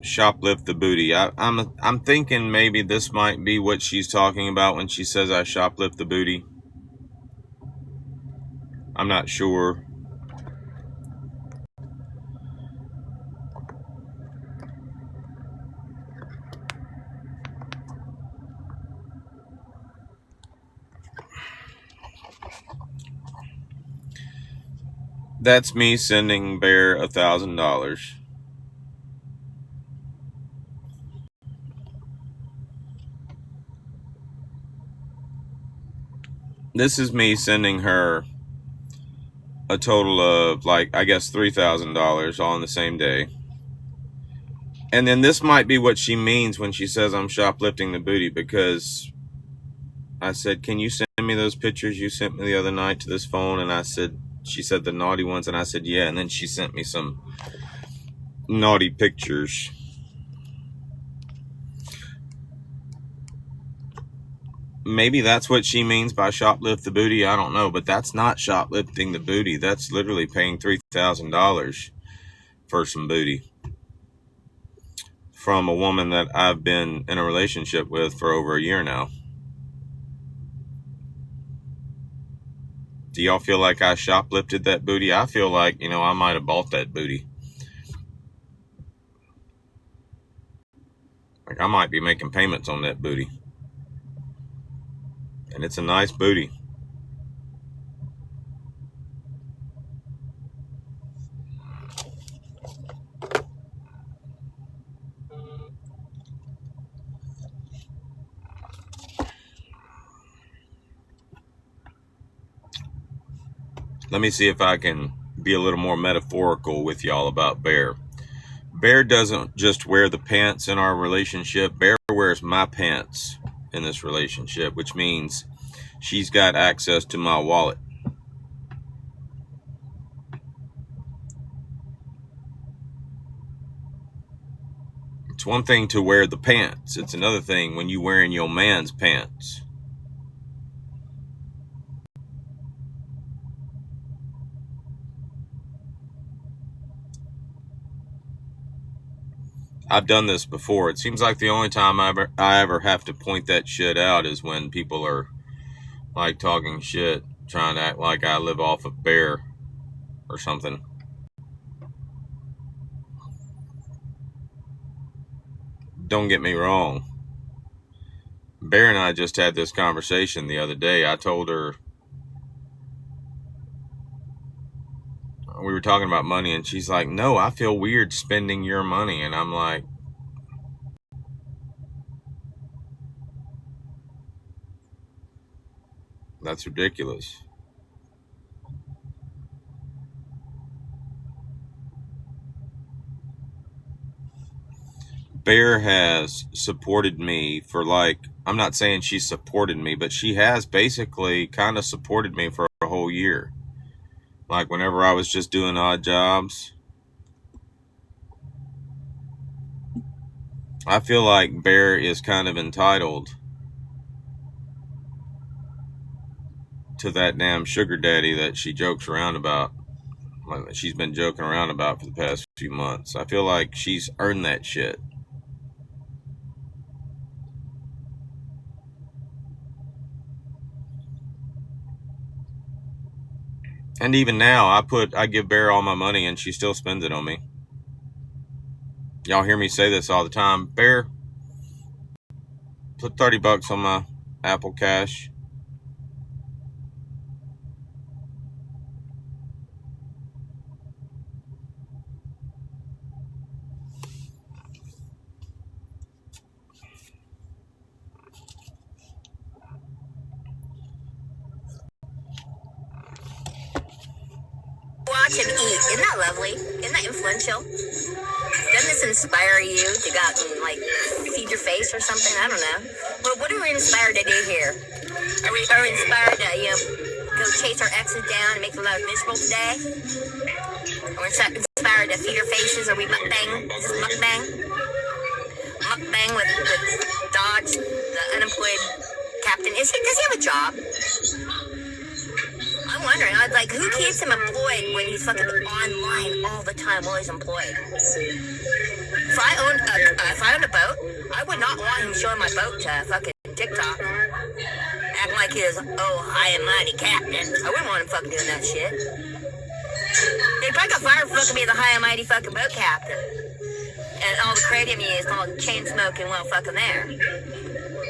shoplift the booty. I'm thinking maybe this might be what she's talking about when she says I shoplift the booty. I'm not sure. That's me sending Bear $1,000. This is me sending her a total of, like, I guess $3,000 all in the same day. And then this might be what she means when she says I'm shoplifting the booty, because I said, can you send me those pictures you sent me the other night to this phone? And she said the naughty ones, and I said, yeah. And then she sent me some naughty pictures. Maybe that's what she means by shoplift the booty. I don't know, but that's not shoplifting the booty. That's literally paying $3,000 for some booty from a woman that I've been in a relationship with for over a year now. Do y'all feel like I shoplifted that booty? I feel like, I might have bought that booty. Like, I might be making payments on that booty. And it's a nice booty. Let me see if I can be a little more metaphorical with y'all about Bear. Bear doesn't just wear the pants in our relationship. Bear wears my pants in this relationship, which means she's got access to my wallet. It's one thing to wear the pants. It's another thing when you're wearing your man's pants. I've done this before. It seems like the only time I ever have to point that shit out is when people are like talking shit, trying to act like I live off of Bear or something. Don't get me wrong. Bear and I just had this conversation the other day. I told her, we were talking about money, and she's like, no, I feel weird spending your money. And I'm like, that's ridiculous. Bear has supported me for, like, I'm not saying she supported me, but she has basically kind of supported me for a whole year. Like, whenever I was just doing odd jobs, I feel like Bear is kind of entitled to that damn sugar daddy that she jokes around about. Like, she's been joking around about for the past few months. I feel like she's earned that shit. And even now, I give Bear all my money and she still spends it on me. Y'all hear me say this all the time. Bear, put $30 on my Apple Cash. Watch him eat. Isn't that lovely? Isn't that influential? Doesn't this inspire you to go out and, like, feed your face or something? I don't know. Well, what are we inspired to do here? Are we inspired to, go chase our exes down and make them miserable today? Or inspired to feed our faces? Are we mukbang? Is this mukbang? Mukbang with Dodge, the unemployed captain. Does he have a job? I'm wondering, like, who keeps him employed when he's fucking online all the time while he's employed? if I owned a boat, I would not want him showing my boat to fucking TikTok. Acting like he is, high and mighty captain. I wouldn't want him fucking doing that shit. They probably got fired for fucking being the high and mighty fucking boat captain. And all the credit he used, all the chain smoking while fucking there. Like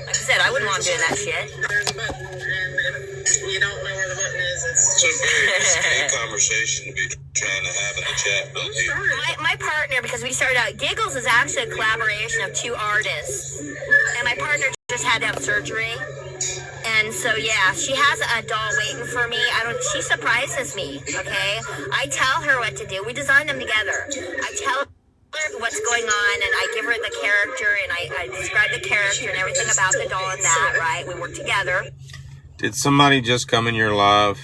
I said, I wouldn't want him doing that shit. There's a button, and if you don't know where the button is, it's a very risque conversation to be trying to have in the chat, don't you? My partner, because we started out, Giggles is actually a collaboration of two artists. And my partner just had to have surgery. And so, yeah, she has a doll waiting for me. She surprises me, okay? I tell her what to do. We design them together. I tell her what's going on, and I give her the character, and I describe the character and everything about the doll and that, right? We work together. Did somebody just come in your live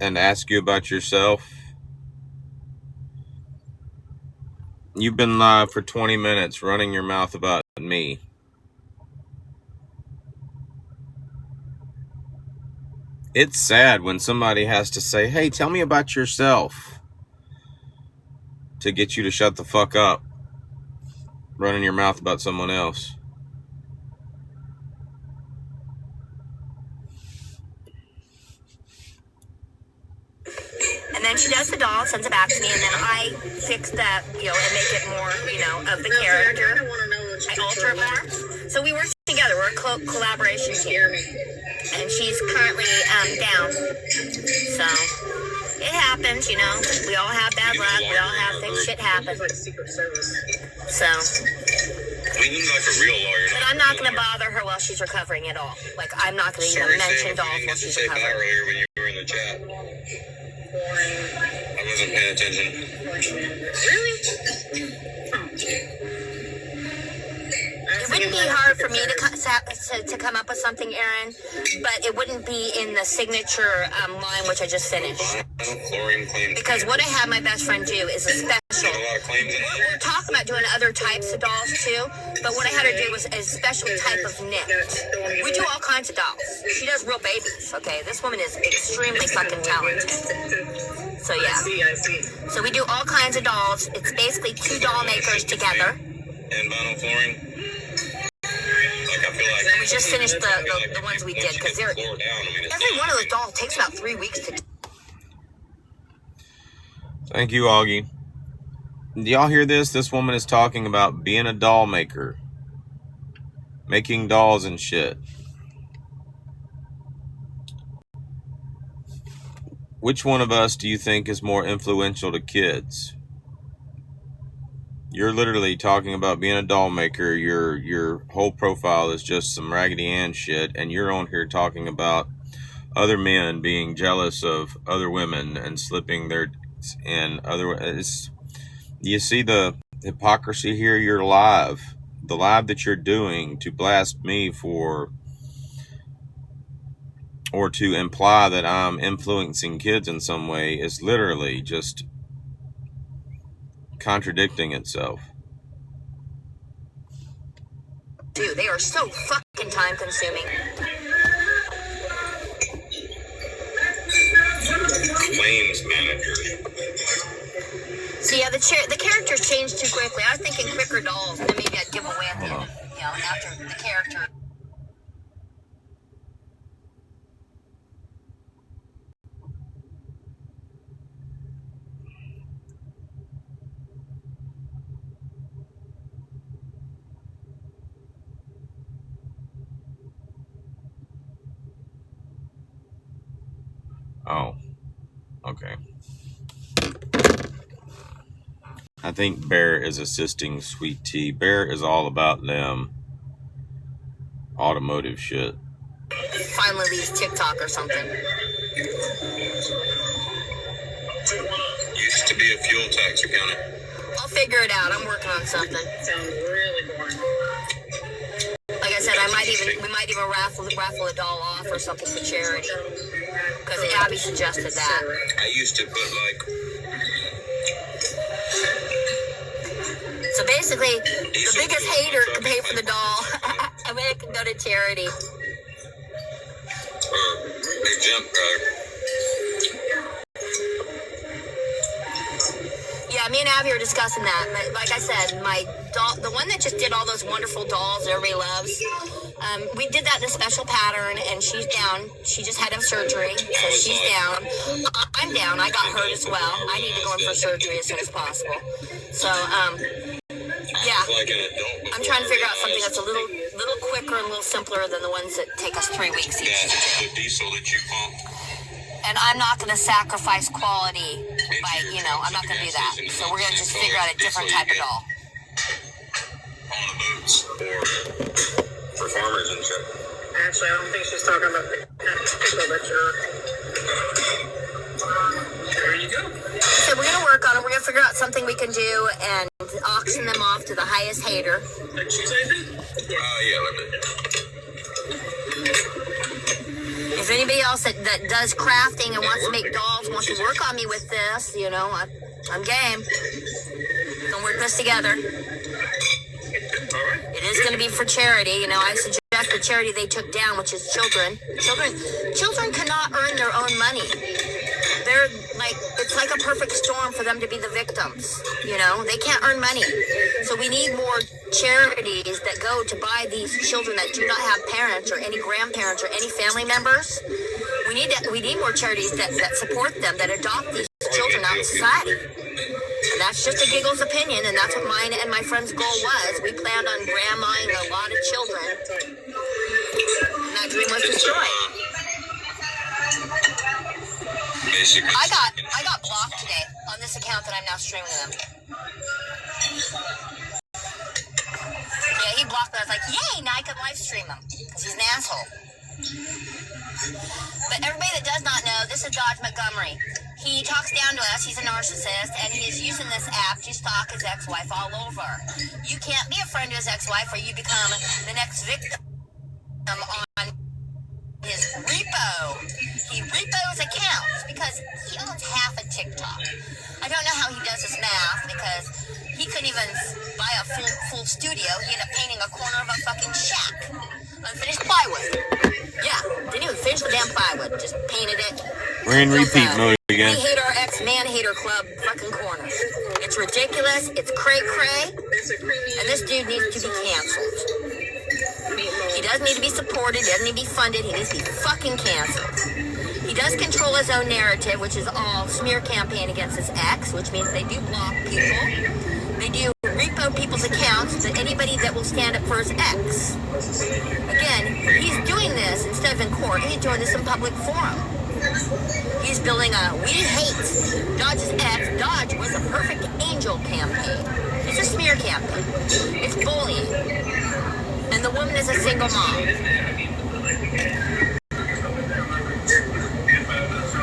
and ask you about yourself? You've been live for 20 minutes running your mouth about me. It's sad when somebody has to say, hey, tell me about yourself, to get you to shut the fuck up, running your mouth about someone else. And then she does the doll, sends it back to me, and then I fix that, and make it more, of the character. I alter it more. So we work together. We're a collaboration team. And she's currently down. So it happens, We all have bad luck. We all have things. Shit happen. So. Cleaning's like a real lawyer. But I'm not going to bother her while she's recovering at all. Like, I'm not going to even mention dolls while she's recovering. Earlier when you were in the chat. I wasn't paying attention. Really? It wouldn't be hard for me to come up with something, Aaron, but it wouldn't be in the signature line, which I just finished. Because what I had my best friend do is a special. We're talking about doing other types of dolls too, but what I had her do was a special type of knit. We do all kinds of dolls. She does real babies, okay? This woman is extremely fucking talented. So yeah. I see. So we do all kinds of dolls. It's basically two doll makers together. And vinyl flooring. And we just finished the ones we did, because every one of those dolls takes about 3 weeks to do. Thank you, Augie. Do y'all hear this? This woman is talking about being a doll maker. Making dolls and shit. Which one of us do you think is more influential to kids? You're literally talking about being a doll maker. Your whole profile is just some Raggedy Ann shit, and you're on here talking about other men being jealous of other women and slipping their in other. You see the hypocrisy here? You're live. The live that you're doing to blast me for, or to imply that I'm influencing kids in some way, is literally just contradicting itself. Dude, they are so fucking time consuming. Claims manager. So yeah, the characters change too quickly. I was thinking quicker dolls, and then maybe I'd give away at the end of, after the character. Oh, okay. I think Bear is assisting Sweet Tea. Bear is all about them automotive shit. Finally leaves TikTok or something. Used to be a fuel tax accountant. I'll figure it out. I'm working on something. Sounds really boring. Like I said, we might even raffle a doll off or something for charity. Because Abby suggested that. I used to put So basically, the biggest hater can pay for the doll. I mean, it can go to charity. Big jump, Yeah, me and Abby are discussing that. But like I said, my doll, the one that just did all those wonderful dolls that everybody loves, we did that in a special pattern, and she's down. She just had surgery, so she's down. I'm down. I got hurt as well. I need to go in for surgery as soon as possible. So, yeah, I'm trying to figure out something that's a little quicker and a little simpler than the ones that take us 3 weeks each to do. The diesel that you pump. And I'm not going to sacrifice quality by, I'm not going to do that. So we're going to just figure out a different type of doll. On the boots for farmers and shit. Actually, I don't think she's talking about the pickle that you're. There you go. So we're going to work on it. We're going to figure out something we can do and auction them off to the highest hater. Did she say that? Yeah, let me. If anybody else that does crafting and wants to make dolls, wants to work on me with this, I'm game. Gonna work this together. It is going to be for charity. I suggest the charity they took down, which is children. Children cannot earn their own money. They're it's like a perfect storm for them to be the victims. They can't earn money. So we need more charities that go to buy these children that do not have parents or any grandparents or any family members. We need more charities that support them, that adopt these children out in society. And that's just a Giggles opinion, and that's what mine and my friend's goal was. We planned on grandmaing a lot of children, and that dream was destroyed. Basically. I got blocked today on this account that I'm now streaming them. Yeah, he blocked me. I was like, yay, now I can live stream him because he's an asshole. But everybody that does not know, this is Dodge Montgomery. He talks down to us. He's a narcissist, and he is using this app to stalk his ex-wife all over. You can't be a friend to his ex-wife, or you become the next victim on his repo. He repos accounts because he owns half of TikTok. I don't know how he does his math because he couldn't even buy a full studio. He ended up painting a corner of a fucking shack. Unfinished plywood. Yeah, didn't even finish the damn plywood. Just painted it. We're in repeat mode again. We hate our ex-man-hater club fucking corner. It's ridiculous. It's cray-cray. And this dude needs to be canceled. He doesn't need to be supported. He doesn't need to be funded. He needs to be fucking canceled. He does control his own narrative, which is all smear campaign against his ex, which means they do block people. They do repo people's accounts, but anybody that will stand up for his ex. Again, he's doing this instead of in court. He's doing this in public forum. He's building a "we hate Dodge's ex. Dodge was a perfect angel" campaign. It's a smear campaign. It's bullying. And the woman is a single mom.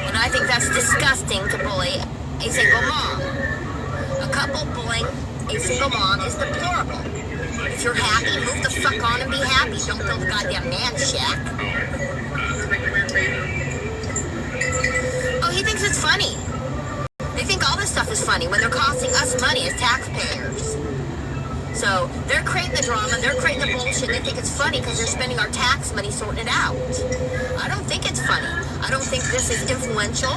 And I think that's disgusting to bully a single mom. A couple bullying a single mom is deplorable. If you're happy, move the fuck on and be happy. Don't build a goddamn man shack. Oh, he thinks it's funny. They think all this stuff is funny when they're costing us money as taxpayers. So they're creating the drama, they're creating the bullshit, and they think it's funny because they're spending our tax money sorting it out. I don't think it's funny. I don't think this is influential.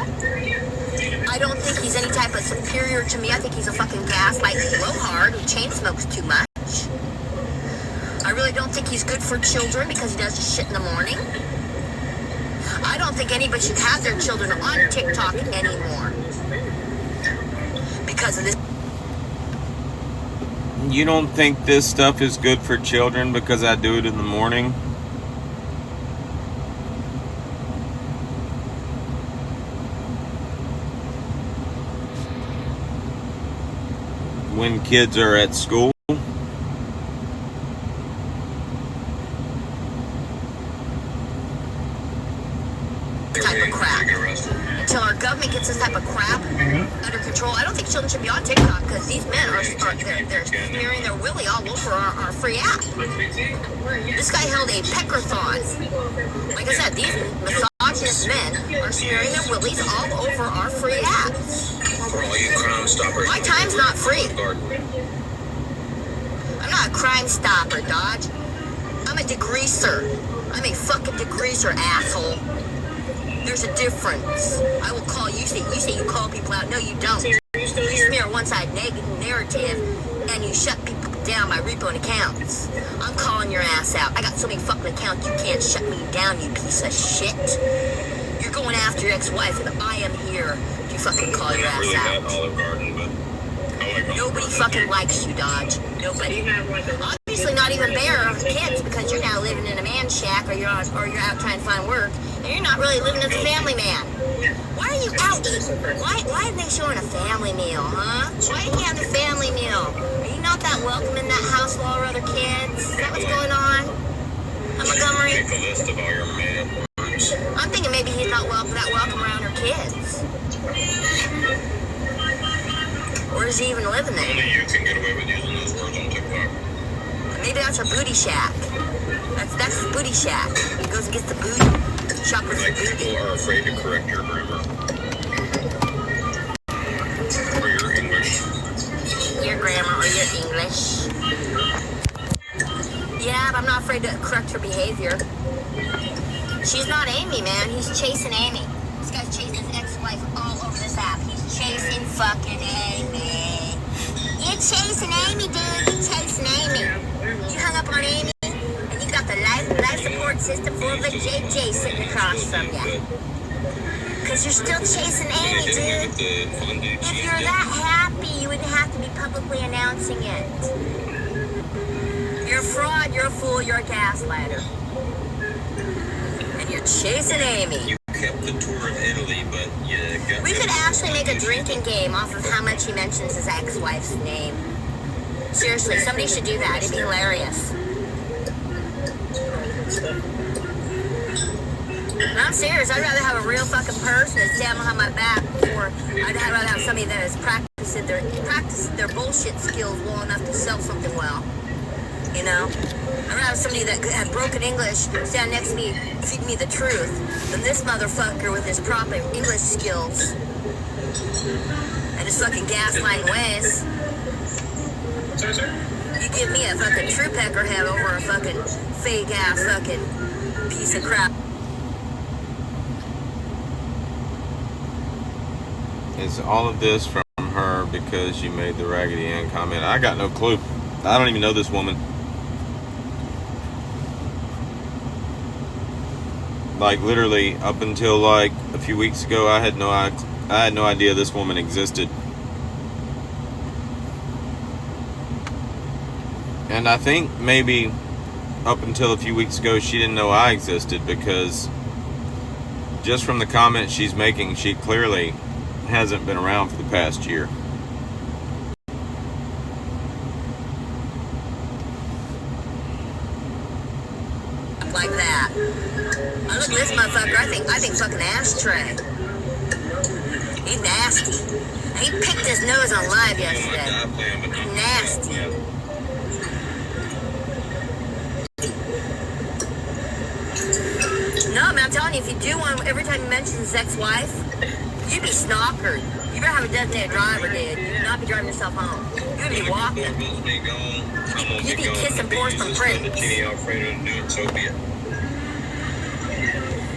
I don't think he's any type of superior to me. I think he's a fucking gaslight blowhard who chain smokes too much. I really don't think he's good for children because he does this shit in the morning. I don't think anybody should have their children on TikTok anymore because of this. You don't think this stuff is good for children because I do it in the morning? When kids are at school? Type of crap. Until our government gets this type of crap under control, I don't think children should be on TikTok because these men are they're smearing their willy all over our free app. This guy held a peckerthon. Like I said, these misogynist men are smearing their willies all over our free apps. For all you Crime Stoppers. My time's not free. I'm not a crime stopper, Dodge. I'm a degreaser. I'm a fucking degreaser, asshole. There's a difference. I will call you. You say you call people out. No, you don't. You smear one-sided narrative, and you shut people down by repoing accounts. I'm calling your ass out. I got so many fucking accounts you can't shut me down, you piece of shit. You're going after your ex-wife, and I am here to fucking call your ass out. Nobody fucking likes you, Dodge. Nobody. Obviously not even Bear or kids, because you're now living in a man shack, or you're out trying to find work, and you're not really living as a family man. Why are you out eating? Why are they showing a family meal, huh? Why are you having a family meal? Are you not that welcome in that house with all our other kids? Is that what's going on? Montgomery? Make a list of all your male words. I'm thinking maybe he's not that welcome around her kids. Or is he even living there? Only you can get away with using those words on TikTok. Maybe that's a booty shack. That's his booty shack. He goes and gets the booty. Shoppers for booty. People are afraid to correct your grammar. Or your English. Your grammar or your English. Yeah, but I'm not afraid to correct her behavior. She's not Amy, man. He's chasing Amy. This guy's chasing his ex-wife all over this app. He's chasing fucking Amy. You're chasing Amy, dude. You're chasing Amy. You hung up on Amy, and you got the life support system full of a JJ sitting across from you. Because you're still chasing Amy, dude. If you're that happy, you wouldn't have to be publicly announcing it. You're a fraud, you're a fool, you're a gaslighter. And you're chasing Amy. You kept the tour of Italy, but you got... We could actually make a drinking game off of how much he mentions his ex-wife's name. Seriously, somebody should do that. It'd be hilarious. And I'm serious. I'd rather have a real fucking person that's down behind my back before I'd rather have somebody that has practiced their bullshit skills well enough to sell something well. You know? I'd rather have somebody that had broken English stand next to me, feed me the truth, than this motherfucker with his proper English skills and his fucking gaslighting ways. Sorry, sir? You give me a fucking true pecker head over a fucking fake ass fucking piece of crap. Is all of this from her because you made the Raggedy Ann comment? I got no clue. I don't even know this woman. Like literally up until like a few weeks ago, I had no idea this woman existed. And I think maybe up until a few weeks ago, she didn't know I existed, because just from the comments she's making, she clearly hasn't been around for the past year. Like that. I look at this motherfucker, I think fucking ashtray. He's nasty. And he picked his nose on live yesterday. He's nasty. No, man, I'm telling you, if you do one every time you mention his ex-wife, you'd be snockered. You better have a designated driver, dude. You'd not be driving yourself home. You'd be walking. You'd be kissing porcelain prints.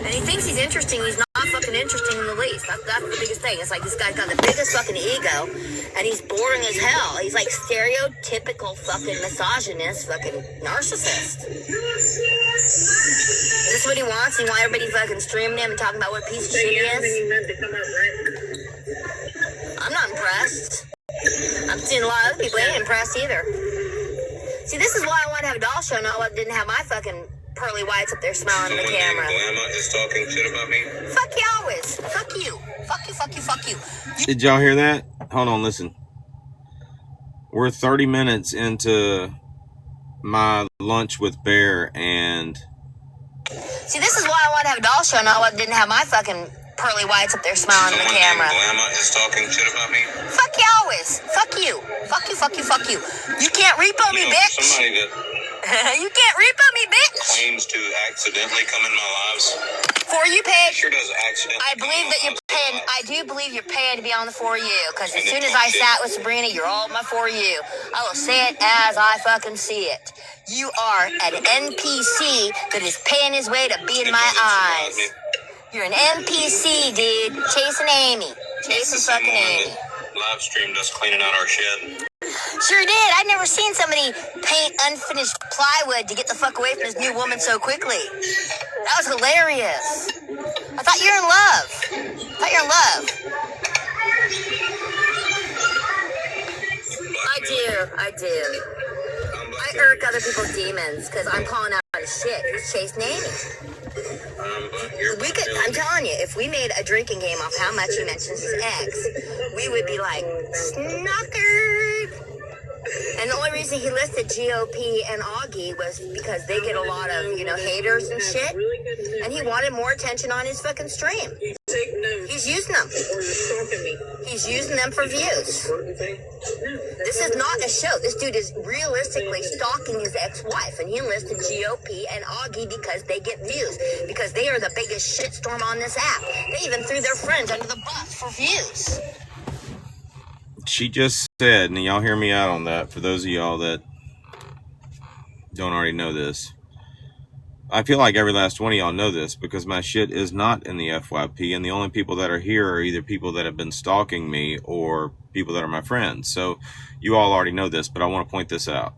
And he thinks he's interesting. He's not fucking interesting in the least. That's the biggest thing. It's like this guy's got the biggest fucking ego, and he's boring as hell. He's like stereotypical fucking misogynist, fucking narcissist. Is this what he wants? You want everybody fucking streaming him and talking about what a piece of shit he is? I'm not impressed. I'm seeing a lot of other people ain't impressed either. See, this is why I wanted to have a doll show, not what didn't have my fucking pearly whites up there smiling at the camera. Is talking shit about me? Fuck you always. Fuck you. Fuck you, fuck you, fuck you. Did y'all hear that? Hold on, listen. We're 30 minutes into my lunch with Bear, and... See, this is why I wanted to have a doll show, not what didn't have my fucking pearly whites up there smiling at the camera. Is talking shit about me? Fuck you always. Fuck you. Fuck you, fuck you, fuck you. You can't repo me, bitch. Somebody that You can't repo me, bitch. claims to accidentally come in my lives. For you page. Sure does accidentally. I believe that you're paying. I do believe you're paying to be on the For You, because as soon as I sat with Sabrina, you're all my For You. I will say it as I fucking see it. You are an NPC that is paying his way to be in my eyes. You're an NPC, dude. Chasing Amy. Chasing fucking Amy. live streamed us cleaning out our shed. Sure did. I'd never seen somebody paint unfinished plywood to get the fuck away from this new woman so quickly. That was hilarious. I thought you were in love. I do. I irk other people's demons because I'm calling out his shit. He's chasing Amy. I'm telling you, if we made a drinking game off how much he mentions his ex, we would be like, snockered. And the only reason he listed GOP and Augie was because they get a lot of, haters and shit. And he wanted more attention on his fucking stream. He's using them. He's using them for views. This is not a show. This dude is realistically stalking his ex-wife. And he listed GOP and Augie because they get views. Because they are the biggest shitstorm on this app. They even threw their friends under the bus for views. She just said, and y'all hear me out on that, for those of y'all that don't already know this. I feel like every last one of y'all know this because my shit is not in the FYP, and the only people that are here are either people that have been stalking me or people that are my friends. So you all already know this, but I want to point this out.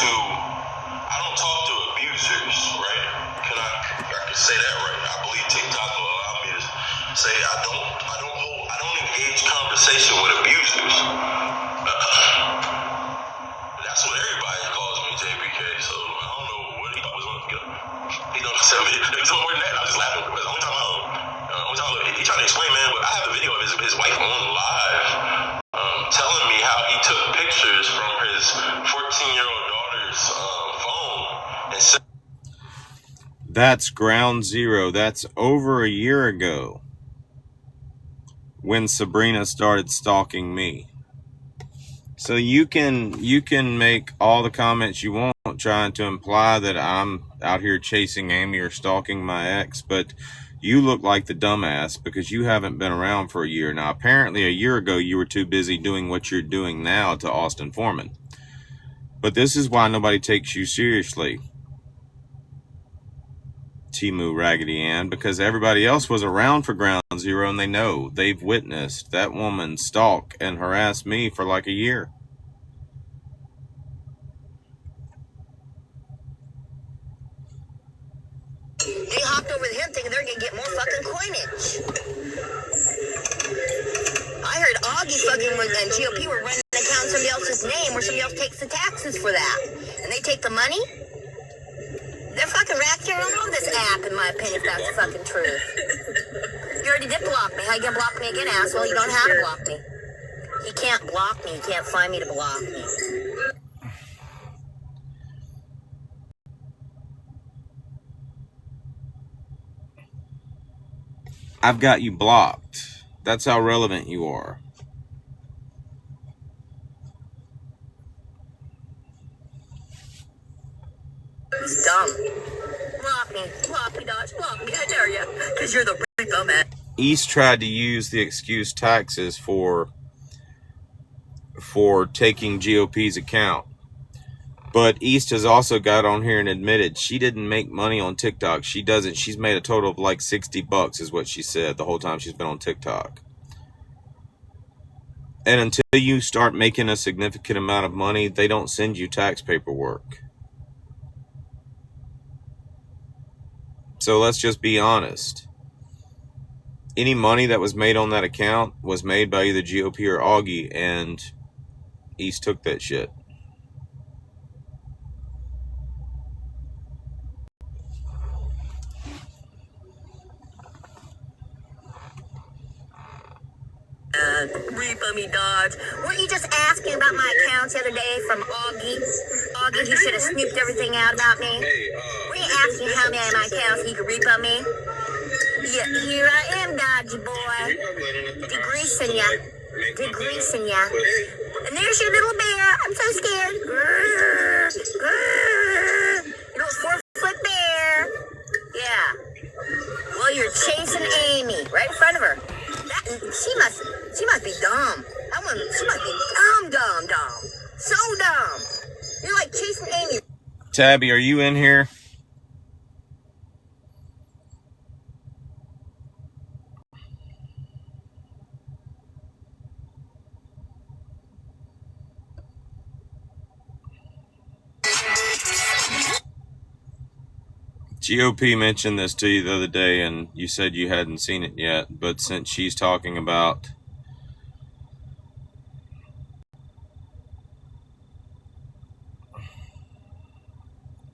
I don't talk to abusers, right? I can say that right. I believe TikTok will allow me to say I don't engage conversation with abusers. That's what everybody calls me, JPK. So I don't know what he thought was going to get. He don't tell me. It's more than that. I'm just laughing because the only time he trying to explain, man. But I have a video of his wife on live telling me how he took pictures from his 14-year-old daughter's phone and sent. That's ground zero. That's over a year ago when Sabrina started stalking me. So you can make all the comments you want trying to imply that I'm out here chasing Amy or stalking my ex, but you look like the dumbass because you haven't been around for a year. Now, apparently a year ago you were too busy doing what you're doing now to Austin Foreman. But this is why nobody takes you seriously, Timu Raggedy Ann, because everybody else was around for ground zero and they know. They've witnessed that woman stalk and harass me for like a year. They hopped over to him thinking they're going to get more fucking coinage. I heard Augie fucking and GOP were running an account in somebody else's name where somebody else takes the taxes for that. And they take the money? They're fucking racketeering all over this app, in my opinion, if that's the fucking truth. You already did block me. How you going to block me again, asshole? You don't know how to block me. He can't block me. He can't find me to block me. I've got you blocked. That's how relevant you are. He's dumb. Block me, Dodge, block me, I dare you. Because you're the really dumb ass. East tried to use the excuse taxes for taking GOP's account. But East has also got on here and admitted she didn't make money on TikTok. She doesn't. She's made a total of like $60 is what she said the whole time she's been on TikTok. And until you start making a significant amount of money, they don't send you tax paperwork. So let's just be honest. Any money that was made on that account was made by either GOP or Augie, and East took that shit. Repo me, Dodge. Weren't you just asking about my accounts the other day from Augie? Augie, he should have snooped everything out about me. Were you asking how many of my accounts he could repo me? Yeah, here I am, Dodgy boy. Degreasing ya. Degreasing ya. And there's your little bear. I'm so scared. Little 4-foot bear. Yeah. Well, you're chasing Amy right in front of her. She must be dumb. That one, she must be dumb. So dumb. You're like chasing Amy. Tabby, are you in here? GOP mentioned this to you the other day, and you said you hadn't seen it yet, but since she's talking about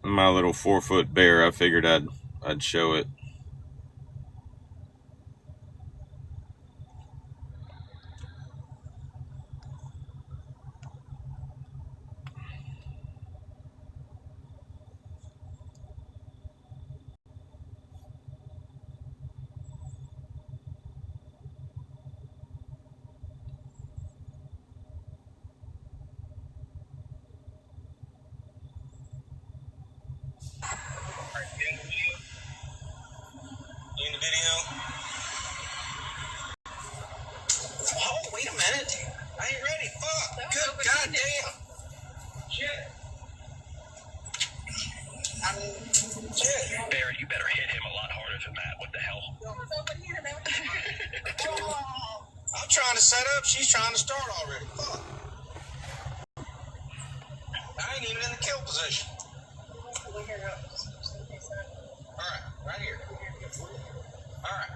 my little 4-foot bear, I figured I'd show it. In the video. Oh, wait a minute. I ain't ready. Fuck. Good goddamn. Shit. Shit. Barrett, you better hit him a lot harder than that. What the hell? I'm trying to set up. She's trying to start already. Fuck. I ain't even in the kill position. Alright, right here. Alright.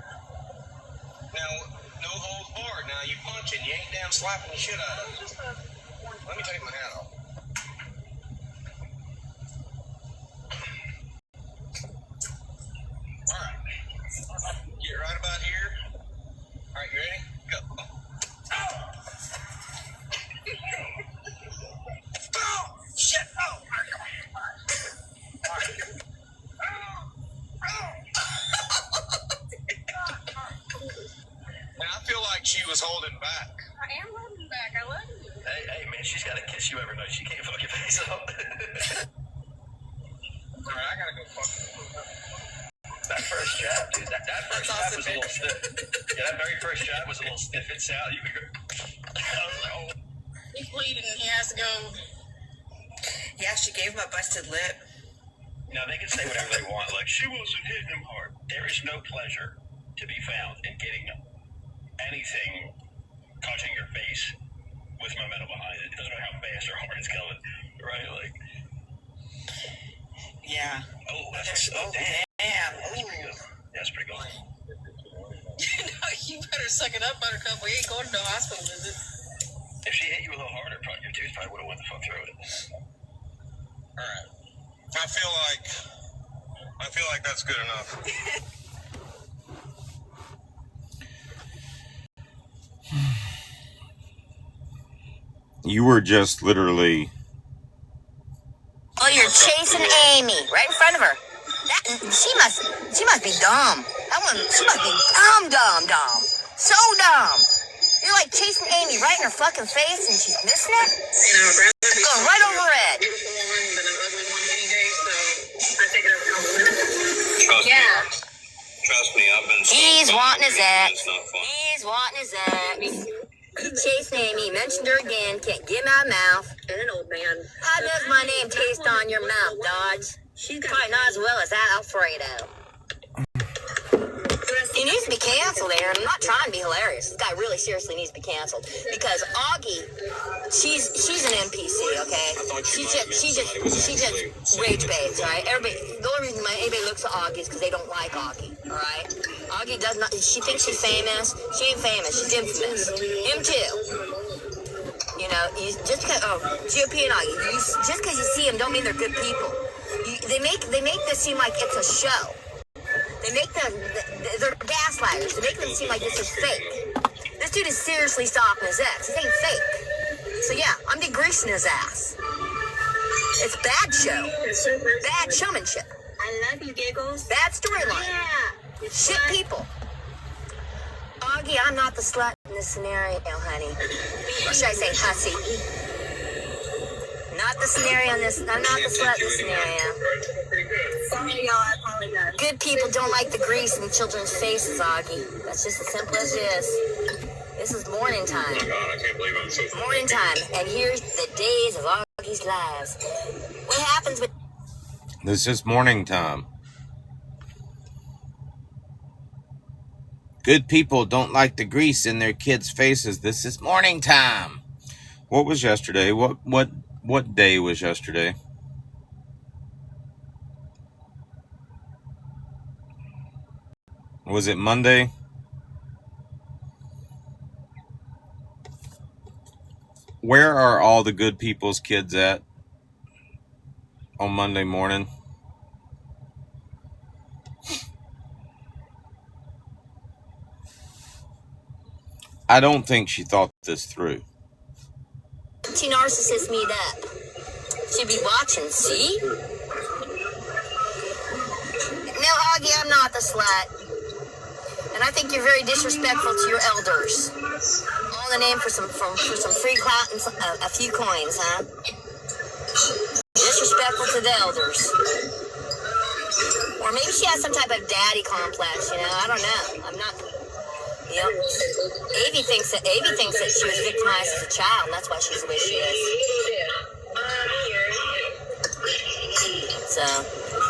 Now, no holds barred. Now, you punching. You ain't down slapping the shit out of it. Let me take my hat off. Alright. Get right about here. Alright, you ready? Go. Oh! Shit! Oh! Now, I feel like she was holding back. I am holding back. I love you. Hey, man, she's got to kiss you every night. She can't fuck your face up. Alright, I gotta go fuck. That first jab, dude. That first jab was a little stiff. Yeah, that very first jab was a little stiff. It sounded. You could go. I was like, oh. He's bleeding and he has to go. Yeah, she gave him a busted lip. Now, they can say whatever they want. Like, she wasn't hitting him hard. There is no pleasure to be found in getting anything touching your face with momentum behind it. It doesn't matter how fast or hard it's coming, right? Like, Yeah. oh, that's damn. That's pretty good. That's pretty good. No, you better suck it up, Buttercup. We ain't going to no hospital visit. If she hit you a little harder, probably your tooth probably would have went the fuck through it. Alright. I feel like that's good enough. You were just literally... Well, you're chasing Amy right in front of her. She must be dumb. That one, she must be dumb. So dumb. You're like chasing Amy right in her fucking face and she's missing it? You know, I'd rather be Going right over her head. beautiful woman than an ugly one any day, so I take it as a compliment. Trust Yeah. me. Trust me, I've been... He's wanting his ex. It's not fun. He's wanting his ex. He chased Amy, mentioned her again, can't get him out of mouth. And an old man. How does my name taste on your mouth, Dodge? Probably not as well as Alfredo. He needs to be canceled, Aaron. I'm not trying to be hilarious. This guy really seriously needs to be canceled. Because Augie, she's an NPC, okay? She just rage baits, right? Everybody, the only reason anybody looks at Augie is because they don't like Augie, all right? Augie does not, she thinks she's famous. She ain't famous, she's infamous. Him too. You know, just because, GOP and Augie, just because you see them don't mean they're good people. They make this seem like it's a show. They make they're gaslighters. They make them seem like this is fake. This dude is seriously stalking his ex. This ain't fake. So yeah, I'm degreasing his ass. It's bad show. Bad showmanship. I love you, Giggles. Bad storyline. Yeah. Shit people. Augie, I'm not the slut in the scenario, honey. Or should I say hussy? Not the scenario in this. I'm not the slut in this scenario. Sorry, y'all. I apologize. Good people don't like the grease in children's faces, Augie. That's just as simple as it is. This is morning time. Oh my God, I can't believe I'm so. Morning time, and here's the days of Augie's lives. What happens with... This is morning time. Good people don't like the grease in their kids' faces. This is morning time. What was yesterday? What day was yesterday? Was it Monday? Where are all the good people's kids at on Monday morning? I don't think she thought this through. Two narcissists meet up. She'd be watching, see? No, Augie, I'm not the slut. And I think you're very disrespectful to your elders. All in the name for some free clout and a few coins, huh? Disrespectful to the elders. Or maybe she has some type of daddy complex, you know? I don't know. I'm not... You know, Avi thinks that she was victimized as a child, and that's why she's the way she is. So,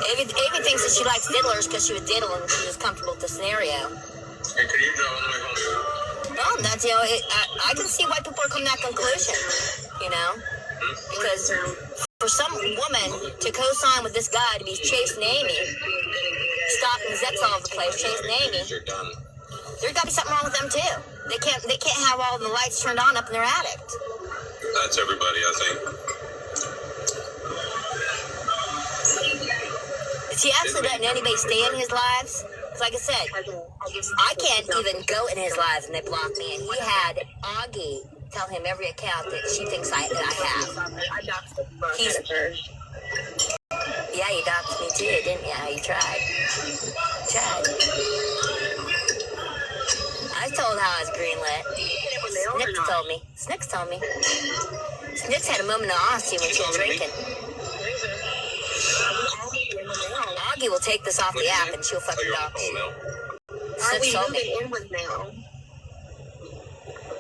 Avi thinks that she likes diddlers because she was diddle and she was comfortable with the scenario. Hey, can you drive all the way home? Well, that's, you know, I can see why people are coming to that conclusion, you know? Because for some woman to co-sign with this guy to be chasing Amy, stalking Zex all over the place, chasing Amy, there's got to be something wrong with them too. They can't have all the lights turned on up in their attic. That's everybody, I think. He actually doesn't anybody stay in his lives. Like I said, I can't even go in his lives and they block me. And he had Augie tell him every account that she thinks that I have. Yeah, you doxed me too, didn't you? You tried. I told how I was greenlit. Snicks told me. Snicks had a moment of honesty when she was drinking. Augie will take this off the app and she'll fucking dox you. Snicks told me.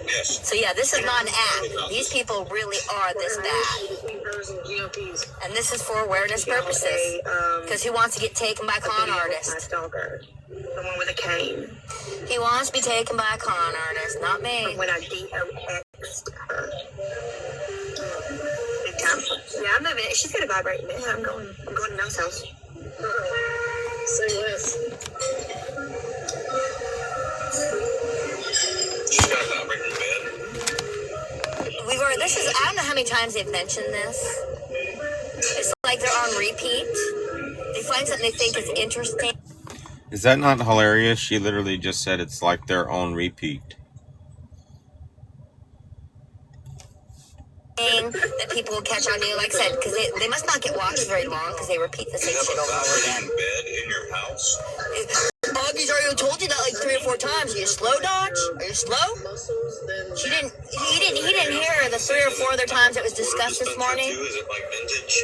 Yes. So yeah, this is not an act. These people really are this bad. And this is for awareness purposes. Because who wants to get taken by a con artist? The one with a cane. He wants to be taken by a con artist, not me. When I DOX'd her. Big time. Yeah, I'm moving. She's gonna vibrate me. I'm going to No's house. Say less. She's got a vibrator in bed. I don't know how many times they've mentioned this. It's like they're on repeat. They find something they think is interesting. Is that not hilarious? She literally just said it's like their own repeat. That people will catch on to, like I said, because they must not get watched very long because they repeat the same shit over and over again. Bed in your house? Augie's already told you that like 3 or 4 times. Are you slow, Dodge? Are you slow? He didn't hear the 3 or 4 other times it was discussed this morning. Is it like vintage?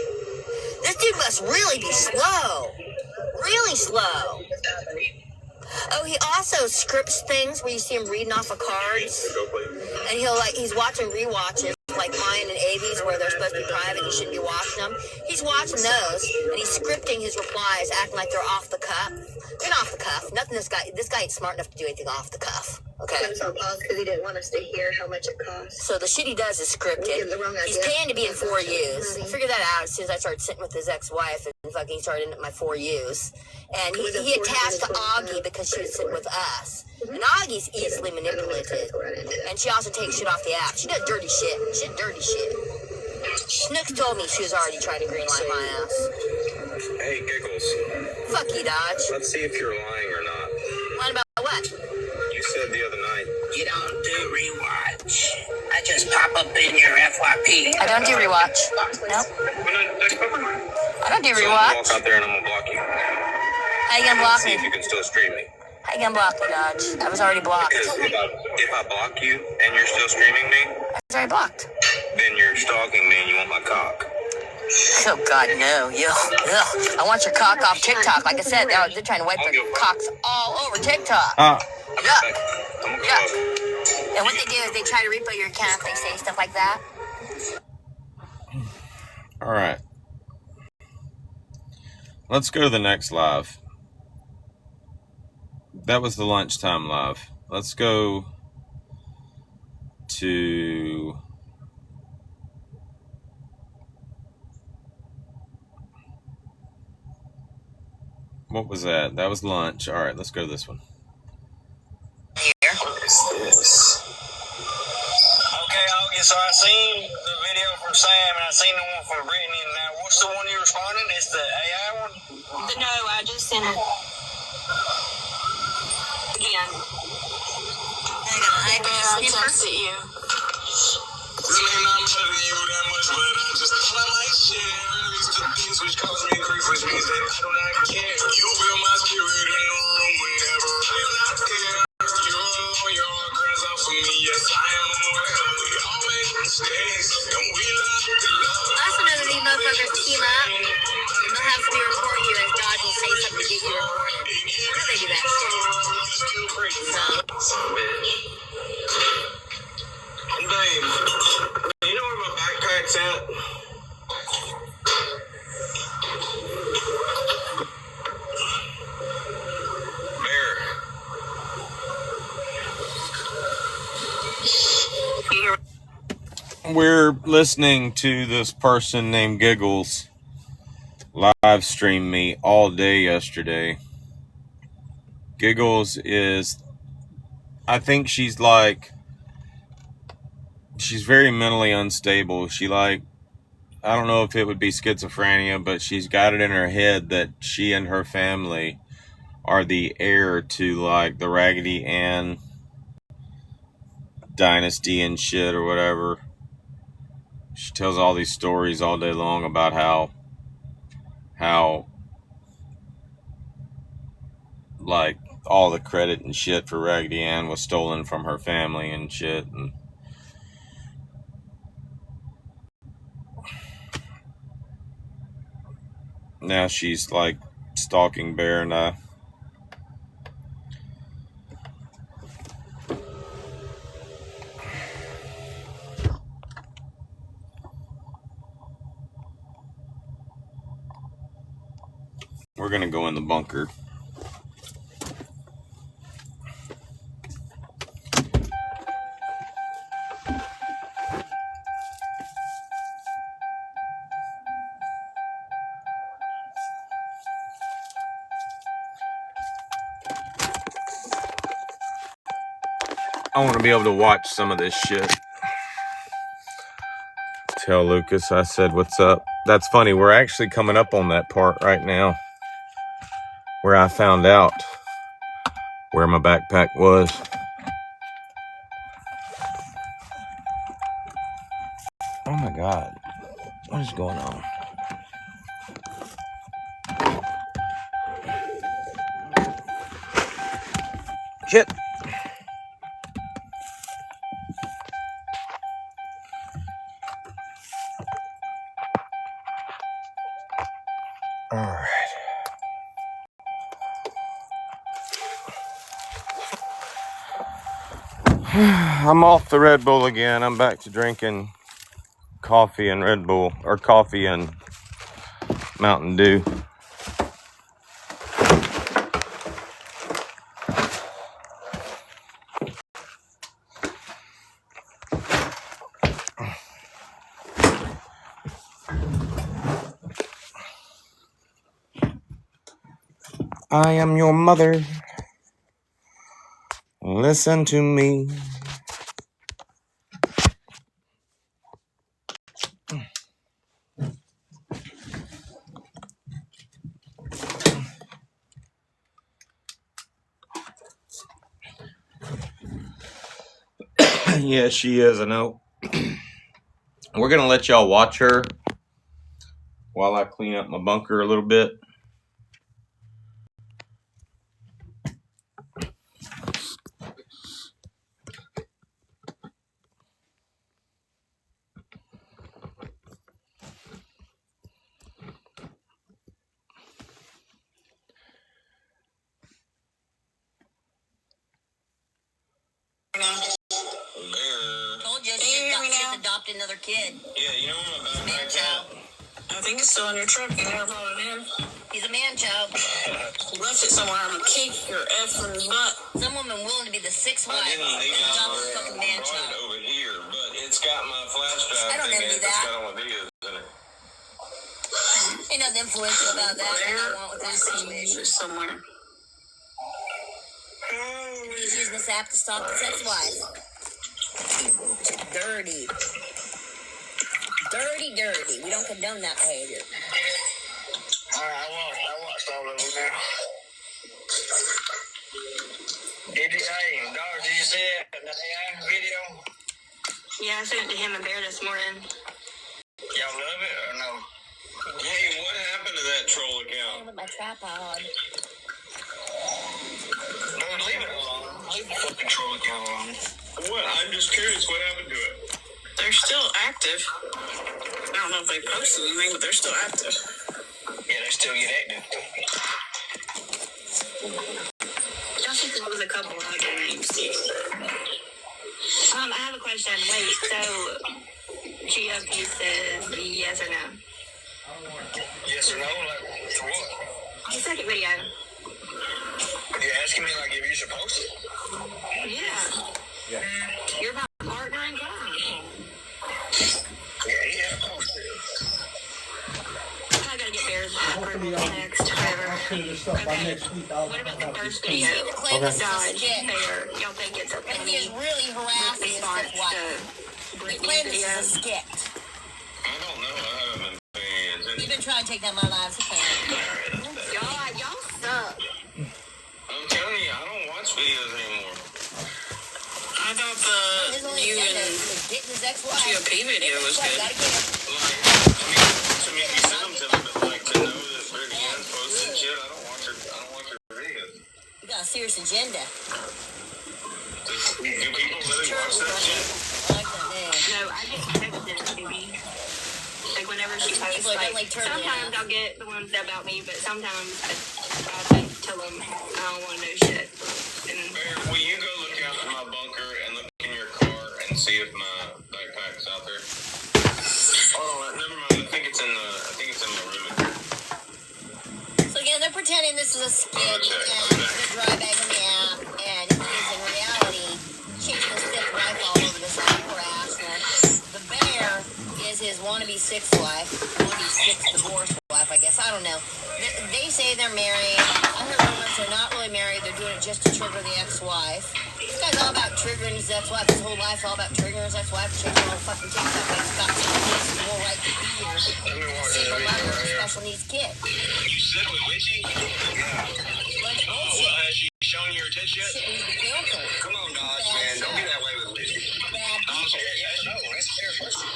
This dude must really be slow. Really slow. Oh, he also scripts things where you see him reading off of cards. And he's watching rewatches, like mine and Avi's, where they're supposed to be private. You shouldn't be watching them. He's watching those, and he's scripting his replies, acting like they're off the cuff. They're not off the cuff. Nothing. This guy ain't smart enough to do anything off the cuff. Okay. It was on pause because he didn't want us to hear how much it cost. So the shit he does is scripted. He's paying to be in 4Us. I figured that out as soon as I started sitting with his ex-wife and fucking started in my 4Us. And he attached to Augie because she was sitting with us. And Augie's easily manipulated. And she also takes shit off the app. She does dirty shit. She did dirty shit. Snooks told me she was already trying to greenlight my ass. Hey, Giggles. Fuck you, Dodge. Let's see if you're lying or not. Lying about what? You said the other night. You don't do rewatch. I just pop up in your FYP. I don't do rewatch. Nope. I don't do rewatch. Walk out there and I'm gonna block you. How you gonna block See me? if you can still stream me. How you gonna block me, Dodge? I was already blocked. Because if I block you and you're still streaming me, I was already blocked. then you're stalking me and you want my cock. Oh, God, no. Ugh. I want your cock off TikTok. Like I said, they're trying to wipe their cocks all over TikTok. I'm Yeah. gonna go Yeah. up. And what they do is they try to repo your account. They say stuff like that. All right. Let's go to the next live. That was the lunchtime live. Let's go to... What was that? That was lunch. All right, let's go to this one. Here. What is this? Okay, August, so I seen the video from Sam and I seen the one from Brittany. Now, what's the one you responded? It's the AI one? No, I just sent it again. I texted you. This may not matter to you that much, but I just thought I might share. These two things which cause me grief, which means that I do not care. You feel my spirit in the room whenever I'm not here. You're alone, your heart cries out for me. Yes, I am aware. We all make mistakes, and we love to love. I also know that these motherfuckers team up, and they'll have somebody report you as Dodge will say something to get you reported. Where do they do that shit? Son of a bitch. Dave, you know where my backpack's at? We're listening to this person named Giggles live stream me all day yesterday. Giggles is, I think she's very mentally unstable. I don't know if it would be schizophrenia, but she's got it in her head that she and her family are the heir to like the Raggedy Ann dynasty and shit or whatever. She tells all these stories all day long about how like all the credit and shit for Raggedy Ann was stolen from her family and shit. And now she's like stalking Bear and I. We're gonna go in the bunker. I want to be able to watch some of this shit. Tell Lucas I said what's up. That's funny. We're actually coming up on that part right now where I found out where my backpack was. Oh my God. What is going on? Shit. All right. I'm off the Red Bull again. I'm back to drinking coffee and Red Bull, or coffee and Mountain Dew. I am your mother. Listen to me. Yeah, she is, I know. We're going to let y'all watch her while I clean up my bunker a little bit. adopted another kid. Yeah, you know what He's a my man child. I think it's still on your truck. You never brought it in. He's a man child. You left it somewhere. I'm gonna kick your effing butt. Some woman willing to be the sixth I wife didn't and leave it adopt over a there. fucking I man brought it child. over here, but it's got my flash drive I don't thing in envy it. It's that. got all my videos in it. Ain't nothing influential about that. I don't want with that situation. Somewhere. He's using this app to stalk his ex-wife. Dirty. Dirty. We don't condone that behavior. Alright, I watched all of them now. Hey, dog, did you see that AI video? Yeah, I sent it to him and Bear this morning. Y'all love it or no? Hey, what happened to that troll account? With my tripod. No, leave it alone. Leave the fucking troll account alone. What? I'm just curious. What happened to it? They're still active. I don't know if they posted anything, but they're still active. Yeah, they still get active. I think there was a couple of other names too. I have a question. Wait, so GOP says yes or no? Yes or no? Like, for what? The second video. You're asking me, like, if you're supposed to? Yeah. You're my partner in crime. Yeah, posted. I gotta get Bear's approval next. Okay. What about the first video? Claim this is a Dodge, skit. Bear. Y'all think it's okay? And he is really harassing his Response ex-wife. to He Brittany's claims this video. is a skit. I don't know. I haven't been paying attention. You've been trying to take down my lives. Y'all suck. I'm telling you, I don't watch videos anymore. I thought His the only you agenda and is getting his ex-wife. GOP video was good. Gotta get him. Like, I mean, you send them to me, but like to know that Brittany has posted shit, I don't watch her videos. You got a serious agenda. Do people really watch that shit? I like that name. No, I get texted to me. Like whenever she posts, People don't like like turtle sometimes enough. I'll get the ones about me, but sometimes I tell them I don't want to know shit. And Bear, will you go look out in my bunker and look in your car and see if my backpack's out there? Oh, never mind. I think it's in my room. So again, they're pretending this is a skit and Okay. they're dry bagging the app, and he is in reality chasing his fifth wife all over this app harassment. The Bear is his wannabe sixth wife, wannabe sixth divorced wife, I guess. I don't know. They say they're married. I heard rumors they're not really married. They're doing it just to trigger the ex-wife. This guy's all about triggering his ex-wife. His whole life's all about triggering his ex-wife. Changing all the fucking TikTok. He's got more right to be here. Single mother with a special needs kid. You said with Witchy? Bunch of bullshit. Has she shown your tits yet? Shit needs to be canceled. Come on, Dodge, man. Don't be that way with Witchy. Bad No, people. yes, no, that's fair question.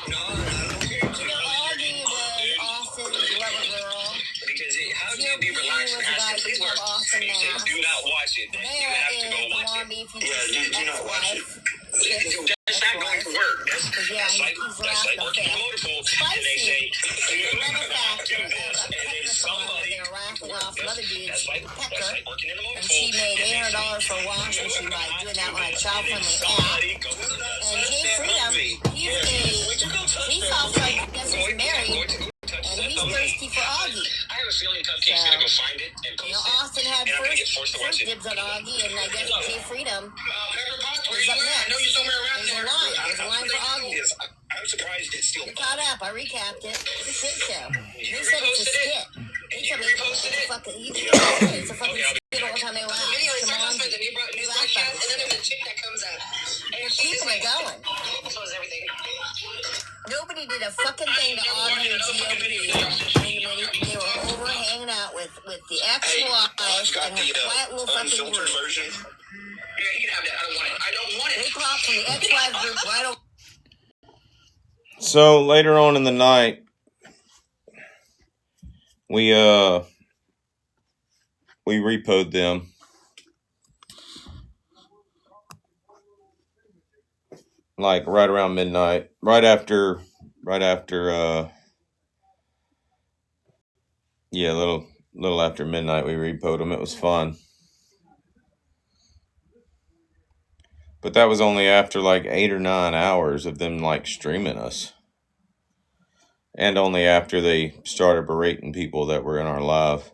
No, I don't care. You know, Augie was Austin's lover girl. Because how do you GOP be relaxed was and a guy ask who please called watch Austin and he says, Mass. do not watch it. Then you There have is to go the watch it. wannabe future Yeah, do not watch it. ex-wife. That's not going to work. That's Yeah, like he's working raffling. the motorpool. And they say, Matter of fact, do this, and then they somebody. were raffling off some other dudes, That's like Pecker, working in the and motorpool. she made $800 for a wash, and she like doing that on a child-friendly app. And Jay Freedom, he's also, I guess he's married, and he's thirsty for Augie. I have a feeling Cupcake's gonna go find it and You post know, it. Austin had And I'm gonna get first forced to watch it. dibs on Augie, and I guess Jay Freedom Pepper Potts, where is you up at? I next. know you're somewhere around There's a there. line. There's a line for Augie. I'm surprised it's still. You caught up. I recapped it. It's a shit show. They You said it's a reposted it? skit. They You said reposted it? fucking, it's a fucking skit all the time they laugh. Video is Come on. the new broadcast, and then there's a chick that comes out. And she's Keeping it going. close everything. Nobody did a fucking thing to Augie or GOP. They were over hanging out with the ex-wife and her quiet little fucking unfiltered group. version. Yeah, you can have that. I don't want it. I don't want They it. popped from the ex-wife group right over. So later on in the night, we repoed them. Like right around midnight, right after, yeah, a little after midnight, we repoed them. It was fun. But that was only after like 8 or 9 hours of them like streaming us. And only after they started berating people that were in our live.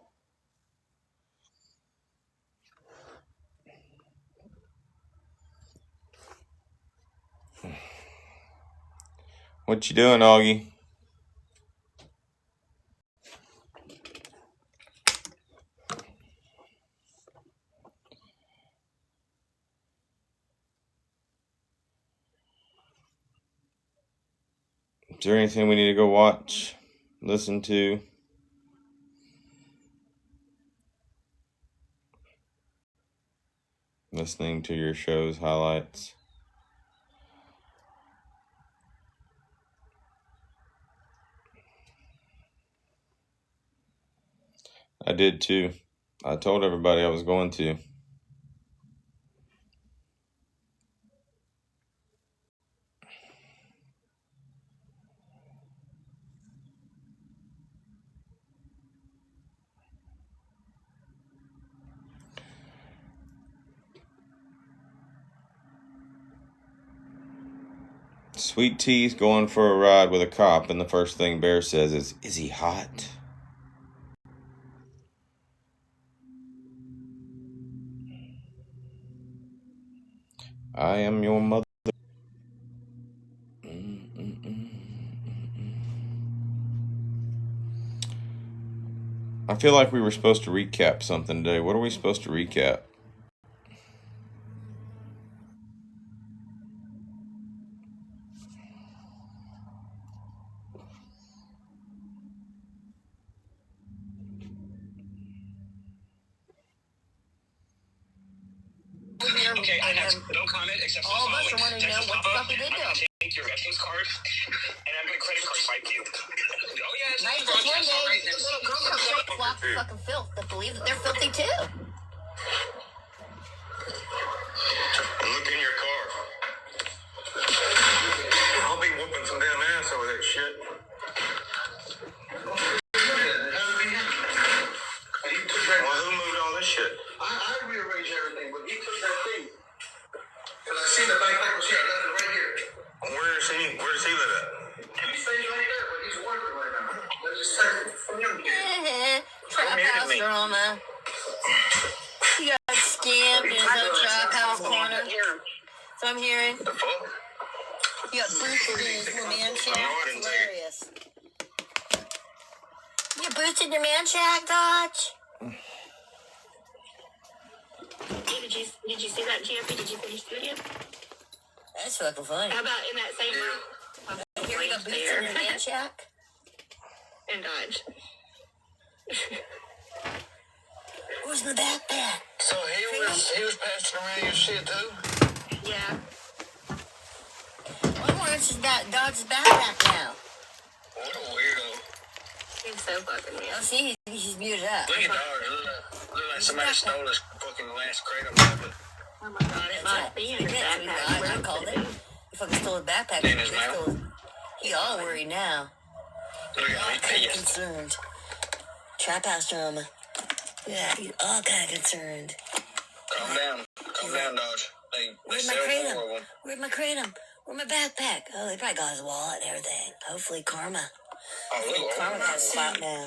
What you doing, Augie? Is there anything we need to go watch, listen to? Listening to your show's highlights? I did too. I told everybody I was going to. Sweet Tea's going for a ride with a cop, and the first thing Bear says is he hot? I am your mother. I feel like we were supposed to recap something today. What are we supposed to recap? Okay, I have no comment except for All the of us following. are wanting to know Texas what the Papa, fuck did they I'm do? gonna take your veterans card, and I'm gonna credit card swipe you. Oh yeah, it's Right, a just one broadcast. All day, right, this little girl comes straight flock of fucking filth that believe that they're filthy too. Look in your car. I'll be whooping some damn ass over that shit. Well, who moved all this shit? I rearranged everything, but he took that thing. Because I seen the backpack was here. I left it right here. Where does he live at? He stays right there, but he's working right now. Let's just take it from him. Trap house drama. He got scammed in his own trap house corner. So I'm hearing. The fuck? He got boosted in his little man shack. It's hilarious. You boosted your man shack, Dodge? Did you see that, GFP? Did you finish the video? That's fucking funny. How about in that same room? Here we go, boosted in the man shack. And Dodge. Who's in the backpack? So he was passing around your shit too? Yeah. One more inch is Dodge's backpack now. What a weirdo. He's so fucking weird. Oh, see, he's muted up. Look at Dodge. Look like somebody stole his fucking last crate of it. Oh my god, it might be in his backpack. I called it. He fucking stole his backpack. In his mouth? He all worried now. Look at All me kind of pissed. concerned. Trap house drama. Yeah, he's all kind of concerned. Calm down, Dodge. Where'd my kratom? Where'd my kratom? Where'd my backpack? Oh, they probably got his wallet and everything. Hopefully Karma. Oh, Karma got his spot now.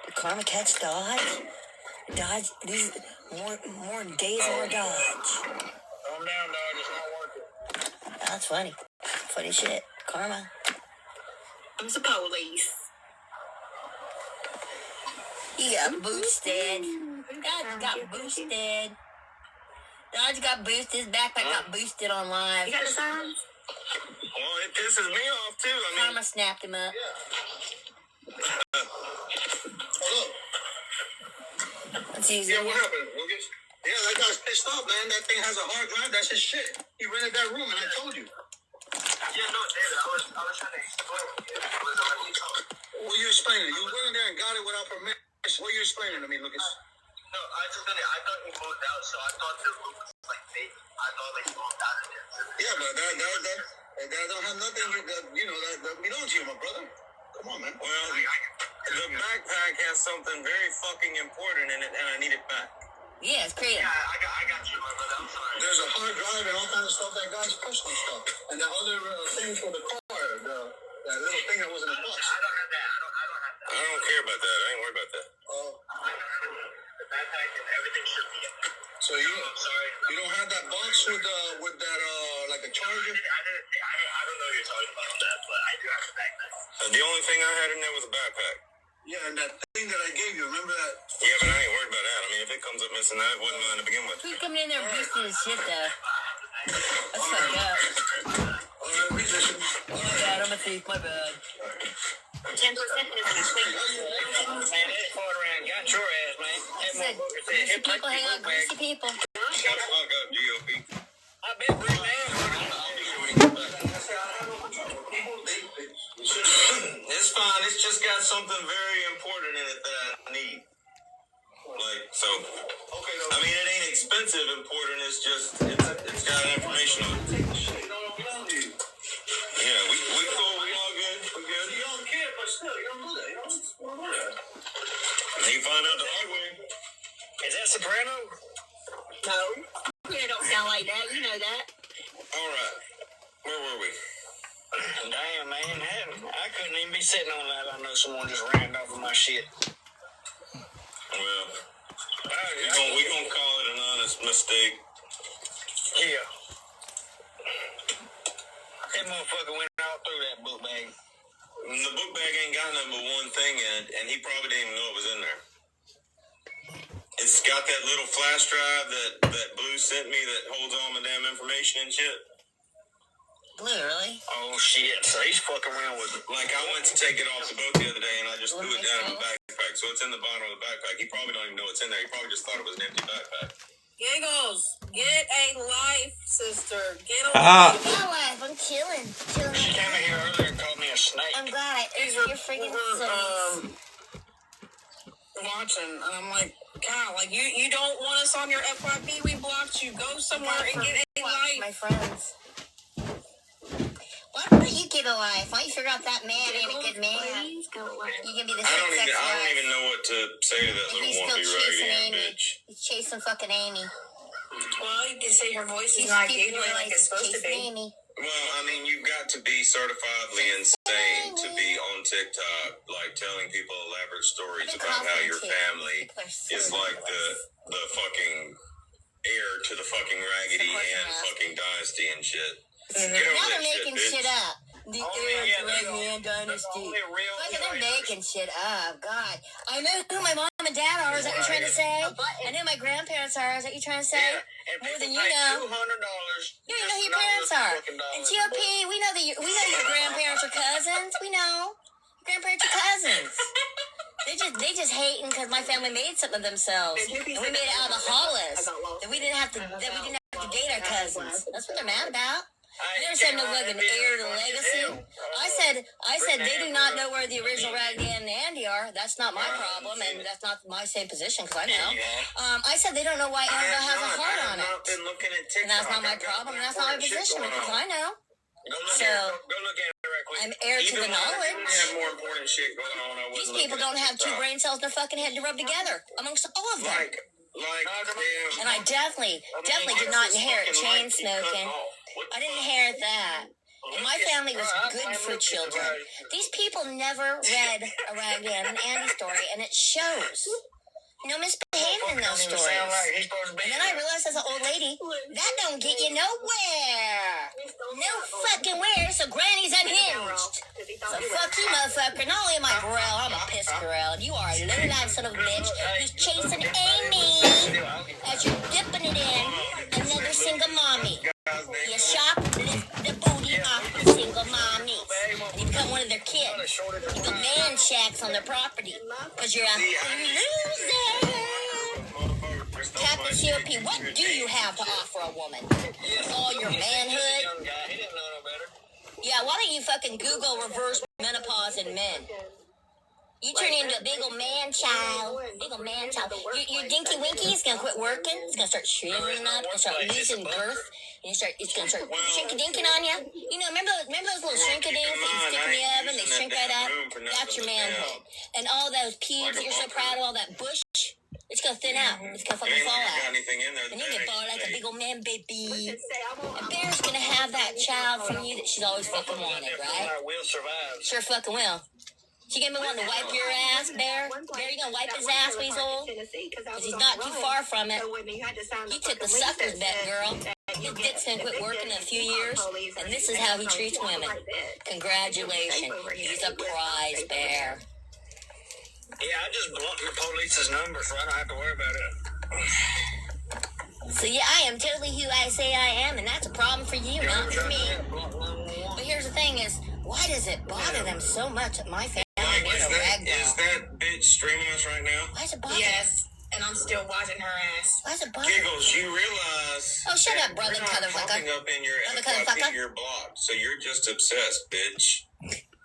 Did Karma catch Dodge? Dodge, these more days, more Dodge. Calm down, Dodge. It's not working. That's funny. Funny shit. Karma. I'm the police. He got boosted. Dodge got boosted. Dodge got boosted. His backpack got boosted on live. You got the signs? Well, it pisses me off too. I mean, Karma snapped him up. Let's use yeah, it. what happened, Lucas? Yeah, that guy's pissed off, man. That thing has a hard drive. That's his shit. He rented that room, and I told you. Yeah, no, David, I was trying to explain. What are you explaining? You went in there and got it without permission. What are you explaining to me, Lucas? No, I thought he moved out, so I thought the room was like fake. I thought like he moved out of there. Yeah, but that don't have nothing that belongs to you, my brother. Come on, man. Well, the backpack has something very fucking important in it, and I need it back. Yeah, it's creative. Yeah, I got you, my brother. I'm sorry. There's a hard drive and all kinds of stuff, that guy's personal stuff. And the other thing for the car, that little thing that was in the box. I don't have that. I don't have that. I don't care about that. I ain't worried about that. The backpack and everything should be in there. So I'm sorry. you don't have that box with that like a charger? I don't know what you're talking about that, but I do have the backpack. The only thing I had in there was a backpack. Yeah, and that thing that I gave you, remember that? Yeah, but I ain't worried about that. I mean, if it comes up missing, that wouldn't mind to begin with. Who's coming in there boosting his shit though? That's fucked up. Alright, we listen. Bad, I'm a thief, my bad. 10% is an Man, that fought around got your ass, man. That Said, motherfucker said, greasy "Hey, people hang out, greasy people. Shut the fuck up, GOP. I bet Rick man. It's fine. It's just got something very important in it that I need. Like, so. Okay. I mean, it ain't expensive important. It's just, it's got information on it. Yeah, we cool. We all good. We good. You don't care, but still, you don't do that. You don't do that. And you find out the hard way. Is that soprano? No. You don't sound like that. You know that. All right. Where were we? Damn, man. I couldn't even be sitting on that. I know someone just ran off of my shit. Well, we gonna call it an honest mistake. Yeah. That motherfucker went all through that book bag. The book bag ain't got nothing but one thing in it, and he probably didn't even know it was in there. It's got that little flash drive that Blue sent me that holds all my damn information and shit. Blue, really? Oh shit! So he's fucking around with it. Like I went to take it off the boat the other day, and I just threw it down in my backpack. So it's in the bottom of the backpack. He probably don't even know it's in there. He probably just thought it was an empty backpack. Giggles, get a life, sister. Get a Ah. life. My life, I'm chilling. She came in here earlier and called me a snake. I'm glad. You're freaking silly. Watching, and I'm like, God, like you don't want us on your FYP. We blocked you. Go somewhere and get a life. My friends. Why don't you get a life? Why don't you figure out that man ain't a good man? Please go away. You can be the I don't sex even know what to say to that And he's little still wannabe chasing raggedy Amy. bitch. He's chasing fucking Amy. Well, you can say her voice is He's not stupid giggling like it's supposed to chasing be. Amy. Well, I mean, you've got to be certifiably insane to be on TikTok, like telling people elaborate stories about how your family is like the fucking heir to the fucking Raggedy Ann fucking dynasty and shit. Get over Now that they're making shit, shit up. The heir to Raggedy Ann dynasty. Only real Look at them making shit up. God. I know who my mom and dad are. Is that what you're trying to say? I know my grandparents are. Is that what you're trying to say? and More than people you pay know. $200. You know who your parents are. And GOP, we know that we know your grandparents are cousins. We know. Your grandparents are cousins. They just hating because my family made something of themselves. And we made it out of the hollis. That we didn't have to date our cousins. That's what they're mad about. I never said no fucking heir to legacy. I said they do not know where the original Raggedy Ann and Andy are. That's not my problem, and that's not my same position because I know. I said they don't know why Annabelle has a heart on it, and that's not my problem, and that's not my position because I know. So Go look at it right quick. I'm heir to the knowledge. We have more important shit going on. These people don't have two brain cells in their fucking head to rub together amongst all of them. And I definitely did not inherit chain smoking. I didn't inherit that. And my family was good for children. These people never read a Raggedy Ann and Andy story, and it shows. You know, misbehaving in those stories. And then I realized as an old lady, that don't get you nowhere. No fucking where, so granny's unhinged. So fuck you, motherfucker. Not only am I Gorel, I'm a piss Gorel. You are a low-life son of a bitch who's chasing Amy as you're dipping it in another single mommy. You shoplift the booty off the single mommies. And you become one of their kids. You build man shacks on their property. Because you're a loser. Captain COP, what do you have to offer a woman? All your manhood? Yeah, why don't you fucking Google reverse menopause in men? You turn into a big old man child. Big old man child. Your dinky winky is gonna quit working. It's gonna start shriveling up. It's gonna start losing girth. And it's gonna start shrink-a-dinking on you. You know, remember those little shrink-a-dinks that you stick in the oven? They shrink right up. That's your manhood. And all those pubes that you're so proud of, all that bush. It's gonna thin out. It's gonna fucking fall Got out. anything in there? And you're gonna fall like a big old man baby. And Bear's gonna have that child from you that she's always fucking wanted, right? Will survive. Sure fucking will. She gonna be wanting to wipe your ass, Bear? Bear, you gonna wipe his ass when he's old? Because he's not too far from it. He took the sucker's bet, girl. His dick's gonna quit working in a few years, and this is how he treats women. Congratulations. He's a prize, Bear. Yeah, I just blocked the police's number, so I don't have to worry about it. So yeah, I am totally who I say I am, and that's a problem for you, not for me. But here's the thing is, why does it bother them so much that my family is a ragdoll? Is that bitch streaming us right now? Why is it bothering? Yes, and I'm still watching her ass. Why is it bothering? Giggles, you realize... Oh, shut up, brother, motherfucker. Up in your Motherfucker. you're blocked, so you're just obsessed, bitch.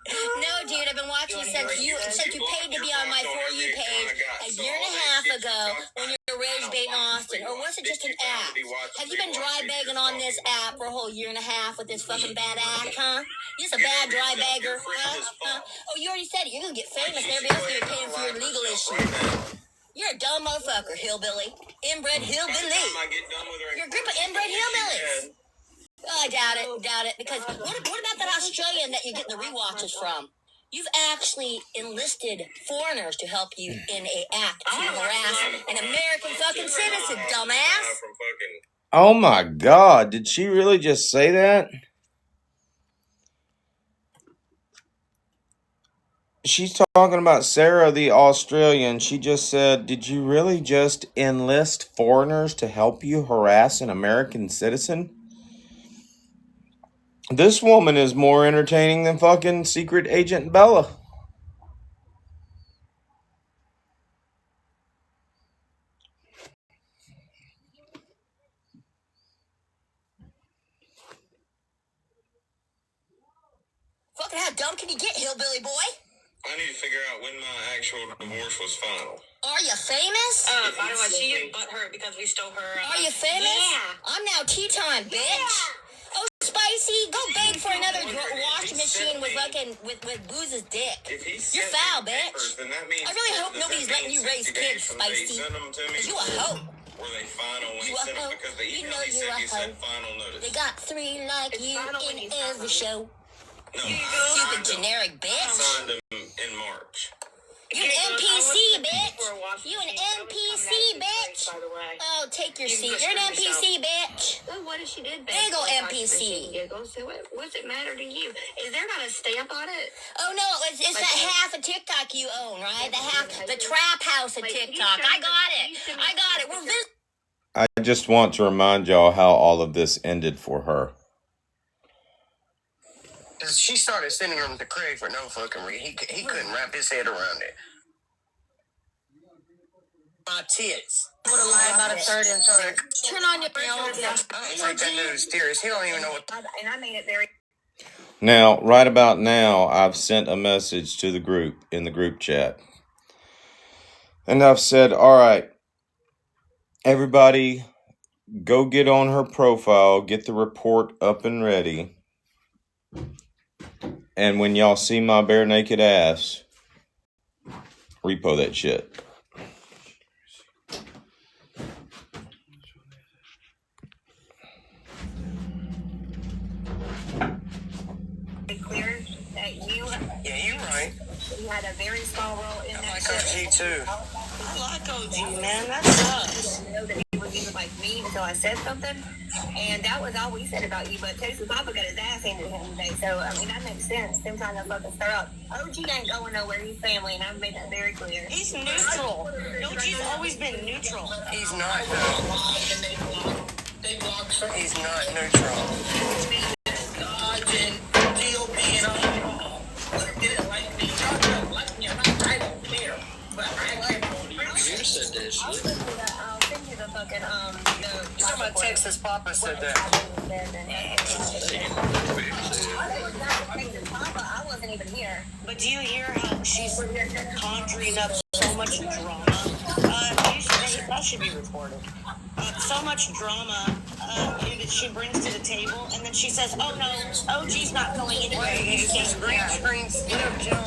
No, dude, I've been watching since you paid to be on my For You page a year and a half ago when you were rage baiting Austin. Or was it just an app? Have you been dry begging on this app for a whole year and a half with this fucking bad act, huh? You're just a bad dry beggar, huh? Oh, you already said it. You're gonna get famous and everybody else is gonna be paying for your legal issues. You're a dumb motherfucker, hillbilly. Inbred hillbilly. You're a group of inbred hillbillies. Oh, I doubt it. Because what about that Australian that you're getting the rewatches from? You've actually enlisted foreigners to help you in a act to harass an American fucking citizen, dumbass. Oh my God, did she really just say that? She's talking about Sarah the Australian. She just said, did you really just enlist foreigners to help you harass an American citizen? This woman is more entertaining than fucking Secret Agent Bella. Fucking how dumb can you get, hillbilly boy? I need to figure out when my actual divorce was final. Are you famous? By the way, she is butthurt because we stole her. Are you famous? Yeah. I'm now tea time, bitch. Yeah. Oh, Spicy, go beg for another washing machine with fucking with Booze's dick. You're foul, bitch. I really hope nobody's letting you raise kids, Spicy. You a hoe. Were they final when You a hoe. because the You email know they you're sent a you said hoe. final notice? They got 3 like you in every show. No, Stupid generic I bitch. signed them in March. You an NPC, bitch. You an NPC, bitch. Oh, take your seat. You're an NPC, bitch. Well, what if she did? There you go, NPC. So what's it matter to you? Is there not a stamp on it? Oh no, it's that half of TikTok you own, right? The trap house of TikTok. I got it. We're visiting. I just want to remind y'all how all of this ended for her. She started sending him to Craig for no fucking reason. He couldn't wrap his head around it. My tits. Would have lied about a third and third. Turn on your I don't take that news serious. He don't even know what. And I made it very. Now, right about now, I've sent a message to the group in the group chat. And I've said, all right, everybody, go get on her profile, get the report up and ready. And when y'all see my bare naked ass, repo that shit. Clear that you. Yeah, you're right. You had a very small role in I that. like OG too. I like OG, man. That sucks. I didn't know that he was even like me until I said something, and that was all we said about you. But Toasty Papa got his ass handed to him today, so I mean that makes sense. Him trying to fucking stir up. OG ain't going nowhere. He's family, and I've made that very clear. He's neutral. OG's always been neutral. He's not though. He's not neutral. You said this. I'll send you the fucking You're talking about Texas Papa said that. I wasn't even here. But do you hear how she's conjuring up so much drama? That should be reported. So much drama that she brings to the table, and then she says, "Oh no, OG's not going anywhere." He's just green screen stuff, Joe.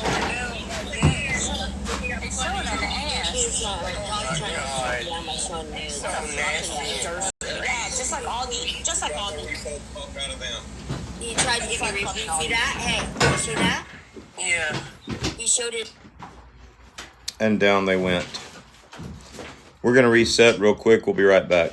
He's showing an ass. it's not. I was trying to show you how my son is. So nasty. Yeah, just like Augie. Just like Augie. Out of them. He tried to get me. See that? Hey, you see that? Yeah. He showed it. And down they went. We're going to reset real quick. We'll be right back.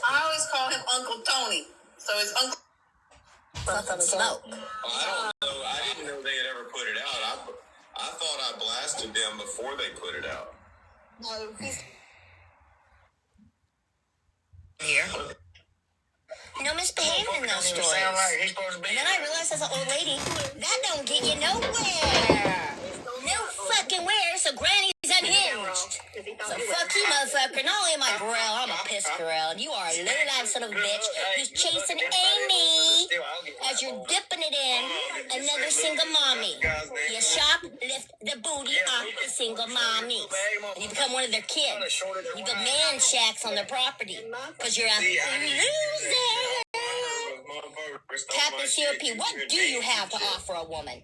I always call him Uncle Tony. So it's Uncle. Fucking smoke. I don't know. I didn't know they had ever put it out. I thought I blasted them before they put it out. No, he's Here. No misbehaving in those stories. And then I realized as an old lady, that don't get you nowhere. No fucking where, so Granny's unhinged. So fuck you, motherfucker. Not only am I Gorell, I'm a piss Gorell. And you are a low-life son of a bitch who's chasing Amy as you're dipping it in another single mommy. You shoplift the booty off the single mommies. And you become one of their kids. You build man shacks on their property because you're a loser. Captain COP, what do you have to offer a woman?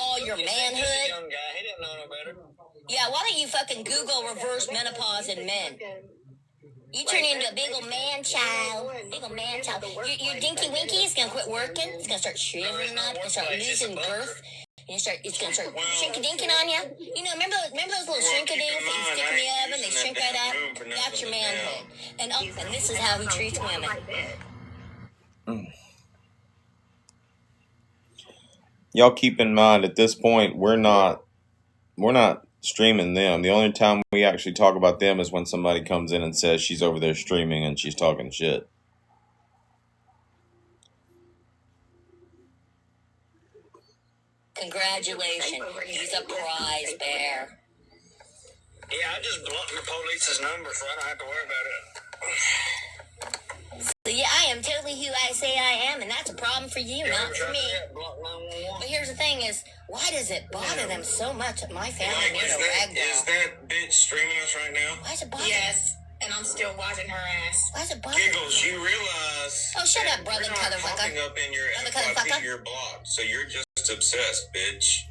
All your manhood? Yeah, why don't you fucking Google reverse menopause in men? You turn into a big old man child. Big old man child. Your dinky winky is gonna quit working. It's gonna start shriveling up. It's gonna start losing girth. It's gonna start shrink-a-dinking on you. You know, remember those little shrink-a-dinks that you stick in the oven? They shrink right up. That's your manhood. And this is how he treats women. Y'all keep in mind at this point we're not streaming them. The only time we actually talk about them is when somebody comes in and says she's over there streaming and she's talking shit. Congratulations, he's a prize bear. Yeah, I just blocked the police's number so I don't have to worry about it. So yeah, I am totally who I say I am, and that's a problem for you, not for me. But here's the thing is, why does it bother them so much that my family needs a ragdoll? Is that bitch streaming us right now? Why is it bothering yes, and I'm still watching her ass. Why is it bothering Giggles, you realize... Oh, shut up, brother motherfucker. Popping up in your FYP, you're blocked, so you're just obsessed, bitch.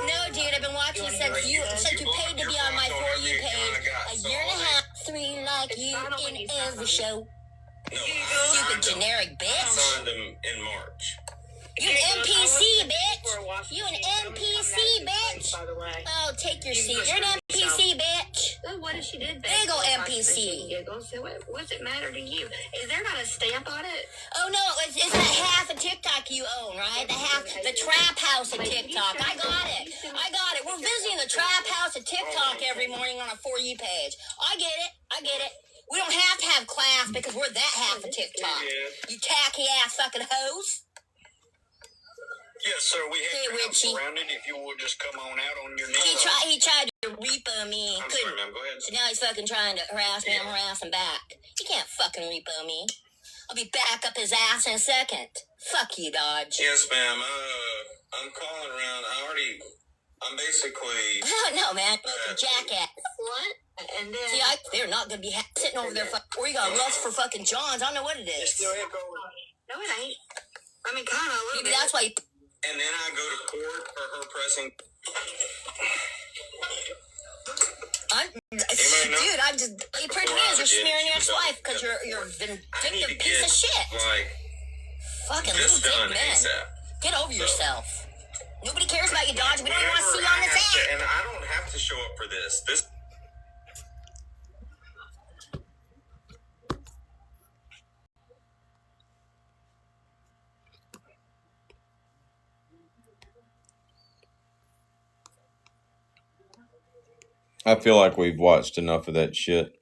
No, dude, I've been watching since you paid to be on my For You page. A year and a half, 3 like you in every show. No, Stupid generic I bitch. signed him in March. You an NPC, bitch. You an NPC, bitch. Oh, take your seat. You're an NPC, bitch. Well, what if she did? There you go, NPC. So what's it matter to you? Is there not a stamp on it? Oh no, it's that half of TikTok you own, right? The trap house of TikTok. I got it. We're visiting the trap house of TikTok every morning on a For You page. I get it. We don't have to have class because we're that half of TikTok. You tacky ass fucking hoes. Yes, sir, we have Hey, your house Richie. surrounded. If you would just come on out on your knees. He tried to repo me. I'm Couldn't. sorry, ma'am. Go ahead. So now he's fucking trying to harass me. I'm harassing back. He can't fucking repo me. I'll be back up his ass in a second. Fuck you, Dodge. Yes, ma'am. I'm calling around. I'm basically... Oh, no, man. Jackass. What? And then See, they're not going to be sitting over there. Or you got lust for fucking Johns. I don't know what it is. no, it ain't. I mean, kind of a little Maybe bit. that's why you... And then I go to court for her pressing... Dude, I'm just... You pretty is you're smearing your ex-wife because you're a vindictive piece of shit. Like, Fucking this little done dick man. ASAP. Get over yourself. Nobody cares about you, Dodge. We don't even want to see you on this app. And I don't have to show up for this. I feel like we've watched enough of that shit.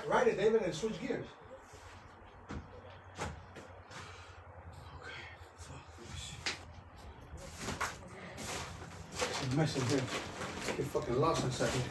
Ride it, David, and switch gears. It's a mess in here. Get fucking lost in a second.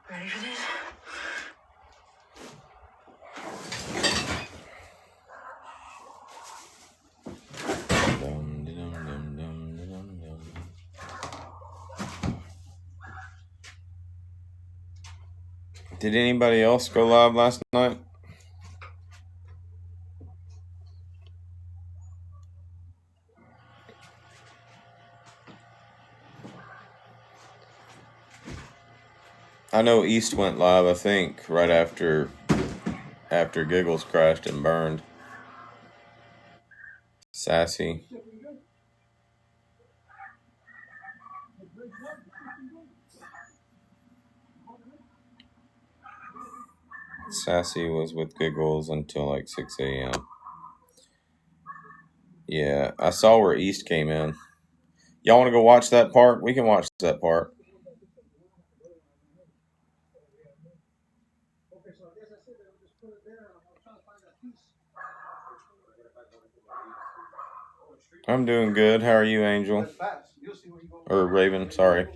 Ready for this? Did anybody else go live last night? I know East went live, I think, right after Giggles crashed and burned. Sassy. Sassy was with Giggles until like 6 a.m. Yeah, I saw where East came in. Y'all want to go watch that part? We can watch that part. I'm doing good. How are you, Angel? Or Raven, sorry.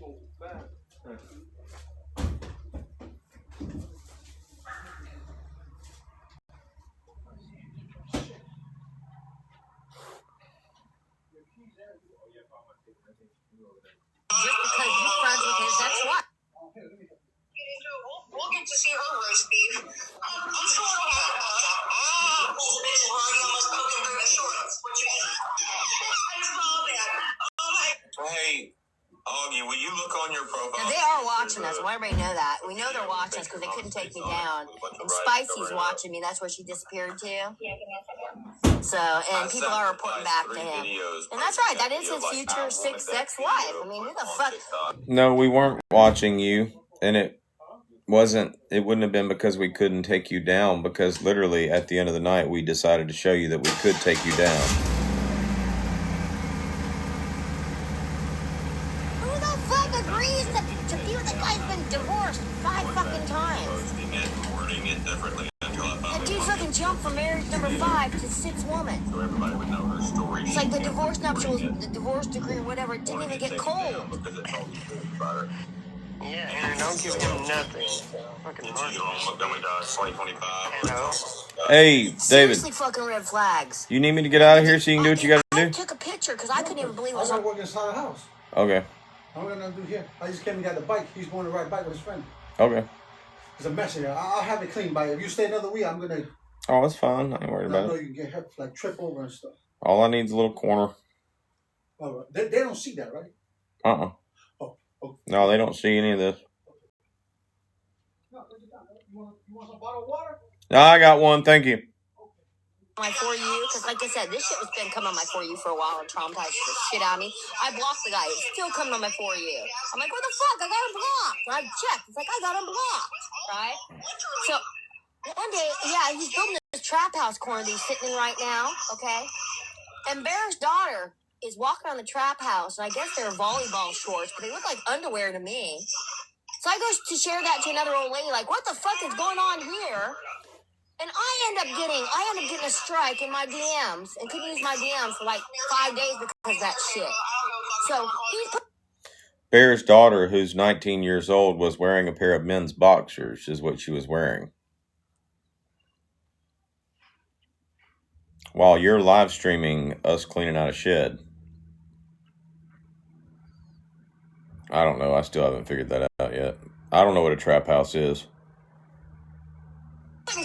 Just because he's friends with his ex-wife. We'll get to see her roast beef. I'm sure it'll happen. This bitch is already almost poking through the shorts. What you mean? I saw that. Oh my. Hey, Augie, will you look on your profile? Now, they are watching us. Well, everybody know that. We know they're watching us because they couldn't take me down. And Spicy's watching me. That's where she disappeared to. So, and people are reporting back to him. And that's right. That is his future 6'6" wife. I mean, who the fuck? No, we weren't watching you, and it wouldn't have been because we couldn't take you down, because literally at the end of the night we decided to show you that we could take you down. Who the fuck agrees to be with a guy who's been divorced 5 fucking times? That dude fucking jumped from marriage number 5 to 6 woman. So everybody would know her story. It's like the divorce nuptials, the divorce decree, or whatever, it didn't even get cold. Yeah, Aaron, don't give him nothing. Fucking Hey, David. Seriously, fucking red flags. You need me to get out of here so you can do what you gotta I do? took a picture because I couldn't even believe it was I work inside the house. Okay. I'm gonna do here. I just came and got the bike. He's going to ride bike with his friend. Okay. It's a mess here. I'll have it clean by if you stay another week. I'm gonna. Oh, that's fine. I ain't worried I about know it. you can get hurt, like trip over and stuff. All I need is a little corner. All right. They don't see that, right? Uh-uh. Oh. No, they don't see any of this. No, you want some bottled water? No, I got one. Thank you. my For You, because like I said, this shit was been coming on my For You for a while and traumatized the shit out of me. I blocked the guy. It's still coming on my For You. I'm like, what the fuck? I got him blocked. And I checked. It's like, I got him blocked. Right? So one day, yeah, he's building this trap house corner that he's sitting in right now, okay? And Bear's daughter is walking around the trap house, and I guess they're volleyball shorts, but they look like underwear to me. So I go to share that to another old lady, like, what the fuck is going on here? And I end up getting a strike in my DMs, and couldn't use my DMs for like 5 days because of that shit. So Bear's daughter, who's 19 years old, was wearing a pair of men's boxers, is what she was wearing. While you're live streaming us cleaning out a shed. I don't know. I still haven't figured that out yet. I don't know what a trap house is.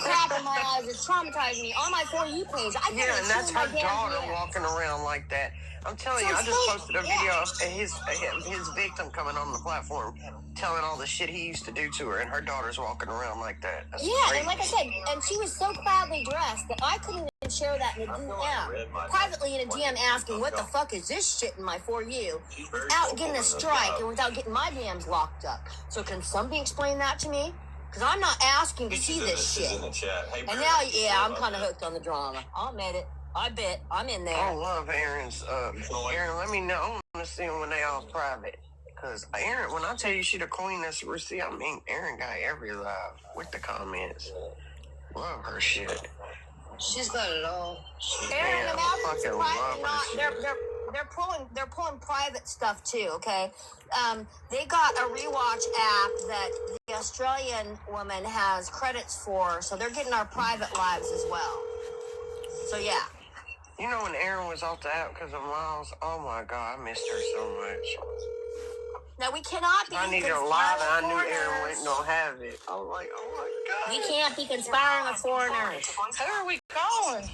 crap in my eyes, it's traumatized me. On my For You page, I can't and that's her daughter hair. walking around like that. I'm telling you, I just posted a video of his victim coming on the platform, telling all the shit he used to do to her, and her daughter's walking around like that. That's crazy. And like I said, and she was so proudly dressed that I couldn't even share that in a DM, privately in a DM asking what the fuck is this shit in my For You, without getting a strike and without getting my DMs locked up. So can somebody explain that to me? Because I'm not asking to see this shit. And now, yeah, I'm kind of hooked on the drama. I'll admit it. I bet I'm in there. I love Aaron's. Aaron, let me know. I want to see them when they all private. Because Aaron, when I tell you she the queen that's receipt, I mean, Aaron got every live with the comments. Love her shit. She's got it all. Aaron, Man, imagine fucking some love private, her shit. they're pulling private stuff too. Okay, they got a rewatch app that the Australian woman has credits for, so they're getting our private lives as well. So yeah. You know when Aaron was off the app because of Miles? Oh my God, I missed her so much. Now we cannot be. I needed a lot, and I knew Aaron wasn't gonna have it. I was like, oh my God. We can't be conspiring with foreigners. Who are we calling?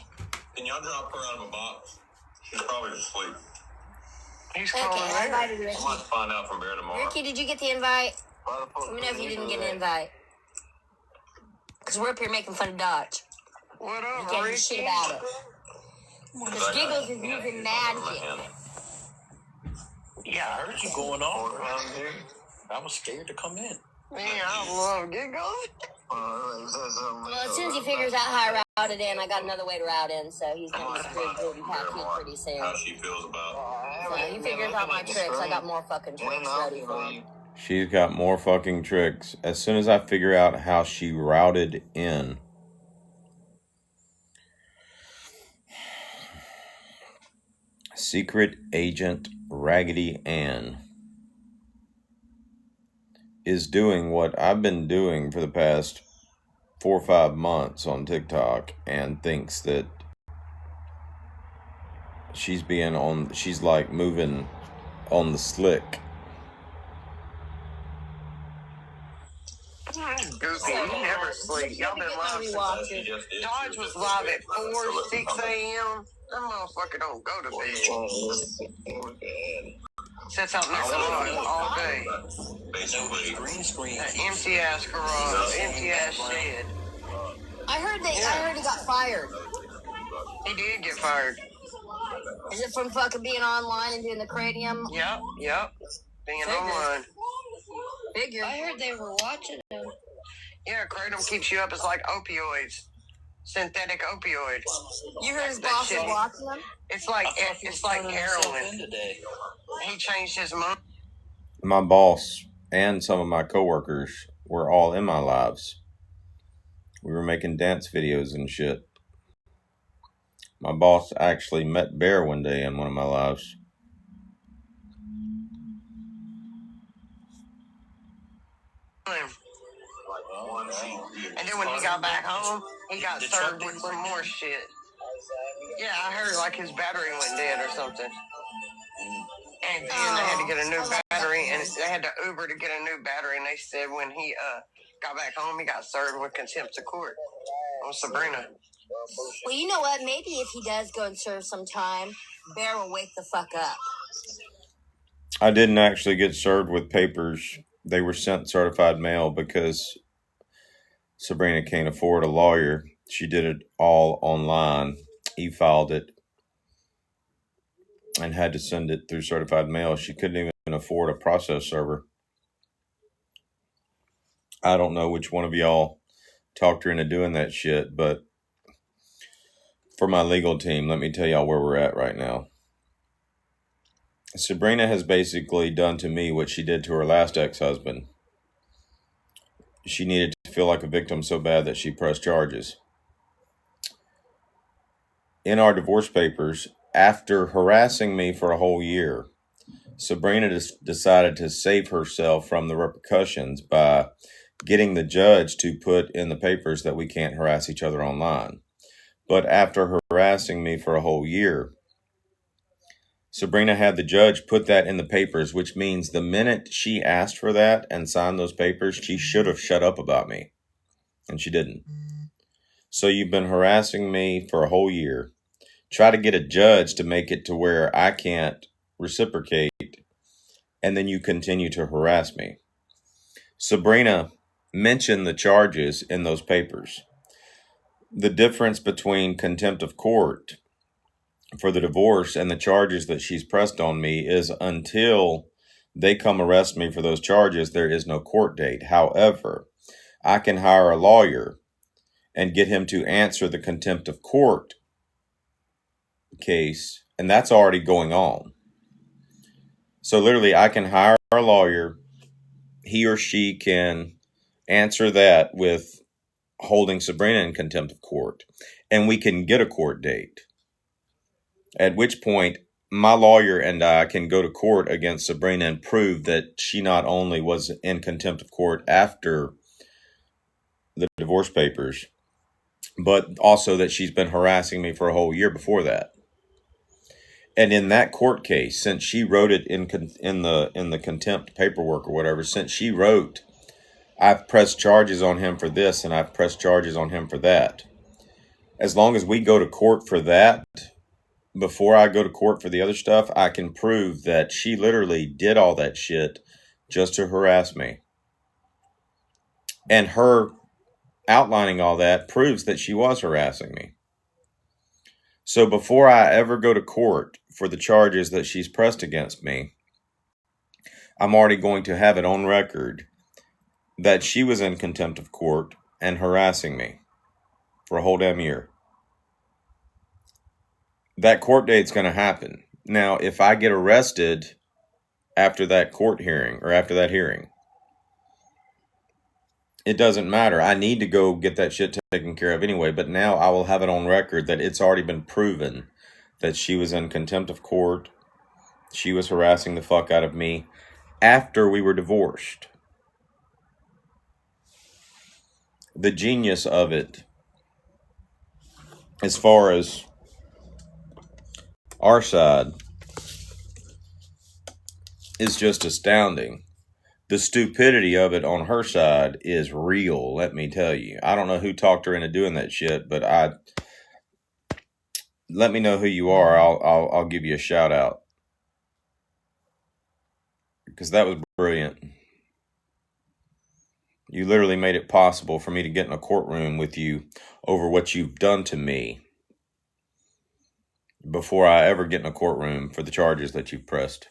Can y'all drop her out of a box? She's probably asleep. He's Okay, calling I Aaron. invited Ricky. I'm about to find out from Bear tomorrow. Ricky, did you get the invite? Let me know if you didn't get an invite. Because we're up here making fun of Dodge. What You up, can't do Ricky? shit about it. Because Giggles is using magic. Yeah, I heard you going on around here. I was scared to come in. man, I love Giggles. Well, as soon as he figures out how I route it in, I got another way to route in, so he's going to be screwed good and packed in pretty soon. How she feels about So he figures out my tricks. I got more fucking tricks ready for him. She's got more fucking tricks. As soon as I figure out how she routed in. Secret Agent Raggedy Ann is doing what I've been doing for the past 4 or 5 months on TikTok and thinks that she's like moving on the slick. Goofy, you never sleep. Y'all been live. Dodge was live at 4, 6 a.m. That motherfucker don't go to bed. Sits out in the garage all day. basically Green screen. That empty ass garage, empty ass shed. I heard he got fired. He did get fired. Is it from fucking being online and doing the cranium? Yep. Being online. Figure. I heard they were watching him. Yeah, kratom keeps you up. It's like opioids. Synthetic opioid. You heard his That boss shit- was watching him? It's like heroin. Today. He changed his mind. My boss and some of my coworkers were all in my lives. We were making dance videos and shit. My boss actually met Bear one day in one of my lives. And then when he got back home, he got served with some more shit. Yeah, I heard like his battery went dead or something. And then they had to get a new battery, and they had to Uber to get a new battery. And they said when he got back home, he got served with contempt of court on Sabrina. Well, you know what? Maybe if he does go and serve some time, Bear will wake the fuck up. I didn't actually get served with papers. They were sent certified mail because Sabrina can't afford a lawyer. She did it all online, e-filed it, and had to send it through certified mail. She couldn't even afford a process server. I don't know which one of y'all talked her into doing that shit, but for my legal team, let me tell y'all where we're at right now. Sabrina has basically done to me what she did to her last ex-husband. She needed to feel like a victim so bad that she pressed charges. In our divorce papers, after harassing me for a whole year, Sabrina decided to save herself from the repercussions by getting the judge to put in the papers that we can't harass each other online. But after harassing me for a whole year, Sabrina had the judge put that in the papers, which means the minute she asked for that and signed those papers, she should have shut up about me. And she didn't. So you've been harassing me for a whole year. Try to get a judge to make it to where I can't reciprocate. And then you continue to harass me. Sabrina mentioned the charges in those papers. The difference between contempt of court for the divorce and the charges that she's pressed on me is until they come arrest me for those charges, there is no court date. However, I can hire a lawyer and get him to answer the contempt of court case, and that's already going on. So literally, I can hire a lawyer. He or she can answer that with holding Sabrina in contempt of court, and we can get a court date. At which point, my lawyer and I can go to court against Sabrina and prove that she not only was in contempt of court after the divorce papers, but also that she's been harassing me for a whole year before that. And in that court case, since she wrote it in the contempt paperwork or whatever, since she wrote, I've pressed charges on him for this and I've pressed charges on him for that. As long as we go to court for that, before I go to court for the other stuff, I can prove that she literally did all that shit just to harass me. And her outlining all that proves that she was harassing me. So before I ever go to court for the charges that she's pressed against me, I'm already going to have it on record that she was in contempt of court and harassing me for a whole damn year. That court date's going to happen. Now, if I get arrested after that court hearing or after that hearing, it doesn't matter. I need to go get that shit taken care of anyway, but now I will have it on record that it's already been proven that she was in contempt of court. She was harassing the fuck out of me after we were divorced. The genius of it, as far as our side, is just astounding. The stupidity of it on her side is real, let me tell you. I don't know who talked her into doing that shit, but let me know who you are. I'll give you a shout out, because that was brilliant. You literally made it possible for me to get in a courtroom with you over what you've done to me before I ever get in a courtroom for the charges that you've pressed.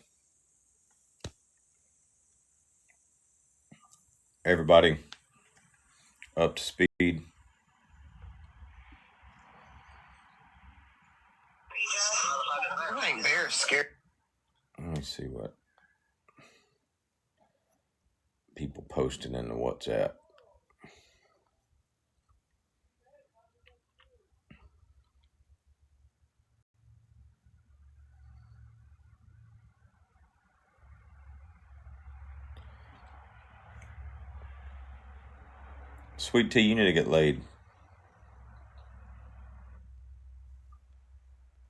Everybody up to speed? I think Bear's scared. Let me see what people posted in the WhatsApp. Sweet Tea, you need to get laid.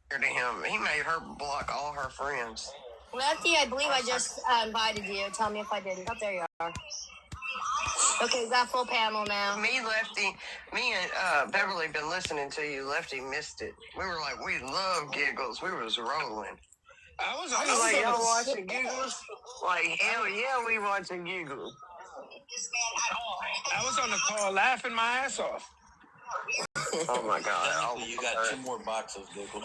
To him, he made her block all her friends. Lefty, I believe I just invited you. Tell me if I didn't. Oh, there you are. Okay, we got full panel now. Lefty, and Beverly been listening to you. Lefty missed it. We were like, we love giggles. We was rolling. I was like, y'all watching giggles? Like, hell yeah, we watching giggles. I was on the call laughing my ass off. Oh my God. You got 2 more boxes, giggles.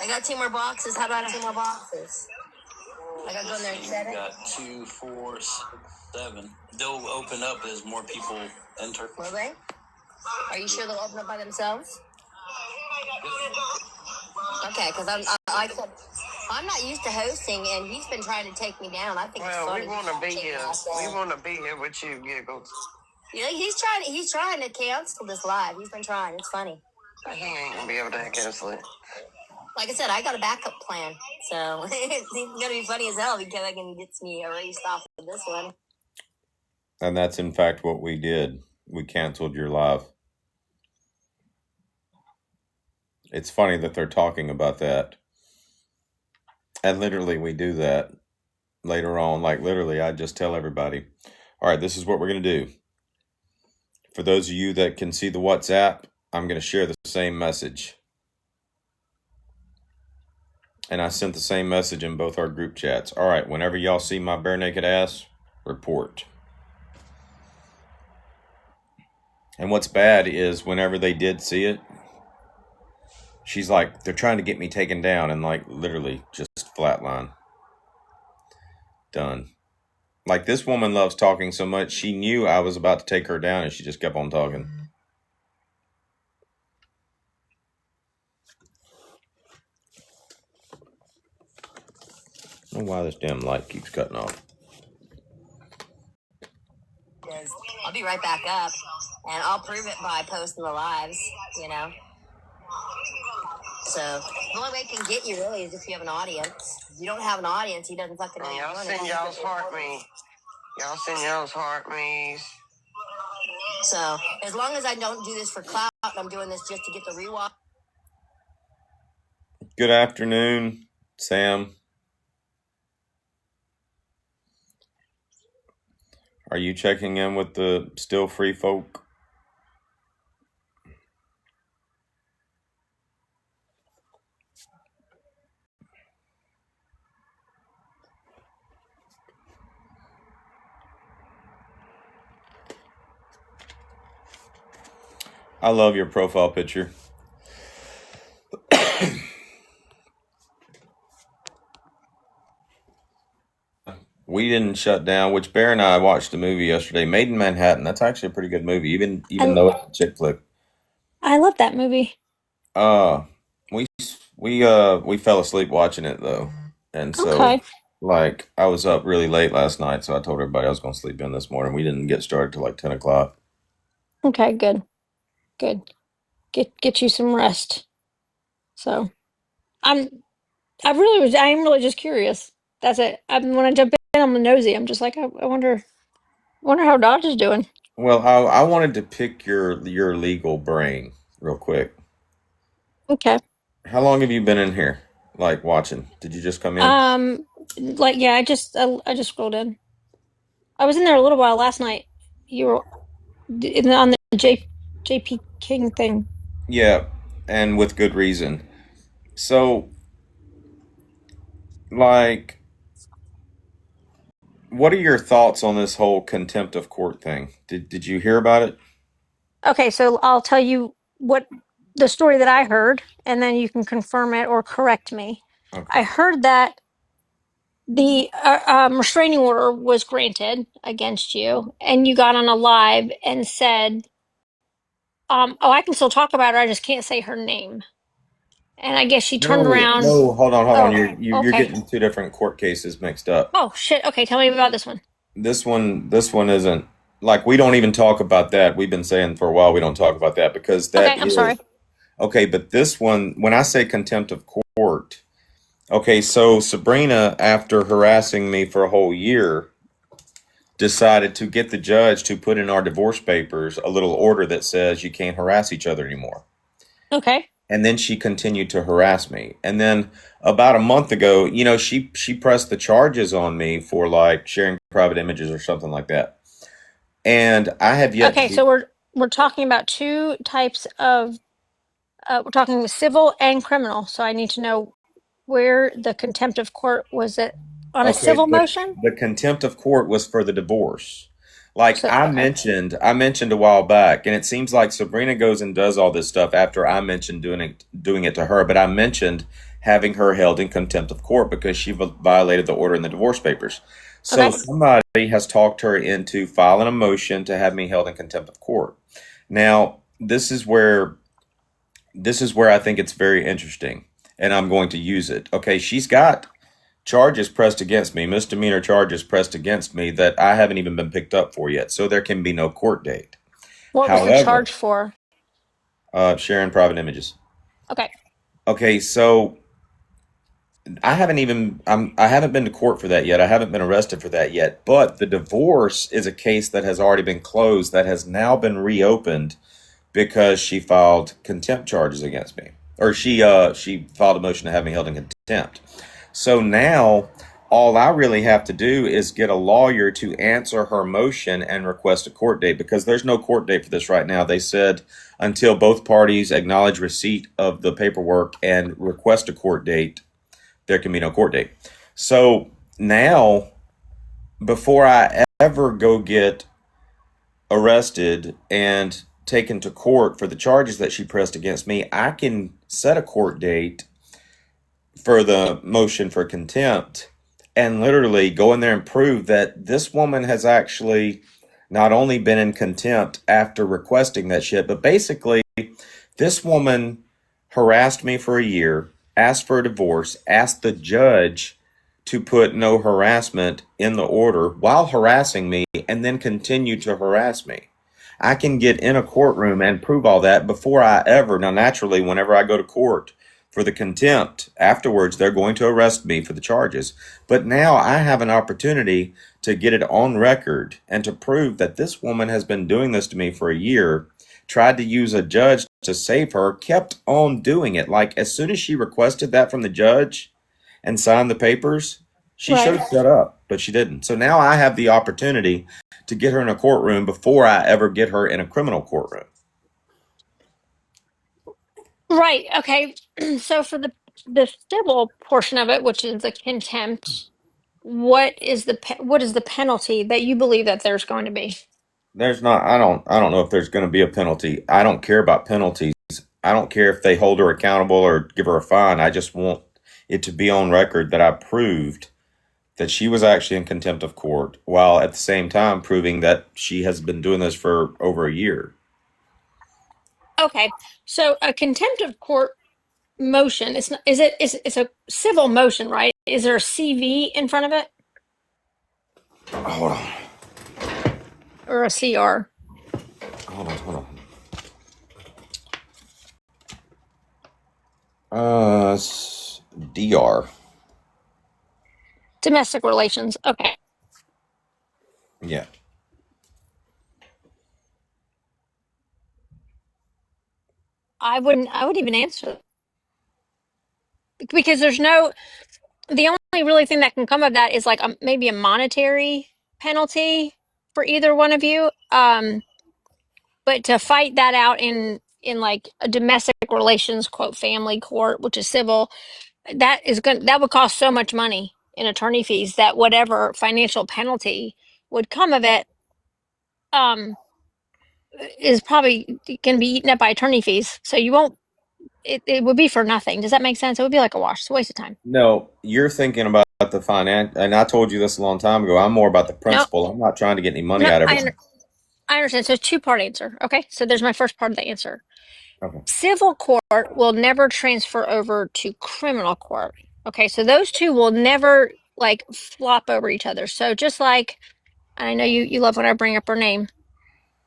I got 2 more boxes. How about 2 more boxes? I got to go in there and set it. You got 2, 4, 6, 7. They'll open up as more people enter. Will they? Are you sure they'll open up by themselves? Okay, because I'm not used to hosting, and he's been trying to take me down. I think it's funny. We want to be here. We want to be here with you, giggles. Yeah, he's trying to cancel this live. He's been trying. It's funny. He ain't gonna be able to cancel it. Like I said, I got a backup plan, so it's gonna be funny as hell because I can get me erased off of this one. And that's in fact what we did. We canceled your live. It's funny that they're talking about that. And literally we do that later on. Like literally, I just tell everybody, all right, this is what we're going to do. For those of you that can see the WhatsApp, I'm going to share the same message. And I sent the same message in both our group chats. All right, whenever y'all see my bare naked ass, report. And what's bad is whenever they did see it, she's like, they're trying to get me taken down, and like literally just flatline. Done. Like, this woman loves talking so much, she knew I was about to take her down, and she just kept on talking. I don't know why this damn light keeps cutting off. I'll be right back up, and I'll prove it by posting the lives, you know. So the only way he can get you really is if you have an audience. If you don't have an audience, he doesn't fucking know. Y'all send y'all's heart me. Y'all send y'all's heart me's. So as long as I don't do this for clout, I'm doing this just to get the rewatch. Good afternoon, Sam. Are you checking in with the still free folk? I love your profile picture. We didn't shut down, which Bear and I watched the movie yesterday, Made in Manhattan. That's actually a pretty good movie, even though it's a chick flick. I love that movie. We fell asleep watching it though, and so Okay. like I was up really late last night, so I told everybody I was going to sleep in this morning. We didn't get started till like 10 o'clock. Okay, good. Get you some rest. So I am really just curious. That's it. When I jump in, I'm nosy. I'm just like, I wonder how Dodge is doing. Well, I wanted to pick your legal brain real quick. Okay. How long have you been in here, like watching? Did you just come in? I just scrolled in. I was in there a little while last night. You were on the JP King thing. Yeah, and with good reason. So, like, what are your thoughts on this whole contempt of court thing? Did you hear about it? Okay, so I'll tell you what the story that I heard, and then you can confirm it or correct me. Okay. I heard that the restraining order was granted against you, and you got on a live and said, "Oh, I can still talk about her. I just can't say her name." And I guess she turned around. No, hold on. Oh, You're okay. getting two different court cases mixed up. Oh shit. Okay, tell me about this one. This one isn't, like, we don't even talk about that. We've been saying for a while we don't talk about that because that Okay, I'm sorry. okay, but this one, when I say contempt of court, okay, so Sabrina, after harassing me for a whole year, decided to get the judge to put in our divorce papers a little order that says you can't harass each other anymore. Okay. And then she continued to harass me. And then about a month ago, she pressed the charges on me for like sharing private images or something like that. And I have yet Okay, to so we're talking about two types of we're talking civil and criminal. So I need to know where the contempt of court was it on a Okay, civil motion? the contempt of court was for the divorce. Like So okay. I mentioned a while back, and it seems like Sabrina goes and does all this stuff after I mentioned doing it to her. But I mentioned having her held in contempt of court because she violated the order in the divorce papers. So Okay. somebody has talked her into filing a motion to have me held in contempt of court. Now, this is where I think it's very interesting, and I'm going to use it. Okay, she's got charges pressed against me, misdemeanor charges pressed against me that I haven't even been picked up for yet. So there can be no court date. What was the However, charge for? sharing private images. Okay. Okay, so I haven't been to court for that yet. I haven't been arrested for that yet. But the divorce is a case that has already been closed that has now been reopened because she filed contempt charges against me, or she filed a motion to have me held in contempt. So now all I really have to do is get a lawyer to answer her motion and request a court date, because there's no court date for this right now. They said until both parties acknowledge receipt of the paperwork and request a court date, there can be no court date. So now, before I ever go get arrested and taken to court for the charges that she pressed against me, I can set a court date for the motion for contempt and literally go in there and prove that this woman has actually not only been in contempt after requesting that shit, but basically this woman harassed me for a year, asked for a divorce, asked the judge to put no harassment in the order while harassing me, and then continued to harass me. I can get in a courtroom and prove all that before I ever. Now, naturally, whenever I go to court for the contempt, afterwards, they're going to arrest me for the charges. But now I have an opportunity to get it on record and to prove that this woman has been doing this to me for a year, tried to use a judge to save her, kept on doing it. Like, as soon as she requested that from the judge and signed the papers, she should have shut up, but she didn't. So now I have the opportunity to get her in a courtroom before I ever get her in a criminal courtroom. Right. Okay. So for the civil portion of it, which is the contempt, what is the penalty that you believe that there's going to be? There's not. I don't know if there's going to be a penalty. I don't care about penalties. I don't care if they hold her accountable or give her a fine. I just want it to be on record that I proved that she was actually in contempt of court, while at the same time proving that she has been doing this for over a year. Okay. So a contempt of court motion, it's not, is it is it's a civil motion, right? Is there a CV in front of it Hold on. or a CR? Hold on. DR. Domestic relations. Okay. Yeah. I would even answer because the only really thing that can come of that is like maybe a monetary penalty for either one of you. But to fight that out in like a domestic relations quote family court, which is civil, that would cost so much money in attorney fees that whatever financial penalty would come of it um is probably going to be eaten up by attorney fees. So you won't it would be for nothing. Does that make sense? It would be like a wash. It's a waste of time. No, you're thinking about the finance, and I told you this a long time ago. I'm more about the No, principle. I'm not trying to get any money no, out of I it. I understand. So two-part answer. Okay. So there's my first part of the answer. Okay. Civil court will never transfer over to criminal court. Okay. So those two will never like flop over each other. So just like, and I know you love when I bring up her name,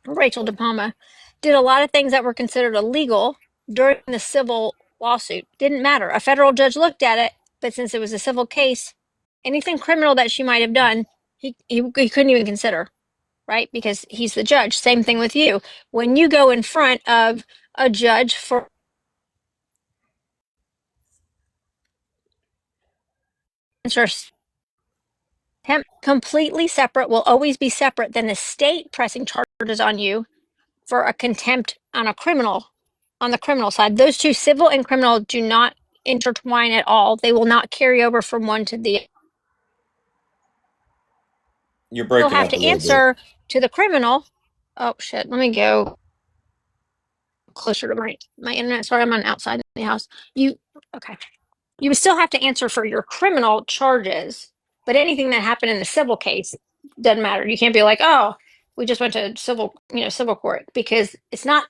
Rachel De Palma did a lot of things that were considered illegal during the civil lawsuit. Didn't matter. A federal judge looked at it, but since it was a civil case, anything criminal that she might have done, he couldn't even consider, right? Because he's the judge. Same thing with you. When you go in front of a judge for completely separate, will always be separate than the state pressing charges on you for a contempt on the criminal side. Those two, civil and criminal, do not intertwine at all. They will not carry over from one to the You're you'll breaking have up a to little bit. answer to the criminal. Oh shit, let me go closer to my internet. Sorry, I'm on outside the house. Okay. You would still have to answer for your criminal charges, but anything that happened in the civil case doesn't matter. You can't be like, oh, we just went to civil court because it's not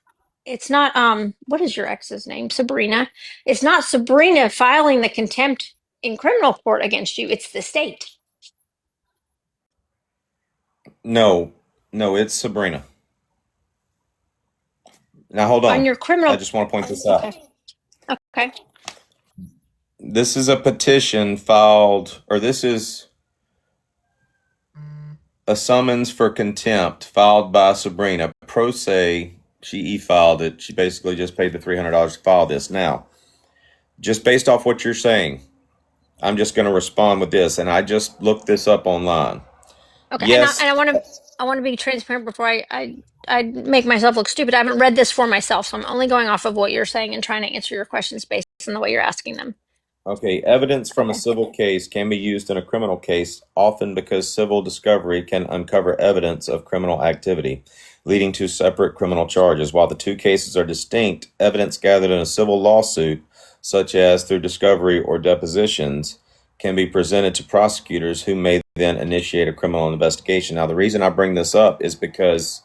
what is your ex's name? Sabrina. It's not Sabrina filing the contempt in criminal court against you, it's the state. No, no, it's Sabrina. Now hold On on. your criminal I just want to point this out. Okay. This is a petition filed, or this is a summons for contempt filed by Sabrina. Pro se, she e-filed it. She basically just paid the $300 to file this. Now, just based off what you're saying, I'm just going to respond with this, and I just looked this up online. Okay. Yes. And I want to be transparent before I make myself look stupid. I haven't read this for myself, so I'm only going off of what you're saying and trying to answer your questions based on the way you're asking them. Okay, evidence from a Okay. civil case can be used in a criminal case, often because civil discovery can uncover evidence of criminal activity. leading to separate criminal charges. While the two cases are distinct, evidence gathered in a civil lawsuit, such as through discovery or depositions, can be presented to prosecutors who may then initiate a criminal investigation. Now, the reason I bring this up is because...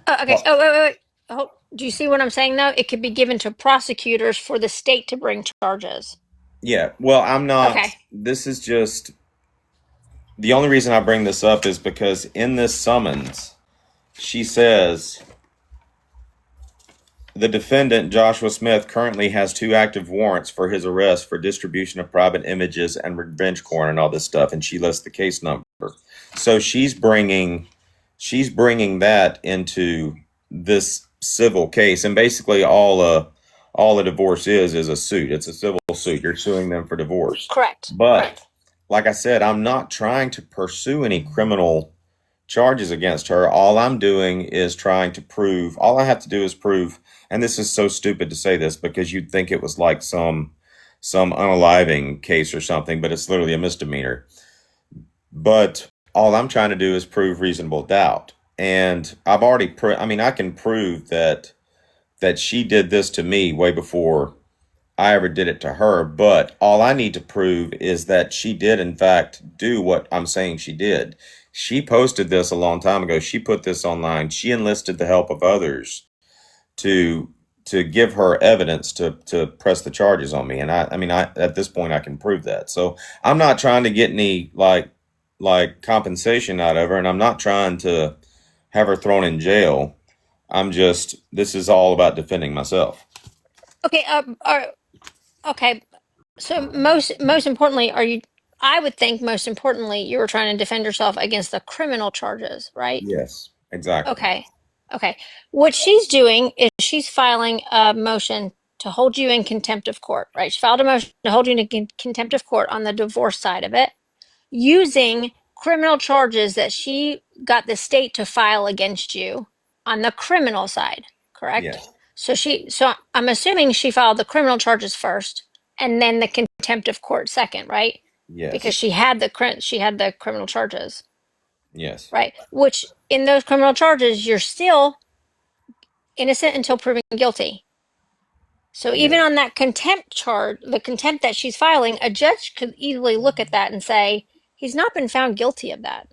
Okay. Oh, wait. Oh, do you see what I'm saying, though? It could be given to prosecutors for the state to bring charges. Yeah, well, I'm not... Okay. This is just... The only reason I bring this up is because in this summons, she says... The defendant, Joshua Smith, currently has 2 active warrants for his arrest for distribution of private images and revenge porn and all this stuff, and she lists the case number. So she's bringing that into this civil case, and basically all a divorce is a suit. It's a civil suit. You're suing them for divorce. Correct. But like I said, I'm not trying to pursue any criminal charges against her. All I'm doing is trying to prove, all I have to do is prove, and this is so stupid to say this because you'd think it was like some unaliving case or something, but it's literally a misdemeanor. But all I'm trying to do is prove reasonable doubt. And I've already I can prove that she did this to me way before I ever did it to her, but all I need to prove is that she did in fact do what I'm saying she did. She posted this a long time ago. She put this online. She enlisted the help of others to give her evidence to press the charges on me. And I at this point I can prove that. So I'm not trying to get any like compensation out of her, and I'm not trying to have her thrown in jail. This is all about defending myself. Okay. Okay. So most importantly, I would think most importantly, you were trying to defend yourself against the criminal charges, right? Yes, exactly. Okay. What she's doing is she's filing a motion to hold you in contempt of court, right? She filed a motion to hold you in contempt of court on the divorce side of it, using criminal charges that she got the state to file against you on the criminal side, correct? Yes. So I'm assuming she filed the criminal charges first and then the contempt of court second, right? Yes. Because she had the criminal charges. Yes. Right. Which in those criminal charges, you're still innocent until proven guilty. So even on that contempt charge, the contempt that she's filing, a judge could easily look at that and say, he's not been found guilty of that.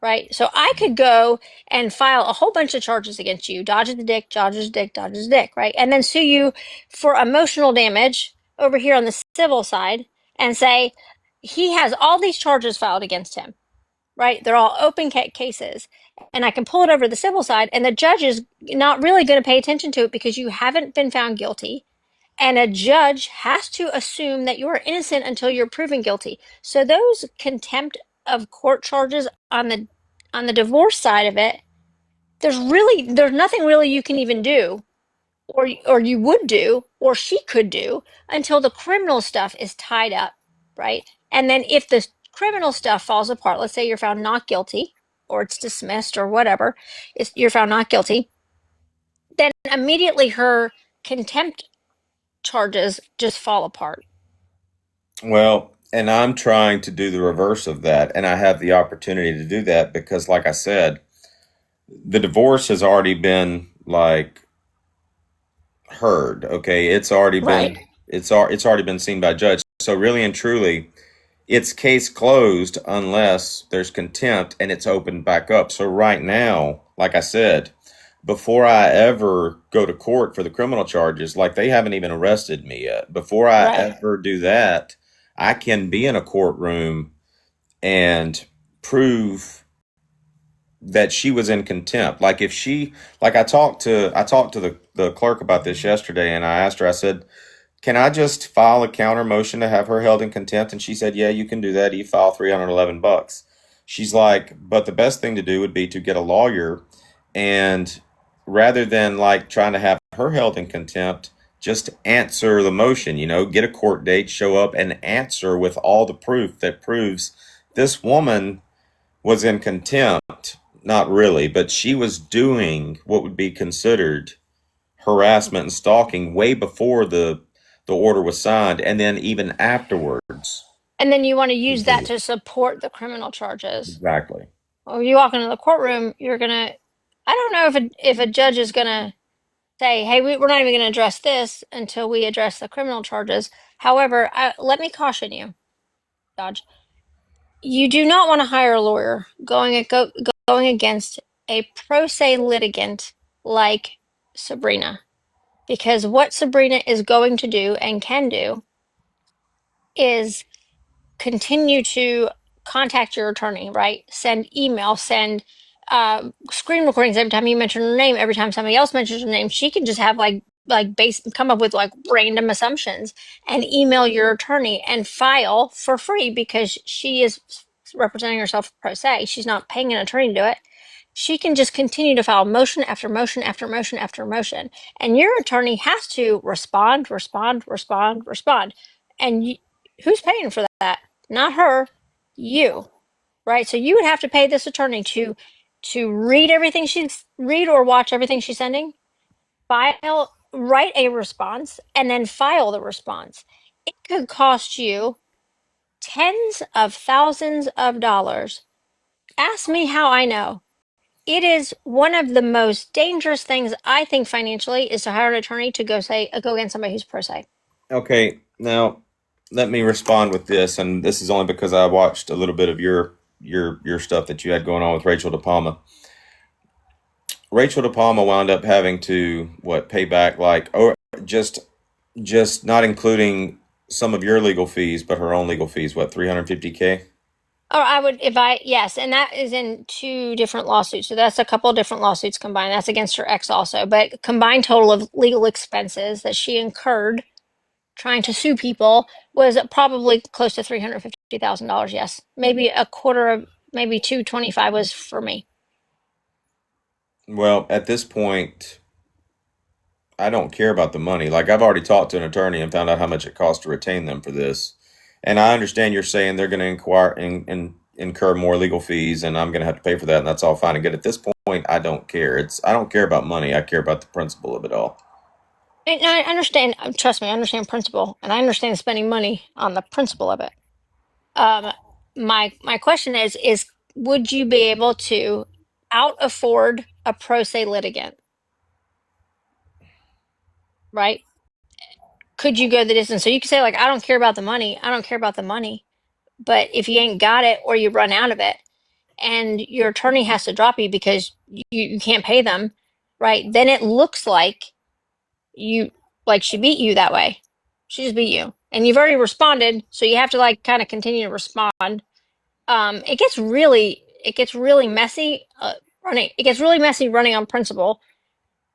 Right. So I could go and file a whole bunch of charges against you, dodges the dick, dodges dick, dodges dick, right? And then sue you for emotional damage over here on the civil side and say, he has all these charges filed against him. Right? They're all open cases. And I can pull it over to the civil side, and the judge is not really going to pay attention to it because you haven't been found guilty. And a judge has to assume that you are innocent until you're proven guilty. So those contempt of court charges on the divorce side of it, there's nothing really you can even do, or you would do, or she could do until the criminal stuff is tied up, right? And then if the criminal stuff falls apart, let's say you're found not guilty, or it's dismissed, or whatever, you're found not guilty, then immediately her contempt charges just fall apart. Well, and I'm trying to do the reverse of that, and I have the opportunity to do that because, like I said, the divorce has already been like heard. Okay, it's already been it's already been seen by a judge. So really and truly, it's case closed unless there's contempt and it's opened back up. So right now, like I said, before I ever go to court for the criminal charges, like they haven't even arrested me yet. Before I ever do that, I can be in a courtroom and prove that she was in contempt. Like if she, like I talked to the clerk about this yesterday, and I asked her, I said, can I just file a counter motion to have her held in contempt? And she said, yeah, you can do that. You file $311. She's like, but the best thing to do would be to get a lawyer, and rather than like trying to have her held in contempt, just answer the motion, get a court date, show up and answer with all the proof that proves this woman was in contempt. Not really, but she was doing what would be considered harassment and stalking way before the order was signed, and then even afterwards. And then you want to use that to support the criminal charges. Exactly. When you walk into the courtroom, you're going to I don't know if a judge is gonna say, "Hey, we're not even gonna address this until we address the criminal charges." However, let me caution you, Dodge. You do not want to hire a lawyer going against a pro se litigant like Sabrina, because what Sabrina is going to do and can do is continue to contact your attorney, right? Send email, send screen recordings every time you mention her name, every time somebody else mentions her name. She can just have come up with like random assumptions and email your attorney and file for free because she is representing herself pro se. She's not paying an attorney to do it. She can just continue to file motion after motion after motion after motion. And your attorney has to respond, respond, respond, respond. And who's paying for that? Not her, you, right? So you would have to pay this attorney to read or watch everything she's sending, write a response, and then file the response. It could cost you tens of thousands of dollars. Ask me how I know. It is one of the most dangerous things I think financially is to hire an attorney to go against somebody who's pro se. Okay, now let me respond with this, and this is only because I watched a little bit of your stuff that you had going on with Rachel DePalma. Rachel DePalma wound up having to pay back just not including some of your legal fees, but her own legal fees. What, $350K? Or I would, yes, and that is in two different lawsuits. So that's a couple different lawsuits combined. That's against her ex also, but combined total of legal expenses that she incurred trying to sue people was probably close to $350,000. Yes, maybe a quarter of, maybe 225 was for me. Well, at this point, I don't care about the money. Like, I've already talked to an attorney and found out how much it costs to retain them for this. And I understand you're saying they're going to incur more legal fees, and I'm going to have to pay for that, and that's all fine and good. At this point, I don't care. I don't care about money. I care about the principle of it all. And I understand. Trust me, I understand principle, and I understand spending money on the principle of it. My question is would you be able to out afford a pro se litigant? Right? Could you go the distance? So you could say, like, I don't care about the money. I don't care about the money. But if you ain't got it or you run out of it and your attorney has to drop you because you can't pay them, right? Then it looks like she beat you that way. She just beat you. And you've already responded, so you have to kind of continue to respond. It gets really messy running. It gets really messy running on principle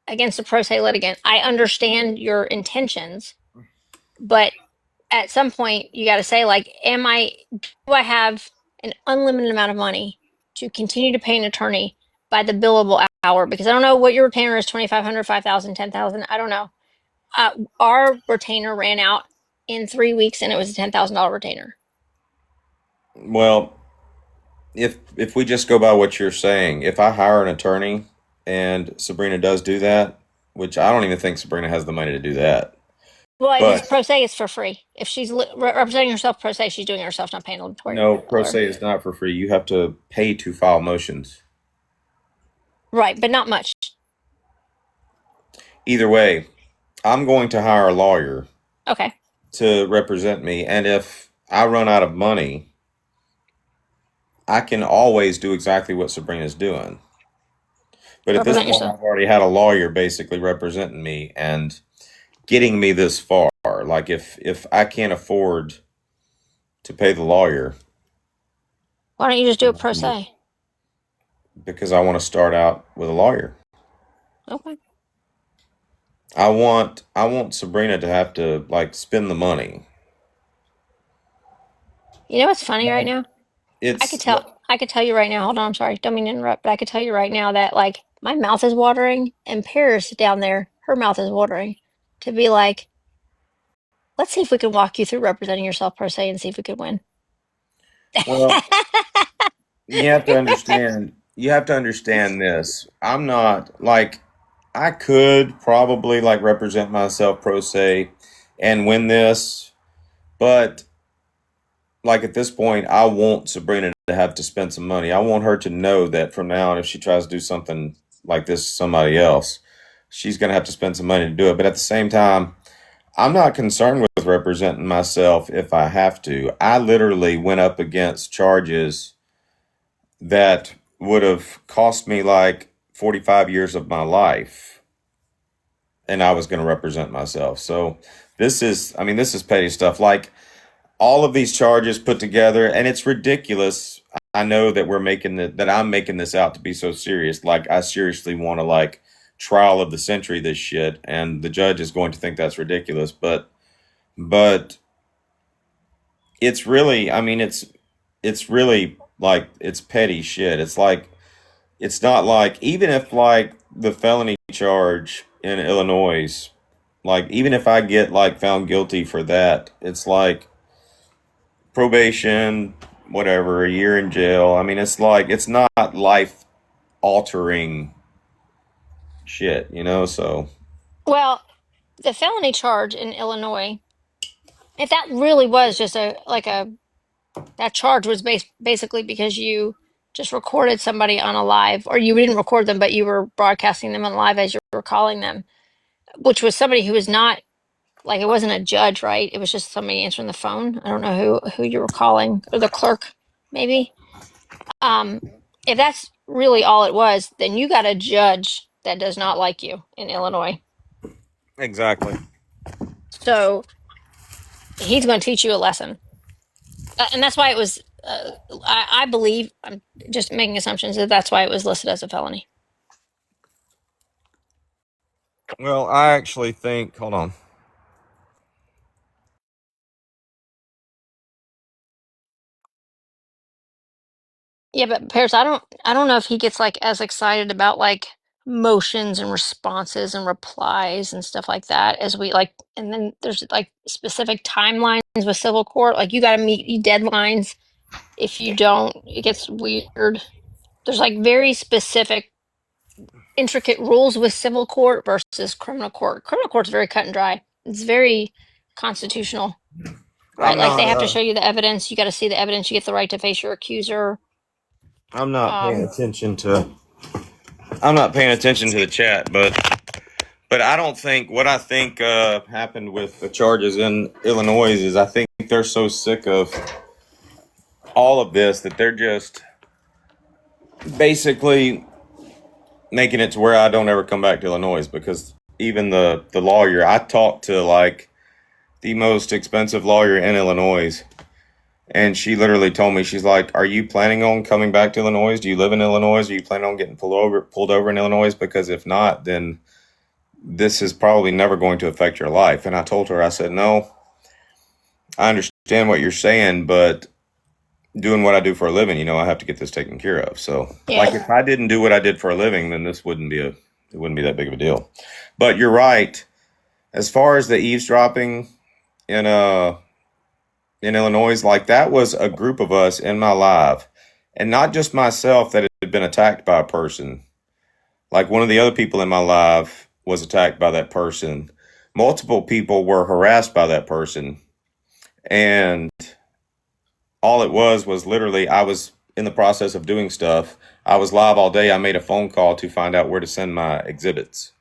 against a pro se litigant. I understand your intentions, but at some point you got to say, do I have an unlimited amount of money to continue to pay an attorney by the billable hour? Because I don't know what your retainer is, 2,500, 5,000, 10,000. I don't know. Our retainer ran out in 3 weeks and it was a $10,000 retainer. Well, if we just go by what you're saying, if I hire an attorney and Sabrina does do that, which I don't even think Sabrina has the money to do that. Well, if it's pro se, it's for free. If she's representing herself pro se, she's doing it herself, not paying a lawyer. No, pro se is not for free. You have to pay to file motions. Right, but not much. Either way, I'm going to hire a lawyer. Okay. To represent me, and if I run out of money, I can always do exactly what Sabrina's doing. But at this point, I've already had a lawyer basically representing me and getting me this far. Like, if I can't afford to pay the lawyer, why don't you just do it pro se? Because I want to start out with a lawyer. Okay. I want Sabrina to have to spend the money. You know what's funny right now? I could tell you right now. Hold on, I'm sorry. Don't mean to interrupt, but I could tell you right now that my mouth is watering and Paris down there, her mouth is watering to be like, let's see if we can walk you through representing yourself pro se and see if we could win. Well, you have to understand. You have to understand this. I'm not I could probably represent myself pro se and win this, but at this point, I want Sabrina to have to spend some money. I want her to know that from now on, if she tries to do something like this is somebody else, she's going to have to spend some money to do it. But at the same time, I'm not concerned with representing myself if I have to. I literally went up against charges that would have cost me like 45 years of my life, and I was going to represent myself. So this is, I mean, this is petty stuff. Like all of these charges put together, and it's ridiculous. I know that that I'm making this out to be so serious. Like I seriously want to like trial of the century this shit, and the judge is going to think that's ridiculous. But it's really, I mean, it's really like it's petty shit. It's like it's not like even if like the felony charge in Illinois, like even if I get like found guilty for that, it's like probation, whatever, a year in jail. I mean, it's like it's not life altering shit, you know? So Well, the felony charge in Illinois, if that really was just that charge was basically because you just recorded somebody on a live, or you didn't record them, but you were broadcasting them on live as you were calling them, which was somebody who was not like, it wasn't a judge, right? It was just somebody answering the phone. I don't know who you were calling, or the clerk, maybe. Um, if that's really all it was, then you got a judge that does not like you in Illinois. exactly. So he's going to teach you a lesson. And that's why it was, I believe, I'm just making assumptions, that that's why it was listed as a felony. Well, I actually think, hold on. Yeah, but Paris, I don't know if he gets like as excited about like motions and responses and replies and stuff like that as we like. And then there's like specific timelines with civil court. Like you got to meet deadlines. If you don't, it gets weird. There's like very specific, intricate rules with civil court versus criminal court. Criminal court's very cut and dry. It's very constitutional, right? I'm Like they not have to show you the evidence. You got to see the evidence. You get the right to face your accuser. I'm not paying Um, attention to I'm not paying attention to the chat, but I don't think what I think happened with the charges in Illinois is I think they're so sick of all of this that they're just basically making it to where I don't ever come back to Illinois, because even the lawyer I talked to, like the most expensive lawyer in Illinois, and she literally told me, she's like, "Are you planning on coming back to Illinois? Do you live in Illinois? Are you planning on getting pulled over in Illinois? Because if not, then this is probably never going to affect your life." And I told her, I said, "No, I understand what you're saying, but doing what I do for a living, you know, I have to get this taken care of." So, like, yeah. if I didn't do what I did for a living, then this wouldn't be it wouldn't be that big of a deal. But you're right. As far as the eavesdropping in in Illinois, like that was a group of us in my live, and not just myself that had been attacked by a person. Like one of the other people in my live was attacked by that person. Multiple people were harassed by that person, and all it was literally I was in the process of doing stuff. I was live all day. I made a phone call to find out where to send my exhibits,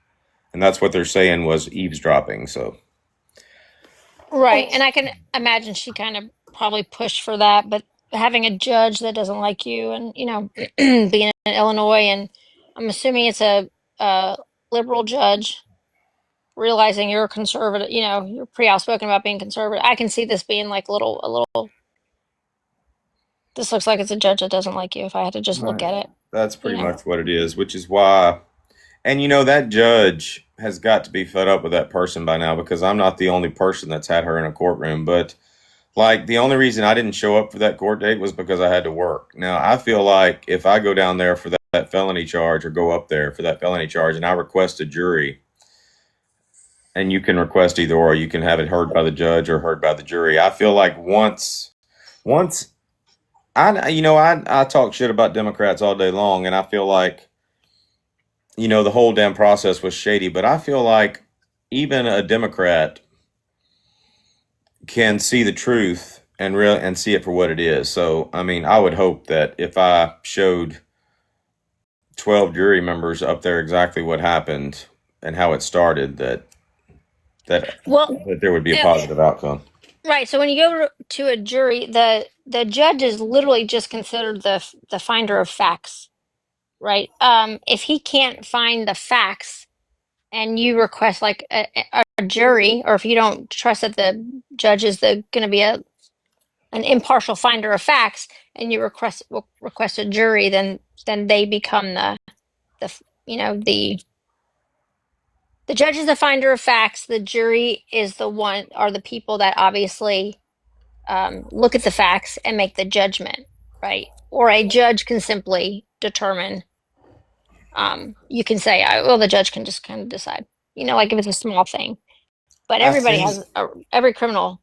and that's what they're saying was eavesdropping. So Right. And I can imagine she kind of probably pushed for that, but having a judge that doesn't like you and, being in Illinois, and I'm assuming it's a liberal judge, realizing you're a conservative, you're pretty outspoken about being conservative. I can see this being like a little, this looks like it's a judge that doesn't like you if I had to just look right. at it, That's you pretty know? much what it is, which is why. And that judge has got to be fed up with that person by now, because I'm not the only person that's had her in a courtroom. But like the only reason I didn't show up for that court date was because I had to work. Now I feel like if I go down there for that felony charge, or go up there for that felony charge, and I request a jury, and you can request either or, you can have it heard by the judge or heard by the jury. I feel like once I talk shit about Democrats all day long, and I feel like the whole damn process was shady, but I feel like even a Democrat can see the truth and see it for what it is. So, I mean, I would hope that if I showed 12 jury members up there exactly what happened and how it started, that Well, that there would be a positive outcome. right. So when you go to a jury, the judge is literally just considered the finder of facts, right? If he can't find the facts and you request like a jury, or if you don't trust that the judge is the going to be an impartial finder of facts, and you request a jury, then they become the you know the judge is the finder of facts. The jury is the one, are the people that obviously look at the facts and make the judgment, right? Or a judge can simply determine. You can say, well, the judge can just kind of decide, like if it's a small thing. But I everybody think has every criminal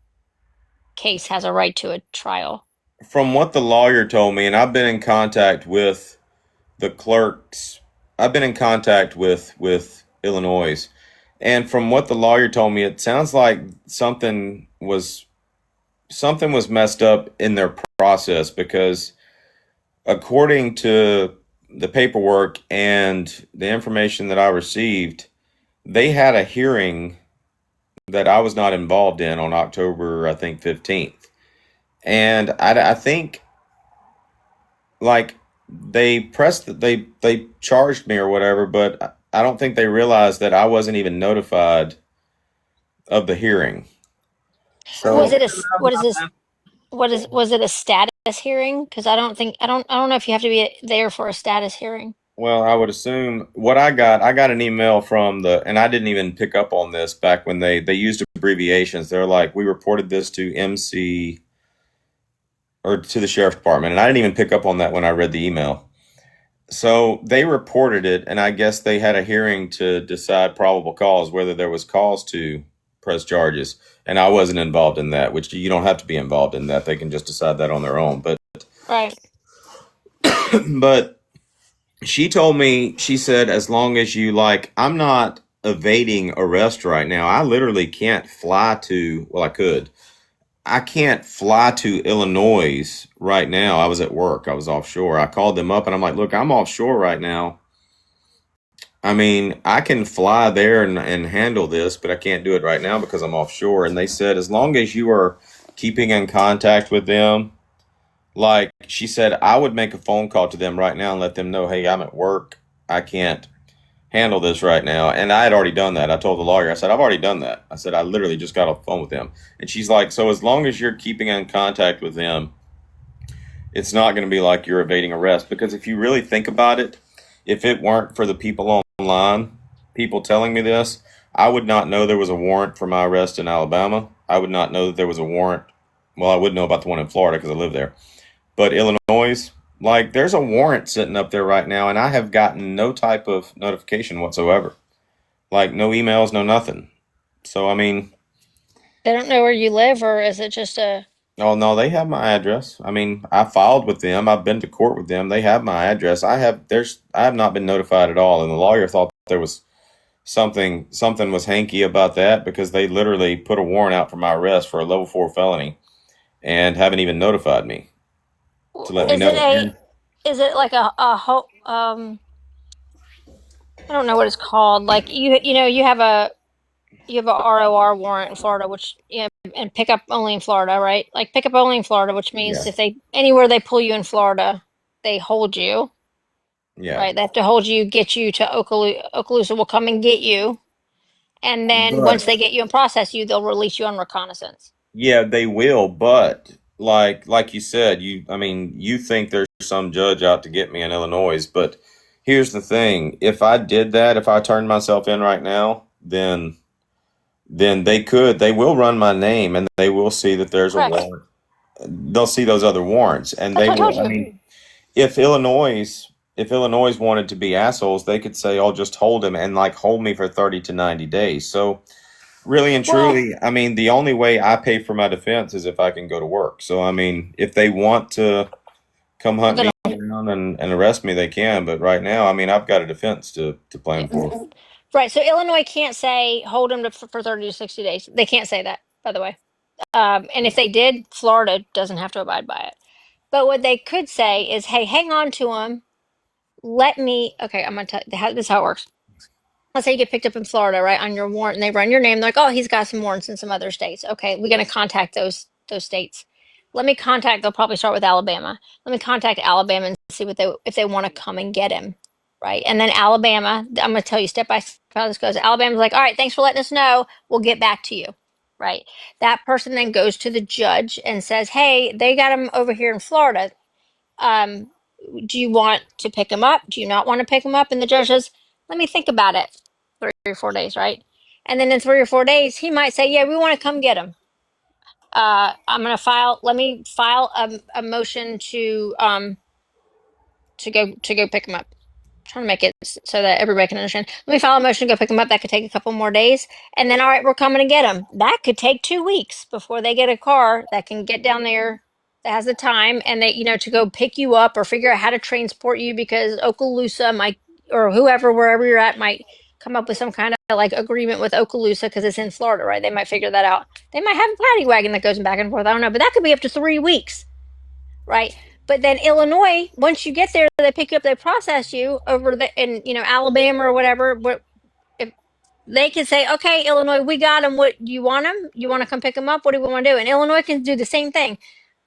case has a right to a trial. from what the lawyer told me, and I've been in contact with the clerks, I've been in contact with Illinois, and from what the lawyer told me, it sounds like something was messed up in their process because according to the paperwork and the information that I received, they had a hearing that I was not involved in on October, I think, 15th. And I think like they charged me or whatever, but I don't think they realized that I wasn't even notified of the hearing. Was So it a what is this? What is was it a status hearing? Because I don't know if you have to be there for a status hearing. well, I would assume what I got an email from and I didn't even pick up on this back when they used abbreviations. They're like, we reported this to MC or to the sheriff's department, and I didn't even pick up on that when I read the email. So they reported it, and I guess they had a hearing to decide probable cause, whether there was cause to press charges. And I wasn't involved in that, which you don't have to be involved in that. They can just decide that on their own. Right. But she told me, she said, as long as you I'm not evading arrest right now. I literally can't fly to, well, I could. I can't fly to Illinois right now. I was at work. I was offshore. I called them up and I'm like, look, I'm offshore right now. I mean, I can fly there and handle this, but I can't do it right now because I'm offshore. And they said, as long as you are keeping in contact with them, like she said, I would make a phone call to them right now and let them know, hey, I'm at work. I can't handle this right now. And I had already done that. I told the lawyer, I said, I've already done that. I said, I literally just got off the phone with them. And she's like, so as long as you're keeping in contact with them, it's not going to be like you're evading arrest. Because if you really think about it, if it weren't for the people online, people telling me this, I would not know there was a warrant for my arrest in Alabama. I would not know that there was a warrant. Well, I would know about the one in Florida because I live there. But Illinois, there's a warrant sitting up there right now, and I have gotten no type of notification whatsoever. Like, no emails, no nothing. So, I mean, They don't know where you live, or is it just a? oh no, they have my address. I mean, I filed with them. I've been to court with them. They have my address. I have not been notified at all. And the lawyer thought there was something was hanky about that because they literally put a warrant out for my arrest for a level 4 felony and haven't even notified me to let me Is know. it is it like a whole I don't know what it's called. Like you have a ROR warrant in Florida, which and pick up only in Florida, right? Like pick up only in Florida, which means Yeah. if they anywhere they pull you in Florida, they hold you, Yeah. right? They have to hold you, get you to Okaloosa will come and get you, and then once But they get you and process you, they'll release you on reconnaissance. yeah, they will, but like you said, I mean, you think there's some judge out to get me in Illinois, but here's the thing. If I did that, if I turned myself in right now, then they will run my name and they will see that there's a Correct. warrant. They'll see those other warrants and That's they what I told will, I you. mean, if Illinois wanted to be assholes, they could say, "I'll just hold him and hold me for 30 to 90 days." So, really and Well, truly, I mean, the only way I pay for my defense is if I can go to work. So, I mean, if they want to come hunt they me don't. down and arrest me, they can. But right now, I mean, I've got a defense to plan for. Right. So Illinois can't say hold them for 30 to 60 days. They can't say that, by the way. And if they did, Florida doesn't have to abide by it. But what they could say is, hey, hang on to them. okay, I'm gonna tell you, this is how it works. Let's say you get picked up in Florida, right, on your warrant, and they run your name. They're like, oh, he's got some warrants in some other states. Okay, we're going to contact those states. Let me contact. They'll probably start with Alabama. Let me contact Alabama and see what they if they want to come and get him, right? And then Alabama, I'm going to tell you step by step how this goes. Alabama's like, all right, thanks for letting us know. We'll get back to you, right? That person then goes to the judge and says, hey, they got him over here in Florida. Um, do you want to pick him up? Do you not want to pick him up? And the judge says, let me think about it. 3 or 4 days, right? And then in 3 or 4 days, he might say, yeah, we want to come get him. Let me file a motion to go pick him up. I'm trying to make it so that everybody can understand. Let me file a motion to go pick him up. That could take a couple more days. And then, all right, we're coming to get him. That could take 2 weeks before they get a car that can get down there that has the time and they, to go pick you up or figure out how to transport you because Okaloosa might, or whoever, wherever you're at, might come up with some kind of like agreement with Okaloosa because it's in Florida, right? They might figure that out. They might have a paddy wagon that goes back and forth. I don't know, but that could be up to 3 weeks, right? But then Illinois, once you get there, they pick you up, they process you over in Alabama or whatever. If they can say, okay, Illinois, we got him. What you want him? You want to come pick him up? What do we want to do? And Illinois can do the same thing.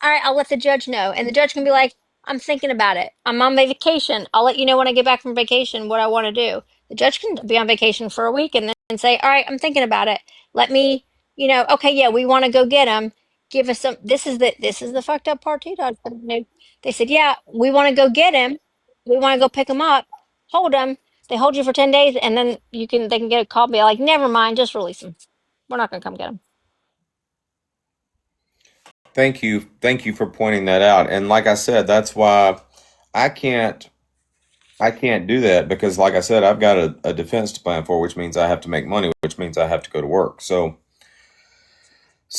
All right, I'll let the judge know, and the judge can be like, I'm thinking about it. I'm on vacation. I'll let you know when I get back from vacation what I want to do. The judge can be on vacation for a week and then say, all right, I'm thinking about it. Let me, okay, yeah, we want to go get him. Give us some. This is the fucked up part too, Dog. They said, yeah, we want to go get him. We want to go pick him up. Hold him. They hold you for 10 days, and then they can get a call, be like, never mind, just release him. We're not going to come get him. Thank you for pointing that out. And like I said, that's why I can't I can't do that because, like I said, I've got a defense to plan for, which means I have to make money, which means I have to go to work. So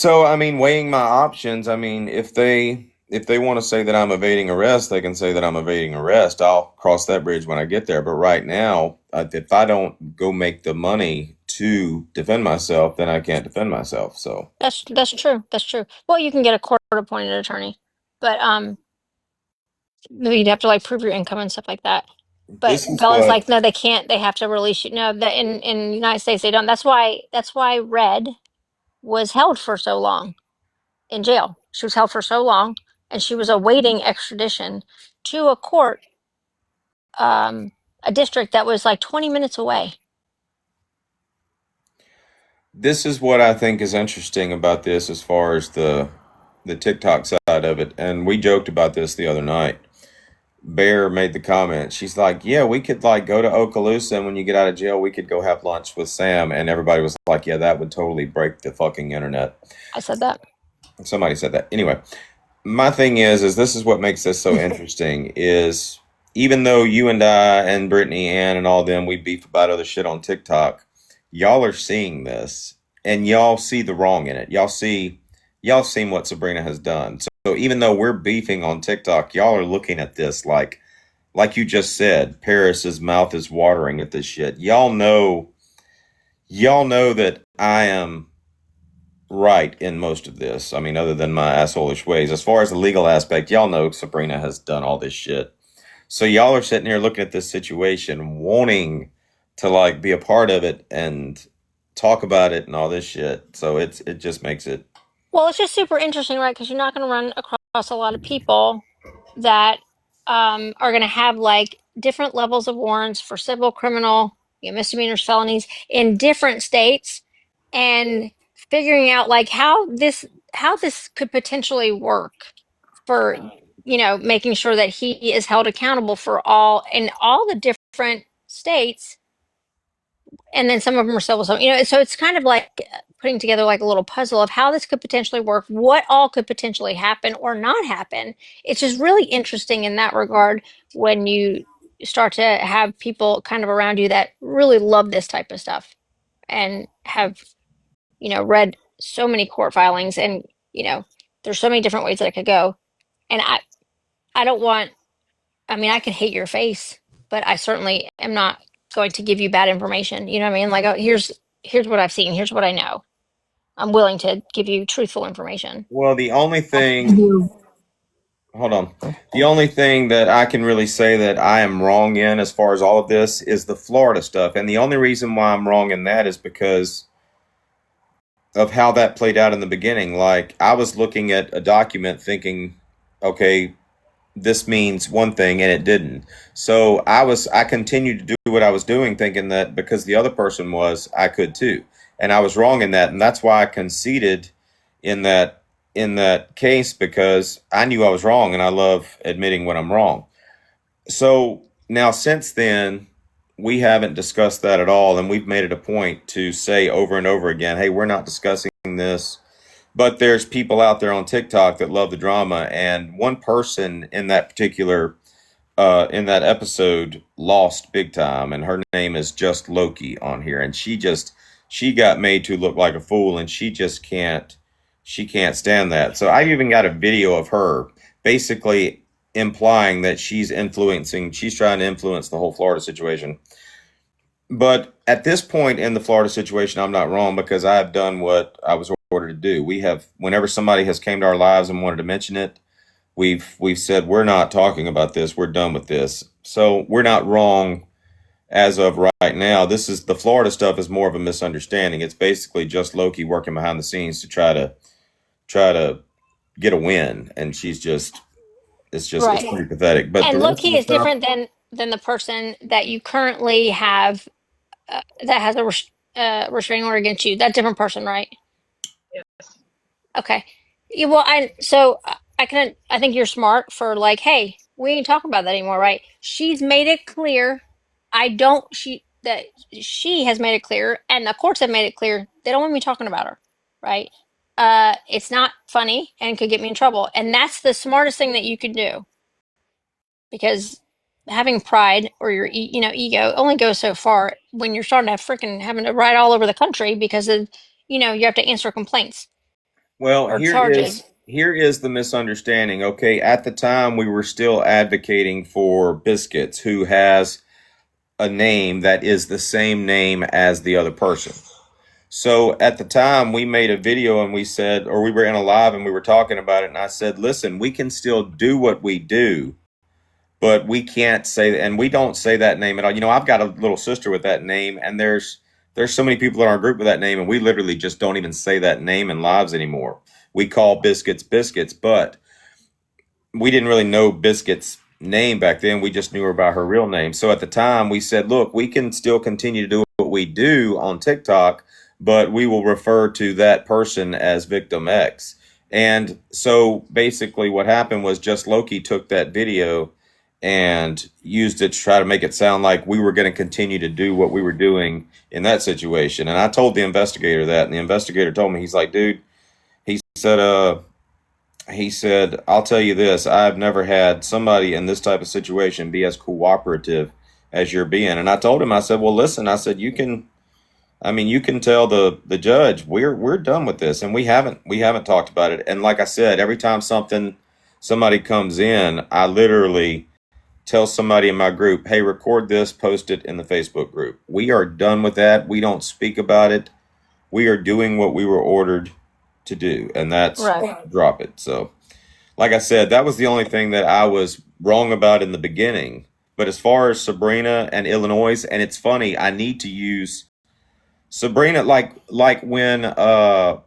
I mean, weighing my options. I mean, if they want to say that I'm evading arrest, they can say that I'm evading arrest. I'll cross that bridge when I get there. But right now, if I don't go make the money to defend myself, then I can't defend myself. So That's true. That's true. Well, you can get a court-appointed attorney, but you'd have to like prove your income and stuff like that. But this is Bella's what like, no, they can't. They have to release you. No, that in the United States they don't. That's why Red was held for so long in jail. She was held for so long, and she was awaiting extradition to a court, a district that was like 20 minutes away. this is what I think is interesting about this, as far as the TikTok side of it. And we joked about this the other night. Bear made the comment. She's like, "Yeah, we could like go to Okaloosa, and when you get out of jail, we could go have lunch with Sam." And everybody was like, "Yeah, that would totally break the fucking internet." I said that. Somebody said that. Anyway, my thing is this is what makes this so interesting. Is even though you and I and Brittany Ann and all them, we beef about other shit on TikTok, y'all are seeing this, and y'all see the wrong in it. Y'all seen what Sabrina has done. So even though we're beefing on TikTok, y'all are looking at this like you just said, Paris's mouth is watering at this shit. Y'all know that I am right in most of this. I mean, other than my assholeish ways. As far as the legal aspect, y'all know Sabrina has done all this shit. So y'all are sitting here looking at this situation, wanting to like be a part of it and talk about it and all this shit. So it just makes it. Well, it's just super interesting, right? Because you're not going to run across a lot of people that are going to have like different levels of warrants for civil, criminal, misdemeanors, felonies in different states, and figuring out like how this could potentially work for making sure that he is held accountable for all the different states, and then some of them are civil, so it's kind of like putting together like a little puzzle of how this could potentially work, what all could potentially happen or not happen. It's just really interesting in that regard when you start to have people kind of around you that really love this type of stuff and have read so many court filings, and there's so many different ways that it could go. And I don't want, I mean, I could hate your face, but I certainly am not going to give you bad information. You know what I mean? Like, oh, here's what I've seen. Here's what I know. I'm willing to give you truthful information. Well, the only I'll thing give you hold on. The only thing that I can really say that I am wrong in as far as all of this is the Florida stuff. And the only reason why I'm wrong in that is because of how that played out in the beginning. Like, I was looking at a document thinking, okay, this means one thing, and it didn't. So I continued to do what I was doing, thinking that because the other person was, I could too. And I was wrong in that. And that's why I conceded in that case, because I knew I was wrong, and I love admitting when I'm wrong. So now, since then, we haven't discussed that at all, and we've made it a point to say over and over again, hey, we're not discussing this. But there's people out there on TikTok that love the drama, and one person in that particular in that episode lost big time, and her name is Just Loki on here, and she got made to look like a fool, and she can't stand that. So I even got a video of her basically implying that she's trying to influence the whole Florida situation. But at this point in the Florida situation, I'm not wrong, because I have done what I was ordered to do. Whenever somebody has came to our lives and wanted to mention it, we've said we're not talking about this. We're done with this. So we're not wrong as of right now. The Florida stuff is more of a misunderstanding. It's basically just Loki working behind the scenes to try to get a win, and it's Right. pretty pathetic. But the And rest of Loki the is stuff, different than the person that you currently have that has a restraining order against you. That different person, right? Yes. Okay. Yeah, well, I think you're smart for like, hey, we ain't talking about that anymore, right? She's made it clear. I don't. She has made it clear, and the courts have made it clear they don't want me talking about her, right? It's not funny and could get me in trouble, and that's the smartest thing that you can do, because having pride or your ego only goes so far when you're starting to freaking having to ride all over the country because of you have to answer complaints well, or here charges. is the misunderstanding. Okay, at the time we were still advocating for Biscuits, who has a name that is the same name as the other person. So at the time, we made a video and we said, or we were in a live and we were talking about it. And I said, listen, we can still do what we do, but we can't say, and we don't say that name at all. I've got a little sister with that name, and there's so many people in our group with that name, and we literally just don't even say that name in lives anymore. We call Biscuits Biscuits, but we didn't really know Biscuit's name back then. We just knew her by her real name. So at the time, we said, look, we can still continue to do what we do on TikTok, but we will refer to that person as Victim X. And so basically, what happened was Just Loki took that video and used it to try to make it sound like we were going to continue to do what we were doing in that situation. And I told the investigator that, and the investigator told me, he's like, dude, he said, I'll tell you this, I've never had somebody in this type of situation be as cooperative as you're being. And I told him, I said, well, listen, I said, you can tell the judge we're done with this, and we haven't talked about it. And like I said, every time somebody comes in, I literally tell somebody in my group, hey, record this, post it in the Facebook group. We are done with that. We don't speak about it. We are doing what we were ordered to do, and that's Right. drop it. So like I said, that was the only thing that I was wrong about in the beginning. But as far as Sabrina and Illinois, and it's funny, I need to use Sabrina like when that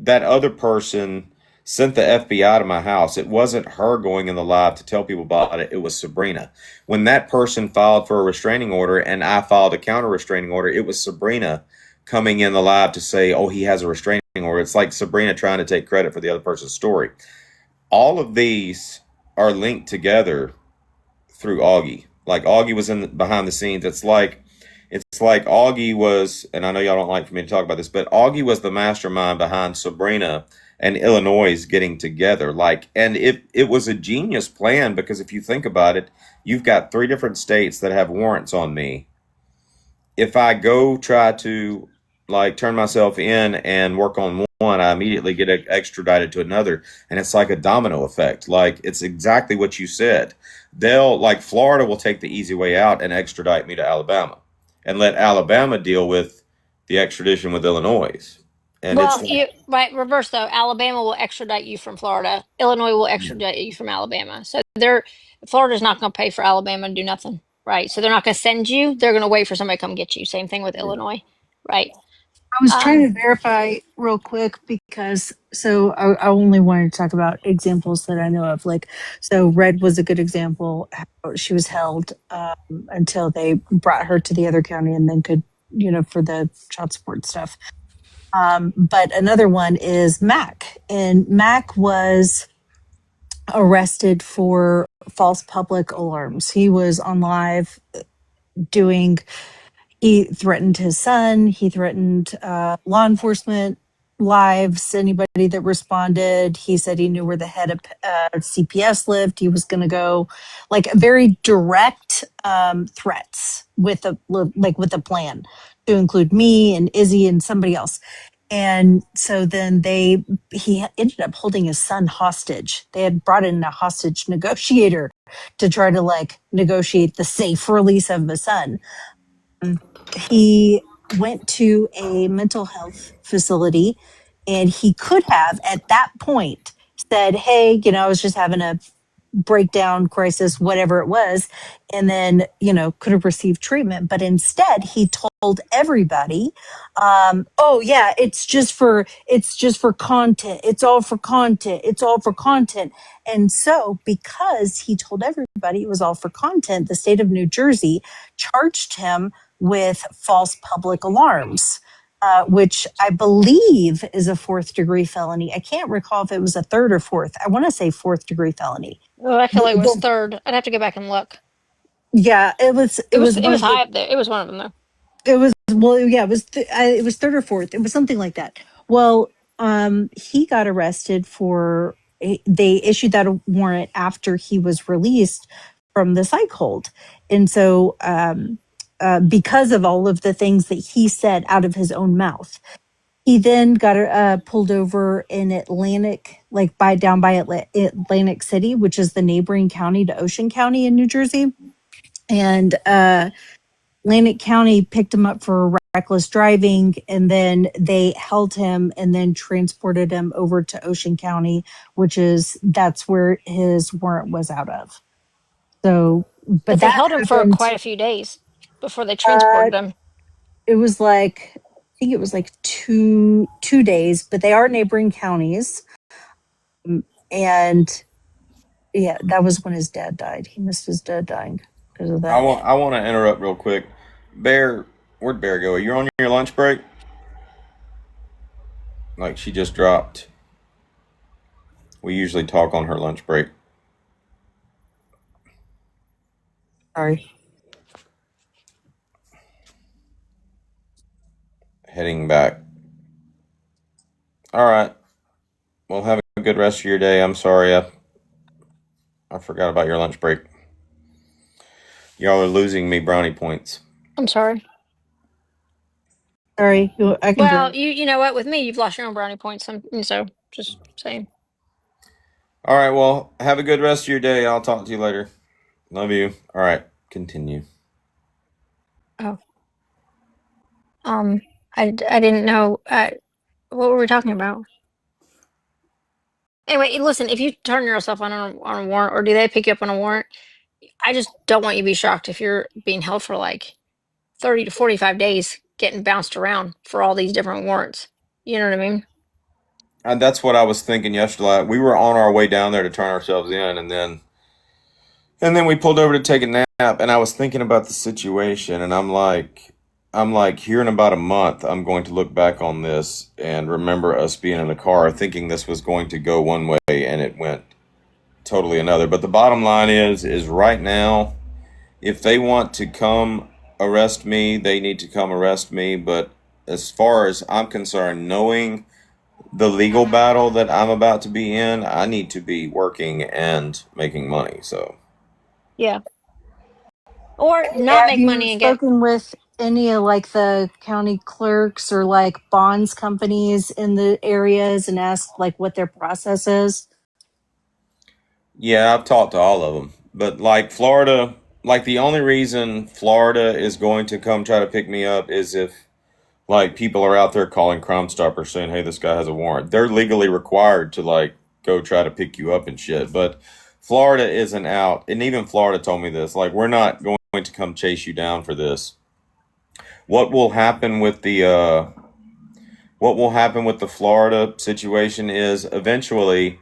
other person sent the FBI to my house. It wasn't her going in the live to tell people about it. It was Sabrina. When that person filed for a restraining order and I filed a counter restraining order, it was Sabrina coming in the live to say, oh, he has a restraining order. It's like Sabrina trying to take credit for the other person's story. All of these are linked together through Augie. Like Augie was behind the scenes. It's like Augie was, and I know y'all don't like for me to talk about this, but Augie was the mastermind behind Sabrina and Illinois getting together. And it was a genius plan, because if you think about it, you've got 3 different states that have warrants on me. If I go try to turn myself in and work on one, I immediately get extradited to another, and it's like a domino effect. Like, it's exactly what you said. Florida will take the easy way out and extradite me to Alabama, and let Alabama deal with the extradition with Illinois. And it's Well, like, you right reverse though. Alabama will extradite you from Florida. Illinois will extradite you from Alabama. So Florida's not going to pay for Alabama to do nothing, right? So they're not going to send you. They're going to wait for somebody to come get you. Same thing with Illinois, right? I was trying to verify real quick because I only wanted to talk about examples that I know of. Like, so Red was a good example. How she was held until they brought her to the other county and then could, for the child support stuff. But another one is Mac, and Mac was arrested for false public alarms. He was on live doing he threatened his son. He threatened law enforcement lives, anybody that responded. He said he knew where the head of CPS lived. He was going to go, like very direct threats with a plan to include me and Izzy and somebody else. And so then he ended up holding his son hostage. They had brought in a hostage negotiator to try to like negotiate the safe release of his son. He went to a mental health facility, and he could have at that point said, hey, I was just having a breakdown crisis, whatever it was, and then, could have received treatment. But instead, he told everybody, oh yeah, it's just for content. It's all for content. It's all for content. And so because he told everybody it was all for content, the state of New Jersey charged him with false public alarms. Which I believe is a fourth degree felony. I can't recall if it was a third or fourth. I want to say fourth degree felony. Well, I feel like it was The- third. I'd have to go back and look. yeah, it was. It It was was it one was of the. high up there. It was one of them though. It was well, yeah. It was third or fourth. It was something like that. Well, he got arrested for. They issued that warrant after he was released from the psych hold, and so because of all of the things that he said out of his own mouth, he then got pulled over in Atlantic, like down by Atlantic City, which is the neighboring county to Ocean County in New Jersey, and Atlantic County picked him up for reckless driving, and then they held him and then transported him over to Ocean County, that's where his warrant was out of. So, but But they that held him for happened. quite a few days before they Uh, transported him. it was like I think it was like 2 days, but they are neighboring counties, and yeah, that was when his dad died. He missed his dad dying because of that. I want to interrupt real quick. Bear, where'd Bear go? You're on your lunch break? Like she just dropped. We usually talk on her lunch break. Sorry. Heading back. All right. Well, have a good rest of your day. I'm sorry I forgot about your lunch break. Y'all are losing me brownie points. I'm sorry. Sorry, I can Well, join. you know what? With me, you've lost your own brownie points. So just saying. All right. Well, have a good rest of your day. I'll talk to you later. Love you. All right. Continue. Oh, I didn't know. What were we talking about? Anyway, listen. If you turn yourself on a warrant, or do they pick you up on a warrant? I just don't want you to be shocked if you're being held for like 30 to 45 days, getting bounced around for all these different warrants. You know what I mean? And that's what I was thinking yesterday. We were on our way down there to turn ourselves in, and then we pulled over to take a nap, and I was thinking about the situation, and I'm like, here in about a month, I'm going to look back on this and remember us being in a car thinking this was going to go one way and it went totally another. But the bottom line is right now, if they want to come arrest me, they need to come arrest me. But as far as I'm concerned, knowing the legal battle that I'm about to be in, I need to be working and making money. So Yeah. Or not Have make you money and get. spoken with any of like the county clerks or like bonds companies in the areas and asked like what their process is? yeah, I've talked to all of them. But like Florida, like the only reason Florida is going to come try to pick me up is if like people are out there calling Crime Stoppers saying, "Hey, this guy has a warrant." They're legally required to like go try to pick you up and shit. But Florida isn't out, and even Florida told me this. Like, we're not going to come chase you down for this. What will happen with the what will happen with the Florida situation is eventually,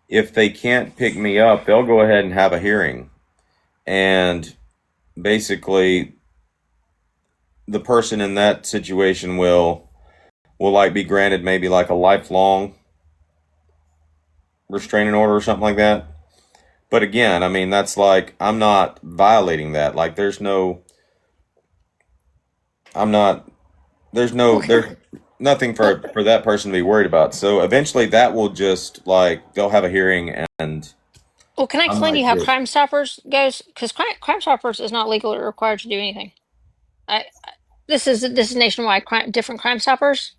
if they can't pick me up, they'll go ahead and have a hearing, and basically the person in that situation will like be granted maybe like a lifelong restraining order or something like that. But again, I mean, that's like, I'm not violating that. Like, I'm not, there's nothing for that person to be worried about. So eventually that will just like, they'll have a hearing and Well, can I I explain to might you how get, Crime Stoppers goes? Because Crime Stoppers is not legally required to do anything. This is nationwide. Different Crime Stoppers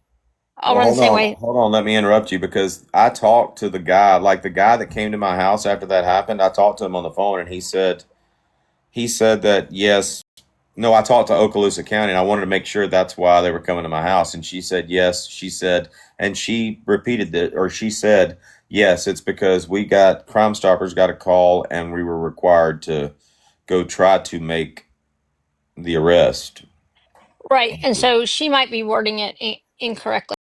all well, run the same way. hold on, let me interrupt you because I talked to the guy, like the guy that came to my house after that happened. I talked to him on the phone and he said that yes, no, I talked to Okaloosa County and I wanted to make sure that's why they were coming to my house. And she said, yes, she said, and she repeated that, or she said, yes, it's because we got Crime Stoppers got a call and we were required to go try to make the arrest. Right. And so she might be wording it incorrectly.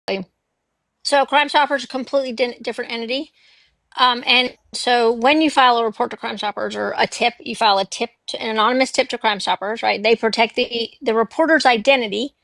So Crime Stoppers is a completely different entity. And so when you file a report to Crime Stoppers or a tip, you file a tip to an anonymous tip to Crime Stoppers, right? They protect the reporter's identity,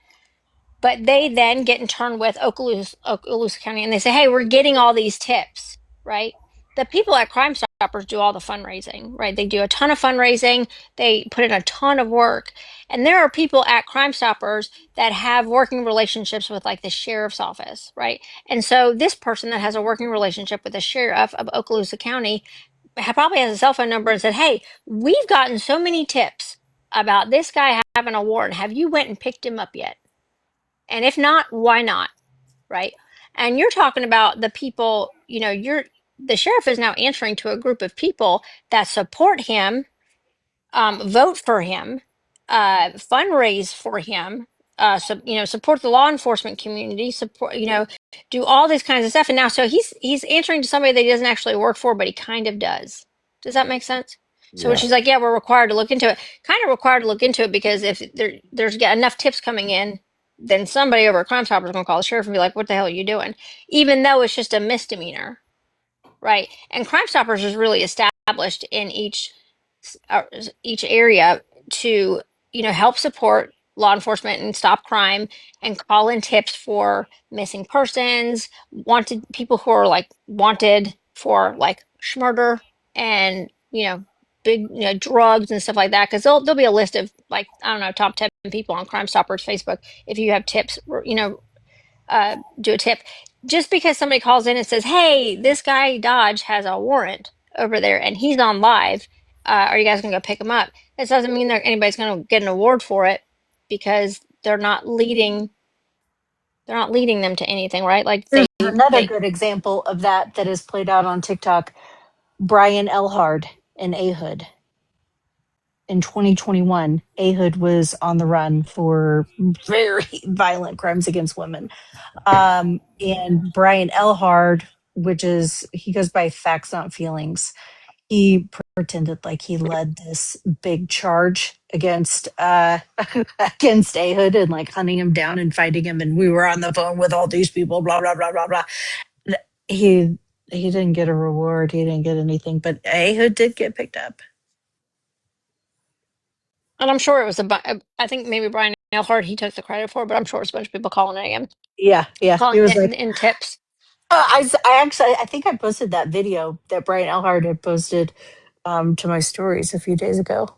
but they then get in turn with Okaloosa County and they say, hey, we're getting all these tips, right? The people at Crime Stoppers do all the fundraising, right? They do a ton of fundraising, they put in a ton of work. And there are people at Crime Stoppers that have working relationships with like the sheriff's office, right? And so this person that has a working relationship with the sheriff of Okaloosa County probably has a cell phone number and said, hey, we've gotten so many tips about this guy having a warrant. Have you went and picked him up yet? And if not, why not? Right. And you're talking about the people, the sheriff is now answering to a group of people that support him, vote for him, fundraise for him, support the law enforcement community, do all these kinds of stuff. And now, so he's answering to somebody that he doesn't actually work for, but he kind of does. Does that make sense? So when Yeah. she's like, "Yeah, we're required to look into it," kind of required to look into it because if there's got enough tips coming in, then somebody over at Crime Stoppers is going to call the sheriff and be like, "What the hell are you doing?" Even though it's just a misdemeanor, right? And Crime Stoppers is really established in uh, each area to help support law enforcement and stop crime and call in tips for missing persons, wanted people who are like wanted for like murder and big drugs and stuff like that, because there'll be a list of like, I don't know, top 10 people on Crime Stoppers Facebook. If you have tips, do a tip. Just because somebody calls in and says, hey, this guy Dodge has a warrant over there and he's on live, are you guys gonna go pick him up? This doesn't mean that anybody's gonna get an award for it, because they're not leading them to anything, right? Like Here's they another they good example of that is played out on TikTok. Brian Elhard in Ahood. In 2021, Ahood was on the run for very violent crimes against women. And Brian Elhard, he goes by Facts Not Feelings, he pretended like he led this big charge against against Ahud and like hunting him down and fighting him, and we were on the phone with all these people, blah blah blah blah blah. He he didn't get a reward, he didn't get anything, but Ahud did get picked up. and I'm sure it was I think maybe Brian Elhart, he took the credit for it, but I'm sure it was a bunch of people calling it him, Yeah, he calling was it like, in tips. I actually, I think I posted that video that Brian Elhard had posted to my stories a few days ago.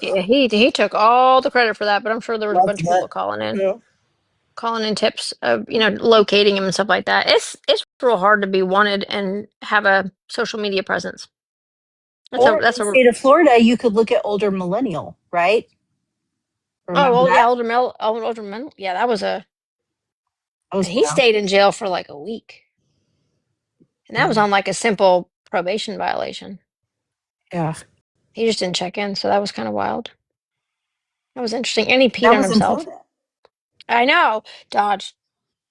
Yeah, he took all the credit for that, but I'm sure there was a Love bunch of that. people calling in. Yeah. Tips of locating him and stuff like that. It's real hard to be wanted and have a social media presence. That's a Or in that's the a state of Florida, you could look at older millennial, right? Oh Remember well, yeah, that? older men, yeah, that was a That was he wild. stayed in jail for like a week, and that was Yeah. on like a simple probation violation. Yeah. He just didn't check in, so that was kind of wild. That was interesting, and he peed That on was in himself. Florida. I know. Dodge.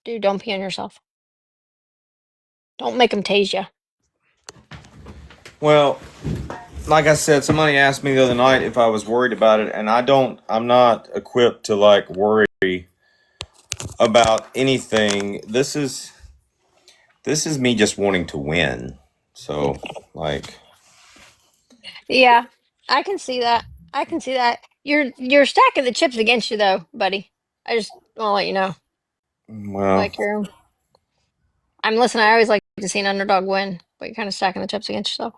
Dude, don't pee on yourself. Don't make them tase you. Well, like I said, somebody asked me the other night if I was worried about it, and I'm not equipped to like worry about anything. This is me just wanting to win. So, like, Yeah, I can see that. I can see that. You're stacking the chips against you though, buddy. I just want to let you know. well, Like I'm listening. I always like to see an underdog win, but you're kind of stacking the chips against yourself.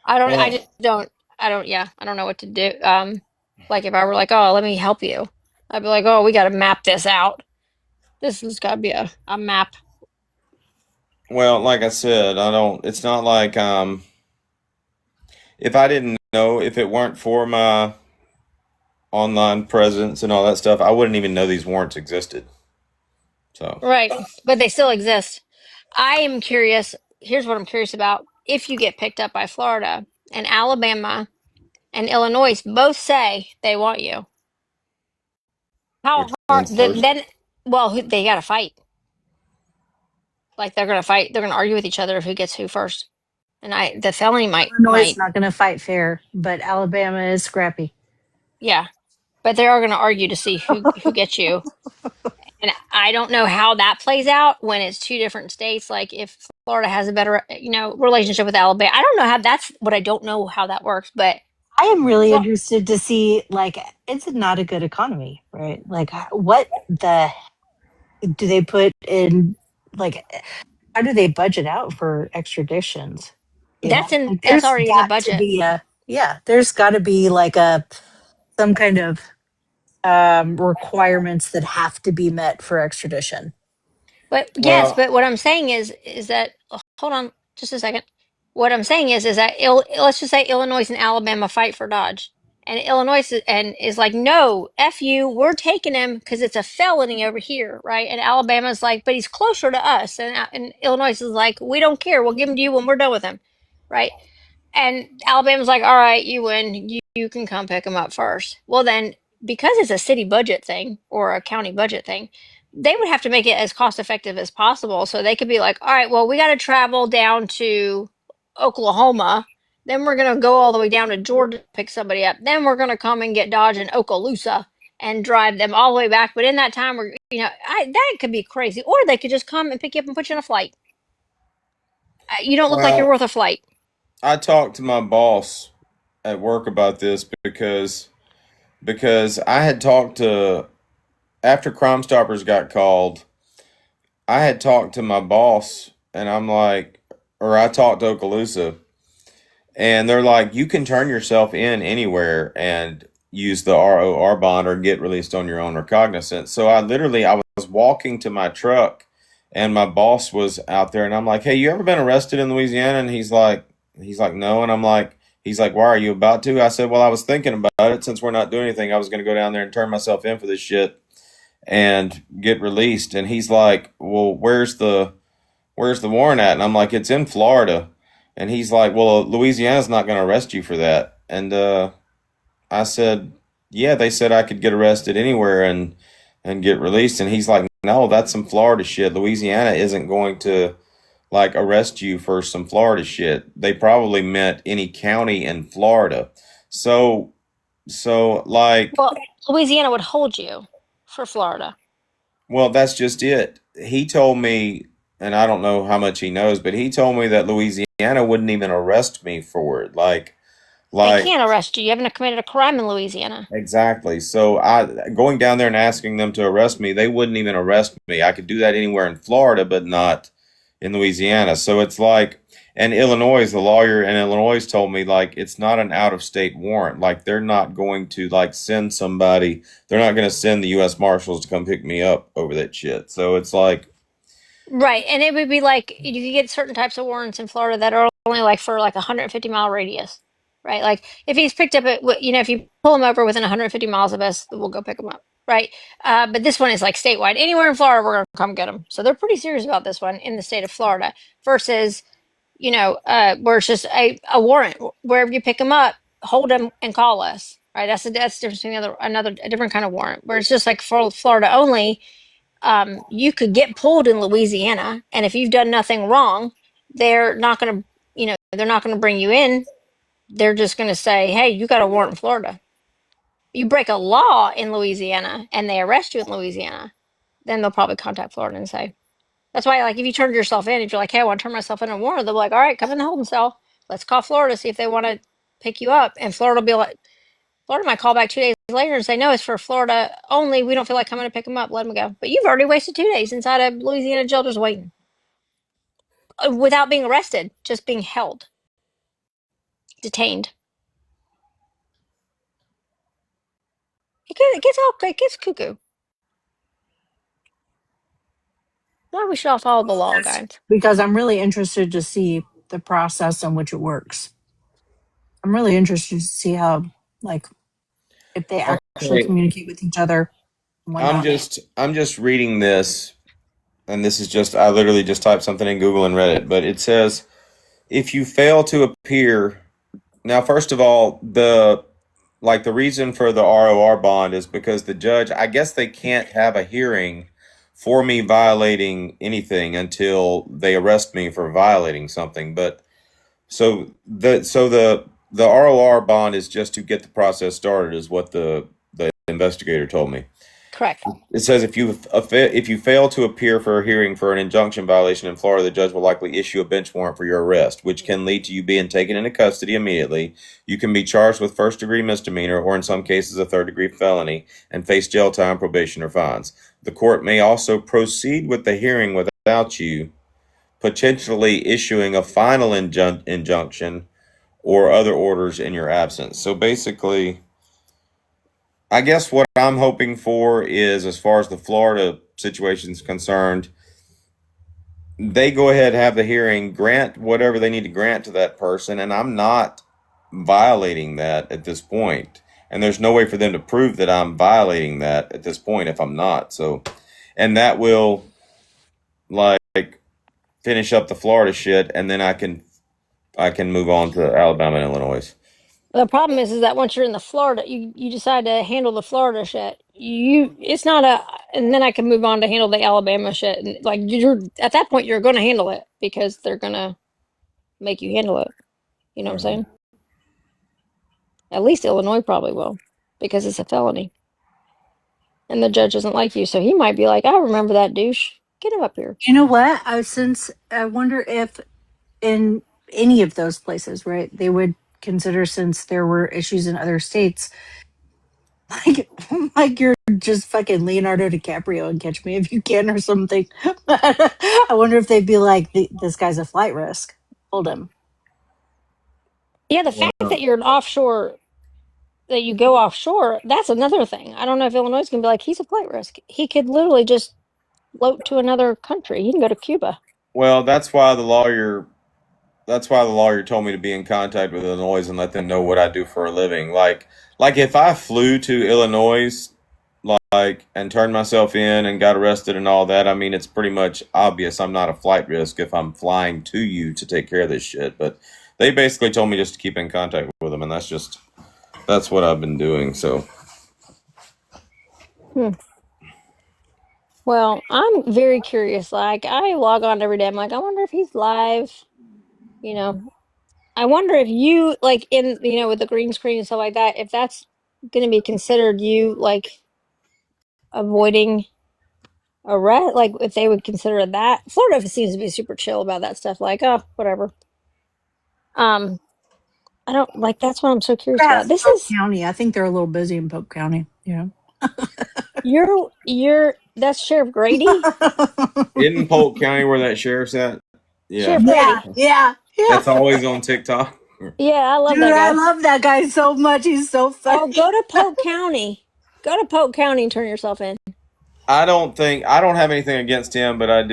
I don't. I well, just don't. I don't. Yeah, I don't know what to do. Like if I were like, oh, let me help you, I'd be like, oh, we got to map this out. This has got to be a map. well, like I said, I don't. It's not like if I didn't know, if it weren't for my online presence and all that stuff, I wouldn't even know these warrants existed. So, Right, but they still exist. I am curious. Here's what I'm curious about. If you get picked up by Florida and Alabama and Illinois both say they want you, how which hard? one's first? Then, well, they got to fight. Like they're gonna fight. They're gonna argue with each other who gets who first. And the felony Illinois is might, not going to fight fair, but Alabama is scrappy. yeah. But they are gonna argue to see who gets you. And I don't know how that plays out when it's two different states. Like if Florida has a better, relationship with Alabama. I don't know how that's what I don't know how that works. But I am really Flo- interested to see, like, it's not a good economy, right? Like, what the do they put in? Like, how do they budget out for extraditions? You know, like, that's there's already in the got to budget. be there's got to be like some kind of requirements that have to be met for extradition. But yes, Well, but what I'm saying is that hold on just a second. What I'm saying is that let's just say Illinois and Alabama fight for Dodge, and Illinois is like, no, f you, we're taking him because it's a felony over here, right? And Alabama's like, but he's closer to us, and Illinois is like, we don't care, we'll give him to you when we're done with him, right? And Alabama's like, all right, you win. You can come pick them up first. Well, then, because it's a city budget thing or a county budget thing, they would have to make it as cost effective as possible. So they could be like, all right, well, we got to travel down to Oklahoma. Then we're going to go all the way down to Georgia to pick somebody up. Then we're going to come and get Dodge in Okaloosa and drive them all the way back. But in that time, that could be crazy. Or they could just come and pick you up and put you in a flight. You don't look like you're well, worth a flight. I talked to my boss at work about this because I had talked to after Crime Stoppers got called. I had talked to my boss, and I'm like, or I talked to Okaloosa, and they're like, you can turn yourself in anywhere and use the ROR bond or get released on your own recognizance. So I was walking to my truck, and my boss was out there, and I'm like, hey, you ever been arrested in Louisiana? And he's like, no, and I'm like. He's like, why are you about to? I said, well, I was thinking about it. Since we're not doing anything, I was going to go down there and turn myself in for this shit and get released. And he's like, well, where's the warrant at? And I'm like, it's in Florida. And he's like, well, Louisiana's not going to arrest you for that. And I said, yeah, they said I could get arrested anywhere and get released. And he's like, no, that's some Florida shit. Louisiana isn't going to like arrest you for some Florida shit. They probably meant any county in Florida. So like, Well, Louisiana would hold you for Florida. well, that's just it. He told me, and I don't know how much he knows, but he told me that Louisiana wouldn't even arrest me for it. They Like can't arrest you. You haven't committed a crime in Louisiana. exactly. So I going down there and asking them to arrest me, they wouldn't even arrest me. I could do that anywhere in Florida, but not in Louisiana. So it's like, and Illinois, the lawyer in Illinois told me like it's not an out of state warrant. Like they're not going to like send somebody. They're not going to send the U.S. Marshals to come pick me up over that shit. So it's like. Right. And it would be like you could get certain types of warrants in Florida that are only like for like a 150-mile radius. Right? Like if he's picked up if you pull him over within 150 miles of us, we'll go pick him up. Right? But this one is like statewide. Anywhere in Florida, we're going to come get him. So they're pretty serious about this one in the state of Florida versus, where it's just a warrant. Wherever you pick him up, hold him and call us. Right? That's different between a different kind of warrant, where it's just like for Florida only. You could get pulled in Louisiana, and if you've done nothing wrong, they're not going to, they're not going to bring you in. They're just going to say, "Hey, you got a warrant in Florida." You break a law in Louisiana, and they arrest you in Louisiana, then they'll probably contact Florida and say. That's why, like, if you turn yourself in, if you're like, "Hey, I want to turn myself in a warrant," they'll be like, "All right, come in the holding cell. Let's call Florida, see if they want to pick you up." And Florida will be like, Florida might call back 2 days later and say, "No, it's for Florida only. We don't feel like coming to pick them up. Let them go." But you've already wasted 2 days inside a Louisiana jail just waiting without being arrested, just being held, detained. It gets cuckoo. Now we should all follow the law, That's guys. because I'm really interested to see the process in which it works. I'm really interested to see how, like, if they actually Okay, communicate with each other and whatnot. I'm just reading this, and this is just I literally just typed something in Google and read it, but it says if you fail to appear. Now, first of all, the reason for the ROR bond is because the judge, I guess they can't have a hearing for me violating anything until they arrest me for violating something. But so the ROR bond is just to get the process started, is what the investigator told me. Correct. It says if you fail to appear for a hearing for an injunction violation in Florida, the judge will likely issue a bench warrant for your arrest, which can lead to you being taken into custody immediately. You can be charged with first-degree misdemeanor, or in some cases a third-degree felony, and face jail time, probation, or fines. The court may also proceed with the hearing without you, potentially issuing a final injunction or other orders in your absence. So basically, I guess what I'm hoping for is, as far as the Florida situation is concerned, they go ahead, have the hearing, grant whatever they need to grant to that person, and I'm not violating that at this point. And there's no way for them to prove that I'm violating that at this point if I'm not. So, and that will like finish up the Florida shit, and then I can move on to Alabama and Illinois. The problem is that once you're in the Florida, you decide to handle the Florida shit. It's not a, and then I can move on to handle the Alabama shit. And like you're at that point, you're going to handle it because they're going to make you handle it. You know what I'm saying? At least Illinois probably will because it's a felony, and the judge doesn't like you, so he might be like, "I remember that douche. Get him up here." You know what? I wonder if in any of those places, right, they would consider, since there were issues in other states, like like you're just fucking Leonardo DiCaprio and Catch Me If You Can or something. I wonder if they'd be like, this guy's a flight risk. Hold him. Yeah, the fact that you're an offshore, that you go offshore, that's another thing. I don't know if Illinois is going to be like, he's a flight risk. He could literally just float to another country. He can go to Cuba. Well, that's why the lawyer told me to be in contact with Illinois and let them know what I do for a living. Like if I flew to Illinois, like, and turned myself in and got arrested and all that, I mean, it's pretty much obvious I'm not a flight risk if I'm flying to you to take care of this shit. But they basically told me just to keep in contact with them, and that's what I've been doing. So Hmm. Well, I'm very curious. Like, I log on every day. I'm like, I wonder if he's live. You know, I wonder if you, like, with the green screen and stuff like that, if that's going to be considered you, like, avoiding arrest. Like, if they would consider that. Florida seems to be super chill about that stuff. Like, oh, whatever. Um, I don't, like, that's what I'm so curious about. This Polk is, County. I think they're a little busy in Polk County. Yeah. that's Sheriff Grady? in Polk County where that sheriff's at, Sheriff yeah, Yeah, Grady. yeah, yeah. that's always on TikTok. Yeah, I love Dude, that I guy. love that guy so much. He's so Oh, funny. go to Polk County. Go to Polk County and turn yourself in. I don't have anything against him, but I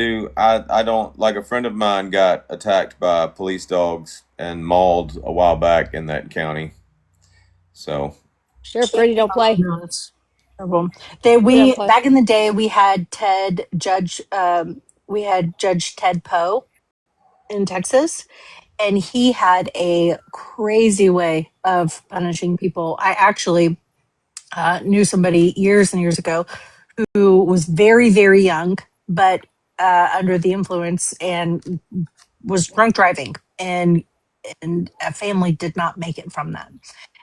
don't, like, a friend of mine got attacked by police dogs and mauled a while back in that county. So Sheriff Grady don't play. No, that's terrible. They He don't we play. back in the day we had Judge Ted Poe in Texas, and he had a crazy way of punishing people. I actually knew somebody years and years ago who was very, very young, but under the influence and was drunk driving, and a family did not make it from that.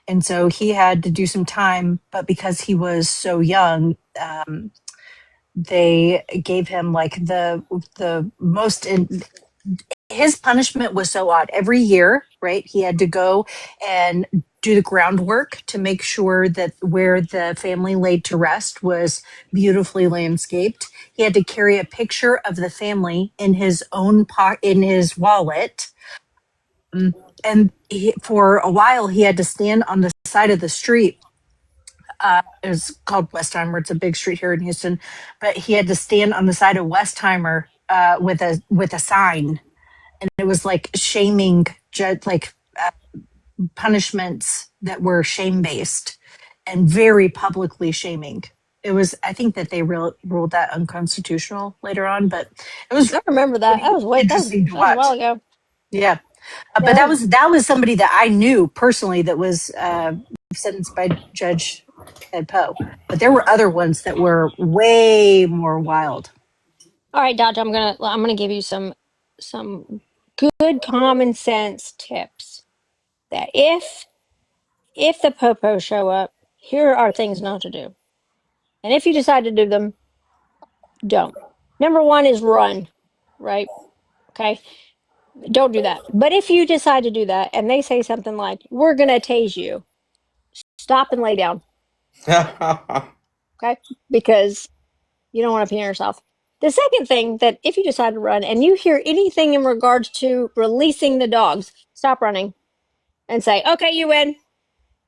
And so he had to do some time, but because he was so young, they gave him like the most his punishment was so odd. Every year, right, he had to go and do the groundwork to make sure that where the family laid to rest was beautifully landscaped. He had to carry a picture of the family in his own in his wallet. And for a while, he had to stand on the side of the street. It's called Westheimer. It's a big street here in Houston, but he had to stand on the side of Westheimer with a sign, and it was like shaming, like punishments that were shame based and very publicly shaming. It was, I think that they ruled that unconstitutional later on, but it was I remember that. pretty interesting to That was a while watch. ago. Yeah. But Yeah. that was somebody that I knew personally that was sentenced by Judge Ed Poe. But there were other ones that were way more wild. All right, Dodge, I'm gonna give you some good common sense tips that if the popos show up, here are things not to do. And if you decide to do them, don't. Number one is run, right? Okay. Don't do that. But if you decide to do that and they say something like, we're gonna tase you, stop and lay down. Okay? Because you don't want to pee yourself. The second thing, that if you decide to run and you hear anything in regards to releasing the dogs, stop running and say, okay, you win,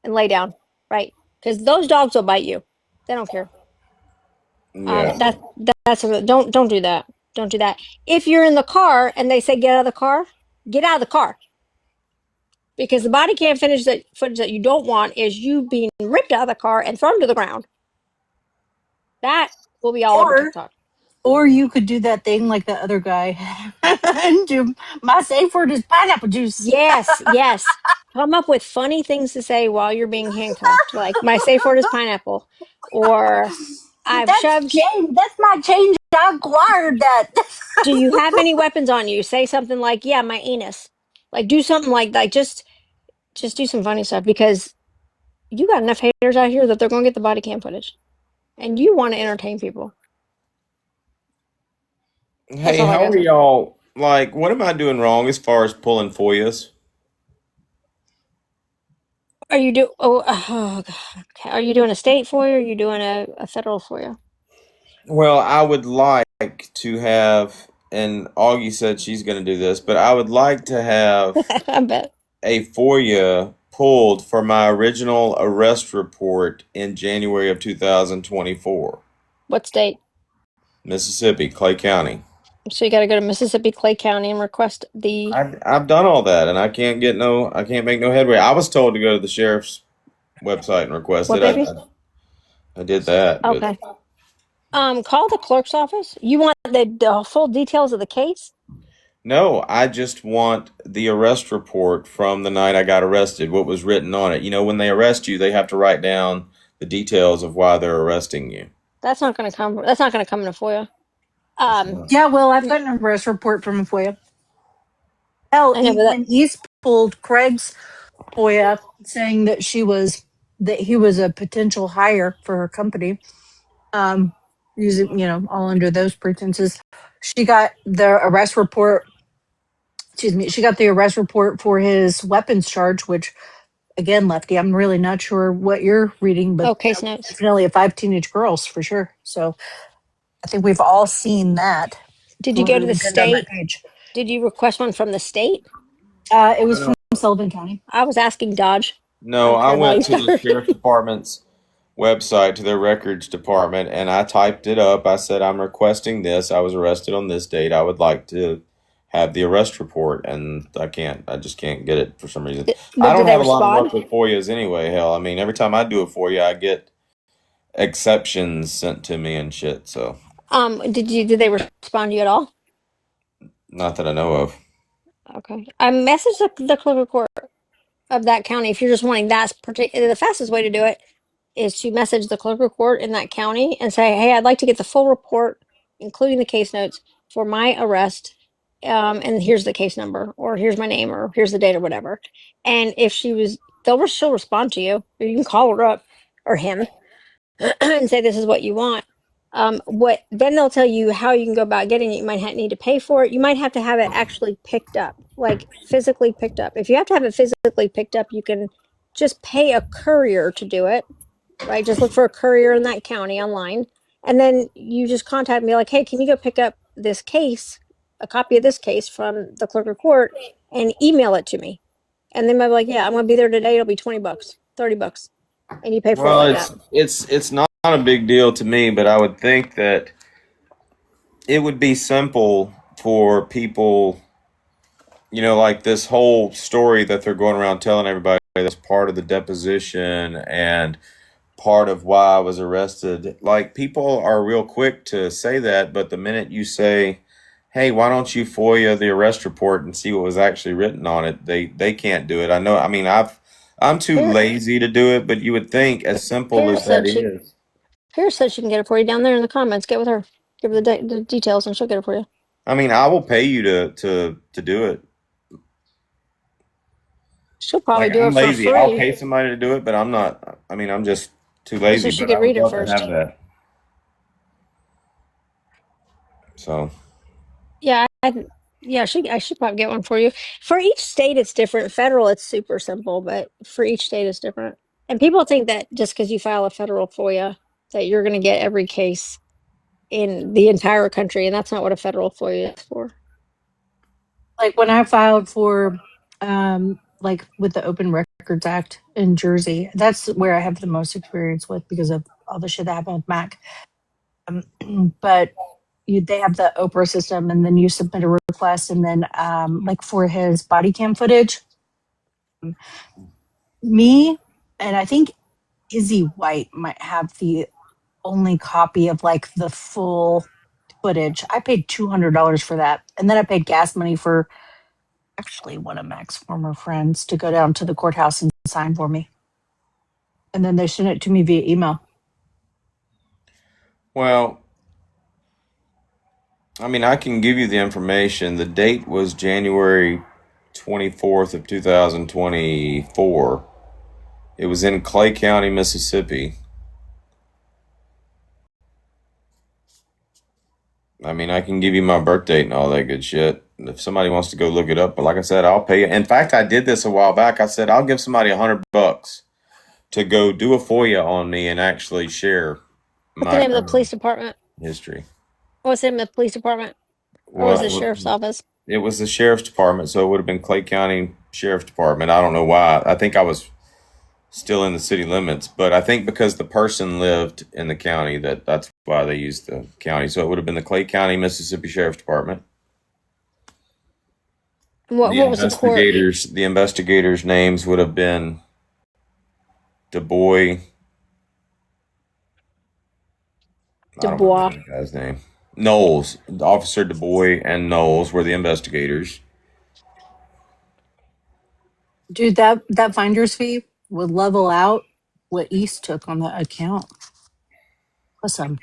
and lay down, right? Because those dogs will bite you. They don't care. Yeah. Don't do that. Don't do that. If you're in the car and they say get out of the car, get out of the car. Because the body cam footage that you don't want is you being ripped out of the car and thrown to the ground. That will be all over TikTok. Or you could do that thing like the other guy and do my safe word is pineapple juice. Yes, yes. Come up with funny things to say while you're being handcuffed. Like my safe word is pineapple, or I've shoved. That's my change. I acquired that. Do you have any weapons on you? Say something like, "Yeah, my anus." Like do something like that. Just do some funny stuff, because you got enough haters out here that they're gonna get the body cam footage, and you want to entertain people. That's Hey, all I how got are to say. y'all? Like, what am I doing wrong as far as pulling FOIAs? Are you do? Oh, oh God. Okay. Are you doing a state FOIA? Or are you doing a federal FOIA? Well, I would like to have, and Augie said she's going to do this, but I would like to have I bet. a FOIA pulled for my original arrest report in January of 2024. What state? Mississippi, Clay County. So you got to go to Mississippi, Clay County, and request the. I've done all that, and I can't make no headway. I was told to go to the sheriff's website and request What it. baby? I did that, but Okay. Call the clerk's office. You want the full details of the case? no, I just want the arrest report from the night I got arrested, what was written on it. You know, when they arrest you, they have to write down the details of why they're arresting you. That's not going to come. That's not going to come in a FOIA. Yeah, well, I've gotten a arrest report from a FOIA. Hell, I know, but that, when East pulled Craig's FOIA saying that he was a potential hire for her company, using, all under those pretenses, she got the arrest report. Excuse me, she got the arrest report for his weapons charge, which again, Lefty, I'm really not sure what you're reading, but case notes. definitely 5 teenage girls for sure. So I think we've all seen that. Did you go to the Pinned on that state? page. Did you request one from the state? It was from Sullivan County. I was asking Dodge. No, I'm I sure now went you to the better. sheriff's department's website, to their records department, and I typed it up. I said, I'm requesting this. I was arrested on this date. I would like to have the arrest report, and I just can't get it for some reason. I But don't did they have a lot of luck respond? with FOIAs anyway. Hell, I mean, every time I do a FOIA, I get exceptions sent to me and shit. So, Did they respond to you at all? not that I know of. Okay. I messaged the clerk of court of that county if you're just wanting that's particular. The fastest way to do it is to message the clerk of court in that county and say, "Hey, I'd like to get the full report, including the case notes for my arrest. And here's the case number, or here's my name, or here's the date, or whatever." And if she'll respond to you. Or you can call her up or him and say, "This is what you want." What then they'll tell you how you can go about getting it. You might need to pay for it. You might have to have it actually picked up, like physically picked up. If you have to have it physically picked up, you can just pay a courier to do it, right? Just look for a courier in that county online. And then you just contact me like, "Hey, can you go pick up this case, a copy of this case from the clerk of court and email it to me?" And then they'll be like, "Yeah, I'm going to be there today. It'll be $20, $30. And you pay for it Well, like that. it's not a big deal to me, but I would think that it would be simple for people, like this whole story that they're going around telling everybody that's part of the deposition and part of why I was arrested. Like, people are real quick to say that, but the minute you say, "Hey, why don't you FOIA the arrest report and see what was actually written on it?" They can't do it. I know. I mean, I'm too lazy to do it, but you would think, as simple as that is. Paris said she can get it for you down there in the comments. Get with her. Give her the details and she'll get it for you. I mean, I will pay you to do it. She'll probably Like, do I'm it for lazy. I'll free. pay somebody to do it, but I'm not. I mean, I'm just too So lazy. she But could I would read it love to first. have that. So, Yeah, I should probably get one for you. For each state, it's different. Federal, it's super simple, but for each state, it's different. And people think that just because you file a federal FOIA, that you're going to get every case in the entire country, and that's not what a federal FOIA is for. Like when I filed for, like with the Open Records Act in Jersey, that's where I have the most experience with because of all the shit that happened with Mac. But they have the Oprah system, and then you submit a request, and then like for his body cam footage, me and I think Izzy White might have the only copy of like the full footage. I paid $200 for that, and then I paid gas money for actually one of Mac's former friends to go down to the courthouse and sign for me, and then they sent it to me via email. well, I mean, I can give you the information. The date was January 24th of 2024. It was in Clay County, Mississippi. I mean, I can give you my birth date and all that good shit if somebody wants to go look it up. But like I said, I'll pay you. In fact, I did this a while back. I said I'll give somebody $100 to go do a FOIA on me and actually share What's the my name of the criminal police department? history. What's the name of the police department? Or was it Well, sheriff's office? it was the sheriff's department, so it would have been Clay County Sheriff's Department. I don't know why. I think I was still in the city limits, but I think because the person lived in the county, that's why they used the county. So it would have been the Clay County, Mississippi Sheriff's Department. What was the court? The investigators' names would have been DuBois. I don't Dubois. remember the guy's name. Knowles, Officer DuBois and Knowles were the investigators. Dude, that finder's fee would level out what East took on that account. Listen,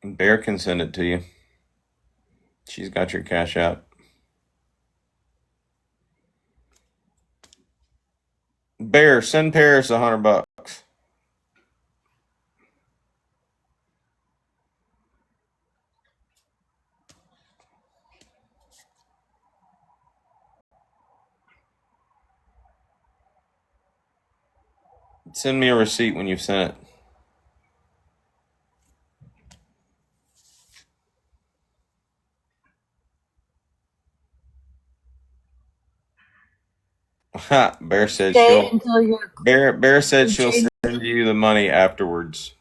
Bear can send it to you. She's got your cash out. Bear, send Paris $100. Send me a receipt when you've sent it. Bear said stay she'll. until your Bear said crew she'll change. send you the money afterwards.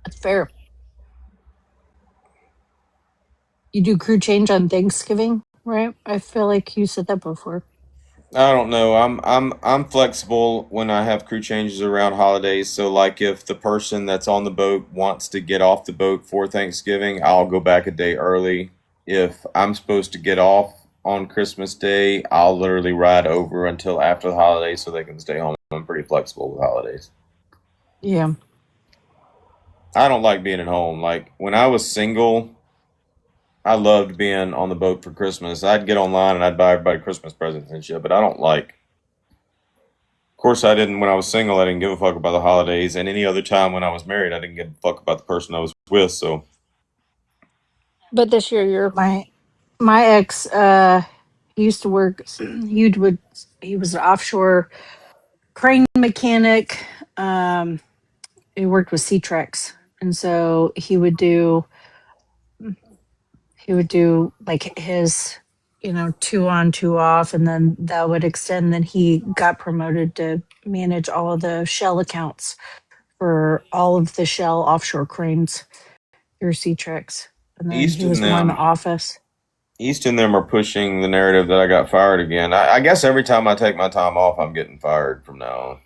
That's fair. You do crew change on Thanksgiving, right? I feel like you said that before. I don't know. I'm flexible when I have crew changes around holidays. So like if the person that's on the boat wants to get off the boat for Thanksgiving, I'll go back a day early. If I'm supposed to get off on Christmas Day, I'll literally ride over until after the holidays so they can stay home. I'm pretty flexible with holidays. Yeah. I don't like being at home. Like when I was single, I loved being on the boat for Christmas. I'd get online and I'd buy everybody Christmas presents and shit, but I don't like. Of course, I didn't when I was single. I didn't give a fuck about the holidays, and any other time when I was married, I didn't give a fuck about the person I was with. So But this year you're My ex, he used to work. He was an offshore crane mechanic. He worked with Trex, and so he would do like his, 2 on 2 off, and then that would extend. Then he got promoted to manage all of the shell accounts for all of the shell offshore cranes through Trex, and then East he and was more in the them, office. East and them are pushing the narrative that I got fired again. I guess every time I take my time off, I'm getting fired from now on.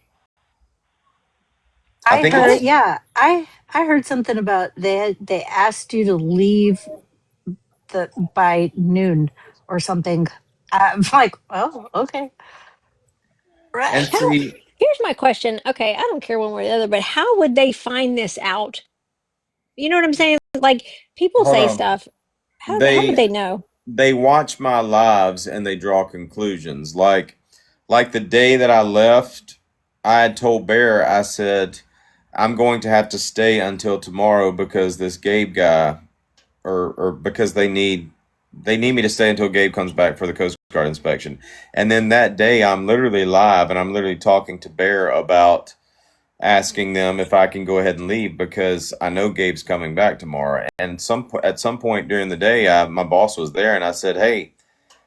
I I think heard, it's yeah, I heard something about they asked you to leave by noon or something. I'm like, oh, okay, and right. how see, here's my question. Okay, I don't care one way or the other, but how would they find this out? You know what I'm saying? Like people hold say on. stuff. How would They they know? they watch my lives and they draw conclusions. Like the day that I left, I had told Bear, I said, I'm going to have to stay until tomorrow because this Gabe guy, or because they need me to stay until Gabe comes back for the Coast Guard inspection. And then that day, I'm literally live and I'm literally talking to Bear about asking them if I can go ahead and leave because I know Gabe's coming back tomorrow. And at some point during the day, my boss was there and I said, "Hey,"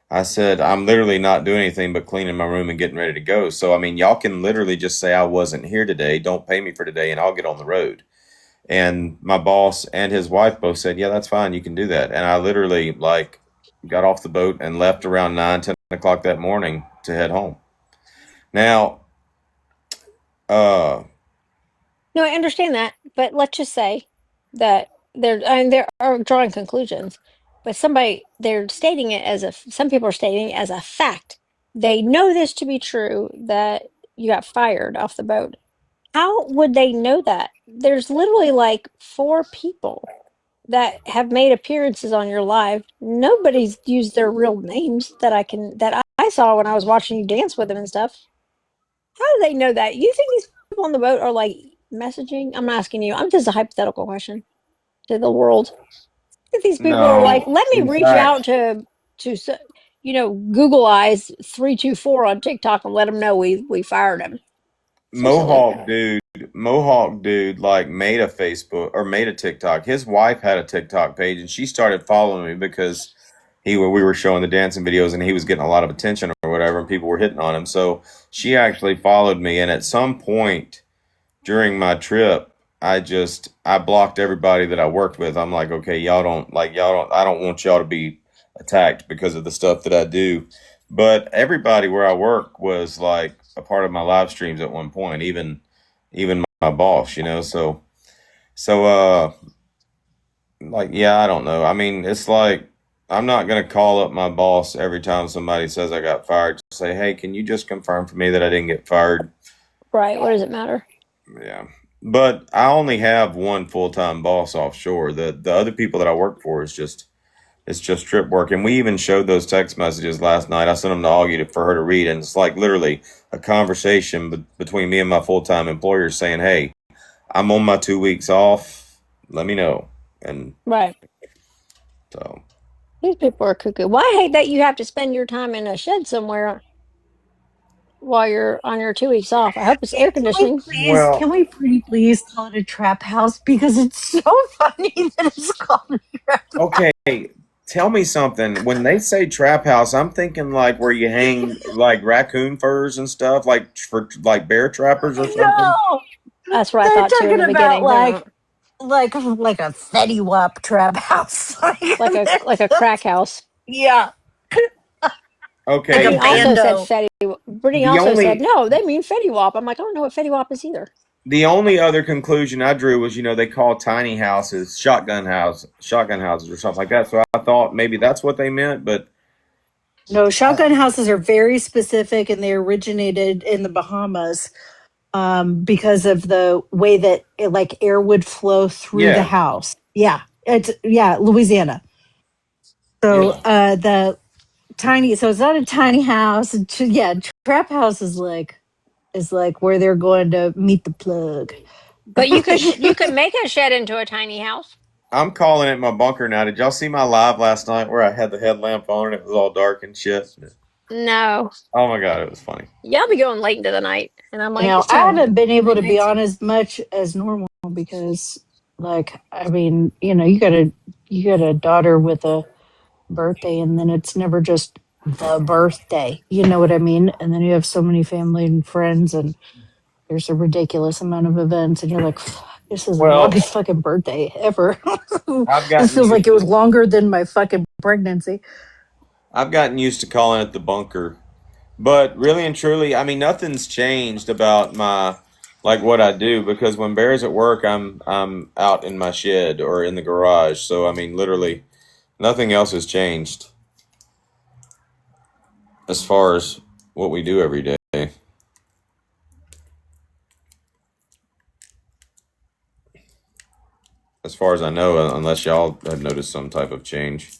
I said, "I'm literally not doing anything but cleaning my room and getting ready to go. So I mean, y'all can literally just say I wasn't here today. Don't pay me for today, and I'll get on the road." And my boss and his wife both said, "Yeah, that's fine. You can do that." And I literally like got off the boat and left around 9, 10 o'clock that morning to head home. Now, uh, No, I understand that, but let's just say that they are drawing conclusions, but they're stating it as some people are stating it as a fact. They know this to be true that you got fired off the boat. How would they know that? There's literally like 4 people that have made appearances on your live. Nobody's used their real names that I saw when I was watching you dance with them and stuff. How do they know that? You think these people on the boat are like messaging? I'm not asking you. I'm just a hypothetical question to the world. If these people are like, no, let me in reach fact, out to Google Eyes 324 on TikTok and let them know we fired him. So silly. Mohawk dude, Mohawk dude, like made a Facebook or made a TikTok. His wife had a TikTok page, and she started following me because we were showing the dancing videos, and he was getting a lot of attention or whatever, and people were hitting on him. So she actually followed me, and at some point during my trip, I blocked everybody that I worked with. I'm like, okay, y'all don't I don't want y'all to be attacked because of the stuff that I do. But everybody where I work was like a part of my live streams at one point, even my boss, So like yeah, I don't know. I mean, it's like I'm not gonna call up my boss every time somebody says I got fired to say, hey, can you just confirm for me that I didn't get fired? Right. What does it matter? Yeah. But I only have one full time boss offshore. The other people that I work for it's just trip work. And we even showed those text messages last night. I sent them to Augie for her to read, and it's like literally a conversation between me and my full time employer saying, "Hey, I'm on my 2 weeks off. Let me know." And Right. so, These people are cuckoo. Well, I hate that you have to spend your time in a shed somewhere while you're on your 2 weeks off. I hope it's air conditioning. well, Can we pretty please call it a trap house because it's so funny that it's called a trap. okay. Tell me something. When they say trap house, I'm thinking like where you hang like raccoon furs and stuff, like for like bear trappers or something. No, That's what I they're thought too in talking the about beginning. like a Fetty Wap trap house. Like a crack house. Yeah. Okay. Brittany Like a also said bando. Brittany The also said, only no, they mean Fetty Wap. I'm like, I don't know what Fetty Wap is either. the only other conclusion I drew was, they call tiny houses shotgun houses or something like that. So I thought maybe that's what they meant, but No, shotgun houses are very specific, and they originated in the Bahamas because of the way that like air would flow through the yeah, house. Yeah, it's Louisiana. So yeah. the tiny, so it's not a tiny house. Yeah, trap house is like where they're going to meet the plug. But you could make a shed into a tiny house. I'm calling it my bunker now. Did y'all see my live last night where I had the headlamp on and it was all dark and shit? No. Oh my god, it was funny. Y'all be going late into the night. And I'm like, Now, it's I time. haven't been able to be on as much as normal because, like, I mean, you got a daughter with a birthday, and then it's never just the birthday. You know what I mean? And then you have so many family and friends, and there's a ridiculous amount of events, and you're like, "Fuck, this is the Well, longest fucking birthday ever." I've This gotten feels like used it was to longer than my fucking pregnancy. calling it the bunker. But really and truly, I mean, nothing's changed about my like what I do because when Bear's at work, I'm out in my shed or in the garage. So I mean, literally, nothing else has changed as far as what we do every day. As far as I know, unless y'all have noticed some type of change.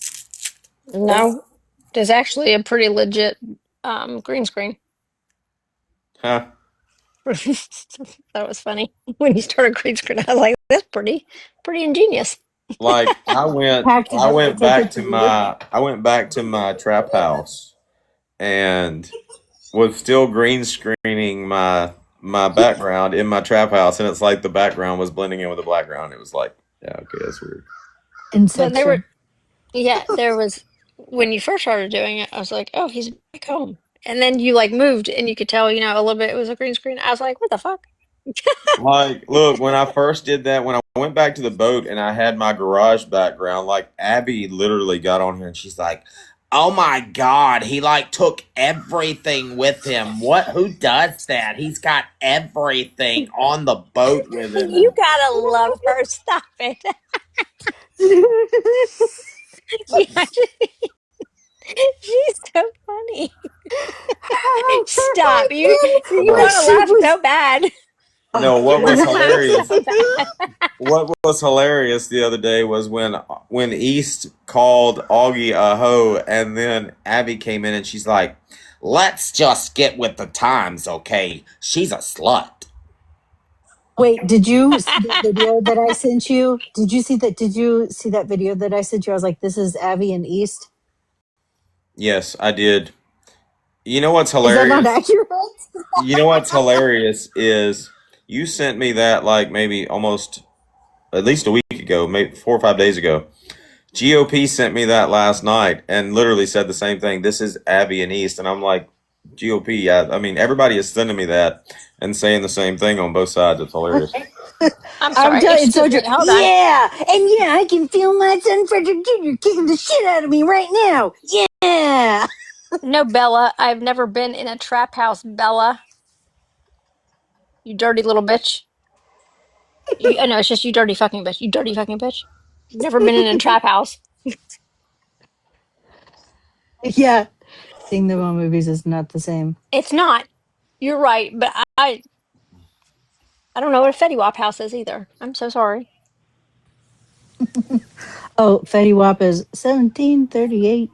No. There's actually a pretty legit green screen. Huh? That was funny. When you started green screen, I was like, that's pretty ingenious. Like Pack it up and take it to you. I went back to my trap house and was still green screening my background in my trap house, and it's like the background was blending in with the background. It was like, yeah, okay, that's weird. But they were Inception. there was when you first started doing it, I was like, oh, he's back home. And then you like moved and you could tell, a little bit it was a green screen. I was like, what the fuck? Like, look, when I first did that, when I went back to the boat and I had my garage background, like Abby literally got on here and she's like, "Oh my God, he like took everything with him. Who does that? He's got everything on the boat with him." You gotta love her. Stop it. Yeah, she's so funny. Stop. You No, want to laugh so bad. no, You what want was to laugh hilarious so bad. What was hilarious the other day was when East called Augie a hoe, and then Abby came in and she's like, "Let's just get with the times, okay? She's a slut." Wait, did you see the video that I sent you? Did you see that? Did you see that video that I sent you? I was like, this is Abby and East. Yes, I did. You know what's Is that not hilarious? accurate? You know what's hilarious is you sent me that like maybe almost at least a week ago, maybe 4 or 5 days ago. GOP sent me that last night and literally said the same thing. This is Abby and East, and I'm like, GOP. I mean, everybody is sending me that and saying the same thing on both sides. It's hilarious. I'm I'm sorry. telling you, it's so Excuse true. me. Hold on. Yeah, and yeah, I can feel my son Frederick Jr. kicking the shit out of me right now. Yeah. No, Bella. I've never been in a trap house, Bella. You dirty little bitch. I know, it's just you dirty fucking bitch. You dirty fucking bitch. You've never been in a trap house. Yeah. Seeing them on movies is not the same. It's not. You're right, but I don't know what a Fetty Wap house is either. I'm so sorry. Oh, Fetty Wap is 1738.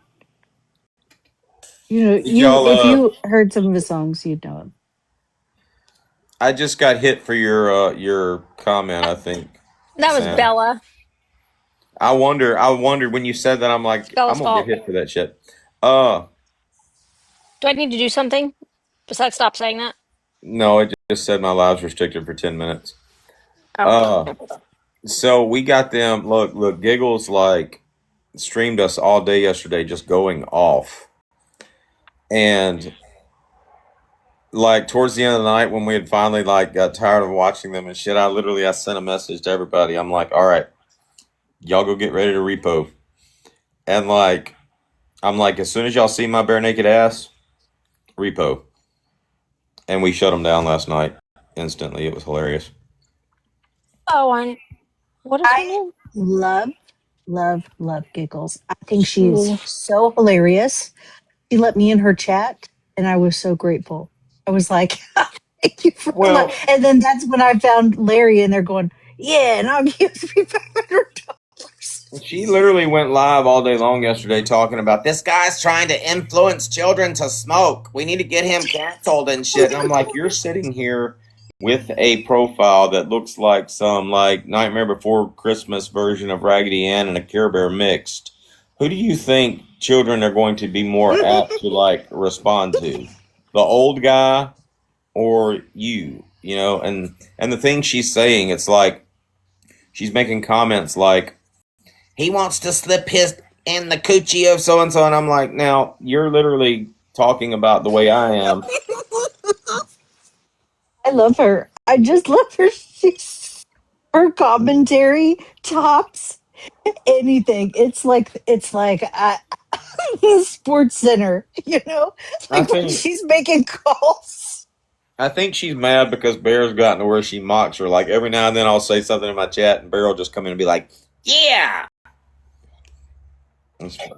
Did y'all? If you heard some of his songs, you'd know him. I just got hit for your comment. I think, That was Sam. Bella. I wondered when you said that. I'm It's like, I'm Bella's gonna get fault. hit for that shit. Uh, Do I need to do something besides stop saying that? no, it just said my live's restricted for 10 minutes. Oh. Uh, so we got them. Look, Giggles like streamed us all day yesterday, just going off, and like towards the end of the night when we had finally like got tired of watching them and shit, I sent a message to everybody. I'm like, all right, y'all go get ready to repo. And like I'm like, as soon as y'all see my bare naked ass, repo. And we shut them down last night instantly. It was hilarious. Oh, and what is her I name? love, love Giggles. I think she's She. so hilarious. She let me in her chat, and I was so grateful. I was like, thank you for Well, and then that's when I found Larry, and they're going, yeah, and I'll give you $500. she literally went live all day long yesterday talking about this guy's trying to influence children to smoke. We need to get him canceled and shit. And I'm like, you're sitting here with a profile that looks like some like Nightmare Before Christmas version of Raggedy Ann and a Care Bear mixed. Who do you think children are going to be more apt to like respond to? The old guy or you? You know, and the thing she's saying, it's like she's making comments like he wants to slip his in the coochie of so and so, and I'm like, now you're literally talking about the way I am. I love her. I just love her. Her commentary tops anything. It's like the Sports Center, I like when think she's making calls. I think she's mad because Bear's gotten to where she mocks her. Like every now and then I'll say something in my chat, and Bear will just come in and be like, "Yeah."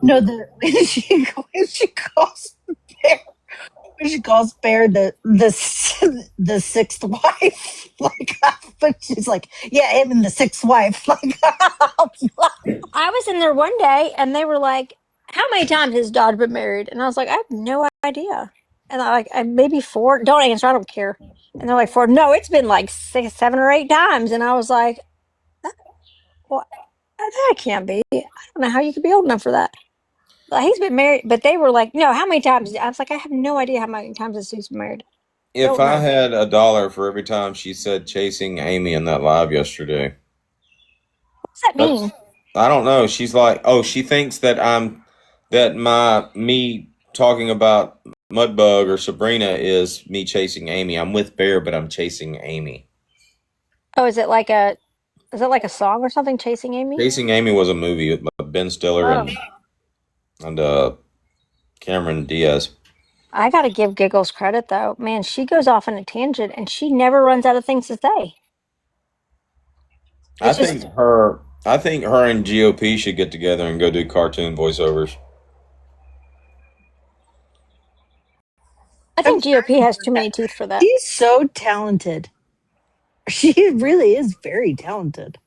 No, the when she calls Bear, when she calls Bear the sixth wife, like, but she's like, yeah, him and the sixth wife, like, I was in there one day and they were like, how many times has Dodge been married? And I was like, I have no idea. And they're like, maybe four. Don't answer. I don't care. And they're like, four. No, it's been like six, 7 or 8 times. And I was like, well, that can't be. I don't know how you could be old enough for that. Like, he's been married, but they were like, no, how many times? I was like, I have no idea how many times this dude's been married. If Don't I know. had $1 for every time she said chasing Amy in that live yesterday, What's that that's mean? I don't know. She's like, oh, she thinks that me talking about Mudbug or Sabrina is me chasing Amy. I'm with Bear, but I'm chasing Amy. Oh, is it like a song or something, Chasing Amy? Chasing Amy was a movie with Ben Stiller Oh. and Cameron Diaz. I gotta give Giggles credit though. Man, she goes off on a tangent and she never runs out of things to say. I It's think just, her. I think her and GOP should get together and go do cartoon voiceovers. I I've think GOP has heard too that. many teeth for that. She's so talented. She really is very talented.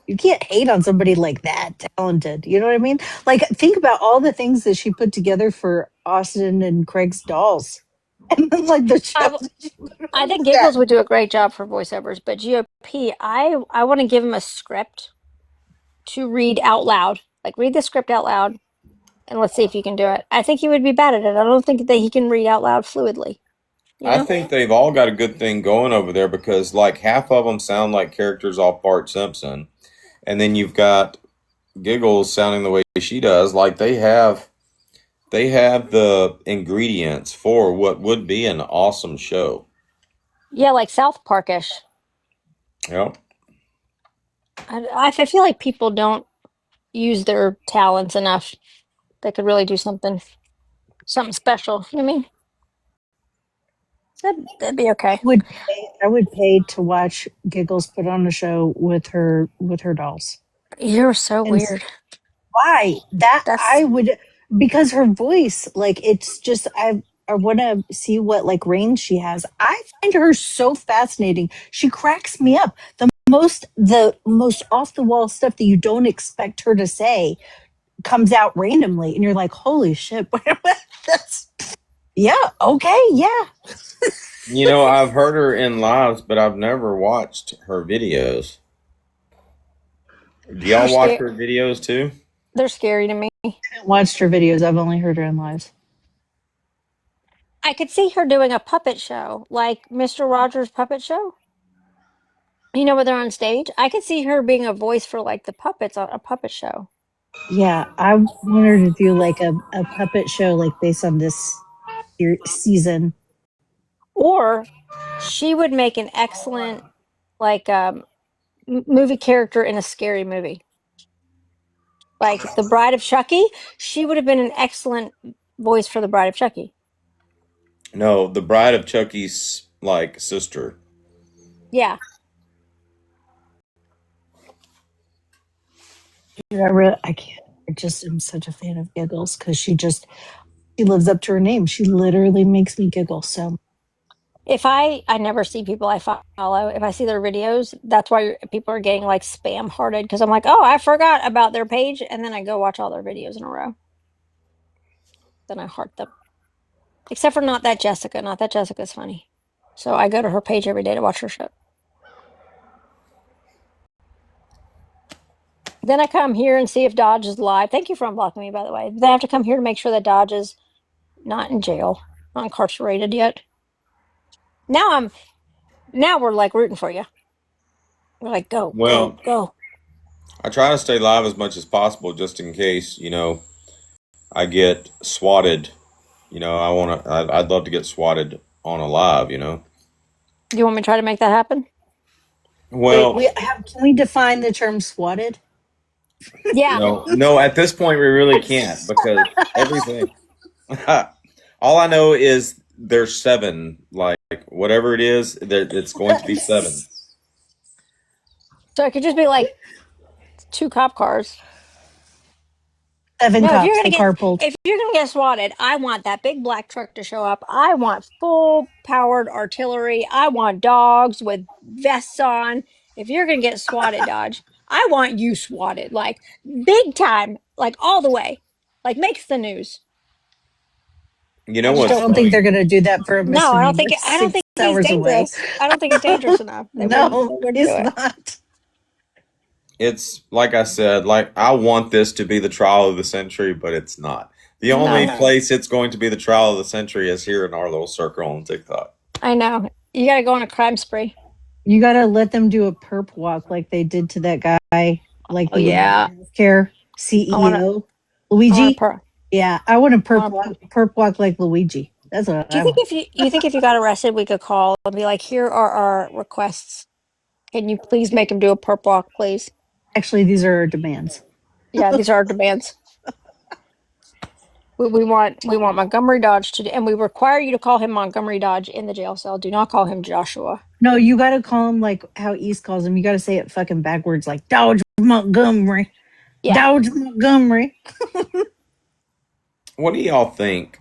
You can't hate on somebody like that talented. You know what I mean? Like, think about all the things that she put together for Austin and Craig's dolls, and then like the I, shows w- that she put I on think set. Giggles would do a great job for voiceovers, but GOP, I want to give him a script to read out loud. Like, read the script out loud and let's see if you can do it. I think he would be bad at it. I don't think that he can read out loud fluidly, you I know? think they've all got a good thing going over there because like half of them sound like characters off Bart Simpson, and then you've got Giggles sounding the way she does. Like they have the ingredients for what would be an awesome show. Yeah, like South Parkish. Yep. I feel like people don't use their talents enough. They could really do something special. You know what I mean? That'd be okay. I would pay to watch Giggles put on a show with her dolls. You're so And weird. why? That That's I would, because her voice, like, it's just I want to see what like range she has. I find her so fascinating. She cracks me up. The most off the wall stuff that you don't expect her to say comes out randomly, and you're like, holy shit! That's yeah, okay, yeah. You know, I've heard her in lives, but I've never watched her videos. Do they're y'all watch scary. her videos too? They're scary to me. I haven't watched her videos. I've only heard her in live. I could see her doing a puppet show, like Mr. Rogers' puppet show. You know, where they're on stage. I could see her being a voice for like the puppets on a puppet show. Yeah, I want her to do like a puppet show, like based on this season. Or she would make an excellent like movie character in a scary movie. Like the Bride of Chucky, she would have been an excellent voice for the Bride of Chucky. No, the Bride of Chucky's like sister. Yeah. I can't. I just am such a fan of Giggles because she lives up to her name. She literally makes me giggle. So If I never see people I follow. If I see their videos, that's why people are getting like spam hearted because I'm like, oh, I forgot about their page, and then I go watch all their videos in a row. Then I heart them. Except for not that Jessica. Not that Jessica's funny. So I go to her page every day to watch her show. Then I come here and see if Dodge is live. Thank you for unblocking me, by the way. Then I have to come here to make sure that Dodge is not in jail, not incarcerated yet. Now we're like rooting for you. We're like, go, go, Well, go. I try to stay live as much as possible just in case, I get swatted. I'd love to get swatted on a live, Do you want me to try to make that happen? wait, Well, can we define the term swatted? Yeah. no, at this point we really can't because everything all I know is there's seven, like whatever it is, it's going to be seven. So it could just be like 2 cop cars. Seven No, cops. They carpooled. if you're gonna get swatted, I want that big black truck to show up. I want full powered artillery. I want dogs with vests on. If you're gonna get swatted, Dodge, I want you swatted, like big time, like all the way, like makes the news. You I know just what's I don't. don't think funny? they're going to do that for a No, misdemeanor I don't six think he's hours away. dangerous. I don't think he's dangerous enough. They wouldn't. No, They wouldn't do it's it. not. It's like I said, like I want this to be the trial of the century, but it's not. The only No, place it's going to be the trial of the century is here in our little circle on TikTok. I know. You got to go on a crime spree. You got to let them do a perp walk like they did to that guy, like Oh the yeah, healthcare I want to. CEO, I want to Luigi. per. Yeah, I want to I want to. perp walk like Luigi. That's what Do you I think want. you think if you got arrested, we could call and be like, "Here are our requests. Can you please make him do a perp walk, please?" Actually, these are our demands. Yeah, these are our demands. We want Montgomery Dodge to, and we require you to call him Montgomery Dodge in the jail cell. Do not call him Joshua. No, you got to call him like how East calls him. You got to say it fucking backwards, like Dodge Montgomery. Yeah, Dodge Montgomery. What do y'all think?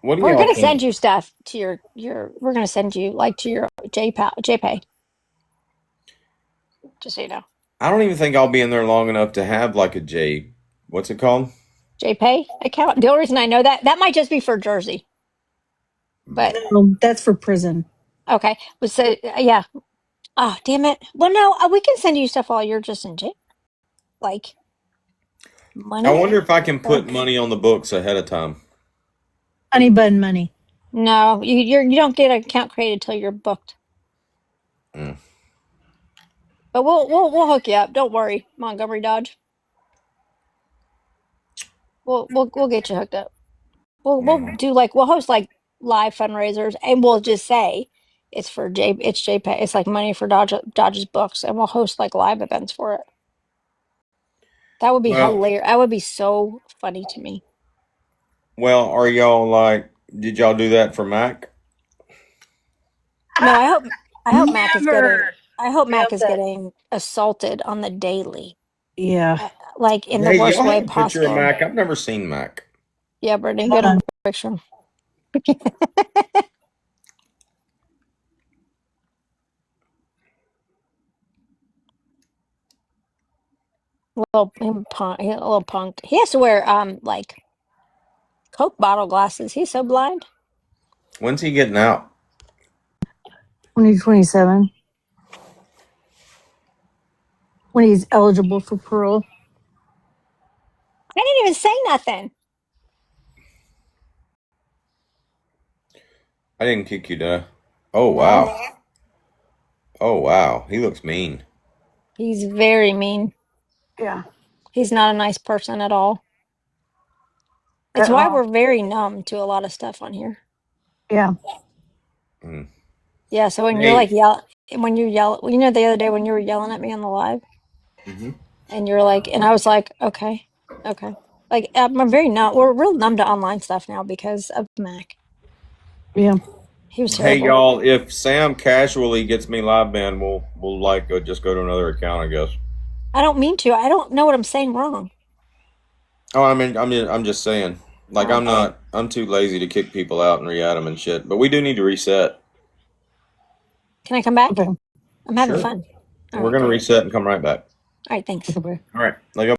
What do we're y'all gonna think? send you stuff to your. We're gonna send you like to your JPay. Just so you know, I don't even think I'll be in there long enough to have like a J. What's it called? JPay account. The only reason I know that might just be for Jersey, but No, that's for prison. okay. But so yeah. Oh damn it. Well, no, we can send you stuff while you're just in jail, like I money. wonder if I can Or put money on the books ahead of time. Honey bun money. no, you don't get an account created till you're booked. Mm. But we'll hook you up. Don't worry, Montgomery Dodge. We'll get you hooked up. We'll Mm. do like we'll host like live fundraisers, and we'll just say it's JPay. It's like money for Dodge's books, and we'll host like live events for it. That would be Well, hilarious. That would be so funny to me. well, are y'all like? Did y'all do that for Mac? No, I hope Mac is getting Never I hope Mac failed is that. getting assaulted on the daily, Yeah. like in the Hey, worst y'all way have a picture of possible. Mac? I've never seen Mac. Yeah, Brittany, Hold get him on. a picture. A little punk. He has to wear like Coke bottle glasses. He's so blind. When's he getting out? 2027. When he's eligible for parole. I didn't even say nothing. I didn't kick you, duh. Oh No, wow. Oh wow. He looks mean. he's very mean. Yeah. He's not a nice person at all. It's At why all. we're very numb to a lot of stuff on here. Yeah. Mm. Yeah, so when you're Hey. like when you yell, you know, the other day when you were yelling at me on the live, Mhm. and you're like, and I was like, okay. Okay. Like I'm very numb. We're real numb to online stuff now because of Mac. Yeah. He was Hey terrible. y'all, if Sam casually gets me live banned, we'll like just go to another account, I guess. I don't mean to. I don't know what I'm saying wrong. Oh, I'm just saying. Like, Oh. I'm too lazy to kick people out and re-add them and shit. But we do need to reset. Can I come back? Okay. I'm having Sure. fun. All We're right, gonna great. reset and come right back. All right, thanks. Okay. Bye. All right. Love you.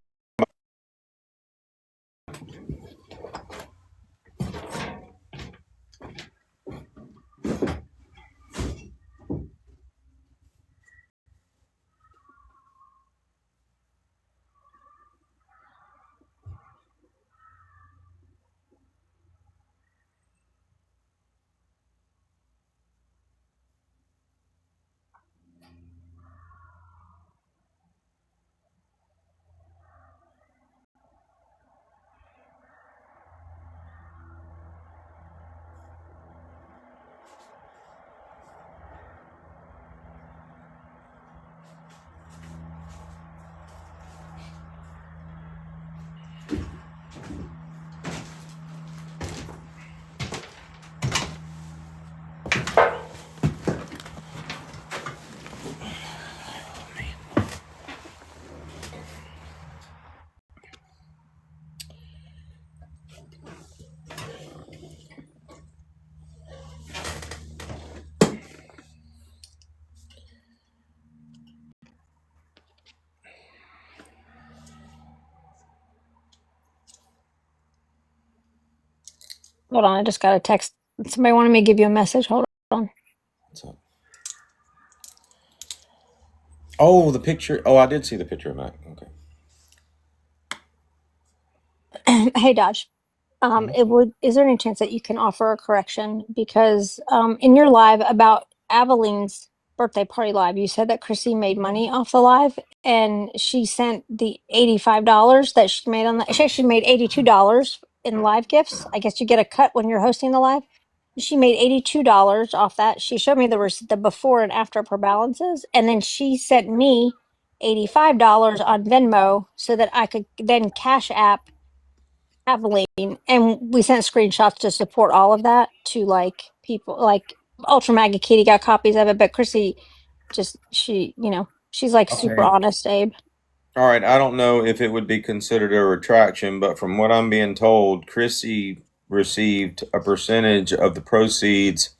Hold on, I just got a text. Somebody wanted me to give you a message. Hold on. What's up? Oh, the picture. Oh, I did see the picture of Mac. Okay. Hey, Dodge. It would. Is there any chance that you can offer a correction? Because in your live about Aveline's birthday party live, you said that Chrissy made money off the live, and she sent the $85 that she made on the. She actually made $82 in live gifts. I guess you get a cut when you're hosting the live. She made $82 off that. She showed me the before and after of her balances, and then she sent me $85 on Venmo so that I could then Cash App Aveline, and we sent screenshots to support all of that to like people like Ultra Mega Kitty got copies of it, but Chrissy just she's like super Okay. honest, Abe. All right. I don't know if it would be considered a retraction, but from what I'm being told, Chrissy received a percentage of the proceeds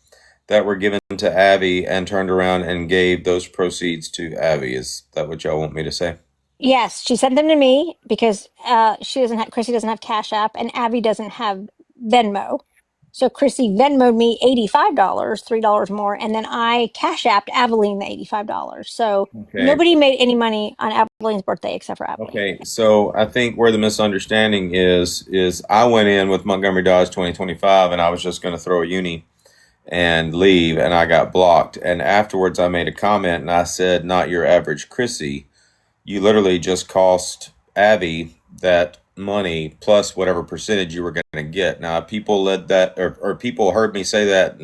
that were given to Abby and turned around and gave those proceeds to Abby. Is that what y'all want me to say? Yes, she sent them to me because Chrissy doesn't have Cash App and Abby doesn't have Venmo. So Chrissy Venmoed me $85, $3 more, and then I Cash Apped Aveline the $85. So Okay. nobody made any money on Aveline's birthday except for Aveline. Okay, so I think where the misunderstanding is I went in with Montgomery Dodge 2025 and I was just going to throw a uni and leave and I got blocked. And afterwards I made a comment and I said, not your average Chrissy. You literally just cost Abby that money plus whatever percentage you were going to get. Now people led that or people heard me say that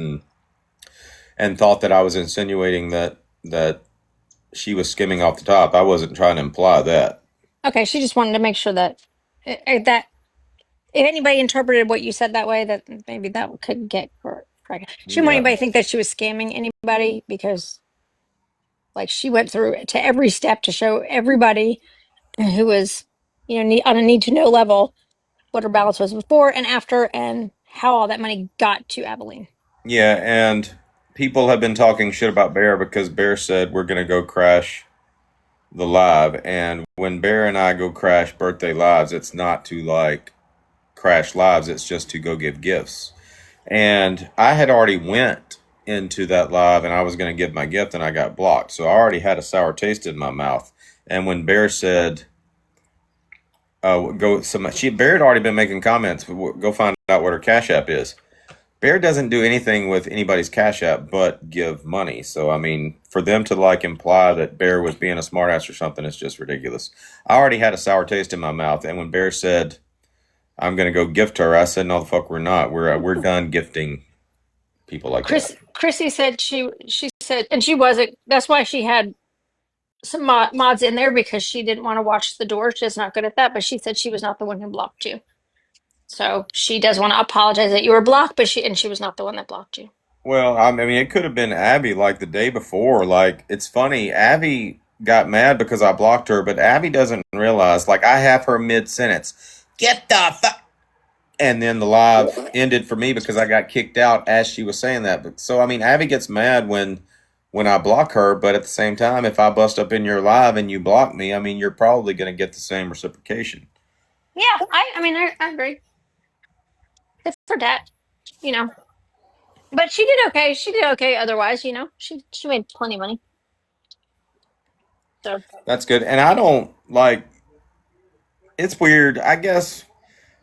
and thought that I was insinuating that she was skimming off the top. I wasn't trying to imply that. Okay, she just wanted to make sure that that if anybody interpreted what you said that way, that maybe that could get correct. She didn't want Yeah. anybody to think that she was scamming anybody because, like, she went through to every step to show everybody who was, on a need to know level what her balance was before and after, and how all that money got to Abilene. Yeah, and people have been talking shit about Bear because Bear said we're gonna go crash the live, and when Bear and I go crash birthday lives, it's not to like crash lives, it's just to go give gifts. And I had already went into that live and I was gonna give my gift and I got blocked. So I already had a sour taste in my mouth. And when Bear said Bear had already been making comments, go find out what her Cash App is. Bear doesn't do anything with anybody's Cash App but give money. So I mean, for them to like imply that Bear was being a smartass or something is just ridiculous. I already had a sour taste in my mouth, and when Bear said I'm gonna go gift her, I said, "No, the fuck, we're not. We're done gifting people like that." Chrissy said she said, and she wasn't. That's why she had some mods in there because she didn't want to watch the door. She's not good at that, but she said she was not the one who blocked you. So she does want to apologize that you were blocked, but she was not the one that blocked you. Well, I mean, it could have been Abby like the day before. Like, it's funny. Abby got mad because I blocked her, but Abby doesn't realize. Like, I have her mid sentence. Get the fuck. And then the live ended for me because I got kicked out as she was saying that. But so I mean, Abby gets mad when I block her, but at the same time, if I bust up in your live and you block me, I mean, you're probably going to get the same reciprocation. Yeah, I mean, I agree. Good for that, you know. But she did okay. She did okay otherwise, you know. She made plenty of money. So That's good. And I don't like. It's weird. I guess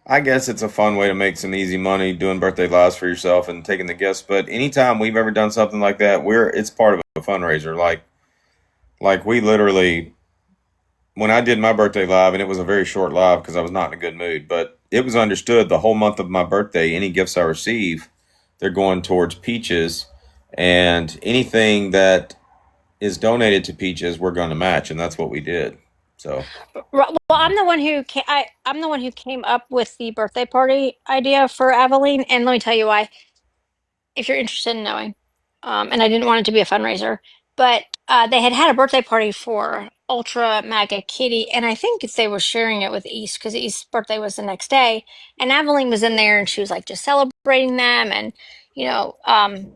it's a fun way to make some easy money doing birthday lives for yourself and taking the gifts. But anytime we've ever done something like that, it's part of a fundraiser. Like we literally, when I did my birthday live, and it was a very short live because I was not in a good mood, but it was understood the whole month of my birthday, any gifts I receive, they're going towards Peaches, and anything that is donated to Peaches, we're going to match, and that's what we did. So well, I'm the one who I'm the one who came up with the birthday party idea for Aveline, and let me tell you why. If you're interested in knowing, and I didn't want it to be a fundraiser, but they had a birthday party for Ultra Mega Kitty, and I think they were sharing it with East because East's birthday was the next day, and Aveline was in there, and she was like just celebrating them, and you know, um,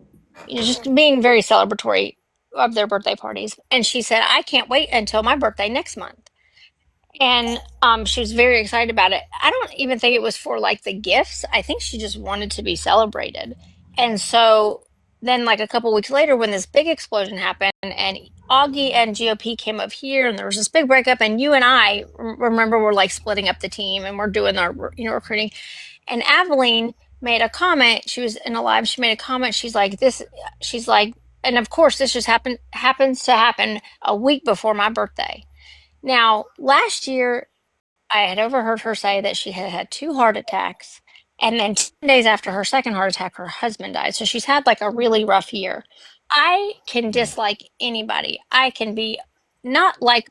just being very celebratory of their birthday parties. And she said, "I can't wait until my birthday next month." And she was very excited about it. I don't even think it was for like the gifts. I think she just wanted to be celebrated. And so then like a couple weeks later when this big explosion happened and Augie and GOP came up here and there was this big breakup and you and I remember we're like splitting up the team and we're doing our recruiting. And Aveline made a comment. She was in a live. She made a comment. She's like, and of course this just happens to happen a week before my birthday. Now, last year, I had overheard her say that she had had two heart attacks. And then 10 days after her second heart attack, her husband died. So she's had like a really rough year. I can dislike anybody. I can be not like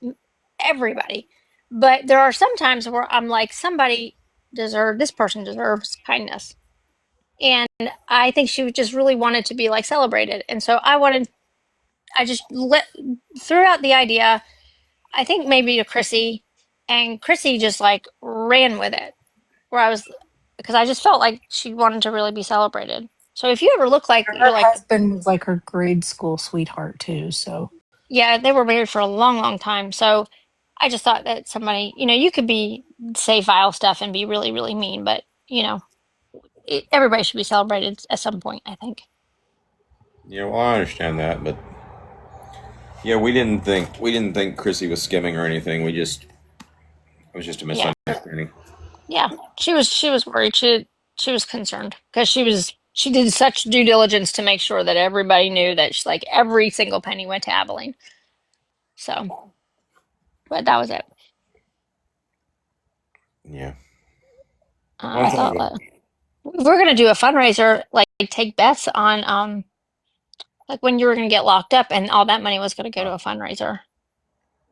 everybody. But there are some times where I'm like, this person deserves kindness. And I think she just really wanted to be like celebrated. And so I just threw out the idea I think maybe to Chrissy, and Chrissy just like ran with it. Where I was, because I just felt like she wanted to really be celebrated. So if you ever look like Her you're like, husband was like her grade school sweetheart too. So yeah, they were married for a long, long time. So I just thought that somebody, you could say vile stuff and be really, really mean, but everybody should be celebrated at some point, I think. yeah, well, I understand that, but yeah, we didn't think Chrissy was skimming or anything. It was just a Yeah, misunderstanding. yeah. She was worried. She was concerned because she did such due diligence to make sure that everybody knew that like every single penny went to Abilene. So, but that was it. Yeah, I that's all thought good. we're gonna do a fundraiser, like take bets on like when you were gonna get locked up, and all that money was gonna go to a fundraiser.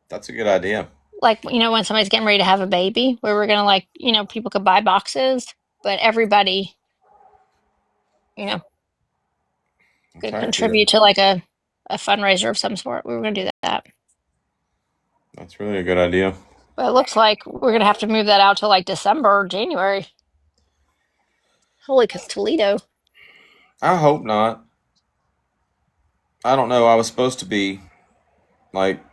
That's a good idea. Like when somebody's getting ready to have a baby, where we're gonna like people could buy boxes, but everybody you know That's could actually contribute to like a fundraiser of some sort. We were gonna do that. that's really a good idea. But it looks like we're gonna have to move that out to like December or January. Holy, cause Toledo. I hope not. I don't know. I was supposed to be like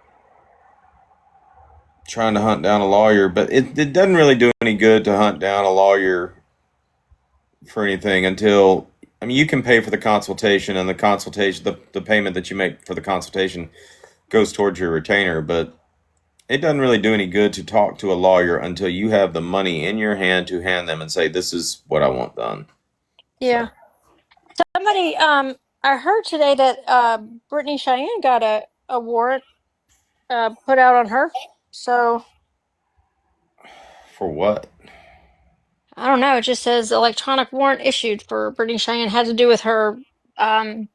trying to hunt down a lawyer, but it doesn't really do any good to hunt down a lawyer for anything until I mean you can pay for the consultation and the payment that you make for the consultation goes towards your retainer, but it doesn't really do any good to talk to a lawyer until you have the money in your hand to hand them and say this is what I want done. So Yeah. Somebody, I heard today that Brittany Cheyenne got a warrant put out on her. So for what? I don't know. It just says electronic warrant issued for Brittany Cheyenne. Had to do with her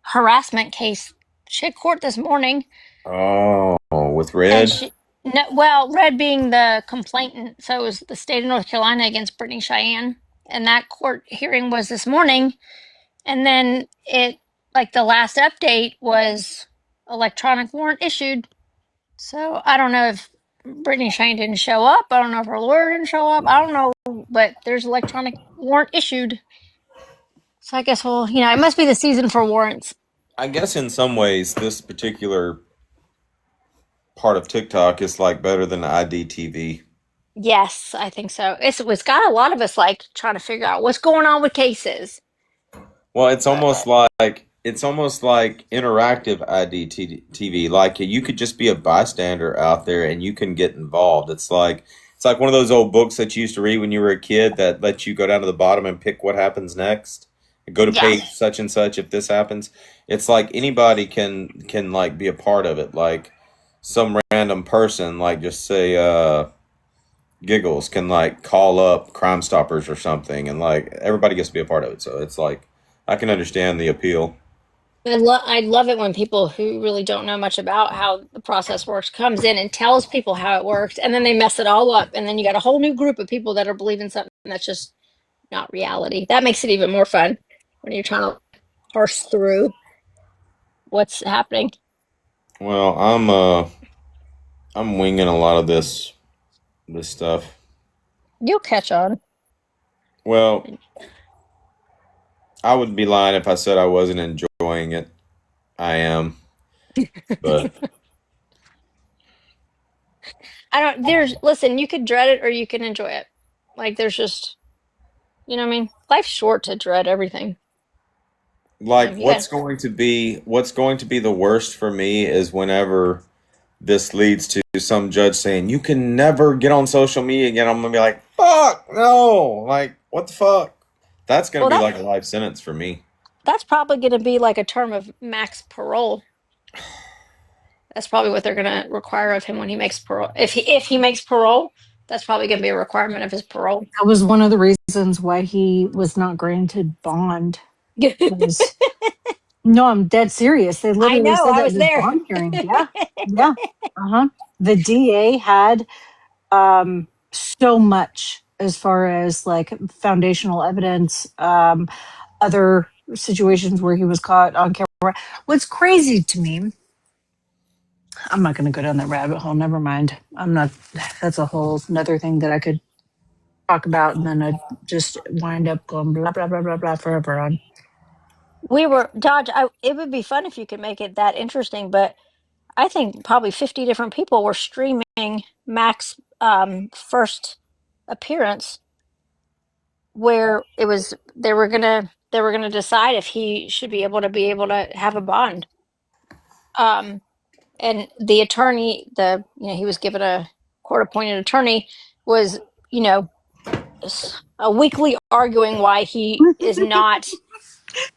harassment case. she had court this morning, Oh, with and Red? she no, well, Red being the complainant, so it was the state of North Carolina against Brittany Cheyenne, and that court hearing was this morning, and then it like the last update was electronic warrant issued. So I don't know if Brittany Cheyenne didn't show up. I don't know if her lawyer didn't show up. I don't know, but there's electronic warrant issued. So I guess it must be the season for warrants. I guess in some ways, this particular part of TikTok is like better than IDTV. Yes, I think so. It's got a lot of us like trying to figure out what's going on with cases. Well, it's But almost like interactive IDTV. Like you could just be a bystander out there and you can get involved. It's like one of those old books that you used to read when you were a kid that lets you go down to the bottom and pick what happens next. Go to yeah, page such and such if this happens. It's like anybody can like be a part of it. Like some random person, like just say Giggles can like call up Crime Stoppers or something, and like everybody gets to be a part of it. So it's like I can understand the appeal. I love it when people who really don't know much about how the process works comes in and tells people how it works, and then they mess it all up, and then you got a whole new group of people that are believing something that's just not reality. That makes it even more fun when you're trying to parse through what's happening. Well, I'm winging a lot of this stuff. You'll catch on. Well, I would be lying if I said I wasn't enjoying it. I am, but I don't, listen, you could dread it or you can enjoy it. Like, there's just, you know what I mean? Life's short to dread everything. like You got, what's going to be the worst for me is whenever this leads to some judge saying you can never get on social media again. I'm gonna be like, fuck no, like what the fuck? That's gonna well, be like a life sentence for me. that's probably going to be like a term of max parole. That's probably what they're going to require of him when he makes parole. If he makes parole, that's probably going to be a requirement of his parole. That was one of the reasons why he was not granted bond. Was no, I'm dead serious. They I literally know, said I that was in his there. bond hearing. Yeah, yeah. Uh-huh. The DA had so much as far as like foundational evidence, other situations where he was caught on camera. What's crazy to me, I'm not going to go down that rabbit hole. Never mind. I'm not. That's a whole another thing that I could talk about, and then I'd just wind up going blah blah blah blah blah forever on. Dodge, it would be fun if you could make it that interesting, but I think probably 50 different people were streaming Mac's first appearance where it was they were gonna decide if he should be able to have a bond. Um, and the attorney, he was given a court appointed attorney, was you know a weekly arguing why he is not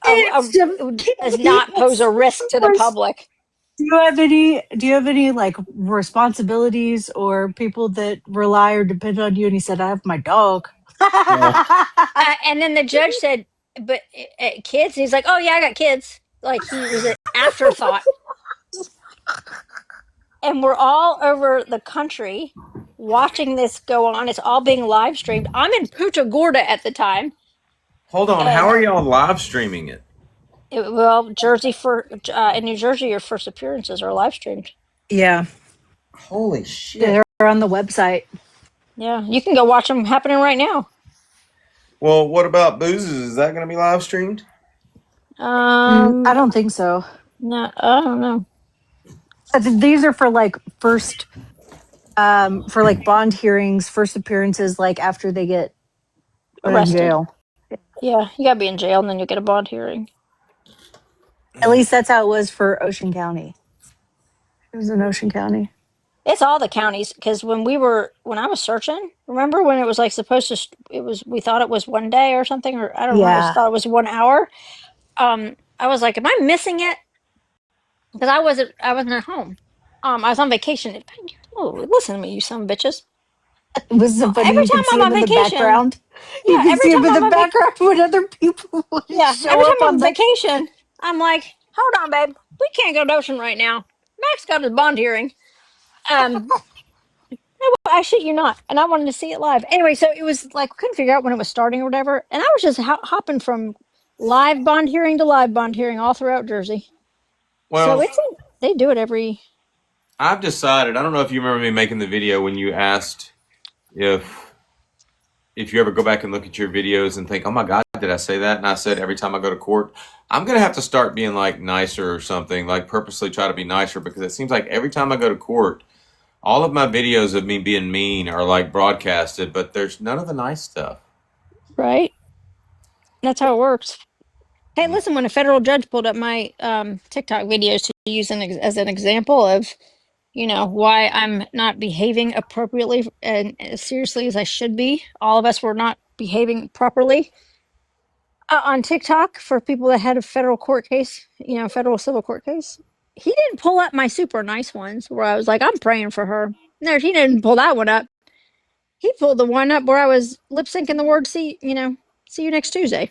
It's just, does not pose a risk to the public. do you have any like responsibilities or people that rely or depend on you? And he said, I have my dog. Well, And then the judge said, "But kids?" And he's like, "Oh yeah, I got kids." Like he was an afterthought. And we're all over the country watching this go on. It's all being live streamed. I'm in Punta Gorda at the time, hold on, how and are y'all live streaming it? Jersey in New Jersey, your first appearances are live streamed. Yeah, Holy shit. they're on the website. Yeah, you can go watch them happening right now. Well, what about boozes? Is that gonna be live streamed? I don't think so. No, I don't know. These are for like first, for like bond hearings, first appearances, like after they get put in Arrested. jail. Yeah, you gotta be in jail and then you get a bond hearing. At least that's how it was for Ocean County. It was in Ocean County. It's all the counties because when I was searching, remember when it was like supposed to, we thought it was one day or something, or I don't remember, Yeah. thought it was 1 hour. I was like, am I missing it? Because I wasn't at home. I was on vacation. Oh, listen to me, you some bitches. It was so funny. Every You could time see I'm him on in the vacation, background. You yeah, could every see him time in I'm the on vacation, background when other people would yeah, show every time up I'm on on the. vacation, I'm like, Hold on, babe. We can't go to Ocean right now. Max got his bond hearing. I shit you not, and I wanted to see it live. Anyway, so it was like we couldn't figure out when it was starting or whatever, and I was just hopping from live bond hearing to live bond hearing all throughout Jersey. So Well, they do it every. I've decided. I don't know if you remember me making the video when you asked if you ever go back and look at your videos and think, "Oh my God, did I say that?" And I said every time I go to court, I'm gonna have to start being like nicer or something, like purposely try to be nicer because it seems like every time I go to court, all of my videos of me being mean are like broadcasted, but there's none of the nice stuff. Right. That's how it works. Hey, listen, when a federal judge pulled up my TikTok videos to use as an example of, why I'm not behaving appropriately and as seriously as I should be, all of us were not behaving properly on TikTok for people that had a federal court case, federal civil court case. He didn't pull up my super nice ones where I was like, I'm praying for her. No, he didn't pull that one up. He pulled the one up where I was lip syncing the word see you next Tuesday.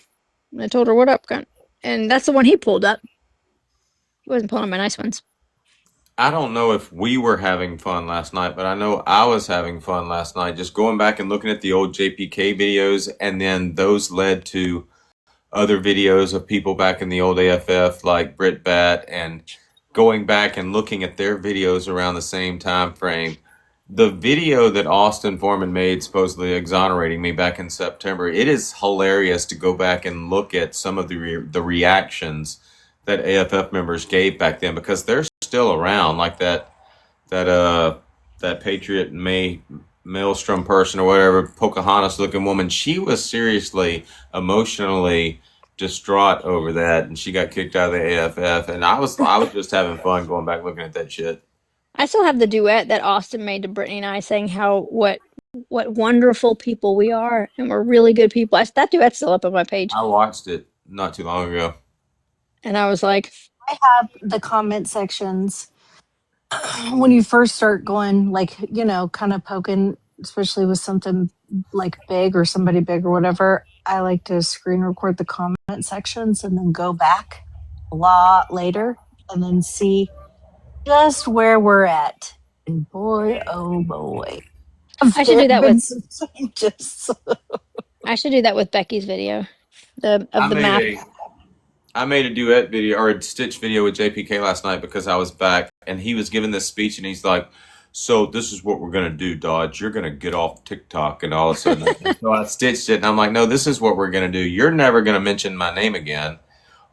And I told her what up, cunt. And that's the one he pulled up. He wasn't pulling up my nice ones. I don't know if we were having fun last night, but I know I was having fun last night just going back and looking at the old JPK videos, and then those led to other videos of people back in the old AFF like Brit Bat, and going back and looking at their videos around the same time frame. The video that Austin Foreman made supposedly exonerating me back in September, it is hilarious to go back and look at some of the reactions that AFF members gave back then because they're still around, like that Patriot Maelstrom person or whatever, Pocahontas looking woman. She was seriously emotionally distraught over that, and she got kicked out of the AFF. And I was just having fun going back looking at that shit. I still have the duet that Austin made to Brittany and I saying how what wonderful people we are and we're really good people. That duet's still up on my page. I watched it not too long ago. And I was like, I have the comment sections when you first start going, like, kind of poking, especially with something like big or somebody big or whatever. I like to screen record the comment sections and then go back a lot later and then see just where we're at. And boy, oh boy, I should there do have that been with some changes. I should do that with Becky's video. The I of the made map. a I made a duet video or a stitch video with JPK last night because I was back and he was giving this speech and he's like, "So this is what we're gonna do, Dodge. You're gonna get off TikTok." And all of a sudden, so I stitched it and I'm like, "No, this is what we're gonna do. You're never gonna mention my name again.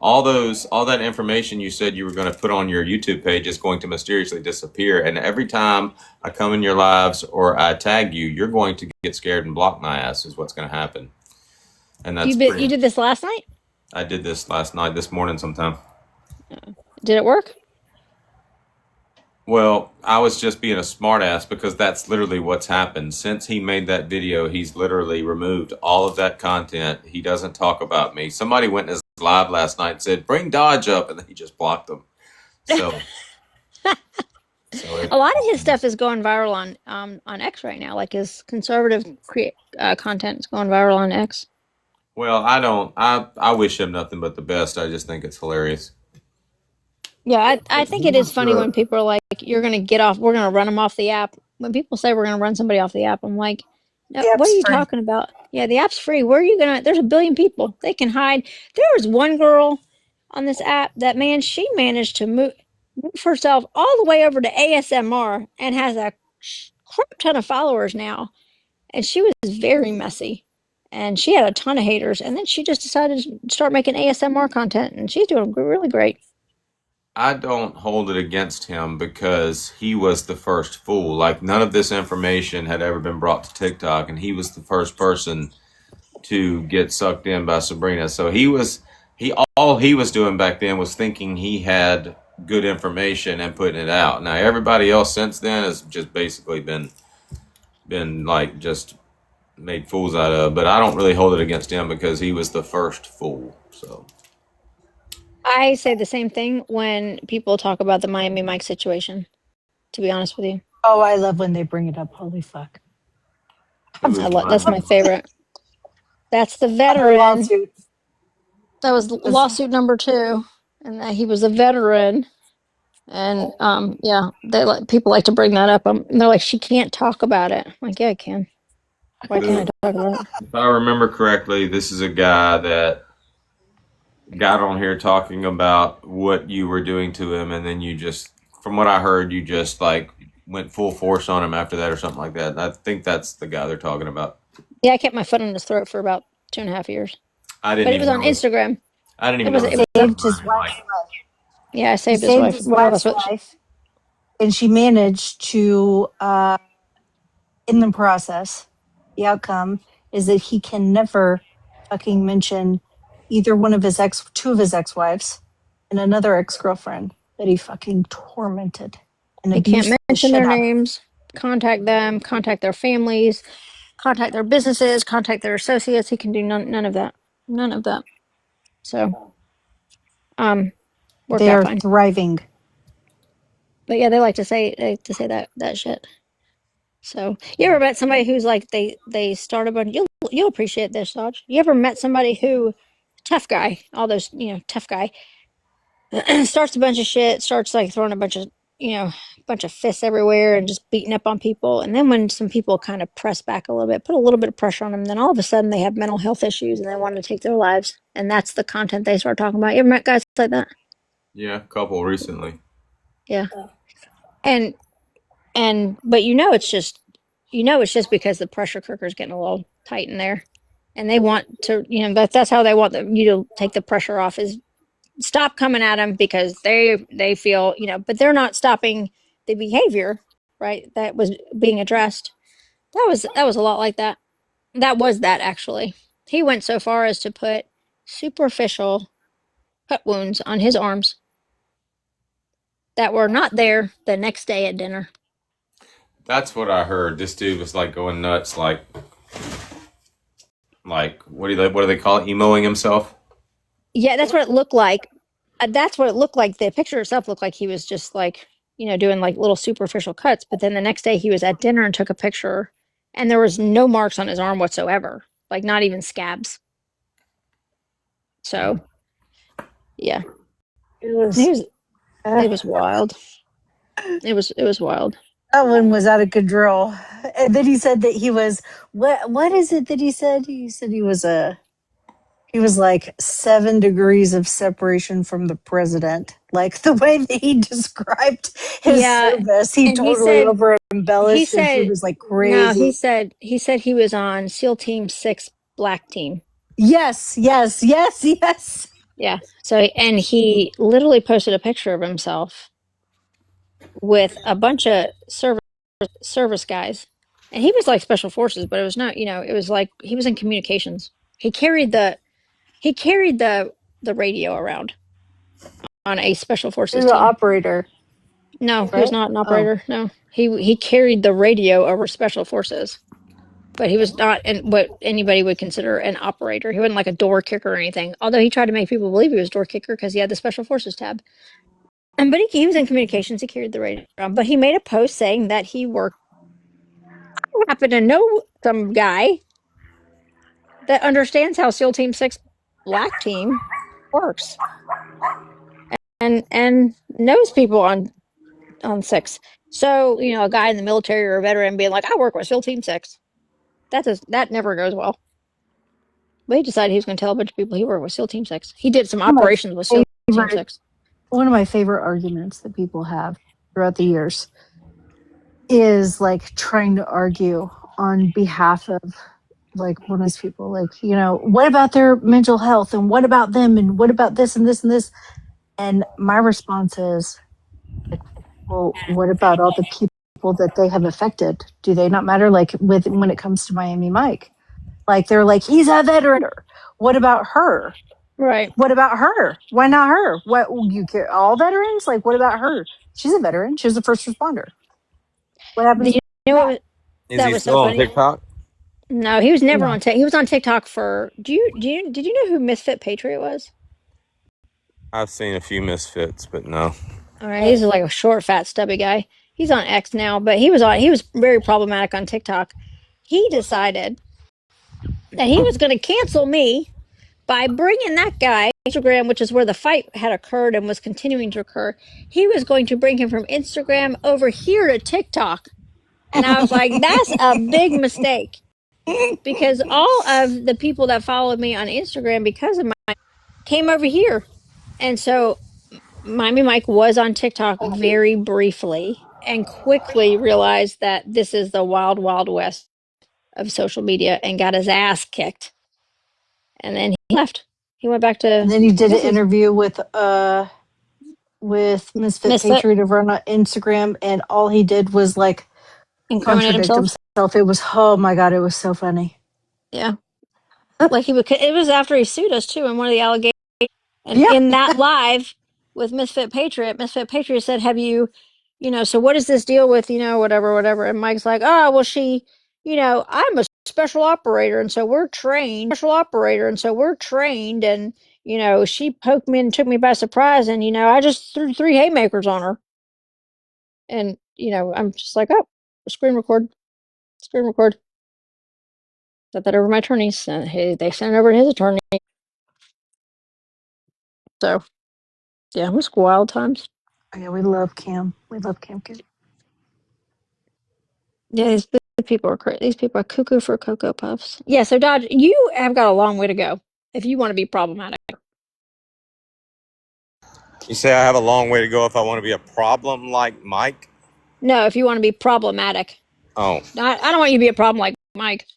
All that information you said you were gonna put on your YouTube page is going to mysteriously disappear. And every time I come in your lives or I tag you, you're going to get scared and block my ass. Is what's gonna happen." And that's You pretty. did this last night? I did this last night, this morning sometime. Did it work? Well, I was just being a smartass because that's literally what's happened. Since he made that video, he's literally removed all of that content. He doesn't talk about me. Somebody went in his live last night and said, "Bring Dodge up," and then he just blocked them. So, A lot of his stuff is going viral on X right now. Like his conservative content is going viral on X. well, I don't. I wish him nothing but the best. I just think it's hilarious. Yeah, I think He it is was funny when people are like, "You're gonna get off. We're gonna run them off the app." When people say we're gonna run somebody off the app, I'm like, "No, The what are app's you free. talking about? Yeah, the app's free. Where are you gonna? There's a billion people. They can hide. There was one girl on this app that man, she managed to move herself all the way over to ASMR and has a crap ton of followers now. And she was very messy, and she had a ton of haters. And then she just decided to start making ASMR content, and she's doing really great. I don't hold it against him because he was the first fool. Like none of this information had ever been brought to TikTok, and he was the first person to get sucked in by Sabrina. So he all he was doing back then was thinking he had good information and putting it out. Now everybody else since then has just basically been like just made fools out of. But I don't really hold it against him because he was the first fool. So I say the same thing when people talk about the Miami Mike situation, to be honest with you. Oh, I love when they bring it up. Holy fuck. who is That's Miami my Mike? favorite. That's the Another veteran. lawsuit. That was It's lawsuit number 2. and that he was a veteran. And yeah, people like to bring that up. And they're like, she can't talk about it. I'm like, yeah, I can. Why can't I talk about it? If I remember correctly, this is a guy that got on here talking about what you were doing to him, and then you just, from what I heard, you just like went full force on him after that or something like that. And I think that's the guy they're talking about. Yeah, I kept my foot on his throat for about 2.5 years. I didn't But it was even on know. Instagram. I didn't It even was know it his was name. Saved his wife's Like, life. yeah, I He saved his saved wife. his Well, wife's that's what life, and she managed to in the process, the outcome is that he can never fucking mention either one of his two of his ex-wives and another ex-girlfriend that he fucking tormented and he can't abused the mention shit their out of. names, contact them, contact their families, contact their businesses, contact their associates. He can do none of that. None of that. So worked They out are fine. thriving. But yeah, they like to say that shit. So you ever met somebody who's like they start a bunch? You'll appreciate this, Dodge. You ever met somebody who tough guy, all those tough guy starts a bunch of shit, starts like throwing a bunch of fists everywhere and just beating up on people. And then when some people kind of press back a little bit, put a little bit of pressure on them, then all of a sudden they have mental health issues and they want to take their lives. And that's the content they start talking about. You ever met guys like that? yeah, a couple recently. Yeah. And but it's just because the pressure cooker is getting a little tight in there. And they want to, that's how they want you to take the pressure off is stop coming at them because they feel but they're not stopping the behavior, right, that was being addressed. That was a lot like that. That was that actually. He went so far as to put superficial cut wounds on his arms that were not there the next day at dinner. That's what I heard. This dude was like going nuts, like what do they call it? Emoing himself. Yeah, that's what it looked like. That's what it looked like. The picture itself looked like he was just like, doing like little superficial cuts. But then the next day he was at dinner and took a picture, and there was no marks on his arm whatsoever, like not even scabs. So, yeah, It was it was wild. It was wild. that one was out of control. And then he said that he was what is it that he said? He said he was like 7 degrees of separation from the president. Like the way that he described his Yeah, service, he and totally over he embellished and he said was like no. crazy. He said he was on SEAL Team 6 Black Team. Yes, yes, yes, yes. Yeah. So and he literally posted a picture of himself with a bunch of service guys, and he was like special forces, but it was not. It was like he was in communications. He carried the radio around on a special He forces was an team. operator, No, he was right? not an Oh. operator. No, he carried the radio over special forces, but he was not what anybody would consider an operator. He wasn't like a door kicker or anything. Although he tried to make people believe he was a door kicker because he had the special forces tab. And but he was in communications. He carried the radio around. But he made a post saying that he worked. I happen to know some guy that understands how SEAL Team 6 Black Team works and knows people on 6. So, a guy in the military or a veteran being like, I work with SEAL Team 6. That never goes well. But he decided he was going to tell a bunch of people he worked with SEAL Team 6. He did some One of operations with my SEAL Team 6. one of my favorite arguments that people have throughout the years is like trying to argue on behalf of like one of these people, like, what about their mental health and what about them and what about this and this and this? And my response is, like, well, what about all the people that they have affected? Do they not matter? Like when it comes to Miami Mike, like they're like, he's a veteran. What about her? Right. What about her? Why not her? What, you care all veterans? Like, what about her? She's a veteran. She was a first responder. What happens? You know what? Is That he was still so on funny. TikTok? No, he was never No. on TikTok. He was on TikTok for. Did you know who Misfit Patriot was? I've seen a few misfits, but no. All right, he's like a short, fat, stubby guy. He's on X now, but he was very problematic on TikTok. He decided that he was going to cancel me by bringing that guy Instagram, which is where the fight had occurred and was continuing to occur, he was going to bring him from Instagram over here to TikTok. And I was like, that's a big mistake because all of the people that followed me on Instagram because of my came over here. And so Miami Mike was on TikTok very briefly and quickly realized that this is the wild, wild west of social media and got his ass kicked. And then he left. He went back to, And then he I did an guess he's interview with Misfit Misfit, Patriot over on Instagram, and all he did was like incriminate contradict himself. himself. It was, oh my god, it was so funny. Yeah. Like he would, it was after he sued us too. And one of the allegations, and Yeah. in that live with Misfit Patriot said, have you, so what is this deal with, whatever, whatever. And Mike's like, oh, well, I'm a special operator. And so we're trained. And, she poked me and took me by surprise. And, I just threw 3 haymakers on her. And, I'm just like, oh, screen record, screen record. Set that over my attorneys. And they sent it over to his attorney. So, yeah, it was wild times. Yeah, we love Cam. We love Cam. Yeah, these people are crazy. These people are cuckoo for Cocoa Puffs. Yeah, so Dodge, you have got a long way to go if you want to be problematic. You say I have a long way to go if I want to be a problem like Mike? No, if you want to be problematic. Oh. I don't want you to be a problem like Mike.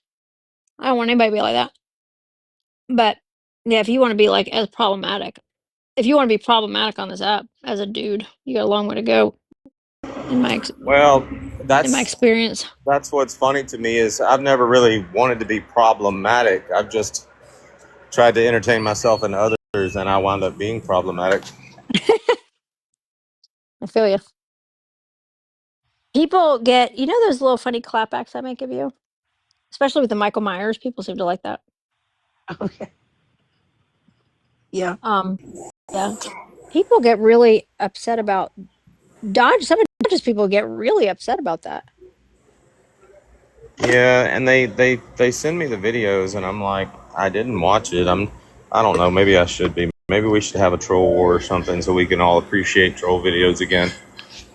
I don't want anybody to be like that. But yeah, if you want to be like as problematic, if you want to be problematic on this app as a dude, you got a long way to go. Well, In my that's experience. that's what's funny to me is I've never really wanted to be problematic. I've just tried to entertain myself and others, and I wound up being problematic. I feel you. People get, those little funny clapbacks I make of you, especially with the Michael Myers. People seem to like that. Okay. Yeah. Yeah. People get really upset about Dodge. Some of Dodge's people get really upset about that. Yeah, and they send me the videos, and I'm like, I didn't watch it. I don't know. Maybe I should be. Maybe we should have a troll war or something so we can all appreciate troll videos again.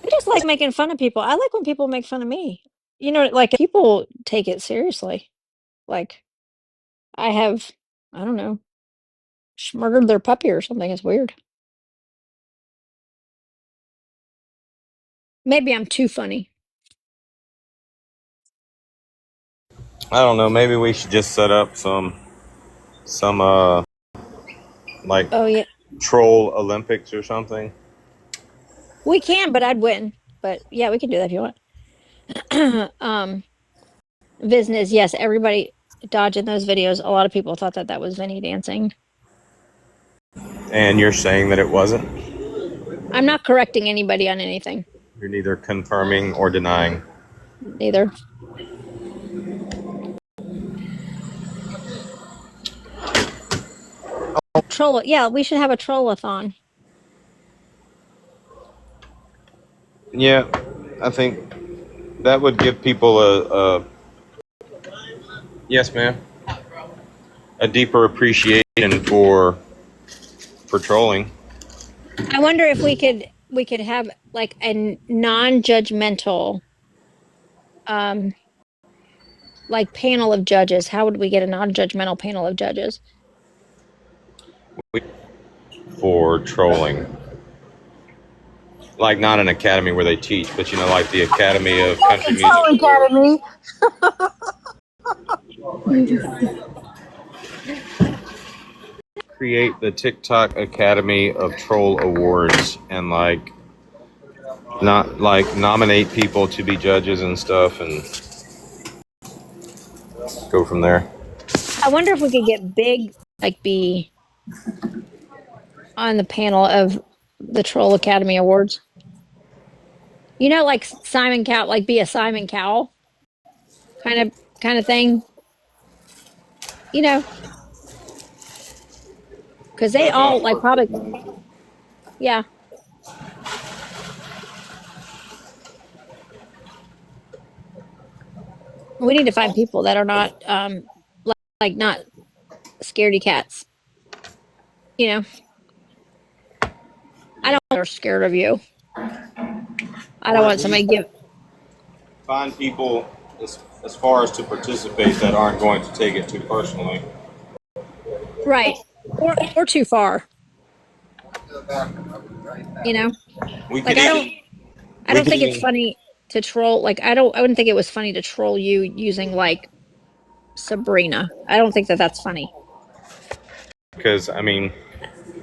I just like making fun of people. I like when people make fun of me. Like people take it seriously. Like I have, I don't know, murdered their puppy or something. It's weird. Maybe I'm too funny. I don't know. Maybe we should just set up some like Oh yeah, troll Olympics or something. we can, but I'd win. But yeah, we can do that if you want. Business, yes. Everybody dodging those videos. A lot of people thought that was Vinny dancing. And you're saying that it wasn't? I'm not correcting anybody on anything. You're neither confirming or denying. Neither. Troll. Yeah, we should have a trollathon. Yeah, I think that would give people a yes, ma'am, a deeper appreciation for trolling. I wonder if we could have like a non-judgmental like panel of judges. How would we get a non-judgmental panel of judges? For trolling, like not an academy where they teach, but like the Academy of Country Troll Music. Academy. Create the TikTok Academy of Troll Awards and not nominate people to be judges and stuff and go from there. I wonder if we could get big, like be on the panel of the Troll Academy Awards. Like Simon Cowell, like be a Simon Cowell kind of thing. You know, because they all like probably, yeah. We need to find people that are not like not scaredy cats. You know, I don't. They're scared of you. I don't Or want at somebody least give find people as far as to participate that aren't going to take it too personally. right or too far. You know, We like could even I we don't could think it's even funny to troll. Like I wouldn't think it was funny to troll you using like Sabrina. I don't think that that's funny. because I mean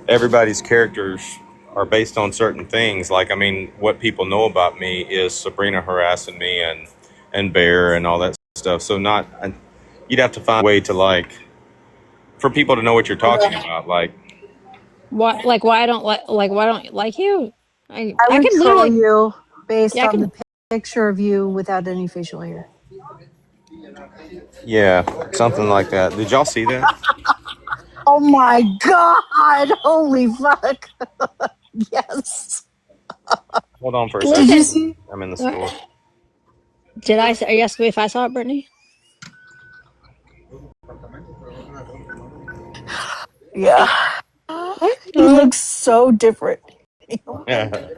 everybody's characters are based on certain things. Like I mean, what people know about me is Sabrina harassing me and Bear and all that stuff. So not you'd have to find a way to like for people to know what you're talking about. Like What like why I don't like why I don't like you? I I would could troll literally you based yeah I on the could picture of you without any facial hair. yeah, something like that. Did y'all see that? Oh my god! Holy fuck! Yes. Hold on for a Did you listen. second. see? I'm in the store. Did I say? Are you asking me if I saw it, Brittany? Yeah. He looks so different. Oh my Yeah. god.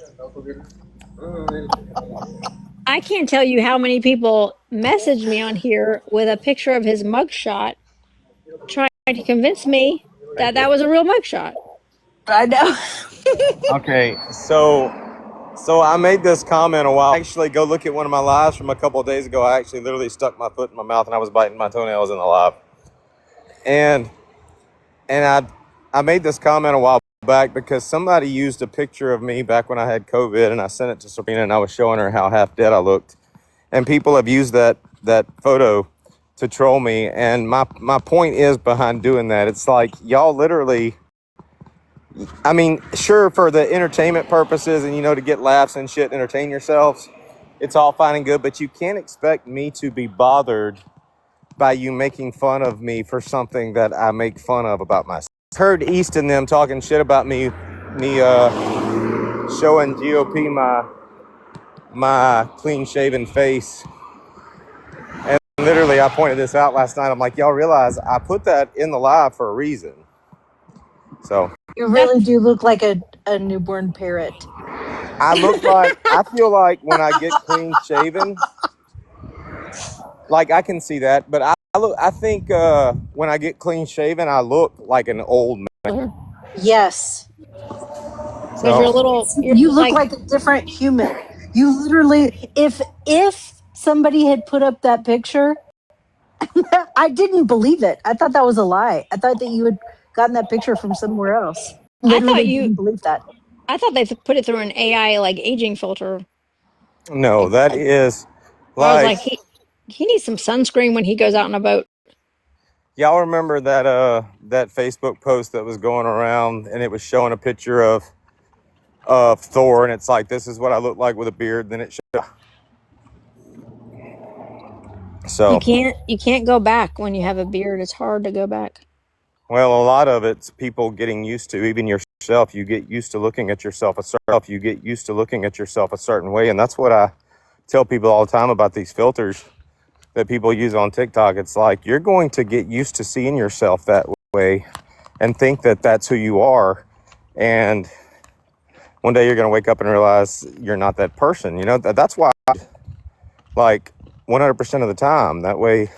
I can't tell you how many people message me on here with a picture of his mugshot, trying to convince me that that was a real mugshot. I know. Okay, so I made this comment a while. Actually, go look at one of my lives from a couple of days ago. I actually literally stuck my foot in my mouth and I was biting my toenails in the live. And I made this comment a while back because somebody used a picture of me back when I had COVID and I sent it to Sabrina and I was showing her how half dead I looked. And people have used that photo to troll me. And my point is behind doing that, it's like y'all literally I mean, sure, for the entertainment purposes and, to get laughs and shit, entertain yourselves, it's all fine and good, but you can't expect me to be bothered by you making fun of me for something that I make fun of about myself. Heard East and them talking shit about me showing GOP my clean shaven face. And literally, I pointed this out last night. I'm like, y'all realize I put that in the live for a reason. So You really That's do look like a newborn parrot. I feel like when I get clean shaven, like I can see that, but I think when I get clean shaven, I look like an old man. because Yes. you're a So little, you're You look like, like a different human. You literally if somebody had put up that picture, I didn't believe it. I thought that was a lie. I thought that you had gotten that picture from somewhere else. I thought Literally you, didn't believe that. I thought they put it through an AI like aging filter. no, Like, that is I was like like, he needs some sunscreen when he goes out on a boat. y'all remember that Facebook post that was going around and it was showing a picture of Thor and it's like this is what I look like with a beard. Then it showed. So You can't go back when you have a beard. It's hard to go back. well, a lot of it's people getting used to, even yourself. You get used to looking at yourself a certain way, and that's what I tell people all the time about these filters that people use on TikTok. It's like you're going to get used to seeing yourself that way and think that that's who you are, and one day you're going to wake up and realize you're not that person. That's why, like 100% of the time. That way,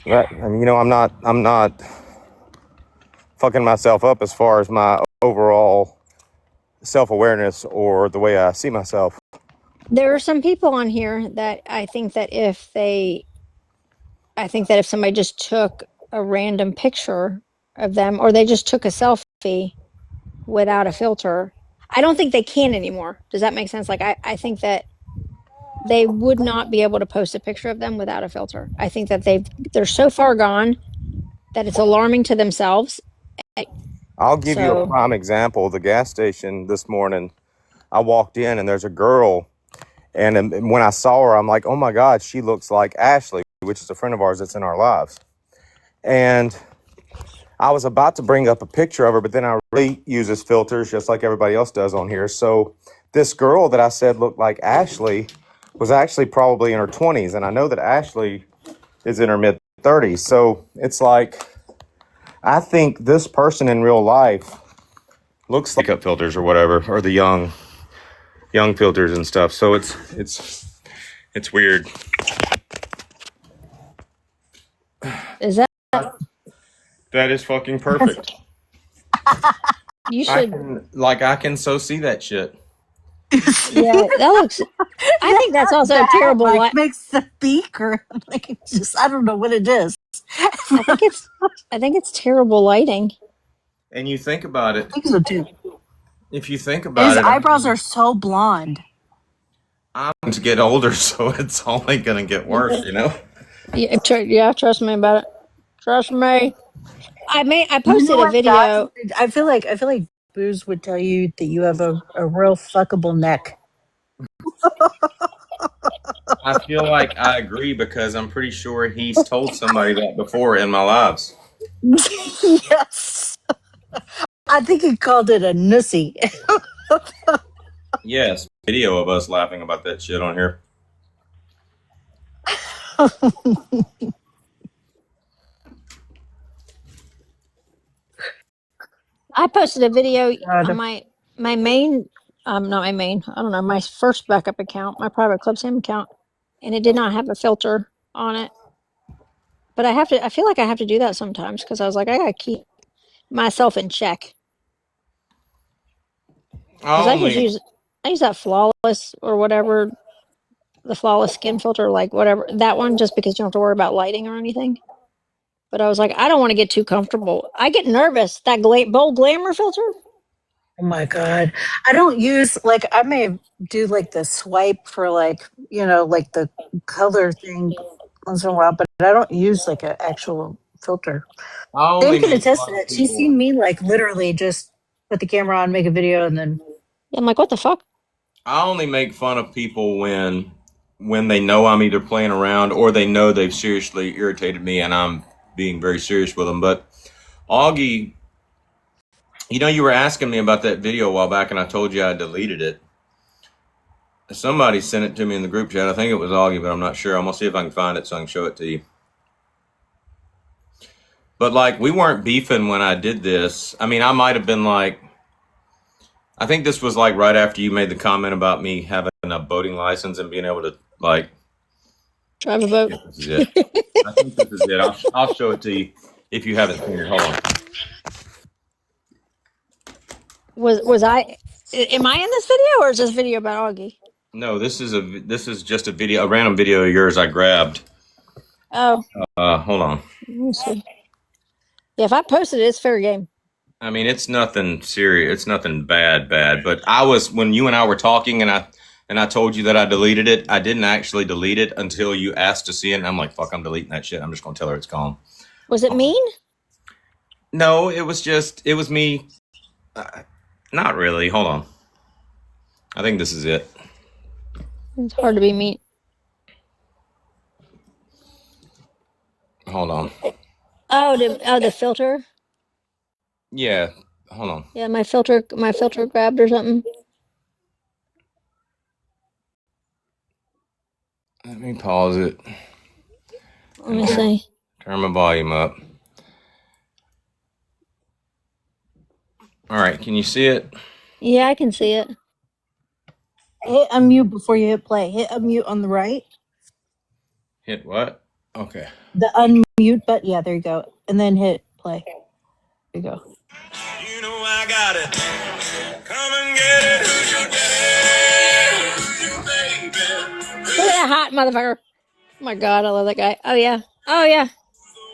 I'm not fucking myself up as far as my overall self-awareness or the way I see myself. There are some people on here that I think that if somebody just took a random picture of them or they just took a selfie without a filter, I don't think they can anymore. Does that make sense? Like, I think that they would not be able to post a picture of them without a filter. I think that they're so far gone that it's alarming to themselves. I'll give you a So prime example. The gas station this morning, I walked in and there's a girl, and when I saw her, I'm like, oh my God, she looks like Ashley, which is a friend of ours that's in our lives. And I was about to bring up a picture of her, but then I really uses filters just like everybody else does on here. So this girl that I said looked like Ashley was actually probably in her 20s. And I know that Ashley is in her mid 30s. So it's like, I think this person in real life looks like makeup filters or whatever, or the young filters and stuff. So it's weird. Is that That is fucking perfect. you should? I can so see that shit. Yeah, that looks. I think that's also the hat terrible. like makes the beaker like it's just I don't know what it is. I think it's terrible lighting. And you think about it. I think so too. If you think His about it, eyebrows are so blonde. I'm going to get older, so it's only going to get worse, you know? Yeah, trust me about it. Trust me. I You know posted a what, guys? video. I feel like Booze would tell you that you have a real fuckable neck. I feel like I agree because I'm pretty sure he's told somebody that before in my lives. Yes. I think he called it a nussy. Yes, video of us laughing about that shit on here. I posted a video God. on my main, not my main. I don't know, my first backup account, my private Club Sam account, and it did not have a filter on it. But I feel like I have to do that sometimes because I was like, I gotta keep myself in check. Because I use that flawless or whatever, the flawless skin filter, like whatever that one, just because you don't have to worry about lighting or anything. But I was like, I don't want to get too comfortable. I get nervous. That bold glamour filter. Oh my God. I don't use like I may do like the swipe for like, like the color thing once in a while, but I don't use like an actual filter. I Sam only can make attest fun to of that. She's people. seen me like literally just put the camera on, make a video, and then Yeah, I'm like, what the fuck? I only make fun of people when they know I'm either playing around or they know they've seriously irritated me and I'm being very serious with them. But Augie, you were asking me about that video a while back, and I told you I deleted it. Somebody sent it to me in the group chat. I think it was Augie, but I'm not sure. I'm gonna see if I can find it so I can show it to you. But like, we weren't beefing when I did this. I mean, I might have been like, I think this was like right after you made the comment about me having a boating license and being able to like drive a boat. This is it. I think this is it. I'll show it to you if you haven't seen it. Hold on. Was I? Am I in this video or is this video about Augie? No, this is just a random video of yours I grabbed. Oh, Hold on. let me see. Yeah, if I posted it, it's fair game. I mean, it's nothing serious. It's nothing bad. But when you and I were talking, and I told you that I deleted it. I didn't actually delete it until you asked to see it, and I'm like, fuck, I'm deleting that shit. I'm just gonna tell her it's gone. Was it mean? No, it was me. Not really. Hold on. I think this is it. It's hard to be mean. Hold on. Oh, the filter. Yeah. Hold on. Yeah, my filter grabbed or something. Let me pause it. Let me see. Turn my volume up. All right, can you see it? Yeah, I can see it. hit unmute before you hit play. Hit unmute on the right. Hit what? Okay. The unmute button. Yeah, there you go. And then hit play. There you go. You know I got it. Come and get it. Who's your daddy? Who's your baby? Look at that hot motherfucker. Oh my god, I love that guy. Oh yeah. Oh yeah. The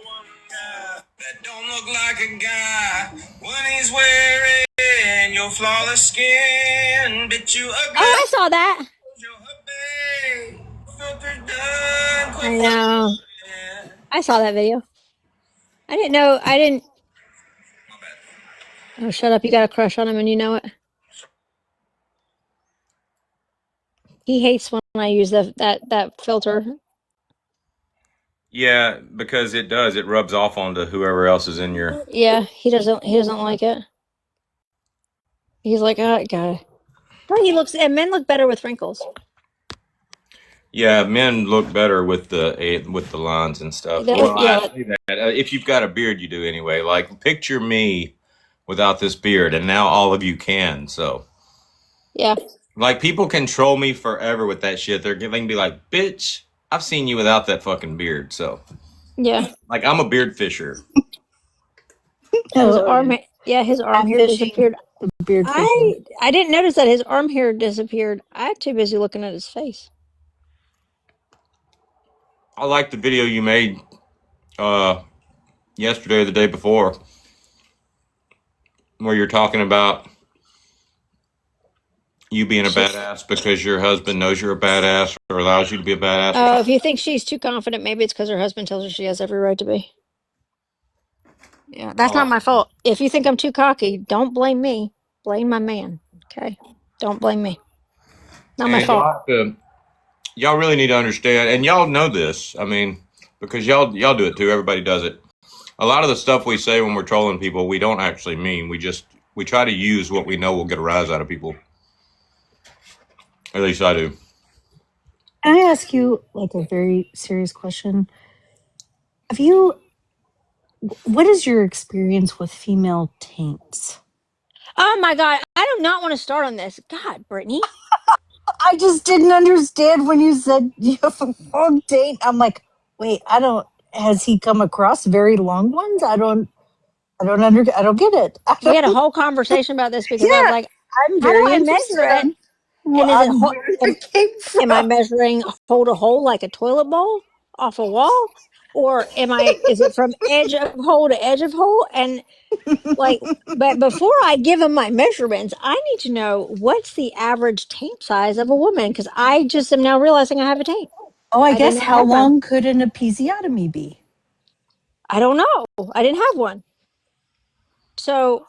one guy that don't look like a guy when he's wearing your flawless skin. Bitch, you ugly. Oh, I saw that. Your hubby. Filter done. I Quit know. fucking. I saw that video. I didn't know. I didn't. Oh, shut up! You got a crush on him, and you know it. He hates when I use that filter. Yeah, because it does. It rubs off onto whoever else is in your. Yeah, he doesn't. He doesn't like it. He's like, oh god. But he looks. And men look better with wrinkles. Yeah, men look better with the lines and stuff. Well, I say that if you've got a beard, you do anyway. Like, picture me without this beard, and now all of you can. So, yeah, like, people control me forever with that shit. They can be like, "Bitch, I've seen you without that fucking beard." So, yeah. like, I'm a beard fisher. His Oh, arm, yeah, his arm hair catfishing, disappeared. beard fishing. I didn't notice that his arm hair disappeared. I'm too busy looking at his face. I like the video you made yesterday or the day before, where you're talking about you being a badass because your husband knows you're a badass or allows you to be a badass or Oh, if something. you think she's too confident, maybe it's because her husband tells her she has every right to be. Yeah, that's not Oh, my fault. If you think I'm too cocky, don't blame me. Blame my man. Okay? Don't blame me. Not my and fault. y'all really need to understand, and y'all know this. I mean, because y'all do it too. Everybody does it. A lot of the stuff we say when we're trolling people, we don't actually mean. We try to use what we know will get a rise out of people. At least I do. Can I ask you like a very serious question? Have you? What is your experience with female taints? Oh my God. I do not want to start on this. God, Brittany. I just didn't understand when you said you have a long taint. I'm like, wait, I don't. Has he come across very long ones? I don't get it. I We had a don't. whole conversation about this because I was Yeah, like, I'm how do very I interested measure it? on. And is it On where it came am I from. measuring hole to hole like a toilet bowl off a wall? Or is it from edge of hole to edge of hole? And like, but before I give them my measurements, I need to know what's the average taint size of a woman because I just am now realizing I have a taint. Oh, I I did guess not how have one. long could an episiotomy be? I don't know. I didn't have one. So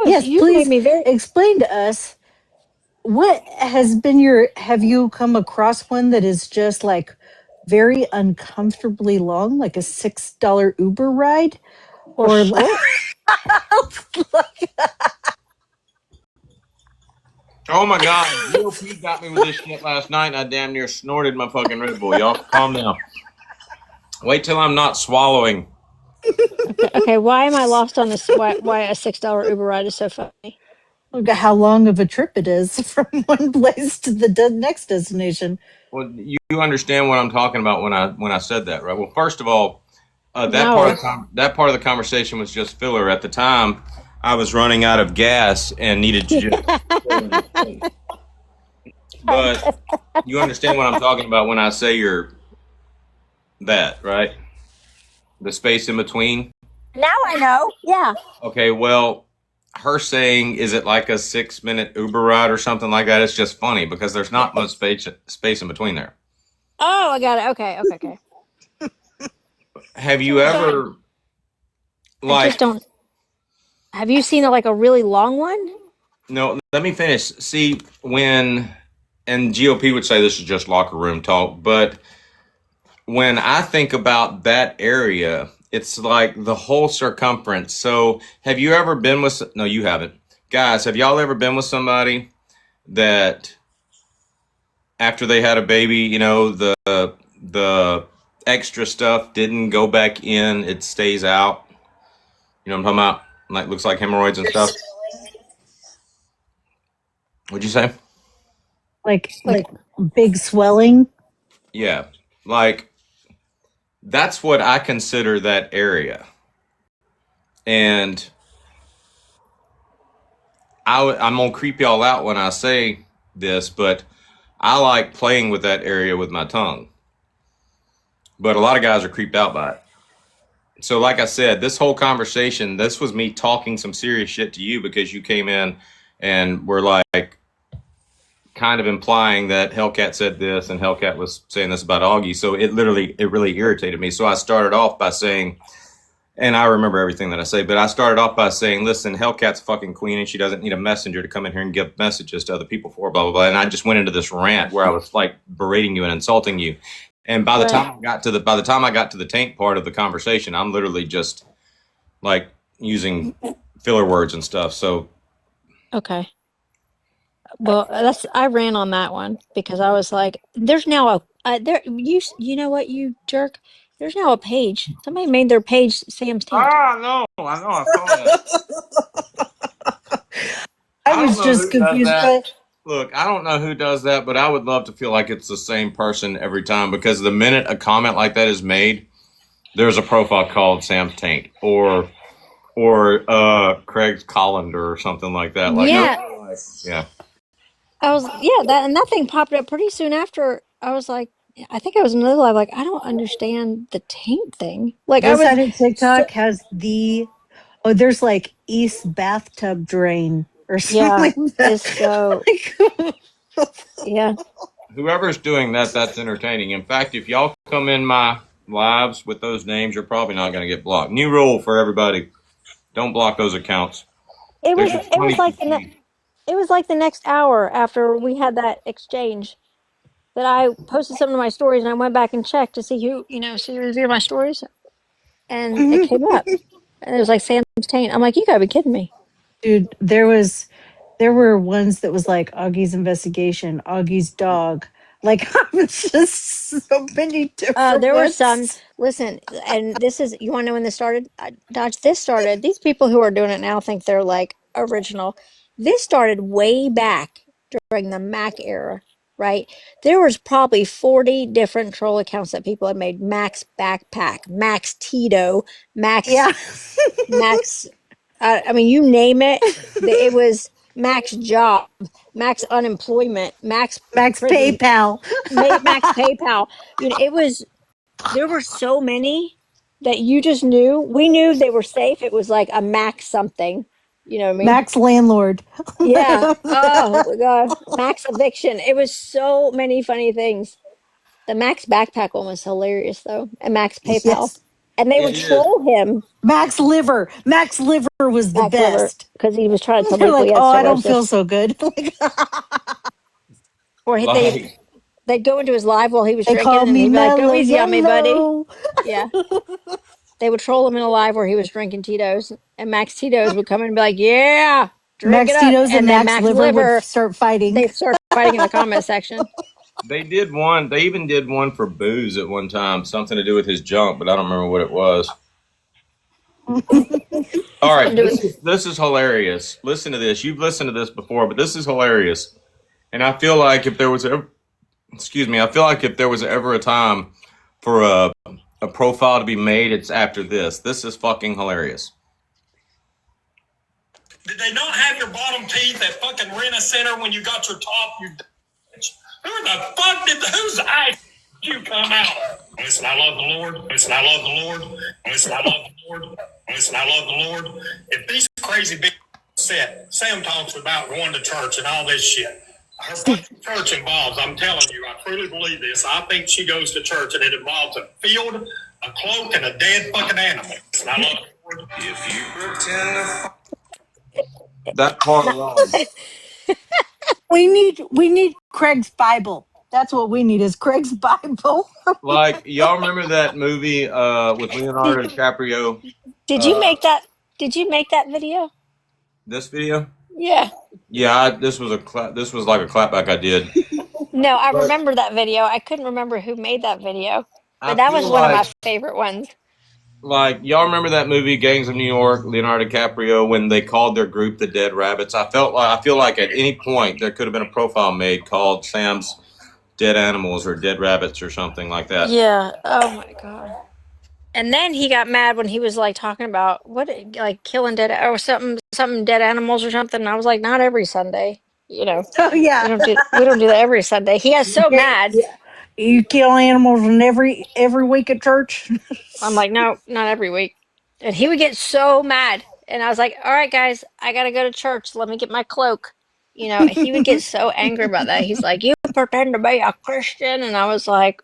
Yes, you made please me very, explain to us what has been your. Have you come across one that is just like very uncomfortably long, like a $6 Uber ride, or or short. like Oh my God, GOP got me with this shit last night, and I damn near snorted my fucking Red Bull. Y'all, calm down. Wait till I'm not swallowing. Okay, okay. Why am I lost on this? Why a $6 Uber ride is so funny? how long of a trip it is from one place to the next destination? Well, you understand what I'm talking about when I said that, right? Well, first of all, No. that part of the conversation was just filler. At the time, I was running out of gas and needed to just fill in the space. But you understand what I'm talking about when I say right? The space in between. Now I know. Yeah. Okay, well, her saying, is it like a 6-minute Uber ride or something like that? It's just funny because there's not much space in between there. Oh, I got it. Okay. Okay. Okay. Have So you we're going. ever I just like? don't. Have you seen like a really long one? No, let me finish. See, and GOP would say this is just locker room talk, but when I think about that area, it's like the whole circumference. So, have you ever been with? No, you haven't, guys. Have y'all ever been with somebody that after they had a baby, the extra stuff didn't go back in; it stays out. You know what I'm talking about? Like looks like hemorrhoids and stuff. What'd you say? Like big swelling. Yeah, like that's what I consider that area. And I'm gonna creep y'all out when I say this, but I like playing with that area with my tongue. But a lot of guys are creeped out by it. So, like I said, this whole conversation, this was me talking some serious shit to you because you came in and were like kind of implying that Hellcat said this and Hellcat was saying this about Augie. So it really irritated me. So I started off by saying, and I remember everything that I say, but I started off by saying, listen, Hellcat's fucking queen and she doesn't need a messenger to come in here and give messages to other people for, blah, blah, blah. And I just went into this rant where I was like berating you and insulting you. And by the time I got to the tank part of the conversation, I'm literally just like using filler words and stuff. So Okay. Well, I ran on that one because I was like, "There's now you know what, you jerk? There's now a page. Somebody made their page Sam's Taint." No, I know, I saw that. I I don't was know just who does confused that. by Look, I don't know who does that, but I would love to feel like it's the same person every time because the minute a comment like that is made, there's a profile called Sam's Taint or Craig's Colander or something like that. Like, Yeah, yeah. that thing popped up pretty soon after. I was like, I think I was in another live. Like, I don't understand the taint thing. Like, I this was side of so TikTok has the there's like East bathtub drain or yeah, something like it's that. so Like, yeah. Whoever's doing that, that's entertaining. In fact, if y'all come in my lives with those names, you're probably not going to get blocked. New rule for everybody: don't block those accounts. They're just It funny was to like see. it was like the next hour after we had that exchange that I posted something to my stories and I went back and checked to see see who reviewed my stories and it came up. And it was like Sam's Taint. I'm like, you gotta be kidding me. dude, there were ones that was like Augie's investigation, Augie's dog. Like I was just so many different There were some, ones. listen, and this is, you want to know when this started? Dodge, this started, these people who are doing it now think they're like original. This started way back during the Mac era, right? There was probably 40 different troll accounts that people had made. Max Backpack, Max Tito, Max, Yeah. Max, I mean, you name it. It was Max Job, Max Unemployment, Max Max Prison, PayPal. Max PayPal. It was, there were so many that you just knew. We knew they were safe. It was like a max something. You know what I mean? Max landlord. Yeah. Oh my god. Max eviction. It was so many funny things. The Max backpack one was hilarious though, and Max PayPal. Yes. And they It would is. troll him, Max liver. Max liver was the Max Liver, best. because he was trying to tell They're people like, he had oh, I don't feel cirrhosis. so good. Like, Or Like, they'd go into his live while he was they drinking, call and me he'd be like, "Go mellow easy on me, buddy." yellow. Yeah. They would troll him in a live where he was drinking Tito's, and Max Tito's would come in and be like, "Yeah, drink it Max up," Tito's and and then Max Max liver would Liver, start fighting. they start fighting in the comment section. they did one. They even did one for booze at one time, something to do with his junk, but I don't remember what it was. All right, Something to do with this is hilarious. Listen to this. You've listened to this before, but this is hilarious. And I feel like if there was ever, excuse me, I feel like if there was ever a time for a profile to be made, it's after this. This is fucking hilarious. Did they not have your bottom teeth at fucking Rena Center when you got your top? You bitch. Who the fuck whose eyes did you come out of? Listen, I love the Lord. Listen, I love the Lord. Listen, I love the Lord. Listen, I love the Lord. If these crazy bitches said, Sam talks about going to church and all this shit. Her fucking church involves, I'm telling you, I truly believe this. I think she goes to church and it involves a field, a cloak, and a dead fucking animal. Listen, I love the Lord. If you pretend That part alone. We need Craig's Bible. That's what we need is Craig's Bible. Like, y'all remember that movie with did, Leonardo DiCaprio? did you Uh, make that? Did you make that video? this video? Yeah. Yeah, this was this was like a clapback I did. No, I But remember that video. I couldn't remember who made that video, but I that was feel one of my like favorite ones. y'all remember that movie Gangs of New York, Leonardo DiCaprio, when they called their group the Dead Rabbits. I feel like at any point there could have been a profile made called Sam's Dead Animals or Dead Rabbits or something like that. Yeah. Oh my god. And then he got mad when he was like talking about what, like killing dead or something dead animals or something. And I was like, not every Sunday, you know. Oh yeah. We don't do that every Sunday. He got so mad. Yeah. You kill animals in every week at church. I'm like, no, not every week. And he would get so mad. And I was like, all right, guys, I gotta go to church. Let me get my cloak. He would get so angry about that. He's like, you pretend to be a Christian. And I was like,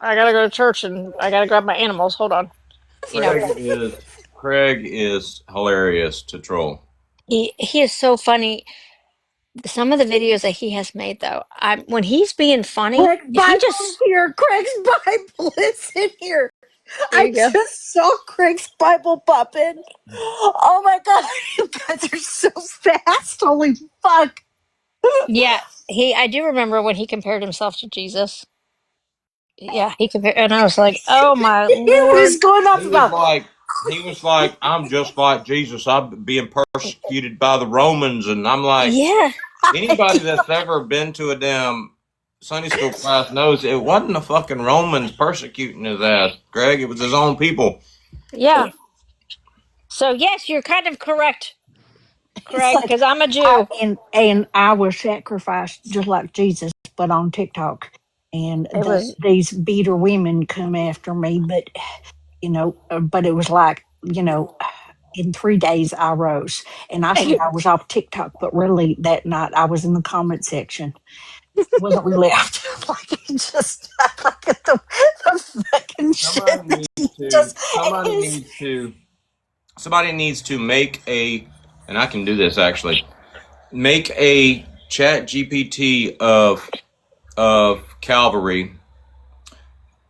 I gotta go to church and I gotta grab my animals. Hold on. You know, Craig is hilarious to troll. he is so funny. Some of the videos that he has made, though, when he's being funny, Craig's if he Bible is just, here. Craig's Bible is in here. there I you go. just saw Craig's Bible pop in. Oh my god, you guys are so fast. Holy fuck. Yeah, I do remember when he compared himself to Jesus. Yeah, he compared, and I was like, "Oh my He was Lord!" going off He was about like, I'm just like Jesus. I'm being persecuted by the Romans, and I'm like, Yeah, anybody that's ever been to a damn Sunday school class knows it wasn't the fucking Romans persecuting his ass, Greg. It was his own people. yeah. So yes, you're kind of correct, it's Craig, like because I'm a Jew. and I was sacrificed just like Jesus, but on TikTok. And It was. these beater women come after me, but but it was like, in 3 days I rose. And I said I was off TikTok, but really that night I was in the comment section. Wasn't really out like it just like the fucking shit Somebody that needs he to. just Somebody is. needs to. Somebody needs to make a, and I can do this actually. Make a Chat GPT of Calvary,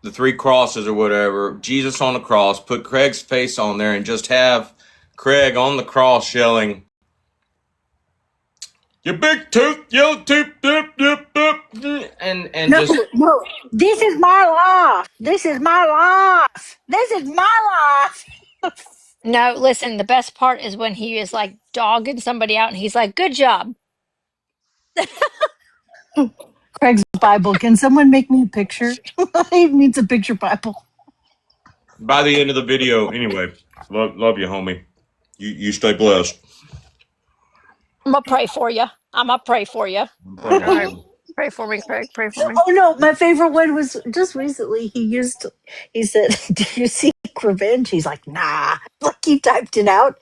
the three crosses or whatever, Jesus on the cross, put Craig's face on there, and just have Craig on the cross yelling, "You big tooth, yellow tooth, dip, dip, dip," and No, just no, this is my life. This is my life. This is my life. No, listen, the best part is when he is like dogging somebody out and he's like, "Good job." Craig's Bible. Can someone make me a picture? He needs a picture Bible. by the end of the video, anyway. Love you, homie. You stay blessed. I'm gonna pray for you. I'm gonna pray for you. I'm All praying right. for you. Pray for me, Craig. Pray for me. Oh no, my favorite one was just recently. He said, "Do you seek revenge?" He's like, "Nah." Like he typed it out.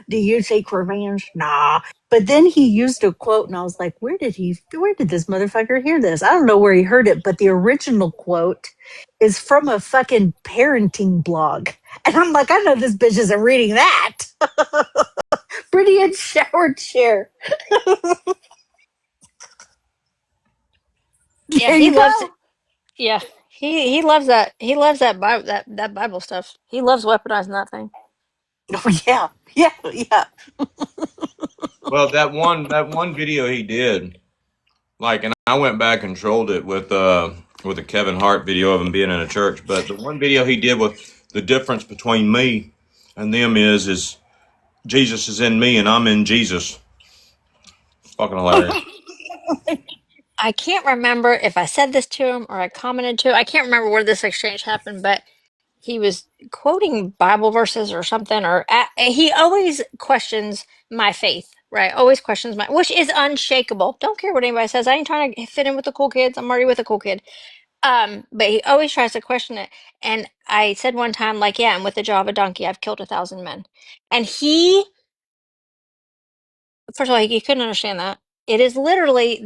Do you seek revenge? Nah. But then he used a quote, and I was like, Where did this motherfucker hear this? I don't know where he heard it, but the original quote is from a fucking parenting blog, and I'm like, I know this bitch isn't reading that. Pretty and showered chair. Yeah, There he you loves go. it. Yeah, he loves that. He loves that Bible that Bible stuff. He loves weaponizing that thing. Oh yeah, yeah, yeah. Well, that one video he did, like, and I went back and trolled it with a Kevin Hart video of him being in a church. But the one video he did with the difference between me and them is Jesus is in me and I'm in Jesus. It's fucking hilarious. I can't remember if I said this to him or I commented to. I can't remember where this exchange happened, but he was quoting Bible verses or something, or he always questions my faith, right? Always questions my, which is unshakable. Don't care what anybody says. I ain't trying to fit in with the cool kids. I'm already with the cool kid. But he always tries to question it. And I said one time, like, yeah, and with the jaw of a donkey, I've killed 1,000 men. And first of all, he couldn't understand that. It is literally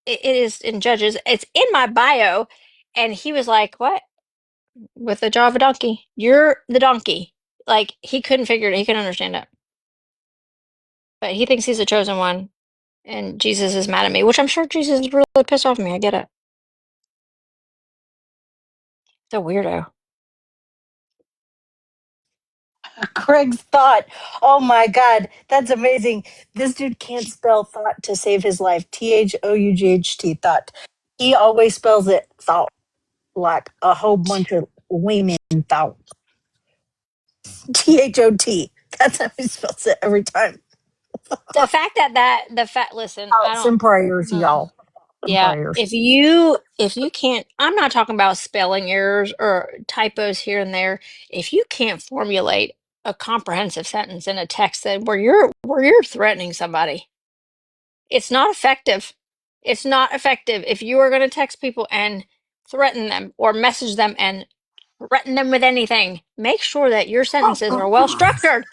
it is in Judges. It's in my bio. And he was like, what? With the jaw of a donkey. You're the donkey. Like, he couldn't figure it. He couldn't understand it. But he thinks he's the chosen one. And Jesus is mad at me, which I'm sure Jesus is really pissed off at me. I get it. The weirdo. Craig's thought. Oh my God, that's amazing. This dude can't spell thought to save his life. THOUGHT, thought. He always spells it thought, like a whole bunch of women thought. THOT. That's how he spells it every time. The fact the fact, listen, I Thoughts don't, and prayers, uh, y'all. Some yeah, prayers. if you can't, I'm not talking about spelling errors or typos here and there. If you can't formulate a comprehensive sentence in a text that where you're threatening somebody, it's not effective. It's not effective. If you are going to text people and threaten them or message them and threaten them with anything, make sure that your sentences are well structured.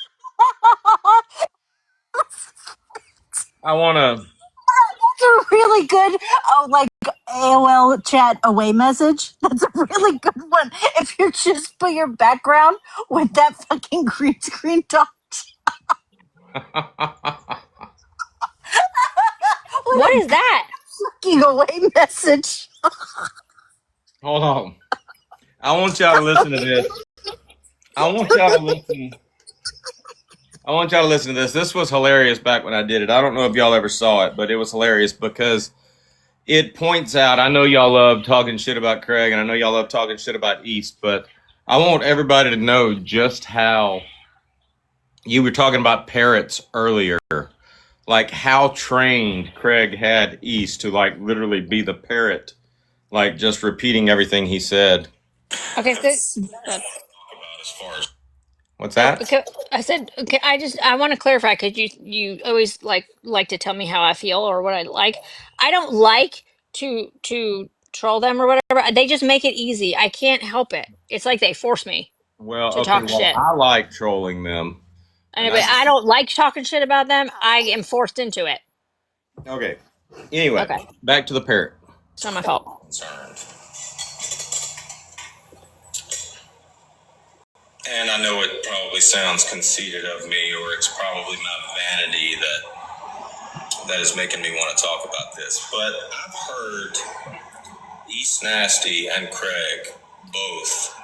I wanna. That's a really good, like AOL chat away message. That's a really good one. If you just put your background with that fucking green screen top, What what a is that? fucking away message. Hold on. I want y'all to listen to this. I want y'all to listen I want y'all to listen to this. This was hilarious back when I did it. I don't know if y'all ever saw it, but it was hilarious because it points out, I know y'all love talking shit about Craig, and I know y'all love talking shit about East, but I want everybody to know just how you were talking about parrots earlier. Like how trained Craig had East to like literally be the parrot, like just repeating everything he said. Okay, so As far as What's oh, that? okay, I said okay. I want to clarify because you always like to tell me how I feel or what I like. I don't like to troll them or whatever. They just make it easy. I can't help it. It's like they force me Well, to okay, talk well, shit. I like trolling them. And Anyway, I don't like talking shit about them. I am forced into it. okay. Anyway, Okay, back to the parrot. it's not my fault. concerned. And I know it probably sounds conceited of me, or it's probably my vanity that is making me want to talk about this. But I've heard East Nasty and Craig both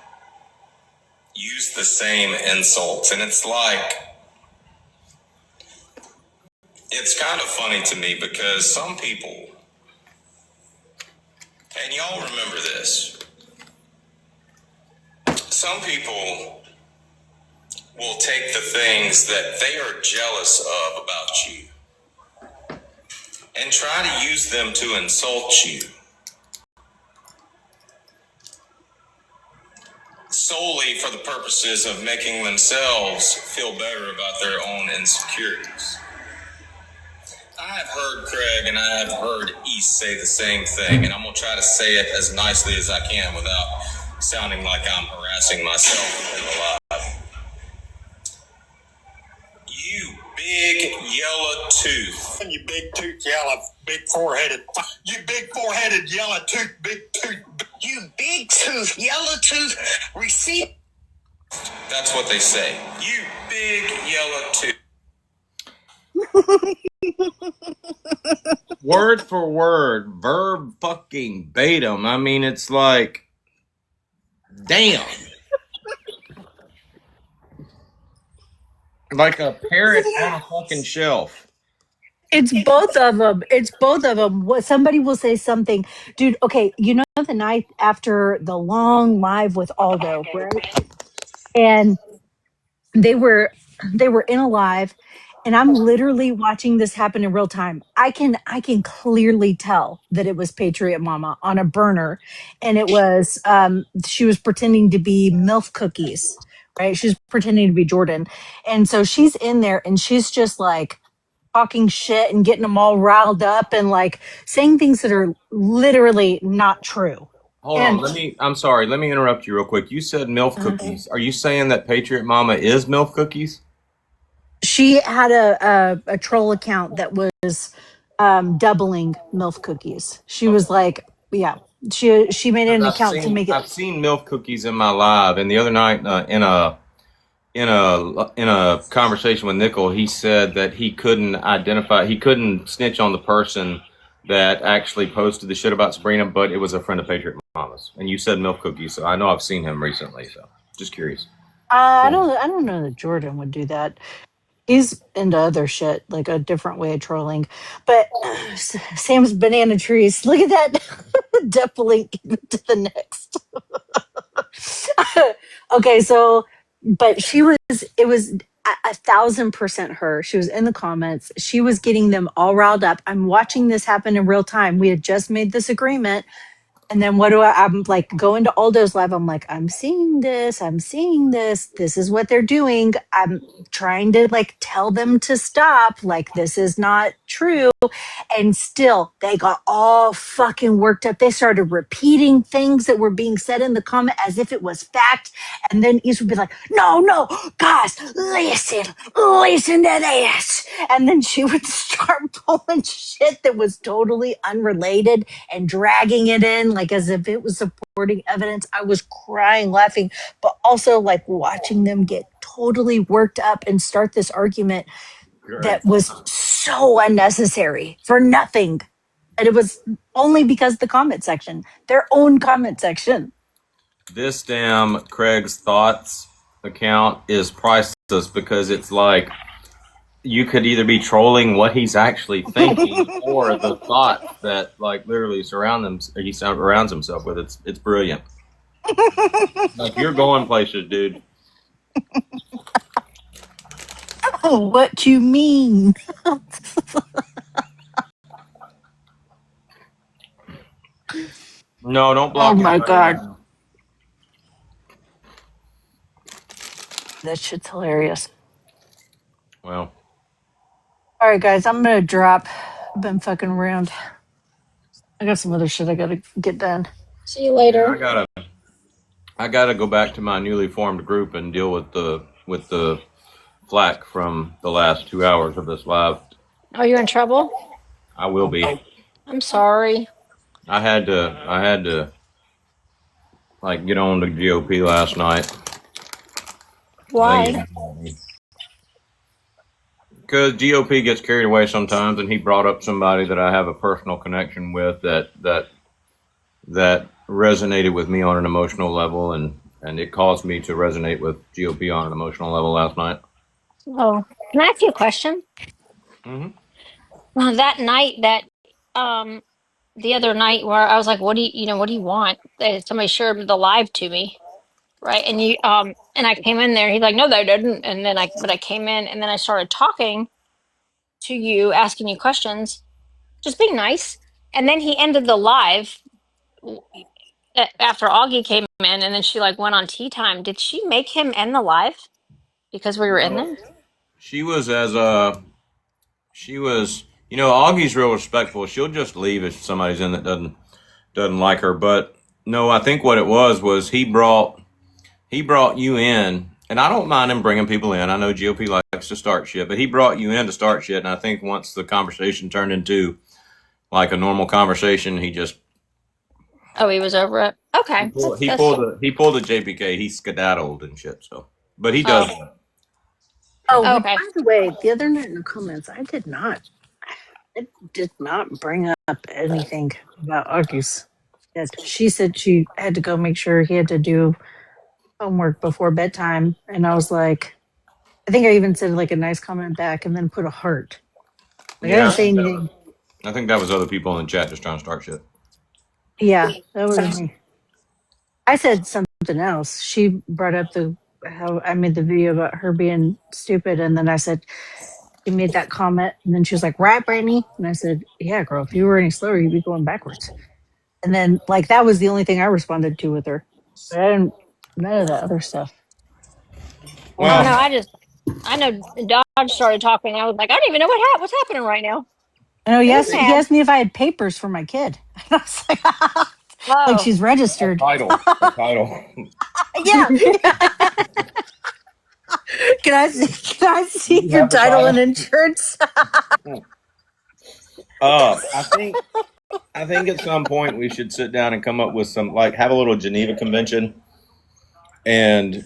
use the same insults, and it's like it's kind of funny to me because some people, and y'all remember this, some people will take the things that they are jealous of about you and try to use them to insult you solely for the purposes of making themselves feel better about their own insecurities. I have heard Craig and I have heard East say the same thing, and I'm going to try to say it as nicely as I can without sounding like I'm harassing myself in the live. You big yellow tooth. You big tooth, yellow, big foreheaded. You big foreheaded, yellow tooth, big tooth. You big tooth, yellow tooth, receipt. That's what they say. You big yellow tooth. Word for word, verb fucking Batum. I mean, it's like, damn. Like a parrot on a fucking shelf. It's both of them. It's both of them. What somebody will say something, dude. Okay, you know the night after the long live with Aldo, right? And they were they were in a live, and I'm literally watching this happen in real time. I can clearly tell that it was Patriot Mama on a burner, and it was she was pretending to be MILF Cookies, right? She's pretending to be Jordan, and so she's in there, and she's just like talking shit and getting them all riled up and like saying things that are literally not true. Hold on, And I'm sorry, let me interrupt you real quick. You said MILF uh, cookies. Are you saying that Patriot Mama is MILF cookies? she had a troll account that was doubling MILF cookies. She was like, yeah, she made Because an account to make it. I've seen MILF cookies in my live, and the other night in a conversation with Nickel, he said that he couldn't snitch on the person that actually posted the shit about Sabrina, but it was a friend of Patriot Mama's. And you said MILF cookies, so I know I've seen him recently. So just curious. I don't know that Jordan would do that. He's into other shit, like a different way of trolling. But Sam's banana trees. Look at that. Definitely to the next. Okay, so but it was a 1,000% her. She was in the comments. She was getting them all riled up. I'm watching this happen in real time. We had just made this agreement. And then I'm like going to Aldo's live. I'm like, I'm seeing this. I'm seeing this. This is what they're doing. I'm trying to like tell them to stop. Like, this is not true. And still, they got all fucking worked up. They started repeating things that were being said in the comment as if it was fact. And then East would be like, no, no, guys, listen to this. And then she would start pulling shit that was totally unrelated and dragging it in like as if it was supporting evidence. I was crying, laughing, but also like watching them get totally worked up and start this argument Good. that was so unnecessary for nothing. And it was only because the comment section, their own comment section. This damn Craig's Thoughts account is priceless because it's like you could either be trolling what he's actually thinking or the thoughts that like literally he surrounds himself with. It's brilliant. Like you're going places, dude. Oh, what you mean? No, don't Oh block my anybody right god, now. that shit's hilarious. Well, All right, guys, I'm gonna drop. I've been fucking around. I got some other shit I gotta get done. See you yeah, later. I gotta go back to my newly formed group and deal with the flack from the last 2 hours of this live. Are you in trouble? I will be. I'm sorry. I had to like get on the GOP last night. I Why? think because GOP gets carried away sometimes, and he brought up somebody that I have a personal connection with that resonated with me on an emotional level, and it caused me to resonate with GOP on an emotional level last night. Oh, can I ask you a question? Mm-hmm. That night that um the other night where I was like, what do what do you want? Somebody shared the live to me, right? And you and I came in there, he's like, no, they didn't. And then I came in and then I started talking to you, asking you questions, just being nice. And then he ended the live after Augie came in and then she like went on tea time. Did she make him end the live because we were in No, there? she was Augie's real respectful. She'll just leave if somebody's in that doesn't like her. But no, I think what it was he brought you in, and I don't mind him bringing people in. I know GOP likes to start shit, but he brought you in to start shit. And I think once the conversation turned into like a normal conversation, he just Oh, he was over it. he Okay. pulled he That's pulled a he pulled a JPK. He skedaddled and shit. So, but he does oh, that. Oh, So okay. by the way, the other night in the comments, I did not bring up anything about Augie's. She said she had to go make sure he had to do homework before bedtime, and I was like, I think I even said like a nice comment back, and then put a heart. Like I yeah, didn't say anything. I think that was other people in the chat just trying to start shit. Yeah, that was me. I said something else. She brought up the how I made the video about her being stupid, and then I said she made that comment, and then she was like, "Right, Brittany?" And I said, "Yeah, girl. If you were any slower, you'd be going backwards." And then like that was the only thing I responded to with her. But I didn't none of that other stuff. Oh Well, no, Only I know Dodge started talking. I was like, I don't even know what's happening right now. I know He was he mad. asked me if I had papers for my kid. And I was like Oh, she's registered. a title. Yeah. Can I see You your have the title and title. insurance? I think at some point we should sit down and come up with some like have a little Geneva Convention and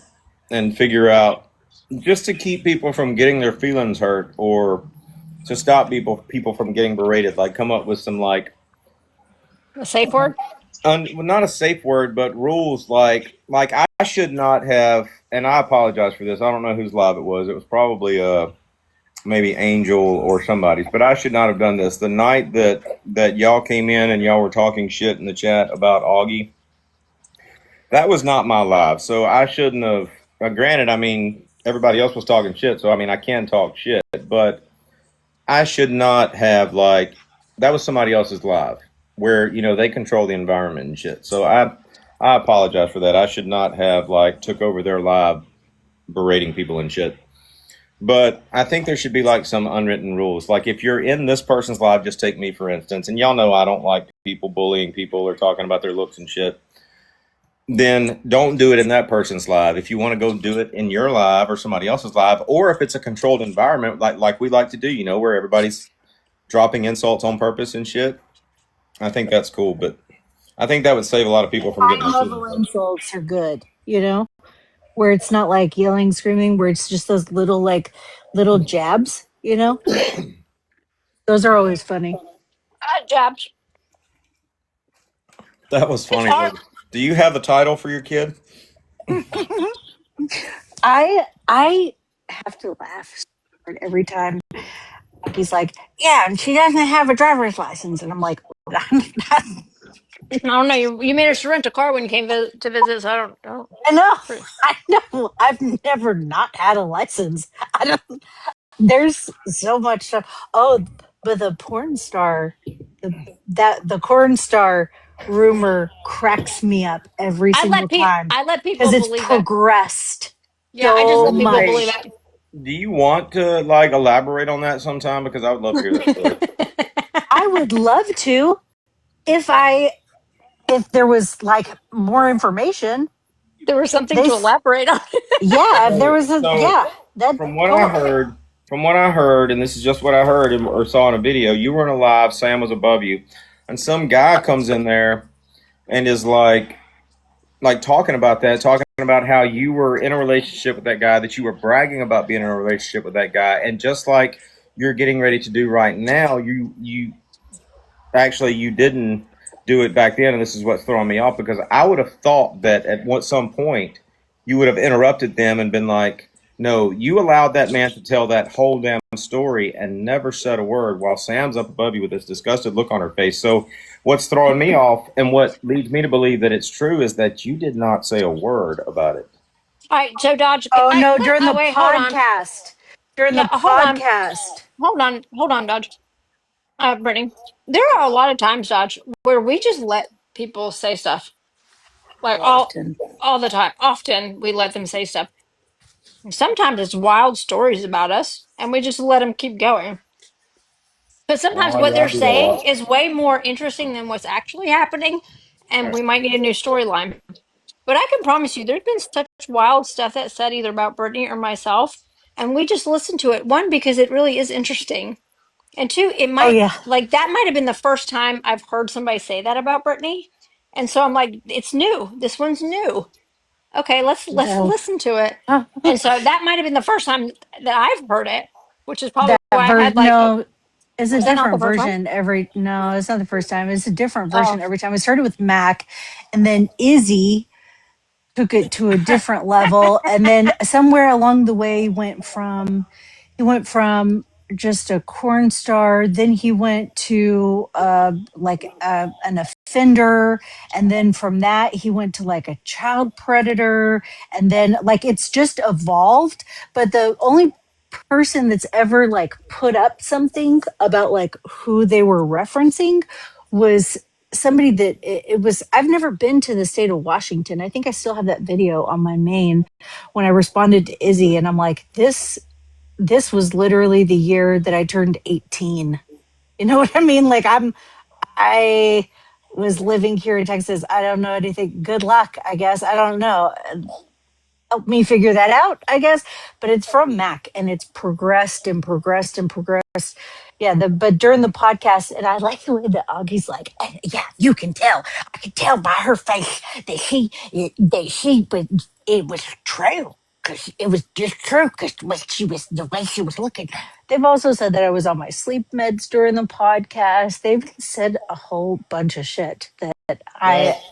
figure out just to keep people from getting their feelings hurt or to stop people from getting berated. Like come up with some like a safe word. well, not a safe word, but rules like I should not have. And I apologize for this. I don't know whose live it was. It was probably maybe Angel or somebody's, but I should not have done this. The night that y'all came in and y'all were talking shit in the chat about Augie, that was not my live, so I shouldn't have. Granted, I mean everybody else was talking shit, so I mean I can talk shit, but I should not have like that was somebody else's live where they control the environment and shit. So I apologize for that. I should not have like took over their live berating people and shit. But I think there should be like some unwritten rules. Like if you're in this person's live, just take me for instance, and y'all know I don't like people bullying people or talking about their looks and shit. Then don't do it in that person's live. If you want to go do it in your live or somebody else's live, or if it's a controlled environment like we like to do, where everybody's dropping insults on purpose and shit, I think that's cool. But I think that would save a lot of people from getting High level insults are good, where it's not like yelling, screaming, where it's just those little jabs, Those are always funny. Jabs. That was It's funny. hard. Do you have a title for your kid? I have to laugh. every time. He's like, yeah, and she doesn't have a driver's license. And I'm like, I don't know. You managed to rent a car when you came to visit, so I don't. I know, I know. I've never not had a license. I don't. There's so much stuff. Oh, but the porn star, the porn star rumor cracks me up every single time I let because people it's believe it. progressed Yeah, I just so let people Okay. believe much. it. Do you want to like elaborate on that sometime? Because I would love to hear that story. I would love to if I if there was like more information. There was something They to elaborate on. yeah, if there So, was a so yeah, that from what I totally. heard, and this is just what I heard or saw in a video, you weren't alive. Sam was above you, and some guy comes in there and is like talking about that, talking about how you were in a relationship with that guy, that you were bragging about being in a relationship with that guy, and just like you're getting ready to do right now, you actually you didn't do it back then, and this is what's throwing me off because I would have thought that at some point you would have interrupted them and been like, "No, you allowed that man to tell that whole damn story and never said a word." While Sam's up above you with this disgusted look on her face. So, what's throwing me off and what leads me to believe that it's true is that you did not say a word about it. All right, so Dodge. Oh no, during the Wait, hold on. podcast. During the Yeah, hold on, podcast. hold on, Dodge. Brittany, there are a lot of times, Dodge, where we just let people say stuff like Often. all the time. Often we let them say stuff. Sometimes it's wild stories about us, and we just let them keep going. But sometimes Oh, what yeah, they're I do that a saying lot. is way more interesting than what's actually happening, and we might need a new storyline. But I can promise you, there's been such wild stuff that's said either about Brittany or myself, and we just listen to it. One, because it really is interesting, and two, it Oh might yeah. like that might have been the first time I've heard somebody say that about Brittany, and so I'm like, it's new. This one's new. Okay, let's No. listen to it. And so that might have been the first time that I've heard it, which is probably That why I've had version, like, no, it's a was that not the different first time? version every. No, it's not the first time. It's a different Oh, version every time. It started with Mac, and then Izzy took it to a different level, and then somewhere along the way he went from just a corn star, then he went to an offender, and then from that he went to like a child predator, and then like it's just evolved. But the only person that's ever like put up something about like who they were referencing was somebody that it was. I've never been to the state of Washington. I think I still have that video on my main when I responded to Izzy, and I'm like, this was literally the year that I turned 18. You know what I mean? Like I was living here in Texas. I don't know anything. Good luck, I guess. I don't know. Help me figure that out, I guess. But it's from Mac, and it's progressed and progressed and progressed. Yeah, but during the podcast, and I like the way that Augie's like, yeah, you can tell. I can tell by her face that but it was true because it was just true because the way she was looking. They've also said that I was on my sleep meds during the podcast. They've said a whole bunch of shit that I Well,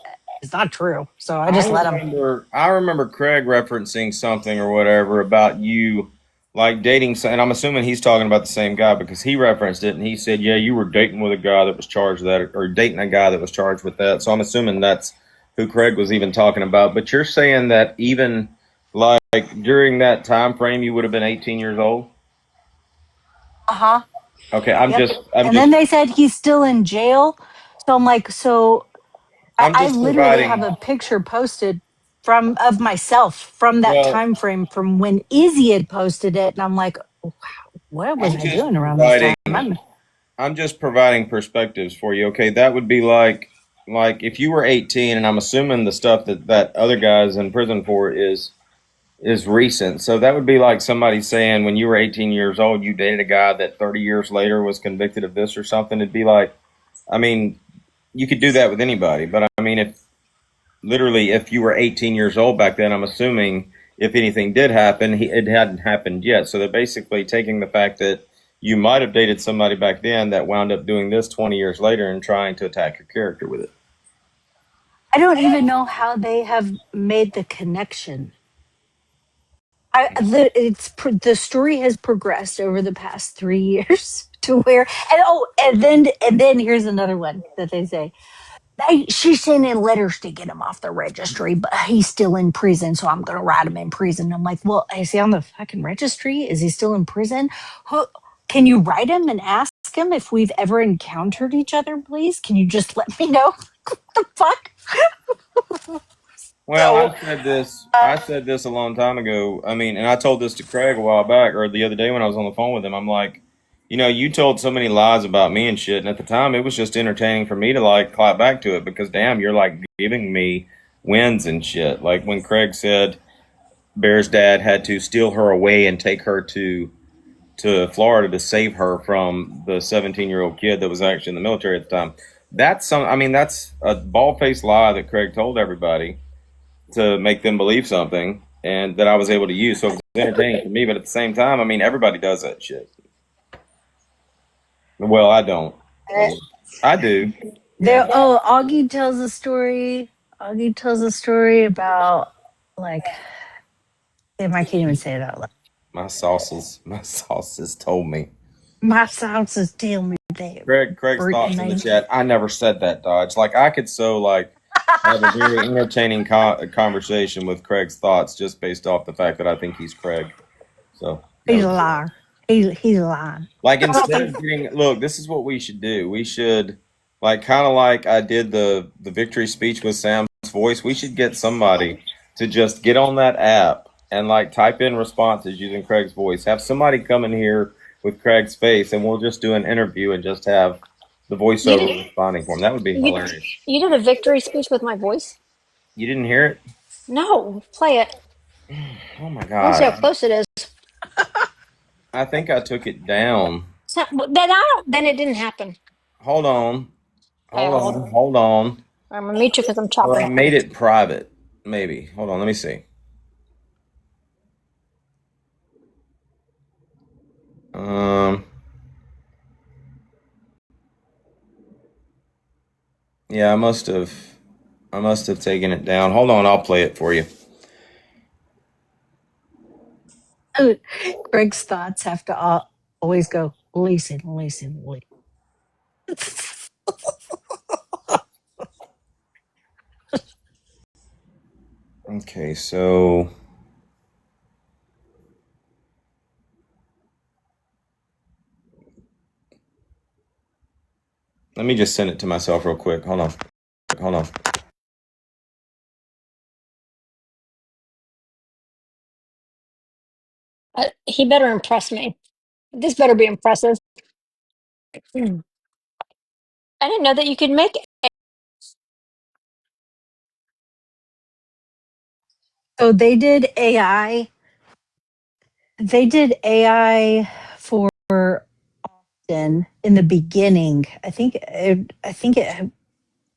is not true. So I just let them. I remember Craig referencing something or whatever about you like dating, and I'm assuming he's talking about the same guy because he referenced it and he said, "Yeah, you were dating with a guy that was charged with that, or dating a guy that was charged with that." So I'm assuming that's who Craig was even talking about. But you're saying that even like during that time frame, you would have been 18 years old. Uh-huh. Okay, Yep. And then they said he's still in jail. So I'm like, so I'm I just literally have providing. a picture posted from of myself from that Well, time frame from when Izzy had posted it. And I'm like, wow, what was I'm I just doing around this providing. time? I'm I'm just providing perspectives for you. Okay, that would be like if you were 18, and I'm assuming the stuff that that other guy's in prison for is recent. So that would be like somebody saying when you were 18 years old, you dated a guy that 30 years later was convicted of this or something. It'd be like, I mean, you could do that with anybody, but I mean, if literally if you were 18 years old back then, I'm assuming if anything did happen, it hadn't happened yet. So they're basically taking the fact that you might have dated somebody back then that wound up doing this 20 years later and trying to attack your character with it. I don't even know how they have made the connection. The story has progressed over the past 3 years to where and then here's another one that they say she's sending letters to get him off the registry, but he's still in prison, so I'm gonna write him in prison. I'm like, well, is he on the fucking registry? Is he still in prison? Who, can you write him and ask him if we've ever encountered each other, please? Can you just let me know? What the fuck? Well, So I said this a long time ago. I mean, and I told this to Craig a while back, or the other day when I was on the phone with him. I'm like, you told so many lies about me and shit, and at the time it was just entertaining for me to like clap back to it because damn, you're like giving me wins and shit. Like when Craig said Bear's dad had to steal her away and take her to Florida to save her from the 17-year-old kid that was actually in the military at the time. That's a bald-faced lie that Craig told everybody to make them believe something, and that I was able to use. So it was entertaining for me, but at the same time, I mean, everybody does that shit. Well, I don't. I do. Augie tells a story. Augie tells a story about like, damn, I can't even say it out loud. My sauces told me. My sauces tell me that. Craig's thoughts in the chat. I never said that, Dodge. Like I could have a very entertaining conversation with Craig's thoughts just based off the fact that I think he's Craig. So he's a liar. He's lying. Like instead of look, this is what we should do. We should kind of like I did the victory speech with Sam's voice. We should get somebody to just get on that app and like type in responses using Craig's voice. Have somebody come in here with Craig's face, and we'll just do an interview and just have the voiceover responding for him. That would be hilarious. You did a victory speech with my voice? You didn't hear it? No, play it. Oh my I want to see how god! close it is. I think I took it down. Then it didn't happen. Hold on. Hold on. I'm gonna meet you because I'm Or I chopping. made it private. Maybe. Hold on. Let me see. Yeah, I must have taken it down. Hold on, I'll play it for you. Greg's thoughts have to always go, listen. Okay, so let me just send it to myself real quick. Hold on. He better impress me. This better be impressive. I didn't know that you could make it. So they did AI. They did AI for Austin in the beginning. I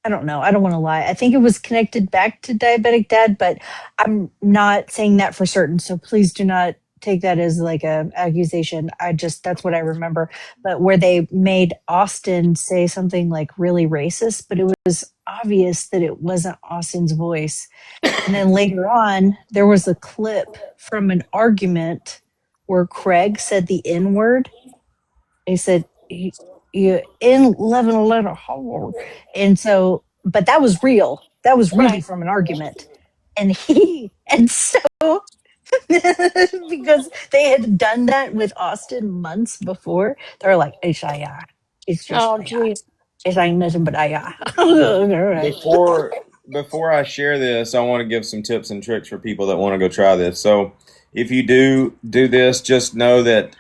don't know. I don't want to lie. I think it was connected back to diabetic dad, but I'm not saying that for certain. So please do not take that as like a accusation. That's what I remember. But where they made Austin say something like really racist, but it was obvious that it wasn't Austin's voice. And then later on, there was a clip from an argument where Craig said the N word. He said, you in 11 letter hole. And so, but that was real. That was really from an argument. And so, because they had done that with Austin months before, they were like, it's AI. It's just AI. It ain't nothing but AI. Before I share this, I want to give some tips and tricks for people that want to go try this. So if you do this, just know that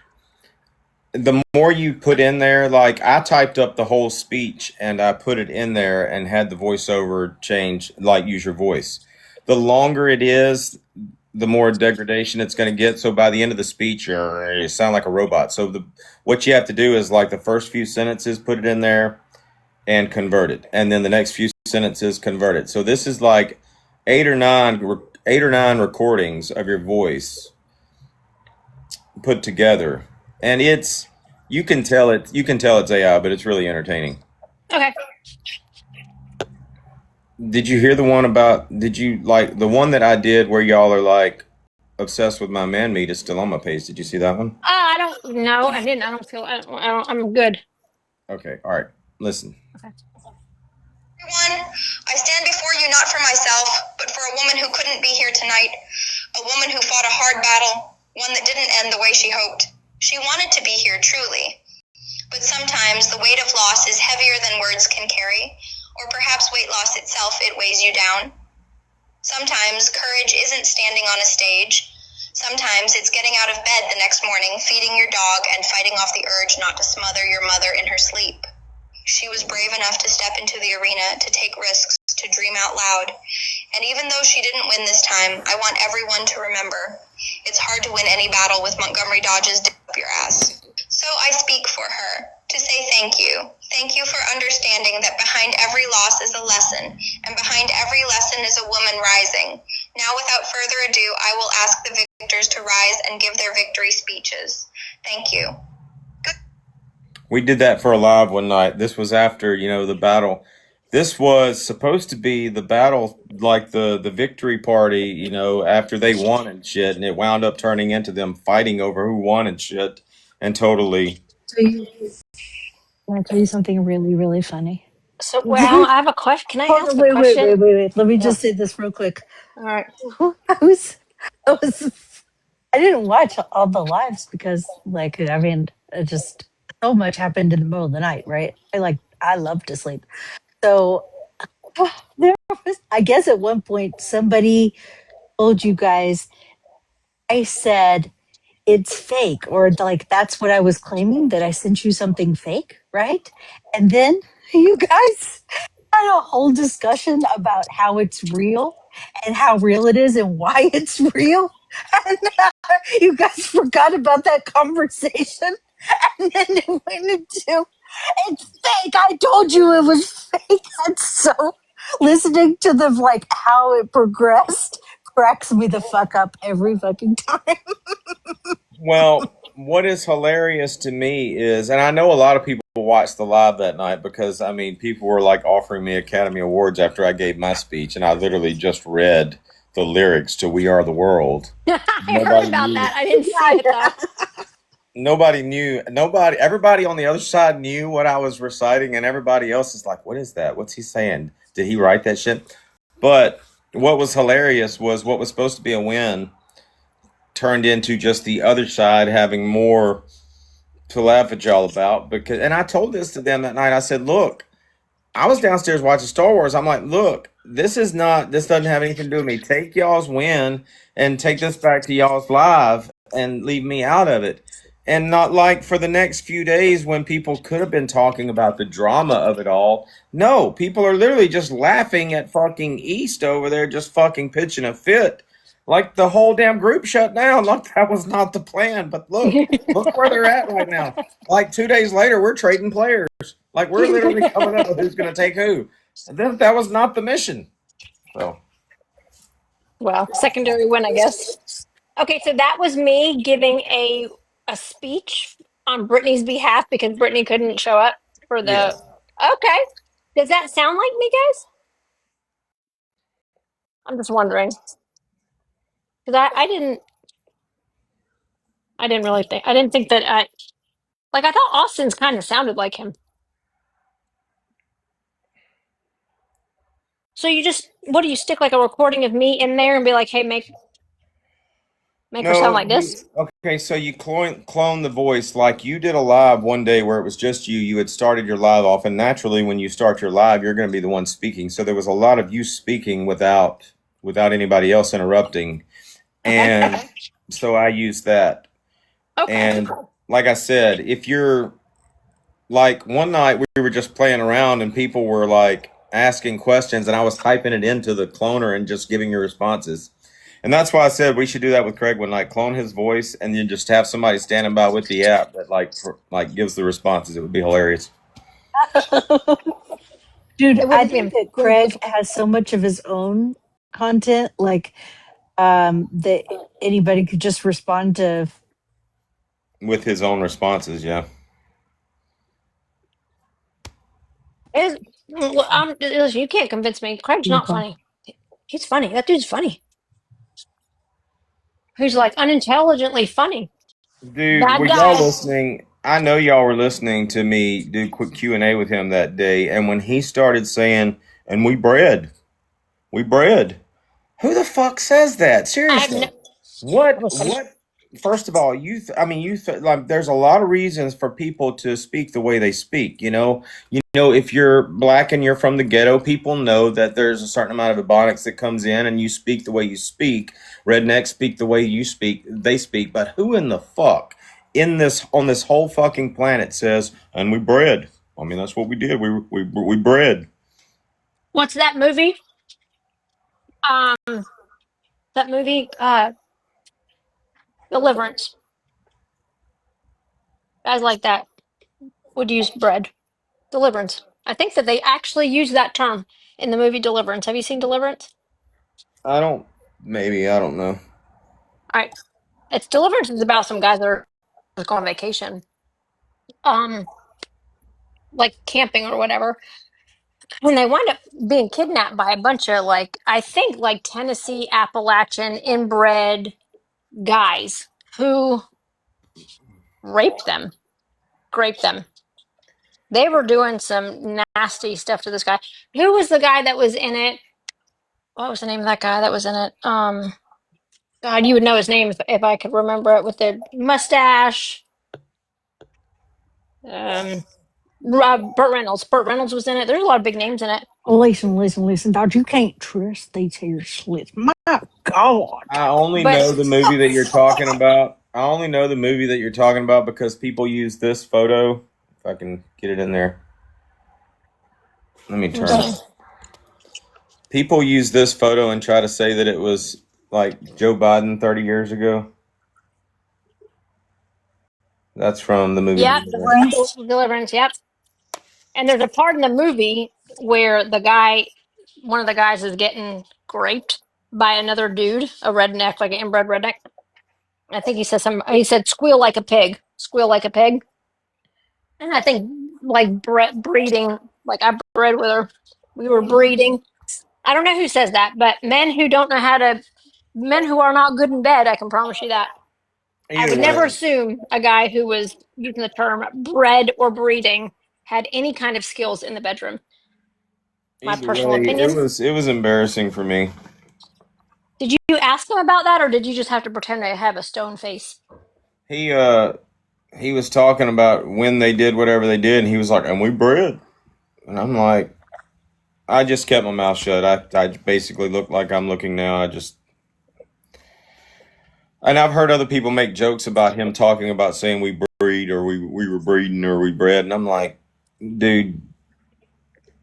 the more you put in there, like I typed up the whole speech and I put it in there and had the voiceover change, like use your voice. The longer it is, the more degradation it's going to get. So by the end of the speech, you sound like a robot. So what you have to do is like the first few sentences, put it in there and convert it. And then the next few sentences, convert it. So this is like 8 or 9 recordings of your voice put together. And you can tell it's AI, but it's really entertaining. Okay. Did you hear the one did you like the one that I did where y'all are like, obsessed with my man meat is still on my page. Did you see that one? I don't know. I didn't. I don't feel. I'm good. Okay, all right. Listen. Okay. Everyone, I stand before you not for myself, but for a woman who couldn't be here tonight. A woman who fought a hard battle, one that didn't end the way she hoped. She wanted to be here, truly. But sometimes the weight of loss is heavier than words can carry, or perhaps weight loss itself, it weighs you down. Sometimes courage isn't standing on a stage. Sometimes it's getting out of bed the next morning, feeding your dog, and fighting off the urge not to smother your mother in her sleep. She was brave enough to step into the arena, to take risks, to dream out loud. And even though she didn't win this time, I want everyone to remember, it's hard to win any battle with Montgomery Dodge's dick up your ass. So I speak for her, to say thank you. Thank you for understanding that behind every loss is a lesson, and behind every lesson is a woman rising. Now, without further ado, I will ask the victors to rise and give their victory speeches. Thank you. We did that for a live one night. This was after, the battle. This was supposed to be the battle, like the victory party, after they won and shit, and it wound up turning into them fighting over who won and shit, and totally. So you want to tell you something really, really funny? So, well, I have a question. Can I Hold ask on, a question? wait. Let me Yeah. just say this real quick. All right. I was, I was, I didn't watch all the lives because, like, I mean, it just so much happened in the middle of the night, right? I love to sleep. So there was, I guess, at one point somebody told you guys. I said it's fake, or like that's what I was claiming, that I sent you something fake, right? And then you guys had a whole discussion about how it's real and how real it is and why it's real. And you guys forgot about that conversation. And then it went into, it's fake. I told you it was fake. And so listening to the, like, how it progressed cracks me the fuck up every fucking time. Well, what is hilarious to me is, and I know a lot of people watched the live that night because, I mean, people were like offering me Academy Awards after I gave my speech, and I literally just read the lyrics to We Are the World. I heard Nobody about knew. that. I didn't see it though. Everybody on the other side knew what I was reciting, and everybody else is like, what is that? What's he saying? Did he write that shit? But what was hilarious was what was supposed to be a win turned into just the other side having more to laugh at y'all about. Because, and I told this to them that night. I said, look, I was downstairs watching Star Wars. I'm like, look, this doesn't have anything to do with me. Take y'all's win and take this back to y'all's live and leave me out of it. And not like for the next few days when people could have been talking about the drama of it all. No, people are literally just laughing at fucking East over there, just fucking pitching a fit. Like the whole damn group shut down. Look, that was not the plan. But look where they're at right now. Like 2 days later, we're trading players. Like we're literally coming up with who's going to take who. And that was not the mission. So Well, secondary win, I guess. Okay, so that was me giving a speech on Brittany's behalf because Brittany couldn't show up for the. yes. Okay, does that sound like me, guys? I'm just wondering because I didn't really think I didn't think that I thought Austin's kind of sounded like him. So you just what do you stick like a recording of me in there and be like, hey, make her sound No, like this? okay, so you clone the voice like you did a live one day where it was just you. You had started your live off, and naturally, when you start your live, you're going to be the one speaking. So there was a lot of you speaking without anybody else interrupting, Okay. and so I used that. Okay. And like I said, if you're like one night we were just playing around and people were like asking questions and I was typing it into the cloner and just giving your responses. And that's why I said we should do that with Craig one night, clone his voice and then just have somebody standing by with the app that like gives the responses. It would be hilarious. Dude, It I wouldn't think be that wouldn't be Craig difficult. has so much of his own content, like that anybody could just respond to. With his own responses, yeah. Listen, you can't convince me. Craig's not Okay. funny. He's funny. That dude's funny. who's like unintelligently funny. Dude, Bad were y'all guy. listening? I know y'all were listening to me do quick Q&A with him that day, and when he started saying, and we bred. Who the fuck says that? I've Seriously. no, What listen. what first of all, like there's a lot of reasons for people to speak the way they speak, you know. You know, if you're black and you're from the ghetto, people know that there's a certain amount of ebonics that comes in and you speak the way you speak. Rednecks speak the way they speak, but who in the fuck in this on this whole fucking planet says, and we bred? I mean, that's what we did. We bred. What's that movie? Um, that movie, Deliverance. Guys like that would use bread. Deliverance. I think that they actually use that term in the movie Deliverance. Have you seen Deliverance? I don't maybe, I don't know. All right. It's Deliverance is about some guys that are go on vacation. Um, like camping or whatever. And they wind up being kidnapped by a bunch of like I think like Tennessee Appalachian inbred guys who raped them, raped them. They were doing some nasty stuff to this guy. Who was the guy that was in it? What was the name of that guy that was in it? God, you would know his name if I could remember it with the mustache. Um, Burt Reynolds. Burt Reynolds was in it. There's a lot of big names in it. Listen, Dodge. You can't trust these here slits. My God. I only But know the movie that you're talking about. I only know the movie that you're talking about because people use this photo. If I can get it in there. Let me let me turn see. it. People use this photo and try to say that it was like Joe Biden 30 years ago. That's from the movie Yep, Deliverance. Deliverance. Yep. And there's a part in the movie where one of the guys, is getting raped by another dude, a redneck, like an inbred redneck. I think he said He said, "Squeal like a pig, squeal like a pig." And I think like breeding, like I bred with her. We were breeding. I don't know who says that, but men who are not good in bed, I can promise you that. I Either would never way, assume a guy who was using the term bred or breeding had any kind of skills in the bedroom. My personal opinion. it was embarrassing for me. Did you ask him about that, or did you just have to pretend to have a stone face? He he was talking about when they did whatever they did, and he was like, "And we bred," and I'm like, I just kept my mouth shut. I basically look like I'm looking now. And I've heard other people make jokes about him talking about saying we breed or we were breeding or we bred, and I'm like, dude,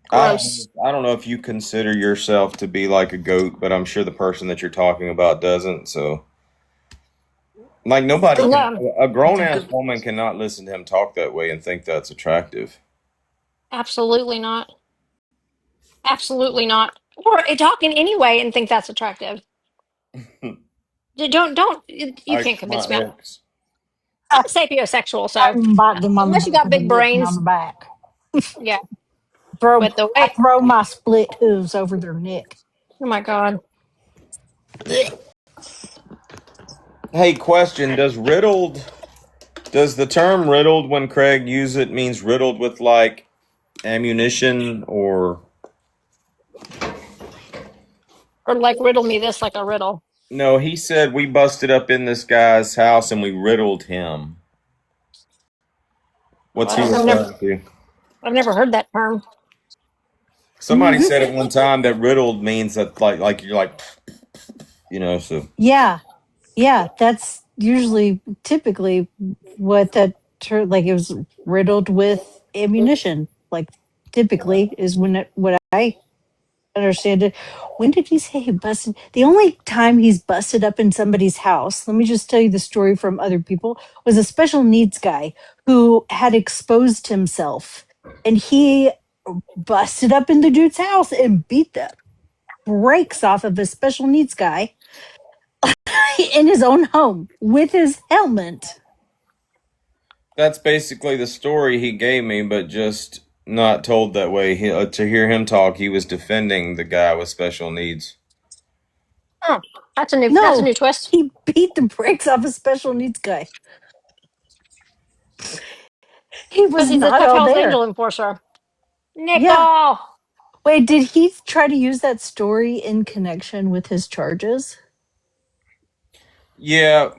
Gross. I don't know if you consider yourself to be like a goat, but I'm sure the person that you're talking about doesn't. So, like, nobody can, No, a grown ass woman cannot listen to him talk that way and think that's attractive. absolutely not. Absolutely not. Or talking anyway and think that's attractive. Don't you Like can't my convince me. ex. I'm sapiosexual, so I'm bite them on the unless you back got of the big neck and on brains, the back. yeah. Throw But the I way, throw my split hooves over their neck. oh my god, Hey, question: does the term riddled when Craig use it means riddled with like ammunition or or like riddle me this like a riddle. no? He said we busted up in this guy's house and we riddled him. What's he referring to? I've never heard that term. Somebody said at one time that riddled means that like you're like so Yeah, yeah, that's usually typically what that like it was riddled with ammunition. Like typically is when what I understand it. When did he say he busted? The only time he's busted up in somebody's house, let me just tell you the story from other people, was a special needs guy who had exposed himself and he busted up in the dude's house and beat the brakes off of a special needs guy in his own home with his helmet. that's basically the story he gave me, but just not told that way. To hear him talk, he was defending the guy with special needs. Oh, That's a new No, twist. he beat the brakes off a special needs guy. He Because was he's a not tough all Hell's there. Angel enforcer. Yeah. Nickel. Wait, did he try to use that story in connection with his charges? Yeah,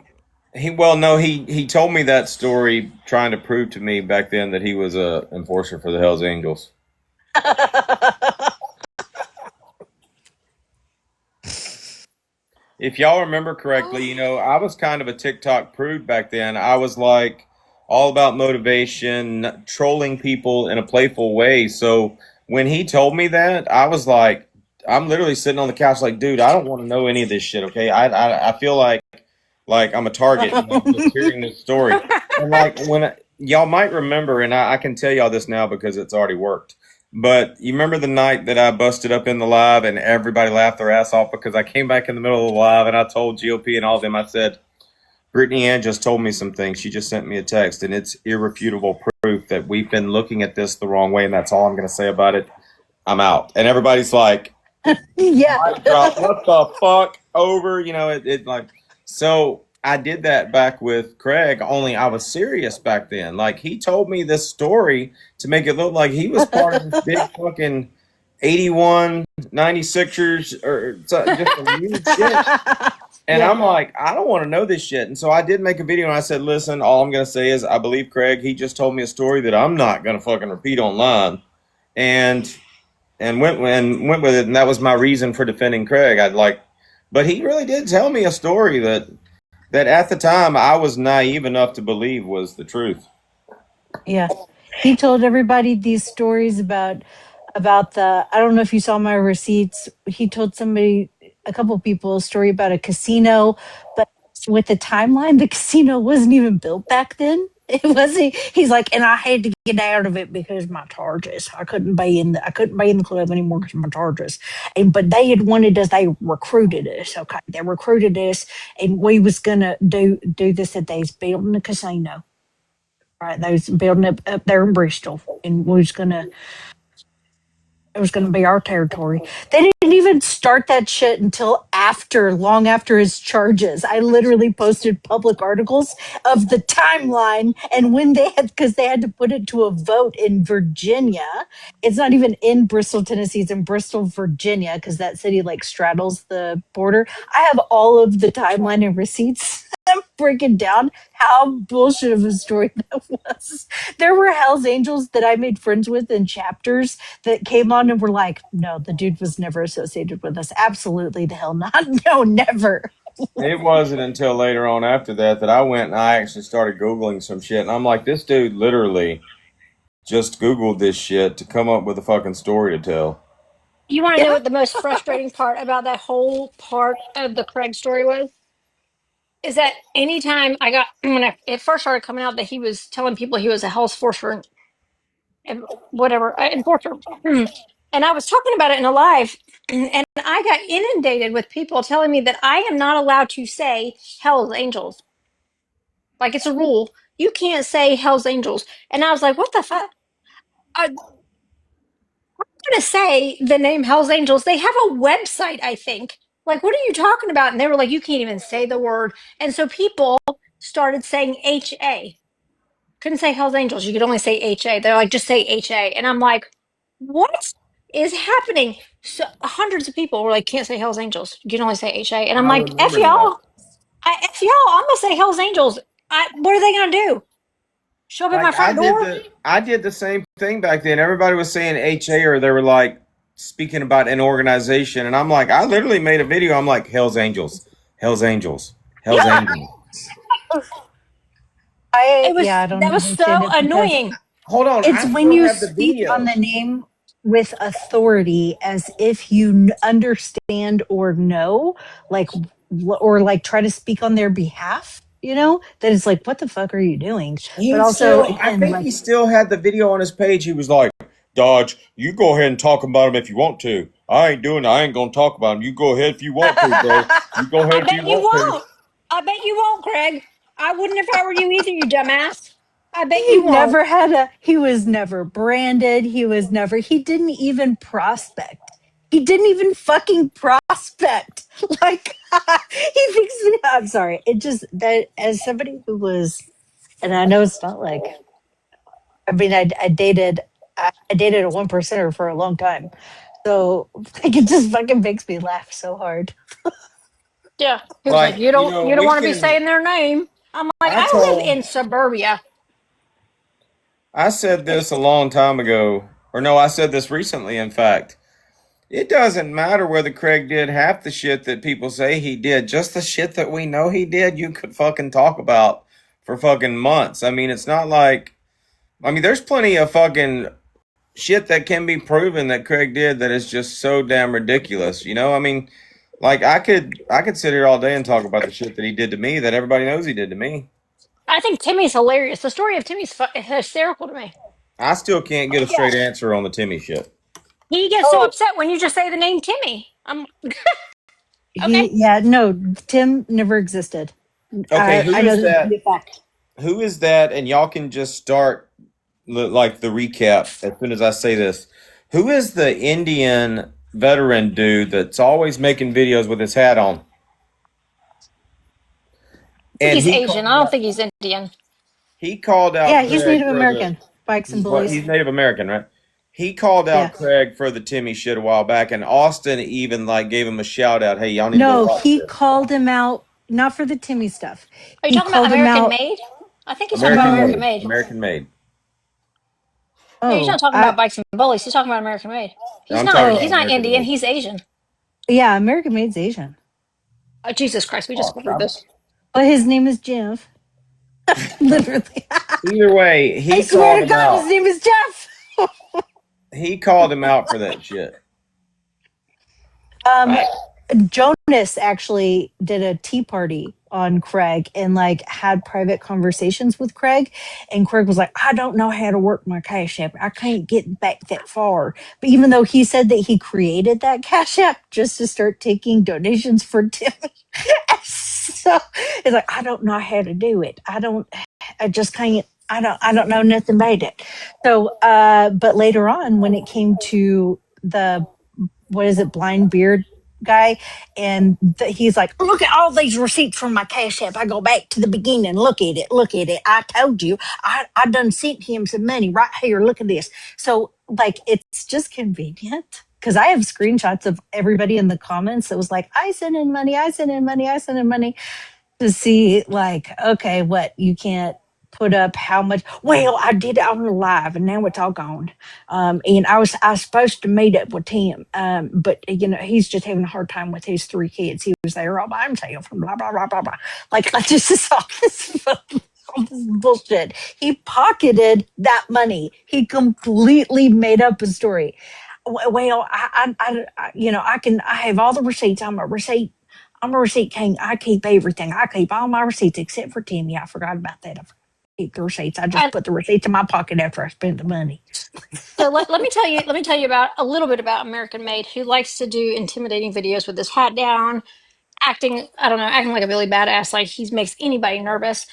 he told me that story trying to prove to me back then that he was a enforcer for the Hells Angels. If y'all remember correctly, I was kind of a TikTok prude back then. I was like all about motivation, trolling people in a playful way. So when he told me that, I was like, I'm literally sitting on the couch, like, dude, I don't want to know any of this shit. Okay, I feel like I'm a target, just hearing this story. And like when y'all might remember, and I can tell y'all this now because it's already worked. But you remember the night that I busted up in the live and everybody laughed their ass off because I came back in the middle of the live and I told GOP and all of them, I said, Brittany Ann just told me some things. She just sent me a text and it's irrefutable proof that we've been looking at this the wrong way. And that's all I'm going to say about it. I'm out. And everybody's like, Yeah. mic drop. What the fuck? Over. It like, so I did that back with Craig, only I was serious back then. Like, he told me this story to make it look like he was part of this big fucking 81 96ers or just some huge shit. And Yeah. I'm like, I don't want to know this shit. And so I did make a video and I said, listen, all I'm going to say is I believe Craig. He just told me a story that I'm not going to fucking repeat online. And went with it, and that was my reason for defending Craig. But he really did tell me a story that at the time I was naive enough to believe was the truth. Yeah. He told everybody these stories about the, I don't know if you saw my receipts. He told somebody, a couple people, a story about a casino, but with the timeline, the casino wasn't even built back then. It wasn't. He's like, and I had to get out of it because my charges. I couldn't be in the club anymore because of my charges. And but they had wanted us. They recruited us. Okay, they recruited us, and we was gonna do this at they's building a casino. Right, they was building up there in Bristol, and we was gonna it was going to be our territory. They didn't even start that shit until long after his charges. I literally posted public articles of the timeline and when they had, because they had to put it to a vote in Virginia. It's not even in Bristol, Tennessee. It's in Bristol, Virginia, because that city like straddles the border. I have all of the timeline and receipts. I'm breaking down how bullshit of a story that was. There were Hell's Angels that I made friends with in chapters that came on and were like, no, the dude was never associated with us. Absolutely the hell not. No, never. It wasn't until later on after that I went and I actually started Googling some shit. And I'm like, this dude literally just Googled this shit to come up with a fucking story to tell. You want to know Yeah. what the most frustrating part about that whole part of the Craig story was? Is that anytime I got, when it first started coming out that he was telling people he was a Hell's Enforcer and whatever, enforcer. And I was talking about it in a live, and I got inundated with people telling me that I am not allowed to say Hell's Angels. Like it's a rule. You can't say Hell's Angels. And I was like, what the fuck? I'm going to say the name Hell's Angels. They have a website, I think. Like, what are you talking about? And they were like, you can't even say the word. And so people started saying HA. Couldn't say Hell's Angels. You could only say HA. They're like, just say HA. And I'm like, what is happening? So hundreds of people were like, can't say Hell's Angels. You can only say HA. And I'm I like, F remember that. y'all. F y'all. I'm going to say Hell's Angels. What are they going to do? Show up at my Like front door? I did the same thing back then. Everybody was saying HA or they were like speaking about an organization and I'm like, I literally made a video. I'm like, Hell's Angels, Hell's Angels, Hell's Angels. I don't That was understand so it because annoying. Hold on, it's I when still you have the speak on video. the name with authority as if you understand or know, like, or like try to speak on their behalf, that it's like, what the fuck are you doing? But also, I again, think like, he still had the video on his page. He was like, Dodge, you go ahead and talk about him if you want to. I ain't doing it. I ain't gonna talk about him. You go ahead if you want to, bro. You go I ahead if bet you you want to. won't. I bet you won't, Craig. I wouldn't if I were you either, you dumbass. I bet he you won't. he was never branded. He didn't even prospect. He didn't even fucking prospect. Like he thinks. I'm sorry. It just that as somebody who was, and I know it's not like. I mean, I dated a one percenter for a long time, so like it just fucking makes me laugh so hard. Yeah. He was like, Like, you you don't know, you don't we want to be can. saying their name. I'm like, I I live told. in suburbia. I said this a long time ago, or no, I said this recently. In fact, it doesn't matter whether Craig did half the shit that people say he did. Just the shit that we know he did, you could fucking talk about for fucking months. I mean, it's not like. I mean, there's plenty of fucking shit that can be proven that Craig did that is just so damn ridiculous. You know, I mean, like I could sit here all day and talk about the shit that he did to me that everybody knows he did to me. I think Timmy's hilarious. The story of Timmy's hysterical to me. I still can't get a Yeah. straight answer on the Timmy shit. He gets so Oh, upset when you just say the name Timmy. I'm okay. yeah. No, Tim never existed. Okay, I know that to be a fact. Who is that? And y'all can just start like the recap as soon as I say this. Who is the Indian veteran dude that's always making videos with his hat on? I think And he's Asian. I don't think he's Indian. he called Yeah, out he's Craig Native for the American. Bikes and what? bullies. He's Native American, right? He called Yeah. out Craig for the Timmy shit a while back, and Austin even like gave him a shout out. Hey, y'all need to go No, watch he this. called him out not for the Timmy stuff. Are you He talking about called him American out Made? I think he's talking about American about. American made, Made. American made. No, he's Oh, not talking about bikes and bullies. He's talking about American Made. He's I'm not. talking oh, He's about not American Indian. made. He's Asian. yeah, American Made's Asian. Oh, Jesus Christ! We just Oh, went through crap. this. But his name is Jeff. Literally. Either way, I he swear called to him God, his out. name is Jeff. He called him out for that shit. Um, Jonas actually did a tea party on Craig and like had private conversations with Craig. And Craig was like, I don't know how to work my Cash App. I can't get back that far. But even though he said that he created that Cash App just to start taking donations for Tim. So it's like, I don't know how to do it. I just can't. I don't know nothing about it. So, but later on, when it came to the what is it, blind beard guy, and he's like, look at all these receipts from my Cash App. I go back to the beginning, look at it, look at it. I told you, I done sent him some money right here. Look at this. So like, it's just convenient. Because I have screenshots of everybody in the comments that was like, I sent in money, I sent in money, I sent in money to see like, okay, what you can't put up how much. Well, I did it on the live and now it's all gone. And I was supposed to meet up with him, but you know he's just having a hard time with his three kids. He was there all by himself and blah blah blah blah blah. Like I just saw this all this bullshit. He pocketed that money. He completely made up a story. Well, you know, I have all the receipts. I'm a receipt king. I keep everything. I keep all my receipts except for Timmy. I forgot about that. I keep the receipts. I just And put the receipts in my pocket after I spent the money. so let me tell you. Let me tell you about a little bit about American Made, who likes to do intimidating videos with his hat down, acting. I don't know, acting like a really badass. Like he makes anybody nervous.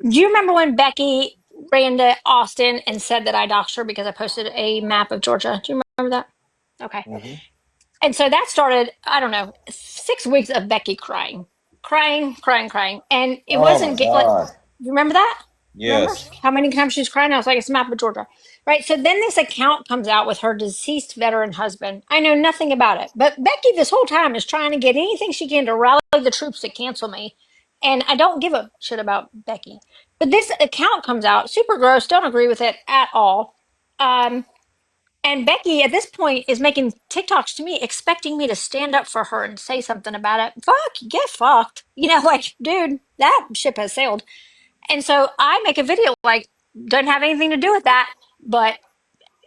Do you remember when Becky ran to Austin and said that I doxed her because I posted a map of Georgia? Do you remember that? Okay. Mm-hmm. And so that started, I don't know, 6 weeks of Becky crying, crying, crying, crying. And it Oh my wasn't like, god. you remember that? Remember Yes. how many times she was crying? I was like, it's a map of Georgia. Right. So then this account comes out with her deceased veteran husband. I know nothing about it. But Becky, this whole time, is trying to get anything she can to rally the troops to cancel me. And I don't give a shit about Becky. But this account comes out, super gross, don't agree with it at all. Um, and Becky at this point is making TikToks to me, expecting me to stand up for her and say something about it. Fuck, get fucked. You know, like, dude, that ship has sailed. And so I make a video like, doesn't have anything to do with that, but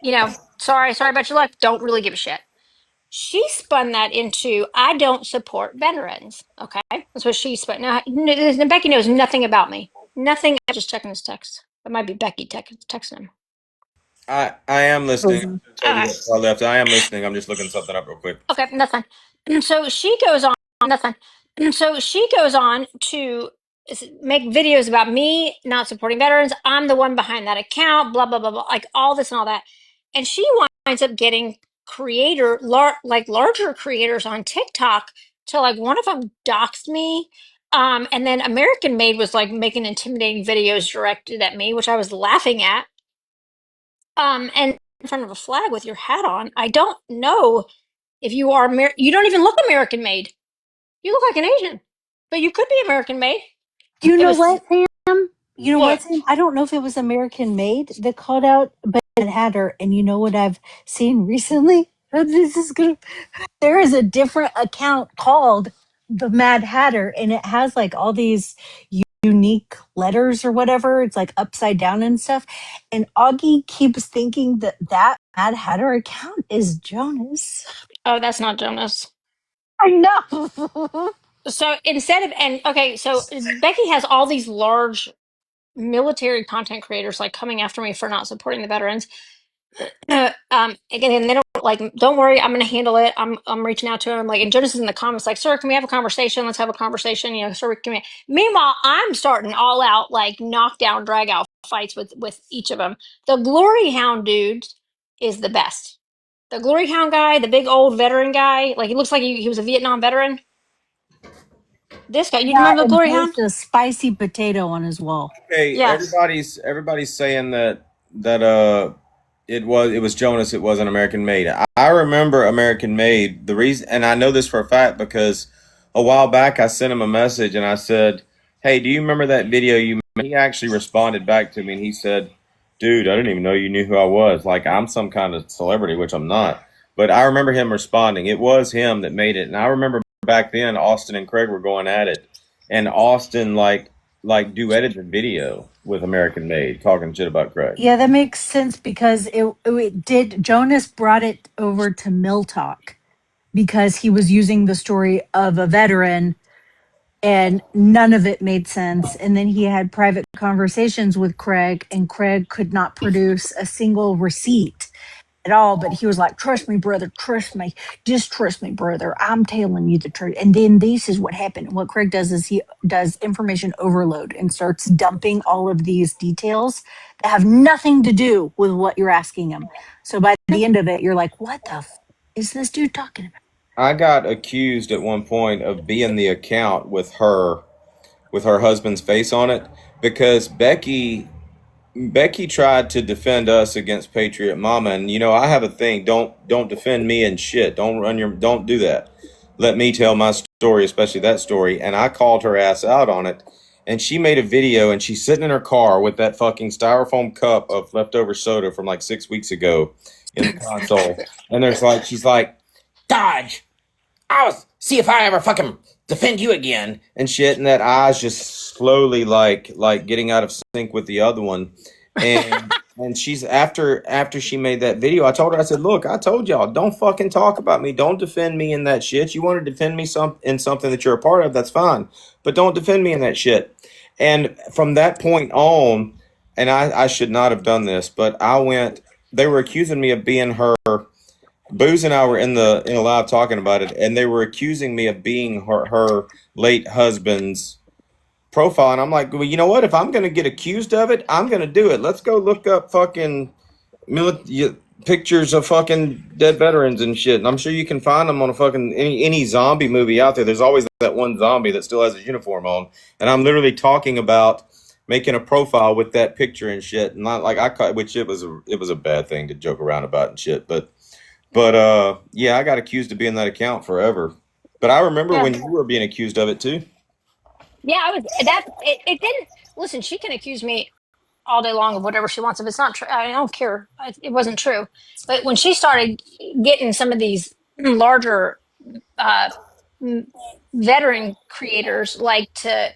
you know, sorry about your luck. Don't really give a shit. She spun that into I don't support veterans. Okay, that's what she spun. Now Becky knows nothing about me. Nothing. I'm just checking his text. It might be Becky texting him. I am listening. Mhm. I told you Okay. that before I left. I am listening. I'm just looking something up real quick. Okay, that's fine. And so she goes on, that's fine. And so she goes on to make videos about me not supporting veterans. I'm the one behind that account, blah, blah, blah, blah, like all this and all that. And she winds up getting like larger creators on TikTok to like one of them doxed me. And then American Made was like making intimidating videos directed at me, which I was laughing at. And in front of a flag with your hat on. I don't know if you are you don't even look American Made. You look like an Asian, but you could be American Made. You It know was what, Sam? You know what, what? Sam? I don't know if it was American Made that called out, but it had her. And you know what I've seen recently? This is gonna. There is a different account called the Mad Hatter, and it has like all these unique letters or whatever. It's like upside down and stuff. And Augie keeps thinking that that Mad Hatter account is Jonas. Oh, that's not Jonas. I know. So instead of and okay, so Becky has all these large military content creators like coming after me for not supporting the veterans. Again, they don't like. Don't worry, I'm gonna handle it. I'm reaching out to him. Like, and Jonas is in the comments, like, "Sir, can we have a conversation? Let's have a conversation." You know, sir, can we? Meanwhile, I'm starting all out like knockdown, drag out fights with each of them. The Glory Hound dude is the best. The Glory Hound guy, the big old veteran guy, like he looks like he was a Vietnam veteran. This guy, you Yeah, remember the and Glory post Hound? a spicy potato on his wall. Okay, Yeah. everybody's saying that it was Jonas. It wasn't American Made. I remember American Made. The reason, and I know this for a fact because a while back I sent him a message and I said, "Hey, do you remember that video you made?" He actually responded back to me and he said, "Dude, I didn't even know you knew who I was. Like I'm some kind of celebrity, which I'm not." But I remember him responding. It was him that made it, and I remember back then Austin and Craig were going at it, and Austin like duetted the video with American Made, talking shit about Craig. Yeah, that makes sense because it did. Jonas brought it over to Mill Talk because he was using the story of a veteran and none of it made sense. And then he had private conversations with Craig, and Craig could not produce a single receipt at all. But he was like, "Trust me, brother, trust me, just trust me, brother. I'm telling you the truth." And then this is what happened. And what Craig does is he does information overload and starts dumping all of these details that have nothing to do with what you're asking him. So by the end of it, you're like, "What the is this dude talking about?" I got accused at one point of being the account with her husband's face on it because Becky tried to defend us against Patriot Mama, and I have a thing. Don't defend me and shit. Don't do that. Let me tell my story, especially that story. And I called her ass out on it, and she made a video, and she's sitting in her car with that fucking styrofoam cup of leftover soda from like 6 weeks ago in the console, and she's like, Dodge, I'll see if I ever fucking defend you again and shit. And that eye's just slowly like getting out of sync with the other one. And she's after she made that video, I told her, I said, look, I told y'all, don't fucking talk about me. Don't defend me in that shit. You want to defend me in something that you're a part of, that's fine. But don't defend me in that shit. And from that point on, and I should not have done this, but they were accusing me of being her. Booze and I were in a live talking about it, and they were accusing me of being her late husband's profile. And I'm like, well, you know what? If I'm going to get accused of it, I'm going to do it. Let's go look up fucking pictures of fucking dead veterans and shit. And I'm sure you can find them on a fucking any zombie movie out there. There's always that one zombie that still has his uniform on. And I'm literally talking about making a profile with that picture and shit. And not like which it was a bad thing to joke around about and shit, but yeah, I got accused of being that account forever. But I remember Yeah. when you were being accused of it too. Yeah, I was that it didn't listen, she can accuse me all day long of whatever she wants. If it's not true, I don't care. It wasn't true. But when she started getting some of these larger uh, veteran creators like to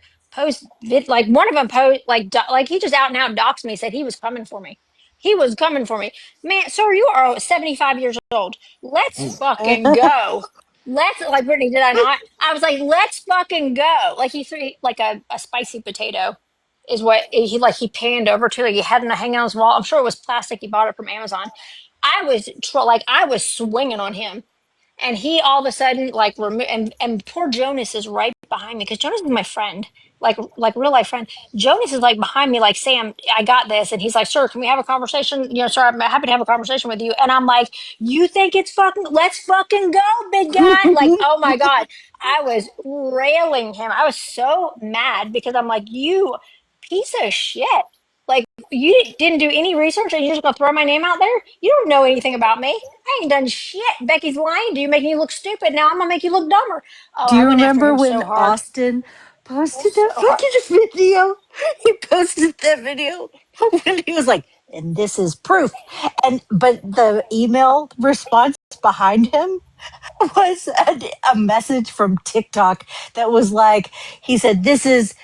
like one of them post like he just out and out doxed me, said he was coming for me. He was coming for me. Man, sir, you are 75 years old. Let's fucking go. Let's like Brittany, did I not? I was like, let's fucking go. Like he threw like a spicy potato is what he panned over to. Like he had it hanging on his wall. I'm sure it was plastic. He bought it from Amazon. I was swinging on him. And he all of a sudden like and poor Jonas is right behind me because Jonas is my friend, like real life friend. Jonas is like behind me, like, Sam, I got this, and he's like, sir, can we have a conversation? You know, sir, I'm happy to have a conversation with you. And I'm like, you think it's fucking? Let's fucking go, big guy! Like, oh my god, I was railing him. I was so mad because I'm like, you piece of shit. Like, you didn't do any research and you're just gonna throw my name out there? You don't know anything about me. I ain't done shit. Becky's lying to you, making you look stupid. Now I'm gonna make you look dumber. Oh, Do I you went after remember him when so hard. Austin posted So that hard. fucking video? He posted that video when he was like, and this is proof. And but the email response behind him was a message from TikTok that was like, he said, this is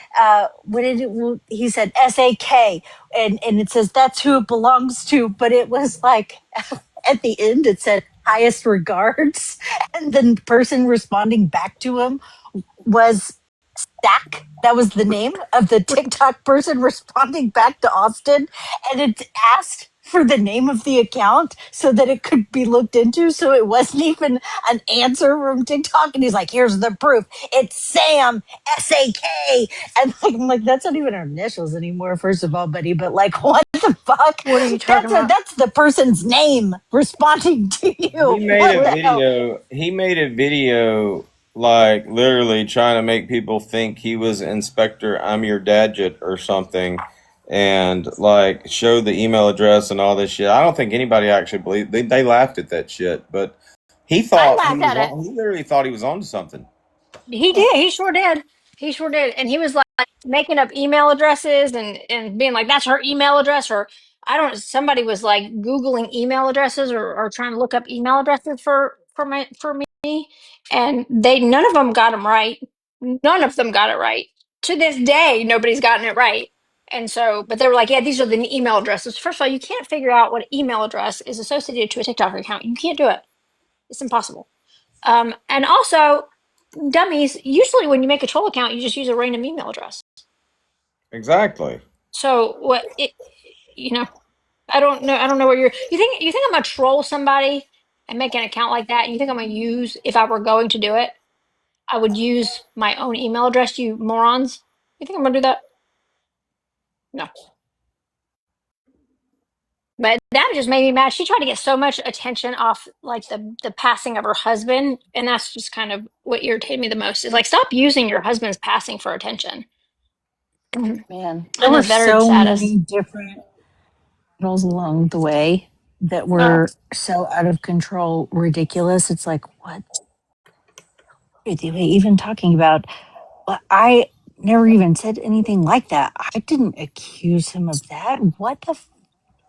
what did it, he said SAK, and it says that's who it belongs to, but it was like at the end it said highest regards, and the person responding back to him was Stack. That was the name of the TikTok person responding back to Austin. And it asked for the name of the account so that it could be looked into. So it wasn't even an answer from TikTok. And he's like, here's the proof. It's Sam, SAK. And like, I'm like, that's not even our initials anymore, first of all, buddy. But like, what the fuck? What are you talking about? That's the person's name responding to He you. made What a the hell? video. He made a video like literally trying to make people think he was Inspector I'm your Dadget or something, and like show the email address and all this shit. I don't think anybody actually believed. They laughed at that shit, but he I thought he laughed was at it. on. He literally thought he was onto something. He did. He sure did. He sure did. And he was like making up email addresses and being like, that's her email address. Or I don't, somebody was like Googling email addresses or trying to look up email addresses for me. And they, none of them got them right. None of them got it right. To this day, nobody's gotten it right. And so, but they were like, yeah, these are the email addresses. First of all, you can't figure out what email address is associated to a TikTok account. You can't do it. It's impossible. And also, dummies, usually when you make a troll account, you just use a random email address. Exactly. So what it, you know, I don't know where you think I'm gonna troll somebody and make an account like that? You think I'm gonna use, if I were going to do it, I would use my own email address, you morons? You think I'm gonna do that? No. But that just made me mad. She tried to get so much attention off like the passing of her husband, and that's just kind of what irritated me the most. Is like, stop using your husband's passing for attention. Man, there And were his veteran so status. many different battles along the way that Oh, were so out of control, ridiculous. It's like, what are they even talking about? Well, I never even said anything like that. I didn't accuse him of that. What the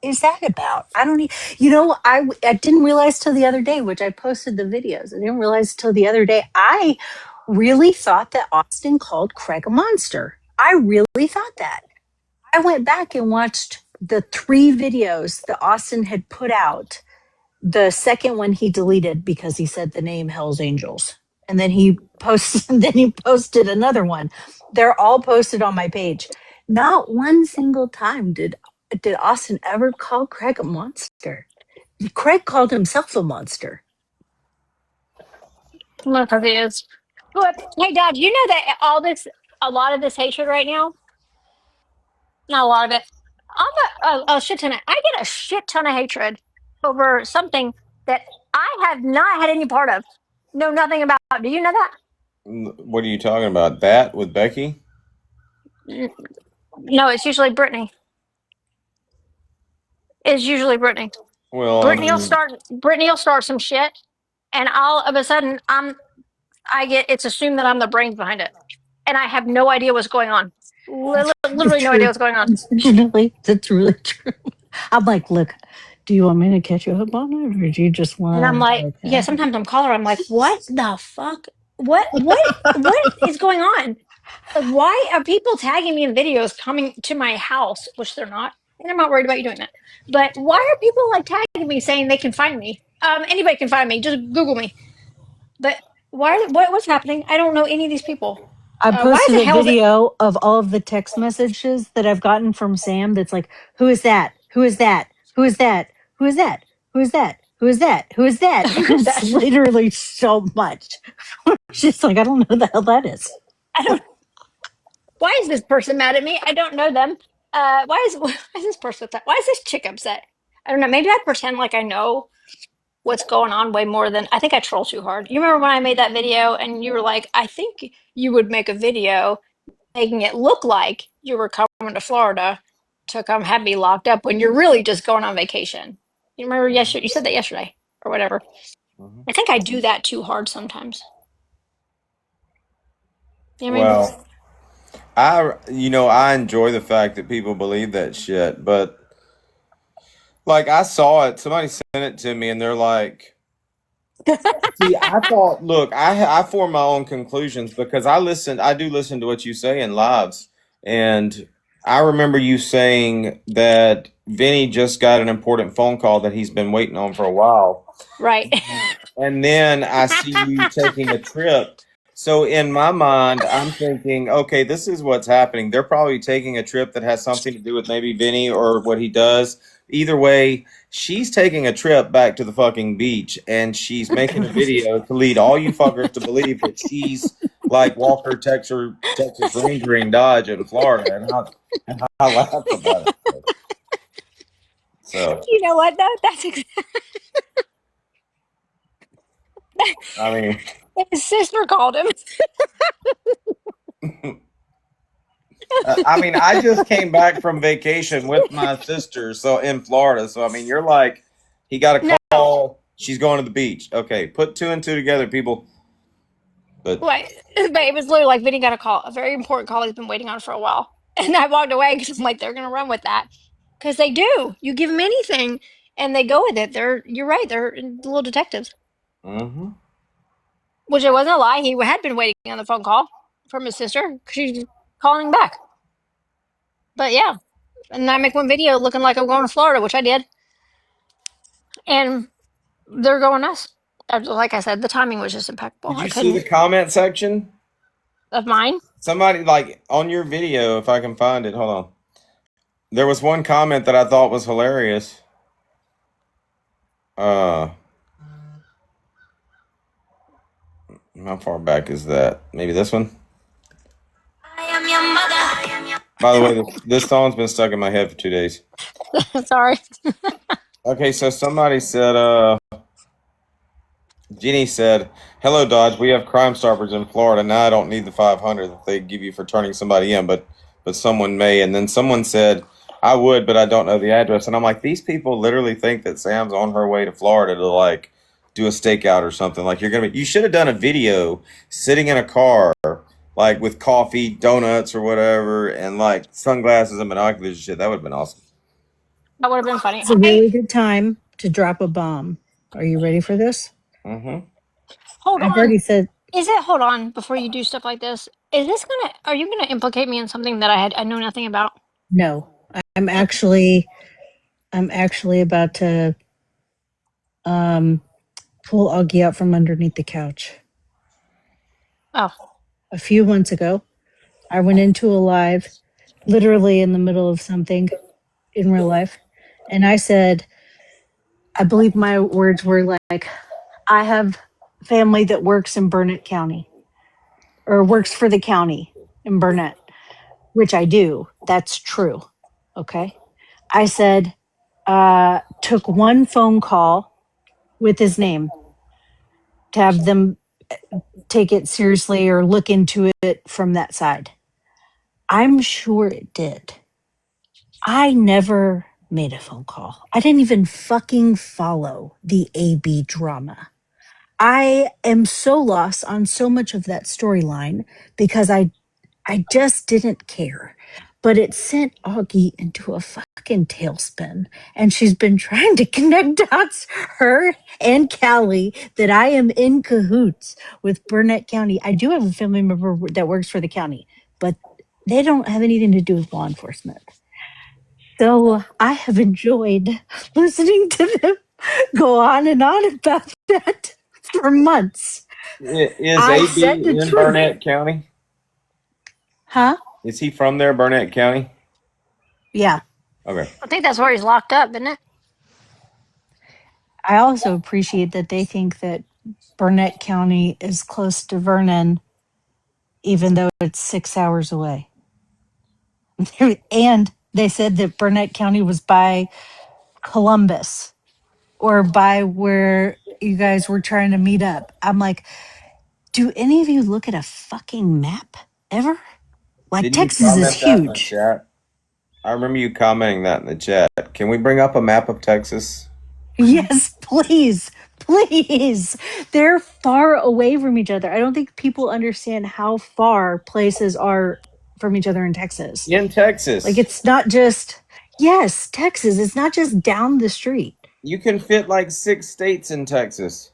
is that about? I don't, I didn't realize till the other day, which I posted the videos. I didn't realize till the other day. I really thought that Austin called Craig a monster. I really thought that. I went back and watched the 3 videos that Austin had put out. The second one he deleted because he said the name Hell's Angels. And then he posted then he posted another one. They're all posted on my page. Not one single time did Austin ever call Craig a monster. Craig called himself a monster. motherfucker is. But hey, Dad, you know that all this, a lot of this hatred right now, not a lot of it. A shit ton of. I get a shit ton of hatred over something that I have not had any part of. Know nothing about. Do you know that? What are you talking about? That with Becky? No, it's usually Brittany. It's usually Brittany. Well, I Brittany will mean, start. Brittany will start some shit, and all of a sudden, I get. It's assumed that I'm the brains behind it, and I have no idea what's going on. That's really Literally no idea true. what's going on. Unfortunately, that's really true. I'm like, look, do you want me to catch you up on it, or do you just And I'm want like, yeah, okay? sometimes I'm calling her, I'm like, what the fuck? What is going on? Like, why are people tagging me in videos coming to my house, which they're not? And I'm not worried about you doing that. But why are people like tagging me saying they can find me? Anybody can find me. Just Google me. But what's happening? I don't know any of these people. I Why posted the a hell is it? video of all of the text messages that I've gotten from Sam that's like, who is that? Who is that? Who is that? Who is that? Who is that? Who is that? Who is that? It's literally so much. She's like, I don't know who the hell that is. I don't. Why is this person mad at me? I don't know them. Why is this person upset? Why is this chick upset? I don't know. Maybe I pretend like I know what's going on way more than I think I troll too hard. You remember when I made that video and you were like, I think you would make a video making it look like you were coming to Florida to come have me locked up when you're really just going on vacation. You remember yesterday? You said that yesterday or whatever. Mm-hmm. I think I do that too hard sometimes. You know what I mean? Well, I enjoy the fact that people believe that shit, but like I saw it, somebody sent it to me, and they're like, "See, I thought, look, I form my own conclusions because I do listen to what you say in lives, and I remember you saying that Vinny just got an important phone call that he's been waiting on for a while, Right. and then I see you taking a trip. So in my mind, I'm thinking, okay, this is what's happening. They're probably taking a trip that has something to do with maybe Vinny or what he does. Either way, she's taking a trip back to the fucking beach and she's making a video to lead all you fuckers to believe that she's like Walker, Texas Rangering Dodge in Florida. And I laugh about it. So, You know what? Though I mean, his sister called him. I just came back from vacation with my sister, so in Florida. So I mean, you're like, he got a No, call. She's going to the beach. Okay, put two and two together, people. But wait, but it was literally like Vinny got a call, a very important call he's been waiting on for a while, and I walked away because I'm like, they're gonna run with that because they do. You give them anything, and they go with it. You're right. They're little detectives. mm-hmm. Which it wasn't a lie. He had been waiting on the phone call from his sister. She's calling back. But yeah, and I make one video looking like I'm going to Florida, which I did, and they're going nuts. Like I said, the timing was just impeccable. Did I you see the couldn't comment section? of mine. Somebody like on your video, if I can find it. Hold on. There was one comment that I thought was hilarious. Uh, how far back is that? Maybe this one. I am your mother. By the way, this song's been stuck in my head for 2 days. Sorry. Okay, so somebody said, Jeannie said, "Hello, Dodge. We have Crime Stoppers in Florida. Now I don't need the 500 that they give you for turning somebody in, but someone may." And then someone said, "I would, but I don't know the address." And I'm like, these people literally think that Sam's on her way to Florida to like do a stakeout or something. Like you should have done a video sitting in a car, like with coffee, donuts, or whatever, and like sunglasses and binoculars and shit. That would have been awesome. That would have been funny. It's a really good time to drop a bomb. Are you ready for this? Mm-hmm. Hold I've on. already said Hold on before you do stuff like this? Are you gonna implicate me in something that I know nothing about? no. I'm Okay. actually about to pull Augie out from underneath the couch. Oh, A few months ago, I went into a live, literally in the middle of something in real life, and I said, I believe my words were like, I have family that works in Burnett County or works for the county in Burnett, which I do. That's true. Okay. I said, took one phone call with his name to have them take it seriously or look into it from that side. I'm sure it did. I never made a phone call. I didn't even fucking follow the AB drama. I am so lost on so much of that storyline because I just didn't care. But it sent Augie into a fucking tailspin. And she's been trying to connect dots, her and Callie, that I am in cahoots with Burnett County. I do have a family member that works for the county, but they don't have anything to do with law enforcement. So I have enjoyed listening to them go on and on about that for months. Is I said AB the in truth. Burnett County? Huh? Is he from there, Burnett County? Yeah. Okay. I think that's where he's locked up, isn't it? I also appreciate that they think that Burnett County is close to Vernon, even though it's 6 hours away. And they said that Burnett County was by Columbus or by where you guys were trying to meet up. I'm like, do any of you look at a fucking map ever? Like, Didn't you Texas is comment that in the huge. chat? I remember you commenting that in the chat. Can we bring up a map of Texas? Yes, please. Please. They're far away from each other. I don't think people understand how far places are from each other in Texas. In Texas. Like, it's not just, yes, Texas. It's not just down the street. You can fit like 6 states in Texas.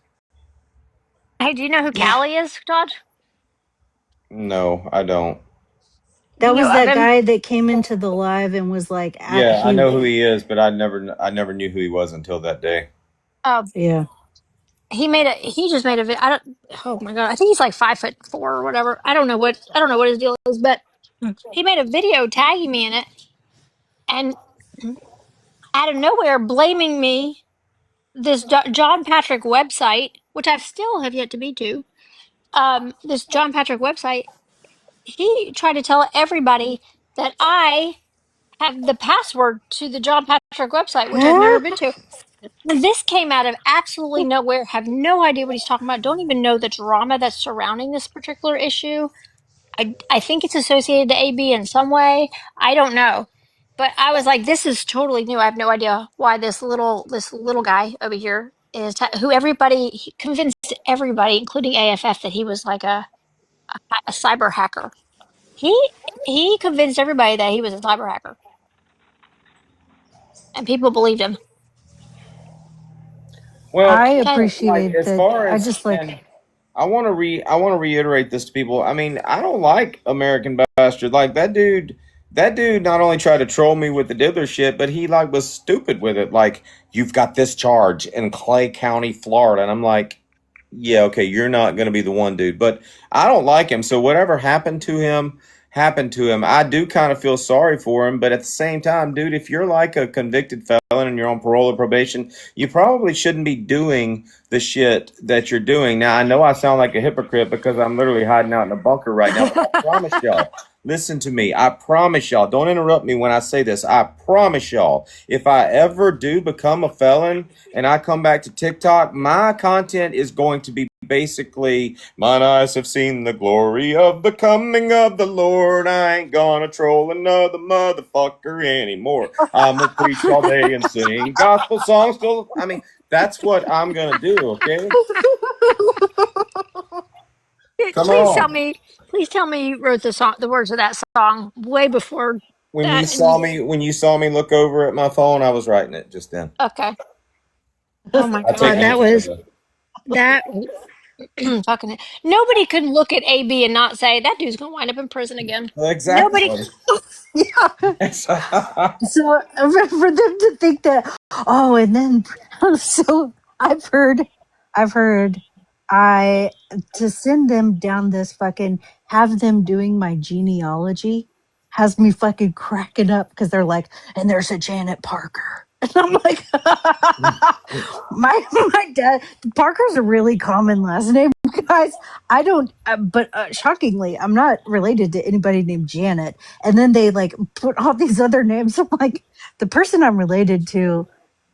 Hey, do you know who Yeah. Callie is, Todd? No, I don't. Do That you know was of that him? guy that came into the live and was like, Yeah, I know who he is, but I never knew who he was until that day. Yeah. He just made a video. I don't. Oh my god! I think he's like 5'4" or whatever. I don't know what his deal is, but he made a video tagging me in it, and out of nowhere blaming me this John Patrick website, which I still have yet to be to. This John Patrick website. He tried to tell everybody that I have the password to the John Patrick website, which I've never been to. This came out of absolutely nowhere. Have no idea what he's talking about. Don't even know the drama that's surrounding this particular issue. I think it's associated to AB in some way. I don't know. But I was like, this is totally new. I have no idea why this little guy over here is who everybody he convinced everybody, including AFF, that he was like a cyber hacker. He he convinced everybody that he was a cyber hacker, and people believed him. Well, I And like appreciated as that. far I as just like, and I want to reiterate this to people. I mean, I don't like American Bastard. Like that dude not only tried to troll me with the diddler shit, but he like was stupid with it. Like, you've got this charge in Clay County, Florida, and I'm like, yeah, okay, you're not going to be the one, dude. But I don't like him. So whatever happened to him happened to him. I do kind of feel sorry for him, but at the same time, dude, if you're like a convicted felon and you're on parole or probation, you probably shouldn't be doing the shit that you're doing. Now, I know I sound like a hypocrite because I'm literally hiding out in a bunker right now, but I promise y'all, listen to me. I promise y'all, don't interrupt me when I say this. I promise y'all, if I ever do become a felon and I come back to TikTok, my content is going to be basically, mine eyes have seen the glory of the coming of the Lord. I ain't gonna troll another motherfucker anymore. I'm gonna preach all day and sing gospel songs. I mean, that's what I'm gonna do, okay? Come on. please tell me you wrote the words of that song way before that. And When you saw me look over at my phone, I was writing it just then. okay. Oh my I take god, that notes for was the that. Fucking nobody could look at AB and not say that dude's gonna wind up in prison again. Nobody. exactly. yeah. So for them to think that, oh, and then so I've heard, I to send them down this fucking, have them doing my genealogy has me fucking cracking up because they're like, and there's a Janet Parker, and I'm like, my dad Parker's a really common last name, guys. I don't, but shockingly, I'm not related to anybody named Janet. And then they like put all these other names. I'm like, the person I'm related to,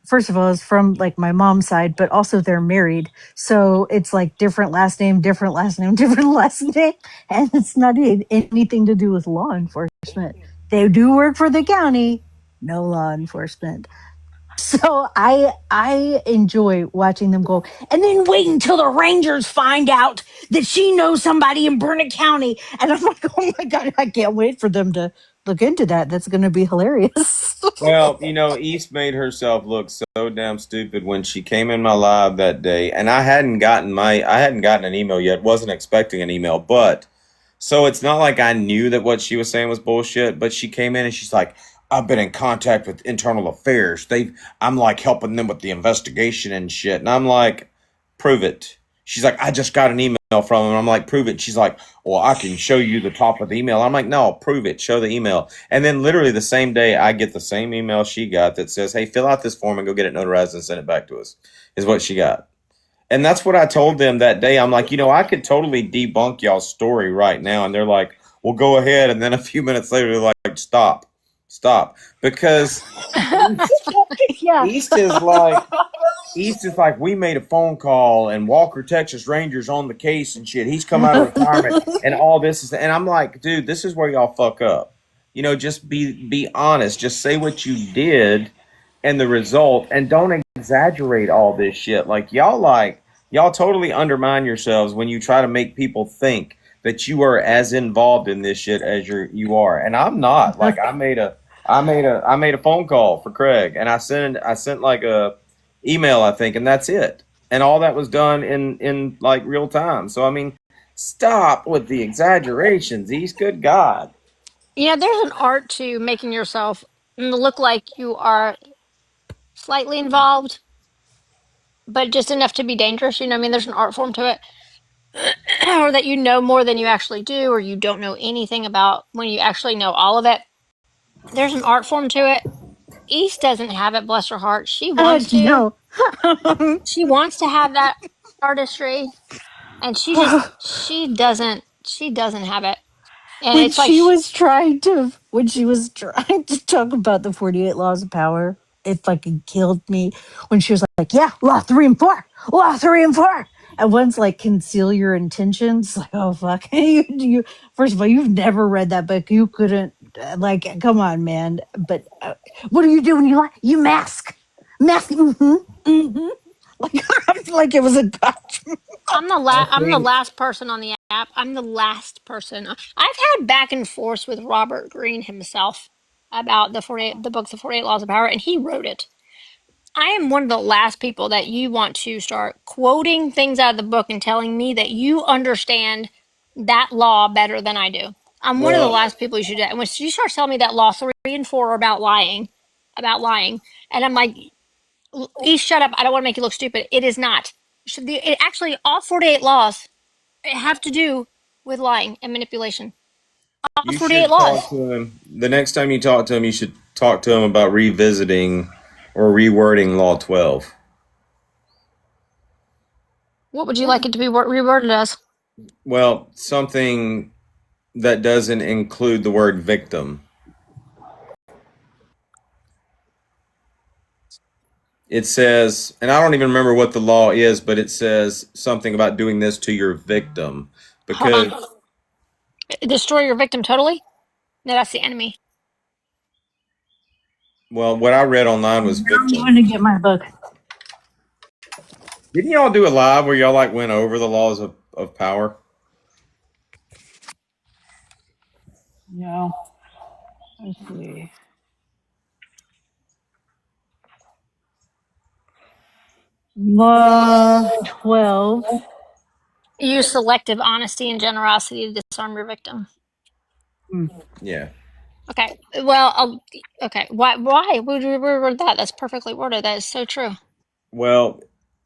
first of all, is from like my mom's side, but also they're married. So it's like different last name, different last name, different last name. And it's not anything to do with law enforcement. They do work for the county, no law enforcement. So I enjoy watching them go, and then wait until the Rangers find out that she knows somebody in Burnett County, and I'm like, oh my god, I can't wait for them to look into that. That's going to be hilarious. Well, East made herself look so damn stupid when she came in my live that day, and I hadn't gotten an email yet. Wasn't expecting an email, but so it's not like I knew that what she was saying was bullshit. But she came in and she's like, "I've been in contact with internal affairs. I'm like helping them with the investigation and shit." And I'm like, "Prove it." She's like, "I just got an email from him. I'm like, prove it. She's like, well, I can show you the top of the email. I'm like, no, prove it. Show the email. And then literally the same day, I get the same email she got that says, hey, fill out this form and go get it notarized and send it back to us, is what she got. And that's what I told them that day. I'm like, I could totally debunk y'all's story right now. And they're like, well, go ahead. And then a few minutes later, they're like, stop. Because Yeah. East is like, we made a phone call and Walker, Texas Rangers on the case and shit. He's come out of retirement and all this is, and I'm like, dude, this is where y'all fuck up. Just be honest. Just say what you did and the result, and don't exaggerate all this shit. Y'all totally undermine yourselves when you try to make people think that you are as involved in this shit as you are. And I'm not. Like I made a phone call for Craig and I sent like a email, I think, and that's it. And all that was done in like real time. So I mean, stop with the exaggerations. He's good God. There's an art to making yourself look like you are slightly involved, but just enough to be dangerous. I mean, there's an art form to it. Or that you know more than you actually do, or you don't know anything about when you actually know all of it. There's an art form to it. East doesn't have it, bless her heart. She wants to. No. She wants to have that artistry, and she doesn't have it. And when it's like she was trying to talk about the 48 laws of power, it fucking killed me when she was like, yeah, law 3 and 4 and one's like, conceal your intentions. Like, oh fuck. You first of all, you've never read that book. You couldn't, like, come on, man. But what do you do when you lie? You mask. Like it was a gotcha. I'm the last person on the app. I'm the last person. I've had back and forth with Robert Greene himself about the book, The 48 Laws of Power, and he wrote it. I am one of the last people that you want to start quoting things out of the book and telling me that you understand that law better than I do. I'm one of the Well, last people you should do. And when she starts telling me that law 3 and 4 are about lying, and I'm like, East, shut up. I don't want to make you look stupid. It is not. Actually, all 48 laws have to do with lying and manipulation. All you 48 should talk laws. to him. The next time you talk to him, you should talk to him about revisiting or rewording Law 12. What would you like it to be reworded as? Well, something that doesn't include the word victim. It says, and I don't even remember what the law is, but it says something about doing this to your victim. Hold Because, on. Destroy your victim totally? No, that's the enemy. well, what I read online was Now I'm victim. going to get my book. Didn't y'all do a live where y'all like went over the laws of power? No. Let's see. Law 12. Use selective honesty and generosity to disarm your victim. Yeah. Okay. Well, okay. Why would we reword that? That's perfectly worded. That is so true. Well,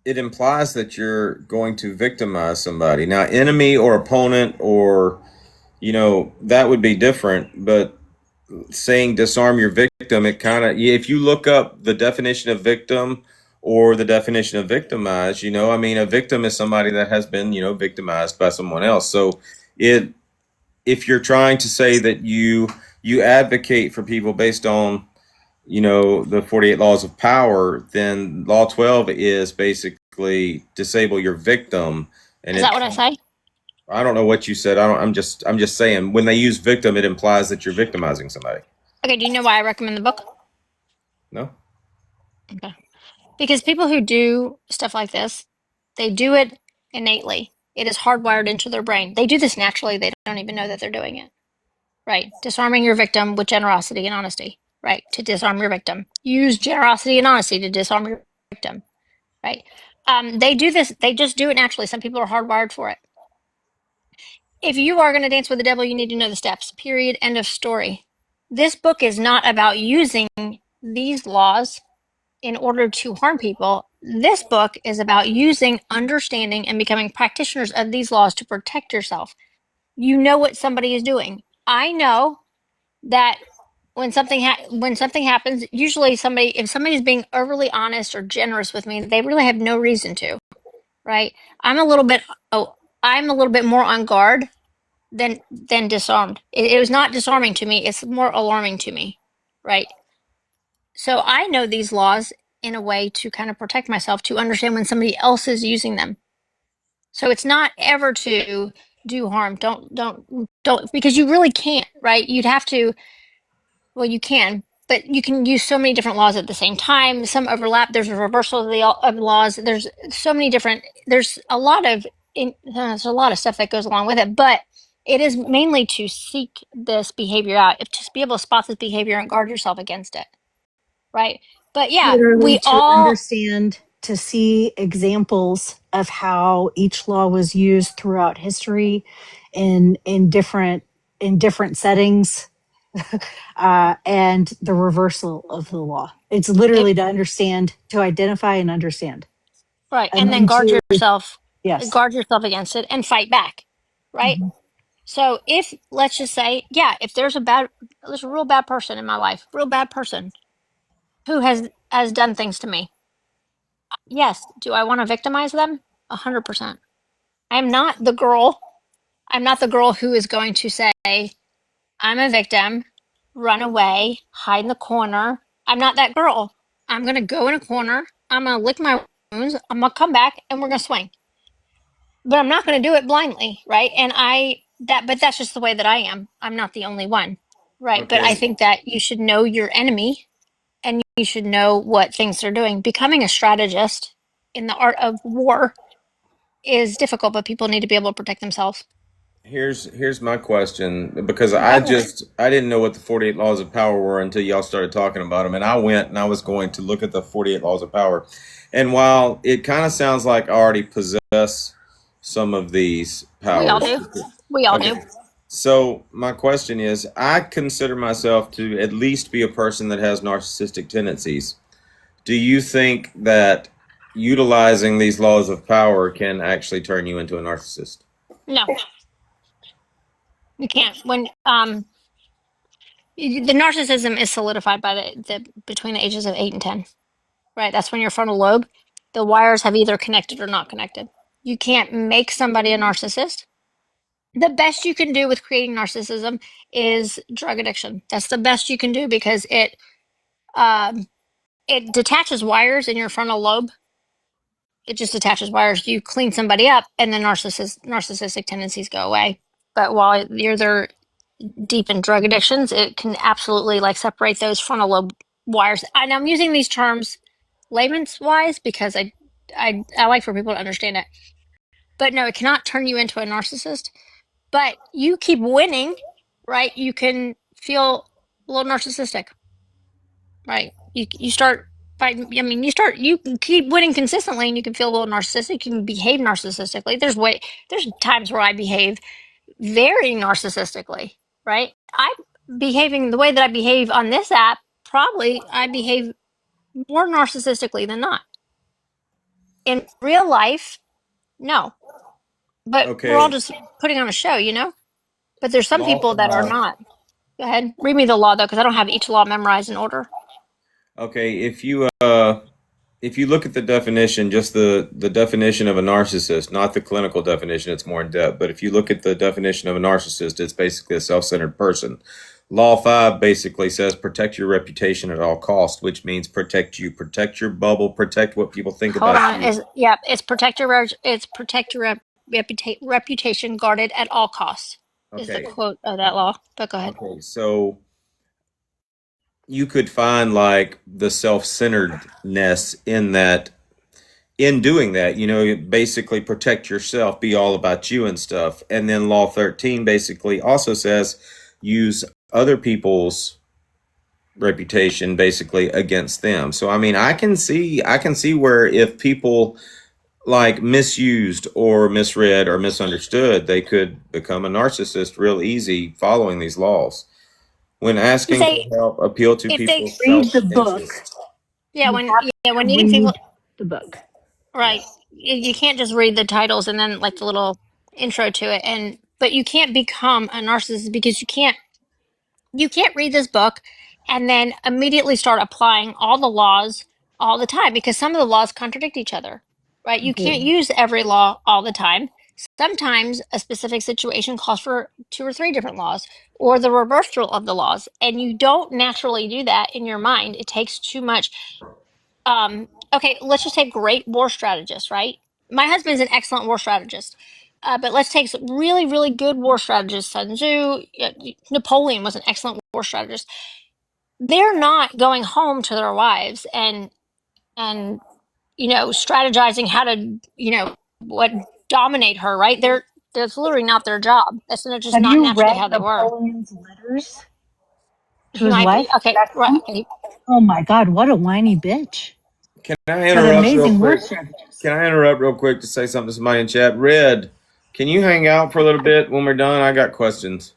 it implies that you're going to victimize somebody. Now, enemy or opponent or, that would be different. But saying disarm your victim, it kind of, if you look up the definition of victim or the definition of victimize, I mean, a victim is somebody that has been, victimized by someone else. So it, if you're trying to say that you advocate for people based on the 48 laws of power, then law 12 is basically disable your victim. And Is that what I say? I don't know what you said. I'm just saying when they use victim, it implies that you're victimizing somebody. Okay. Do you know why I recommend the book? No. Okay. Because people who do stuff like this, they do it innately. It is hardwired into their brain. They do this naturally. They don't even know that they're doing it. Right. Disarming your victim with generosity and honesty. Right. To disarm your victim. Use generosity and honesty to disarm your victim. Right. They do this. They just do it naturally. Some people are hardwired for it. If you are going to dance with the devil, you need to know the steps. Period. End of story. This book is not about using these laws in order to harm people. This book is about using, understanding, and becoming practitioners of these laws to protect yourself. You know what somebody is doing. I know that when something happens, usually if somebody's being overly honest or generous with me, they really have no reason to, right? I'm a little bit more on guard than disarmed. It was not disarming to me, it's more alarming to me, right? So I know these laws in a way to kind of protect myself, to understand when somebody else is using them. So it's not ever to do harm. Don't because you really can't, right? You'd have to, well, you can, but you can use so many different laws at the same time. Some overlap. There's a reversal of laws. There's so many different. There's a lot of stuff that goes along with it, but it is mainly to seek this behavior out, to be able to spot this behavior and guard yourself against it, right? But yeah, Literally we to all understand, to see examples of how each law was used throughout history in different settings, and the reversal of the law. It's it, literally to understand, to identify and understand, right, and and then then to yes. guard yourself against it, and fight back, right? Mhm. So if let's just say, yeah, if there's a real bad person in my life, real bad person who has done things to me. Yes, do I want to victimize them? 100%. I'm not the girl. I'm not the girl who is going to say, I'm a victim, run away, hide in the corner. I'm not that girl. I'm going to go in a corner. I'm going to lick my wounds. I'm going to come back and we're going to swing. But I'm not going to do it blindly, right? But that's just the way that I am. I'm not the only one, right? But I Okay. think that you should know your enemy and you should know what things they're doing. Becoming a strategist in the art of war is difficult, but people need to be able to protect themselves. Here's my question, because Okay. I didn't know what the 48 laws of power were until y'all started talking about them, and I went and I was going to look at the 48 laws of power, and while it kind of sounds like I already possess some of these We all powers. do. We all do. Okay. So my question is, I consider myself to at least be a person that has narcissistic tendencies. Do you think that utilizing these laws of power can actually turn you into a narcissist? No, you can't. The narcissism is solidified by the between the ages of 8 and 10, right? That's when your frontal lobe, the wires have either connected or not connected. You can't make somebody a narcissist. The best you can do with creating narcissism is drug addiction. That's the best you can do because um, it detaches wires in your frontal lobe. It just attaches wires. You clean somebody up, and the narcissistic tendencies go away. But while you're there deep in drug addictions, it can absolutely like separate those frontal lobe wires. And I'm using these terms layman's wise because I like for people to understand it. But no, it cannot turn you into a narcissist. But you keep winning, right? You can feel a little narcissistic, right? You start fighting. I mean, you can keep winning consistently, and you can feel a little narcissistic. You can behave narcissistically. There's times where I behave very narcissistically, right? I behaving the way that I behave on this app. Probably I behave more narcissistically than not. In real life, no. But we're all Okay. just putting on a show, you know. But there's some Law people that are 5. not. Go ahead, read me the law though, because I don't have each law memorized in order. Okay, if you look at the definition, just the definition of a narcissist, not the clinical definition, it's more in depth. But if you look at the definition of a narcissist, it's basically a self-centered person. Law 5 basically says protect your reputation at all costs, which means protect you, protect your bubble, protect what people think Hold about on, you. it's protect your reputation guarded at all costs. Is the Okay. quote of that law? But go ahead. Okay. So you could find like the self-centeredness in that, in doing that, you basically protect yourself, be all about you and stuff. And then Law 13 basically also says use other people's reputation basically against them. So I mean, I can see where if people like misused or misread or misunderstood, they could become a narcissist real easy following these laws. When If asking for they help, appeal to if they people's Read the book. self-interest. yeah You when have yeah when to needing people read the book. Right. You can't just read the titles and then like the little intro to it, and but you can't become a narcissist because you can't read this book and then immediately start applying all the laws all the time because some of the laws contradict each other. Right? You can't Completely. use every law all the time. Sometimes a specific situation calls for two or three different laws or the reversal of the laws, and you don't naturally do that in your mind. It takes too much. Okay, let's just take great war strategists, right? My husband's an excellent war strategist. But let's take some really, really good war strategists. Sun Tzu, Napoleon was an excellent war strategist. They're not going home to their wives and strategizing how to what dominate her, right? That's literally not their job. That's just Have not you naturally read how they were. Napoleon's letters to He his might be wife okay, back right? home? Okay, Oh my God, what a whiny bitch! Can I But interrupt real amazing war quick? strategist. Can I interrupt real quick to say something to somebody in chat? Red, can you hang out for a little bit when we're done? I got questions.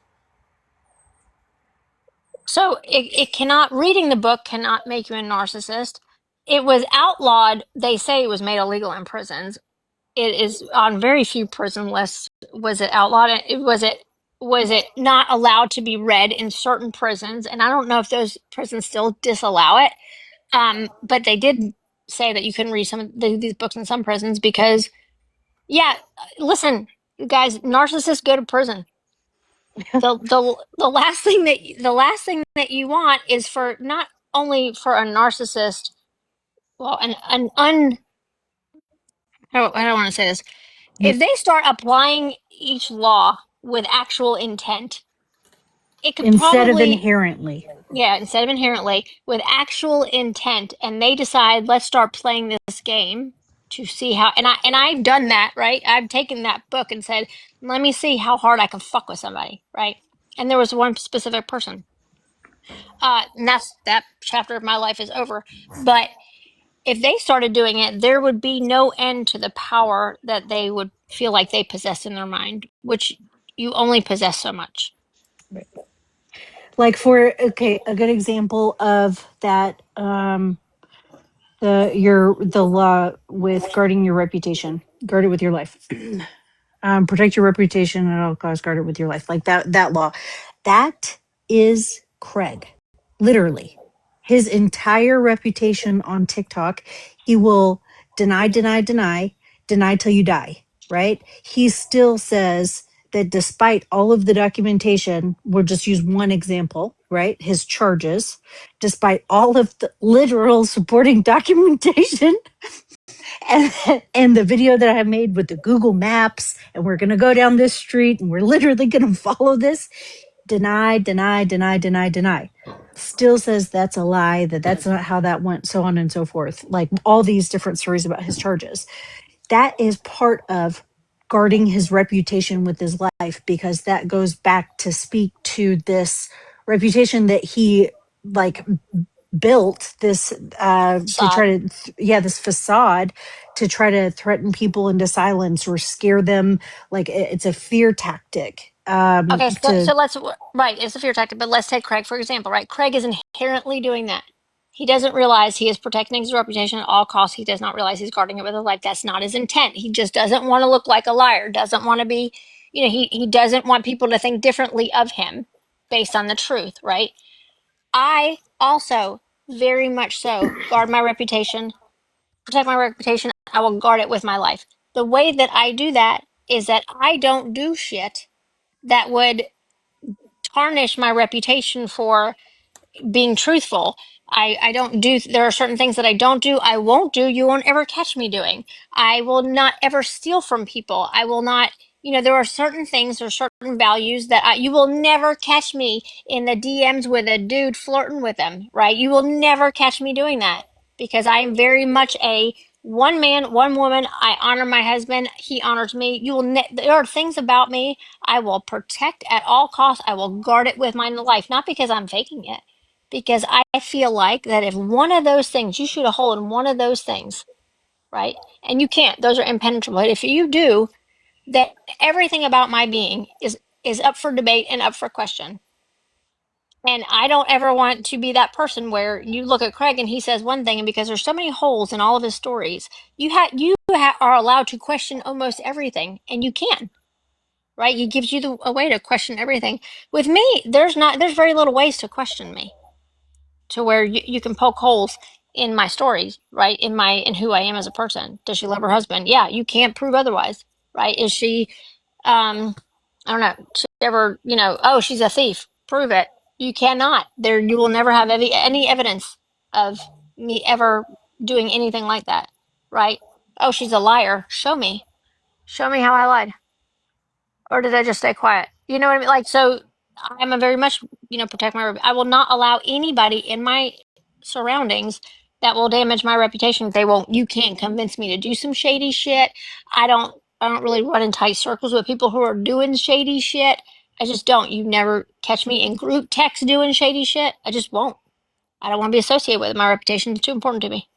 so it cannot reading the book cannot make you a narcissist. It was outlawed. They say it was made illegal in prisons. It is on very few prison lists. Was it outlawed? Was it not allowed to be read in certain prisons? And I don't know if those prisons still disallow it. But they did say that you couldn't read some of these books in some prisons because, yeah, listen, guys, narcissists go to prison. The last thing that you want is for not only for a narcissist, well, an un I don't want to say this. If they start applying each law with actual intent, it could Instead of probably, inherently. yeah, instead of inherently, with actual intent, and they decide, let's start playing this game to see how, and I've done that, right? I've taken that book and said, let me see how hard I can fuck with somebody, right? And there was one specific person. And that chapter of my life is over. But if they started doing it, there would be no end to the power that they would feel like they possess in their mind, which you only possess so much. Like for okay, a good example of that, the law with guarding your reputation, guard it with your life. Protect your reputation at all costs, guard it with your life. Like that law. That is Craig. Literally. His entire reputation on TikTok, he will deny till you die, right? He still says that despite all of the documentation, we'll just use one example, right? His charges, despite all of the literal supporting documentation, and and the video that I made with the Google Maps, and we're gonna go down this street, and we're literally gonna follow this. Deny. Still says that's a lie. That's not how that went. So on and so forth. Like all these different stories about his charges. That is part of guarding his reputation with his life because that goes back to speak to this reputation that he like built this to Sod. try to yeah, this facade to try to threaten people into silence or scare them. Like it's a fear tactic Okay, so, to so let's, right, it's a fear tactic, but let's take Craig for example, right? Craig is inherently doing that. He doesn't realize he is protecting his reputation at all costs. He does not realize he's guarding it with his life. That's not his intent. He just doesn't want to look like a liar, doesn't want to be, he doesn't want people to think differently of him based on the truth, right? I also very much so guard my reputation, protect my reputation. I will guard it with my life. The way that I do that is that I don't do shit that would tarnish my reputation for being truthful. I don't do, there are certain things that I don't do, I won't do, you won't ever catch me doing. I will not ever steal from people. I will not, there are certain things or certain values that you will never catch me in the DMs with a dude flirting with them, right? You will never catch me doing that because I am very much a one man, one woman. I honor my husband. He honors me. There are things about me I will protect at all costs. I will guard it with my life, not because I'm faking it, because I feel like that if one of those things, you shoot a hole in one of those things, right? And you can't; those are impenetrable. But if you do, that everything about my being is up for debate and up for question. And I don't ever want to be that person where you look at Craig and he says one thing, and because there's so many holes in all of his stories, are allowed to question almost everything, and you can, right? It gives you a way to question everything. With me, there's very little ways to question me, to where you can poke holes in my stories, right? In who I am as a person. Does she love her husband? Yeah, you can't prove otherwise, right? Is she I don't know, she ever, oh, she's a thief. Prove it. You cannot. You will never have any evidence of me ever doing anything like that, right? Oh, she's a liar. Show me. Show me how I lied. Or did I just stay quiet? You know what I mean? Like, so I'm a very much, protect my, I will not allow anybody in my surroundings that will damage my reputation. You can't convince me to do some shady shit. I don't really run in tight circles with people who are doing shady shit. I just don't. You never catch me in group text doing shady shit. I just won't. I don't want to be associated with it. My reputation is too important to me.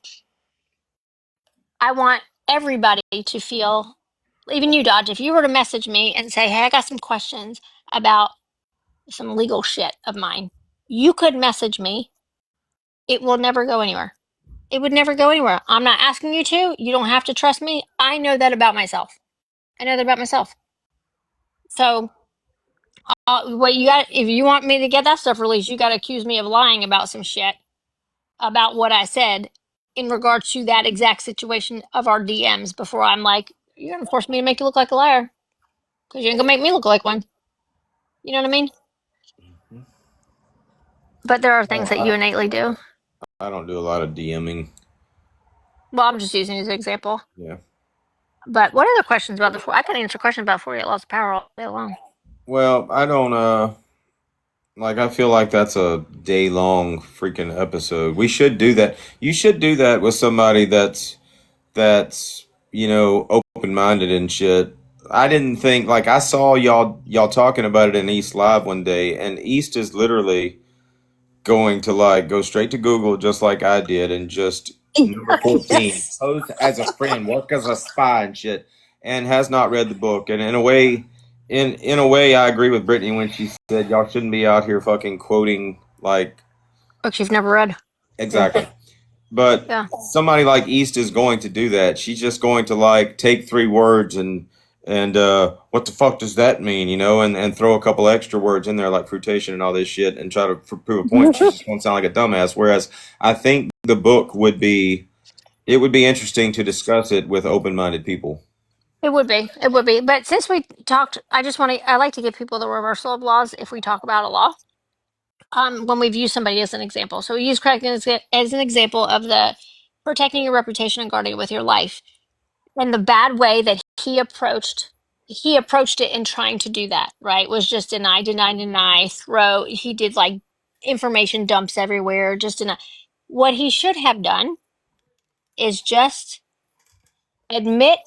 I want everybody to feel, even you, Dodge, if you were to message me and say, hey, I got some questions about some legal shit of mine, you could message me. It will never go anywhere. It would never go anywhere. I'm not asking you to. You don't have to trust me. I know that about myself. I know that about myself. So, what you got, if you want me to get that stuff released, you got to accuse me of lying about some shit about what I said in regards to that exact situation of our DMs before I'm like, you're going to force me to make you look like a liar because you ain't going to make me look like one. You know what I mean? But there are things that you innately do. I don't do a lot of DMing. Well, I'm just using it as an example. Yeah. But what other questions about I can answer questions about 48 Laws of Power all day long. Well, I don't like I feel like that's a day long freaking episode. We should do that. You should do that with somebody that's open minded and shit. I didn't think like I saw y'all talking about it in East Live one day, and East is literally going to like go straight to Google just like I did and just number 14 Yes. pose as a friend, work as a spy and shit, and has not read the book. And in a way I agree with Brittany when she said y'all shouldn't be out here fucking quoting like Books you've never read. exactly. But Yeah. somebody like East is going to do that. She's just going to like take three words and what the fuck does that mean, and throw a couple extra words in there like fruitation and all this shit and try to prove a point. She's just going to sound like a dumbass. Whereas I think the book would be interesting to discuss it with open-minded people. It would be. It would be. But since we talked, I like to give people the reversal of laws if we talk about a law. When we've used somebody as an example. So we use Craig as an example of the protecting your reputation and guarding it with your life. And the bad way that he approached it in trying to do that, right? Was just deny, deny, deny, throw. He did like information dumps everywhere, just deny. What he should have done is just admit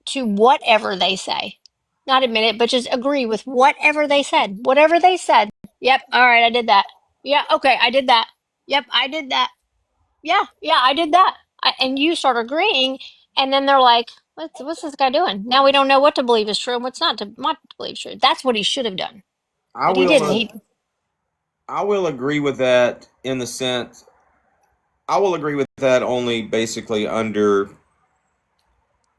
to whatever they say. Not admit it, but just agree with whatever they said. Whatever they said. Yep, all right, I did that. Yeah, okay, I did that. Yep, I did that. Yeah, I did that. And you start agreeing, and then they're like, what's this guy doing? Now we don't know what to believe is true and what's not to believe is true. That's what he should have done. I But he will didn't. I will agree with that in the sense I will agree with that only basically under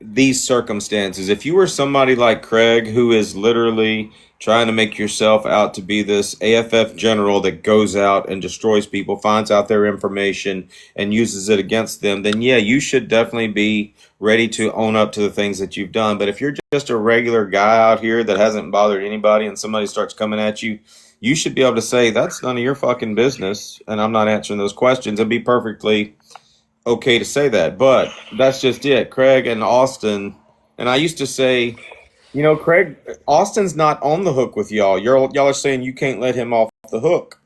these circumstances. If you were somebody like Craig, who is literally trying to make yourself out to be this AFF general that goes out and destroys people, finds out their information, and uses it against them, then yeah, you should definitely be ready to own up to the things that you've done. But if you're just a regular guy out here that hasn't bothered anybody and somebody starts coming at you, you should be able to say, that's none of your fucking business, and I'm not answering those questions, and be perfectly okay to say that, but that's just it. Craig and Austin, and I used to say, Craig, Austin's not on the hook with y'all. Y'all are saying you can't let him off the hook,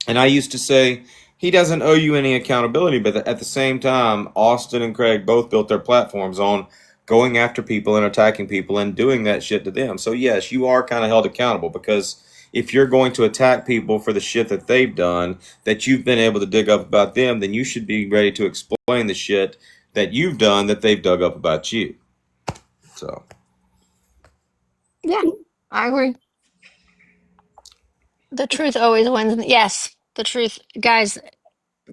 and I used to say he doesn't owe you any accountability. But at the same time, Austin and Craig both built their platforms on going after people and attacking people and doing that shit to them. So yes, you are kind of held accountable because if you're going to attack people for the shit that they've done that you've been able to dig up about them, then you should be ready to explain the shit that you've done that they've dug up about you. So Yeah, I agree. The truth always wins. Yes, the truth, guys.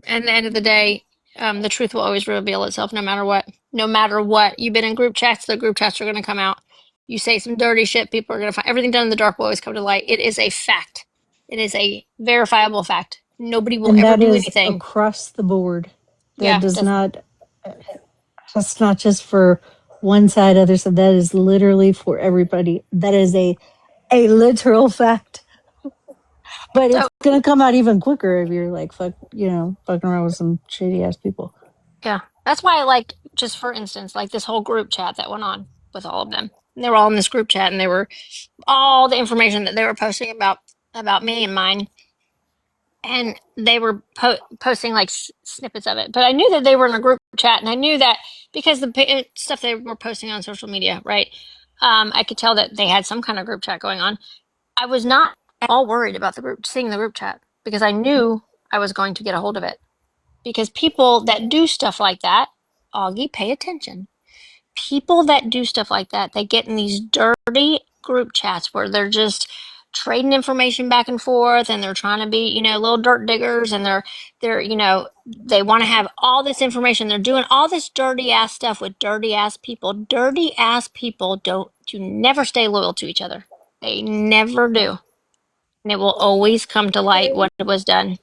At the end of the day, the truth will always reveal itself, no matter what. No matter what. You've been in group chats. The group chats are going to come out. You say some dirty shit, people are going to find everything done in the dark will always come to light. It is a fact. It is a verifiable fact. Nobody will And ever that do is anything. across the board. That Yeah, does not, that's not just for one side, other side. That is literally for everybody. That is a literal fact. But it's so gonna come out even quicker if you're like fuck, fucking around with some shady ass people. yeah, that's why I like, just for instance, like this whole group chat that went on with all of them. And they were all in this group chat, and they were all the information that they were posting about me and mine, and they were posting like snippets of it. But I knew that they were in a group chat, and I knew that because the stuff they were posting on social media, right? I could tell that they had some kind of group chat going on. I was not at all worried about seeing the group chat, because I knew I was going to get a hold of it. Because people that do stuff like that, Augie, pay attention. People that do stuff like that, they get in these dirty group chats where they're just trading information back and forth, and they're trying to be, little dirt diggers, and they want to have all this information. They're doing all this dirty ass stuff with dirty ass people. Dirty ass people do never stay loyal to each other. They never do. And it will always come to light what was done.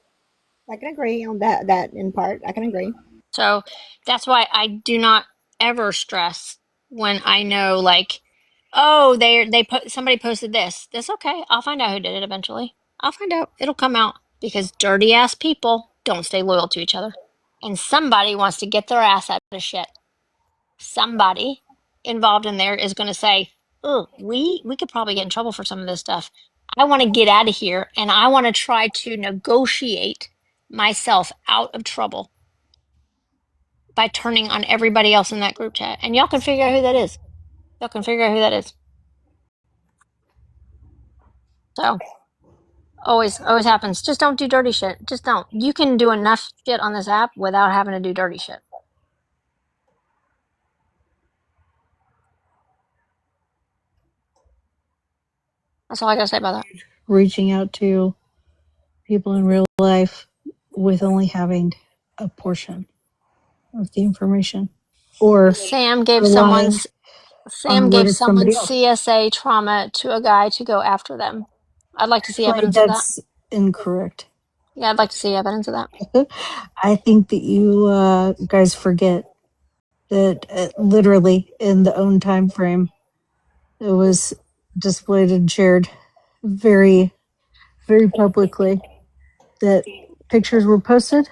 I can agree on that in part. I can agree. So that's why I do not ever stress when I know, like, oh, they put somebody posted this. That's okay. I'll find out who did it eventually. I'll find out. It'll come out, because dirty ass people don't stay loyal to each other. And somebody wants to get their ass out of shit. Somebody involved in there is going to say, "Oh, we could probably get in trouble for some of this stuff. I want to get out of here, and I want to try to negotiate myself out of trouble by turning on everybody else in that group chat." And y'all can figure out who that is. Y'all can figure out who that is. So always happens. Just don't do dirty shit. Just don't. You can do enough shit on this app without having to do dirty shit. That's all I gotta say about that. Reaching out to people in real life with only having a portion of the information, or Sam gave relying someone's on Sam what gave if somebody someone's else. CSA trauma to a guy to go after them. I'd like to see Like evidence of that. that's incorrect. Yeah, I'd like to see evidence of that. I think that you guys forget that literally in the own time frame, it was displayed and shared very, very publicly that pictures were posted,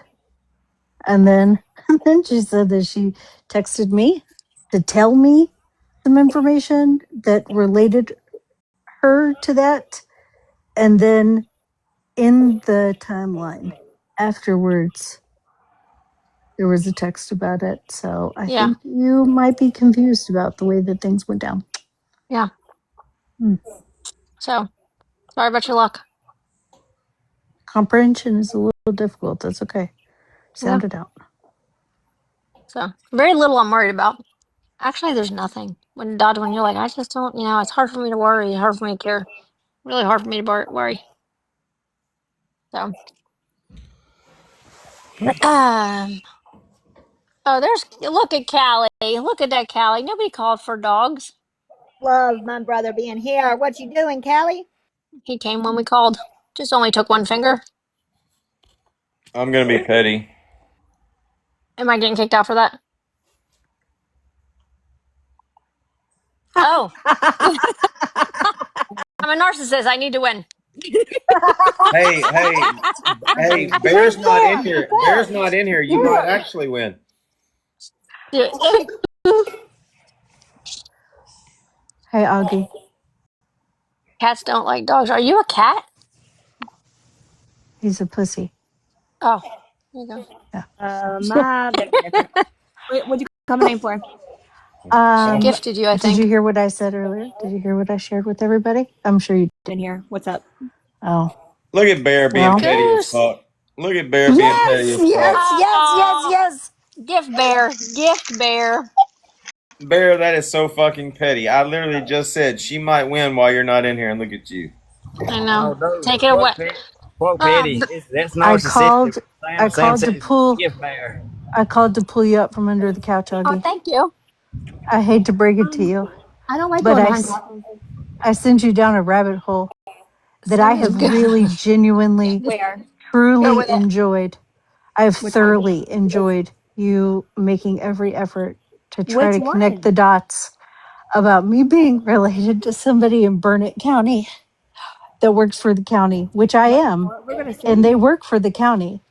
and then and then she said that she texted me to tell me some information that related her to that, and then in the timeline afterwards there was a text about it. So I Yeah, think you might be confused about the way that things went down. yeah. Hmm. So sorry about your luck. Comprehension is a little difficult. That's okay. Yeah. Sound it out. So very little I'm worried about. Actually, there's nothing. When you're like, I just don't, it's hard for me to worry, hard for me to care, really hard for me to worry. So, oh, look at Callie. Look at that Callie. Nobody called for dogs. Love my brother being here. What you doing, Callie? He came when we called. Just only took one finger. I'm gonna be petty. Am I getting kicked out for that? Oh, I'm a narcissist. I need to win. Hey, Bear's not in here. Bear's not in here. You might actually win. Hey, Augie. cats don't like dogs. Are you a cat? He's a pussy. Oh, there you go. Yeah. My goodness. What'd you come in for? She gifted you, I Did you think. hear what I said earlier? Did you hear what I shared with everybody? I'm sure you did. In here. What's up? Oh, Look at Bear being well. petty as Goose. fuck. Look at Bear being petty Yes, as fuck. yes, yes, yes, Oh, yes. gift bear. Gift bear. Bear, that is so fucking petty. I literally just said she might win while you're not in here, and look at you. I Oh, know. no. Take it away. Poor Petty. Um, That's I narcissistic. called. Sam, I Sam called to said he's pull. a gift bear. I called to pull you up from under the couch, oh, Augie. thank you. I hate to break it to you, I don't like but going behind couches. I sent you down a rabbit hole that I Send me have Go, really genuinely, where? go truly with it. enjoyed. I have Which one? thoroughly enjoyed you making every effort to try Which to connect the one? dots about me being related to somebody in Burnett County that works for the county, which I am, Well, we're gonna and see. they work for the county.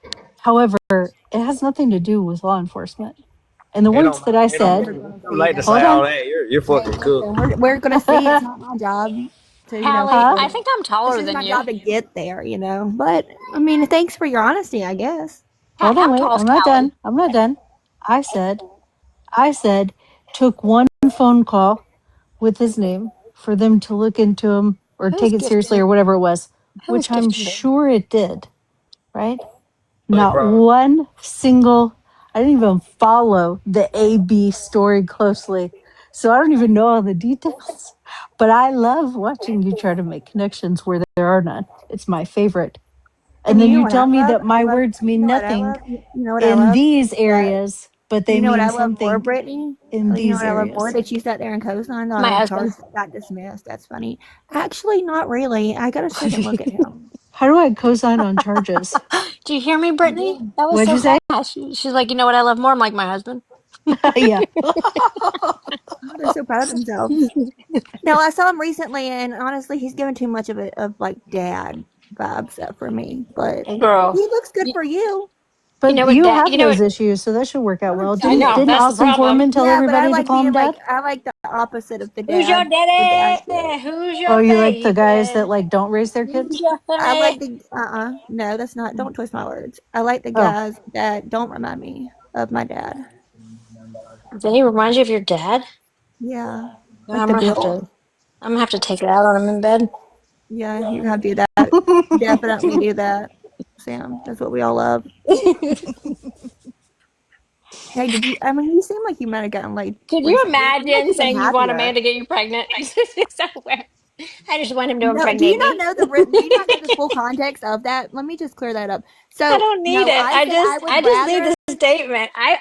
However, it has nothing to do with law enforcement. And the It words don't that matter. I It don't said, We're matter. gonna It's too see. late to That's say hold all on. that. You're Hey, fucking cooked. listen, we're gonna see. It's not my job to Hallie, Huh? I think I'm This taller is than my you. job to get there, But I mean, thanks for your honesty, I guess. Hold on, How wait. tall is I'm not Callie? done. I'm not done. I said, I said, took one phone call with his name for them to look into him or Who's take it seriously gifting? or whatever it was, Who's which I'm gifting baby? sure it did, right? They Not probably. one single, I didn't even follow the AB story closely. So I don't even know all the details. But I love watching you try to make connections where there are none. It's my favorite. And And you then know you what I tell me love? that my words You mean know what I nothing love? You know what I in love? these That areas, but they you know what mean I love more, something Brittany? in You know these what I love more? areas. That you sat there and co-signed on My a charge husband. that got dismissed. That's funny. Actually, not really. I got a second look at him. How do I co-sign on charges? Do you hear me, Brittany? Yeah. That was What'd so you say? fast. She's like, you know what I love more? I'm like, my husband. Yeah. Oh, they're so proud of themselves. No, I saw him recently, and honestly, he's given too much of like dad vibes up for me. But Girl. he looks good You, for you. you But know what, you Dad? have You know those what? issues, so that should work out So well. do I know. Didn't you. That's the Austin problem. Foreman tell Yeah, but I everybody to like calm being dad? I like the opposite of the Who's your dad shit. daddy? Who's Oh, your you like the guys that baby? like don't raise their Who's kids? your I like honey? the no, that's not. Don't twist my words. I like the Oh, guys that don't remind me of my dad. Did he remind you of your dad? Yeah, Yeah, like the build. I'm gonna have to take it out on him in bed. Yeah, you have to do that. Definitely do that, Sam. That's what we all love. Hey, did you? I mean, you seem like you might have gotten laid Could you recently. You don't imagine even saying you have want a man yet. to get you pregnant? So weird. I just want him to No, do impregnate you not me. know the do you not know the full context of that? Let me just clear that up. I So, don't need no, it. I said I just need the statement. I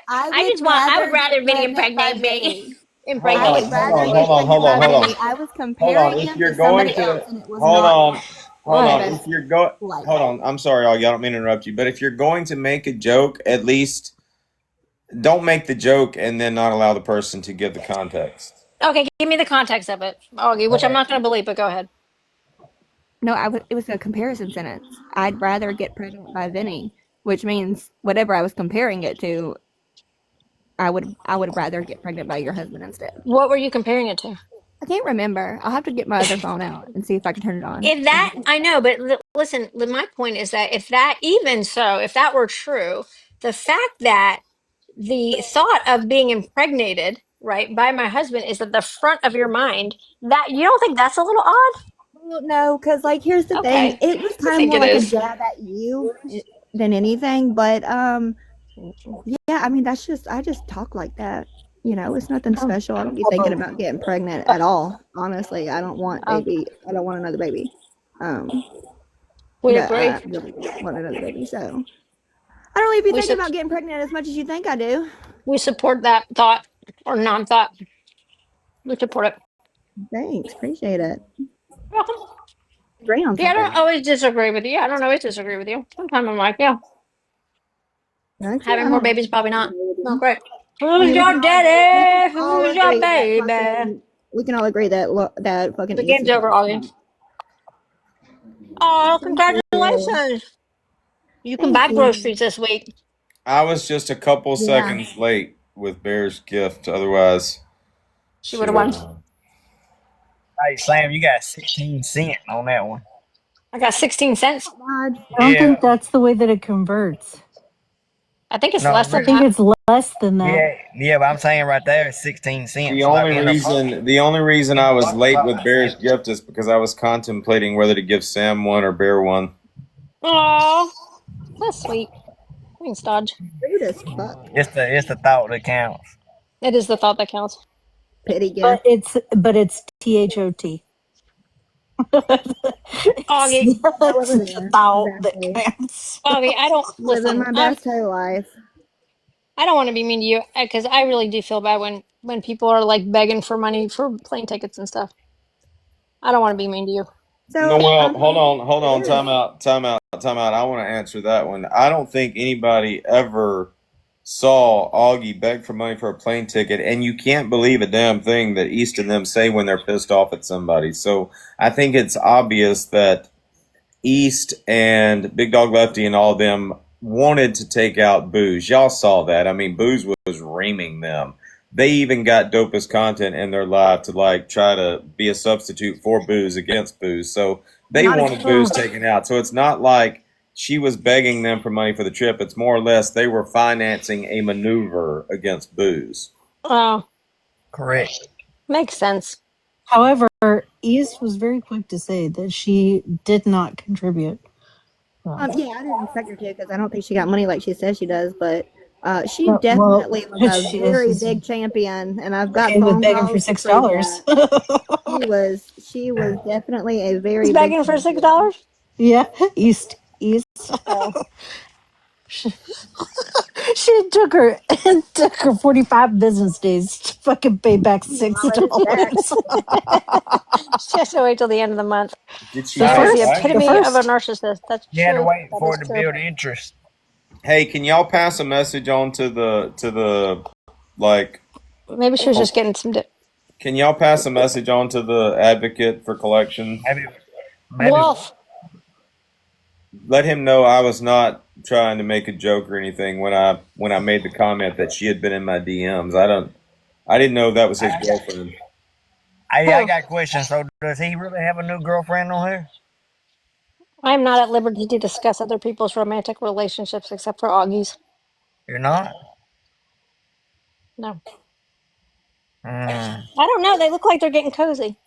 would rather Vinny pregnant by impregnate me. Vinny. Hold I Impregnate on, would me. hold rather on, get hold on, hold pregnant on, by hold on. Vinny. I was Hold on. comparing If him to you're going somebody else, to and it was hold not on, hold What? on. best If you're going, life. hold on. I'm sorry, y'all. I don't mean to interrupt you, but if you're going to make a joke, at least don't make the joke and then not allow the person to give the context. Okay, give me the context of it, Augie, which I'm not going to believe, but go ahead. No, it was a comparison sentence. I'd rather get pregnant by Vinny, which means whatever I was comparing it to, I would rather get pregnant by your husband instead. What were you comparing it to? I can't remember. I'll have to get my other phone out and see if I can turn it on. If that, I know, but listen, my point is that if that, even so, if that were true, the fact that the thought of being impregnated, right, by my husband is at the front of your mind, that you don't think that's a little odd? Well, no, because like here's the thing. Okay, It was I kind of think more it like a is. jab at you than anything. But yeah. I mean, I just talk like that. It's nothing special. I don't be thinking about getting pregnant at all. Honestly, I don't want Um, baby. I don't want another baby. Um, we that agree. I really don't want another baby. So I don't really be We thinking su- about getting pregnant as much as you think I do. we support that thought or non-thought. We support it. Thanks, appreciate it. Welcome. Agree on Yeah, I don't something. always disagree with you. I don't always disagree with you. Sometimes I'm like, yeah, Actually, having I more don't babies probably not. agree with Not you. great. I Who's mean, your we can daddy? all Who's your agree that baby? we can all agree that that fucking The East game's is over, not. Ollie. Oh, Thank you. congratulations! You can Thank buy you. groceries this week. I was just a couple Yeah. seconds late with Bear's gift. Otherwise, She she would have would won. have. Hey, Sam, you got 16 cent on that one. I got 16 cents. God. I don't Yeah. think that's the way that it converts. I think it's No, less I than think that. it's less than that. yeah, but I'm saying right there it's 16 cents. So that The only reason in I a was bucket late about with Bear's gift is because I was contemplating whether to give Sam one or Bear one. Oh, that's sweet. Thanks, Dodge. Rude as fuck. it's the thought that counts. It is the thought that counts. Pity But gift. it's THOT. Augie, I It's wasn't the there thought that exactly. counts. Augie, I don't Living listen. my best hoe life. I don't want to be mean to you because I really do feel bad when people are like begging for money for plane tickets and stuff. I don't want to be mean to you. No, So well, I mean, hold on, there's time out, time out, time out. I want to answer that one. I don't think anybody ever saw Augie beg for money for a plane ticket, and you can't believe a damn thing that East and them say when they're pissed off at somebody. So I think it's obvious that East and Big Dog Lefty and all of them wanted to take out Booze. Y'all saw that. I mean, Booze was reaming them. They even got dopest content in their live to like try to be a substitute for Booze against Booze. So they not wanted again. Booze taken out. So it's not like she was begging them for money for the trip. It's more or less they were financing a maneuver against Booze. Oh, Correct. makes sense. However, East was very quick to say that she did not contribute. Yeah, I didn't expect her to because I don't think she got money like she says she does. But she Well, definitely was a she very is big champion, and I've got okay with phone begging for calls to prove $6. that. She was definitely a He's very big begging for six champion. dollars. Yeah, East. Oh, She, she took her 45 business days to fucking pay back Meanwhile, six I did back. dollars. she has to wait till the end of the month. Did she The That is pay the back? first, the epitome of a first. narcissist. That's You had to true. wait That for is it to true. build interest. Hey, can y'all pass a message on to the like Maybe she was just getting some. can y'all pass a message on to the advocate for collections? Maybe Wolf. Let him know I was not trying to make a joke or anything when I made the comment that she had been in my DMs. I didn't know that was his girlfriend. I Who? got questions. So does he really have a new girlfriend on here? I am not at liberty to discuss other people's romantic relationships except for Augie's. You're not. No. Mm. I don't know. They look like they're getting cozy.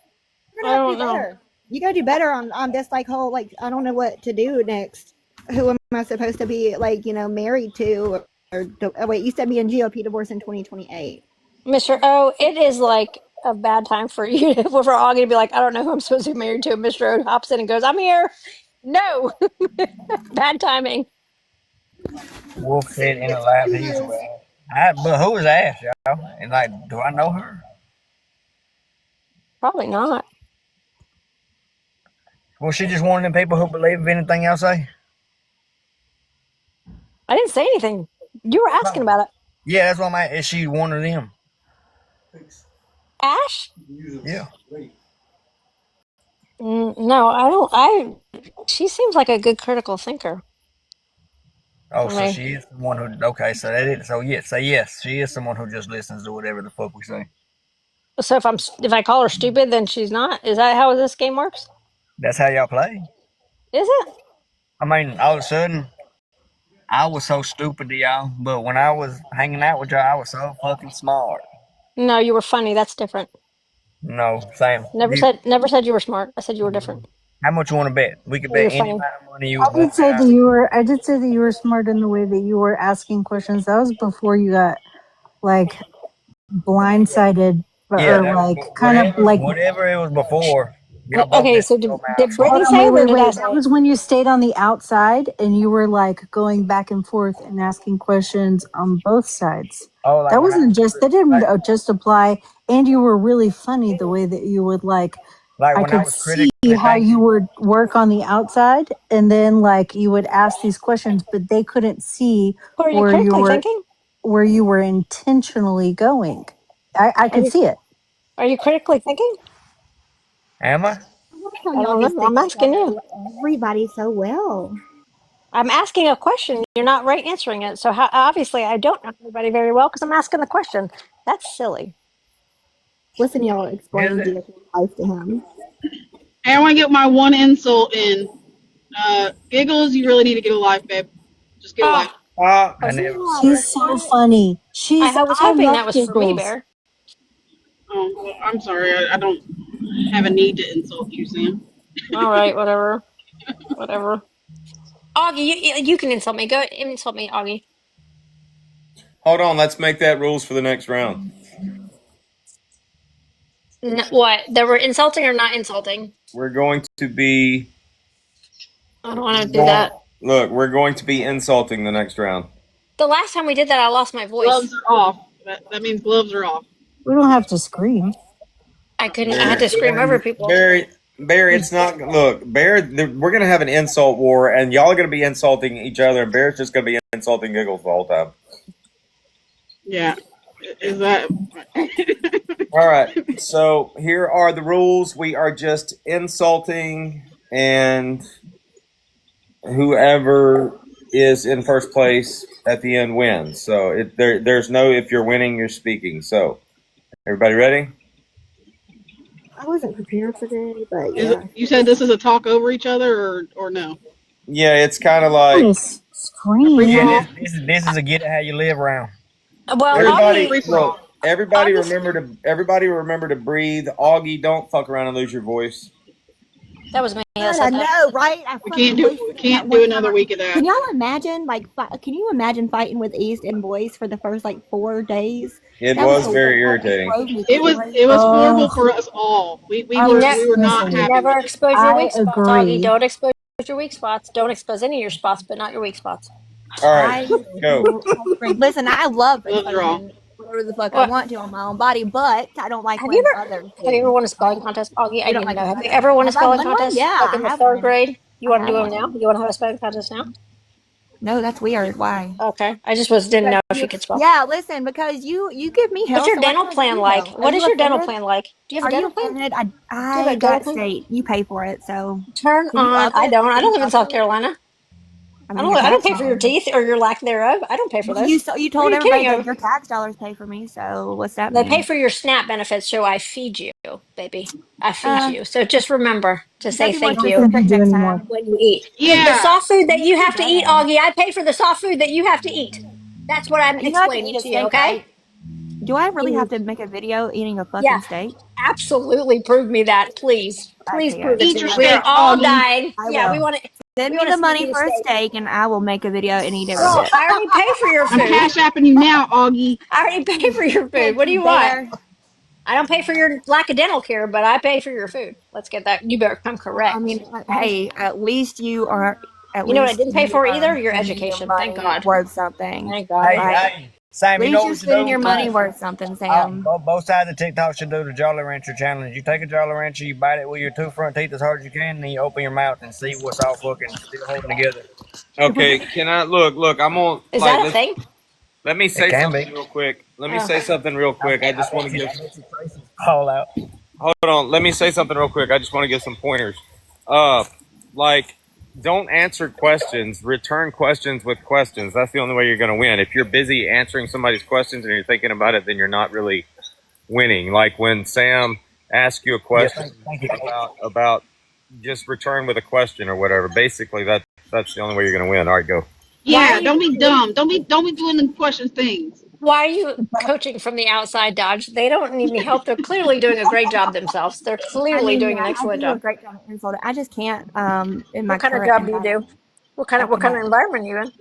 You're I gonna have to don't do know. better. You gotta do better on this like whole like I don't know what to do next. Who am I supposed to be like married to? Or oh, wait, you said me in GOP divorce in 2028. Mr. O, it is like a bad time for you for Augie to be like, I don't know who I'm supposed to be married to. And Mr. O hops in and goes, I'm here. No. Bad timing. Wolf said in a laugh he's Anyways, well. But who was asked, y'all? And like, do I know her? Probably not. Well, she just one of them people who believe anything I say. I didn't say anything. You were asking about it. Yeah, that's what I'm at. Is she one of them? Ash? Yeah. No, I don't. She seems like a good critical thinker Oh, for so me. she is the one who. Okay, so that is. So yes, say yes. She is someone who just listens to whatever the fuck we say. So if I call her stupid, then she's not. Is that how this game works? That's how y'all play. Is it? I mean, all of a sudden, I was so stupid to y'all, but when I was hanging out with y'all, I was so fucking smart. No, you were funny. That's different. No, Sam. Never said you were smart. I said you were different. How much you want to bet? We could Or bet you're any funny. amount of money you I want. did say that you were. I did say that you were smart in the way that you were asking questions. That was before you got like blindsided, Yeah, or that like kind of whatever like. whatever it was before. Y'all both Okay, bet so your did mouths Hold Brittany off. on, say it or did I wait. That say it? was when you stayed on the outside and you were like going back and forth and asking questions on both sides. Oh, like That when I wasn't just, that didn't like just apply. And you were really funny the way that you would like, like I when I could was see critically how you thinking. would work on the outside and then like you would ask these questions, but they couldn't see Who are you where you critically were, thinking? intentionally going. I Are could you see it. are you critically thinking? Am I? I love how I y'all don't just know. think I'm that y'all asking you. know everybody so well. I'm asking a question. You're not right answering it. So obviously I don't know everybody very well because I'm asking the question. That's silly. Listen, y'all Is explain it? GOP life to him. Hey, I want to get my one insult in. Giggles, you really need to get a life, babe. Just get a life. Oh, I okay. never. Yeah, She's that's so right. funny. I was I hoping love that was for me, giggles. Bear. Oh, well, I'm sorry. I don't have a need to insult you, Sam. All right, whatever. Whatever. Augie, you can insult me. Go insult me, Augie. Hold on, let's make that rules for the next round. What? That were insulting or not insulting? We're going to be I don't want to do that. look. We're going to be insulting the next round. The last time we did that, I lost my voice. Gloves are off. That means gloves are off. We don't have to scream. I couldn't. I had Barry, to scream over people. Barry, it's not. Look, Barry, we're gonna have an insult war, and y'all are gonna be insulting each other, and Barry's just gonna be insulting Giggles the whole time. Yeah. Is that? All right. So here are the rules. We are just insulting, and whoever is in first place at the end wins. So there's no if you're winning, you're speaking. So everybody ready? I wasn't prepared for today, but Is yeah. it, you said this is a talk over each other or no? Yeah, it's kind of like Nice. A free for Yeah, Scream. all. this is a get it how you live round. Well, everybody. Augie, Free for Look, all. Augie's everybody remember to breathe. Augie, don't fuck around and lose your voice. that was me that God, I said that. know, right? I We fucking can't do wasted we it that can't do one time. another week of that. Can y'all imagine, like, can you imagine fighting with East and Boys for the first, like, 4 days? It That was was the very worst. It irritating. drove me It was crazy. horrible for Oh, us all. I was We just were gonna not say that. happy Never with it. expose your I weak spots, Augie. agree. Don't expose your weak spots. Don't expose any of your spots, but not your weak spots. All right, I go. will scream. Listen, I love Gloves are off. exposing whatever the fuck I What? want to on my own body, but I don't like Have you when ever? others Have you ever do. won a spelling contest, Augie? I You don't need to like know. when Have you others. ever won a Have I spelling won one? contest, Yeah, like I in the have third one. grade? You I want to have do them now? one. You want to have a spelling contest now? No, that's weird. Why? Okay, I just didn't Because know if you could spell. yeah, listen, because you give me What's hell, your so I dental try to give plan you like? hell. Are What you is your dental offended? plan like? Do you have Are a you dental plan? offended? Do you have I a dental got plan? state. You pay for it, so Turn can you on. up I it? don't. I Can don't you live in up South it? Carolina. I mean, your I don't tax pay for your dollars. teeth or your lack thereof. I don't pay for Well, those. you What are told you everybody kidding that of? your tax dollars pay for me. So what's that They pay mean? for your SNAP benefits, so I feed you, baby. I feed Uh, you. So just remember to you gotta say be more thank I don't you think you specific do next anymore. time. when you eat. The Yeah. soft food that You you do have to eat, better. Augie, I pay for the soft food that you have to eat. That's what I'm You know I can eat explaining a to you, steak, okay? right? Do I really have You, to make a video eating a yeah, fucking steak? absolutely prove me that, please. Please Okay, prove it Eat to your me. We are steak, okay. all Augie. dying. I Yeah, will. Send we me want to the see you money eat a for a steak. steak, and I will make a video and eat every Girl, bit. I already pay for your I'm food. cash apping you now, Augie. I already pay for your food. Thank What do you, you want? Bear. I don't pay for your lack of dental care, but I pay for your food. Let's get that. You better come Well, I correct. mean, Okay. hey, at least you are. At You know what I least didn't pay you for are either? Your spending your education. Thank money God. worth something, Thank God. Hey, right? hey, At Sam, you know least what you're we should spending do? your money worth something, Sam. Both sides of TikTok should do the Jolly Rancher challenge. You take a Jolly Rancher, you bite it with your two front teeth as hard as you can, and then you open your mouth and see what's all fucking still holding together. Okay, can I look? Look, I'm on. Is Like, that a thing? let me It say can be. something real quick. Let me Oh. say something real quick. I just want to give. I bet you Tracy's fall out. Hold on. Let me say something real quick. I just want to give some pointers. Uh, like, don't answer questions. Return questions with questions. That's the only way you're going to win. If you're busy answering somebody's questions and you're thinking about it, then you're not really winning. Like when Sam asks you a Yeah, question thank you. about just return with a question or whatever. Basically, that's the only way you're going to win. All right, go. Why are Yeah, don't you be dumb. Don't be doing the question things. why are you coaching from the outside, Dodge? They don't need any help. They're clearly doing a great job themselves. They're I clearly mean, doing an yeah, I excellent do a job. great job at insult. I just can't in my What kind of current job do you do? environment. I What kind of can't. environment are you in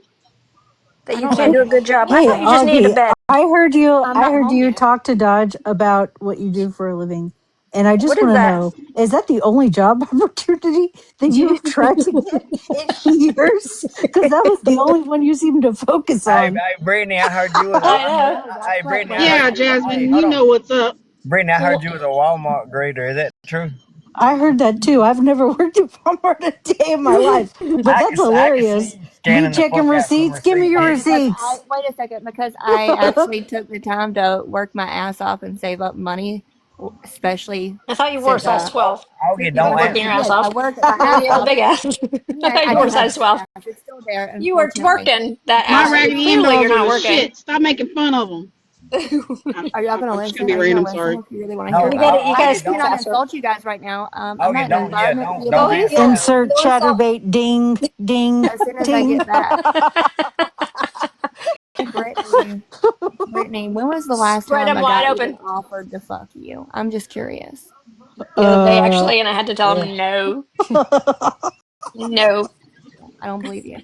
that I you don't can't know. do a good job? I Hey, thought you just needed a Augie, bed. I heard you. I'm I not heard home you yet. talk to Dodge about what you do for a living, and I What just is want to that? know: is that the only job opportunity that you've tried to get in years? Because that was the only one you seemed to focus on. Hey, Brittany, I heard you was a. I know. Hey, That's what Brittany, brings me Yeah, joy. Hey, Jasmine, hold you on. know what's up. Brittany, I heard Well, you was a Walmart grader. Is that true? I heard that too. I've never worked at Walmart a day in my life, but that's I can see hilarious. you Me scanning the checking fuck out some receipts. Give me receipts, your getting. Because I receipts. wait a second, because I actually took the time to work my ass off and save up money, especially I thought you wore a since size 12. Okay, You don't weren't because working answer. your ass yes, I off. work my Oh, ass you have a off. big ass. I Yeah, thought I you wore do a have a size big 12. ass. It's still there, You were unfortunately. twerking that My ass. raggedy end Clearly, dolls you're are not the working. shit. Stop making fun of them. Are y'all gonna I'm just gonna listen? be Are you random. gonna I'm listen sorry. if you really want to No, hear You about gotta, it? you I gotta just speak cannot faster. insult you guys right now. I'm at an don't, yeah, environment to be able to Go, do answer go, that. so. Insert go insult. chatterbait. Ding, ding, As soon as I ding. get back, Brittany, Brittany, when was the last Spread time them a wide guy even open. offered to fuck you? I'm just curious. The other day, uh, actually, and I had to tell him no, no. I don't believe you.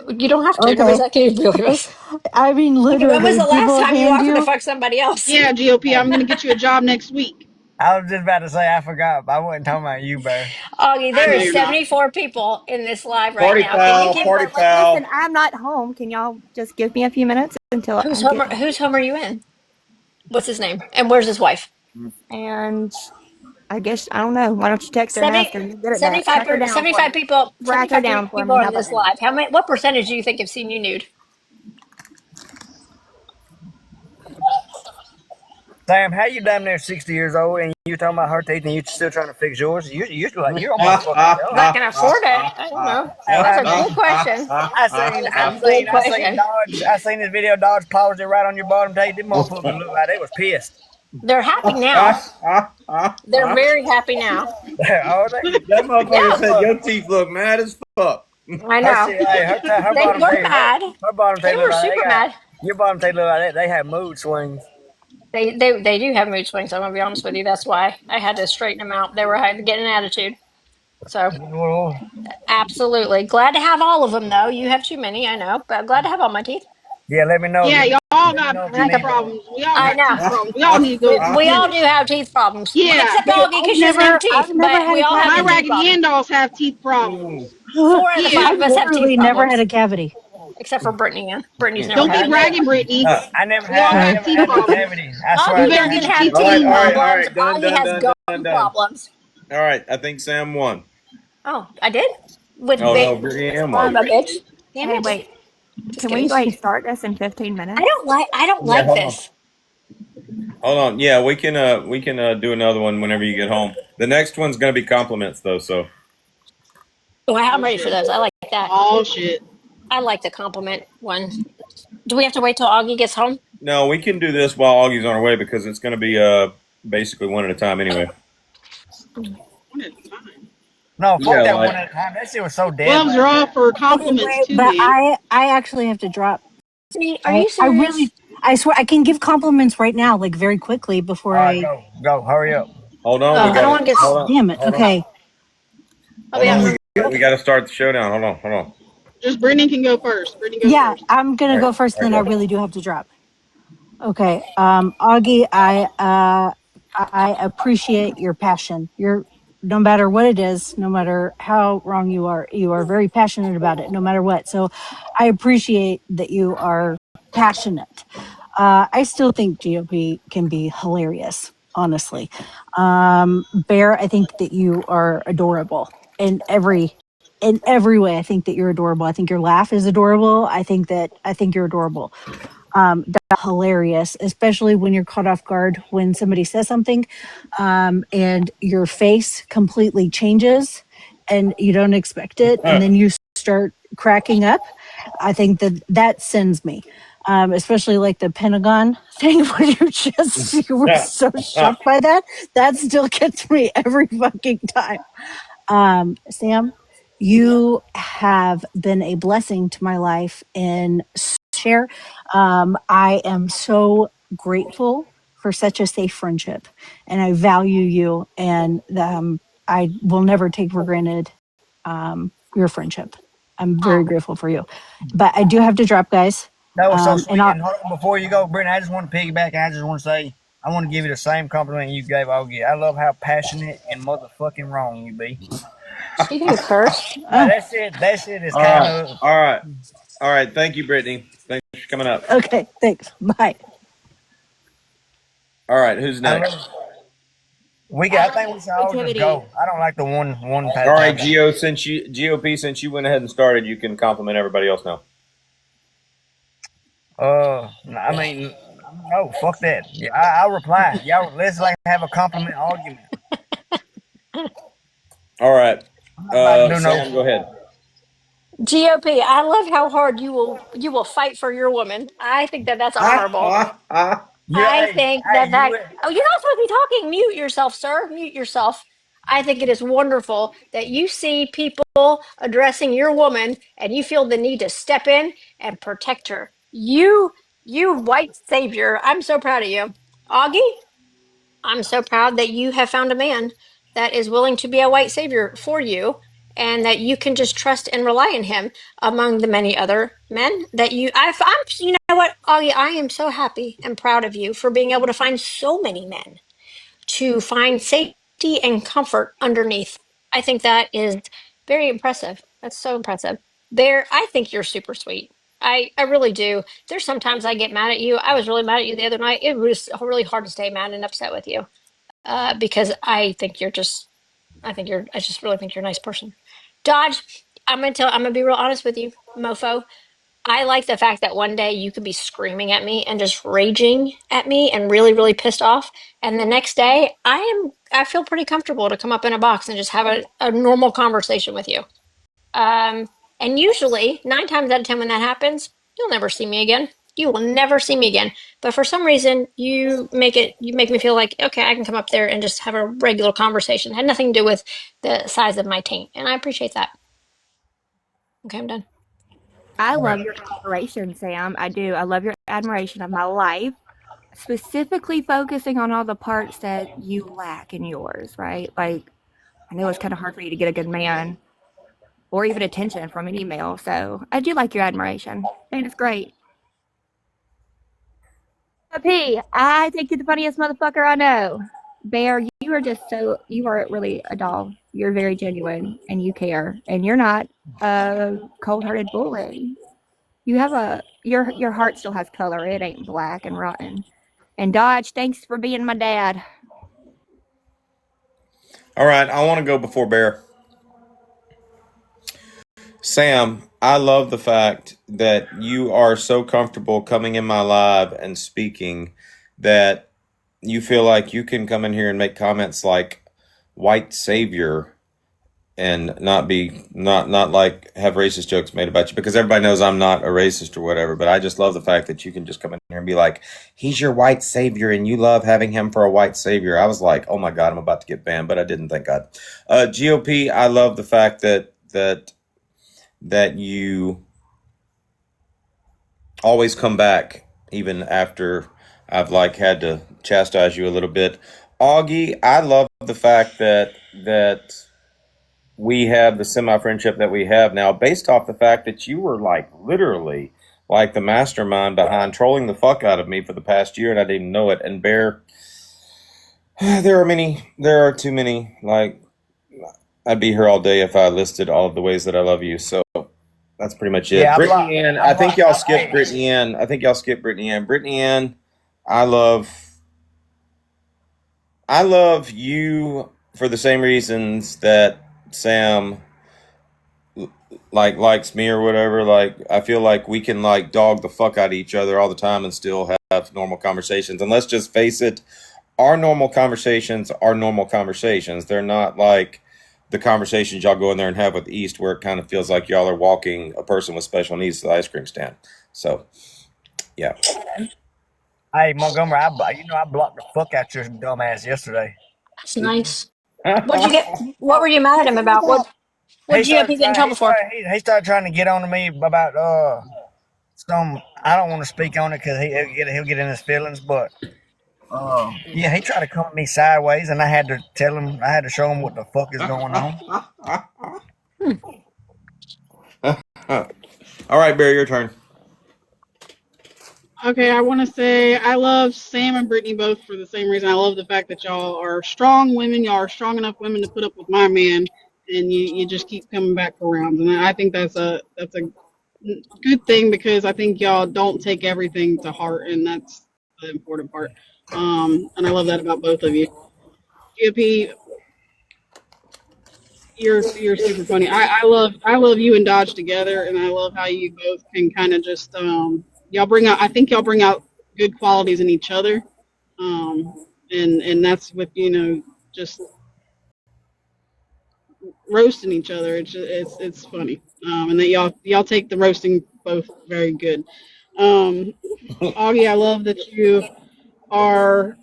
You don't have to. Nobody's okay. asking you to believe us. I mean, Okay, when was literally, the last people time you hand offered to you. fuck somebody else? Yeah, GOP, I'm gonna get you a job next week. I was just about to say I forgot, but I wasn't talking about you, Bear. Augie, I there know is you're not. 74 people in this live right Party now. Can you foul, give party Listen, foul. I'm not home. Can y'all just give me a few minutes until I get home? whose home are you in? What's his name? And where's his wife? And I guess I don't know. Why don't you text her and ask 70, her? You're good at that. Track her down for 75 me. people, Track her 75 down for people me. are How in about this that? live. What percentage do you think have seen you nude? Sam, how you damn near 60 years old and you talking about her teeth and you still trying to fix yours? You're almost fucking If I done. can afford it, I don't know. Hell, That's I a mean, good question. That is a good I seen question. Dodge. I seen this video. Dodge paused it right on your bottom teeth. Them motherfuckers look like they was pissed. They're happy now. They're very happy now. Are they? That motherfucker Yeah, said your teeth look mad as fuck. I Her know. shit, hey, her They bottom were teeth, mad. her bottom They teeth look were like they super got. mad. Your bottom teeth look like they have mood swings. They do have mood swings. I'm gonna be honest with you. That's why I had to straighten them out. They were getting an attitude. So Well, absolutely glad to have all of them, though. You have too many, I know, but glad to have all my teeth. yeah, let me know. Yeah, y'all all Let me got know if you I teeth need. problems. We all I got know. teeth problems. We all need to go to the We all do dentist. have teeth problems. One Yeah. except Hey, Augie because she doesn't have teeth, I've never but had we a all have My the cavity. teeth raggedy problem. end dolls have teeth problems. Four of the Yeah. five I've of us have teeth literally never had problems, a cavity. except for Brittany. Ann. Brittany's never Don't had get them. bragging, Brittany. We all Okay. have teeth no problems. cavity. I swear I You Augie never better had doesn't get no your have teeth All cavity. right, teeth cleaned all right, though. all problems. right. Done, Augie done, has done, gum done, done. problems. All right, I think Sam won. Oh, I did? With Oh no, bit Brittany M son won. of a bitch. Damn Hey, it. wait. Just Can we kidding. like start this in 15 minutes? I don't Yeah, like hold on. this. Hold on. Yeah, we can do another one whenever you get home. The next one's gonna be compliments though, so Oh, I'm Oh ready for shit. those. I like that. Oh shit. I like the compliment one. Do we have to wait till Augie gets home? no, we can do this while Augie's on her way because it's gonna be basically one at a time anyway. One at a time. No, fuck Yeah, that one like at a time. That shit was so dead Gloves are last off time. for Okay, compliments wait, too, but man. I actually have to drop. Are you I serious? really, I swear, I can give compliments right now, like very quickly before All right, I. go, hurry up. hold on, we I don't gotta want to get. hold on, Damn it. hold on, Okay. I'll be out in a we gotta start the showdown. Hold on. Just Brittany can go first. Brittany goes Yeah, first. I'm gonna All right, go first, all and right, then I go. really do have to drop. Okay. Augie, I appreciate your passion. You're no matter what it is, no matter how wrong you are very passionate about it, no matter what. So I appreciate that you are passionate. I still think GOP can be hilarious, honestly. Bear, I think that you are adorable in every way. I think that you're adorable. I think your laugh is adorable. I think you're adorable. That's hilarious, especially when you're caught off guard when somebody says something, and your face completely changes and you don't expect it, and then you start cracking up. I think that that sends me. Especially like the Pentagon thing where you were so shocked by that. That still gets me every fucking time. Sam, you have been a blessing to my life in share. I am so grateful for such a safe friendship, and I value you, and I will never take for granted your friendship. I'm very Oh, grateful for you, but I do have to drop, guys. That was so And sweet. I'll, And hold on, before you go, Brittany, I just want to piggyback. I just want to say, I want to give you the same compliment you gave Augie. I love how passionate and motherfucking wrong you be. she didn't curse. Now, oh, that shit is All kind right, of. all right, all right. Thank you, Brittany. Thanks for coming up. okay, thanks. Bye. All right, who's I next? love. We I got. I love think we your should all just creativity. go. I don't like the one at All a right, time. GOP, since you went ahead and started, you can compliment everybody else now. I mean, no, fuck that. Yeah, I'll reply. Y'all, let's like have a compliment argument. All right, I'm not about to do no. Sam, go ahead. GOP, I love how hard you will fight for your woman. I think that that's honorable. Yeah, I hey, think hey, that oh, you're not supposed to be talking. Mute yourself, sir. Mute yourself. I think it is wonderful that you see people addressing your woman and you feel the need to step in and protect her. You white savior. I'm so proud of you. Augie, I'm so proud that you have found a man that is willing to be a white savior for you and that you can just trust and rely on him among the many other men that I'm, you know what, Augie, I am so happy and proud of you for being able to find so many men to find safety and comfort underneath. I think that is very impressive. That's so impressive. Bear, I think you're super sweet. I really do. There's sometimes I get mad at you. I was really mad at you the other night. It was really hard to stay mad and upset with you because I just really think you're a nice person. Dodge, I'm gonna be real honest with you, mofo. I like the fact that one day you could be screaming at me and just raging at me and really, really pissed off. And the next day, I feel pretty comfortable to come up in a box and just have a normal conversation with you. Um, and usually, 9 times out of 10, when that happens, you'll never see me again. You will never see me again. But for some reason, you make me feel like, okay, I can come up there and just have a regular conversation. It had nothing to do with the size of my taint. And I appreciate that. Okay, I'm done. I All right. love your admiration, Sam. I do. I love your admiration of my life, specifically focusing on all the parts that you lack in yours, right? Like, I know it's kind of hard for you to get a good man or even attention from an email. So I do like your admiration. And it's great. P, I think you're the funniest motherfucker I know. Bear, you are really a doll. You're very genuine and you care. And you're not a cold hearted bully. You have your heart still has color. It ain't black and rotten. And Dodge, thanks for being my dad. All right, I want to go before Bear. Sam, I love the fact that you are so comfortable coming in my live and speaking that you feel like you can come in here and make comments like white savior and not like have racist jokes made about you, because everybody knows I'm not a racist or whatever, but I just love the fact that you can just come in here and be like, he's your white savior and you love having him for a white savior. I was like, oh my God, I'm about to get banned, but I didn't, thank God. GOP, I love the fact that you always come back even after I've like had to chastise you a little bit. Augie, I love the fact that we have the semi friendship that we have now, based off the fact that you were like literally like the mastermind behind trolling the fuck out of me for the past year, and I didn't know it. And Bear, there are too many. Like, I'd be here all day if I listed all of the ways that I love you. So that's pretty much it. Yeah, Brittany Ann, I think y'all skipped Brittany Ann. I think y'all skipped Brittany Ann. Brittany Ann, I love you for the same reasons that Sam like likes me or whatever. Like, I feel like we can like dog the fuck out of each other all the time and still have normal conversations. And let's just face it, our normal conversations are normal conversations. They're not like the conversations y'all go in there and have with East, where it kind of feels like y'all are walking a person with special needs to the ice cream stand. So, yeah. Hey, Montgomery, I blocked the fuck out your dumb ass yesterday. That's nice. What'd you get? What were you mad at him about? What'd you get in trouble for? He started trying to get on to me about some. I don't want to speak on it because he'll get in his feelings. But yeah, he tried to come at me sideways, and I had to show him what the fuck is going on. All right, Barry, your turn. Okay, I want to say I love Sam and Brittany both for the same reason. I love the fact that y'all are strong women. Y'all are strong enough women to put up with my man, and you just keep coming back for rounds. And I think that's a good thing, because I think y'all don't take everything to heart, and that's the important part. And I love that about both of you. GOP, you're super funny. I love you and Dodge together, and I love how you both can kind of just y'all bring out. I think y'all bring out good qualities in each other, and that's with just roasting each other. It's funny, and that y'all take the roasting both very good. Augie, I love that are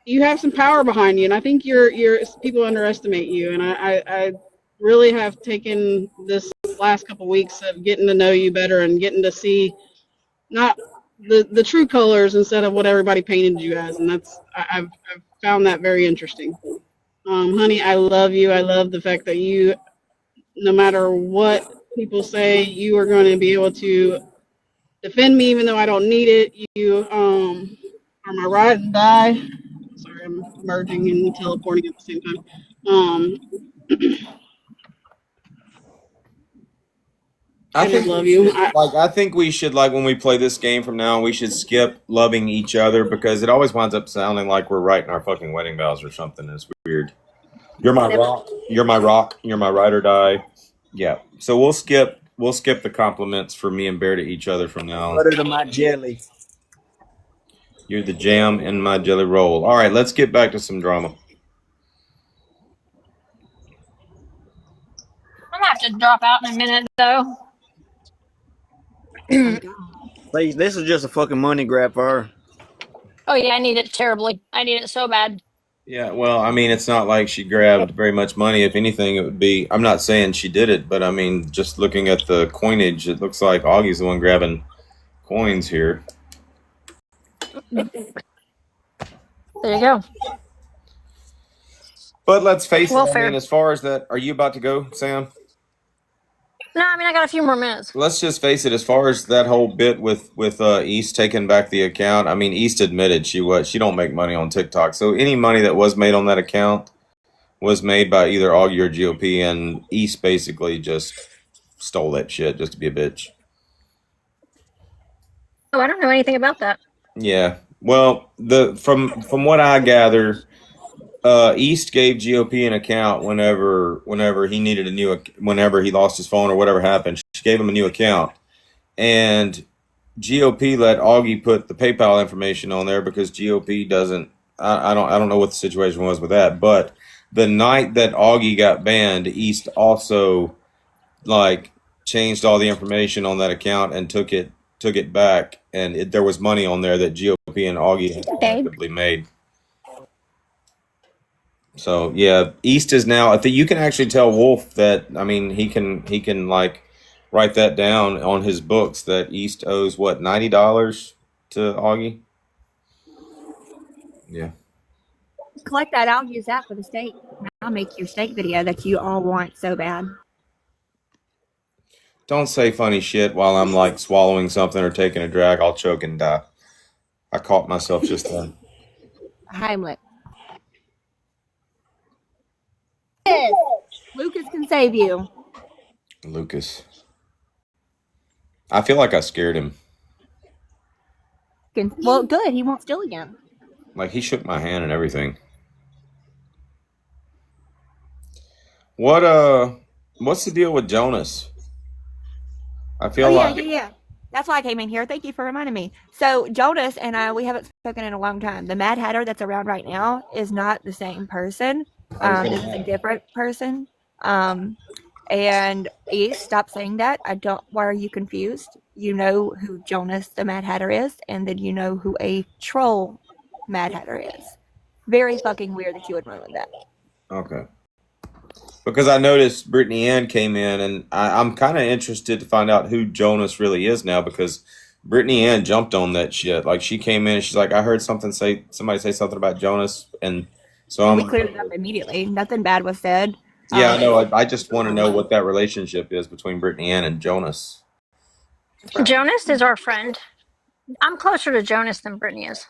you have some power behind you, and I think people underestimate you, and I really have taken this last couple weeks of getting to know you better and getting to see not the true colors instead of what everybody painted you as, and I've found that very interesting. Honey, I love you. I love the fact that you, no matter what people say, you are going to be able to defend me even though I don't need it. You are my ride and die. am merging and teleporting at the same time. Um, I I just think love we you. should like. I think we should like when we play this game from now on. We should skip loving each other because it always winds up sounding like we're writing our fucking wedding vows or something. It's weird. You're my rock. You're my rock. You're my ride or die. Yeah. So we'll skip. We'll skip the compliments for me and Bear to each other from now on. Butter to my jelly. You're the jam in my jelly roll. All right. Let's get back to some drama. I'm gonna have to drop out in a minute though. I'm gone. Like, this is just a fucking money grab for her. Oh yeah, I need it terribly. I need it so bad. Yeah, well, I mean, it's not like she grabbed very much money. If anything, it would be. I'm not saying she did it, but I mean, just looking at the coinage, it looks like Augie's the one grabbing coins here. There you go. But let's face it. I mean, Welfare. as far as that, are you about to go, Sam? No, I mean I got a few more minutes. Let's just face it. As far as that whole bit with East taking back the account, I mean, East admitted she don't make money on TikTok. So any money that was made on that account was made by either Augie or GOP, and East basically just stole that shit just to be a bitch. Oh, I don't know anything about that. Yeah. Well, the from what I gather, East gave GOP an account whenever he needed a new whenever he lost his phone or whatever happened. She gave him a new account, and GOP let Augie put the PayPal information on there because GOP doesn't. I don't know what the situation was with that, but the night that Augie got banned, East also like changed all the information on that account and took it back, and there was money on there that GOP and Augie had Okay. collectively made. So yeah, East is now. I think you can actually tell Wolf that. I mean, he can like write that down on his books that East owes what $90 to Augie. Yeah. Collect that. I'll use that for the steak. I'll make your steak video that you all want so bad. Don't say funny shit while I'm like swallowing something or taking a drag. I'll choke and die. I caught myself just then. Heimlich. Yes. Lucas can save you. Lucas. I feel like I scared him. Well, good. He won't steal again. Like he shook my hand and everything. What's the deal with Jonas? I feel yeah. That's why I came in here. Thank you for reminding me. So Jonas and I, we haven't spoken in a long time. The Mad Hatter that's around right now is not the same person. This is a different person. And Ace, stop saying that. Why are you confused? You know who Jonas the Mad Hatter is, and then you know who a troll Mad Hatter is. Very fucking weird that you would ruin that. Okay. Because I noticed Brittany Ann came in, and I'm kind of interested to find out who Jonas really is now because Brittany Ann jumped on that shit. Like she came in and she's like, I heard somebody say something about Jonas, and so And I'm we cleared it up immediately. Nothing bad was said. Yeah, I know. I just want to know what that relationship is between Brittany Ann and Jonas. Jonas is our friend. I'm closer to Jonas than Brittany is.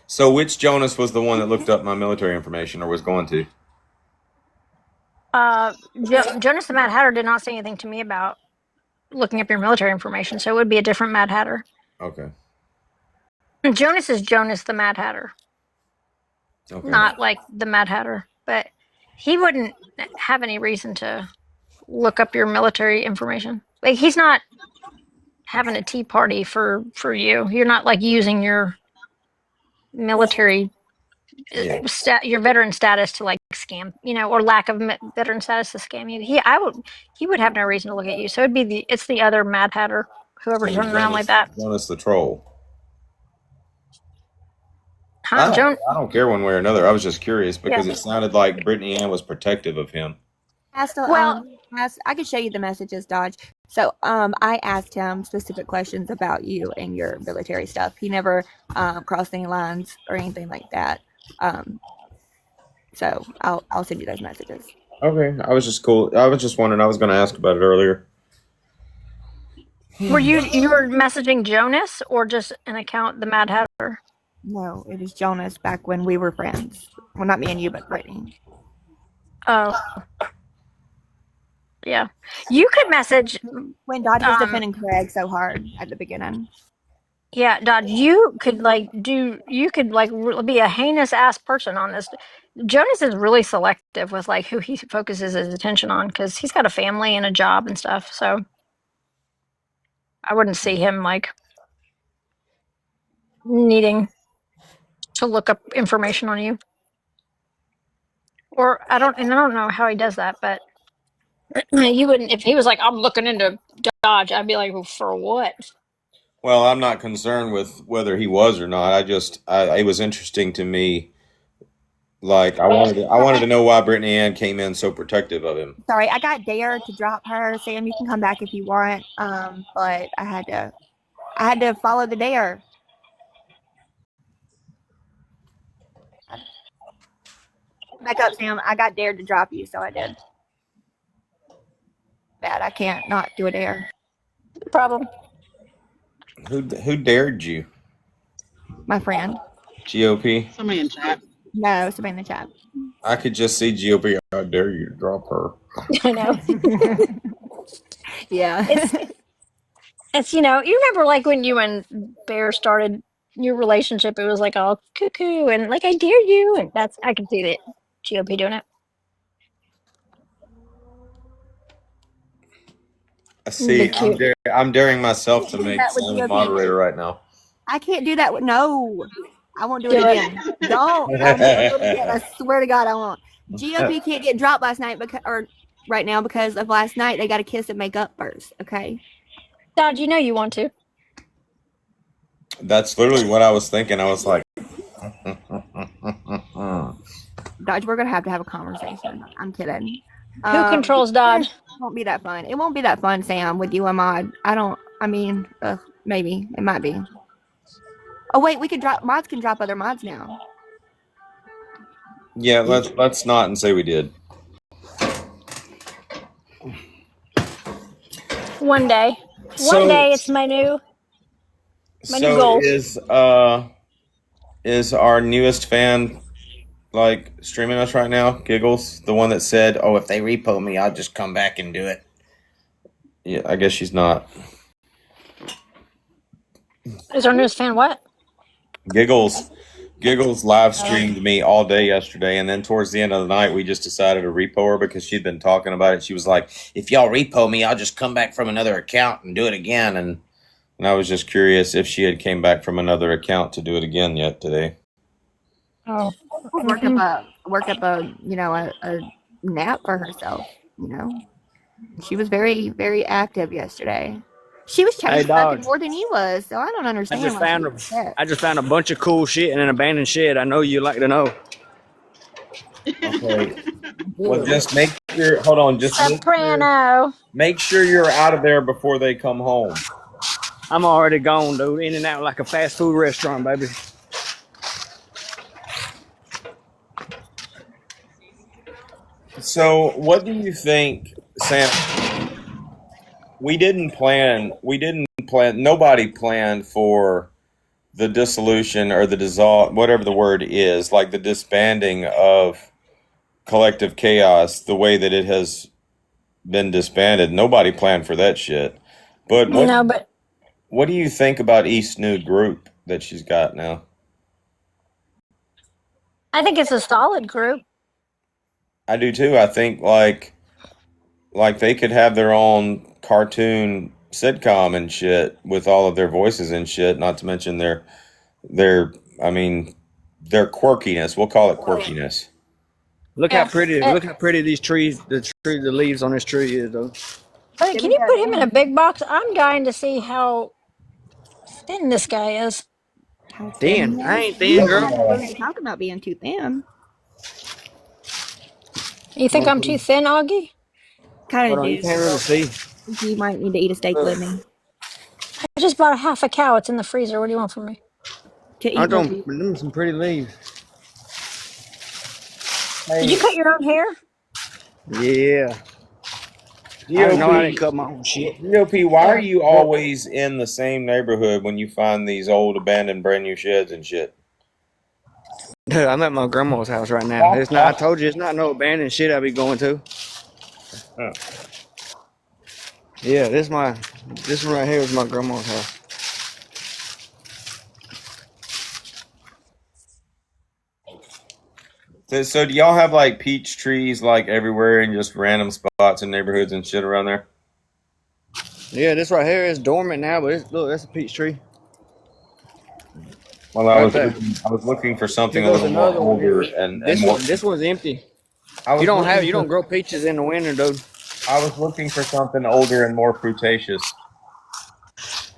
So which Jonas was the one that looked up my military information or was going to? Jonas the Mad Hatter did not say anything to me about looking up your military information, so it would be a different Mad Hatter. Okay. Jonas is Jonas the Mad Hatter. Okay. Not like the Mad Hatter, but he wouldn't have any reason to look up your military information. Like he's not having a tea party for you. You're not like using your military Yeah. your veteran status to like scam, or lack of veteran status to scam you. He would have no reason to look at you. So it's the other Mad Hatter, whoever's running around like that. Jonas the troll. Huh, I don't care one way or another. I was just curious because it sounded like Brittany Ann was protective of him. I could show you the messages, Dodge. So I asked him specific questions about you and your military stuff. He never crossed any lines or anything like that. So I'll send you those messages. Okay, I was just cool. I was just wondering. I was going to ask about it earlier. Were you were messaging Jonas or just an account, the Mad Hatter? No, it was Jonas back when we were friends. Well, not me and you, but Brittany. Oh, yeah. You could message. When Dodge was Um, defending Craig so hard at the beginning. yeah, Dodge. You could like do. You could like be a heinous ass person on this. Jonas is really selective with like who he focuses his attention on because he's got a family and a job and stuff. So I wouldn't see him like needing to look up information on you. Or I don't know how he does that, but you wouldn't if he was like, I'm looking into Dodge, I'd be like, well, for what? Well, I'm not concerned with whether he was or not. It was interesting to me. Like I wanted to know why Brittany Ann came in so protective of him. Sorry, I got dared to drop her. Sam, you can come back if you want. But I had to follow the dare. Back up, Sam. I got dared to drop you, so I did. Bad. I can't not do a dare. No problem. Who dared you? My friend. GOP. Somebody in chat. No, somebody in the chat. I could just see GOP. How dare you to drop her? I know. Yeah. It's you remember like when you and Bear started your relationship, it was like all cuckoo and like I dare you, and I can see that GOP doing it. See, Big cute. I'm daring myself to Do make that with Sam a GOP. moderator right now. I can't do that. No, I won't do it Do it. again. Don't. I won't do it again. I swear to God, I won't. GOP can't get dropped last night right now because of last night. They got to kiss and make up first. Okay. Dodge, you want to. That's literally what I was thinking. I was like, Dodge, we're gonna have to have a conversation. I'm kidding. Who controls Dodge? It won't be that fun. It won't be that fun, Sam, with you and Mod. I mean, maybe it might be. Oh wait, we could drop mods. Can drop other mods now. yeah, let's not and say we did. One day. So- One day it's my new goal. Is our newest fan like streaming us right now? Giggles, the one that said, "Oh, if they repo me, I'll just come back and do it." Yeah, I guess she's not. Is our newest fan what? Giggles live streamed me all day yesterday, and then towards the end of the night, we just decided to repo her because she'd been talking about it. She was like, "If y'all repo me, I'll just come back from another account and do it again." And I was just curious if she had came back from another account to do it again yet today. Oh. Work up a nap for herself. She was very very active yesterday. She was Hey, chain dog. smoking more than you was, so I don't understand. I just found a bunch of cool shit in an abandoned shed. I know you'd like to know. Okay. Well, just make sure. Hold on. Just Soprano. make sure you're out of there before they come home. I'm already gone, dude. In and out like a fast food restaurant, baby. So, what do you think, Sam? We didn't plan. Nobody planned for the dissolution or the dissolve, whatever the word is, like the disbanding of Collective Chaos, the way that it has been disbanded. Nobody planned for that shit. But what do you think about East's new group that she's got now? I think it's a solid group. I do too. I think like they could have their own cartoon sitcom and shit with all of their voices and shit. Not to mention their quirkiness. We'll call it quirkiness. Look how pretty these trees, the leaves on this tree is, though. But can you put him in a big box? I'm dying to see how thin this guy is. How Thin? I ain't thin, girl. Talking about being too thin. You think I'm too thin, Augie? Kind Hold of on, do. you can't really see. You might need to eat a steak with me. I just bought a half a cow. It's in the freezer. What do you want from me? To eat I with don't. you. Them some pretty leaves. Did you cut your own hair? Yeah. I know I didn't cut my own shit. GOP, why are you always in the same neighborhood when you find these old abandoned brand new sheds and shit? Dude, I'm at my grandma's house right now. It's not. I told you, it's not no abandoned shit I be going to. Oh. Yeah, this one right here is my grandma's house. So do y'all have like peach trees like everywhere in just random spots and neighborhoods and shit around there? Yeah, this right here is dormant now, but look, that's a peach tree Well, right there. I was looking for Here something a goes little more another one. older Here, and more. this one's empty. I was You looking don't for grow peaches in the winter, dude. I was looking for something older and more frutacious.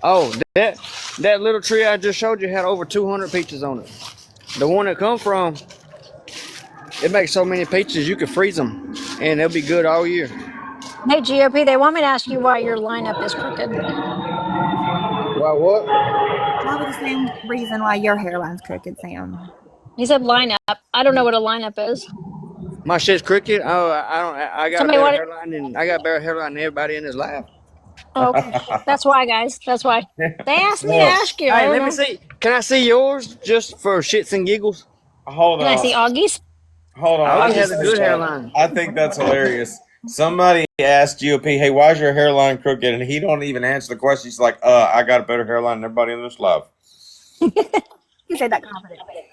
Oh, that little tree I just showed you had over 200 peaches on it. The one that come from, it makes so many peaches you can freeze them, and they'll be good all year. Hey, GOP, they want me to ask you why your lineup is crooked. Why what? Probably the same reason why your hairline's crooked, Sam. He said lineup. I don't know what a lineup is. My shit's crooked. Oh, I don't. I got a Somebody better want it? hairline than everybody in his life. Oh, okay. That's why, guys. That's why. They asked me to Well, ask you. I Hey, don't let me know. see. Can I see yours just for shits and giggles? hold Can I see on, Augie's? hold on. I Augie just has a think good hairline. I think that's hilarious. Somebody asked GOP, "Hey, why is your hairline crooked?" And he don't even answer the question. He's like, I got a better hairline than everybody in this life." You say that confidently.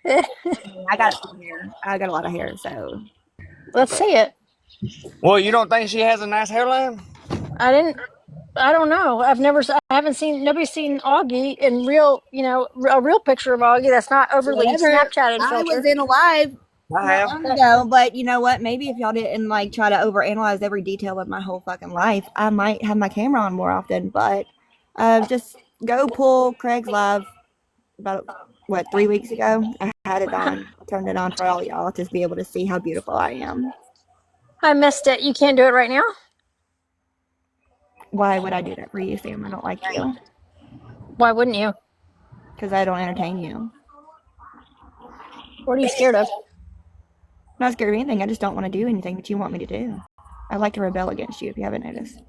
I got hair. I got a lot of hair, so Let's see it. Well, you don't think she has a nice hairline? I didn't. I don't know. I haven't seen. Nobody's seen Augie in real. You know, a real picture of Augie that's not overly whatever. Snapchatted I was filtered. in a live I not have. long ago, but you know what? Maybe if y'all didn't like try to overanalyze every detail of my whole fucking life, I might have my camera on more often. But just go pull Craig's live about what 3 weeks ago. I had it on. I turned it on for all y'all to be able to see how beautiful I am. I missed it. You can't do it right now. Why would I do that for you, Sam? I don't like you Why wouldn't you? because I don't entertain you. What are you scared of? I'm not scared of anything. I just don't want to do anything that you want me to do. I like to rebel against you if you haven't noticed.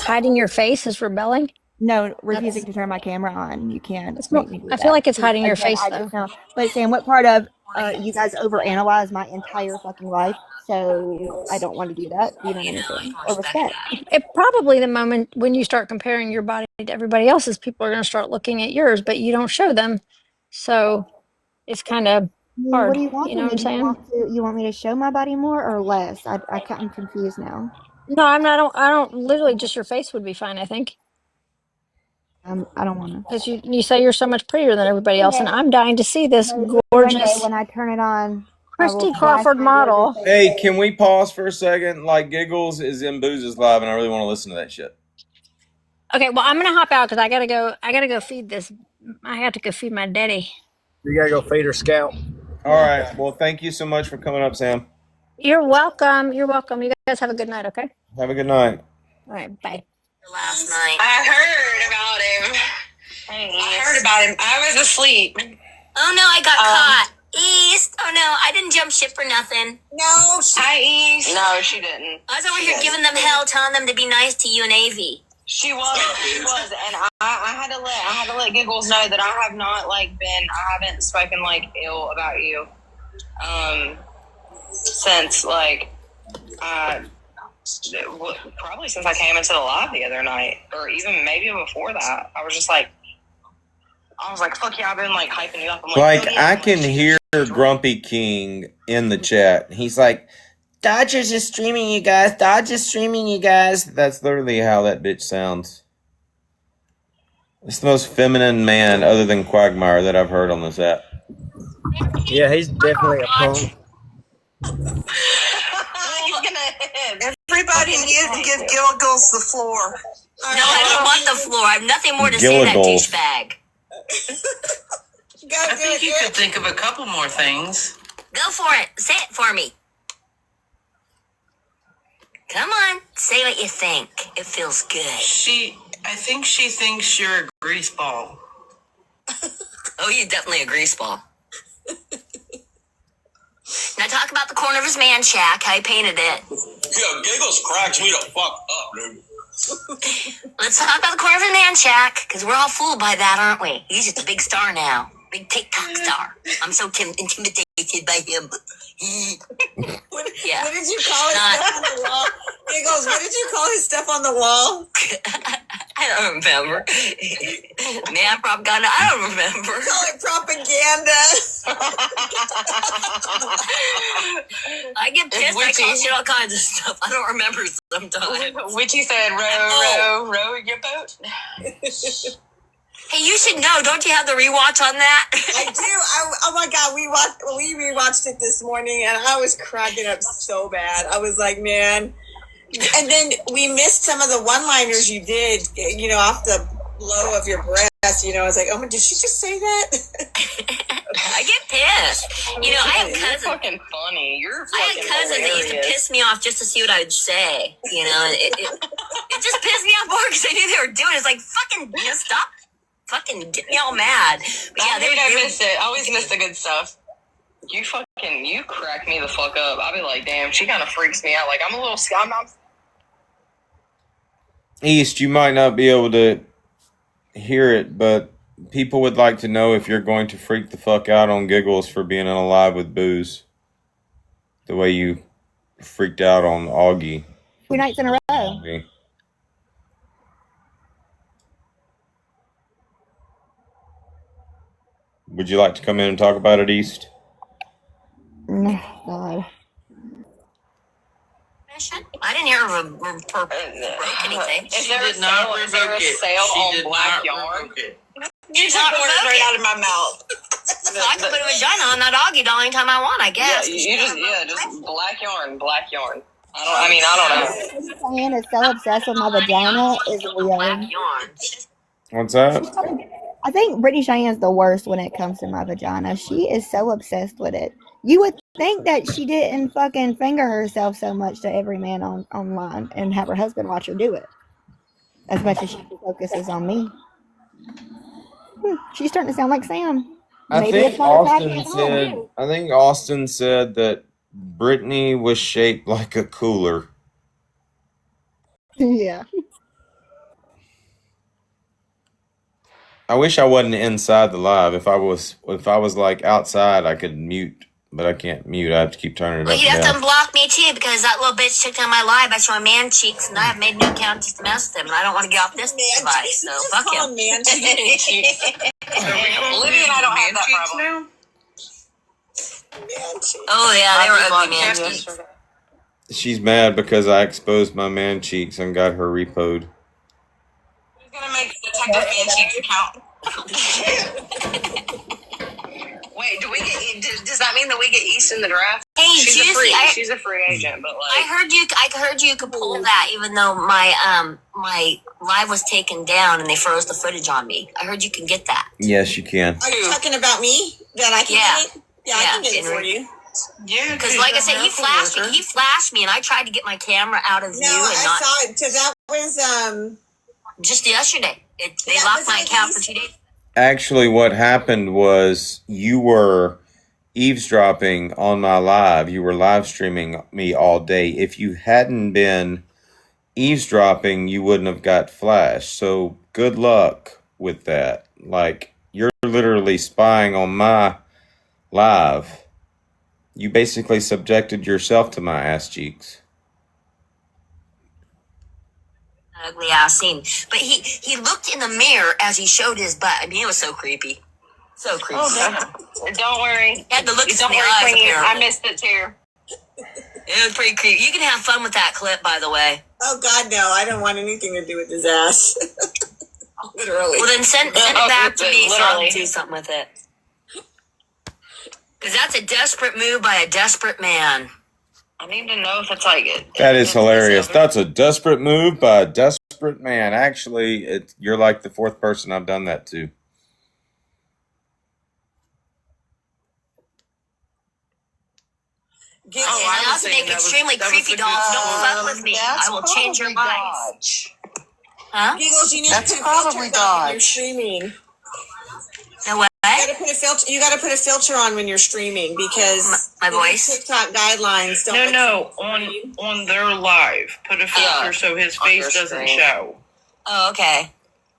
Hiding your face is rebelling. No, refusing to turn my camera on. You can't It's more. make me do I feel that. like it's hiding your Again, face I though. just know. But Sam, what part of you guys overanalyze my entire fucking life? So I don't want to do that. You don't understand. Or respect. It probably the moment when you start comparing your body to everybody else's, people are going to start looking at yours, but you don't show them. So it's kind of I mean, what hard. do you want You know from what me? I'm Do you saying? want me to show my body more or less? I'm confused now. No, I'm not. I don't. Literally, just your face would be fine. I think I don't want to. because you say you're so much prettier than everybody else, and Renee, I'm dying to see this Renee, gorgeous when I turn it on, I will Christy flash Crawford my gorgeous model. face. Hey, can we pause for a second? Like, Giggles is in Booz's live, and I really want to listen to that shit. Okay, well, I'm gonna hop out because I gotta go. I gotta go feed this. I have to go feed my daddy. You gotta go feed her scalp. All Yeah. right. Well, thank you so much for coming up, Sam. You're welcome. You're welcome. You guys have a good night. Okay. Have a good night. All right. Bye. Last night. I heard about him. I heard about him. I was asleep. Oh no, I got caught. East. Oh no, I didn't jump ship for nothing. No, hi, East. No, she didn't. I was over here giving them hell, telling them to be nice to you and Avi. She was, and I had to let Giggles know that I have not I haven't spoken ill about you, since probably since I came into the live the other night, or even maybe before that. I was like, fuck yeah, I've been hyping you up. I'm Like, oh, yeah. I can hear Grumpy King in the chat. He's like, Dodgers is streaming you guys. Dodgers streaming you guys. That's literally how that bitch sounds. It's the most feminine man other than Quagmire that I've heard on this app. Yeah, he's definitely a punk. Everybody needs to give Giggles the floor. No, I don't want the floor. I have nothing more to say to that Gilligles. douchebag. I think you could think of a couple more things. Go for it. Say it for me. Come on. Say what you think. It feels good. I think she thinks you're a grease ball. Oh, he's definitely a grease ball. Now talk about the corner of his man shack, how he painted it. Yeah, Giggles cracks me the fuck up, dude. Let's talk about the corner of his man shack, because we're all fooled by that, aren't we? He's just a big star now. big TikTok star. I'm so intimidated by him. What did Yeah. you call his stuff on the wall? Giggles, what did you call his stuff on the wall? I don't remember. Man, propaganda, I don't remember. Call it propaganda. I get pissed. I call shit all kinds of stuff. I don't remember sometimes. Witchy said, row your boat. Hey, you should know. Don't you have the rewatch on that? I do. Oh my God, we rewatched it this morning, and I was cracking up so bad. I was like, man. And then we missed some of the one-liners you did, off the low of your breath. I was like, oh, did she just say that? I get pissed. I had cousins. You're fucking funny. I had cousins that used to piss me off just to see what I would say. It just pissed me off more because I knew they were doing it. It's like, fucking, stop. Fucking get me all mad. But yeah, I miss it. I always miss the good stuff. You crack me the fuck up. I'll be like, damn, she kind of freaks me out. Like, I'm a little scum. East, you might not be able to hear it, but people would like to know if you're going to freak the fuck out on Giggles for being in a live with booze. The way you freaked out on Augie. 2 nights in a row. Augie. Would you like to come in and talk about it, East? No, God. I didn't hear her broke anything. She did not revoke it. She did not revoke it. You took the words right out of my mouth. I can put a vagina on that Augie doll anytime I want, I guess. Yeah, just black yarn. I don't know. Diane is so obsessed with my vagina is weird. What's that? I think Brittany Cheyenne's the worst when it comes to my vagina. She is so obsessed with it. You would think that she didn't fucking finger herself so much to every man online and have her husband watch her do it. As much as she focuses on me. She's starting to sound like Sam. I think Austin said that Brittany was shaped like a cooler. Yeah. I wish I wasn't inside the live. If I was like outside, I could mute, but I can't mute. I have to keep turning it up. Well, you have to unblock me too because that little bitch took down my live. I show my man cheeks, and I have made a new account just to mess with him, and I don't want to get off this device. So fuck him. Man cheeks. Lydia and I don't have that problem. Oh yeah, they were ugly man cheeks. She's mad because I exposed my man cheeks and got her repoed. Who's gonna make Detective Man Cheeks count? Wait, does that mean that we get East in the draft? Hey, she's a free agent, but like I heard you could pull that even though my my live was taken down and they froze the footage on me. I heard you can get that. Yes, you can. Are you talking about me? That I can get it? Yeah, I can get it for you. Yeah, because like I said, he flashed me, and I tried to get my camera out of view. I saw it. So that was just yesterday. They locked my account for 2 days. Actually, what happened was you were eavesdropping on my live. You were live streaming me all day. If you hadn't been eavesdropping, you wouldn't have got flashed. So good luck with that. Like, you're literally spying on my live. You basically subjected yourself to my ass cheeks. Ugly ass scene. But he looked in the mirror as he showed his butt. I mean, it was so creepy. So creepy. Oh, don't worry. He had to look don't worry, eyes, Queen. apparently. I missed it too. It was pretty creepy. You can have fun with that clip, by the way. Oh God, no! I don't want anything to do with his ass. Literally. Well, then send it back to me so I can do something with it. Because that's a desperate move by a desperate man. I need to know if it's like it. That is hilarious. That's a desperate move by a desperate man. Actually, you're like the fourth person I've done that to. I also make extremely creepy dolls. Don't fuck with me. I will change your mind. Huh? Giggles, you need That's to probably Dodge. when you're streaming. No what? You gotta put a filter. You gotta put a filter on when you're streaming because my voice. TikTok guidelines don't. No, on their live, put a filter so his face doesn't show. Oh, okay.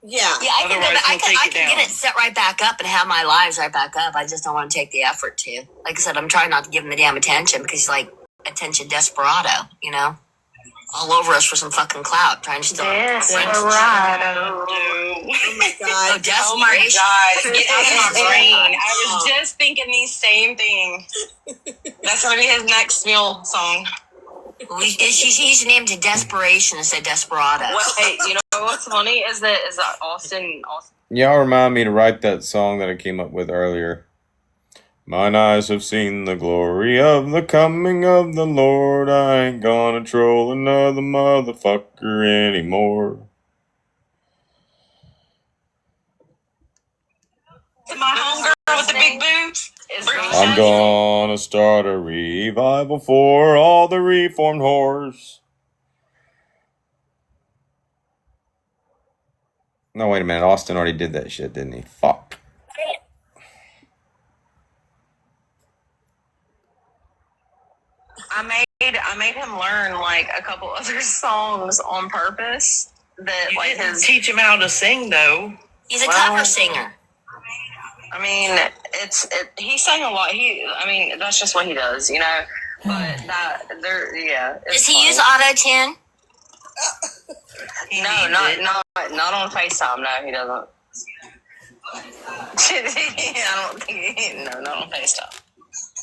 Yeah. Yeah, I can go back. I can get it set right back up and have my lives right back up. I just don't want to take the effort to. Like I said, I'm trying not to give him the damn attention because he's like attention desperado, you know? All over us for some fucking clout, trying to steal. Desperado. Oh my god. Oh, desperation. God, get out of my brain. I was just thinking the same thing. That's gonna be his next meal song. She's named it Desperation instead of Desperado. Well, hey, you know what's funny is that Austin. Y'all remind me to write that song that I came up with earlier. Mine eyes have seen the glory of the coming of the Lord. I ain't gonna troll another motherfucker anymore. My homegirl with the big boobs. I'm gonna start a revival for all the reformed whores. No, wait a minute. Austin already did that shit, didn't he? Fuck. I made him learn like a couple other songs on purpose. That You like didn't teach him how to sing though. He's a cover singer. I mean, he sang a lot. That's just what he does, you know. But Does he use auto-tune? No, not on FaceTime. No, he doesn't. I don't think not on FaceTime.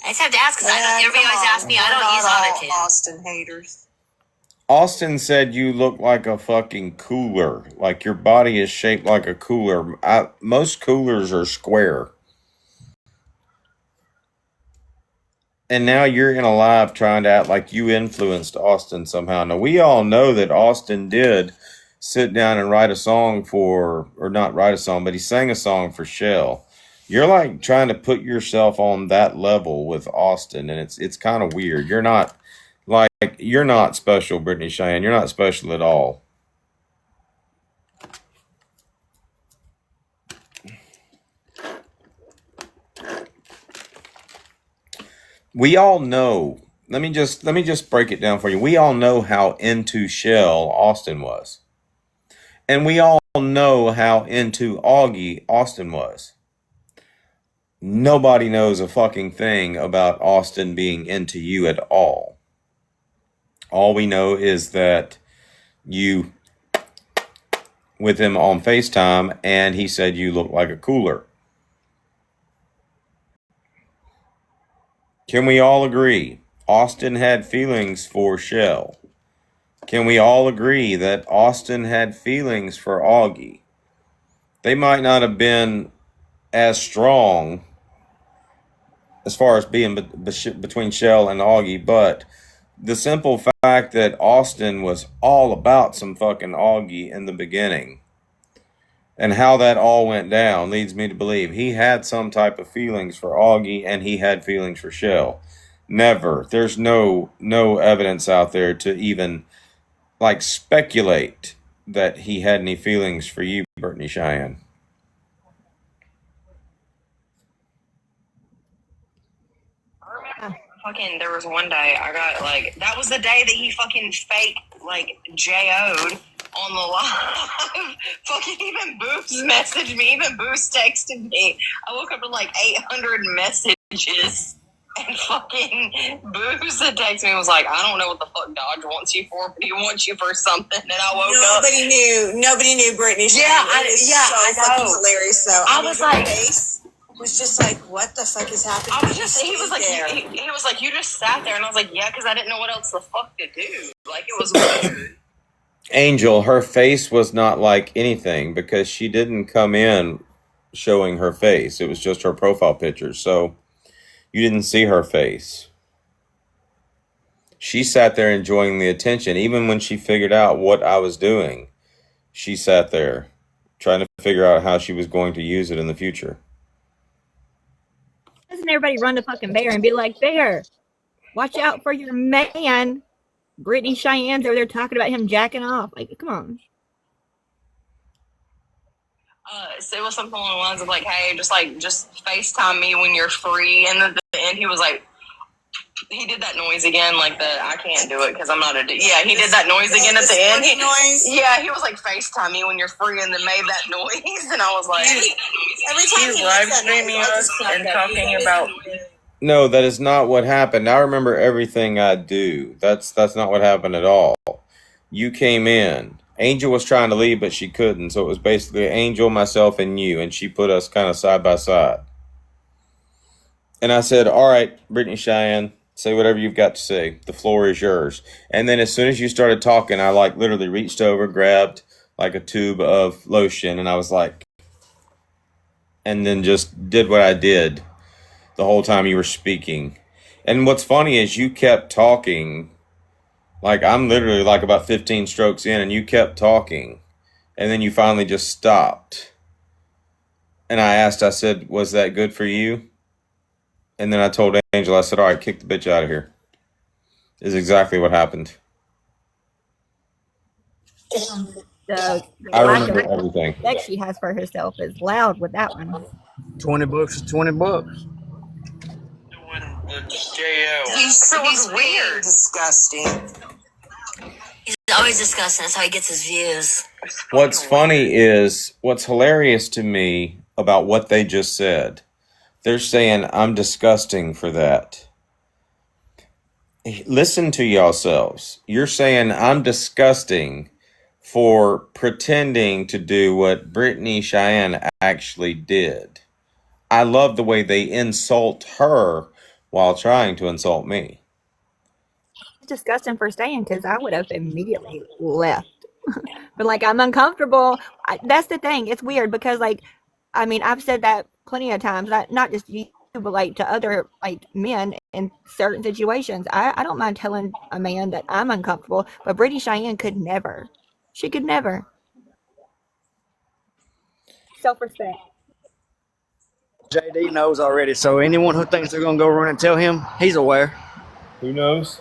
I just have to ask because everybody always asks me. I don't use auto-tune. Austin haters. Austin said you look like a fucking cooler. Like your body is shaped like a cooler. Most coolers are square. And now you're in a live trying to act like you influenced Austin somehow. Now, we all know that Austin did sit down and write a song or not write a song, but he sang a song for Shell. You're like trying to put yourself on that level with Austin, and it's kind of weird. You're not special, Brittany Cheyenne. You're not special at all. We all know. Let me just break it down for you. We all know how into Shell Austin was. And we all know how into Augie Austin was. Nobody knows a fucking thing about Austin being into you at all. All we know is that you with him on FaceTime and he said you look like a cooler. Can we all agree Austin had feelings for Shell? Can we all agree that Austin had feelings for Augie? They might not have been as strong as far as being between Shell and Augie, but the simple fact that Austin was all about some fucking Augie in the beginning and how that all went down leads me to believe he had some type of feelings for Augie and he had feelings for Shell. Never. There's no evidence out there to even like speculate that he had any feelings for you, Brittany Cheyenne. Fucking, there was one day I got like that was the day that he fucking fake like JO'd on the live. Fucking even Boost messaged me, even Boost texted me. I woke up to like 800 messages. And fucking Boost had texted me and was like, I don't know what the fuck Dodge wants you for, but he wants you for something. And I woke up. Nobody knew Brittany. I fucking know. hilarious. So I was like, face was just like, what the fuck is happening? He was like, you just sat there, and I was like, yeah, because I didn't know what else the fuck to do. Like it was weird. Angel, her face was not like anything because she didn't come in showing her face. It was just her profile picture. So you didn't see her face. She sat there enjoying the attention. Even when she figured out what I was doing, she sat there trying to figure out how she was going to use it in the future. Doesn't everybody run to fucking Bear and be like, Bear, watch out for your man. Brittany Cheyenne's over there talking about him jacking off. Like, come on. So it was something along the lines of like, hey, just FaceTime me when you're free. And then at the end, he was like, He did that noise again, like I can't do it because I'm not yeah, he did that noise again at the end. Yeah, he was like FaceTime me when you're free and then made that noise, and I was like, every time He's he live makes that noise, streaming I us just crack and up. talking about. No, that is not what happened. I remember everything I do. That's not what happened at all. You came in. Angel was trying to leave, but she couldn't. So it was basically Angel, myself, and you, and she put us kind of side by side. And I said, "All right, Brittany Cheyenne, say whatever you've got to say. The floor is yours." And then as soon as you started talking, I like literally reached over, grabbed like a tube of lotion, and I was like, and then just did what I did the whole time you were speaking. And what's funny is you kept talking. Like I'm literally like about 15 strokes in, and you kept talking, and then you finally just stopped. And I said, "Was that good for you?" And then I told Angel, I said, "All right, kick the bitch out of here." Is exactly what happened. The I lack of remember everything. respect she has for herself is loud with that one. $20 is $20. He's weird. Disgusting. He's always disgusting. That's how he gets his views. What's funny is what's hilarious to me about what they just said. They're saying I'm disgusting for that. Listen to yourselves. You're saying I'm disgusting for pretending to do what Brittany Cheyenne actually did. I love the way they insult her while trying to insult me. It's disgusting for staying because I would have immediately left. But like I'm uncomfortable. That's the thing. It's weird because like I mean I've said that plenty of times. Not just you, but like to other like men in certain situations. I don't mind telling a man that I'm uncomfortable, but Brittany Cheyenne could never. She could never. Self respect. JD knows already, so anyone who thinks they're gonna go run and tell him, he's aware. Who knows?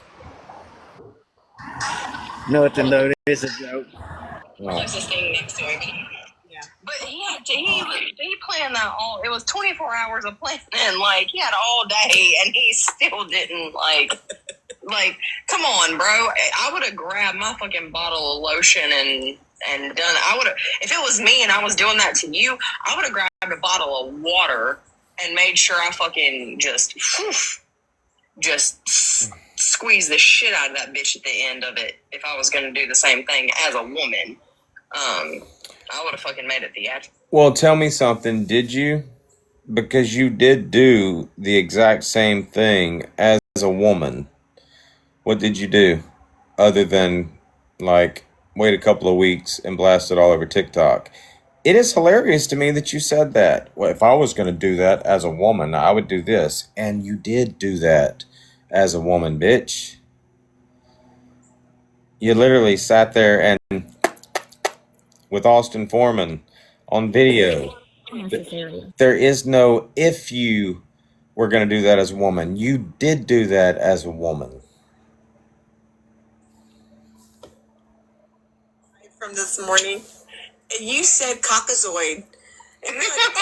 Nothing though. It's a joke. Oh. Closest thing next to him. Yeah, but he planned that all. It was 24 hours of planning. Like he had all day, and he still didn't like. Come on, bro. I would have grabbed my fucking bottle of lotion and done. I would have if it was me and I was doing that to you. I would have grabbed a bottle of water and made sure I fucking just squeeze the shit out of that bitch at the end of it. If I was going to do the same thing as a woman. I would have fucking made it theatrical. Well, tell me something. Did you? Because you did do the exact same thing as a woman. What did you do? Other than, like, wait a couple of weeks and blast it all over TikTok. It is hilarious to me that you said that. Well, if I was going to do that as a woman, I would do this. And you did do that as a woman, bitch. You literally sat there and with Austin Foreman on video. Unnecessary. There is no if you were going to do that as a woman. You did do that as a woman. From this morning, and you said caucasoid. And what the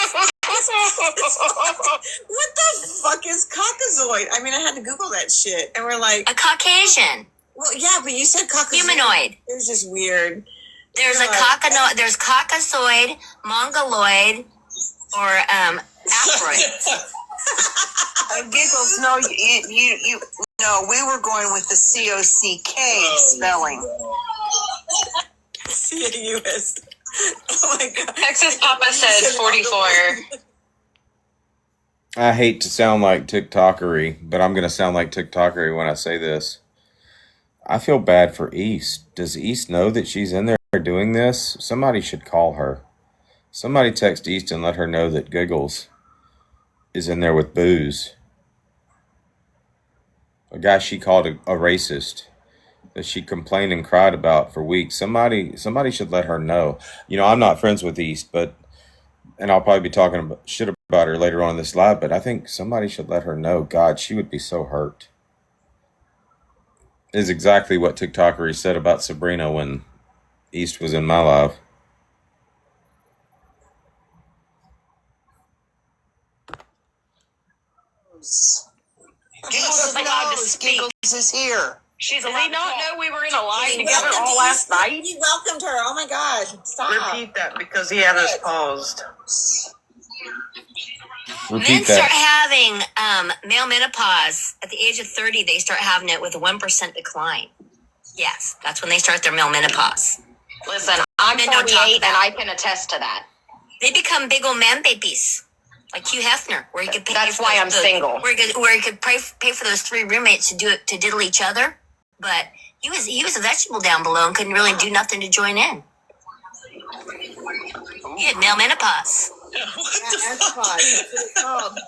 fuck is caucasoid? I mean, I had to Google that shit, and we're like a Caucasian. Well, yeah, but you said caucasoid. Humanoid. It was just weird. There's There's caucasoid, mongoloid, or aphroid. Giggles, no, you no, we were going with the COCK spelling. CAUS. Oh my god. Texas Papa said 44. I hate to sound like TikTokery, but I'm going to sound like TikTokery when I say this. I feel bad for East. Does East know that she's in there doing this? Somebody should call her. Somebody text East and let her know that Giggles is in there with booze. A guy she called a racist that she complained and cried about for weeks. Somebody should let her know. You know, I'm not friends with East, and I'll probably be talking shit about her later on in this live, but I think somebody should let her know. God, she would be so hurt. Is exactly what TikTokery said about Sabrina when East was in my live. Giggles is allowed to speak. Giggles is here. She's Did allowed he to not talk. know we were in a live He together welcomed- all last night? He welcomed her. Oh my God. Stop. Repeat that because he had us paused. Men Repeat start that. having male menopause at the age of 30. They start having it with a 1% decline. Yes, that's when they start their male menopause. Listen, I'm Men don't talk 48 and about I can attest to that. They become big old man babies, like Hugh Hefner, where he could pay. That's why I'm single. Where he could pay for those 3 roommates to do it, to diddle each other. But he was a vegetable down below and couldn't really do nothing to join in. He had male menopause. What the fuck? That's what it's called.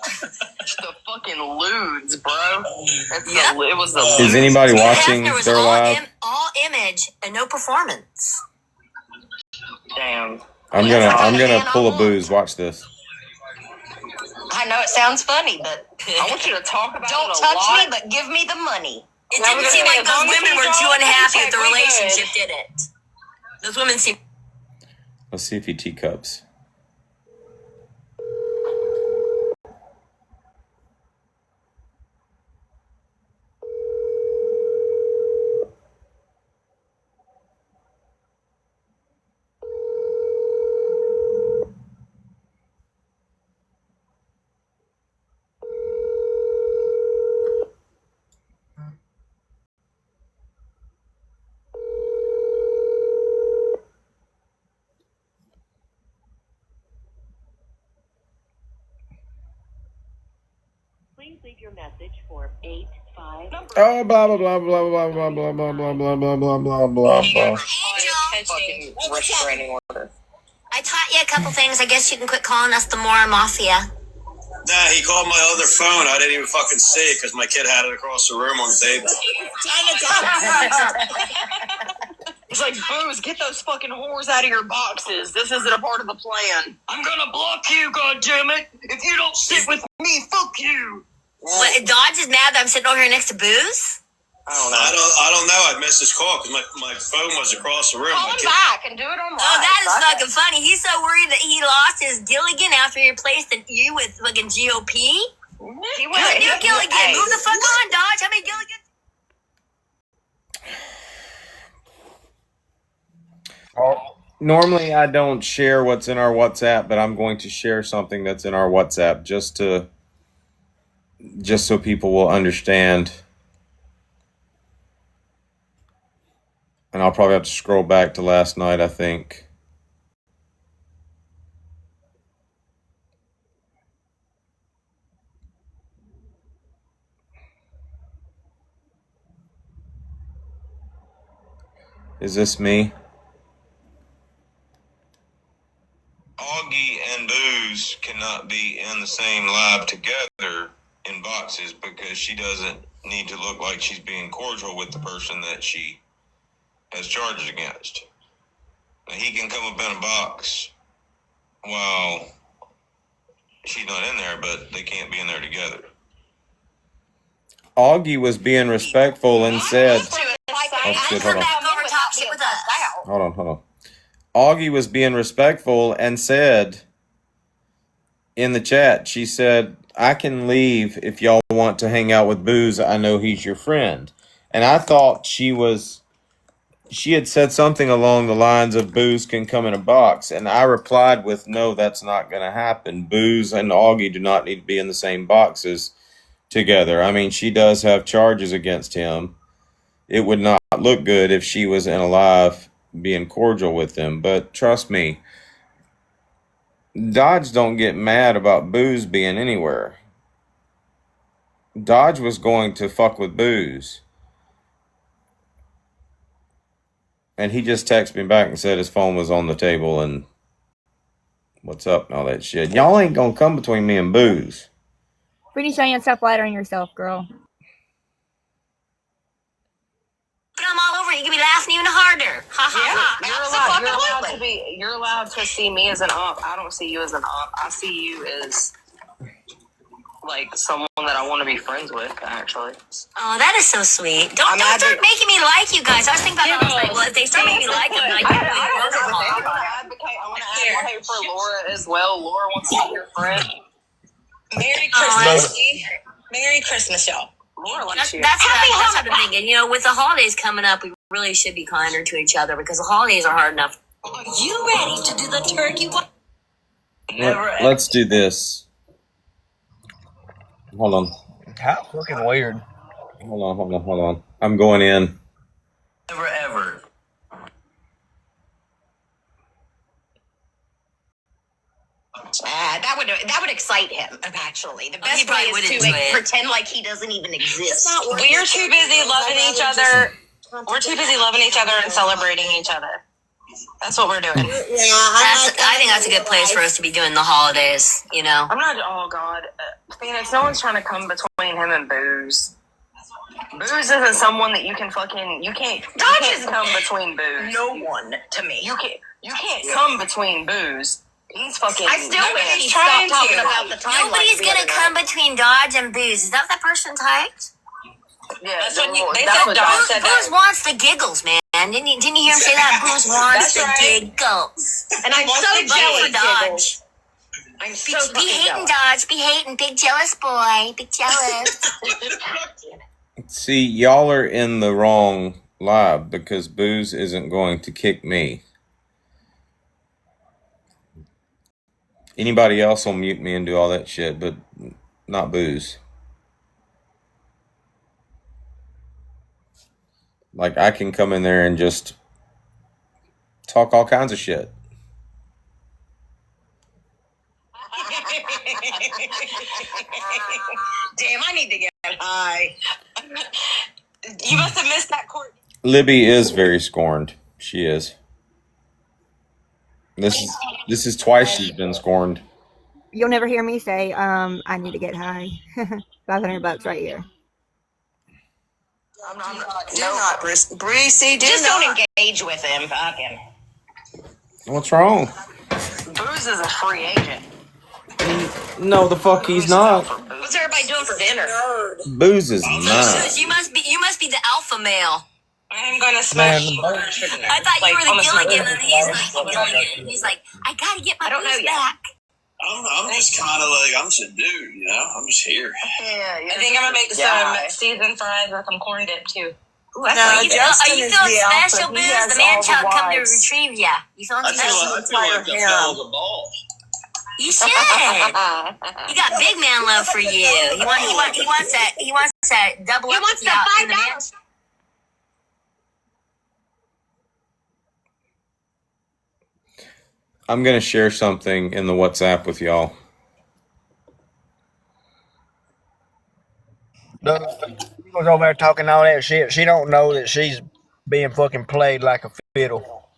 The fucking lewds, bro. Yep. It was the Is anybody Hugh watching Hefner was their live? all image and no performance. Damn. I'm gonna pull a booze. Watch this. I know it sounds funny, but I want you to talk about don't it a touch lot. me, but give me the money. It didn't seem like those women were too unhappy with the relationship, did it? Those women seem. Let's see if he teacups. Please leave your message for 85. Oh, blah blah blah blah blah blah blah blah blah blah blah blah blah blah blah. Fucking restraining order. I taught you a couple things. I guess you can quit calling us the Mora Mafia. Nah, he called my other phone. I didn't even fucking see it because my kid had it across the room on the table. He's like, Booze, get those fucking whores out of your boxes. This isn't a part of the plan. I'm gonna block you, goddammit. If you don't sit with me, fuck you. What, Dodge is mad that I'm sitting over here next to Booze? I don't know. I don't know. I missed his call because my phone was across the room. Call him back and do it online. Oh, that is fucking funny. He's so worried that he lost his Gilligan after he replaced you with fucking GOP. He New Gilligan. Hey. Move the fuck on, Dodge. How many Gilligan? Normally, I don't share what's in our WhatsApp, but I'm going to share something that's in our WhatsApp just so people will understand. And I'll probably have to scroll back to last night, I think. Is this me? Augie and Booze cannot be in the same live together in boxes because she doesn't need to look like she's being cordial with the person that she has charges against. Now, he can come up in a box while she's not in there, but they can't be in there together. Augie was being respectful and said, I shit, come hold on. back over top shit with us. Hold on. Augie was being respectful and said in the chat, she said, I can leave if y'all want to hang out with Booze. I know he's your friend. And I thought she had said something along the lines of Booze can come in a box. And I replied with, no, that's not going to happen. Booze and Augie do not need to be in the same boxes together. I mean, she does have charges against him. It would not look good if she was in a live being cordial with him. But trust me, Dodge don't get mad about Booze being anywhere. Dodge was going to fuck with Booze. And he just texted me back and said his phone was on the table and what's up and all that shit. Y'all ain't gonna come between me and Booze. Pretty Cheyenne, stop flattering yourself, girl. Put them all over. You can be laughing even harder. Ha ha ha. You're allowed to see me as an op. I don't see you as an op. I see you as like someone that I want to be friends with, actually. Oh, that is so sweet. Don't start making me like you guys. I was thinking about that. I was like, well, if they start making me like them, like, I want to advocate for Laura as well. Laura wants to be your friend. Merry Christmas. Merry Christmas, y'all. More like That's she that's is. what I'm thinking. You know, with the holidays coming up, we really should be kinder to each other because the holidays are hard enough. Are you ready to do the turkey one? Let's do this. Hold on. How fucking weird. Hold on. I'm going in. Never ever. That would excite him. Actually, the He best way probably is would to enjoy it. pretend like he doesn't even exist. We're too busy loving each other. We're too busy loving each other and celebrating each other. That's what we're doing. I think that's a good place for us to be doing the holidays. You know, I'm not. Oh God, Phoenix. No one's trying to come between him and Booze. Booze isn't someone that you can fucking. You can't come between Booze. no one to me. You can't come between Booze. He's fucking. I still wish he'd stop trying talking to. about the timeline. Nobody's gonna come between Dodge and Booze. Is that what that person typed? Yeah, That's what well, they that's said. what Dog Dodge said Booze that. wants the giggles, man. Didn't you hear him say that? Booze wants the giggles. And I'm so jealous for jealous. Dodge. I'm Be so hating Dodge. Be hating. Big jealous boy. Big jealous. See, y'all are in the wrong live because Booze isn't going to kick me. Anybody else will mute me and do all that shit, but not Booze. Like, I can come in there and just talk all kinds of shit. Damn, I need to get high. You must have missed that court. Libby is very scorned. She is. This is twice she's been scorned. You'll never hear me say, I need to get high. $500 right here. Do not, Breezy. Just don't engage with him. Fuck him. What's wrong? Booze is a free agent. No, the fuck he's not. What's everybody doing for dinner? Booze is not. You must be the alpha male. I'm gonna smash. I thought you were the Gilligan, and he's like the Gilligan. He's like, I gotta get my booze back. I'm just kind of like, I'm just a dude, you know? I'm just here. Yeah, I think I'm gonna make some seasoned fries with some corn dip too. Ooh, are you feeling special, Booze? The man child come to retrieve ya. You feeling I feel special? like the fella's a ball. You should. He got big man love for you. He wants that double. He wants that $5. I'm going to share something in the WhatsApp with y'all. She was over there talking all that shit. She don't know that she's being fucking played like a fiddle.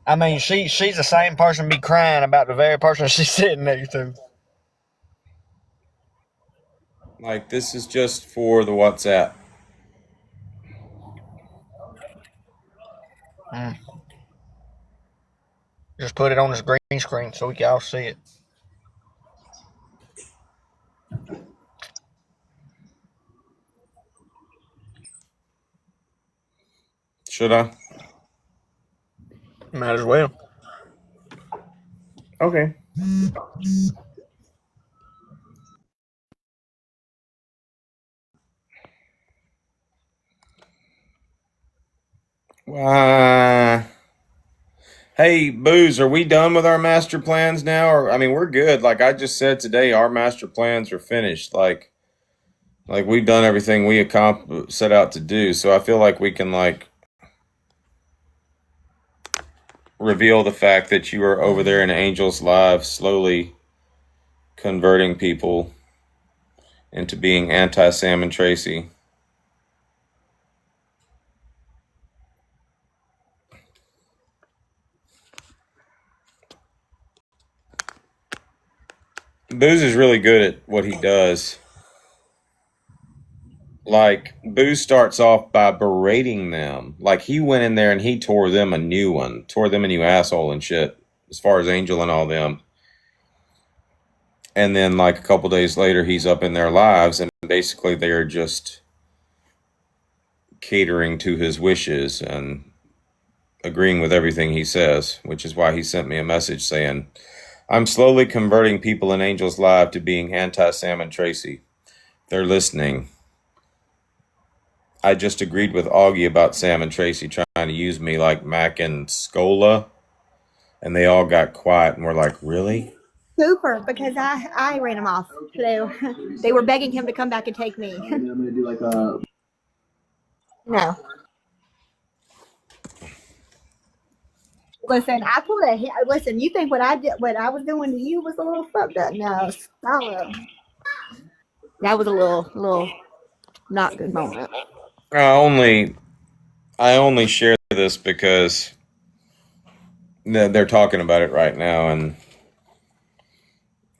I mean, she's the same person be crying about the very person she's sitting next to. Like, this is just for the WhatsApp. Just put it on this green screen so we can all see it. Should I? Might as well. Okay. Hey, Booze, are we done with our master plans now? Or, I mean, we're good. Like I just said today, our master plans are finished. Like we've done everything we set out to do. So I feel like we can reveal the fact that you are over there in Angel's Live slowly converting people into being anti-Sam and Tracy. Booze is really good at what he does. Like, Booze starts off by berating them. Like, he went in there and he tore them a new asshole and shit, as far as Angel and all them. And then, like, a couple days later, he's up in their lives, and basically they're just catering to his wishes and agreeing with everything he says, which is why he sent me a message saying, I'm slowly converting people in Angel's Live to being anti-Sam and Tracy. They're listening. I just agreed with Augie about Sam and Tracy trying to use me like Mac and Scola, and they all got quiet and were like, really? Super, because I ran him off. So they were begging him to come back and take me. I'm gonna do like a. No. Listen, I pulled a. Listen, you think what I did, what I was doing to you was a little fucked up? No, stop. That was a little not good moment. I only share this because they're talking about it right now, and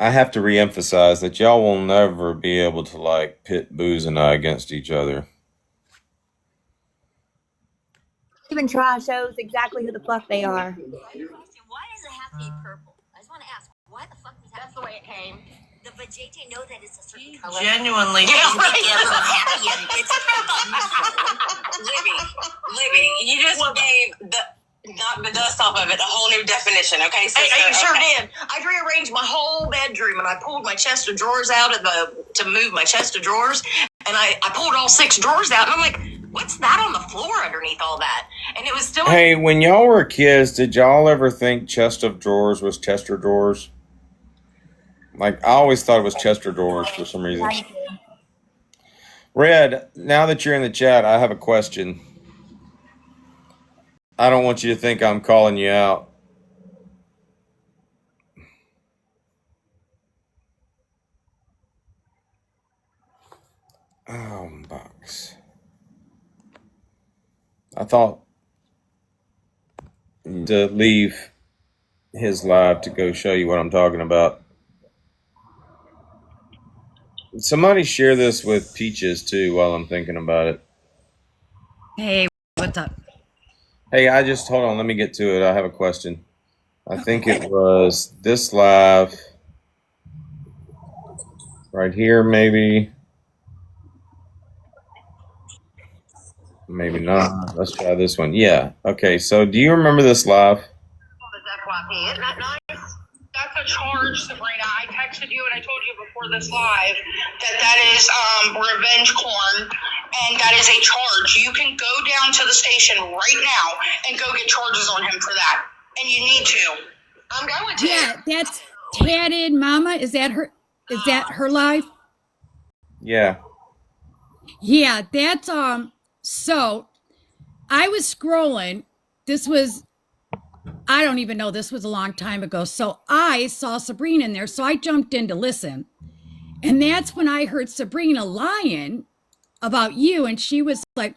I have to reemphasize that y'all will never be able to like pit Booze and I against each other. Even try shows exactly who the fuck they are. Why does it have to be purple? I just want to ask, why the fuck does that? That's the way it came. But JJ know that it's a certain color. Genuinely. Yeah, right. It's purple. Libby, you just gave knocked the dust off of it, a whole new definition, okay? I sure did. I rearranged my whole bedroom, and I pulled my chest of drawers out to move my chest of drawers, and I pulled all 6 drawers out, and I'm like, what's that on the floor underneath all that? And it was still... Hey, when y'all were kids, did y'all ever think chest of drawers was Chester drawers? Like, I always thought it was Chester drawers for some reason. Red, now that you're in the chat, I have a question. I don't want you to think I'm calling you out. Oh, box. I thought to leave his live to go show you what I'm talking about. Somebody share this with Peaches too while I'm thinking about it. Hey, what's up? Hey, hold on, let me get to it. I have a question. I think it was this live right here, maybe. Maybe not. Let's try this one. Yeah. Okay, so do you remember this live? Isn't that nice? That's a charge, Sabrina. I texted you and I told you before this live that is revenge corn, and that is a charge. You can go down to the station right now and go get charges on him for that, and you need to. I'm going to. Yeah, that's Tatted Mama. Is that her live? Yeah. Yeah, that's so I was scrolling. This was, I don't even know, this was a long time ago. So I saw Sabrina in there, so I jumped in to listen. And that's when I heard Sabrina lying about you, and she was like,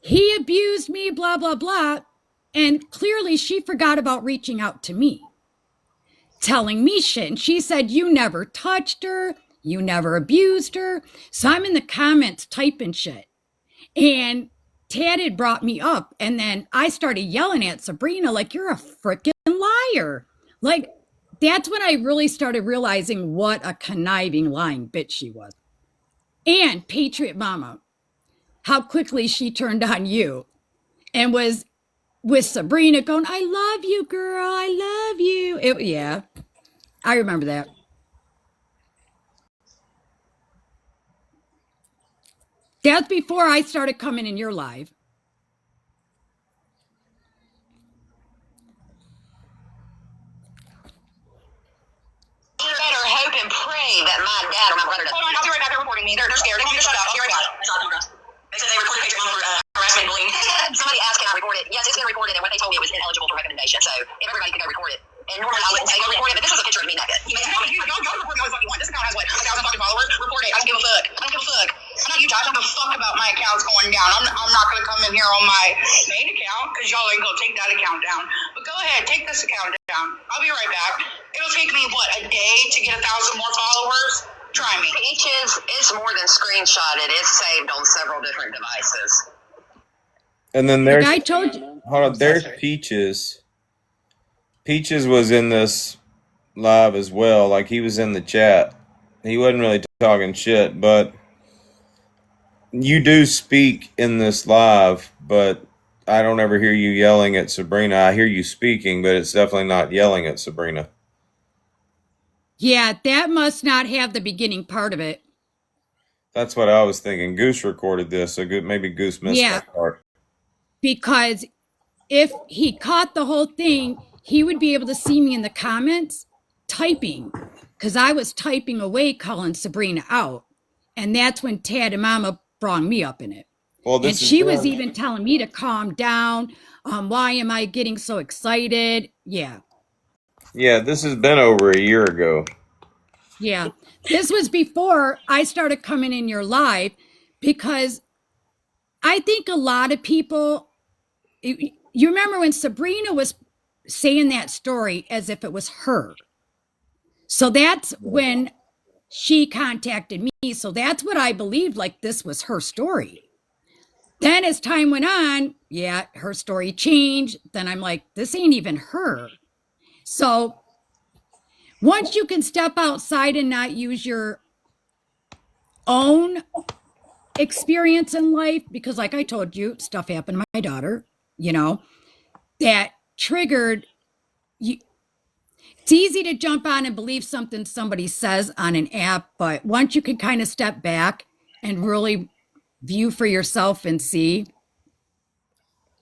he abused me, blah, blah, blah. And clearly she forgot about reaching out to me, telling me shit. And she said, you never touched her, you never abused her. So I'm in the comments typing shit. And Tad had brought me up, and then I started yelling at Sabrina, like, you're a freaking liar. Like, that's when I really started realizing what a conniving, lying bitch she was. And Patriot Mama, how quickly she turned on you and was with Sabrina going, I love you, girl, I love you. Yeah, I remember that. That's before I started coming in your live. You better hope and pray that my dad or my brother doesn't. Hold on, I'll be right back. They're reporting me. They're scared. They want me to shut up. I'll be right back. They said they reported Patriot Mama for harassment and bullying. Somebody asked, can I report it? Yes, it's been reported, and what they told me it was ineligible for recommendation. So if everybody could go report it. And normally I wouldn't say go report it, but this is a picture of me naked. You go report me all the fuck you want. This account has what, 1,000 fucking followers? Report it. I don't give a fuck. I don't give a fuck. I'm not you, Josh. I don't give a fuck about my accounts going down. I'm not going to come in here on my main account because y'all ain't going to take that account down. But go ahead, take this account down. I'll be right back. It'll take me, what, a day to get 1,000 more followers? Try me. Peaches, it's more than screenshotted. It's saved on several different devices. And then there's, I told you. Hold on, there's Peaches. Peaches was in this live as well. Like, he was in the chat. He wasn't really talking shit, but you do speak in this live, but I don't ever hear you yelling at Sabrina. I hear you speaking, but it's definitely not yelling at Sabrina. Yeah, that must not have the beginning part of it. That's what I was thinking. Goose recorded this, so maybe Goose missed Yeah, that part. because if he caught the whole thing, he would be able to see me in the comments typing, because I was typing away calling Sabrina out. And that's when Tad and Mama brought me up in it. Well, And this has she was been. even telling me to calm down. Why am I getting so excited? Yeah. Yeah, this has been over a year ago. Yeah. This was before I started coming in your live, because I think a lot of people, you remember when Sabrina was saying that story as if it was her. So that's when she contacted me. So that's what I believed, like this was her story. Then as time went on, yeah, her story changed. Then I'm like, this ain't even her. So once you can step outside and not use your own experience in life, because like I told you, stuff happened to my daughter, you know, that triggered you. It's easy to jump on and believe something somebody says on an app, but once you can kind of step back and really view for yourself and see,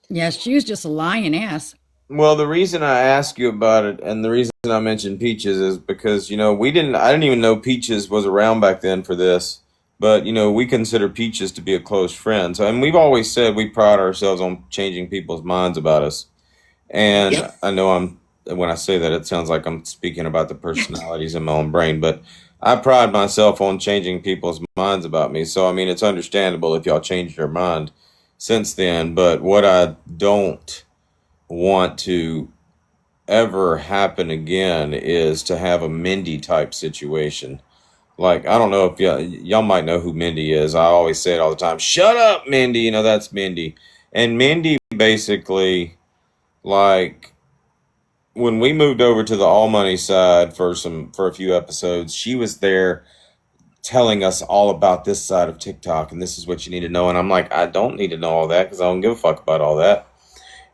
yeah, she was just a lying ass. Well, the reason I ask you about it and the reason I mentioned Peaches is because, I didn't even know Peaches was around back then for this. But, we consider Peaches to be a close friend. So, and we've always said we pride ourselves on changing people's minds about us. And I know when I say that, it sounds like I'm speaking about the personalities in my own brain, but I pride myself on changing people's minds about me. So, I mean, it's understandable if y'all changed your mind since then. But what I don't want to ever happen again is to have a Mindy type situation. Like, I don't know if y'all might know who Mindy is. I always say it all the time. Shut up, Mindy. That's Mindy. And Mindy basically, like, when we moved over to the all money side for a few episodes, she was there telling us all about this side of TikTok and this is what you need to know. And I'm like, I don't need to know all that because I don't give a fuck about all that.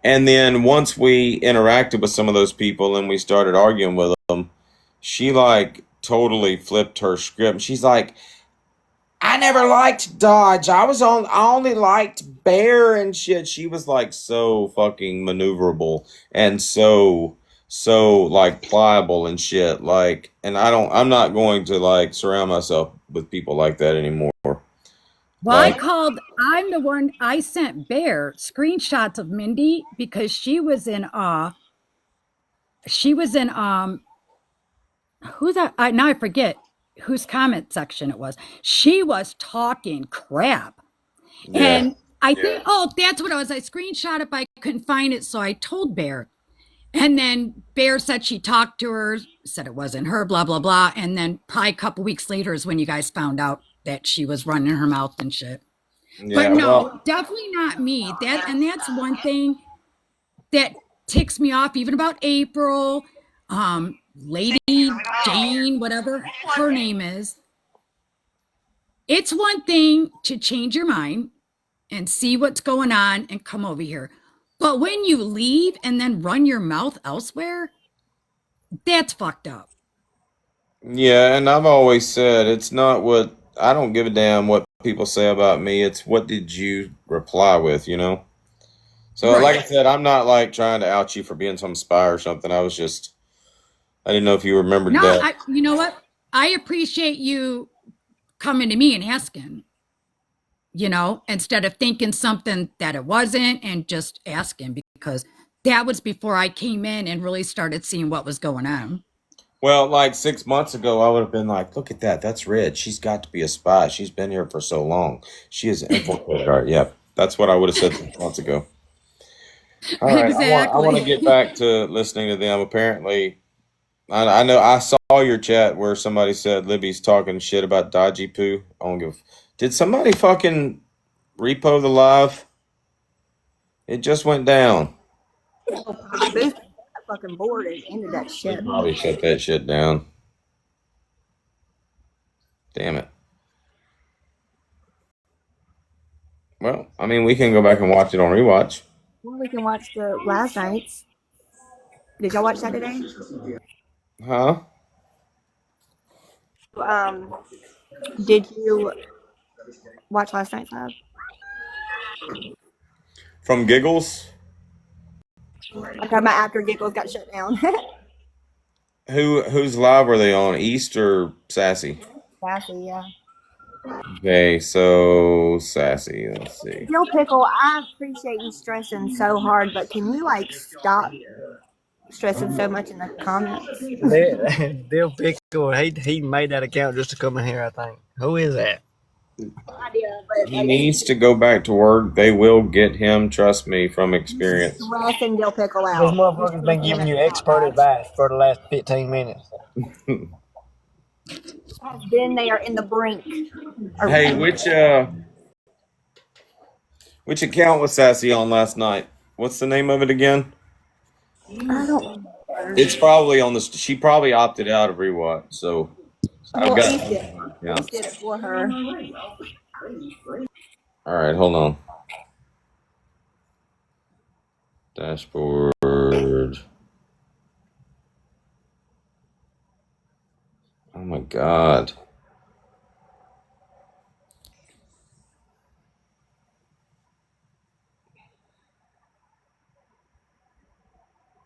And then once we interacted with some of those people and we started arguing with them, she like totally flipped her script. She's like, I never liked Dodge. I only liked Bear and shit. She was like so fucking maneuverable and so like pliable and shit. Like, and I'm not going to like surround myself with people like that anymore. Well, Like, I'm the one, I sent Bear screenshots of Mindy because she was in, who's that? Now I forget whose comment section it was. She was talking crap. yeah, And I think, oh, that's what it was. I screenshot it, but I couldn't find it. So I told Bear. And then Bear said she talked to her, said it wasn't her, blah, blah, blah. And then probably a couple weeks later is when you guys found out that she was running her mouth and shit. But yeah. no, Well, definitely not me. That's one thing that ticks me off, even about April, Lady Jane, whatever her name is. It's one thing to change your mind and see what's going on and come over here. But when you leave and then run your mouth elsewhere, that's fucked up. yeah, and I've always said it's not what I don't give a damn what people say about me. It's what did you reply with. So, like I Right. said, I'm not like trying to out you for being some spy or something. I didn't know if you remembered No, that. you know what? I appreciate you coming to me and asking, instead of thinking something that it wasn't and just asking, because that was before I came in and really started seeing what was going on. Well, like 6 months ago, I would have been like, "Look at that, that's Red. She's got to be a spy. She's been here for so long. She is infiltrated." All right, yeah, that's what I would have said 6 months ago. All right, I want to Exactly. get back to listening to them. Apparently, I know I saw your chat where somebody said Libby's talking shit about dodgy poo. I don't give. Did somebody fucking repo the live? It just went down. Booth got fucking bored and ended that They shit. probably shut that shit down. Damn it. Well, I mean, we can go back and watch it on rewatch. Well, we can watch the last nights. Did y'all watch that today? Huh? Um, did you watch last night's live. From Giggles? I'm talking about after Giggles got shut down. Whose live were they on? East or Sassy? Sassy, yeah. Okay, so Sassy. Let's see. Dill Pickle, I appreciate you stressing so hard, but can you like stop stressing so much in the comments? Dill Pickle, he made that account just to come in here, I think. Who is that? No idea, but He like needs to go back to work. They will get him, trust me, from you experience. stressing Dill Pickle This out. You're motherfucker's been stressing him giving you out, expert guys. advice for the last 15 minutes. Has been there in the brink. Hey, which account was Sassy on last night? What's the name of it again? I don't remember. It's probably on the. She probably opted out of rewatch, so I've Well, got. Ace did it for her. All right, hold on. Dashboard. Oh my god.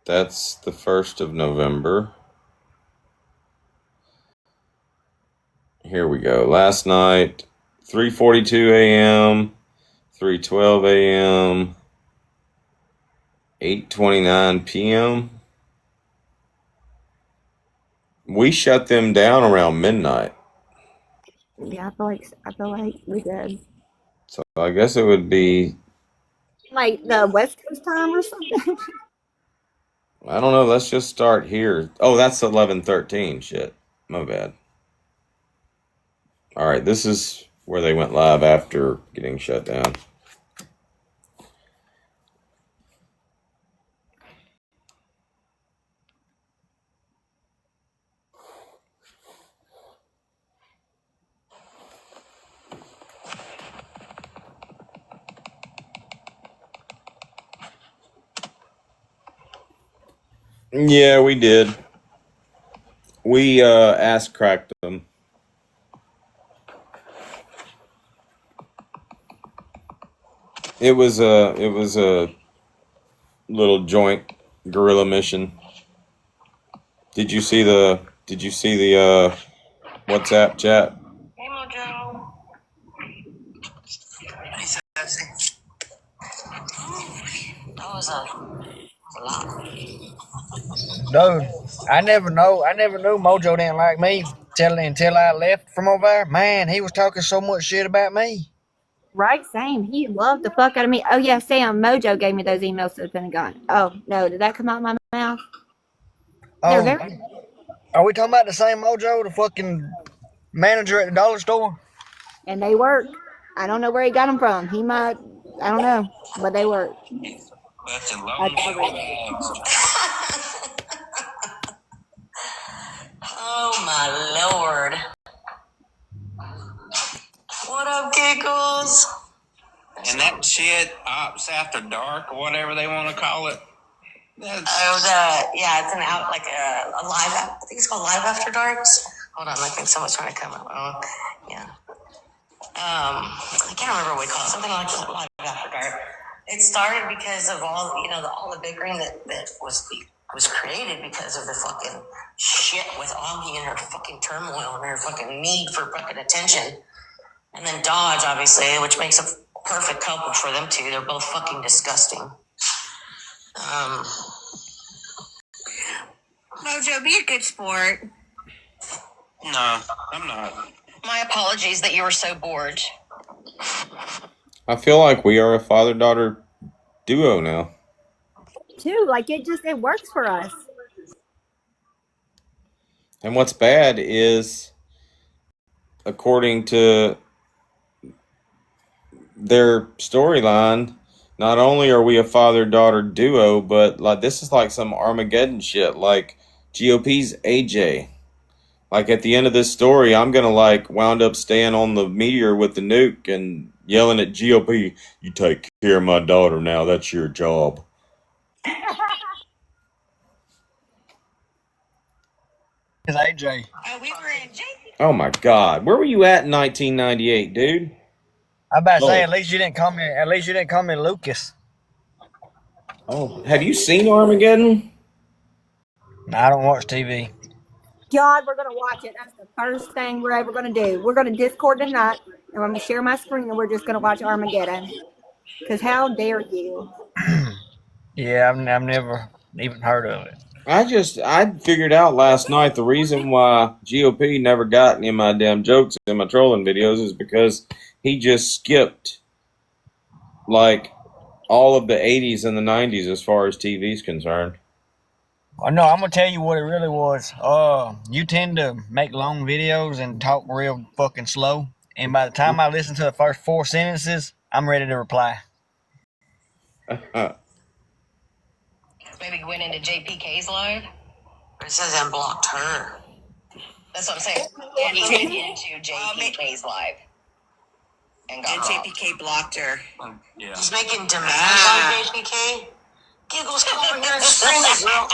That's the 1st of November. Here we go. Last night, 3:42 a.m., 3:12 a.m., 8:29 p.m. We shut them down around midnight. Yeah, I feel like we did. So I guess it would be, Like the West Coast time or something. I don't know, let's just start here. Oh, that's 11:13. Shit. My bad. All right, this is where they went live after getting shut down. Yeah, we did. We ass cracked them. It was a little joint guerrilla mission. Did you see the WhatsApp chat? Hey, Mojo. Hey, Sassy. That was a lot. Dude, I never knew Mojo didn't like me until I left from over there. Man, he was talking so much shit about me. Right, same. He loved the fuck out of me. Oh yeah, Sam Mojo gave me those emails to the Pentagon. Oh no, did that come out my mouth? They're Oh, very, are we talking about the same Mojo, the fucking manager at the dollar store? and they work. I don't know where he got them from. He might, I don't know, but they work. That's in I loan digress. bags. Oh, my Lord. What up, Giggles? And that shit, Ops After Dark, or whatever they want to call it. Yeah, it's an out, like a live, I think it's called Live After Darks. Hold on, I think someone's trying to come up. Oh, yeah. I can't remember what we call it. Something like Live After Dark. It started because of all the bickering that was created because of the fucking shit with Augie and her fucking turmoil and her fucking need for fucking attention. And then Dodge, obviously, which makes a perfect couple for them two. They're both fucking disgusting. Mojo, be a good sport. No, I'm not. My apologies that you were so bored. I feel like we are a father-daughter duo now. Too, like it works for us. And what's bad is, according to their storyline, not only are we a father-daughter duo, but like this is like some Armageddon shit. Like GOP's AJ. Like at the end of this story, I'm gonna like wound up staying on the meteor with the nuke and yelling at GOP, "You take care of my daughter now. That's your job." It's AJ. We were in Oh my God, where were you at in 1998, dude? I'm about to say, Oh, at least you didn't call me. At least you didn't call me Lucas. oh, have you seen Armageddon? No, I don't watch TV. God, we're gonna watch it. That's the first thing we're ever gonna do. We're gonna Discord tonight, and I'm gonna share my screen, and we're just gonna watch Armageddon. Cause how dare you? Yeah, I've never even heard of it. I figured out last night the reason why GOP never got any of my damn jokes in my trolling videos is because he just skipped like all of the 80s and the 90s as far as TV's concerned. Oh no, I'm gonna tell you what it really was. You tend to make long videos and talk real fucking slow, and by the time I listen to the first 4 sentences, I'm ready to reply. Maybe went into JPK's live. It says unblocked her. That's what I'm saying. And he went into JPK's live and got blocked. JPK blocked her. Yeah. He's making demands on JPK. Giggles, come over here and scream it, girl.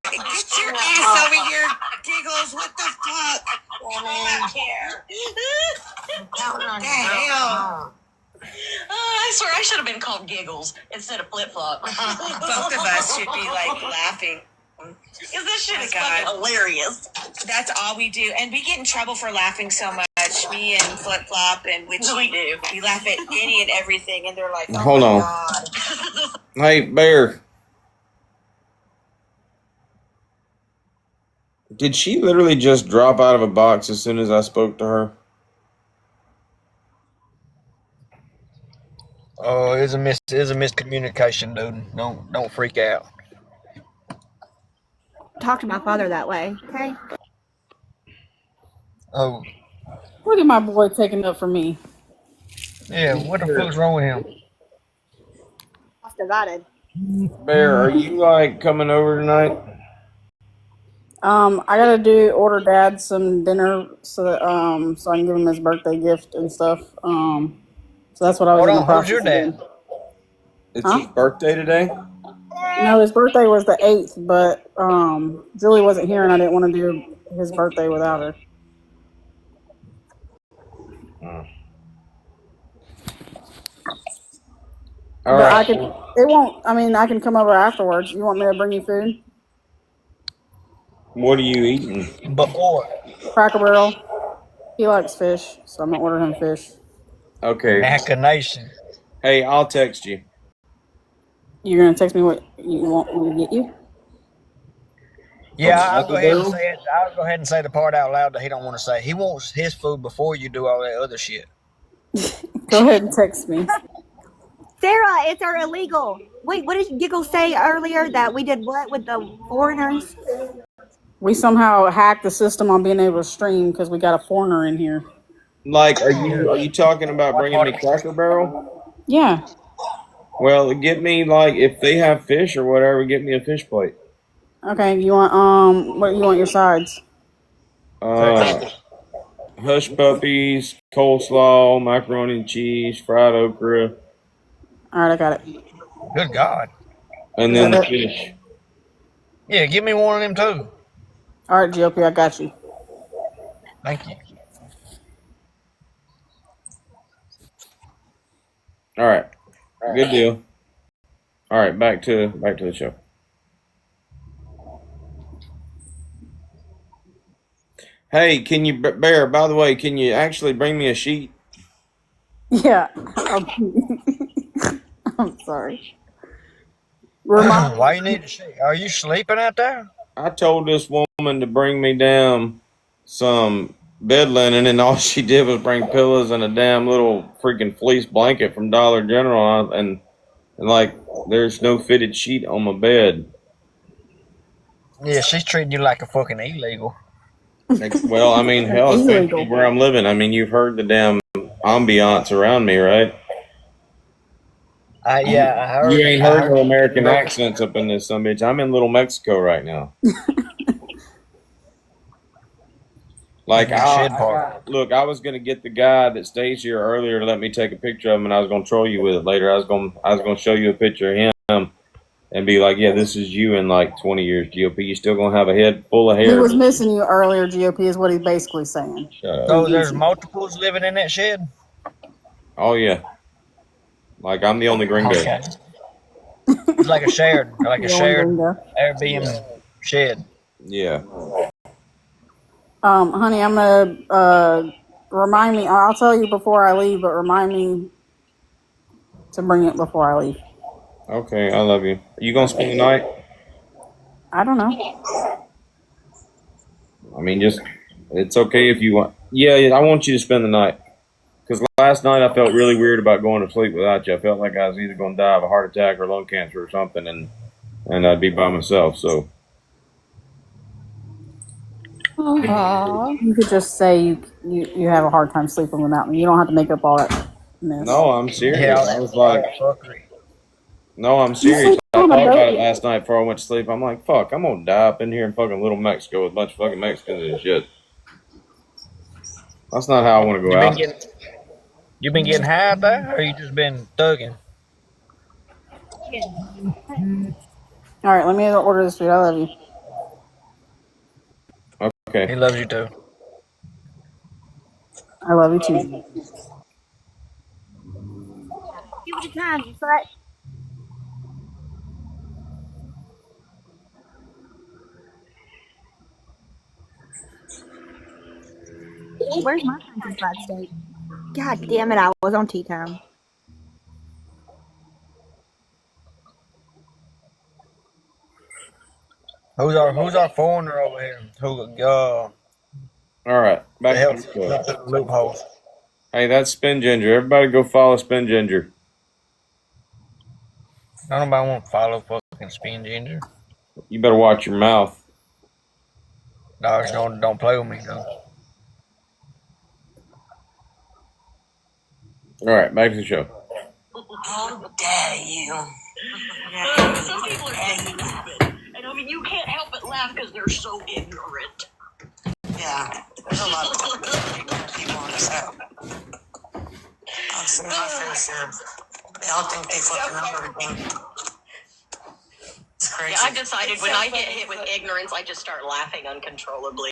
Get your ass over here, Giggles. What the fuck? I don't care. I'm counting on you. Hell. I swear I should have been called Giggles instead of Flip Flop. Both of us should be like laughing. Because this shit is fucking hilarious. That's all we do. And we get in trouble for laughing so much. Me and Flip Flop, and which we do. We laugh at any and everything, and they're like, oh Hold my on. God. Hey, Bear. Did she literally just drop out of a box as soon as I spoke to her? Oh, it's a miscommunication, dude. Don't freak out. Talk to my father that way, okay? Oh, Look at my boy taking up for me. yeah. What the fuck's wrong with him? Lost divided. Bear, are you like coming over tonight? I gotta order Dad some dinner so that so I can give him his birthday gift and stuff. So that's what I was Hold in the on, who's process your of dad? doing. It's Huh? his birthday today? No, his birthday was the 8th, but Julie wasn't here and I didn't want to do his birthday without her. All But right. I can come over afterwards. You want me to bring you food? What are you eating? Before. Cracker Barrel. He likes fish, so I'm gonna order him fish. Okay. Machination. Hey, I'll text you. You're gonna text me what you want me to get you? Yeah, From I'll go Taco ahead and Bell? say it. I'll go ahead and say the part out loud that he don't want to say. He wants his food before you do all that other shit. Go ahead and text me. Sarah, it's our illegal. Wait, what did Giggle say earlier that we did what with the foreigners? We somehow hacked the system on being able to stream because we got a foreigner in here. Like, are you talking about bringing me Cracker Barrel? Yeah. Well, get me like if they have fish or whatever, get me a fish plate. Okay. You want what you want your sides? Hush puppies, coleslaw, macaroni and cheese, fried okra. All right, I got it. Good God. And then the fish. Yeah, give me one of them too. All right, GOP, I got you. Thank you. All right. Good deal. All right, back to the show. Hey, can you Bear? By the way, can you actually bring me a sheet? Yeah. I'm sorry. Why you need to shake? Are you sleeping out there? I told this woman to bring me down some bed linen, and all she did was bring pillows and a damn little freaking fleece blanket from Dollar General, and like there's no fitted sheet on my bed. Yeah, she's treating you like a fucking illegal. Well, I mean, hell, especially where I'm living. I mean, you've heard the damn ambiance around me, right? Yeah, I heard. You ain't heard no American accents up in this son bitch. I'm in Little Mexico right now. Like, look, I was gonna get the guy that stays here earlier to let me take a picture of him, and I was gonna troll you with it later. I was gonna show you a picture of him and be like, yeah, this is you in like 20 years, GOP. You still gonna have a head full of hair. He was missing you earlier, GOP, is what he's basically saying. Shut up. So there's multiples living in that shed? Oh yeah. Like I'm the only gringo. Okay. It's like a shared The only gringo. Airbnb shed. Yeah. Honey, I'm gonna remind me. I'll tell you before I leave, but remind me to bring it before I leave. Okay, I love you. Are you gonna spend the night? I don't know. I mean, just it's okay if you want. Yeah, I want you to spend the night. Because last night I felt really weird about going to sleep without you. I felt like I was either going to die of a heart attack or lung cancer or something, and I'd be by myself. So You, you could just say you have a hard time sleeping without me. You don't have to make up all that mess. no, I'm Yeah, serious. all I was all like, that fuckery. no, I'm You serious. sleep I on a thought about it boat. last night before I went to sleep. I'm like, fuck, I'm gonna die up in here in fucking Little Mexico with a bunch of fucking Mexicans and shit. That's not how I want to go You been out. getting you been getting high out there, or you just been thugging? All right, let me order this food. I love you. Okay. He loves you too. I love you too. Give it time, you slut. Where's my country fried steak? God damn it, I was on tea time. Who's our foreigner over here? Who All right, to back to help the show. look through the loopholes? Hey, that's Spin Ginger. Everybody go follow Spin Ginger. Nobody want to follow fucking Spin Ginger. You better watch your mouth. Dogs don't play with me though. All right, back to the show. How dare you? Some people are so stupid. And I mean, you can't help but laugh because they're so ignorant. Yeah, there's a lot of people on this app. I'll see my face here. They all think they fucking know everything. It's crazy. Yeah, I decided when I get hit with ignorance, I just start laughing uncontrollably.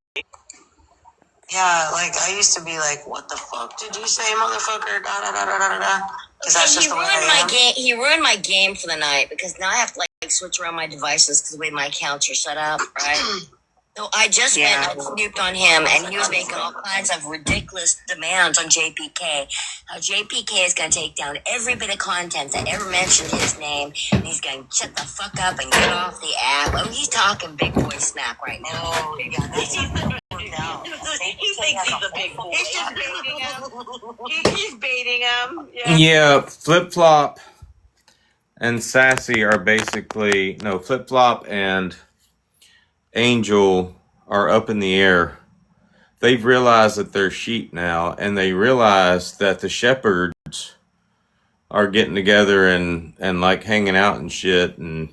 Yeah, like I used to be like, "What the fuck did you say, motherfucker?" Da da da da da da. Because that's just the way I am. He ruined my game for the night because now I have to like switch around my devices because the way my accounts are set up, right? So I just went and snooped on him, and he was making all kinds of ridiculous demands on JPK. How JPK is going to take down every bit of content that ever mentioned his name, and he's going to shut the fuck up and get off the app. Oh, he's talking big boy smack right now. Oh, yeah, that's He thinks he's a big boy. He's just baiting him. He's baiting him. Yeah. Yeah, Flip Flop and Sassy are basically no Flip Flop and Angel are up in the air. They've realized that they're sheep now, and they realize that the shepherds are getting together and like hanging out and shit and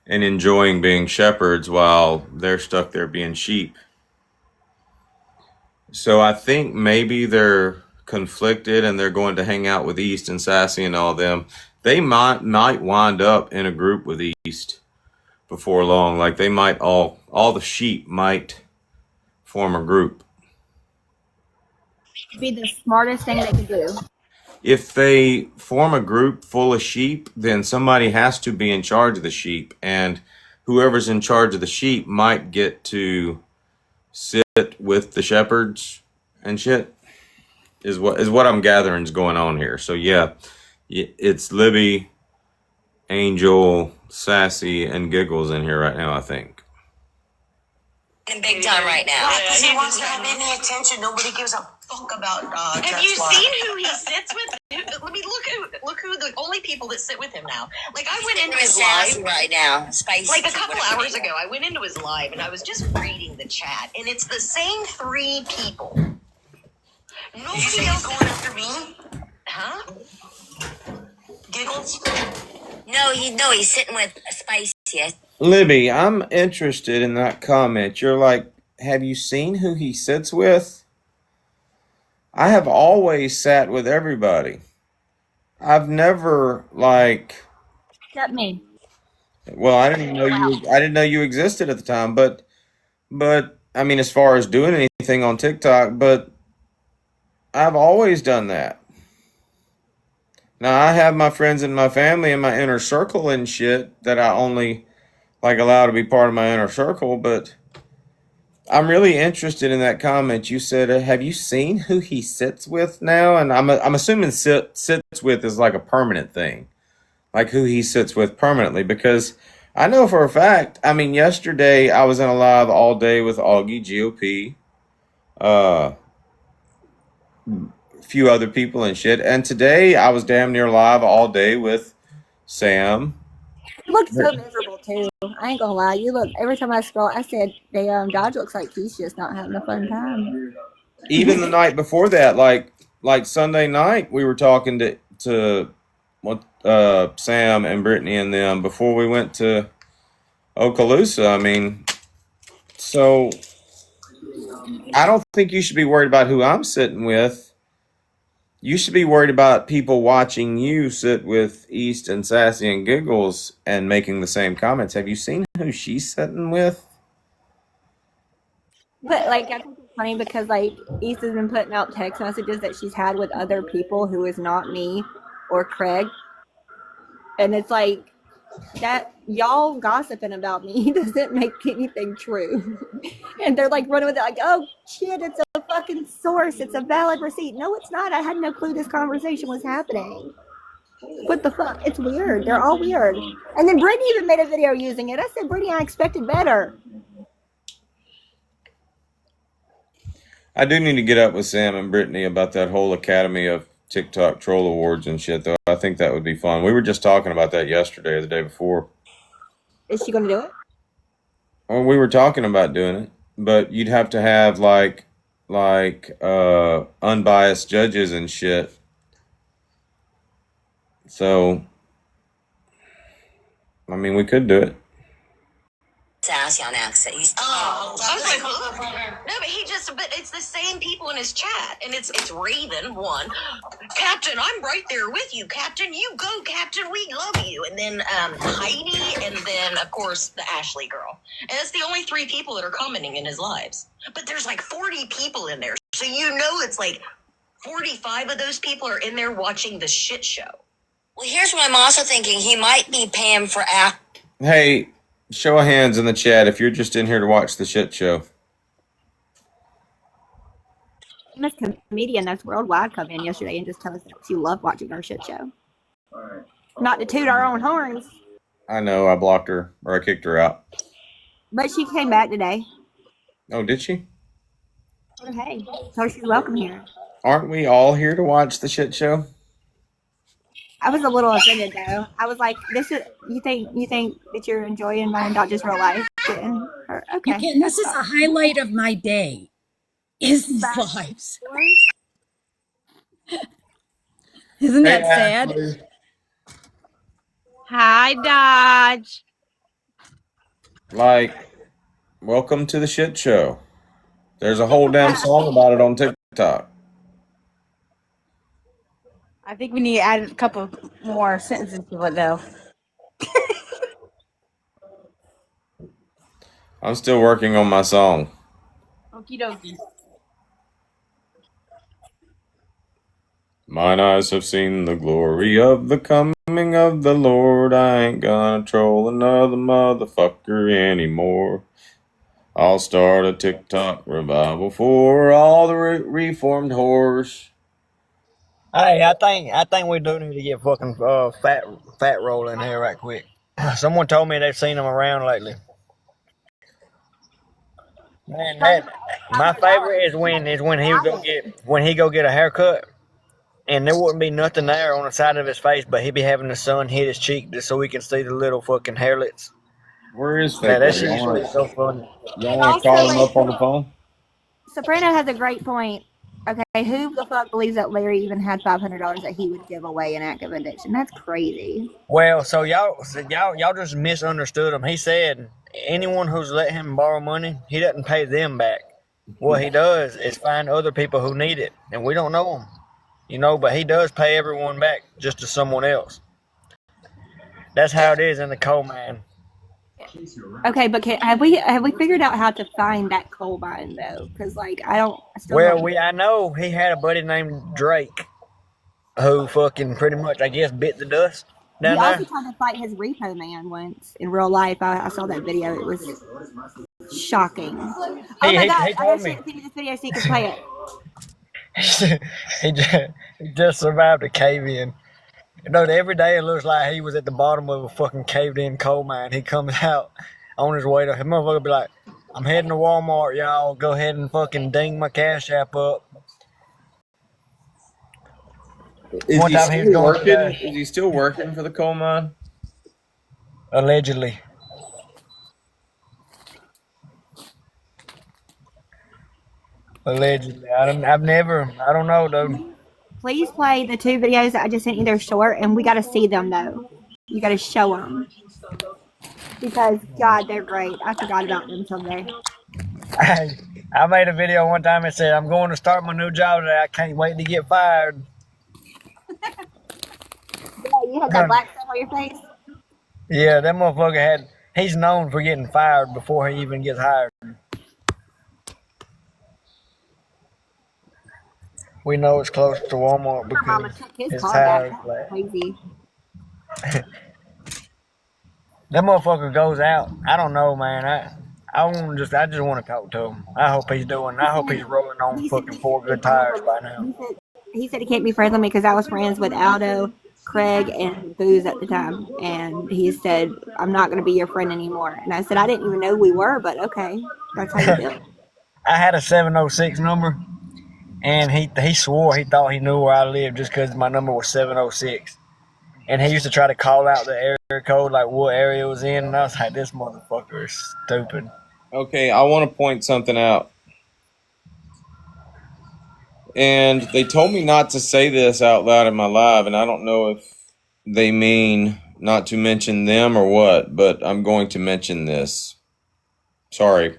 enjoying being shepherds while they're stuck there being sheep. So I think maybe they're conflicted and they're going to hang out with East and Sassy and all them. They might wind up in a group with East before long. Like they might all the sheep might form a group. It'd be the smartest thing they could do. If they form a group full of sheep, then somebody has to be in charge of the sheep, and whoever's in charge of the sheep might get to sit with the shepherds and shit. Is what I'm gathering is going on here. So yeah, it's Libby, Angel, Sassy, and Giggles in here right now, I think. In big time right now. Because he wants to have any attention. Nobody gives a fuck about dogs. Have you seen who he sits with? Let me look who the only people that sit with him now. Like I went into his live right now. Spicy. Like a couple hours ago, I went into his live and I was just reading the chat, and it's the same 3 people. Nobody else going after me? Huh? Giggles? No, he's sitting with Spicy. Libby, I'm interested in that comment. You're like, have you seen who he sits with? I have always sat with everybody. I've never like. Except me. Well, I didn't know you existed at the time, but I mean, as far as doing anything on TikTok, but I've always done that. Now I have my friends and my family and my inner circle and shit that I only like allow to be part of my inner circle, but I'm really interested in that comment. You said, "Have you seen who he sits with now?" And I'm assuming sits with is like a permanent thing, like who he sits with permanently. Because I know for a fact. I mean, yesterday I was in a live all day with Augie GOP, a few other people and shit, and today I was damn near live all day with Sam. You look so miserable too. I ain't gonna lie. You look every time I scroll. I said, "Damn, Dodge looks like he's just not having a fun time." Even the night before that, like Sunday night, we were talking to what Sam and Brittany and them before we went to Okaloosa. I mean, so I don't think you should be worried about who I'm sitting with. You should be worried about people watching you sit with East and Sassy and Giggles and making the same comments. Have you seen who she's sitting with? But like, I think it's funny because like Issa's been putting out text messages that she's had with other people who is not me or Craig, and it's like that y'all gossiping about me doesn't make anything true. And they're like running with it, like, "Oh shit, it's a fucking source. It's a valid receipt." No, it's not. I had no clue this conversation was happening. What the fuck? It's weird. They're all weird. And then Brittany even made a video using it. I said, "Brittany, I expected better." I do need to get up with Sam and Brittany about that whole Academy of TikTok Troll Awards and shit, though. I think that would be fun. We were just talking about that yesterday or the day before. Is she gonna do it? Well, we were talking about doing it, but you'd have to have unbiased judges and shit. So, I mean, we could do it. Sassy on accident. I was like, huh? No, but it's the same people in his chat, and it's Raven one, Captain. I'm right there with you, Captain. You go, Captain. We love you. And then Heidi, and then of course the Ashley girl. And it's the only 3 people that are commenting in his lives. But there's like 40 people in there, so you know it's like 45 of those people are in there watching the shit show. Well, here's what I'm also thinking. He might be paying for act. Hey, show of hands in the chat if you're just in here to watch the shit show. Famous comedian that's worldwide come in yesterday and just tell us that she loved watching our shit show. Not to toot our own horns. I know, I blocked her, or I kicked her out. But she came back today. Oh, did she? Oh, hey, so she's welcome here. Aren't we all here to watch the shit show? I was a little offended though. I was like, "This is you think that you're enjoying my not just real life?" Okay, This is a highlight of my day. Is these lives? Isn't that sad? Hi, Dodge. Like, welcome to the shit show. There's a whole damn song about it on TikTok. I think we need to add a couple more sentences to it, though. I'm still working on my song. Okie dokie. Mine eyes have seen the glory of the coming of the Lord. I ain't gonna troll another motherfucker anymore. I'll start a TikTok revival for all the reformed whores. Hey, I think we do need to get fucking fat roll in here right quick. Someone told me they've seen him around lately. Man, my favorite is when he go get a haircut, and there wouldn't be nothing there on the side of his face, but he'd be having the sun hit his cheek just so we can see the little fucking hairlets. Where is Man, fake? that shit used to be so funny. Y'all want to call him up on the phone? Soprano has a great point. Okay, who the fuck believes that Larry even had $500 that he would give away in active addiction? That's crazy. Well, so y'all just misunderstood him. He said anyone who's let him borrow money, he doesn't pay them back. What he does is find other people who need it, and we don't know them, but he does pay everyone back just to someone else. That's how it is in the coal mine. Okay, but have we figured out how to find that coal mine though? Because I know he had a buddy named Drake. who fucking pretty much, I guess, bit the dust He down also there. tried to fight his repo man once in real life. I saw that video. It was shocking. Oh my gosh, He I gotta told me send you this video so you can play it. he just survived a cave in. Dude, every day it looks like he was at the bottom of a fucking caved in coal mine. He comes out on his way to, his motherfucker be like, I'm heading to Walmart, y'all. Go ahead and fucking ding my Cash App up. Is One he time he was still going through working? there, Is he still working for the coal mine? allegedly. Allegedly. I don't know, dude. Please play the two videos that I just sent you. They're short, and we got to see them though. You got to show them because God, they're great. I forgot about them someday. I made a video one time and said, I'm going to start my new job today. I can't wait to get fired. Yeah, you had that black stuff on your face. Yeah, that motherfucker he's known for getting fired before he even gets hired. We know it's close to Walmart Her mama because took his his car back. tires That was flat. crazy. That motherfucker goes out. I don't know, man. I just want to talk to him. I hope he's rolling on He said fucking he four can't be good friends tires with by me. now. He said he can't be friends with me because I was friends with Aldo, Craig, and Booze at the time, and he said I'm not going to be your friend anymore. And I said I didn't even know we were, but okay, that's how you feel. I had a 706 number, and he swore he thought he knew where I lived just because my number was 706. And he used to try to call out the area code, like what area it was in, and I was like, this motherfucker is stupid. Okay, I want to point something out. And they told me not to say this out loud in my live, and I don't know if they mean not to mention them or what, but I'm going to mention this. Sorry.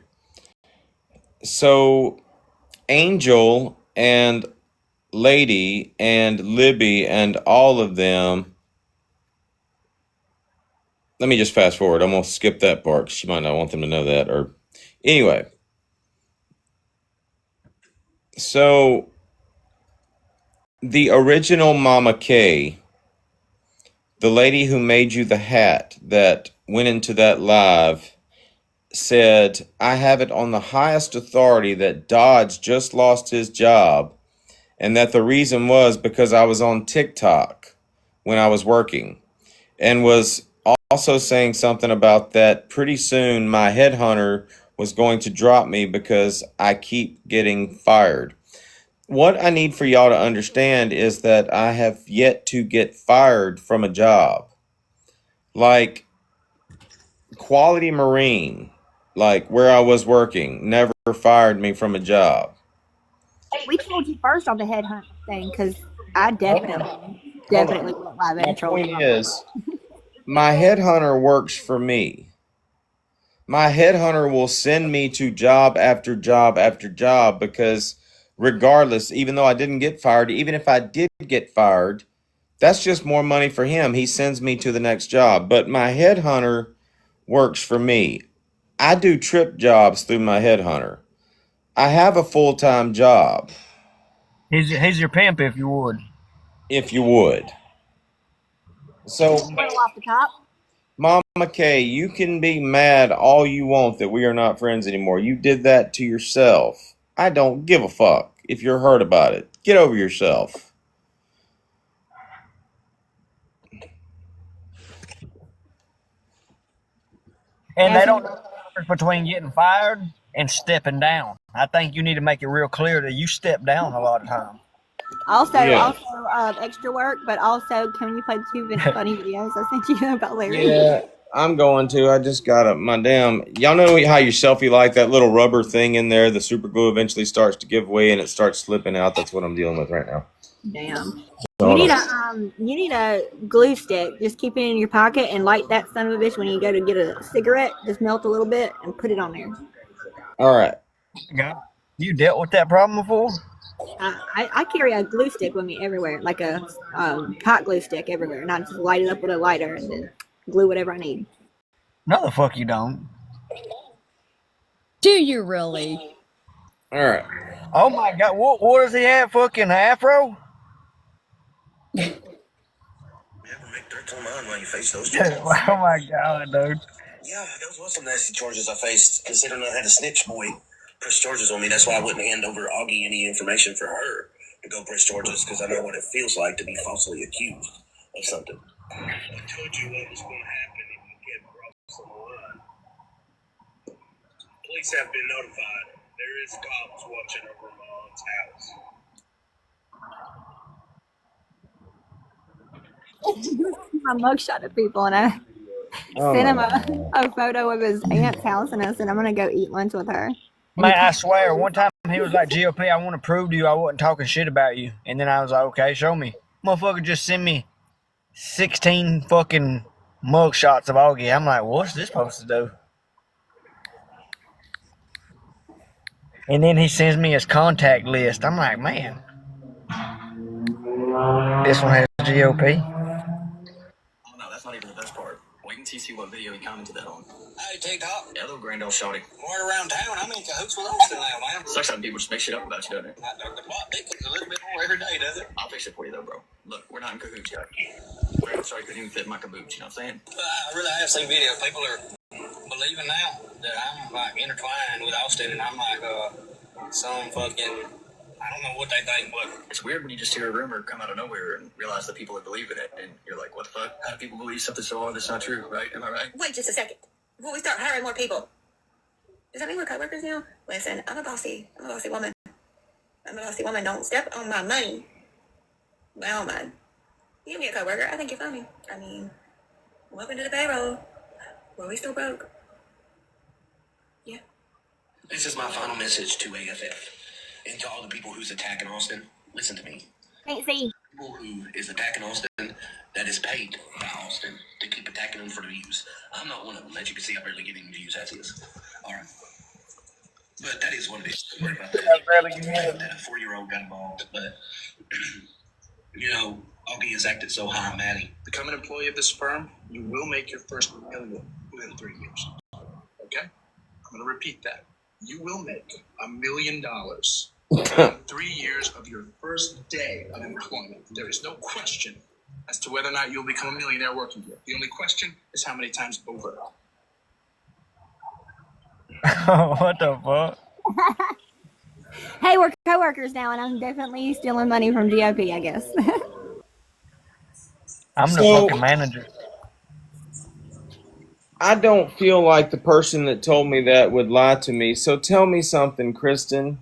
So, Angel and Lady and Libby and all of them. Let me just fast forward. I'm going to skip that part because you might not want them to know that. Or anyway. So, the original Mama K, the lady who made you the hat that went into that live, said, I have it on the highest authority that Dodge just lost his job and that the reason was because I was on TikTok when I was working, and was also saying something about that pretty soon my headhunter was going to drop me because I keep getting fired. What I need for y'all to understand is that I have yet to get fired from a job. Like Quality Marine, like where I was working, never fired me from a job. We told you first on the headhunt thing because I definitely Hold went on. live My and trolled point you. is, my headhunter works for me. My headhunter will send me to job after job after job because regardless, even though I didn't get fired, even if I did get fired, that's just more money for him. He sends me to the next job. But my headhunter works for me. I do trip jobs through my headhunter. I have a full-time job, He's your pimp if you would. if you would. So, A little off the top. Mama Kay, you can be mad all you want that we are not friends anymore. You did that to yourself. I don't give a fuck if you're hurt about it. Get over yourself. And Yeah, they so don't know the difference between getting fired and stepping down. I think you need to make it real clear that you step down a lot of times. Yeah. extra work, but also can you play the two funny videos I sent you about Larry? Yeah, I'm going to. I just got up my damn. Y'all know how your selfie like that little rubber thing in there, the super glue eventually starts to give way and it starts slipping out. That's what I'm dealing with right now. Damn. Hold on. You need a glue stick. Just keep it in your pocket and light that son of a bitch when you go to get a cigarette. Just melt a little bit and put it on there. All right. You dealt with that problem before? I carry a glue stick with me everywhere, like a hot glue stick everywhere, and I just light it up with a lighter and then glue whatever I need. No, the fuck you don't. Do you really? All right. Oh my god, what does he have? Fucking afro? You ever make threats online while you face those Oh charges? my god, dude. Yeah, those were some nasty charges I faced. Considering I had a snitch boy press charges on me, that's why I wouldn't hand over Augie any information for her to go press charges, because I know what it feels like to be falsely accused of something. I told you what was going to happen if you kept crossing the line. Police have been notified. There is cops watching over my aunt's house. My mugshot of people, and I Oh sent my him god. a photo of his aunt's house, and I said I'm gonna go eat lunch with her. And he Man, I called swear, one time he was like, GOP, I want to prove to you I wasn't talking shit about you. And then I was like, okay, show me. Motherfucker just send me 16 fucking mug shots of Augie. I'm like, what's this supposed to do? And then he sends me his contact list. I'm like, man, this one has GOP. Oh no, that's not even the best part. Wait until you see what video he commented that on. Hey, TikTok. Yeah, little grand old shawty. Word around town, I'm in cahoots with Austin now, man. Sucks having people just make shit up about you, doesn't it? The plot thickens a little bit more every day, does it? I'll fix it for you though, bro. Look, we're not in cahoots yet. Grand old shawty couldn't even fit in my caboose, you know what I'm saying? I really have seen videos. People are believing now that I'm like intertwined with Austin, and I'm like some fucking, I don't know what they think, but it's weird when you just hear a rumor come out of nowhere and realize that people are believing it, and you're like, what the fuck? How do people believe something so hard that's not true, right? Am I right? Wait just a second. Before we start hiring more people, does that mean we're coworkers now? Listen, I'm a bossy woman. I'm a bossy woman. Don't step on my money. My own money. You can be a coworker. I think you're funny. I mean, welcome to the payroll. Were we still broke? Yeah. This is my final message to AFF and to all the people who's attacking Austin. Listen to me. can't see. People who is attacking Austin, that is paid by Austin to keep attacking him for the views. I'm not one of them. As you can see, I barely get any views as is. All right. But that is what it is. Don't worry about that. That a 4-year-old got involved. But, you know, Augie has acted so high and Maddie. Become an employee of this firm, you will make your first million within 3 years. Okay? I'm going to repeat that. You will make $1 million within 3 years of your first day of employment. There is no question as to whether or not you'll become a millionaire working here. The only question is how many times over. What the fuck? Hey, we're coworkers now, and I'm definitely stealing money from GOP, I guess. I'm the So fucking manager. I don't feel like the person that told me that would lie to me. So tell me something, Kristen.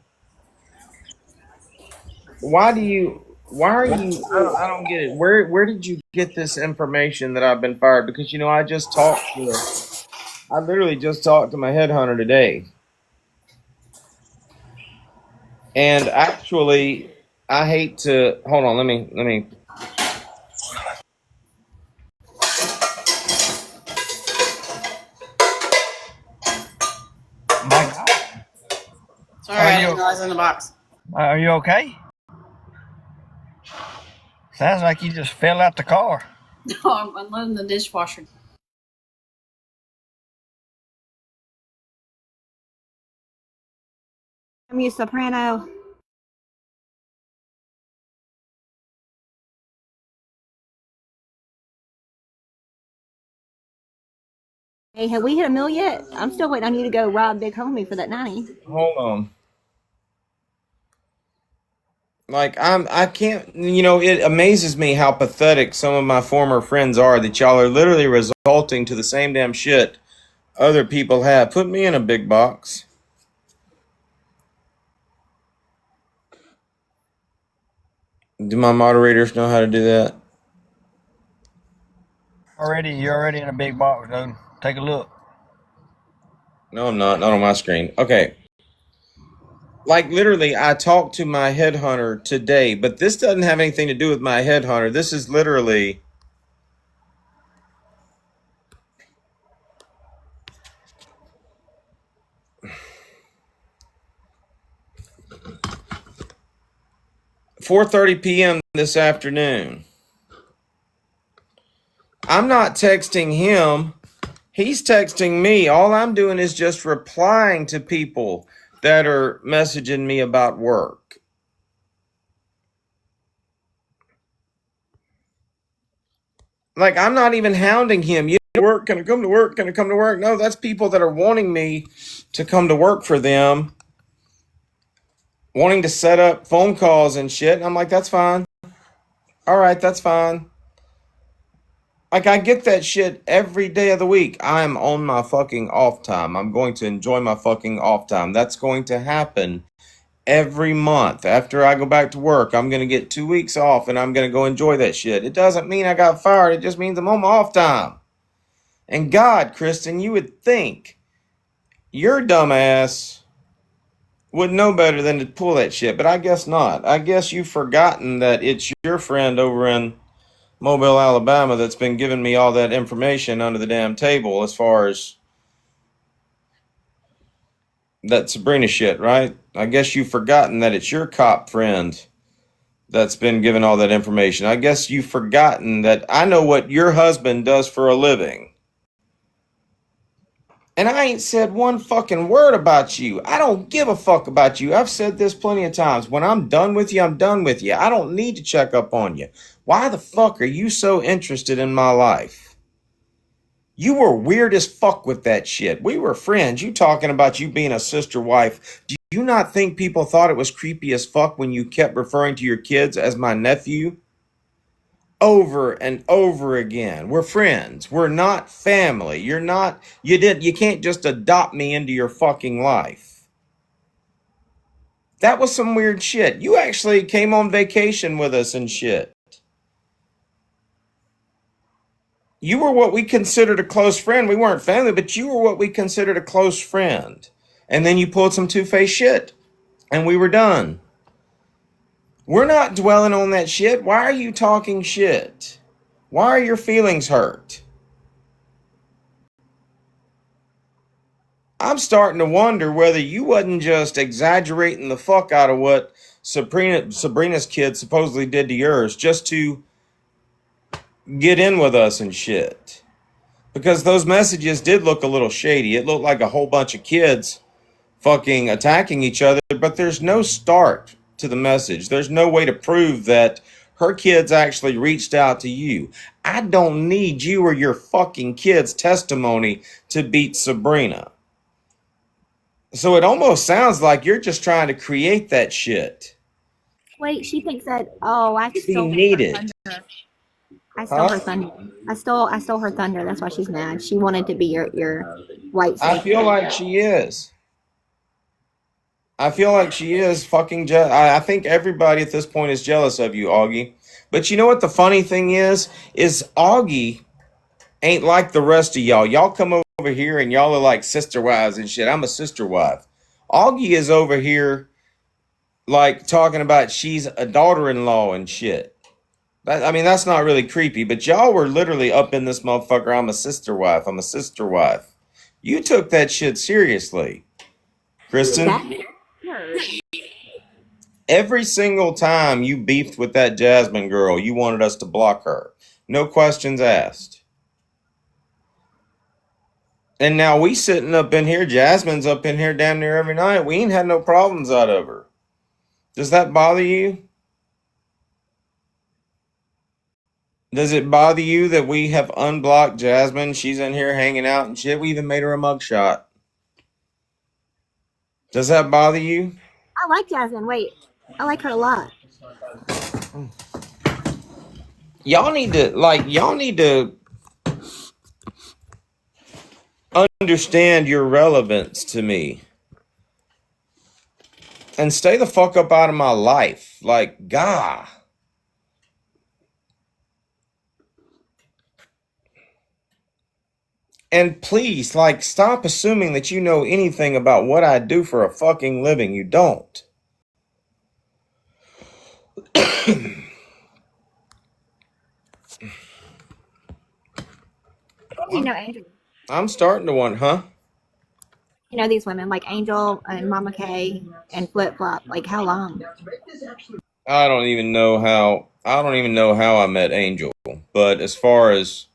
Why are you? I don't get it. Where did you get this information that I've been fired? Because I literally just talked to my headhunter today, and actually, I hate to hold on. Let me. My God. Sorry, I didn't realize it was in the box. Are you okay? Sounds like you just fell out the car. No, I'm unloading the dishwasher. I'm a soprano. Hey, have we hit a mill yet? I'm still waiting on you to go rob Big Homie for that 90. Hold on. Like I can't. It amazes me how pathetic some of my former friends are. That y'all are literally resulting to the same damn shit other people have. Put me in a big box. Do my moderators know how to do that? You're already in a big box, dude. Take a look. No, I'm not. Not on my screen. Okay. Like literally, I talked to my headhunter today, but this doesn't have anything to do with my headhunter. This is literally. "4:30 p.m. this afternoon." I'm not texting him. He's texting me. All I'm doing is just replying to people that are messaging me about work. Like, I'm not even hounding him. You work? Can I come to work? Can I come to work? No, that's people that are wanting me to come to work for them, wanting to set up phone calls and shit. And I'm like, that's fine. All right, that's fine. Like, I get that shit every day of the week. I'm on my fucking off time. I'm going to enjoy my fucking off time. That's going to happen every month. After I go back to work, I'm going to get 2 weeks off and I'm going to go enjoy that shit. It doesn't mean I got fired. It just means I'm on my off time. And God, Kristen, you would think your dumbass would know better than to pull that shit, but I guess not. I guess you've forgotten that it's your friend over in Mobile, Alabama that's been giving me all that information under the damn table as far as that Sabrina shit, right? I guess you've forgotten that it's your cop friend that's been given all that information. I guess you've forgotten that I know what your husband does for a living. And I ain't said one fucking word about you. I don't give a fuck about you. I've said this plenty of times. When I'm done with you, I'm done with you. I don't need to check up on you. Why the fuck are you so interested in my life? You were weird as fuck with that shit. We were friends. You talking about you being a sister wife. Do you not think people thought it was creepy as fuck when you kept referring to your kids as my nephew? Over and over again. We're friends. We're not family. You can't just adopt me into your fucking life. That was some weird shit. You actually came on vacation with us and shit. You were what we considered a close friend. We weren't family, but you were what we considered a close friend. And then you pulled some two-faced shit. And we were done. We're not dwelling on that shit. Why are you talking shit? Why are your feelings hurt? I'm starting to wonder whether you wasn't just exaggerating the fuck out of what Sabrina's kid supposedly did to yours just to get in with us and shit. Because those messages did look a little shady. It looked like a whole bunch of kids fucking attacking each other, but there's no start to the message. There's no way to prove that her kids actually reached out to you. I don't need you or your fucking kids' testimony to beat Sabrina. So it almost sounds like you're just trying to create that shit. Wait, she thinks that. Oh, I stole Being her needed. thunder. I stole her thunder. I stole her thunder. That's why she's mad. She wanted to be your white I snake. feel like she is. I feel like she is fucking jealous. I think everybody at this point is jealous of you, Augie. But you know what the funny thing is Augie ain't like the rest of y'all. Y'all come over here and y'all are like sister wives and shit. I'm a sister wife. Augie is over here like talking about she's a daughter-in-law and shit. I mean, that's not really creepy, but y'all were literally up in this motherfucker. I'm a sister wife. I'm a sister wife. You took that shit seriously, Kristen. Every single time you beefed with that Jasmine girl, you wanted us to block her. No questions asked. And now we sitting up in here, Jasmine's up in here damn near every night. We ain't had no problems out of her. Does that bother you? Does it bother you that we have unblocked Jasmine? She's in here hanging out and shit. We even made her a mugshot. Does that bother you? I like Jasmine. Wait, I like her a lot. Y'all need to understand your relevance to me. And stay the fuck up out of my life. Like, God. And please, like, stop assuming that you know anything about what I do for a fucking living. You don't. You know Angel. I'm starting to want, huh? You know these women like Angel and Mama K and Flip Flop. Like how long? I don't even know how I met Angel. But as far as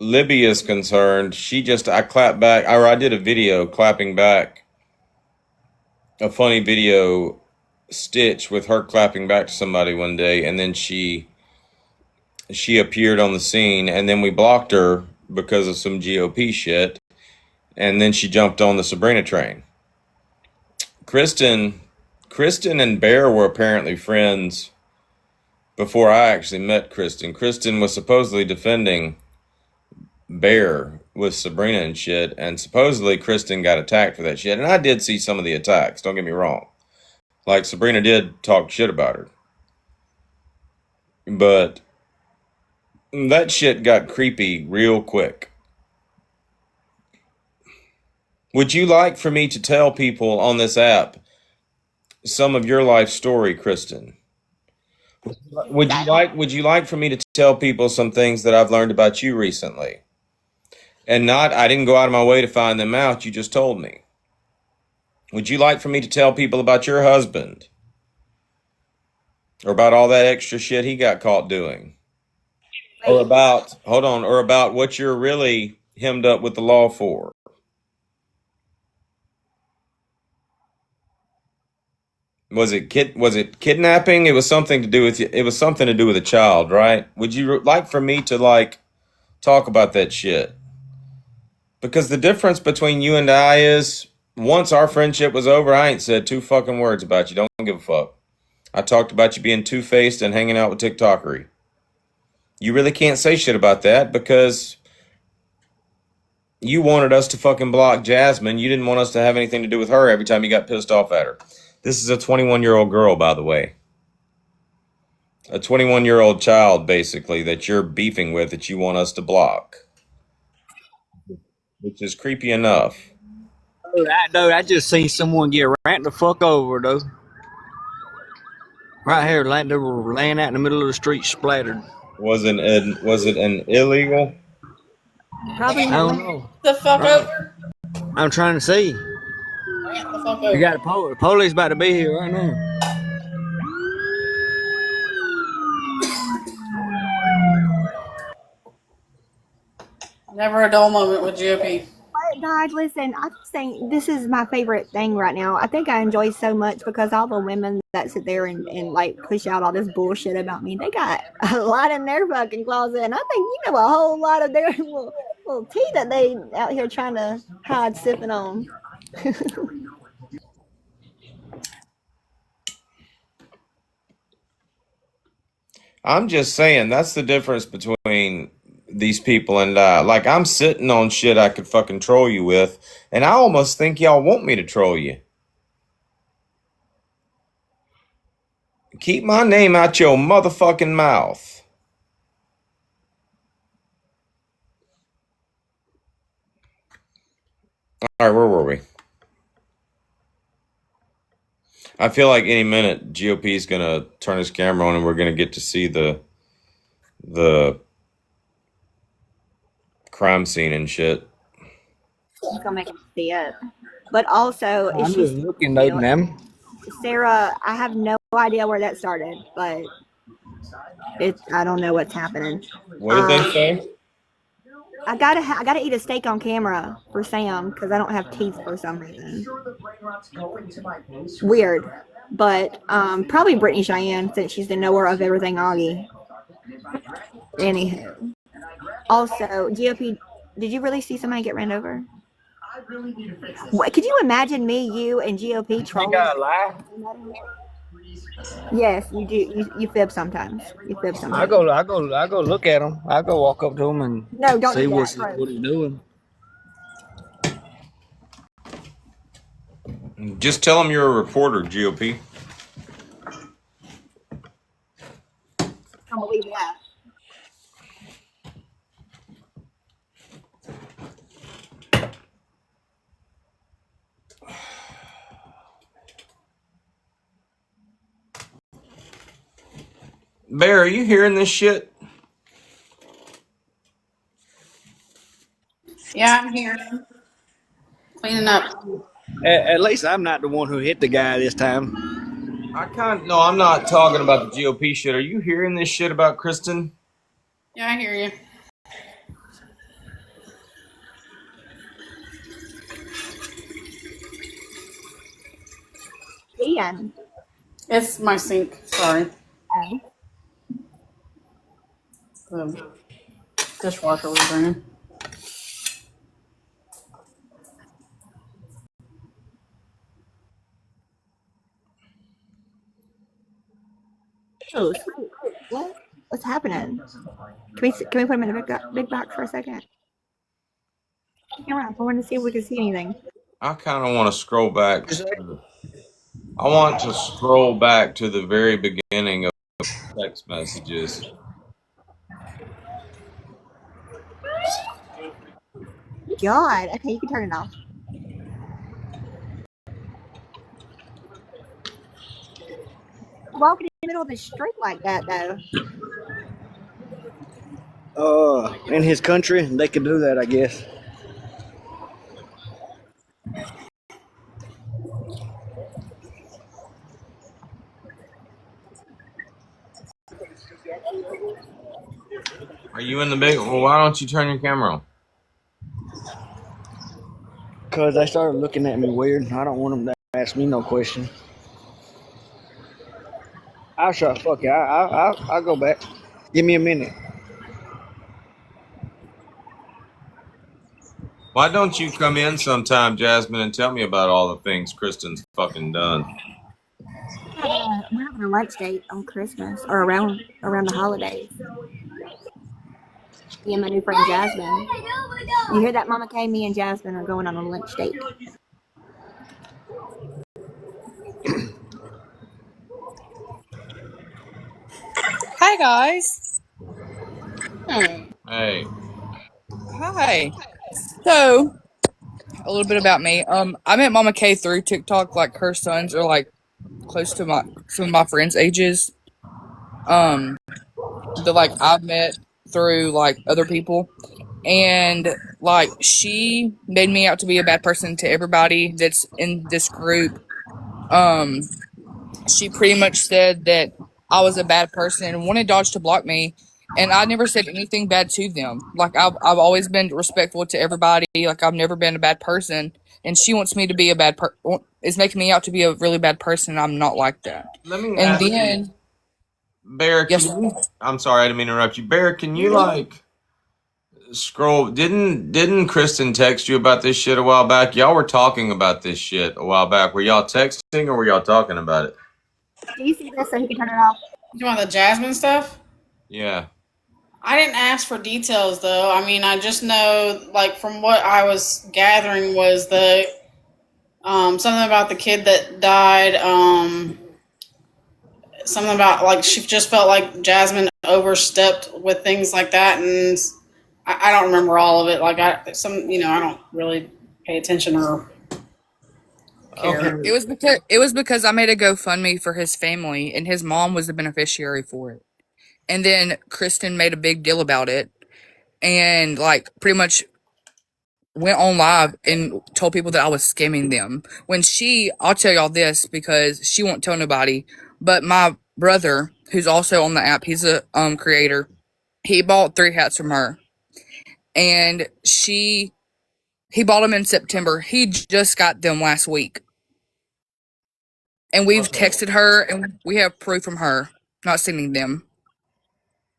Libby is concerned, I clapped back, or I did a video clapping back, a funny video stitch with her clapping back to somebody one day, and then she she appeared on the scene, and then we blocked her because of some GOP shit, and then she jumped on the Sabrina train. Kristen and Bear were apparently friends before I actually met Kristen. Kristen was supposedly defending Bear with Sabrina and shit, and supposedly Kristen got attacked for that shit. And I did see some of the attacks, don't get me wrong. Like, Sabrina did talk shit about her. But that shit got creepy real quick. Would you like for me to tell people on this app some of your life story, Kristen? Would you like for me to tell people some things that I've learned about you recently? And not, I didn't go out of my way to find them out, you just told me. Would you like for me to tell people about your husband? Or about all that extra shit he got caught doing? Or about, hold on, or about what you're really hemmed up with the law for? Was it kidnapping? It was something to do with a child, right? Would you like for me to like talk about that shit? Because the difference between you and I is once our friendship was over, I ain't said two fucking words about you. Don't give a fuck. I talked about you being two-faced and hanging out with TikTokery. You really can't say shit about that because you wanted us to fucking block Jasmine. You didn't want us to have anything to do with her every time you got pissed off at her. This is a 21-year-old girl, by the way. A 21-year-old child, basically, that you're beefing with that you want us to block. Which is creepy enough. I just seen someone get ran the fuck over, though. Right here, they were laying out in the middle of the street, splattered. Was it an illegal? Probably I not. don't know. The fuck Right. over? I'm trying to see. Rant the fuck You over. got a police about to be here right now. Never a dull moment with GOP. But God, listen, I just think this is my favorite thing right now. I think I enjoy so much because all the women that sit there and like push out all this bullshit about me, they got a lot in their fucking closet, and I think you know a whole lot of their little tea that they out here trying to hide sipping on. I'm just saying that's the difference between these people and I. Like, I'm sitting on shit I could fucking troll you with, and I almost think y'all want me to troll you. Keep my name out your motherfucking mouth. All right, where were we? I feel like any minute GOP is gonna turn his camera on and we're gonna get to see the crime scene and shit. It's gonna make him see it. But also, I'm just looking, though, ma'am. Sarah, I have no idea where that started, but I don't know what's happening. What did they say? I gotta eat a steak on camera for Sam because I don't have teeth for some reason. Weird, but probably Brittany Cheyenne since she's the knower of everything Augie. Anywho, also GOP, did you really see somebody get ran over? What, could you imagine me, you, and GOP trolling? You gotta lie. Yes, you do. You fib sometimes. You fib sometimes. I go look at him. I go walk up to him and don't see do what that. he's doing. Just tell them you're a reporter, GOP. I don't believe that. Bear, are you hearing this shit? Yeah, I'm here. Cleaning up. At least I'm not the one who hit the guy this time. No, I'm not talking about the GOP shit. Are you hearing this shit about Kristen? Yeah, I hear you. Ian. It's my sink. Sorry. Oh. The dishwasher was running. Oh, sweet. What? What's happening? Can we put him in a big box for a second? Look around. I want to see if we can see anything. I kind of want to scroll back. I want to scroll back to the very beginning of text messages. God. Okay, you can turn it off. Walking in the middle of the street like that, though. In his country, they could do that, I guess. Are you in the big? Well, why don't you turn your camera on? Because they started looking at me weird. I don't want them to ask me no question. I'll shut. Fuck it. I'll go back. Give me a minute. Why don't you come in sometime, Jasmine, and tell me about all the things Kristen's fucking done? We're having a lunch date on Christmas or around the holidays. Me and my new friend Jasmine. You hear that, Mama K? Me and Jasmine are going on a lunch date. Hi guys. Hey. Hi. So, a little bit about me. I met Mama K through TikTok. Like her sons are like close to some of my friends' ages. That like I've met through like other people, and like she made me out to be a bad person to everybody that's in this group. She pretty much said that I was a bad person and wanted Dodge to block me. And I never said anything bad to them. Like I've always been respectful to everybody. Like I've never been a bad person. And she wants me to be a is making me out to be a really bad person. I'm not like that. Let me And ask then, you, Bear. yes, I'm sorry, I didn't mean to interrupt you. Bear, can you like scroll? Didn't Kristen text you about this shit a while back? Y'all were talking about this shit a while back. Were y'all texting or were y'all talking about it? Do you see this so he can turn it off? You want the Jasmine stuff? Yeah. I didn't ask for details though. I mean, I just know, like, from what I was gathering was the something about the kid that died. Something about like she just felt like Jasmine overstepped with things like that, and I don't remember all of it. Like I don't really pay attention or care. Okay. it was because I made a GoFundMe for his family, and his mom was the beneficiary for it. And then Kristen made a big deal about it, and like pretty much went on live and told people that I was scamming them. When I'll tell y'all this because she won't tell nobody, but my brother, who's also on the app, he's a creator. He bought 3 hats from her, and he bought them in September. He just got them last week, and we've texted her, and we have proof from her not sending them.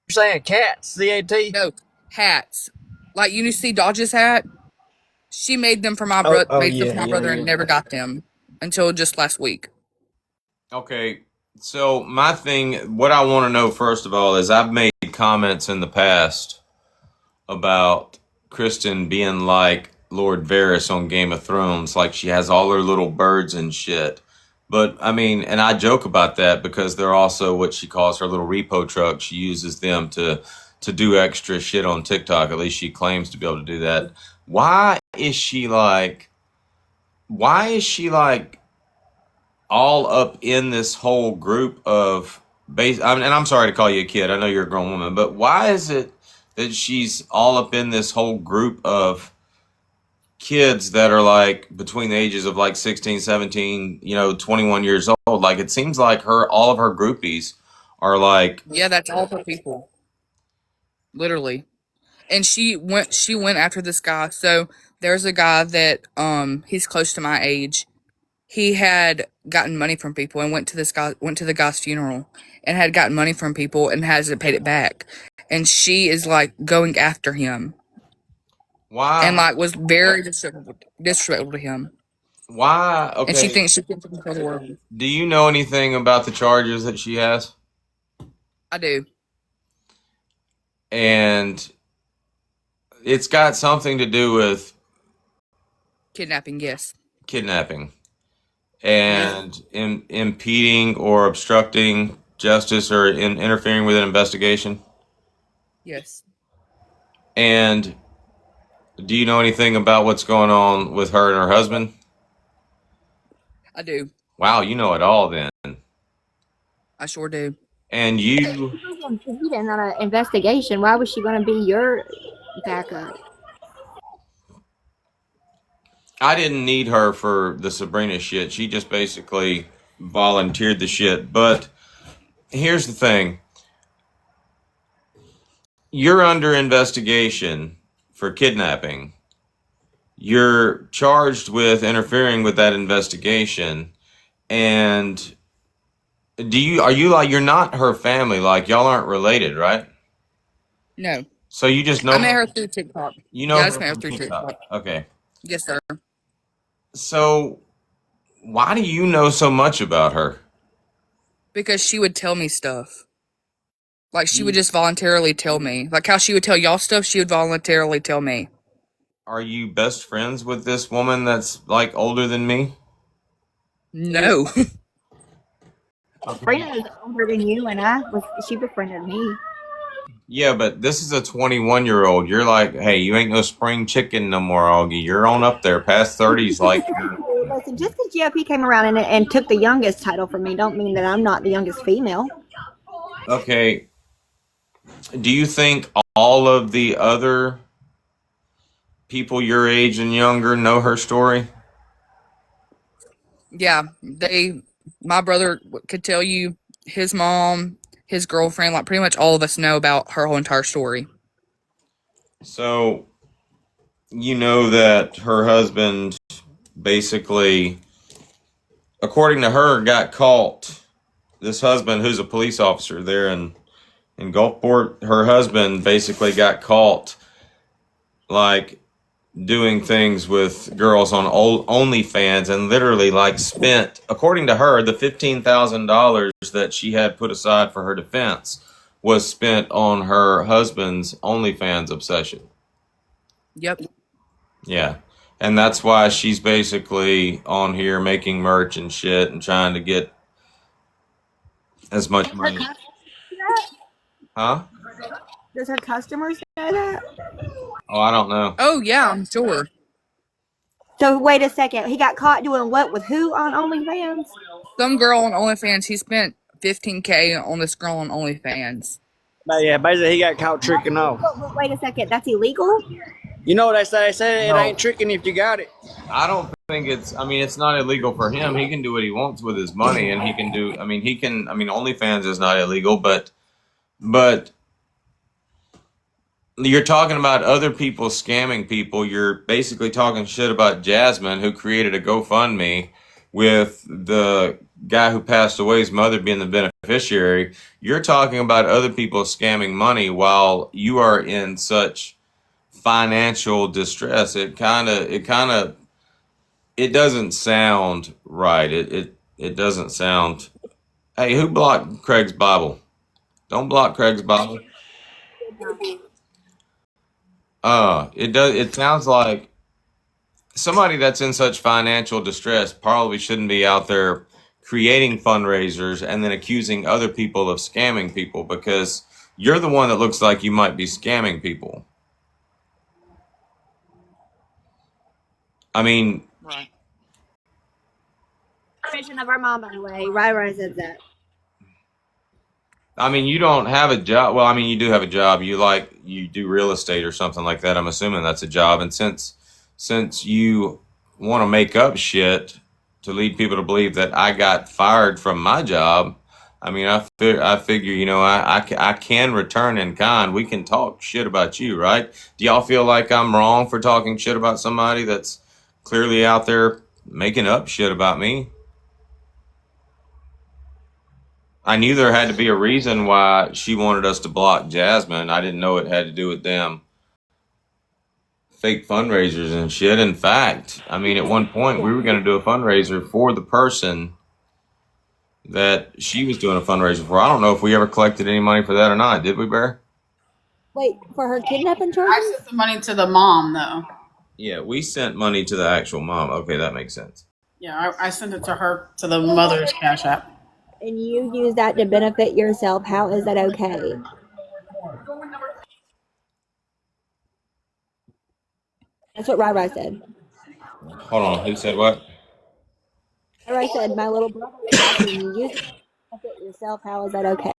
You're saying cats? CAT? No hats, like you see Dodge's hat. She made them for my brother and never got them until just last week. Okay. So my thing, what I want to know first of all is I've made comments in the past about Kristen being like Lord Varys on Game of Thrones, like she has all her little birds and shit. But I mean, and I joke about that because they're also what she calls her little repo truck. She uses them to do extra shit on TikTok. At least she claims to be able to do that. Why is she like? Why is she like all up in this whole group of base? I mean, and I'm sorry to call you a kid. I know you're a grown woman, but why is it that she's all up in this whole group of kids that are like between the ages of like 16, 17, 21 years old? Like it seems like all of her groupies are like, Yeah, that's all her people, literally. And she went after this guy. So there's a guy that he's close to my age. He had gotten money from people and went to the guy's funeral and had gotten money from people and hasn't paid it back. and she is like going after him Why? and like was very disrespectful to him. Why? And she Okay. thinks she can control the world. Do you know anything about the charges that she has? I do. And it's got something to do with Kidnapping, yes. kidnapping and impeding or obstructing justice or interfering with an investigation. Yes. And do you know anything about what's going on with her and her husband? I do. Wow, you know it all then. I sure do. And you, She was impeding on an investigation. Why was she going to be your backup? I didn't need her for the Sabrina shit. She just basically volunteered the shit. But here's the thing. You're under investigation for kidnapping. You're charged with interfering with that investigation. And are you like, you're not her family, like y'all aren't related, right? No. So you just know I met her through TikTok. you know Yeah, I her just met her from through TikTok. TikTok. Okay. Yes, sir. So why do you know so much about her? Because she would tell me stuff. Like, she would just voluntarily tell me. Like how she would tell y'all stuff, she would voluntarily tell me. Are you best friends with this woman that's like older than me? No. Sabrina is older than you, and she befriended me. Yeah, but this is a 21-year-old. You're like, hey, you ain't no spring chicken no more, Augie. You're on up there past 30s. Like, Listen, just because GOP came around and took the youngest title from me, don't mean that I'm not the youngest female. okay. Do you think all of the other people your age and younger know her story? Yeah, my brother could tell you, his mom, his girlfriend, like pretty much all of us know about her whole entire story. So, you know that her husband basically, according to her, got caught. This husband, who's a police officer there in Gulfport, her husband basically got caught like doing things with girls on OnlyFans and literally like spent, according to her, the $15,000 that she had put aside for her defense was spent on her husband's OnlyFans obsession. Yep. Yeah. And that's why she's basically on here making merch and shit and trying to get as much money. Huh? Does her customers know that? Oh, I don't know. Oh, yeah, I'm sure. So wait a second. He got caught doing what with who on OnlyFans? Some girl on OnlyFans, he spent $15K on this girl on OnlyFans. But yeah, basically he got caught tricking off. Wait a second. That's illegal? You know what they say? They say it No. ain't tricking if you got it. I don't think it's not illegal for him. He can do what he wants with his money and OnlyFans is not illegal, but you're talking about other people scamming people. You're basically talking shit about Jasmine, who created a GoFundMe with the guy who passed away's mother being the beneficiary. You're talking about other people scamming money while you are in such financial distress. It doesn't sound right. It doesn't sound. Hey, who blocked Craig's Bible? Don't block Craig's Bible. It sounds like somebody that's in such financial distress probably shouldn't be out there creating fundraisers and then accusing other people of scamming people, because you're the one that looks like you might be scamming people. I mean, right. Of our mom, by the way. Right said that. I mean, you don't have a job. Well, I mean, you do have a job. You do real estate or something like that. I'm assuming that's a job. And since you want to make up shit to lead people to believe that I got fired from my job, I mean, I figure, I can return in kind. We can talk shit about you, right? Do y'all feel like I'm wrong for talking shit about somebody that's clearly out there making up shit about me? I knew there had to be a reason why she wanted us to block Jasmine. I didn't know it had to do with them fake fundraisers and shit. In fact, I mean, at one point we were going to do a fundraiser for the person that she was doing a fundraiser for. I don't know if we ever collected any money for that or not. Did we, Bear? Wait, for her kidnapping I charges? sent the money to the mom though. Yeah, we sent money to the actual mom. Okay, that makes sense. Yeah, I sent it to her to the mother's Cash App. And you use that to benefit yourself. How is that okay? That's what Rai said. Hold on, who said what? Rai said, my little brother is asking you use it to benefit yourself. How is that okay?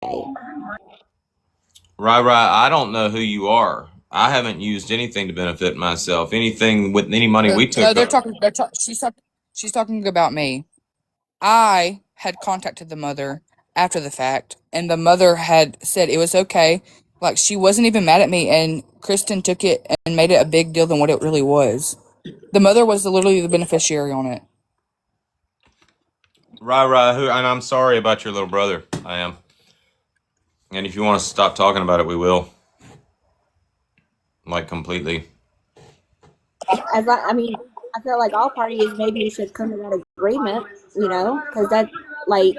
Right, I don't know who you are. I haven't used anything to benefit myself. Anything with any money we took. They're talking. She's talking about me. I had contacted the mother after the fact, and the mother had said it was okay. Like, she wasn't even mad at me, and Kristen took it and made it a big deal than what it really was. The mother was literally the beneficiary on it. Right, who? And I'm sorry about your little brother. I am. And if you want to stop talking about it, we will. Like, completely. I mean, I feel like all parties maybe should come to that agreement, because that, like,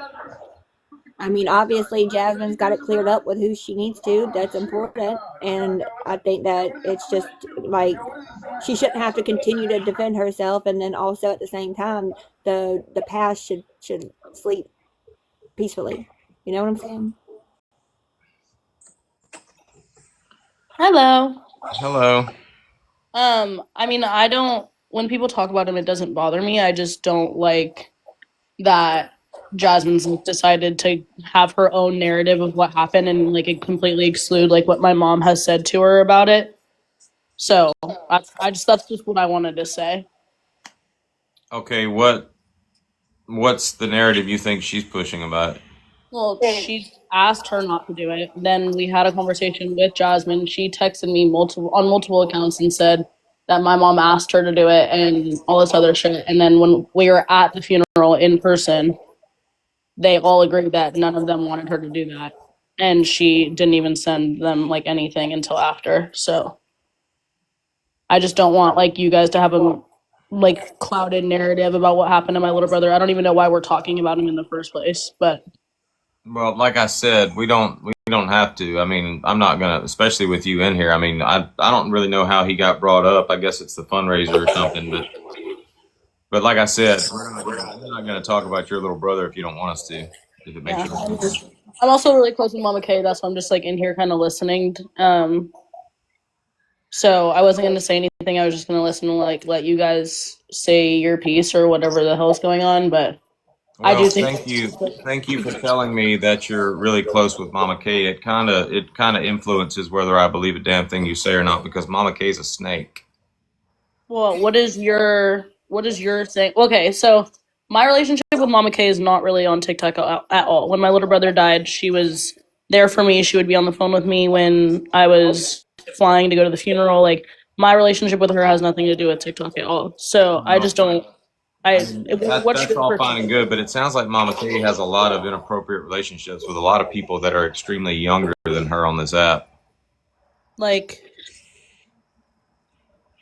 I mean, obviously Jasmine's got it cleared up with who she needs to. That's important, and I think that it's just like she shouldn't have to continue to defend herself, and then also at the same time, the past should sleep peacefully. You know what I'm saying? Hello. Hello. I mean, I don't. When people talk about him, it doesn't bother me. I just don't like that Jasmine's decided to have her own narrative of what happened and like it completely exclude like what my mom has said to her about it. So I just that's just what I wanted to say. Okay, what's the narrative you think she's pushing about it? Well, she asked her not to do it. Then we had a conversation with Jasmine. She texted me multiple accounts and said that my mom asked her to do it and all this other shit. And then when we were at the funeral in person, they all agreed that none of them wanted her to do that. And she didn't even send them like anything until after. So I just don't want like you guys to have a like clouded narrative about what happened to my little brother. I don't even know why we're talking about him in the first place, but Well, like I said, we don't have to. I mean, I'm not gonna, especially with you in here. I mean, I don't really know how he got brought up. I guess it's the fundraiser or something. But like I said, we're not gonna talk about your little brother if you don't want us to. If it makes yeah. sense. I'm also really close with Mama Kay. That's why I'm just like in here kind of listening. So I wasn't gonna say anything. I was just gonna listen and like let you guys say your piece or whatever the hell's going on. But I Well, do think thank you for telling me that you're really close with Mama Kay. It kind of influences whether I believe a damn thing you say or not because Mama Kay's a snake. Well, what is your thing? Okay, so my relationship with Mama Kay is not really on TikTok at all. When my little brother died, she was there for me. She would be on the phone with me when I was flying to go to the funeral. Like my relationship with her has nothing to do with TikTok at all. So I just don't. What's That's your all fine and perspective? good, but it sounds like Mama Kay has a lot of inappropriate relationships with a lot of people that are extremely younger than her on this app. Like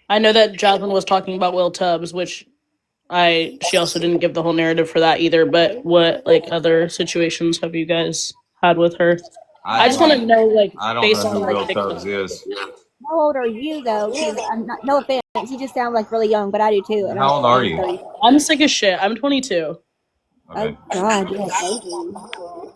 I know that Jasmine was talking about Will Tubbs, which she also didn't give the whole narrative for that either, but what like other situations have you guys had with her? I just want to know like I don't based know on who like Will TikTok. Tubbs is. How old are you though? Because I'm not. No offense, you just sound like really young, but I do too. And How old are I'm you? 30. I'm sick as shit. I'm 22. Okay. Oh God, you're a baby.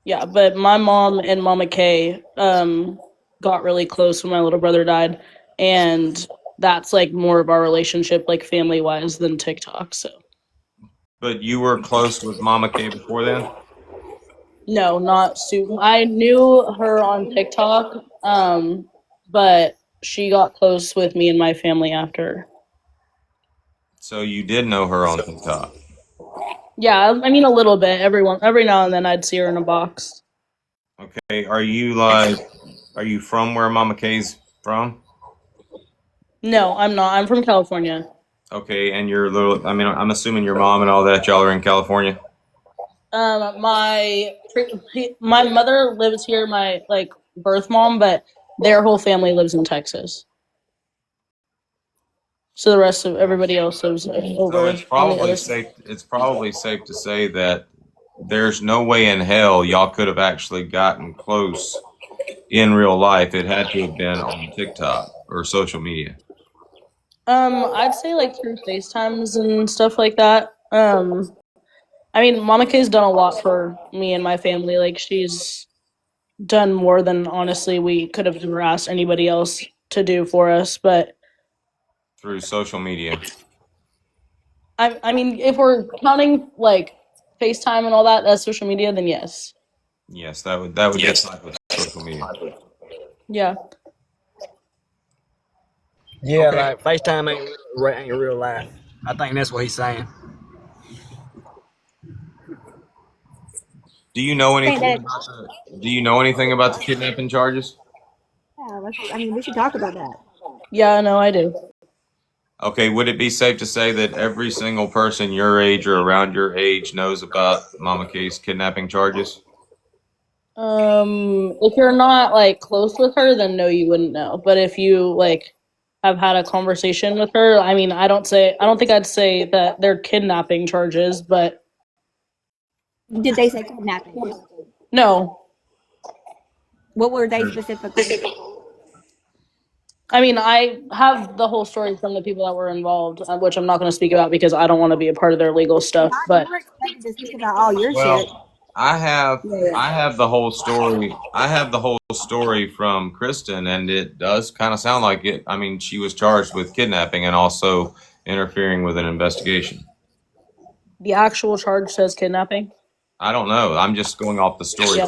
Yeah, but my mom and Mama Kay got really close when my little brother died, and that's like more of our relationship like family wise than TikTok. So But you were close with Mama Kay before then? no, not Sue. I knew her on TikTok, but she got close with me and my family after. So you did know her on TikTok. Yeah, I mean a little bit. Every now and then I'd see her in a box. Okay. Are you from where Mama Kay's from? No, I'm not. I'm from California. Okay, and your little, I mean, I'm assuming your mom and all that, y'all are in California? My mother lives here, my like birth mom, but their whole family lives in Texas. So the rest of everybody else lives over on the other side. It's probably safe to say that there's no way in hell y'all could have actually gotten close in real life. It had to have been on TikTok or social media. I'd say like through FaceTimes and stuff like that. I mean, Mama K's done a lot for me and my family. Like she's done more than honestly we could have ever asked anybody else to do for us. But Through social media. I mean, if we're counting like FaceTime and all that, that's social media, then yes. Yes, that would be type of social media. Yeah. Yeah, Okay. like FaceTime ain't real life. I think that's what he's saying. Do you know I think anything that about the kidnapping charges? yeah, I mean, we should talk about that. Yeah, no, I do. Okay, would it be safe to say that every single person your age or around your age knows about Mama K's kidnapping charges? If you're not like close with her, then no, you wouldn't know. But if you like have had a conversation with her, I mean, I don't think I'd say that they're kidnapping charges, but Did they say kidnapping? no. What were they specifically? I mean, I have the whole story from the people that were involved, which I'm not going to speak about because I don't want to be a part of their legal stuff. You But were expected to speak about all your Well, shit. yeah. I have the whole story. I have the whole story from Kristen, and it does kind of sound like it. I mean, she was charged with kidnapping and also interfering with an investigation. The actual charge says kidnapping. I don't know. I'm just going off the story. Yeah,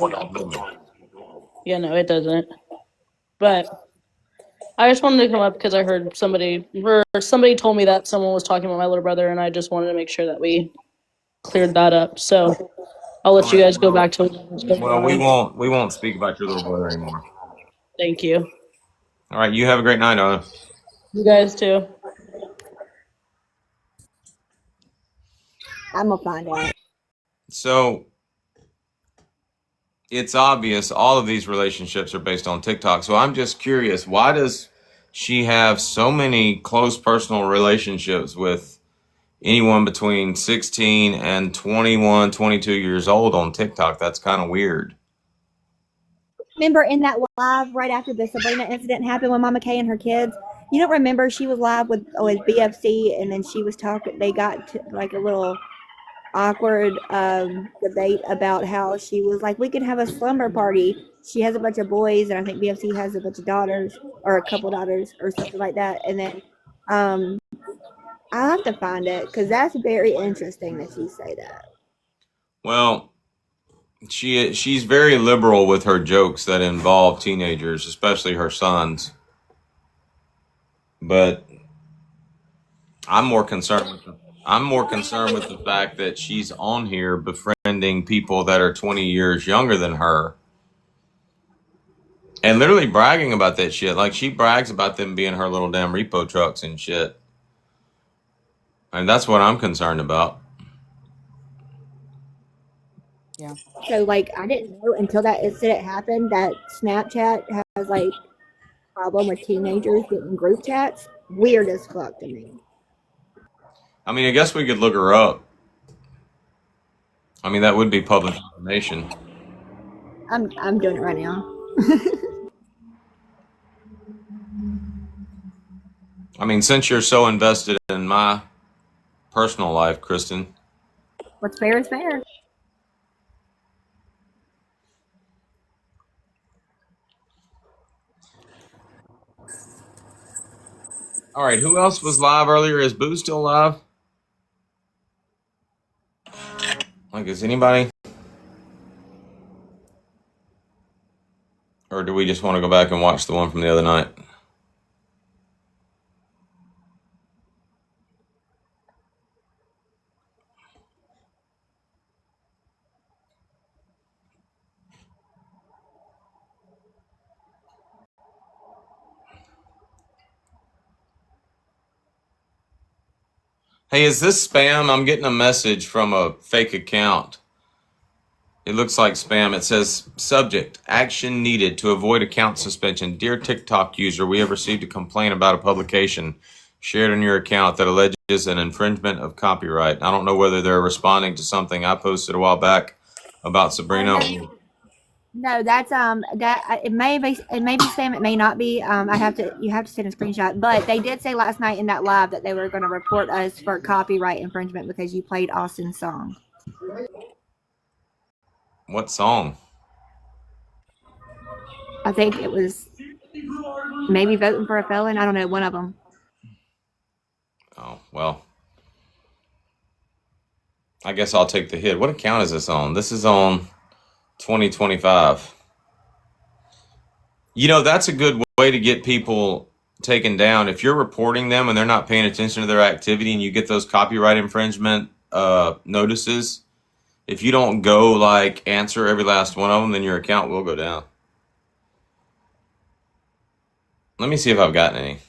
yeah, no, it doesn't. But I just wanted to come up because I heard somebody told me that someone was talking about my little brother, and I just wanted to make sure that we cleared that up. So I'll let you guys go back to what's going Well, we on. won't speak about your little brother anymore. Thank you. All right, you have a great night, Donna. You guys too. I'm gonna find out. So it's obvious all of these relationships are based on TikTok. So I'm just curious, why does she have so many close personal relationships with anyone between 16 and 21, 22 years old on TikTok? That's kind of weird. Remember in that live right after the Sabrina incident happened with Mama K and her kids? You don't remember she was live with BFC, and then she was talking. They got to like a little awkward debate about how she was like, we could have a slumber party. She has a bunch of boys, and I think BFC has a bunch of daughters or a couple daughters or something like that. And then I have to find it because that's very interesting that you say that. Well, she's very liberal with her jokes that involve teenagers, especially her sons. But I'm more concerned with the fact that she's on here befriending people that are 20 years younger than her and literally bragging about that shit. Like she brags about them being her little damn repo trucks and shit. And that's what I'm concerned about. Yeah. So like I didn't know until that incident happened that Snapchat has like problem with teenagers getting group chats. Weird as fuck to me. I mean, I guess we could look her up. I mean, that would be public information. I'm doing it right now. I mean, since you're so invested in my personal life, Kristen. What's fair is fair. All right, who else was live earlier? Is Boo still live? Like, is anybody? Or do we just want to go back and watch the one from the other night? Hey, is this spam? I'm getting a message from a fake account It looks like spam. It says, subject, action needed to avoid account suspension. Dear TikTok user, we have received a complaint about a publication shared on your account that alleges an infringement of copyright. I don't know whether they're responding to something I posted a while back about Sabrina. No, that's that it may be spam. It may not be. You have to send a screenshot. But they did say last night in that live that they were going to report us for copyright infringement because you played Austin's song. What song? I think it was maybe voting for a felon. I don't know, one of them. Oh, well. I guess I'll take the hit. What account is this on? This is on 2025. You know, that's a good way to get people taken down. If you're reporting them and they're not paying attention to their activity and you get those copyright infringement notices, if you don't go like answer every last one of them, then your account will go down. Let me see if I've gotten any.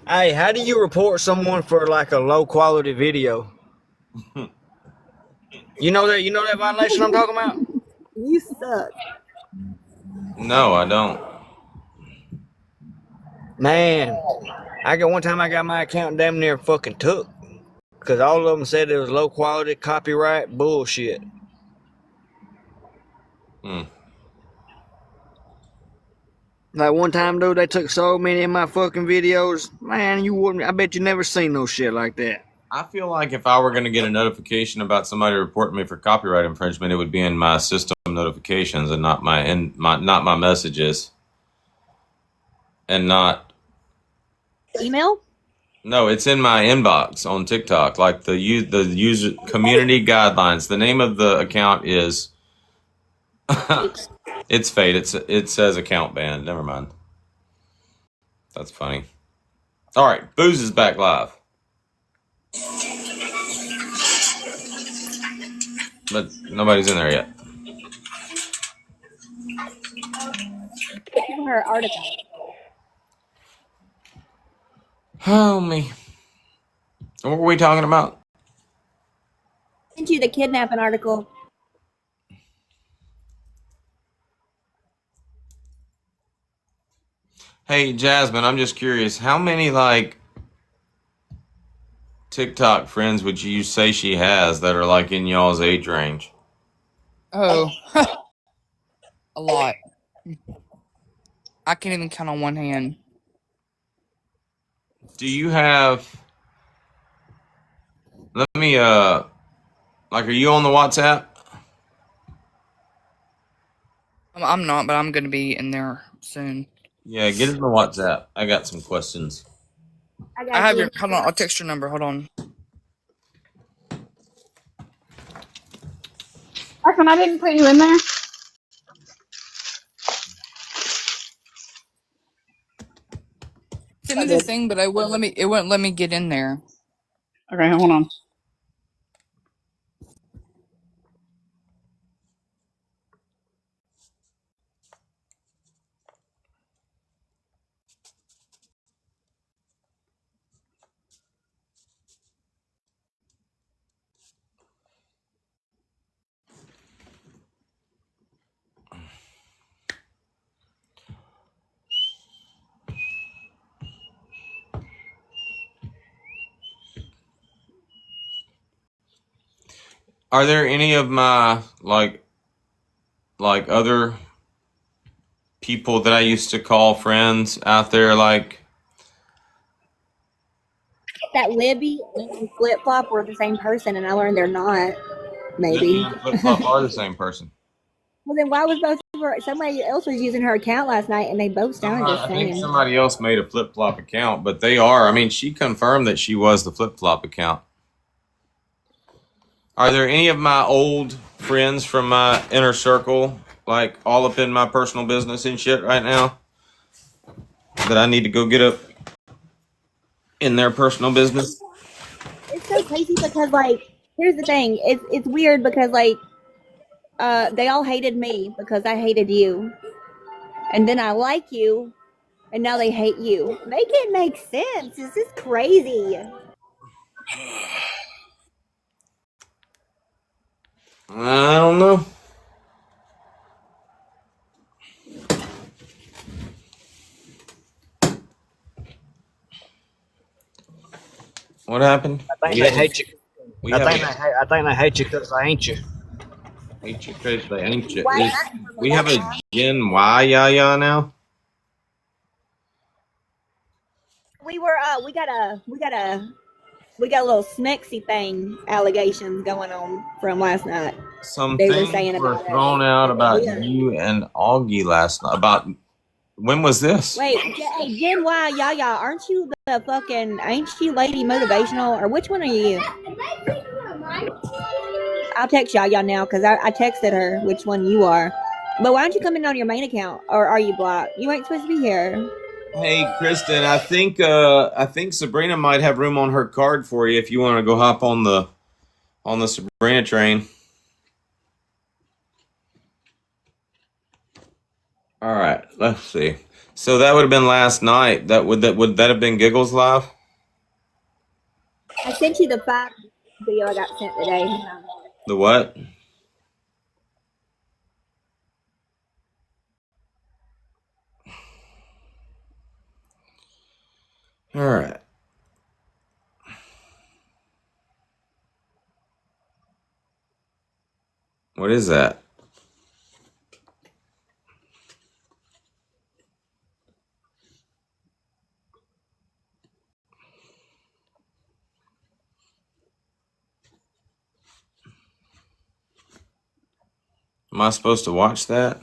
Hey, how do you report someone for like a low quality video? You know that violation I'm talking about? You suck. No, I don't. Man, one time I got my account damn near fucking took. Because all of them said it was low quality copyright bullshit. Like one time, dude, they took so many of my fucking videos. Man, I bet you never seen no shit like that. I feel like if I were going to get a notification about somebody reporting me for copyright infringement, it would be in my system notifications and not my messages, and not email. No, it's in my inbox on TikTok. Like the user community guidelines. The name of the account is it's Fate. It says account banned. Never mind. That's funny. All right, Booze is back live. But nobody's in there yet. Her article. Oh, me. What were we talking about? I sent you the kidnapping article. Hey, Jasmine, I'm just curious. How many, like, TikTok friends would you say she has that are, like, in y'all's age range? Oh, a lot. I can't even count on one hand. Do you have... Let me, like, are you on the WhatsApp? I'm not, but I'm going to be in there soon. Yeah, get in the WhatsApp. I got some questions. I have your... Hold on, I'll text your number. Hold on. Arson, I didn't put you in there. Send me the thing, but it won't let me get in there. Okay, hold on. Are there any of my, like other people that I used to call friends out there, like... That Libby and Flip Flop were the same person, and I learned they're not. Maybe. Flip Flop are the same person. Well, then why was both of her? Somebody else was using her account last night, and they both sounded the I same. think somebody else made a Flip Flop account, but they are. I mean, she confirmed that she was the Flip Flop account. Are there any of my old friends from my inner circle, like all up in my personal business and shit right now, that I need to go get up in their personal business? It's so crazy because, like, here's the thing. It's weird because, like, they all hated me because I hated you, and then I like you, and now they hate you. Make it make sense. This is crazy. I don't know. What happened? I think they hate you. I think they hate you because I ain't you. Hate you because they ain't you. Why We have a Gen Y Yaya now. we were we got a little smexy thing allegations going on from last night. Some They were things saying were about us. thrown out about you and Augie last night. About when was this? Wait, hey, Jen Y, Yaya, aren't you the fucking, ain't you Lady Motivational, or which one are you? I'll text Yaya now, because I texted her which one you are. But why don't you come in on your main account, or are you blocked? You ain't supposed to be here. Hey, Kristen, I think Sabrina might have room on her card for you if you want to go hop on the Sabrina train. All right, let's see. So that would have been last night. Would that have been Giggles Live? I sent you the 5 video I got sent today. The what? All right. What is that? Am I supposed to watch that?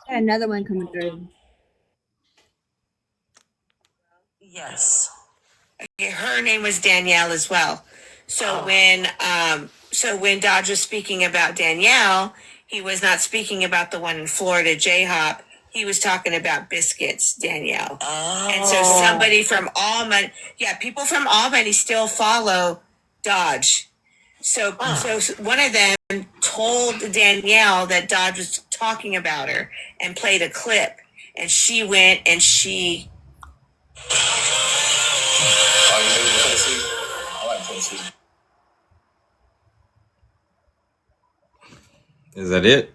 Got another one coming through. Yes. Okay, her name was Danielle as well. So when Dodge was speaking about Danielle, he was not speaking about the one in Florida, J-Hop. He was talking about Biscuits, Danielle. Oh. And so somebody from Albany, people from Albany still follow Dodge. So one of them told Danielle that Dodge was talking about her and played a clip, and she went and she. Are you moving to Tennessee? I like Tennessee. Is that it?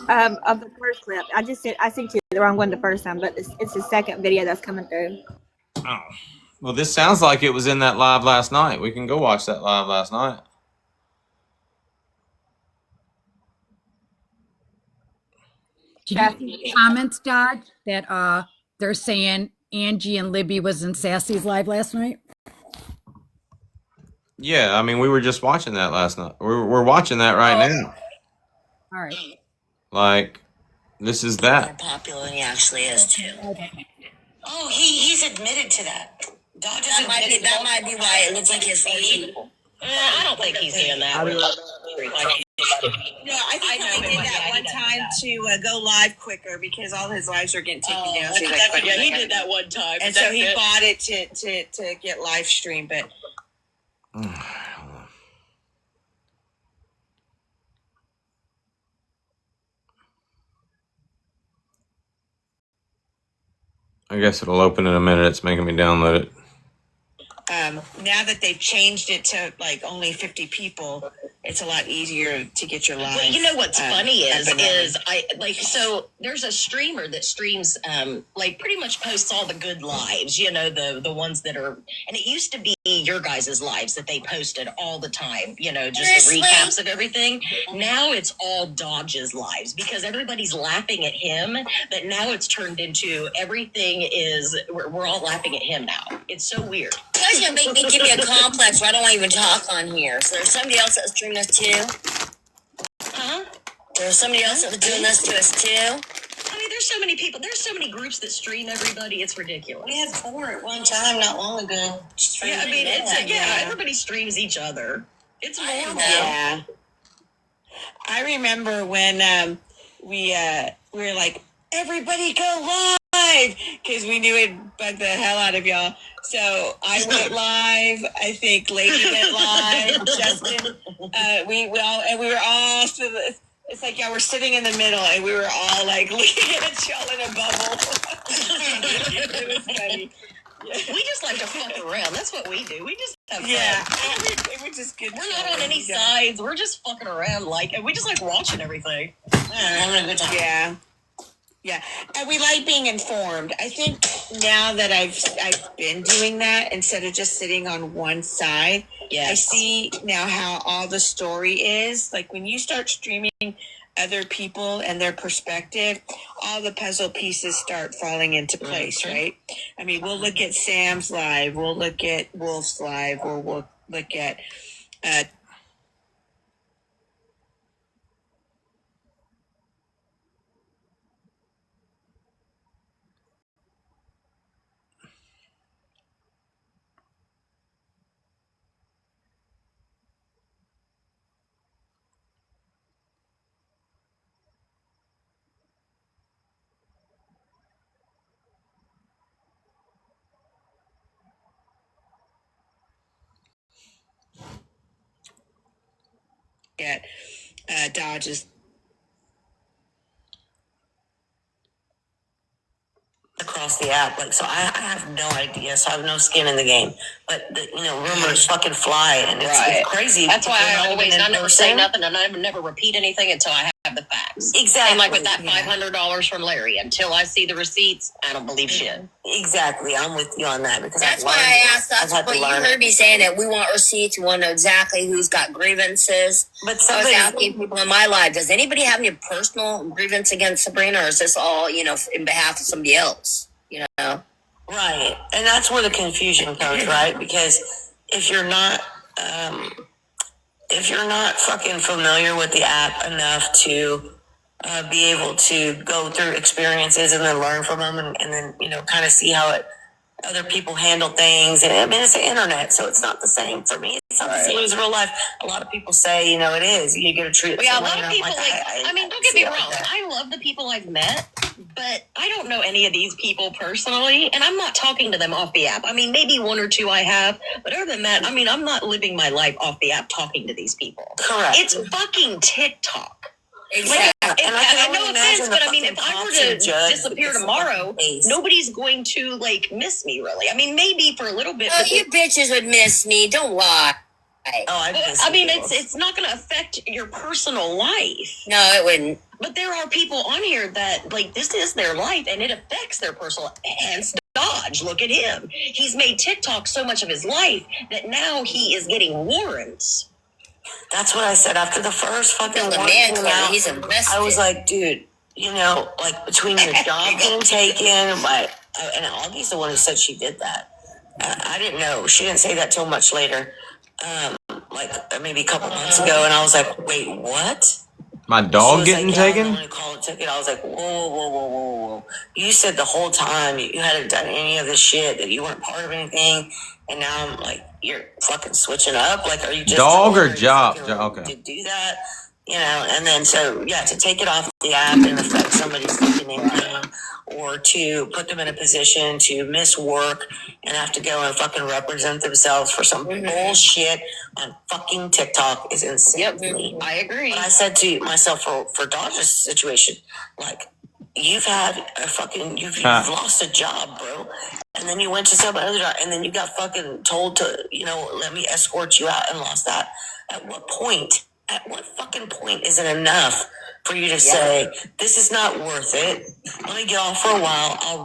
Of the first clip. I sent you the wrong one the first time, but it's the second video that's coming through. Oh. Well, this sounds like it was in that live last night. We can go watch that live last night. Did you see the comments, Dodge, that they're saying Angie and Libby was in Sassy's live last night? Yeah, I mean, we were just watching that last night. We're watching that right now. All right. Like, this is that. Popular than he actually is too. Oh, he's admitted to that. Dodge that might be why it looks like his feed. I don't think he's doing that. No, I think he did that one time to go live quicker because all his lives are getting taken down. So yeah, he did that one time, and so he bought it to get live stream. But I guess it'll open in a minute. It's making me download it. now that they've changed it to like only 50 people, it's a lot easier to get your live. Well, you know what's funny is I like, so there's a streamer that streams like pretty much posts all the good lives, you know, the ones that are, and it used to be your guys' lives that they posted all the time, you know, just the recaps of everything. Now it's all Dodge's lives because everybody's laughing at him, but now it's turned into everything is we're all laughing at him now. It's so weird. You guys gonna make me give you a complex where I don't want to even talk on here. So there's somebody else that's doing this too. Huh? There's somebody else that's doing this to us too. I mean, there's so many people. There's so many groups that stream everybody. It's ridiculous. We had 4 at one time not long ago. Yeah, I mean, everybody streams each other. It's normal. Yeah. I remember when we were like, everybody go live, because we knew it'd bug the hell out of y'all. So I went live. I think Lady went live. Justin, we all, and we were all. It's like y'all were sitting in the middle, and we were all like looking at y'all in a bubble. It was funny. Yeah. We just like to fuck around. That's what we do. We just have fun. Yeah. We just get. We're not on any sides. We're just fucking around, and we just like watching everything. Having a good time. Yeah. Yeah, and we like being informed. I think now that I've been doing that instead of just sitting on one side, I see now how all the story is. Like when you start streaming other people and their perspective, all the puzzle pieces start falling into place, right? I mean, we'll look at Sam's live, we'll look at Wolf's live, or we'll look at Dodge's across the app. Like, so I have no idea. So I have no skin in the game. But rumors fucking fly, and it's crazy. That's why I never say nothing, and I never repeat anything until I have the facts. Exactly. Same like with that $500 from Larry. Until I see the receipts, I don't believe shit. Exactly. I'm with you on that, because that's why I asked. That's what you heard me saying, that we want receipts. We want to know exactly who's got grievances. But I was asking people in my life, does anybody have any personal grievance against Sabrina, or is this all in behalf of somebody else? Right, and that's where the confusion comes, right? Because if you're not fucking familiar with the app enough to be able to go through experiences and then learn from them, and then kind of see how other people handle things. And I mean, it's the internet, so it's not the same for me. It's not the same as real life. A lot of people say, it is. You get to treat it. Yeah, a lot of people don't get me wrong. I love the people I've met, but I don't know any of these people personally, and I'm not talking to them off the app. I mean, maybe one or two I have, but other than that, I mean, I'm not living my life off the app talking to these people. Correct. It's fucking TikTok. Exactly. And I know offense, but I mean, if I were to disappear tomorrow, nobody's going to miss me, really. I mean, maybe for a little bit. Oh, you bitches would miss me. Don't lie. I mean, it's not going to affect your personal life. No, it wouldn't. But there are people on here that this is their life, and it affects their personal. Hence, Dodge. Look at him. He's made TikTok so much of his life that now he is getting warrants. That's what I said after the first fucking warrant came out. He's invested. I was like, dude, between your job getting taken, and Augie's the one who said she did that. I didn't know. She didn't say that till much later, maybe a couple months ago, and I was like, wait, what? My dog getting taken? I called a ticket. I was like, whoa. You said the whole time you hadn't done any of this shit, that you weren't part of anything, and now I'm like, you're fucking switching up? Like, are you just dog or job? Okay. To do that, and then to take it off the app and affect somebody's fucking income, or to put them in a position to miss work and have to go and fucking represent themselves for some bullshit on fucking TikTok is insane to me. I agree. But I said to myself, for Dodge's situation, you've had you've lost a job, bro. And then you went to some other job, and then you got fucking told to, let me escort you out, and lost that. At what point? At what fucking point is it enough for you to say, this is not worth it? Let me get off for a while. I'll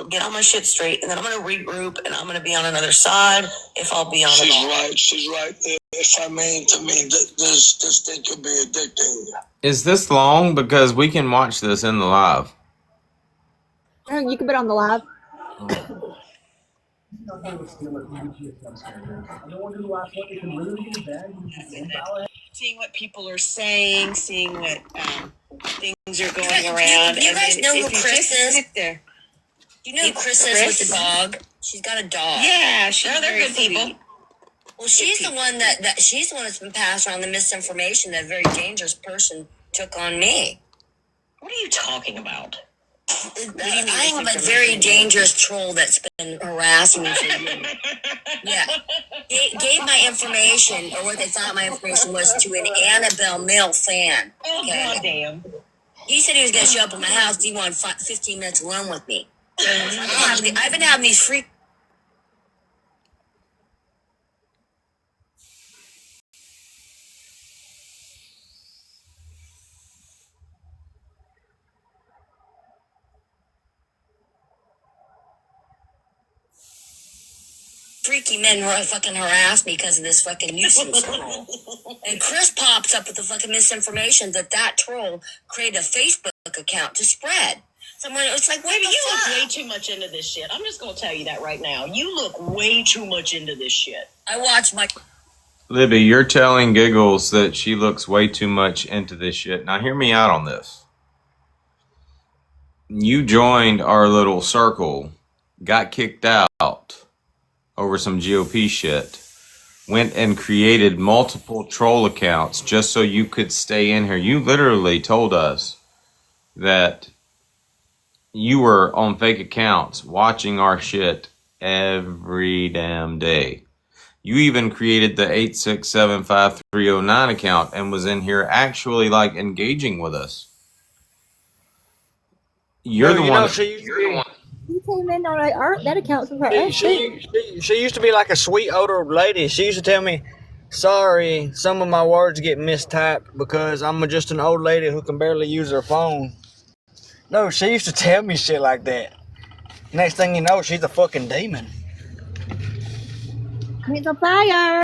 get on my shit straight, and then I'm going to regroup, and I'm going to be on another side if I'll be on it all. She's right. If I mean, to me, this thing could be addicting. Is this long? Because we can watch this in the live. You can put it on the live. Seeing what people are saying, seeing what things are going around. Do you guys know who Chris is? Do you know who Chris is with the dog? She's got a dog. Yeah, they're good people. Well, she's the one she's the one that's been passed around the misinformation that a very dangerous person took on me. What are you talking about? I have a very dangerous troll that's been harassing me for years. Yeah. Gave my information, or what they thought my information was, to an Annabelle male fan. Oh, okay? goddamn. He said he was going to show up at my house. He wanted 15 minutes alone with me. I've been having these freaky men who fucking harass me because of this fucking nuisance troll. And Chris pops up with the fucking misinformation that troll created a Facebook account to spread. Someone, it's like, what the you fuck? look way too much into this shit. I'm just gonna tell you that right now. You look way too much into this shit. I watched my... Libby, you're telling Giggles that she looks way too much into this shit. Now, hear me out on this. You joined our little circle, got kicked out over some GOP shit, went and created multiple troll accounts just so you could stay in here. You literally told us that you were on fake accounts watching our shit every damn day. You even created the 8675309 account and was in here actually like engaging with us. You're the one. You came in on that account from her. She used to be like a sweet older lady. She used to tell me, sorry, some of my words get mistyped because I'm just an old lady who can barely use her phone. No, she used to tell me shit like that. Next thing you know, she's a fucking demon. He's a fire.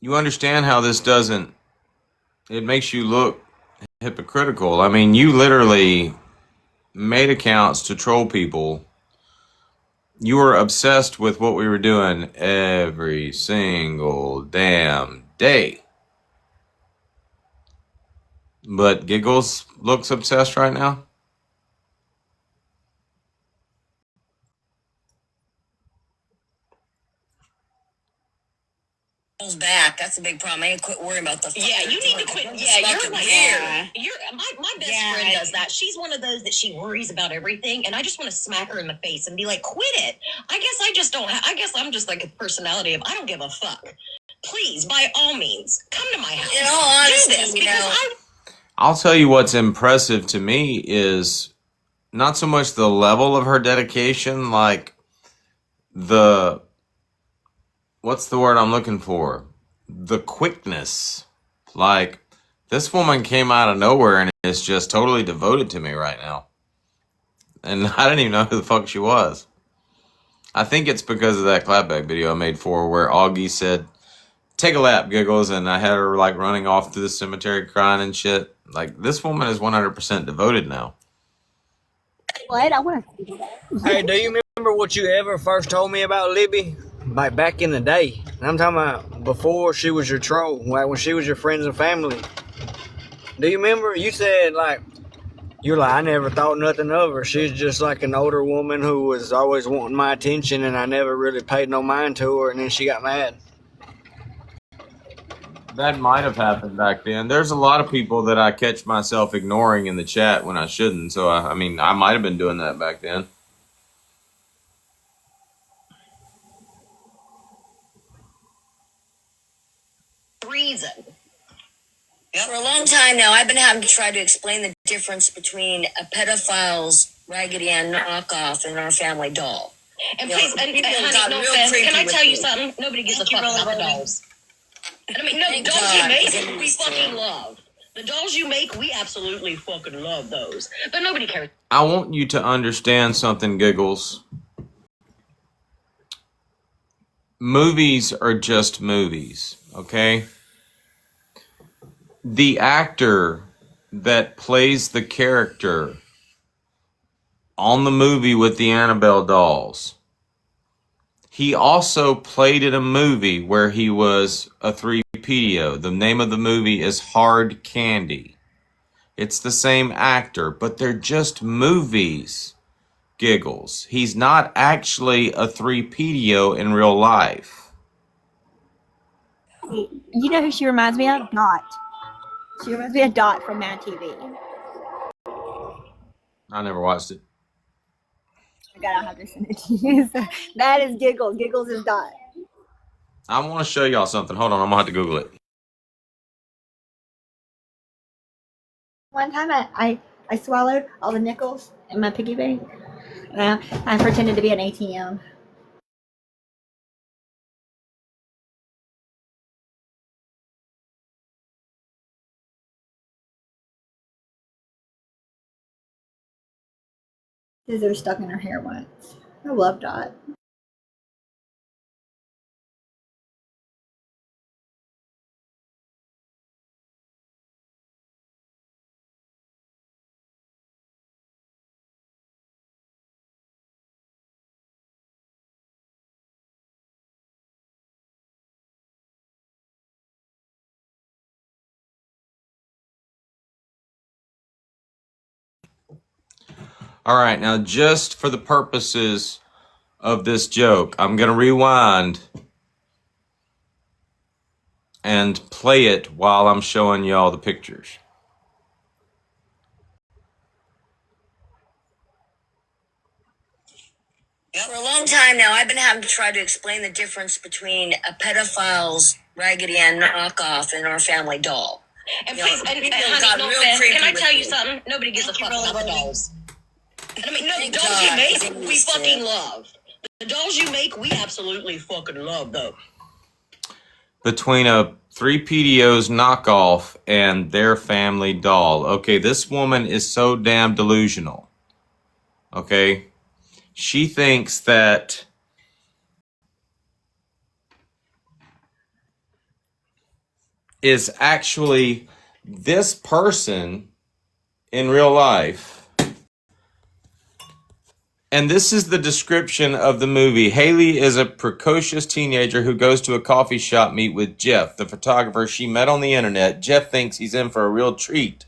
You understand how this doesn't... It makes you look hypocritical. I mean, you literally made accounts to troll people. You were obsessed with what we were doing every single damn day. But Giggles looks obsessed right now? back. That's a big problem. I ain't quit worrying about the... Yeah, you need to quit. Yeah, you're like... You're, my best friend does that. She's one of those that she worries about everything, and I just want to smack her in the face and be like, quit it. I guess I just don't... I guess I'm just like a personality of, I don't give a fuck. Please, by all means, come to my house. In all honesty, do this, because I'll tell you what's impressive to me is not so much the level of her dedication, like the... What's the word I'm looking for? The quickness. Like, this woman came out of nowhere and is just totally devoted to me right now. And I didn't even know who the fuck she was. I think it's because of that clapback video I made for her where Augie said, take a lap, Giggles, and I had her like running off to the cemetery crying and shit. Like, this woman is 100% devoted now. What? I want to see that. Hey, do you remember what you ever first told me about Libby? Like back in the day. I'm talking about before she was your troll, like when she was your friends and family. Do you remember? You said like, you're like, I never thought nothing of her. She's just like an older woman who was always wanting my attention and I never really paid no mind to her, and then she got mad. That might have happened back then. There's a lot of people that I catch myself ignoring in the chat when I shouldn't. So, I mean, I might have been doing that back then. reason. For a long time now, I've been having to try to explain the difference between a pedophile's Raggedy Ann knockoff and our family doll. And please, honey, no offense, can I tell you something? Nobody gives a fuck about the dolls. I mean, no, the dolls you make, we fucking love. The dolls you make, we absolutely fucking love those. But nobody cares. I want you to understand something, Giggles. Movies are just movies, okay? The actor that plays the character on the movie with the Annabelle dolls, he also played in a movie where he was a 3PO. The name of the movie is Hard Candy. It's the same actor, but they're just movies. Giggles. He's not actually a 3PDO in real life. You know who she reminds me of? Dot. She reminds me of Dot from Mad TV. I never watched it. I gotta have to send it to you. So, that is Giggles. Giggles is Dot. I want to show y'all something. Hold on, I'm gonna have to Google it. One time I swallowed all the nickels in my piggy bank. I pretended to be an ATM. Because they were stuck in her hair once. I love Dot. All right, now just for the purposes of this joke, I'm gonna rewind and play it while I'm showing y'all the pictures. For a long time now, I've been having to try to explain the difference between a pedophile's Raggedy Ann knockoff and our family doll. And You know, please, and people honey, got no real offense. creepy Can I with tell you me. something? Nobody gives a fuck about the dolls. I mean, no, the Thank dolls you God, make, they we used to. fucking love. The dolls you make, we absolutely fucking love, though. Between a 3PDO's knockoff and their family doll. Okay, this woman is so damn delusional. Okay? She thinks that is actually this person in real life. And this is the description of the movie. Haley is a precocious teenager who goes to a coffee shop meet with Jeff, the photographer she met on the internet. Jeff thinks he's in for a real treat,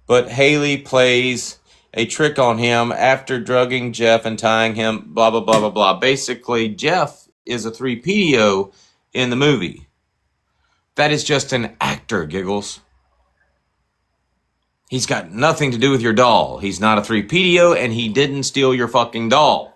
but Haley plays a trick on him after drugging Jeff and tying him, blah, blah, blah, blah, blah. Basically, Jeff is a 3PDO in the movie. That is just an actor, Giggles. He's got nothing to do with your doll. He's not a 3PDO, and he didn't steal your fucking doll.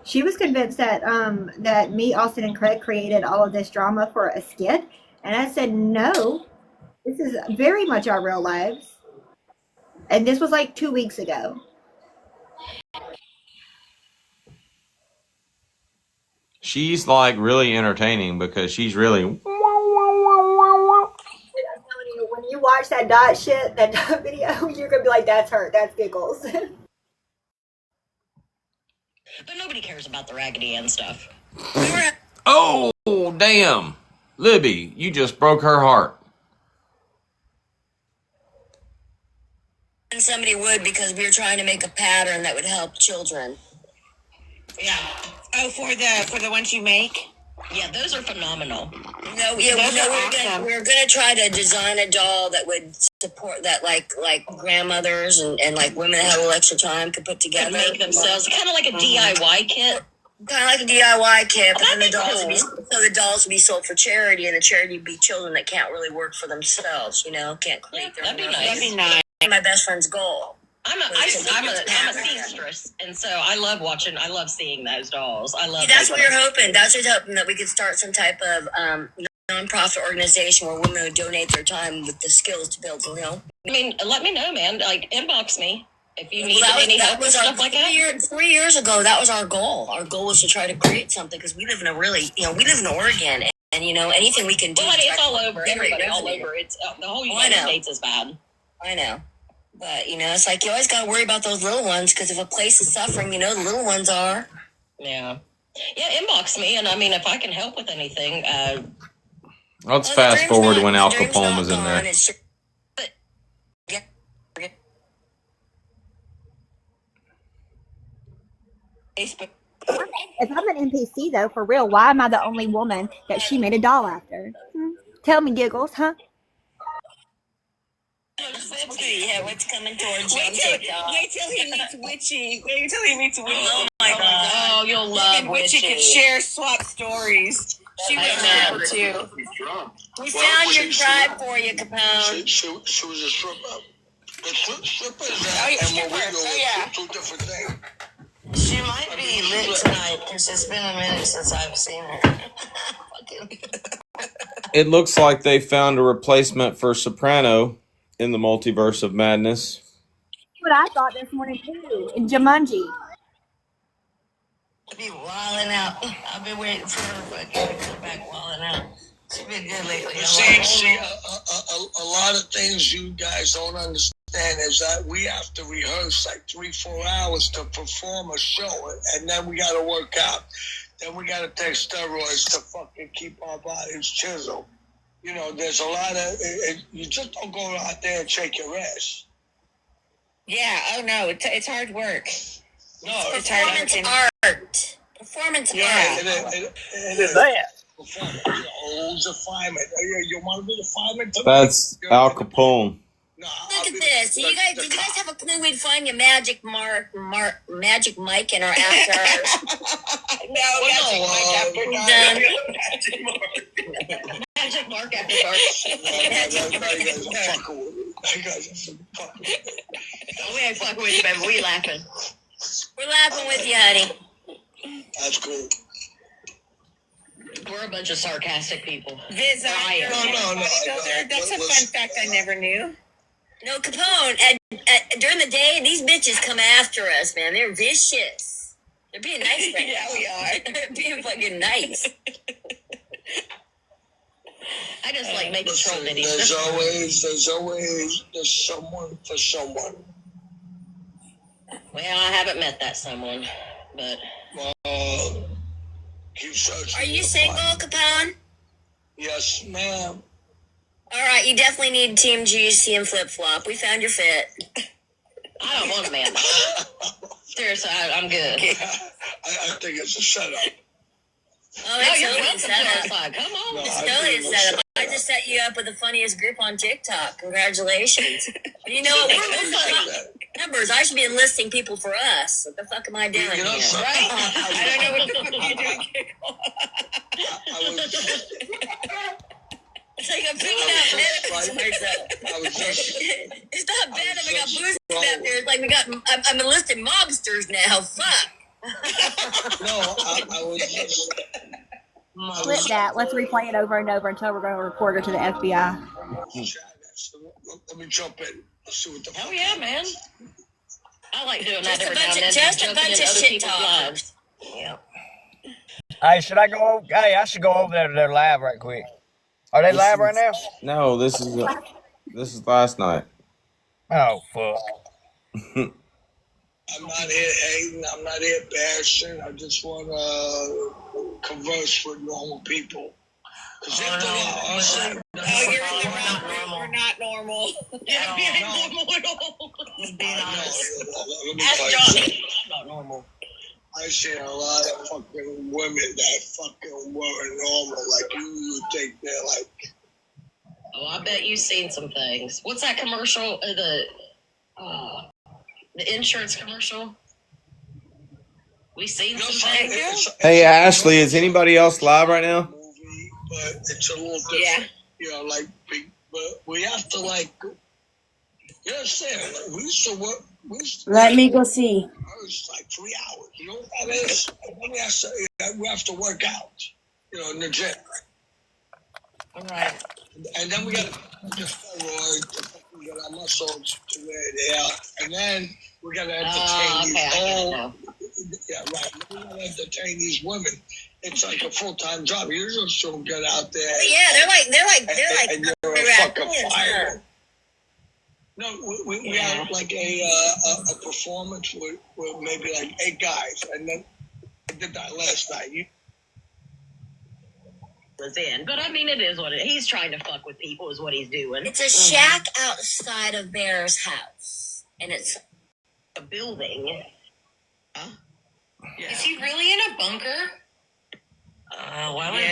She was convinced that that me, Austin, and Craig created all of this drama for a skit, and I said no. This is very much our real lives, and this was like 2 weeks ago. She's like really entertaining because she's really. I'm telling you, when you watch that Dot shit, that Dot video, you're gonna be like, "That's her. That's Giggles." But nobody cares about the Raggedy Ann stuff. Oh, damn. Libby, you just broke her heart. And somebody would, because we were trying to make a pattern that would help children. Yeah. Oh, for the ones you make? Yeah, those are phenomenal. No, yeah, Those are we were gonna try to design a doll that would support that, like grandmothers and like women that have a little extra time could put together. Could make themselves kind of like a DIY kit. Kind of like a DIY kit, but That'd then be the dolls would be sold for charity, and the charity would be children that can't really work for themselves. Can't create their own. That'd be nice. My best friend's goal. I'm a seamstress, and so I love seeing those dolls. I love. See, that's what you're hoping. That's what you're hoping, that we could start some type of nonprofit organization where women would donate their time with the skills to build. I mean, let me know, man. Like, inbox me if you need Well, any help with stuff like that. 3 years ago, that was our goal. Our goal was to try to create something, because we live in Oregon, and anything we can do. Well, it's all over. Everybody all over. It's the whole United States is bad. I know. But, it's like you always got to worry about those little ones, because if a place is suffering, the little ones are. Yeah. Yeah, inbox me, and I mean, if I can help with anything. Let's fast forward when Al Capone was in there. Facebook. If I'm an NPC though, for real, why am I the only woman that she made a doll after? Tell me, Giggles, huh? Yeah, what's coming towards you on TikTok? Wait till he meets Witchy. Wait till he meets Witchy. Oh my god. Oh, you'll love Witchy could share swap stories. She was super too. We found your tribe for you, Capone. She was a stripper. The stripper is Oh, yeah, and what we stripper. do Oh, yeah. two different things. She might be lit tonight because it's been a minute since I've seen her. It looks like they found a replacement for Soprano in the multiverse of madness. What I thought this morning too in Jumanji. Be wilding out. I've been waiting for her fucking to come back wilding out. She's been good lately. See, a lot of things you guys don't understand is that we have to rehearse like 3-4 hours to perform a show, and then we got to work out. Then we got to take steroids to fucking keep our bodies chiseled. You know, there's a lot of you just don't go out there and shake your ass. Yeah. Oh no, it's hard work. No, it's performance art. Performance art. It is that. Who's a fireman? You want to be the fireman? That's Al Capone. No, look at this. Did you guys have a clue we'd find your magic magic mic in our after hours? Magic Mark after dark. We ain't fucking with you, baby. We laughing. We're laughing with you, honey. That's cool. We're a bunch of sarcastic people. No. That's a fun fact I never knew. No, Capone, during the day, these bitches come after us, man. They're vicious. They're being nice right now. We are. They're being fucking nice. I just like making troll videos. There's someone for someone. Well, I haven't met that someone, but... Keep searching. Are you single, Capone? Yes, ma'am. All right, you definitely need Team GC and Flip Flop. We found your fit. I don't want a man. Seriously, I'm good. I think it's a setup. Oh, it's totally a setup. Come on, it's totally a setup. I just set you up with the funniest group on TikTok. Congratulations. You know what? We're losing numbers. I should be enlisting people for us. What the fuck am I doing here? Right? I don't know what the fuck you're doing, It's like I'm picking out benefits. It's not bad if I got boosters out there. It's like I'm enlisting mobsters now. Fuck. No, I was just... Flip that. Let's replay it over and over until we're going to report her to the FBI. Let me jump in. Let's see what the fuck. Oh yeah, man. I like doing that every now and then. Just a bunch of shit talkers. Yep. Hey, should I go over? Hey, I should go over there to their lab right quick. Are they live right now? No, this is last night. Oh fuck. I'm not here hating. I'm not here bashing. I just want to converse with normal people. We're not normal. Yeah, we ain't normal at all. Just being honest. Ask John. I'm not normal. I seen a lot of fucking women that fucking weren't normal. Like you think they're like. Oh, I bet you've seen some things. What's that commercial? The insurance commercial. We seen some things. Hey Ashley, is anybody else live right now? But it's a little different. Yeah. You know, like, but we have to like. You understand? Like, we used to work. Let me go see. It's like 3 hours. You know what that is? And then we have to work out. You know, in the gym. All right. And then we got to get steroids to get our muscles to where they are. And then we got to entertain these. Yeah, right. We got to entertain these women. It's like a full-time job. You just don't get out there. Yeah, they're like. And you're a fucking fireman. No, we had like a performance with maybe like 8 guys, and then I did that last night. But I mean, it is what it is. He's trying to fuck with people, is what he's doing. It's a shack outside of Bear's house, and it's a building. Huh? Yeah, bunker? Why would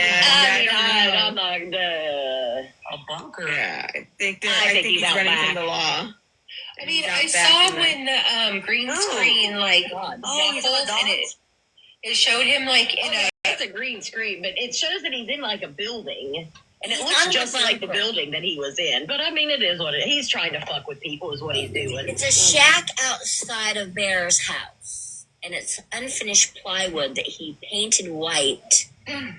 I'm not a bunker? Yeah, I think he's out running back. from the law. I mean, I saw when the green screen waffled, and it showed him like in a. It's a green screen, but it shows that he's in like a building, and it looks just like the building that he was in. But I mean, it is what he's trying to fuck with people, is what he's doing. It's a shack outside of Bear's house, and it's unfinished plywood that he painted white.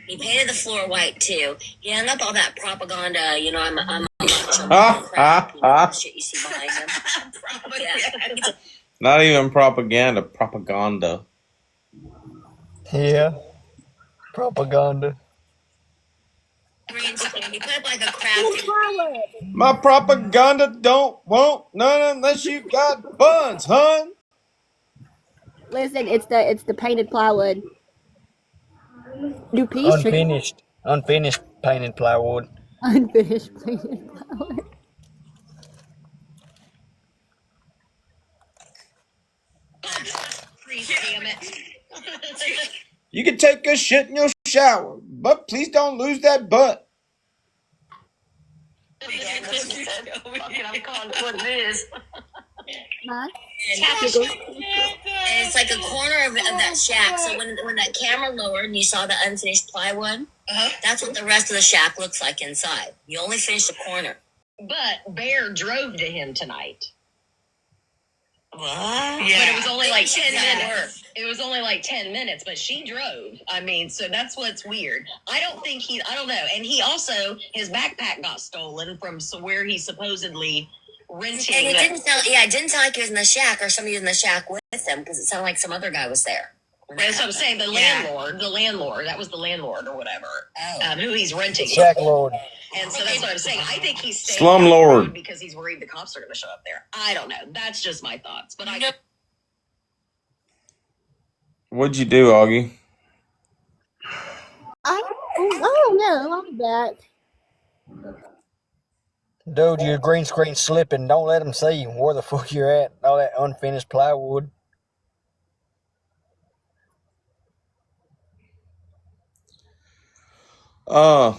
He painted the floor white too. He hung up all that propaganda. I'm a macho crap. Shit you see behind him. Not even propaganda. Yeah. Propaganda. He put up like a crafty. My propaganda won't none unless you got buns, hun. Listen, it's the painted plywood. Do peace trees Unfinished painted plywood. unfinished painted plywood? Damn it. You can take a shit in your shower, but please don't lose that butt. I'm calling it what it is. Huh? And it's like a corner of that shack. So when that camera lowered and you saw the unfinished plywood, that's what the rest of the shack looks like inside. You only finished the corner. But Bear drove to him tonight. What? Yeah. But it was only like 10 minutes. It was only like 10 minutes, but she drove. I mean, so that's what's weird. I don't know. And he also, his backpack got stolen from where he supposedly renting. And it didn't sound like he was in the shack or somebody was in the shack with him, because it sounded like some other guy was there. That's what I'm saying. The landlord, that was the landlord or whatever, who he's renting. Shack lord. And so that's what I'm saying. I think he's staying Slumlord because he's worried the cops are going to show up there. I don't know. That's just my thoughts. But What'd you do, Augie? I don't know. I'm back. Dude, your green screen slipping. Don't let them see where the fuck you're at. All that unfinished plywood. Hold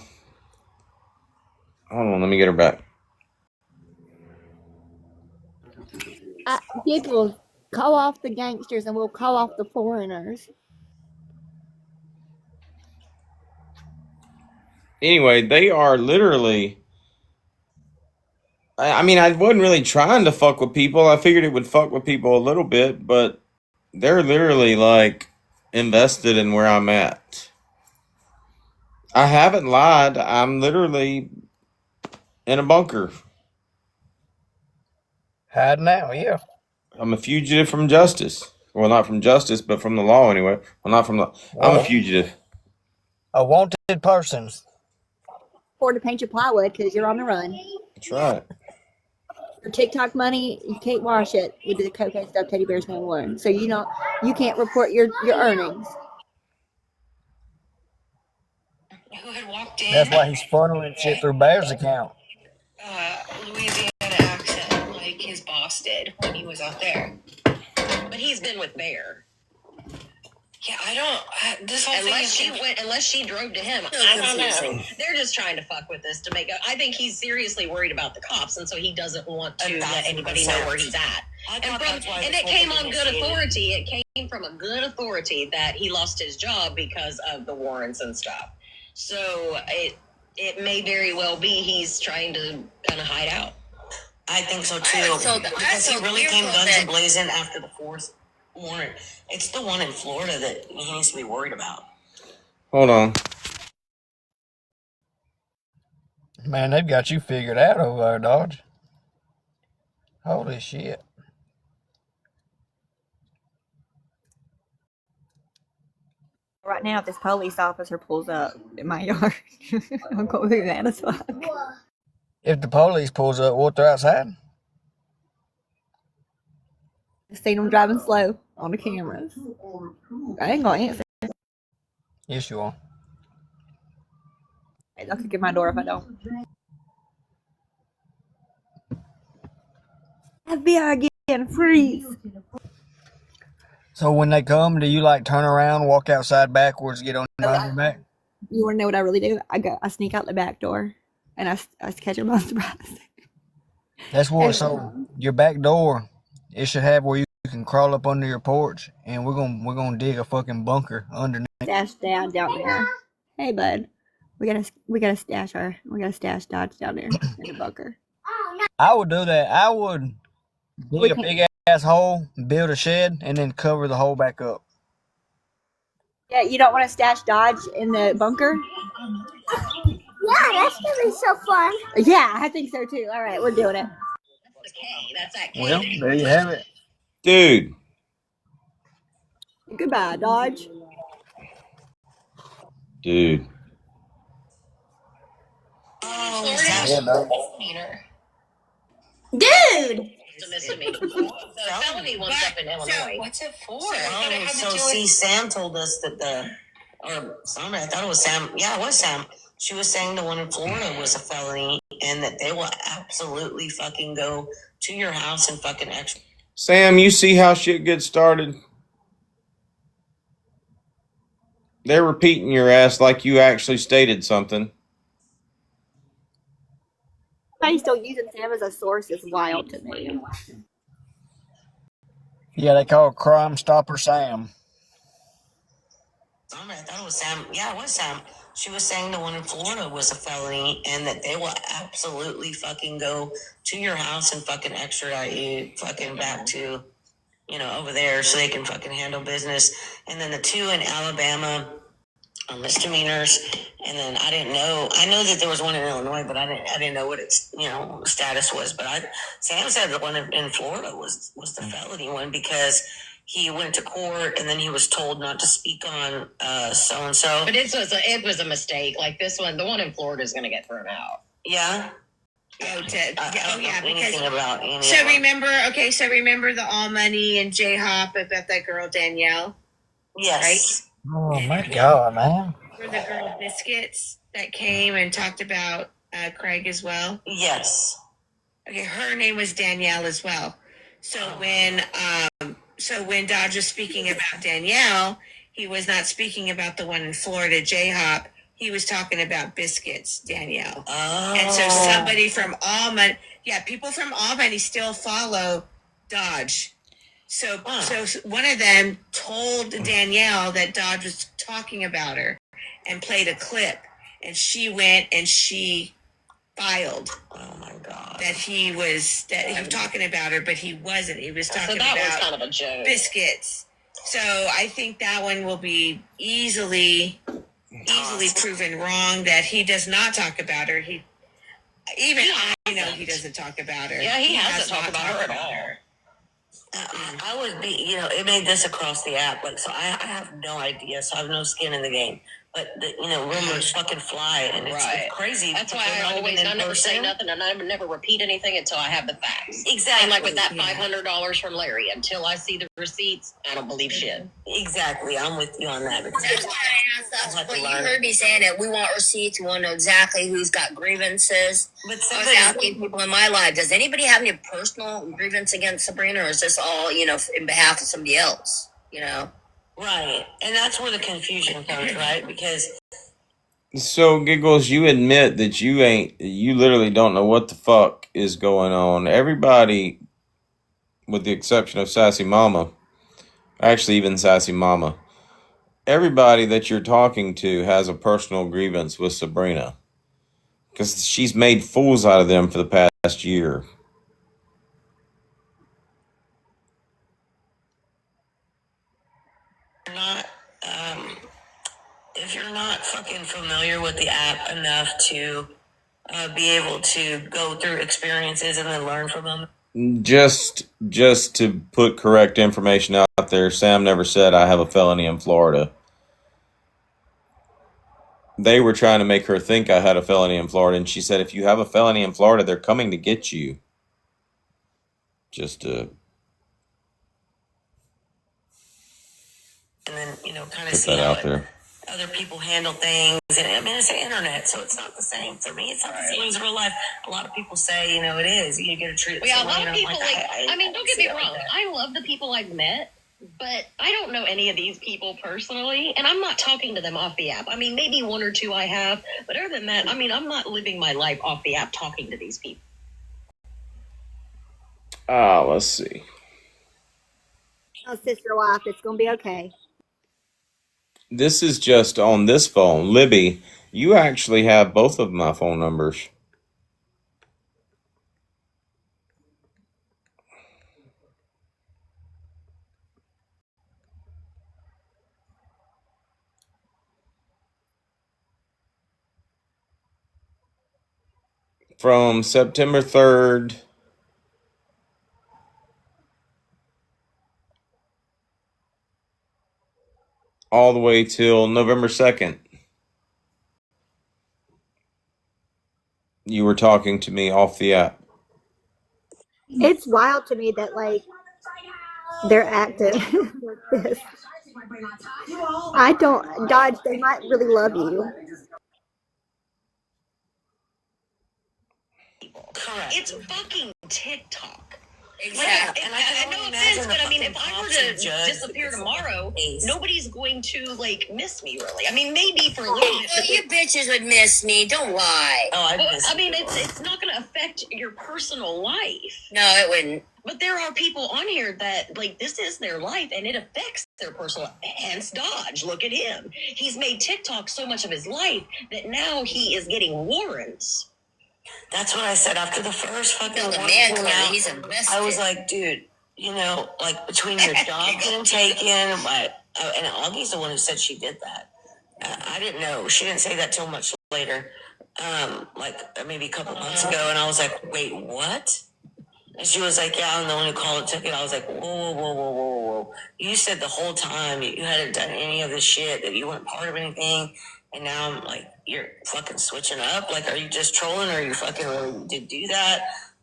on, let me get her back. People, call off the gangsters and we'll call off the foreigners. Anyway, they are literally. I mean, I wasn't really trying to fuck with people. I figured it would fuck with people a little bit, but they're literally like invested in where I'm at. I haven't lied. I'm literally in a bunker. Hiding out, yeah. I'm a fugitive from justice. Well, not from justice, but from the law anyway. Well, not from the. I'm a fugitive. A wanted person. Or to paint your plywood because you're on the run. That's right. Your TikTok money, you can't wash it with the cocaine stuff Teddy Bear's gonna learn. So you can't report your earnings. who had walked in? That's why he's funneling shit through Bear's account. Louisiana accent, like his boss did when he was out there. But he's been with Bear. Yeah, I don't. This whole unless she drove to him. I don't know. They're just trying to fuck with this to make. I think he's seriously worried about the cops, and so he doesn't want to let anybody know where he's at. And it came on good authority. It came from a good authority that he lost his job because of the warrants and stuff. So it may very well be he's trying to kind of hide out. I think so too. Because he really came guns a-blazing after the fourth warrant. It's the one in Florida that he needs to be worried about. Hold on. Man, they've got you figured out over there, Dodge. Holy shit. Right now, if this police officer pulls up in my yard, I'll go through that as well. If the police pulls up, what, they're outside? I seen them driving slow on the cameras. I ain't gonna answer. Yes, you are. They'll kick in my door if I don't. FBI again, freeze. So when they come, do you like turn around, walk outside backwards, get on behind your back? You want to know what I really do? I sneak out the back door, and I catch them by surprise. That's what. Every So time. your back door, it should have where you can crawl up under your porch, and we're gonna dig a fucking bunker underneath. Stash down there. Hey, bud. We gotta stash Dodge down there in the bunker. I would do that. I would We dig a can't. big ass hole, build a shed, and then cover the hole back up. Yeah, you don't want to stash Dodge in the bunker? Yeah, that's gonna be so fun. Yeah, I think so too. All right, we're doing it. That's that K. Well, there you have it. Dude. Goodbye, Dodge. Dude. Yeah, no. Dude! The felony one's up in Illinois. What's it for? So see, Sam told us that sorry, I thought it was Sam. Yeah, it was Sam. She was saying the one in Florida was a felony and that they will absolutely fucking go to your house and fucking Sam, you see how shit gets started? They're repeating your ass like you actually stated something. How you still using Sam as a source is wild to me. Yeah, they call Crime Stopper Sam. I thought it was Sam. Yeah, it was Sam. She was saying the one in Florida was a felony and that they will absolutely fucking go to your house and fucking extradite you fucking back to, over there so they can fucking handle business. And then the two in Alabama are misdemeanors. And then I know that there was one in Illinois, but I didn't know what its, status was. But Sam said the one in Florida was the felony one because he went to court and then he was told not to speak on so and so. But it was a mistake. Like this one, the one in Florida is going to get thrown out. Yeah. Remember the All Money and J Hop about that girl Danielle? Yes. Oh my God, man. For the girl Biscuits that came and talked about Craig as well? Yes. Okay, her name was Danielle as well. So when Dodge was speaking about Danielle, he was not speaking about the one in Florida, J-Hop. He was talking about Biscuits, Danielle. Oh. And so somebody from Albany, people from Albany still follow Dodge. So one of them told Danielle that Dodge was talking about her and played a clip. And she went and she filed. Oh my God. That he was talking about her, but he wasn't. He was talking about was kind of a joke. Biscuits. So I think that one will be easily proven wrong that he does not talk about her. He doesn't talk about her. Yeah, he hasn't talked about her at all. I would be, it made this across the app. So I have no idea. So I have no skin in the game. But, rumors fucking fly. And it's crazy. That's why I never say nothing and I never repeat anything until I have the facts. Exactly. And like with that $500 from Larry, until I see the receipts, I don't believe shit. Exactly. I'm with you on that. That's why I asked us. But you heard me saying it. We want receipts. We want to know exactly who's got grievances. But I was asking people in my life, does anybody have any personal grievance against Sabrina, or is this all, in behalf of somebody else, Right. And that's where the confusion comes, right? Because So, Giggles, you admit that you literally don't know what the fuck is going on. Everybody, with the exception of Sassy Mama, actually even Sassy Mama, everybody that you're talking to has a personal grievance with Sabrina. Because she's made fools out of them for the past year. if you're not fucking familiar with the app enough to be able to go through experiences and then learn from them. Just to put correct information out there, Sam never said I have a felony in Florida. They were trying to make her think I had a felony in Florida, and she said, if you have a felony in Florida, they're coming to get you. Just to... And then, kind of put see that how out there. Other people handle things. And I mean, it's the internet, so it's not the same. For me, it's not the same as real life. A lot of people say, it is. You get a treat. Yeah, a lot of people, don't get me wrong. I love the people I've met. But I don't know any of these people personally, and I'm not talking to them off the app. I mean, maybe one or two I have, but other than that, I mean, I'm not living my life off the app talking to these people. Let's see. Oh, sister wife, it's gonna be okay. This is just on this phone. Libby, you actually have both of my phone numbers. From September 3rd all the way till November 2nd. You were talking to me off the app. It's wild to me that like they're active like this. I don't Dodge. They might really love you. Correct. It's fucking TikTok. Exactly. Like, and no offense, but I mean, if I were to disappear tomorrow, nobody's going to like miss me, really. I mean, maybe for a little bit. You bitches would miss me. Don't lie. Oh, I mean, it's not going to affect your personal life. No, it wouldn't. But there are people on here that like this is their life, and it affects their personal. Hence, Dodge. Look at him. He's made TikTok so much of his life that now he is getting warrants. That's what I said after the first fucking one came out. He's invested. I was like, dude, you know, like between your job getting taken, and Augie's the one who said she did that. I didn't know. She didn't say that till much later, like maybe a couple months ago, and I was like, wait, what? And she was like, yeah, I'm the one who called and took it. I was like, whoa. You said the whole time you hadn't done any of this shit, that you weren't part of anything. And now I'm like, you're fucking switching up. Like, are you just trolling, or are you fucking really did do that?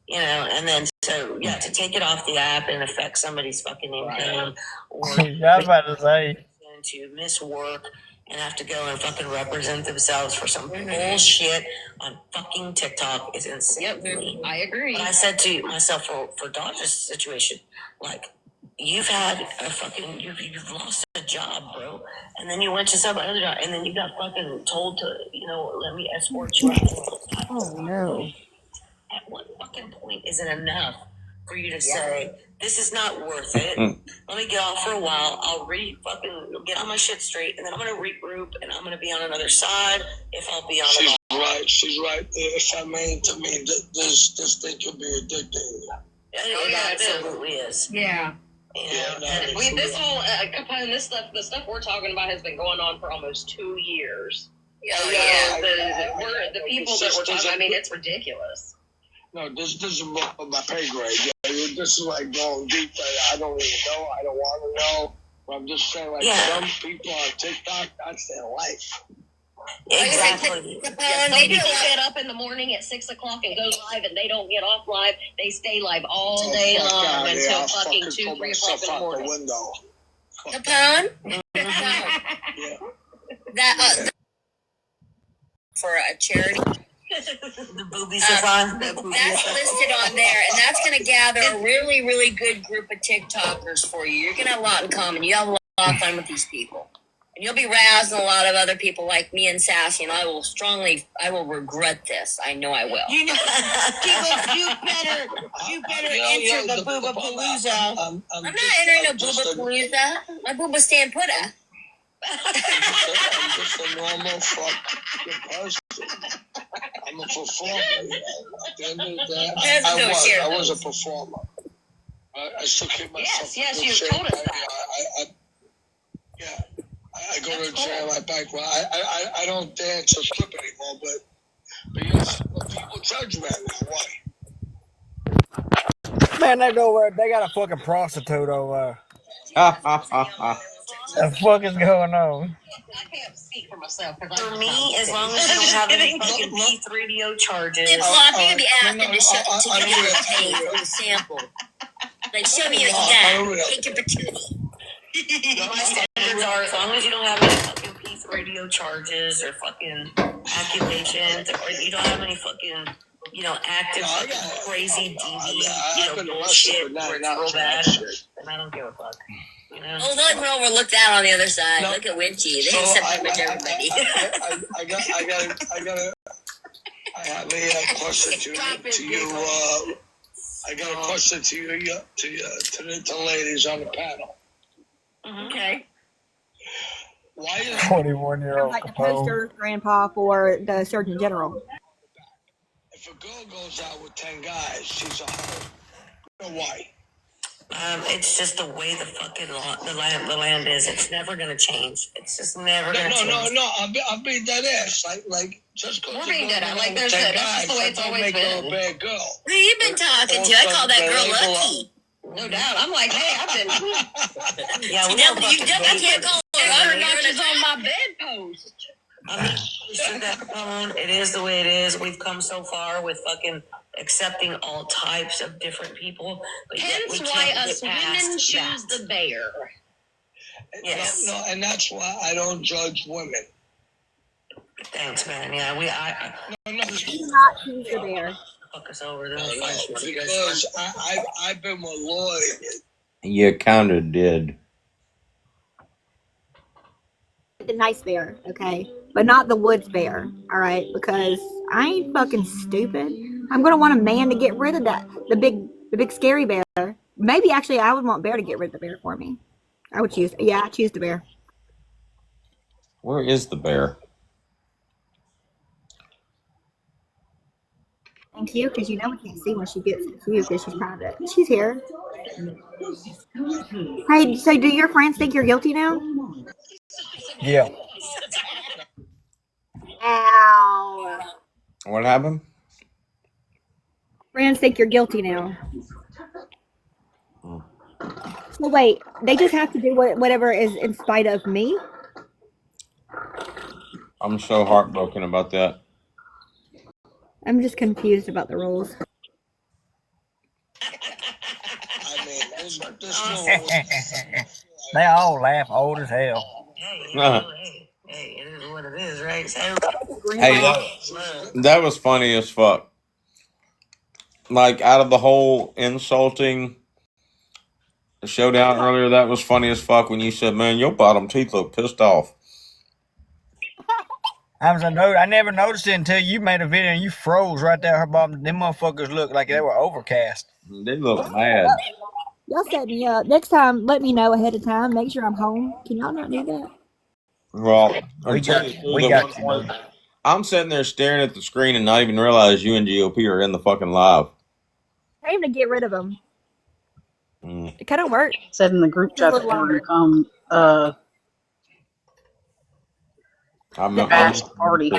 You know, and then so yeah, to take it off the app and affect somebody's fucking income, or I was about to say to miss work and have to go and fucking represent themselves for some bullshit on fucking TikTok is insane. Yep, I agree. But I said to myself, for Dodge's situation, like, you've had a fucking, you've lost a job, bro. And then you went to some other job, and then you got fucking told to, you know, let me escort you out. Oh no. At what fucking point is it enough for you to say, this is not worth it? Let me get off for a while. I'll fucking get on my shit straight, and then I'm going to regroup, and I'm going to be on another side if I'll be on She's right. She's right. If I may, to me, this thing could be addicting. It absolutely is. Yeah. This whole Capone, the stuff we're talking about has been going on for almost 2 years. The people that we're talking. I mean, it's ridiculous. No, this is above my pay grade. Yeah, this is like going deep. I don't even know. I don't want to know. But I'm just saying, like, some people on TikTok, that's their life. Exactly. Some people get up in the morning at 6 o'clock and go live, and they don't get off live. They stay live all day long until fucking 2, 3 o'clock in the morning. Capone? That for a charity. The boobies are on. That's listed on there, and that's going to gather a really, really good group of TikTokers for you. You're going to have a lot in common. You have a lot of fun with these people. And you'll be razzing a lot of other people like me and Sassy, and I will regret this. I know I will. You know, you better enter the Booba Palooza. I'm not entering a Booba Palooza. My Booba stand putta. I'm just a normal fucking person. I'm a performer. At the end of the day, I was a performer. I still keep myself. Yes, you told us that. I go to the gym. I bike. Well, I don't dance or strip anymore, but yes, people judge me. Why? Man, they got a fucking prostitute over there. The fuck is going on? I can't speak for myself. For me, as long as you don't have any fucking Beef Radio charges. You're going to be asking to give you a tape or a sample. Like, show me what you got. Take your patootie. My standards are, as long as you don't have any fucking Beef Radio charges or fucking accusations, or you don't have any fucking, you know, active fucking crazy DV, bullshit where it's real bad, then I don't give a fuck. You Oh, look, we're looked out on the other side. Look at Winchy. They accept pretty much everybody. I have a question to you. I got a question to you, to the ladies on the panel. Okay. Why is 21-year-old Like the Capone. poster grandpa for the Surgeon General. If a girl goes out with 10 guys, she's a hoe. Why? It's just the way the fucking the land is. It's never gonna change. It's just never gonna change. No. I'm being dead ass. Like just because we're being dead ass. Like there's that's just the way it's always make been. her a bad girl. Who you been talking to? I call that girl Lucky. No doubt. I'm like, hey, I've been. Yeah, you definitely can't call her. Notches on my bedpost. I mean, it is the way it is. We've come so far with fucking accepting all types of different people. But hence why us women choose the bear. Yes. No, and that's why I don't judge women. Thanks, man. Yeah, Do not choose the bear. Fuck us over there. Because I've been with Lloyd. You kind of did. The nice bear, okay? But not the woods bear, alright? Because I ain't fucking stupid. I'm gonna want a man to get rid of that. The big scary bear. Maybe actually I would want Bear to get rid of the bear for me. I would choose the bear. Where is the bear? Thank you, because you know we can't see when she gets to you because she's private. She's here. Hey, so do your friends think you're guilty now? Yeah. Ow. What happened? Friends think you're guilty now. So wait, they just have to do whatever is in spite of me? I'm so heartbroken about that. I'm just confused about the rules. I mean, this They all laugh old as hell. Hey, it is what it is, right? So, Hey, that was funny as fuck. Like, out of the whole insulting showdown earlier, that was funny as fuck when you said, man, your bottom teeth look pissed off. I never noticed it until you made a video and you froze right there. Her bottom, them motherfuckers looked like they were overcast. They look mad. Y'all set me up. Next time, let me know ahead of time. Make sure I'm home. Can y'all not do that? Well, we got you. I'm sitting there staring at the screen and not even realize you and GOP are in the fucking live. I even to get rid of them. It kind of worked. Said in the group chat that they were going to come bash the party.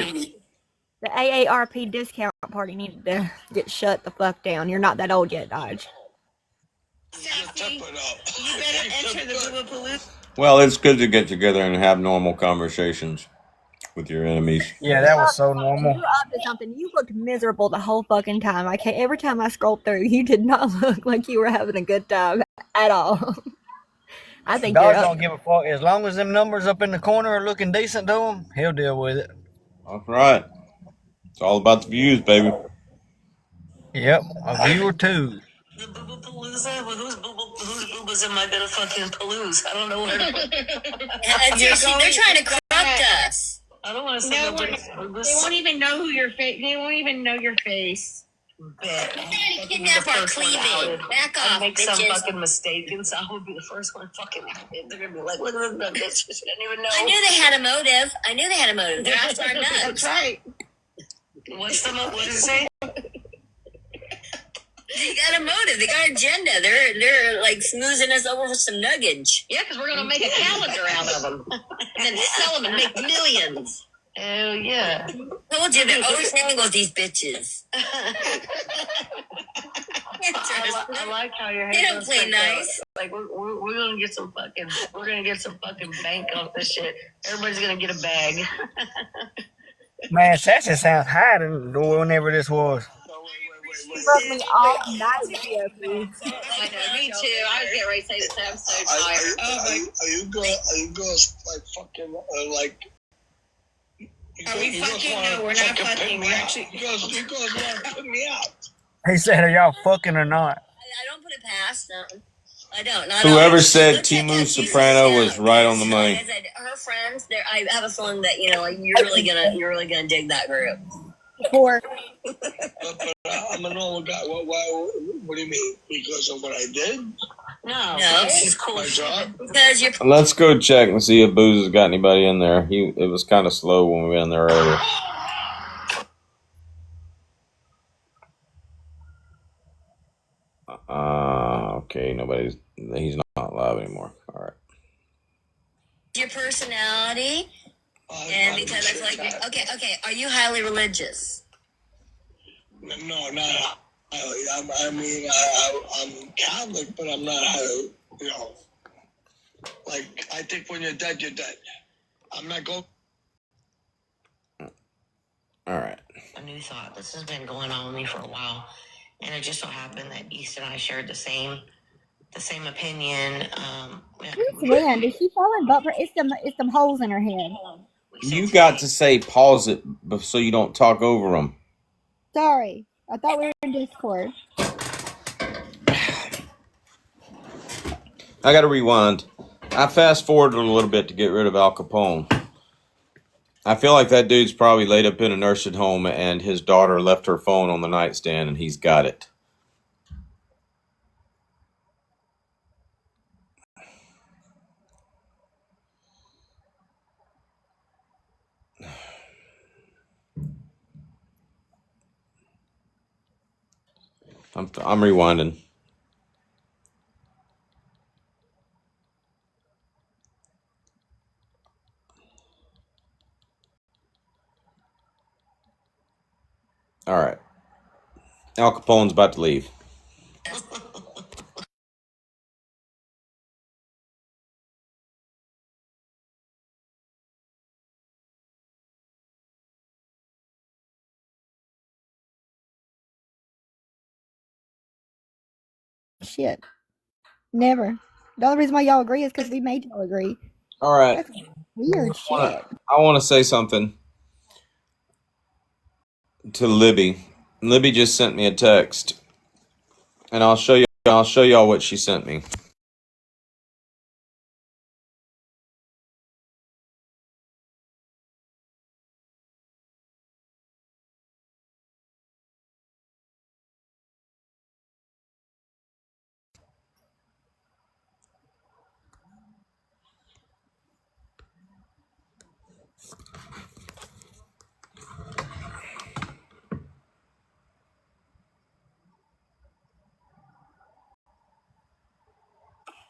The AARP discount party needed to get shut the fuck down. You're not that old yet, Dodge. Well, it's good to get together and have normal conversations with your enemies. Yeah, that was so normal. You were up to something. You looked miserable the whole fucking time. Every time I scrolled through, you did not look like you were having a good time at all. I think Dodge don't give a fuck. As long as them numbers up in the corner are looking decent to him, he'll deal with it. That's right. It's all about the views, baby. Yep, a view or two. The Booba-Palooza? Well, whose boobas am I gonna fucking palooza? I don't know where to put They're trying to corrupt us. I don't want to say They won't even know who your face. They won't even know your face. They're trying to kidnap our cleaving. Back off, make bitches. some fucking mistake, and so I would be the first one fucking. They're gonna be like, look at this bitch. She didn't even know. I knew they had a motive. They're after our nuts. That's right. What did it say? They got a motive. They got an agenda. They're like smoozing us over for some nuggage. Yeah, because we're gonna make a calendar out of them, and then sell them and make millions. Hell yeah! Told you they're overstepping with these bitches. I like how your They don't play nice. Like we're gonna get some fucking bank off this shit. Everybody's gonna get a bag. Man, Sassy sounds high whenever this was. She broke me all night video, please. I know, me too. I was getting ready to say this. I'm so tired. Are you girls like fucking like? Are we fucking? No, we're not fucking. We're actually. You girls want to put me out. He said, are y'all fucking or not? I don't put it past them. I don't. Not Whoever always. said Go check Timu out Soprano Tuesdays was out. right on the Like money. I said, her friends. I have a feeling that like, you're really gonna dig that group. Poor. But I'm a normal guy. What do you mean? Because of what I did? No, she's cool. My job? Because you're. Let's go check and see if Booze has got anybody in there. It was kind of slow when we went in there earlier. Okay, he's not live anymore. All right. Your personality, and because I feel like okay. Are you highly religious? No, not highly. I'm Catholic, but I'm not highly. Like I think when you're dead, you're dead. I'm not going. All right. A new thought. This has been going on with me for a while, and it just so happened that East and I shared the same opinion. Who's wind? Is she falling? But it's them holes in her head. You got to say pause it so you don't talk over them. Sorry, I thought we were in Discord. I got to rewind. I fast forwarded a little bit to get rid of Al Capone. I feel like that dude's probably laid up in a nursing home and his daughter left her phone on the nightstand and he's got it. I'm rewinding. All right. Al Capone's about to leave. Shit. Never. The only reason why y'all agree is because we made y'all agree. All right. That's weird shit. I want to say something to Libby. Libby just sent me a text, and I'll show y'all what she sent me.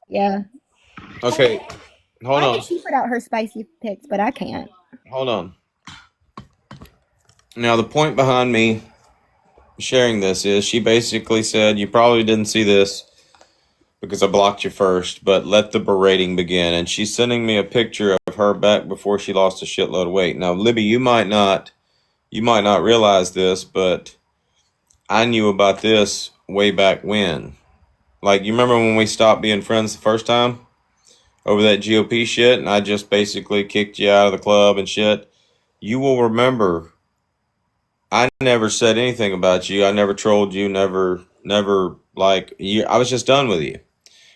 Yeah. Okay. Hold I on. can she put out her spicy pics, but I can't. Hold on. Now, the point behind me sharing this is she basically said, you probably didn't see this because I blocked you first, but let the berating begin. And she's sending me a picture of her back before she lost a shitload of weight. Now, Libby, you might not realize this, but I knew about this way back when. Like, you remember when we stopped being friends the first time over that GOP shit, and I just basically kicked you out of the club and shit? You will remember I never said anything about you. I never trolled you, never like you. I was just done with you.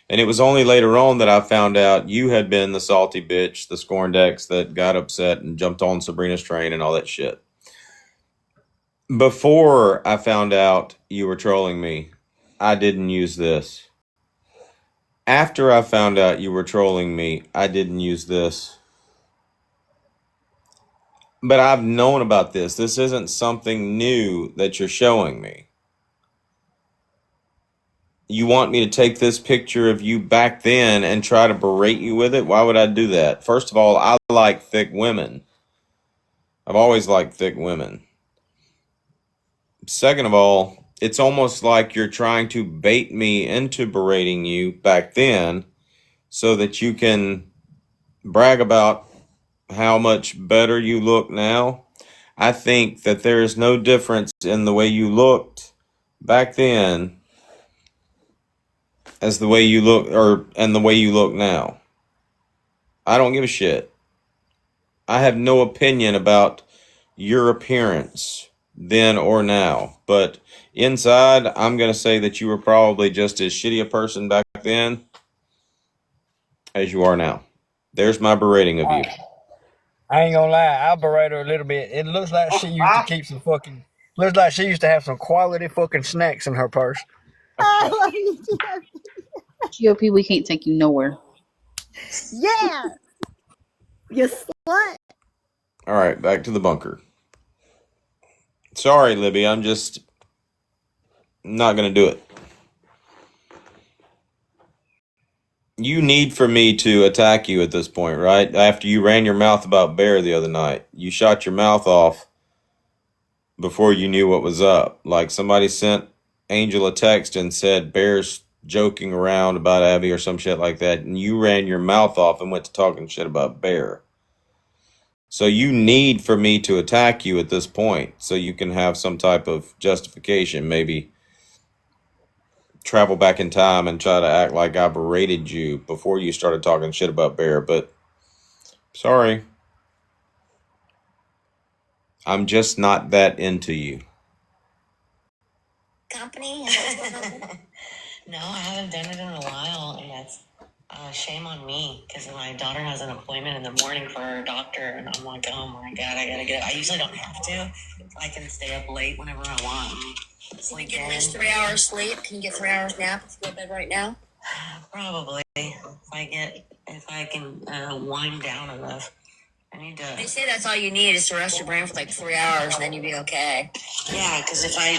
And it was only later on that I found out you had been the salty bitch, the scorned ex that got upset and jumped on Sabrina's train and all that shit. Before I found out you were trolling me, I didn't use this. After I found out you were trolling me, I didn't use this. But I've known about this. This isn't something new that you're showing me. You want me to take this picture of you back then and try to berate you with it? Why would I do that? First of all, I like thick women. I've always liked thick women. Second of all, it's almost like you're trying to bait me into berating you back then so that you can brag about how much better you look now. I think that there is no difference in the way you looked back then as the way you look and the way you look now. I don't give a shit. I have no opinion about your appearance then or now. But inside, I'm going to say that you were probably just as shitty a person back then as you are now. There's my berating of you. I ain't gonna lie, I'll berate her a little bit. It looks like she used to keep some fucking. Looks like she used to have some quality fucking snacks in her purse. GOP, we can't take you nowhere. Yeah. You slut. All right, back to the bunker. Sorry, Libby, I'm just not going to do it. You need for me to attack you at this point, right? After you ran your mouth about Bear the other night. You shot your mouth off before you knew what was up. Like somebody sent Angel a text and said Bear's joking around about Abby or some shit like that, and you ran your mouth off and went to talking shit about Bear. So you need for me to attack you at this point so you can have some type of justification, maybe travel back in time and try to act like I berated you before you started talking shit about Bear, but sorry. I'm just not that into you. Company? No, I haven't done it in a while, and that's shame on me because my daughter has an appointment in the morning for her doctor, and I'm like, oh my god, I gotta get up. I usually don't have to. I can stay up late whenever I want. Sleep in. Get 3 hours sleep. Can you get 3 hours nap if you go to bed right now? Probably, if I can wind down enough. I need to. They say that's all you need is to rest your brain for like 3 hours, and then you'll be okay. Yeah, because if I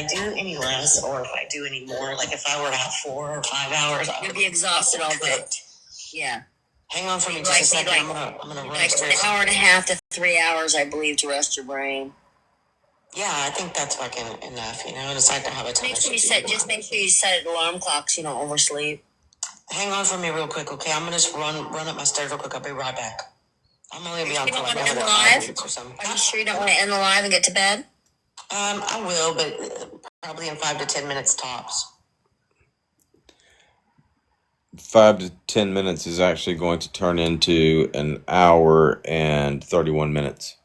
do any less, or if I do any more, like if I were to have 4 or 5 hours, you'll be exhausted all day. Yeah. Hang on for me just a second. I'm gonna run upstairs. An hour and a half to 3 hours, I believe, to rest your brain. Yeah, I think that's fucking enough. It's like to have a time. Make sure you set an alarm clock so you don't oversleep. Hang on for me real quick, okay? I'm gonna just run up my stairs real quick. I'll be right back. I'm only gonna be on for like another 5 minutes or something. Are you sure you don't want to end the live and get to bed? I will, but probably in 5 to 10 minutes tops. 5 to 10 minutes is actually going to turn into an hour and 31 minutes.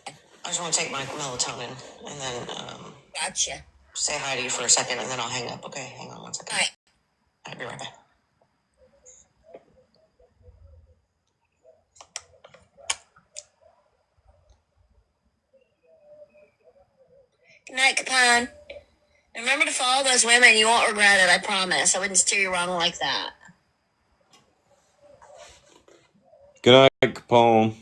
I just want to take my melatonin and then gotcha. Say hi to you for a second and then I'll hang up. Okay, hang on one second. All right. I'll be right back. Good night, Capone. Remember to follow those women. You won't regret it, I promise. I wouldn't steer you wrong like that. Good night, Capone.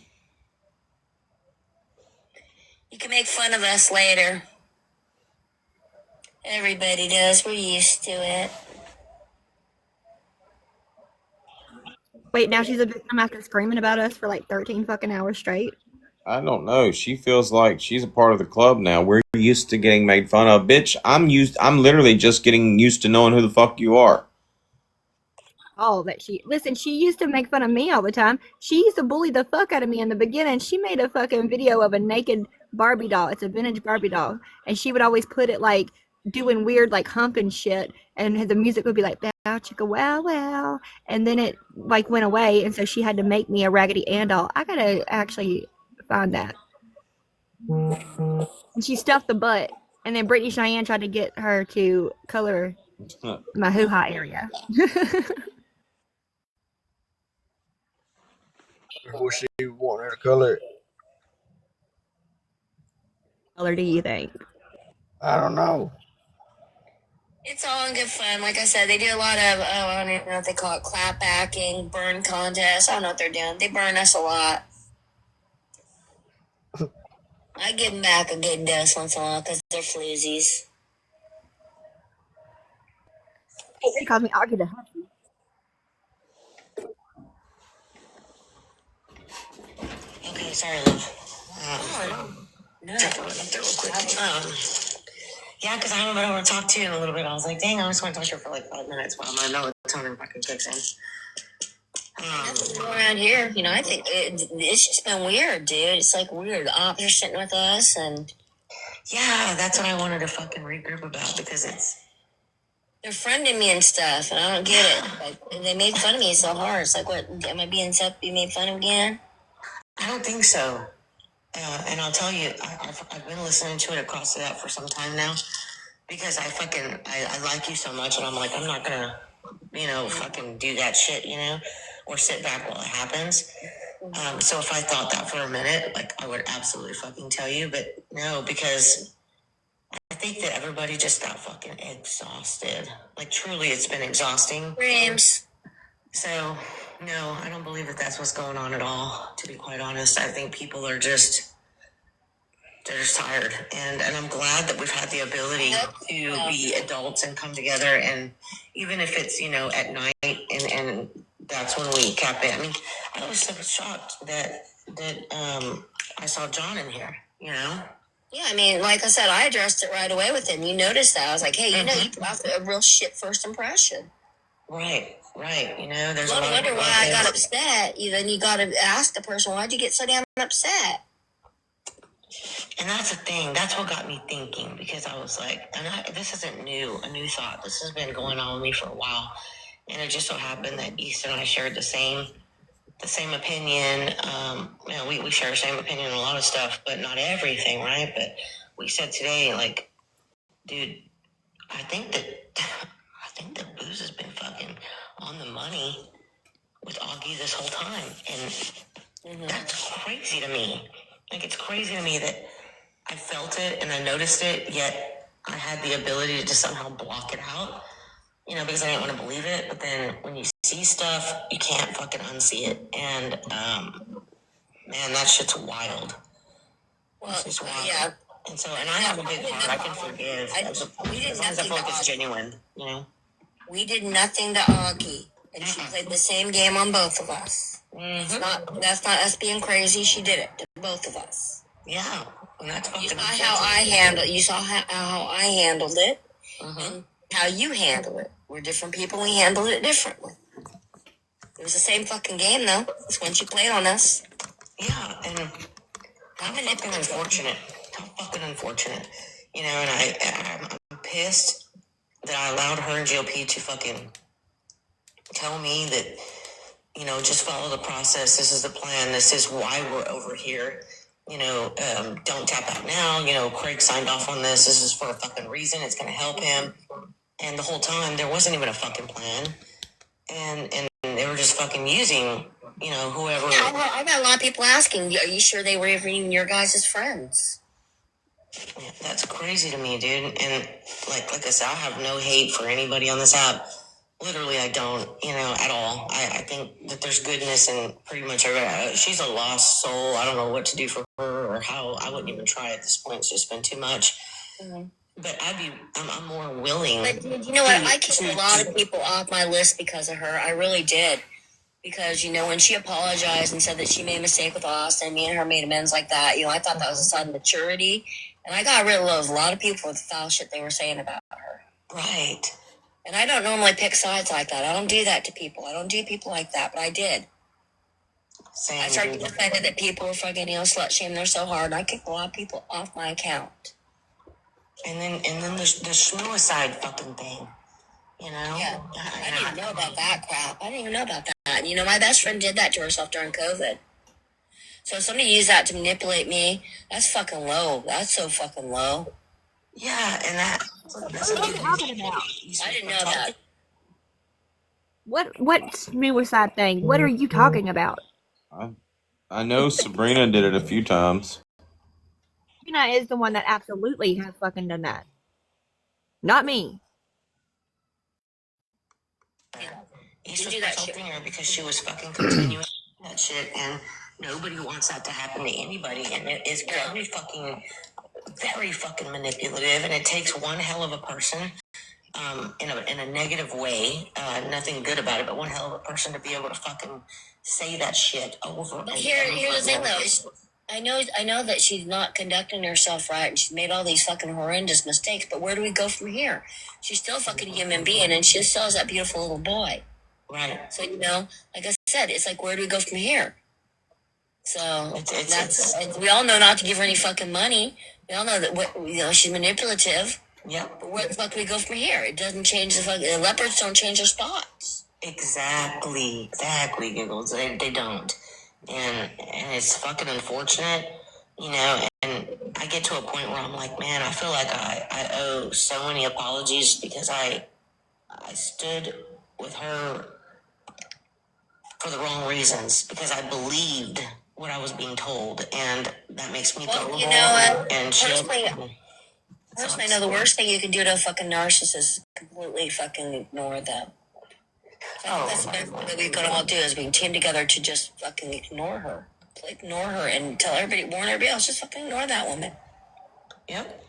You can make fun of us later. Everybody does. We're used to it. Wait, now she's a victim after screaming about us for like 13 fucking hours straight? I don't know. She feels like she's a part of the club now. We're used to getting made fun of. Bitch, I'm literally just getting used to knowing who the fuck you are. Oh, that she used to make fun of me all the time. She used to bully the fuck out of me in the beginning. She made a fucking video of a naked Barbie doll. It's a vintage Barbie doll. And she would always put it like doing weird like humping shit, and the music would be like bow chicka wow wow, and then it like went away, and so she had to make me a Raggedy Ann doll. I gotta actually find that. And she stuffed the butt, and then Brittany Cheyenne tried to get her to color my hoo-ha area. Before she wanted her to color it. Color do you think? I don't know. It's all in good fun. Like I said, they do a lot of, I don't even know what they call it, clap backing, burn contests. I don't know what they're doing. They burn us a lot. I give them back a good dose once in a while because they're floozies. They called me Augie the Hussy. Okay, sorry, love. Yeah, because I haven't been able to talk to you in a little bit. I was like, dang, I just want to talk to you for like 5 minutes while my melatonin fucking kicks in. Around here, I think it's just been weird, dude. It's like weird. The ops are sitting with us, and yeah, that's what I wanted to fucking regroup about because they're friending me and stuff, and I don't get it. Like, they made fun of me so hard. It's like, what? Am I being made fun of again? I don't think so. And I'll tell you, I've been listening to it across the app for some time now because I like you so much, and I'm like, I'm not gonna fucking do that shit, or sit back while it happens. So if I thought that for a minute, like, I would absolutely fucking tell you, but no, because I think that everybody just got fucking exhausted. Like, truly, it's been exhausting. Dreams. So, no, I don't believe that that's what's going on at all, to be quite honest. I think people are just, they're just tired. And I'm glad that we've had the ability to be adults and come together. And even if it's, at night and that's when we cap in. I mean, I was so shocked that I saw John in here, Yeah, I mean, like I said, I addressed it right away with him. You noticed that. I was like, hey, you put off a real shit first impression. Right. There's Well, I wonder why I got upset. Then you got to ask the person, why'd you get so damn upset? And that's the thing. That's what got me thinking, because I was like, this isn't a new thought. This has been going on with me for a while. And it just so happened that East and I shared the same opinion. We share the same opinion on a lot of stuff, but not everything, right? But we said today, like, dude, I think that booze has been fucking on the money with Augie this whole time. And that's crazy to me. Like, it's crazy to me that I felt it and I noticed it, yet I had the ability to somehow block it out, because I didn't want to believe it. But then when you see stuff, you can't fucking unsee it. And, man, that shit's wild. Well, it's wild. yeah. And I have a big heart. I can forgive. As long as I feel like it's genuine, We did nothing to Augie, and she played the same game on both of us. That's not us being crazy. She did it to both of us. Yeah, and that's you saw how I handled. You saw how I handled it, and how you handle it. We're different people. We handled it differently. It was the same fucking game, though. It's when she played on us. Yeah, and how fucking unfortunate. How fucking unfortunate. And I'm pissed that I allowed her and GOP to fucking tell me that, just follow the process. This is the plan. This is why we're over here. Don't tap out now. Craig signed off on this. This is for a fucking reason. It's going to help him. And the whole time, there wasn't even a fucking plan. And they were just fucking using, whoever. Yeah, I got a lot of people asking, are you sure they were even your guys' friends? Yeah, that's crazy to me, dude. And like I said, I have no hate for anybody on this app. Literally, I don't, at all. I think that there's goodness in pretty much everybody. She's a lost soul. I don't know what to do for her or how. I wouldn't even try at this point. It's just been too much. But I'm more willing. But you know what? I kicked a lot of people off my list because of her. I really did. Because, when she apologized and said that she made a mistake with us and me and her made amends like that, I thought that was a sign of maturity. And I got rid of a lot of people with the foul shit they were saying about her. Right. And I don't normally pick sides like that. I don't do that to people. I don't do people like that, but I did. Same. I started to get offended that people were fucking, slut shaming her so hard. And I kicked a lot of people off my account. And then there's the suicide fucking thing. Yeah. I didn't know about that crap. I didn't even know about that. My best friend did that to herself during COVID. So if somebody used that to manipulate me, that's fucking low. That's so fucking low. Yeah, and that's what are you talking about? I didn't know that. What suicide thing? What are you talking about? I know Sabrina did it a few times. Sabrina is the one that absolutely has fucking done that. Not me. East was protecting her because she was fucking continuing that shit, and nobody wants that to happen to anybody, and it is very fucking manipulative, and it takes one hell of a person, in a negative way, nothing good about it, but one hell of a person to be able to fucking say that shit over. But here's the thing, though. I know that she's not conducting herself right, and she's made all these fucking horrendous mistakes. But where do we go from here? She's still a fucking human being, and she still has that beautiful little boy. Right. So like I said, it's like, where do we go from here? So we all know not to give her any fucking money. We all know that she's manipulative. Yeah. But where the fuck do we go from here? It doesn't change the leopards don't change their spots. Exactly, Giggles. They don't. And it's fucking unfortunate, and I get to a point where I'm like, man, I feel like I owe so many apologies because I stood with her for the wrong reasons because I believed what I was being told, and that makes me gullible. You know, and personally, I know the worst thing you can do to a fucking narcissist is completely fucking ignore them. That's the best thing that we could all do is we can team together to just fucking ignore her. Ignore her and tell everybody, warn everybody else, just fucking ignore that woman. Yep.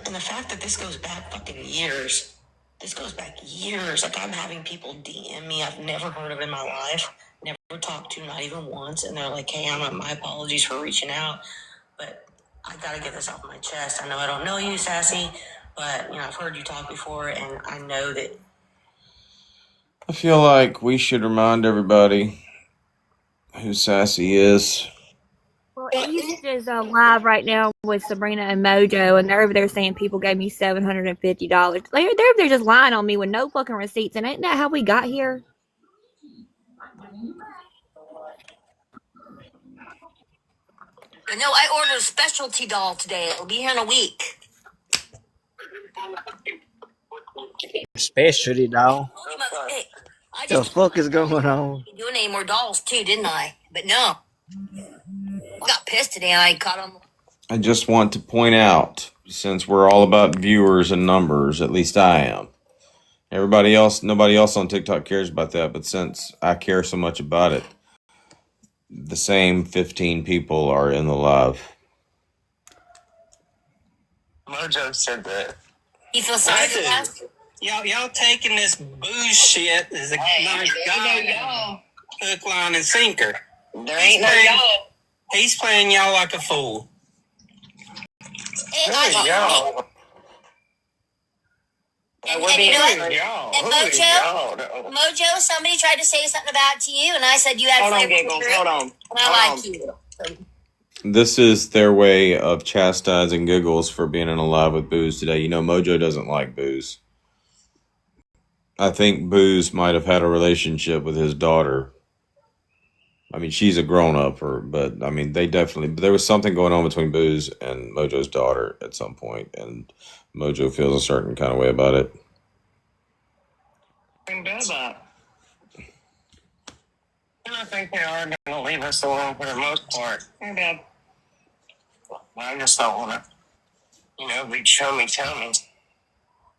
And the fact that this goes back fucking years. This goes back years. Like, I'm having people DM me I've never heard of in my life, never talked to, not even once. And they're like, hey, my apologies for reaching out. But I gotta get this off my chest. I know I don't know you, Sassy, but, I've heard you talk before, and I know that. I feel like we should remind everybody who Sassy is. Well, East is live right now with Sabrina and Mojo, and they're over there saying people gave me $750. They're over there just lying on me with no fucking receipts, and ain't that how we got here? No, I ordered a specialty doll today. It'll be here in a week. Specialty doll. Hey, I The just fuck is going on? didn't doing any more dolls too, didn't I? But no, I got pissed today. And I caught on. I just want to point out, since we're all about viewers and numbers, at least I am. Everybody else, nobody else on TikTok cares about that, but since I care so much about it, the same 15 people are in the live. Mojo said that. You feel sorry for that? Y'all taking this booze shit as a nice guy, hook, line, and sinker. There ain't no y'all. He's playing y'all like a fool. Hey, y'all? And you know what? And Mojo, somebody tried to say something about to you, and I said you had flavor. Hold on. And I like you. This is their way of chastising Giggles for being in a live with Booze today. Mojo doesn't like Booze. I think Booze might have had a relationship with his daughter. I mean, she's a grown-up, but I mean, there was something going on between Booze and Mojo's daughter at some point, and Mojo feels a certain kind of way about it. And I think they are going to leave us alone for the most part. I just don't want to, be show me, tell me.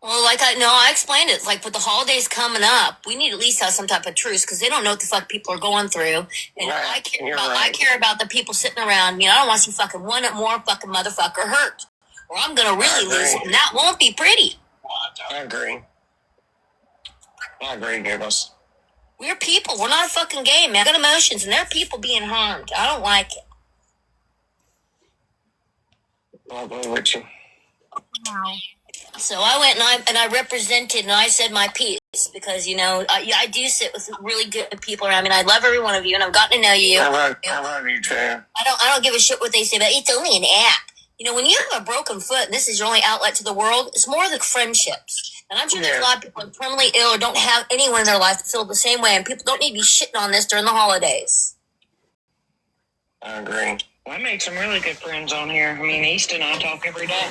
Well, I explained it. It's like with the holidays coming up, we need at least have some type of truce because they don't know what the fuck people are going through. And right. I care about the people sitting around me. I don't want to see fucking one more fucking motherfucker hurt, or I'm gonna really lose it, and that won't be pretty. I agree, Giggles. We're people. We're not a fucking game, man. I got emotions, and there are people being harmed. I don't like it. I'll go with you. Wow. So I went and I represented and I said my piece because I do sit with really good people around me. And I love every one of you, and I've gotten to know you. I love you too. I don't give a shit what they say, but it's only an app. When you have a broken foot and this is your only outlet to the world, it's more the friendships. And I'm sure there's a lot of people who are permanently ill or don't have anyone in their life that feel the same way. And people don't need to be shitting on this during the holidays. I agree. I made some really good friends on here. I mean, East and I talk every day.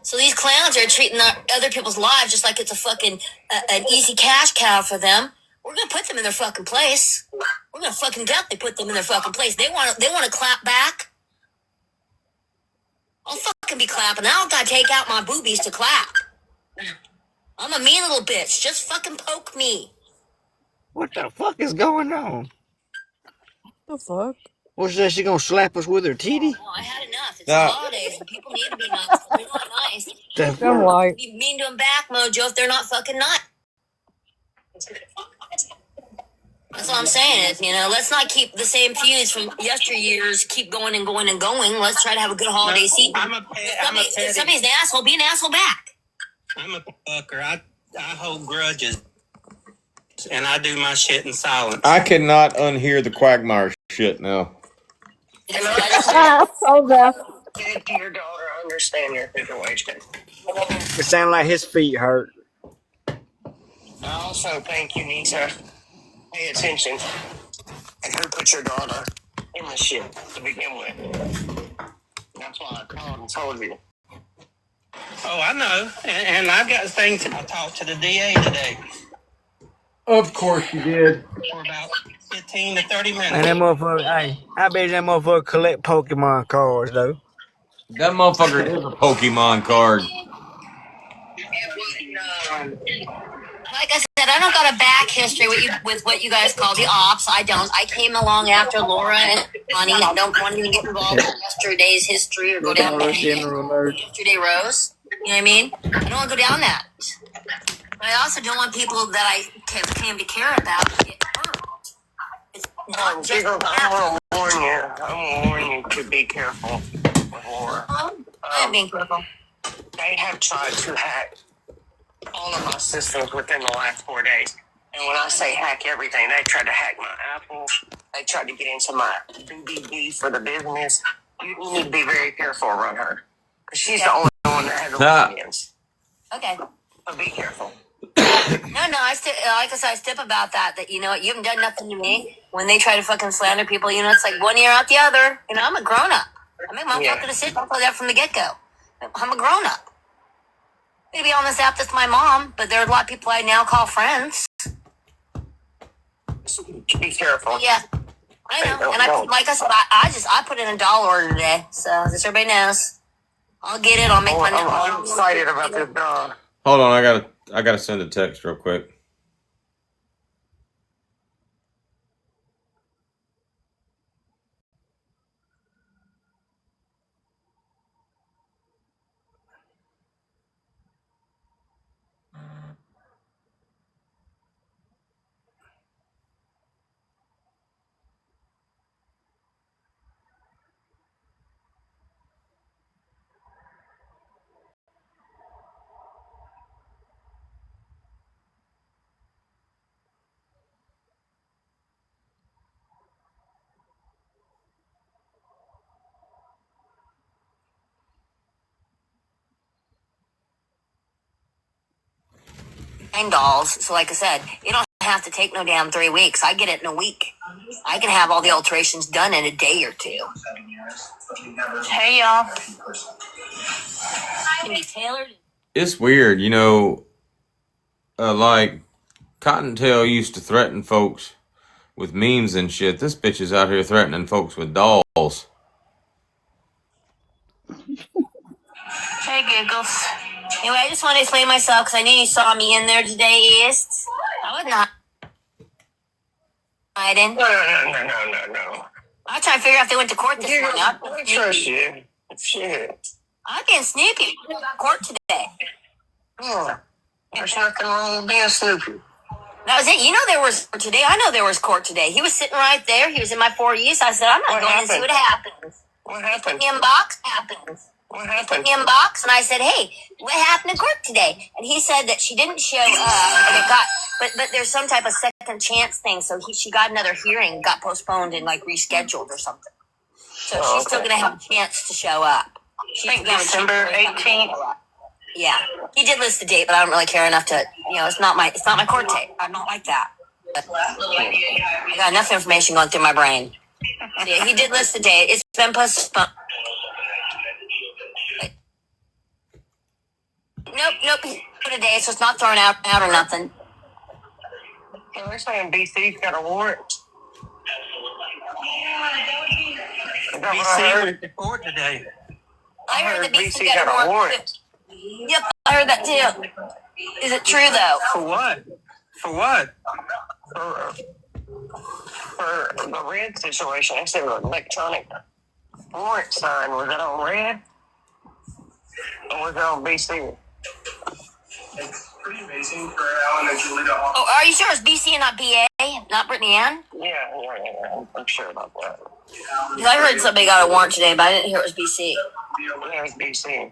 So these clowns are treating other people's lives just like it's a fucking an easy cash cow for them. We're gonna put them in their fucking place. We're gonna fucking definitely put them in their fucking place. They want to clap back. I'll fucking be clapping. I don't gotta take out my boobies to clap. I'm a mean little bitch. Just fucking poke me. What the fuck is going on? The fuck? What's that? She gonna slap us with her titty? Oh, I had enough. It's the holidays, and people need to be nice. If they're not nice, I'm like, be mean to them back, Mojo, if they're not fucking nice. That's all I'm saying is, let's not keep the same feuds from yesteryears keep going and going and going. Let's try to have a good holiday season. If somebody's an asshole, be an asshole back. I'm a fucker. I hold grudges, and I do my shit in silence. I cannot unhear the Quagmire shit now. So bad. To your daughter, I understand your situation. It sounds like his feet hurt. I also think you need to pay attention and who put your daughter in the shit to begin with. That's why I called and told you. Oh, I know. And I've got things. I talked to the DA today. Of course you did. For about 15 to 30 minutes. Man, that motherfucker, hey, I bet that motherfucker collect Pokemon cards, though. That motherfucker is a Pokemon card. Like I said, I don't got a back history with what you guys call the ops. I don't. I came along after Laura and Honey. I don't want to even get involved in yesterday's history or go down yesterday Rose. You know what I mean? I don't want to go down that. But I also don't want people that I came to care about to get hurt. It's not just I'm gonna warn you to be careful with Laura. I'm being careful. They have tried to hack all of my systems within the last 4 days. And when I say hack everything, they tried to hack my Apple. They tried to get into my BBB for the business. You need to be very careful around her. Because she's the only one that has the logins. Okay. So be careful. No, like I said, I step about that. That you know what, you haven't done nothing to me. When they try to fucking slander people, you know, it's like one ear out the other. You know, I'm a grown up. I make my fucking decision. I'll tell that from the get go. I'm a grown up. Maybe on this app, that's my mom, but there are a lot of people I now call friends. So be careful. Yeah, I know. And like I said, I put in a dollar order today, so just everybody knows. I'll get it. I'll make my. I'm excited about this dog. Hold on, I gotta send a text real quick. $9. So like I said, you don't have to take no damn 3 weeks. I get it in a week. I can have all the alterations done in a day or two. Hey, y'all. Can be tailored. It's weird, you know. Like Cottontail used to threaten folks with memes and shit. This bitch is out here threatening folks with dolls. Hey, Giggles. Anyway, I just want to explain myself because I knew you saw me in there today, East. I was not hiding. No. I was trying to figure out if they went to court this morning. I trust you. Shit. I've been snoopy. I went to court today. Yeah. There's nothing wrong with being Snoopy. That was it. You know there was today. I know there was court today. He was sitting right there. He was in my 4U. So I said, I'm not going to see what happens. What happened? Inbox happens. What happened? Inbox, and I said, hey, what happened in court today? And he said that she didn't show up, and it got, but there's some type of second chance thing. So she got another hearing, got postponed and like rescheduled or something. So she's still gonna have a chance to show up. I think December 18th. Yeah, he did list the date, but I don't really care enough to, you know, it's not my court date. I'm not like that. But I got enough information going through my brain. So yeah, he did list the date. It's been postponed. Nope. Today, so it's not thrown out or nothing. So they're saying BC's got a warrant. BC went to court today. I heard that BC got a warrant. Yep, I heard that too. Is it true though? For what? For what? For the red situation, I said an electronic warrant sign. Was it on red? Or was it on BC? It's pretty amazing for Alan and Julie to all. Oh, are you sure it's BC and not BA? Not Brittany Ann? Yeah, I'm sure about that. Because I heard somebody got a warrant today, but I didn't hear it was BC. Yeah, it was BC.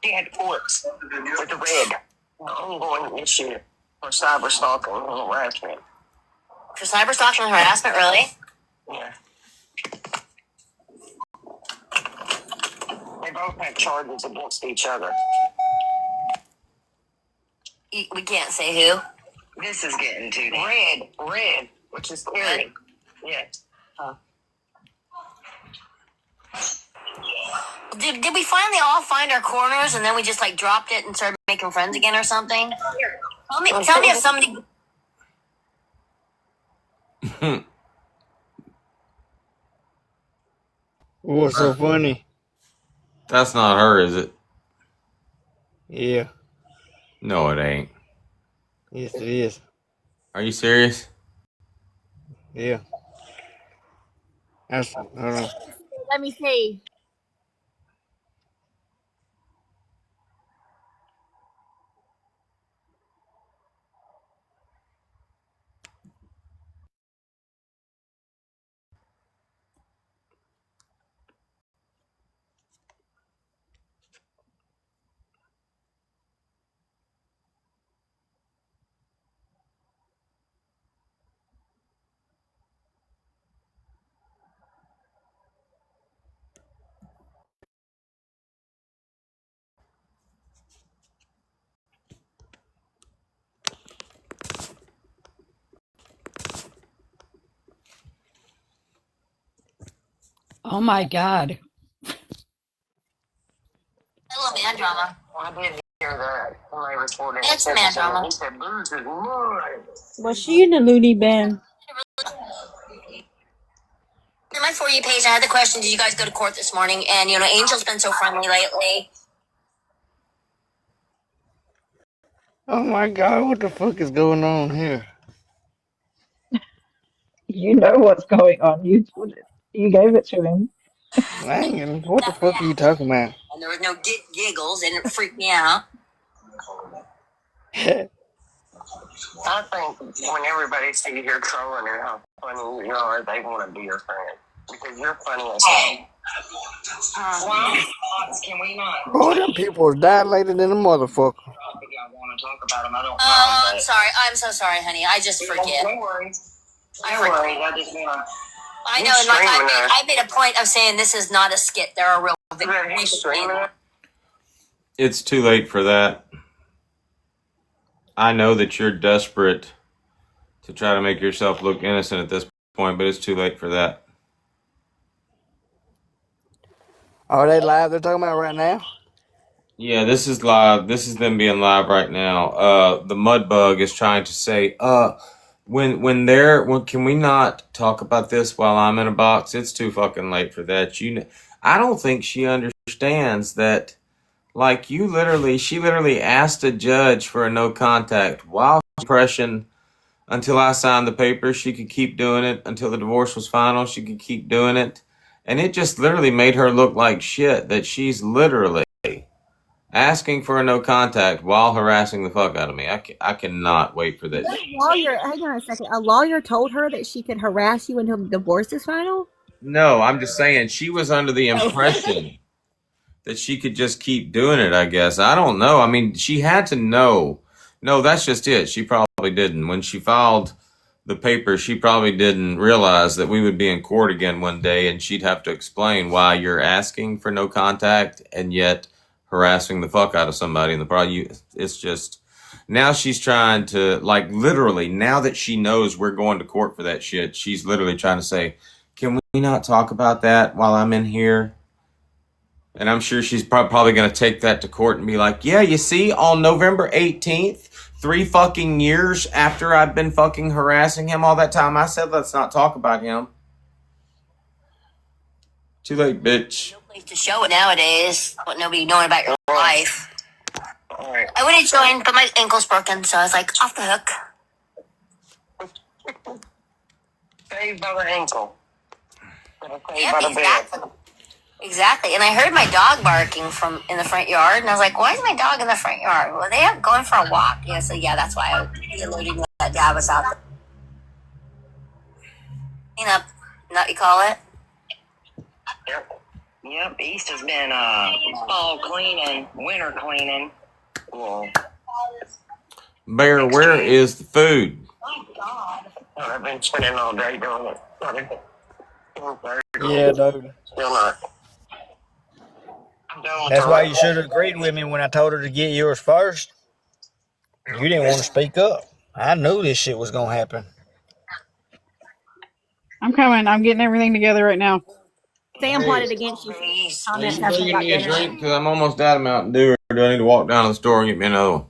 He had courts with the red. Ongoing issue for cyber stalking and harassment. For cyber stalking and harassment, really? Yeah. They both had charges against each other. We can't say who. This is getting too red, which is scary. Yeah. Did we finally all find our corners and then we just like dropped it and started making friends again or something? Tell me if somebody. What's so funny? That's not her, is it? Yeah. No, it ain't. Yes, it is. Are you serious? Yeah. That's, Let me see. Oh my God. A little man drama. I did hear that. Somebody reported. It's man drama. He said, "Booze is mine." Was she in the loony bin? In my For You page, I had the question, did you guys go to court this morning? And, Angel's been so friendly lately. oh my God, what the fuck is going on here? You know what's going on. You told it. You gave it to him. Man, what the fuck are you talking about? And there was no giggles, and it freaked me out. I think when everybody sees you're trolling and how funny you are, they want to be your friend because you're funny as hell. Can we not? Boy, them people is dilated in a motherfucker. I want to talk about them. I don't Oh, I'm sorry. I'm so sorry, honey. I just forget. Don't worry. Don't worry. I just want to. I know, and I made a point of saying this is not a skit. There are real victims. It's too late for that. I know that you're desperate to try to make yourself look innocent at this point, but it's too late for that. Are they live? They're talking about right now? Yeah, this is live. This is them being live right now. The Mudbug is trying to say, when can we not talk about this while I'm in a box? It's too fucking late for that. I don't think she understands that. Like she literally asked a judge for a no contact while suppression until I signed the paper. She could keep doing it until the divorce was final. She could keep doing it, and it just literally made her look like shit. That she's literally asking for a no contact while harassing the fuck out of me. I cannot wait for that. Hang on a second. A lawyer told her that she could harass you until the divorce is final? No, I'm just saying she was under the impression that she could just keep doing it, I guess. I don't know. I mean, she had to know. No, that's just it. She probably didn't. When she filed the paper, she probably didn't realize that we would be in court again one day and she'd have to explain why you're asking for no contact and yet harassing the fuck out of somebody in the problem. It's just, now she's trying to, like, literally, now that she knows we're going to court for that shit, she's literally trying to say, can we not talk about that while I'm in here? And I'm sure she's probably going to take that to court and be like, yeah, you see, on November 18th, 3 fucking years after I've been fucking harassing him all that time, I said, let's not talk about him. Too late, bitch. No place to show it nowadays. What nobody knowing about your life. I went to join, but my ankle's broken, so I was like, off the hook. Saved by the ankle. Yep, exactly. Exactly. And I heard my dog barking from in the front yard, and I was like, why is my dog in the front yard? Well, they are going for a walk. Yeah, so yeah, that's why I was alluding that dad was out. Clean up, not you call it. Yep. East has been fall cleaning, winter cleaning. Yeah. Bear, where is the food? Oh, God. I've been spending all day doing it. Yeah, dude. Still not. That's why you should have agreed with me when I told her to get yours first. You didn't want to speak up. I knew this shit was gonna happen. I'm coming. I'm getting everything together right now. Sam plotted against you. Comments after Bringing about me a dinner. drink because I'm almost out of Mountain Dew. Or do I need to walk down to the store and get me another one?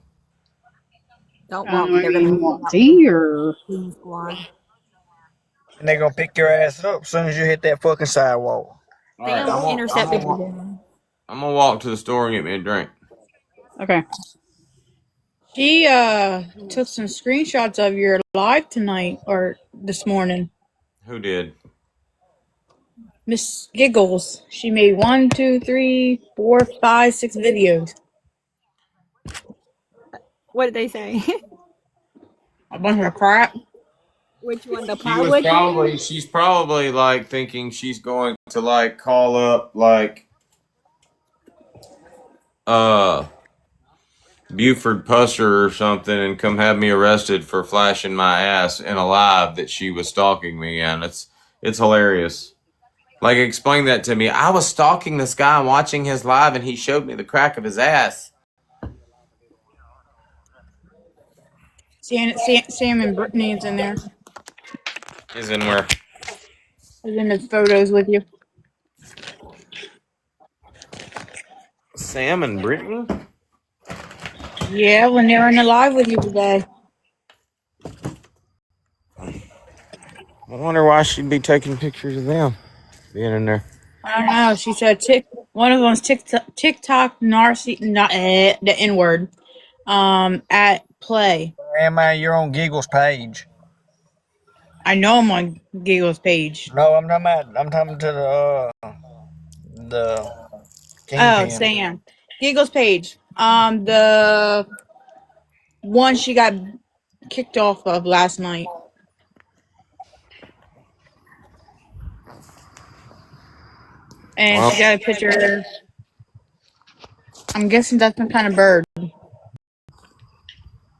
Don't walk. I They're mean, going to want tea or? Squad. and they're gonna pick your ass up as soon as you hit that fucking sidewalk. All right, Sam intercepted you, Dan. I'm gonna walk to the store and get me a drink. Okay. She took some screenshots of your live tonight or this morning. Who did? Miss Giggles. She made 1, 2, 3, 4, 5, 6 videos. What did they say? A bunch of crap. Which one? The She was plywood probably thing? she's probably like thinking she's going to like call up like Buford Pusser or something and come have me arrested for flashing my ass in a live that she was stalking me, and it's hilarious. Like, explain that to me. I was stalking this guy watching his live and he showed me the crack of his ass. Sam and Brittany's in there. Is in where? Is in the photos with you. Sam and Brittany? Yeah, when they were in the live with you today. I wonder why she'd be taking pictures of them being in there. I don't know. She said one of them's TikTok narcy, not the N word. At play. Am I? You're on Giggles page. I know I'm on Giggles page. No, I'm talking to the Oh, Kingpin. Sam. Giggles page. The one she got kicked off of last night. And Well, she got a picture. I'm guessing that's some kind of bird.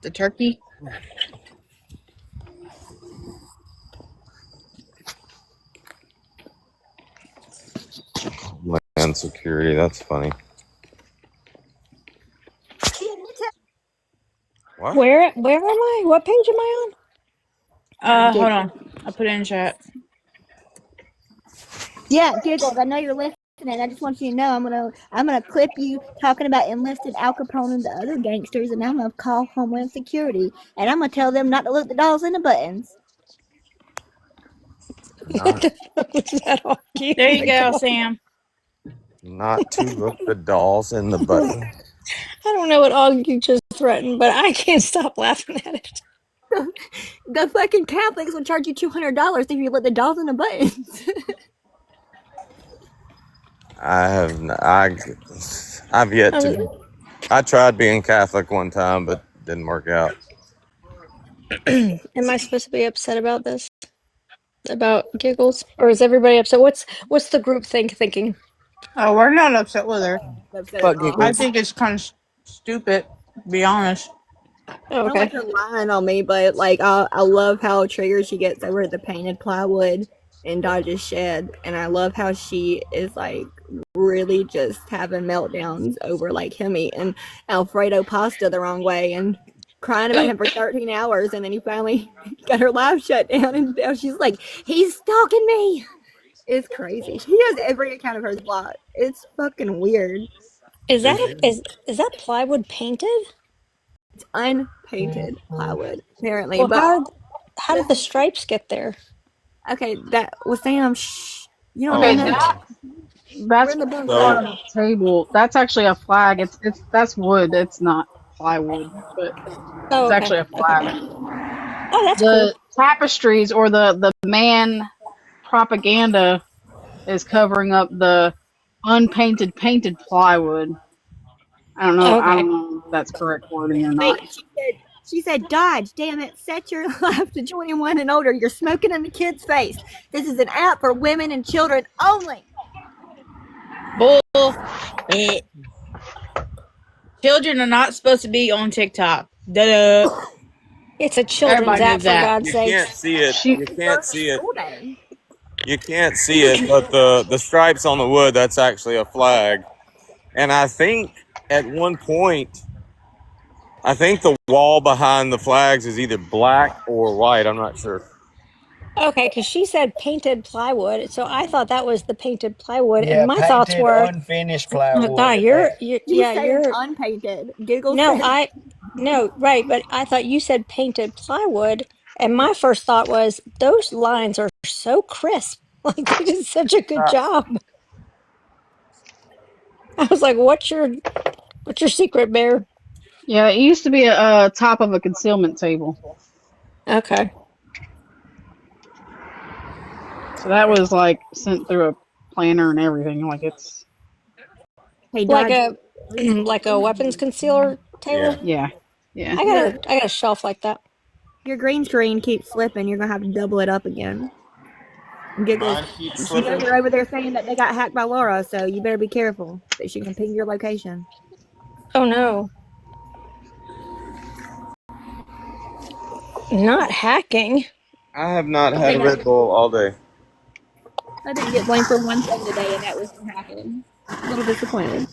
The turkey? Land security, that's funny. What? Where am I? What page am I on? Hold on. I'll put it in chat. Yeah, Giggles, I know you're listening. I just want you to know I'm gonna clip you talking about enlisted Al Capone and the other gangsters, and I'm gonna call Homeland Security, and I'm gonna tell them not to look the dolls in the buttons. What the fuck was that all cute? There you go, Sam. Not to look the dolls in the button. I don't know what all you just threatened, but I can't stop laughing at it. The fucking Catholics will charge you $200 if you let the dolls in the buttons. I've yet to. I tried being Catholic one time, but didn't work out. Am I supposed to be upset about this? About Giggles? Or is everybody upset? What's the group thinking? Oh, we're not upset with her. But I think it's kind of stupid, to be honest. I don't like her lying on me, but like I love how triggered she gets over the painted plywood in Dodge's shed, and I love how she is like really just having meltdowns over like him eating Alfredo pasta the wrong way and crying about him for 13 hours, and then he finally got her live shut down, and now she's like, he's stalking me. It's crazy. She has every account of hers blocked. It's fucking weird. Is that plywood painted? It's unpainted plywood, apparently. Well, but how did the stripes get there? Okay, that was Sam. Shh. You don't Okay, know that. that's on the table. That's actually a flag. That's wood. It's not plywood, but it's actually a flag. Oh, that's the tapestries or the man propaganda is covering up the unpainted painted plywood. I don't know. I don't know if that's correct wording or not. Wait, she said, Dodge, damn it, set your life to 21 and older. You're smoking in the kid's face. This is an app for women and children only. Bull. Children are not supposed to be on TikTok. Duh. It's a children's app, for God's sake. You can't see it. You can't see it. You can't see it, but the stripes on the wood, that's actually a flag. And I think at one point, I think the wall behind the flags is either black or white. I'm not sure. Okay, because she said painted plywood, so I thought that was the painted plywood, Yeah, and my thoughts painted, were, unfinished plywood. you're unpainted. Giggles. No, right, but I thought you said painted plywood, And my first thought was, those lines are so crisp. Like they did such a good job. I was like, what's your secret, Bear? Yeah, it used to be a top of a concealment table. Okay. So that was like sent through a planner and everything. Like it's Hey, Like Dodge, a like a weapons concealer Yeah. table. yeah. Yeah. I got a shelf like that. your green screen keeps slipping. You're gonna have to double it up again. Giggles. Mine keeps She knows slipping. you're over there saying that they got hacked by Laura, so you better be careful that she can ping your location. Oh no. Not hacking. I have not I had a think I Red Bull all day. I didn't get blamed for one thing today, and that was for hacking. A little disappointed.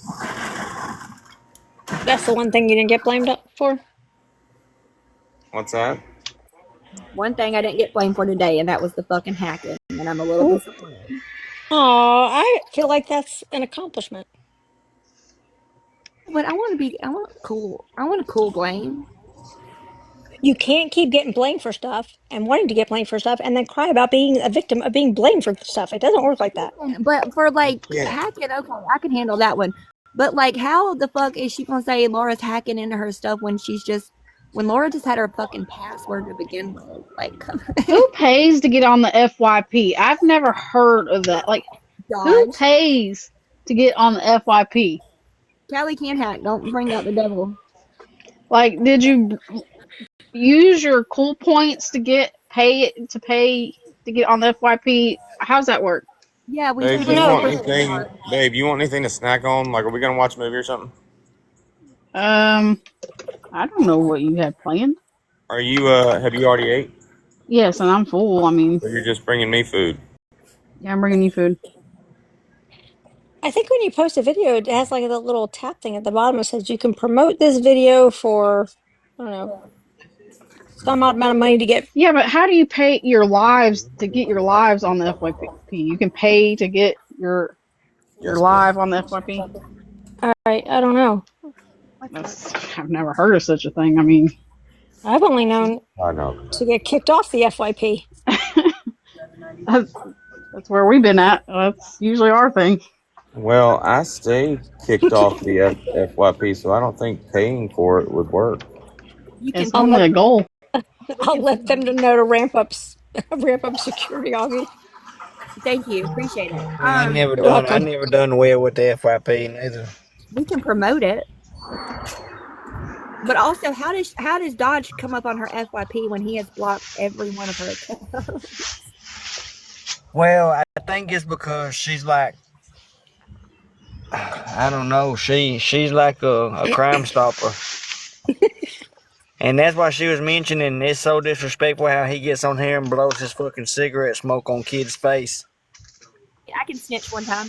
That's the one thing you didn't get blamed up for. What's that? One thing I didn't get blamed for today, and that was the fucking hacking, and I'm a little Oh, disappointed. I feel like that's an accomplishment. But I want cool. I want a cool blame. You can't keep getting blamed for stuff and wanting to get blamed for stuff and then cry about being a victim of being blamed for stuff. It doesn't work like that. But for like Yeah. hacking, okay, I can handle that one. But like, how the fuck is she gonna say Laura's hacking into her stuff when when Laura just had her fucking password to begin with? Like, Who pays to get on the FYP? I've never heard of that. Like, who Dodge. pays to get on the FYP? Callie can't hack. Don't bring out the devil. Like, did you use your cool points to pay to get on the FYP? How's that work? Yeah, we Babe, spent do a you No, want super credit anything? card. Babe, you want anything to snack on? Like, are we gonna watch a movie or something? I don't know what you have planned. Are you? Have you already ate? Yes, and I'm full. I mean, Or you're just bringing me food? yeah, I'm bringing you food. I think when you post a video, it has like a little tap thing at the bottom that says you can promote this video for, I don't know, some odd amount of money to get. Yeah, but how do you pay your lives to get your lives on the FYP? You can pay to get your Yes, babe. live on the FYP. All right, I don't know. I've never heard of such a thing. I mean, I've only known I know. to get kicked off the FYP. that's where we've been at. That's usually our thing. Well, I stay kicked off the FYP, so I don't think paying for it would work. You It's can only a goal. I'll let them to know to ramp up security, Augie. Thank you, appreciate it. I never You're done. I welcome. never done well with the FYP neither. We can promote it. But also, how does Dodge come up on her FYP when he has blocked every one of her accounts? Well, I think it's because she's like, I don't know. She's like a crime stopper, and that's why she was mentioning it's so disrespectful how he gets on here and blows his fucking cigarette smoke on kids' face. I can snitch one time.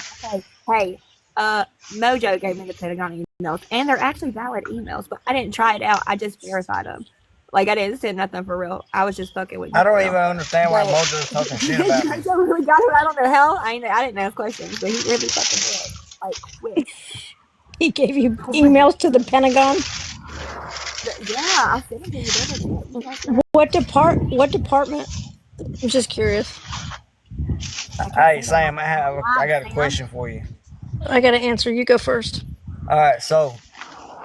Hey, Mojo gave me the Pentagon emails, and they're actually valid emails, but I didn't try it out. I just verified them. Like, I didn't send nothing for real. I was just fucking with you. I don't even understand why Mojo's talking shit about me. Mojo really got it. I don't know how. I didn't ask questions, but he really fucking did. Like, quick. He gave you emails to the Pentagon. Yeah, I sent them to you the other day. What department? I'm just curious. Hey, Sam, I got a question for you. I got to answer. You go first. All right, so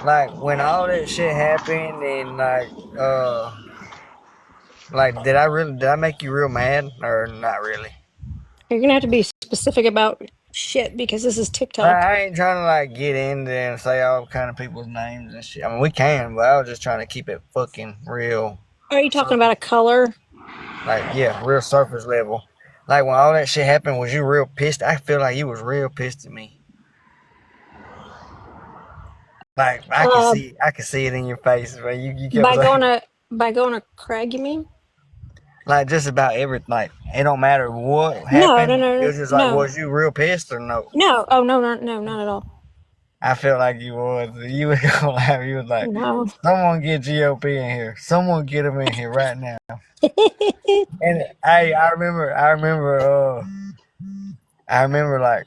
like when all that shit happened and like did I make you real mad or not really? You're gonna have to be specific about shit because this is TikTok. I ain't trying to like get in there and say all kind of people's names and shit. I mean, we can, but I was just trying to keep it fucking real. Are you talking about a color? Like, yeah, real surface level. Like when all that shit happened, was you real pissed? I feel like you was real pissed at me. Like I can see it in your face. Where you kept by going to Craig, you mean? like just about everything. Like it don't matter what happened. No. It was just like, was you real pissed or no? No. Oh no, not at all. I feel like you was. You was gonna laugh. You was like, no. Someone get GOP in here. Someone get him in here right now. And hey, I remember like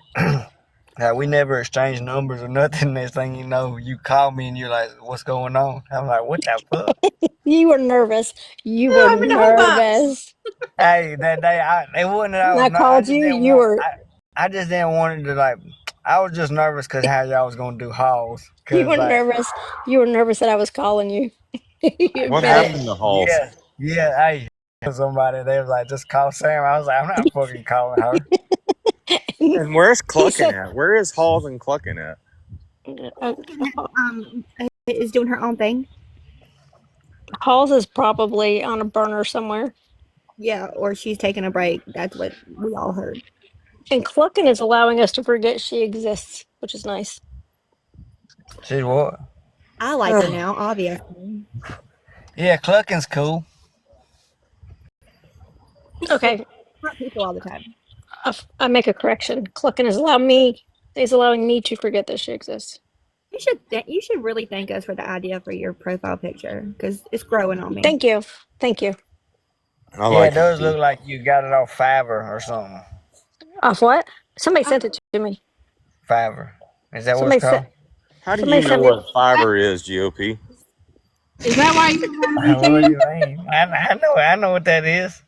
We never exchanged numbers or nothing. Next thing you know, you call me and you're like, "What's going on?" I'm like, "What the fuck?" You were nervous. You You were opened the whole box. nervous. Hey, that day, it wasn't that I When was. I I called just you, didn't you want. were I just didn't want it to like. I was just nervous because how y'all was gonna do hauls. you Cause were like, nervous. You were nervous that I was calling you. You What admit it. happened to Halls? yeah, yeah. Hey, somebody they was like, just call Sam. I was like, I'm not fucking calling her. And where's He Clucking said, at? Where is Halls and Clucking at? uh, Is doing her own thing. Halls is probably on a burner somewhere. Yeah, or she's taking a break. That's what we all heard. And Clucking is allowing us to forget she exists, which is nice. She's what? I like her now, obviously. Yeah, Clucking's cool. Okay, Smart people all the time. I make a correction. Clucking is allowing me to forget that she exists. You should really thank us for the idea for your profile picture because it's growing on me. Thank you. Thank you. I Yeah, it like it does too. look like you got it off Fiverr or something. Off what? Somebody Oh, sent it to me. Fiverr. Is that what it's Somebody called? sent. How do Somebody you know sent me. what fiber is, GOP? Is that why you were on What do YouTube? you mean? I know what that is.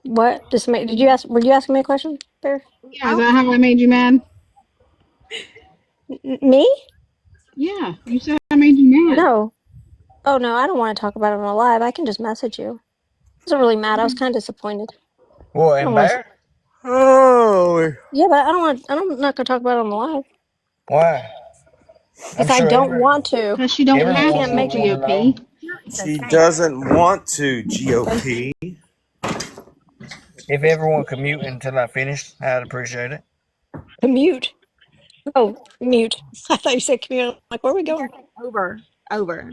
What? Just make. Did you ask? Were you asking me a question, Bear? Yeah, is that how I made you mad? Me? Yeah, you said I made you mad. No. Oh no, I don't want to talk about it on a live. I can just message you. I wasn't really mad. I was kind of disappointed. What, I in don't want to. Bear? Oh, Yeah, but I don't want. I'm not gonna talk about it on the live Why? I'm because I sure don't want to. Because she don't And you have everyone can't to, would make want me. to know. GOP. it's a she shame. doesn't want to, Okay. GOP. If everyone could mute until I finished, I'd appreciate it. Commute. Oh, mute. I thought you said commute. I'm like, where are we going? Over.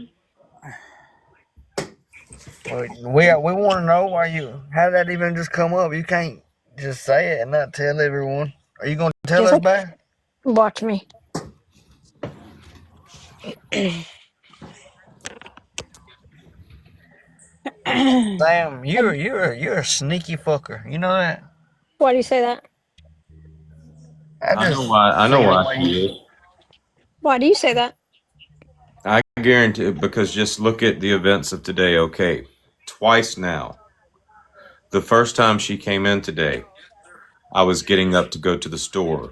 We want to know why you. How did that even just come up? You can't just say it and not tell everyone. Are you gonna tell Yes, us, I Bear? watch me. Sam, you're a sneaky fucker. You know that? Why do you say that? I I know just why. I know see the why way you. she is. Why do you say that? I guarantee it because just look at the events of today. Okay, twice now. The first time she came in today, I was getting up to go to the store.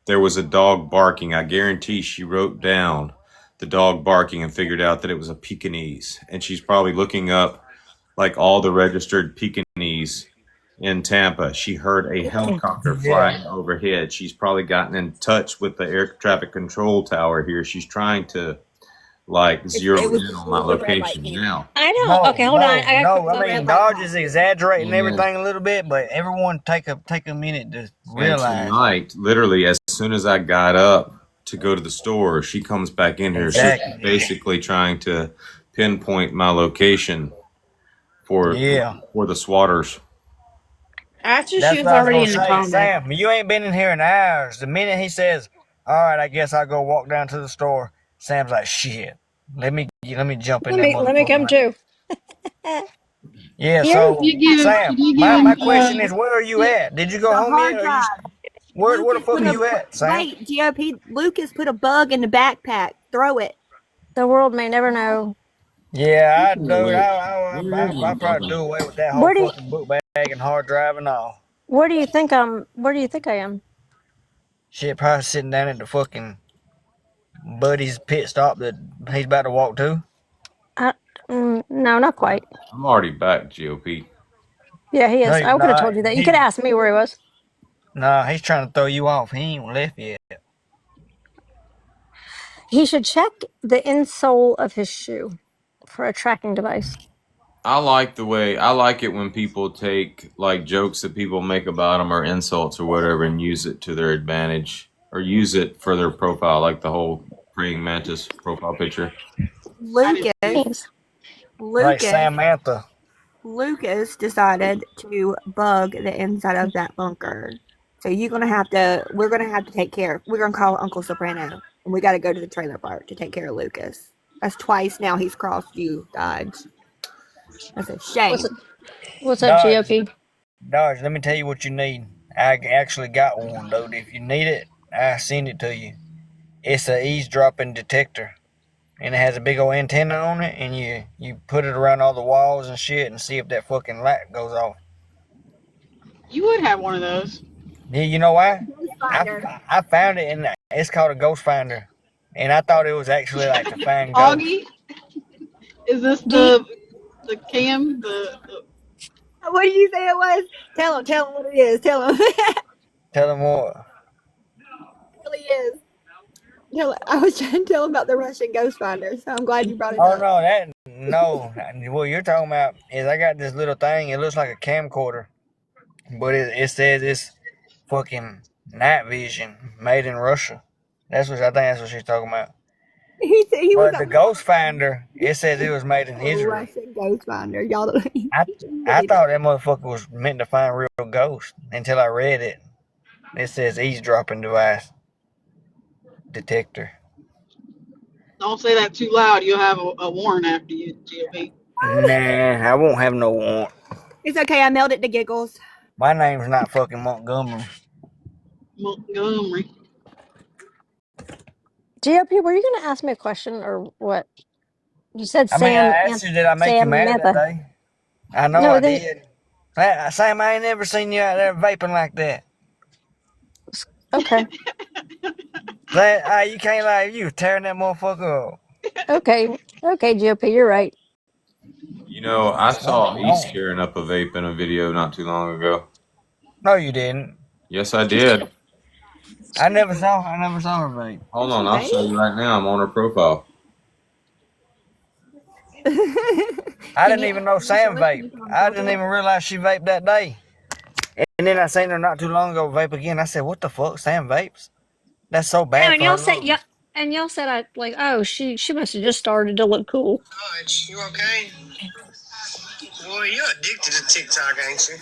There was a dog barking. I guarantee she wrote down the dog barking and figured out that it was a Pekingese. And she's probably looking up like all the registered Pekingese in Tampa. She heard a helicopter Yeah, flying overhead. She's probably gotten in touch with the air traffic control tower here. She's trying to like zero It was in on my the red light location came. now. I don't. no, Okay, hold on. no, I got no. I The mean, red light Dodge is come. exaggerating And everything a little bit, but everyone take a minute to And realize tonight, literally, as soon as I got up to go to the store, she comes back in here. She's exactly. basically trying to pinpoint my location for Yeah, for the swatters. After she that's was what I was already gonna in the say, comments. Sam. You ain't been in here in hours. The minute he says, "All right, I guess I'll go walk down to the store," Sam's like, "Shit, let me jump in that let me come motherfucker." too. Yeah. Here, So, She Sam, did my give question is, where are you at? Did you go The home yet? hard Or you drive. where the Lucas fuck put are a you at, Sam? wait. GOP. Lucas put a bug in the backpack. Throw it. the world may never know. Yeah, Speaking of which, where is I my probably brother? do away with that whole Where do you, fucking book bag and hard drive and all. where do you think Where do you think I am? Shit, probably sitting down at the fucking buddy's pit stop that he's about to walk to. I, no, not quite. I'm already back, GOP. Yeah, he No, is. I could have no, told you that. You could have asked me where he was. he's trying to throw you off. He ain't left yet. He should check the insole of his shoe for a tracking device. I like it when people take like jokes that people make about them or insults or whatever and use it to their advantage or use it for their profile, like the whole praying mantis profile picture. Lucas. Thanks. Like Lucas. Samantha. Lucas decided to bug the inside of that bunker. So we're gonna have to take care. We're gonna call Uncle Soprano, and we got to go to the trailer park to take care of Lucas. That's twice now he's crossed you, Dodge. That's a What's shame. what's up, Dodge, GOP? Dodge, let me tell you what you need. I actually got one, dude. If you need it, I send it to you. It's a eavesdropping detector, and it has a big old antenna on it, and you put it around all the walls and shit, and see if that fucking light goes off. You would have one of those. Yeah, you know why? Ghost I finder. I found it, and it's called a ghost finder, and I thought it was actually like to find ghosts. Augie, is this Do you, the cam? The what did you say it was? Tell him what it is. Tell him. It Tell them what. really is. I was trying to tell him about the Russian ghost finder, so I'm glad you brought it Oh up. no. What you're talking about is I got this little thing. It looks like a camcorder, but it says it's fucking night vision made in Russia. I think that's what she's talking about. He said he was But a the ghost finder, it says it was made in Israel. Russian ghost finder. Y'all don't I I really thought don't. that motherfucker was meant to find real ghosts until I read it. It says eavesdropping device detector. don't say that too loud. You'll have a warrant after you, GOP. Nah, I won't have no warrant. It's okay. I mailed it to Giggles. My name's not fucking Montgomery. Montgomery. GOP, were you going to ask me a question or what? You said I mean, I Sam asked you, did I make you mad that Samantha. day? I know No, I then did. Sam, I ain't never seen you out there vaping like that. okay, You can't lie. You was tearing that motherfucker up. okay, GOP, you're right. You know, I saw East Oh, tearing up a vape in a video not too long ago. no, you didn't. Yes, I did. I never saw her vape. Hold Did on, she I'll show vape? you right now. I'm on her profile. I Can didn't you even know show Sam us? Can vape. you come I talk to didn't us? even realize she vaped that day. And then I seen her not too long ago vape again. I said, "What the fuck, Sam vapes? That's so No, bad and for y'all her said yeah, lungs." and y'all said I like. Oh, she must have just started to look cool. Dodge, you okay? Boy, you're addicted to TikTok, ain't you?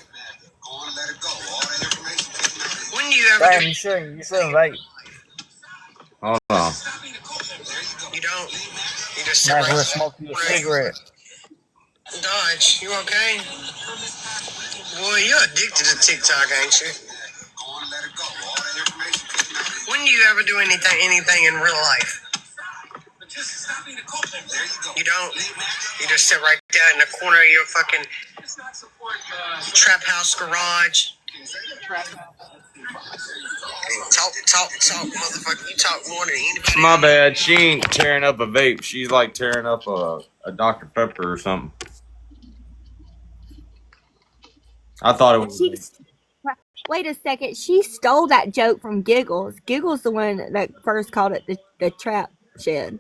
When do you ever do Sam, you shouldn't vape. Hold on. You don't? You just sit Might as right well smoke you a cigarette. Dodge, you okay? Boy, you're addicted to TikTok, ain't you? When do you ever do anything in real life? You don't? You just sit right there in the corner of your fucking trap house garage. Trap house. Talk, motherfucker. You talk more than anybody My I know. bad. She ain't tearing up a vape. She's like tearing up a Dr. Pepper or something. I thought it was a She vape. wait a second. She stole that joke from Giggles. Giggles the one that first called it the trap shed.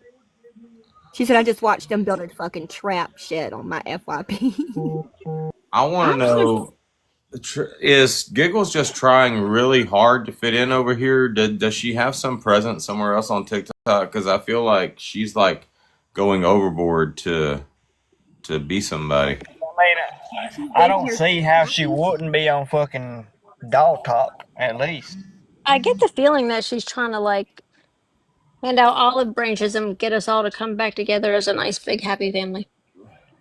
She said I just watched them build a fucking trap shed on my FYP. I want to I'm gonna. know, is Giggles just trying really hard to fit in over here? Does she have some presence somewhere else on TikTok? Because I feel like she's like going overboard to be somebody. She's I been don't here see since how she August. wouldn't be on fucking Dog Talk at least. I get the feeling that she's trying to like hand out olive branches and get us all to come back together as a nice big happy family.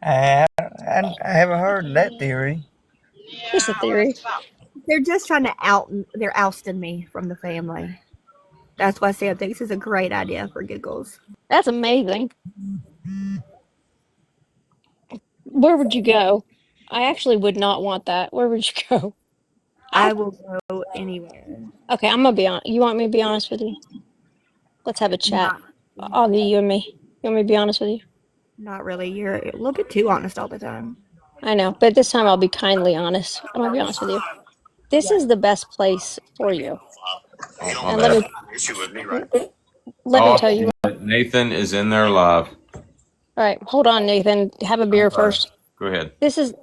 I haven't heard that theory. Just a Yeah, let's theory. stop. They're just trying to out. They're ousting me from the family. That's why Sam thinks it's a great idea for Giggles. That's amazing. Where would you go? I actually would not want that. Where would you go? I will go anywhere. Okay, I'm gonna be on. You want me to be honest with you? Let's have a chat. Not, Augie, you and me. You want me to be honest with you? not really. You're a little bit too honest all the time. I know, but this time I'll be kindly honest. I'm gonna be honest with you. This is the best place for you. Oh, my And let bad. me let me Oh, tell you. Nathan is in there live. All right, hold on, Nathan. Have a I'm beer sorry. first. Go ahead. This is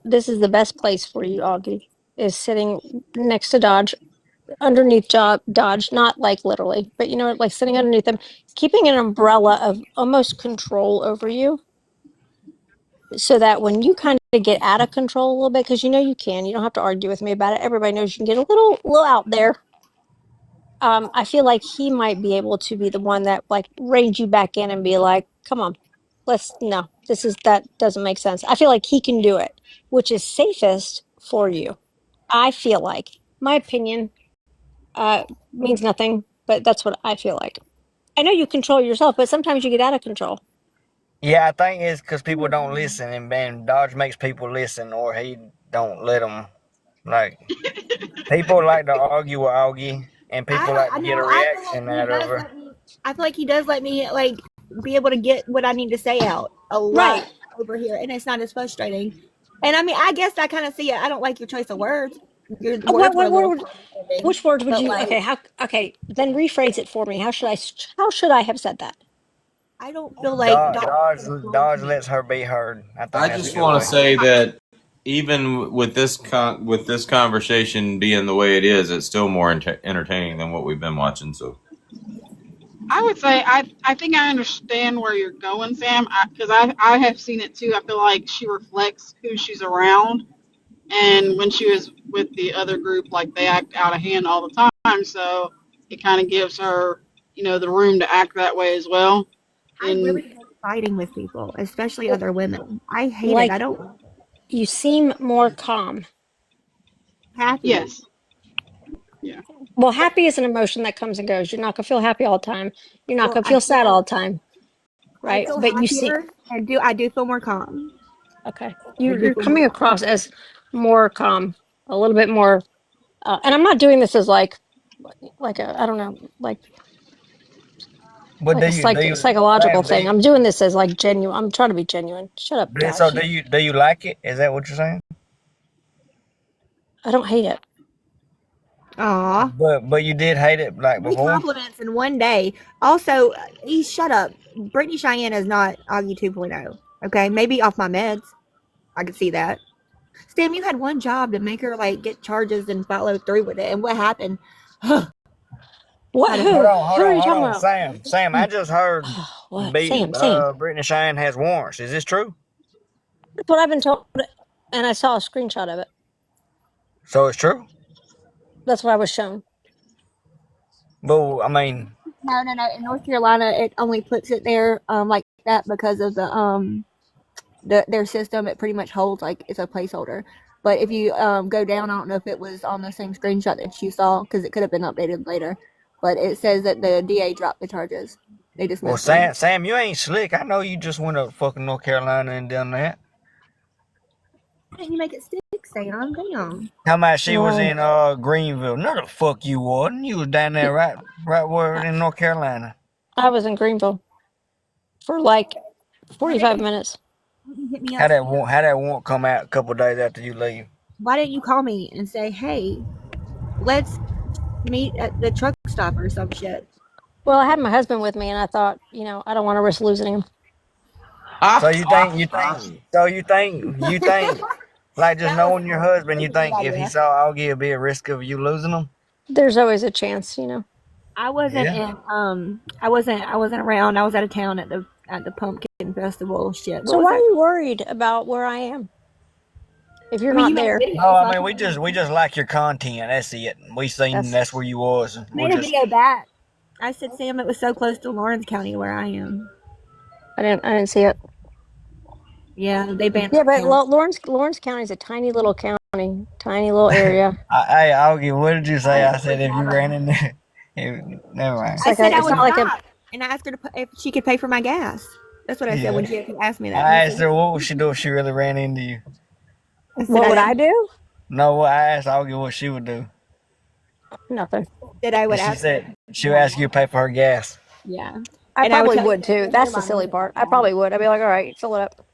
the best place for you, Augie. Is sitting next to Dodge, underneath Dodge, not like literally, but you know, like sitting underneath them, keeping an umbrella of almost control over you, so that when you kind of get out of control a little bit, because you know you can, you don't have to argue with me about it. Everybody knows you can get a little out there. I feel like he might be able to be the one that like reins you back in and be like, come on, let's no, that doesn't make sense. I feel like he can do it, which is safest for you. I feel like my opinion uh means nothing. but that's what I feel like. I know you control yourself, but sometimes you get out of control. Yeah, I think it's because people don't listen, and Dodge makes people listen, or he don't let them. Like, people like to argue with Augie, and people like I to get know. a I feel like reaction he out of does her. let me. I feel like he does let me like be able to get what I need to say out a lot Right. over here, and it's not as frustrating. And I mean, I guess I kind of see it. I don't like your choice of words. Your words were a What little word? condescending, Which words would but you? like Okay, how? Okay, then rephrase it for me. How should I have said that? I don't feel like Dodge lets her be heard. I think I that's a just good want to way. say that even with this conversation being the way it is, it's still more entertaining than what we've been watching. So I would say I think I understand where you're going, Sam, because I have seen it too. I feel like she reflects who she's around, and when she was with the other group, like they act out of hand all the time, so it kind of gives her, the room to act that way as well. I really And hate fighting with people, especially other women. I hate it. I Like don't you seem more calm. happy. yes, yeah. Well, happy is an emotion that comes and goes. You're not gonna feel happy all the time. You're not Well, gonna feel sad all the time, I right? feel But you see, happier and I do feel more calm. okay, I do you're feel more coming calm. across as more calm, a little bit more. And I'm not doing this as like a I don't know But like a psychological Sam, thing. I'm doing this as like genuine. I'm trying to be genuine. Shut up, so Dodge. do you like it? Is that what you're saying? I don't hate it. Aw. But you did hate it like 3 before. compliments in one day. Also, shut up. Brittany Cheyenne is not Augie 2.0. Okay, maybe off my meds. I could see that. Sam, you had one job to make her like get charges and follow through with it. And what happened? What? How to Who? Hold Who are on, you hold talking on, about? Sam. I just heard What? Sam. Brittany Shine has warrants. Is this true? That's what I've been told, and I saw a screenshot of it. So it's true. That's what I was shown. But I mean, no. In North Carolina, it only puts it there like that because of their system. It pretty much holds like it's a placeholder. But if you go down, I don't know if it was on the same screenshot that you saw because it could have been updated later. But it says that the DA dropped the charges. They well, dismissed them. Sam, you ain't slick. I know you just went to fucking North Carolina and done that. Why didn't you make it stick, Sam? Damn. How about she was Well, in Greenville? No, the fuck you wasn't. You was down there right where in North Carolina. I was in Greenville for like Why 45 didn't minutes. you hit me up? How that won't come out a couple days after you leave? Why didn't you call me and say, hey, let's meet at the truck stop or some shit? Well, I had my husband with me, and I thought, I don't want to risk losing him. So you think like just That was knowing your husband, you a good think if he idea. saw Augie, it'd be a risk of you losing him? There's always a chance. I wasn't Yeah. in I wasn't around. I was out of town at the pumpkin festival shit. What So was why are that? you worried about where I am if you're I mean, not you made a there? video, No, so I I mean can we just like your content. That's it. We seen That's that's where you was. We'll made a just video back. I said, Sam, it was so close to Lawrence County where I am. I didn't see it. Yeah, they banned Yeah, my but account. Lawrence County is a tiny little county, tiny little area. hey Augie, what did you say? Right? I said if you ran in there. Never mind. It's I like said I it's would not like a. stop, and I asked her if she could pay for my gas. That's what I said Yeah. when she asked me that. And I asked her what would she do if she really ran into you. I said What I would I didn't. do? No, I asked Augie what she would do. Nothing. That I And would she ask her. said she would ask you to pay for her gas. Yeah, I and I would probably tell you would that too. your That's the hairline silly wasn't part. as I bad. probably would. I'd be like, all right, fill it up.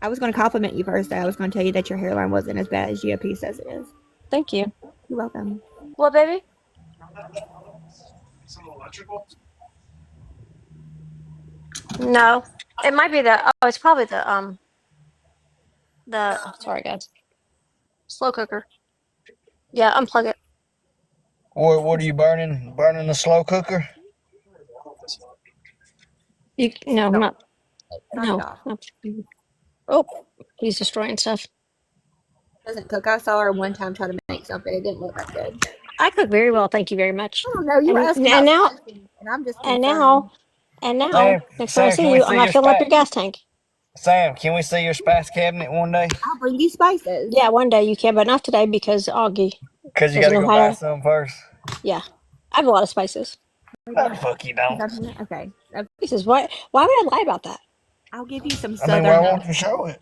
I was going to compliment you first. I was going to tell you that your hairline wasn't as bad as GOP says it is. Thank you. You're welcome. What, baby? No, it might be the. Oh, it's probably the. Oh, sorry, guys. Slow cooker. Yeah, unplug it. What are you burning? Burning the slow cooker? No, I'm not. Knock it No, off. not. Oh, he's destroying stuff. Doesn't cook. I saw her one time try to make something. It didn't look that good. I cook very well, thank you very much. I don't know. You were And asking and about now spicy, and I'm just and concerned. now and now, Sam, next time I Sam, can see we you, I'm see gonna your fill up your spice? gas tank. Sam, can we see your spice cabinet one day? I'll bring you spices. Yeah, one day you can, but not today because Augie Cause you doesn't gotta know go how buy to. some first. Yeah, I have a lot of spices. No, the fuck you don't. Okay. Jesus, why would I lie about that? I'll give you some I mean, why southern. won't you show it?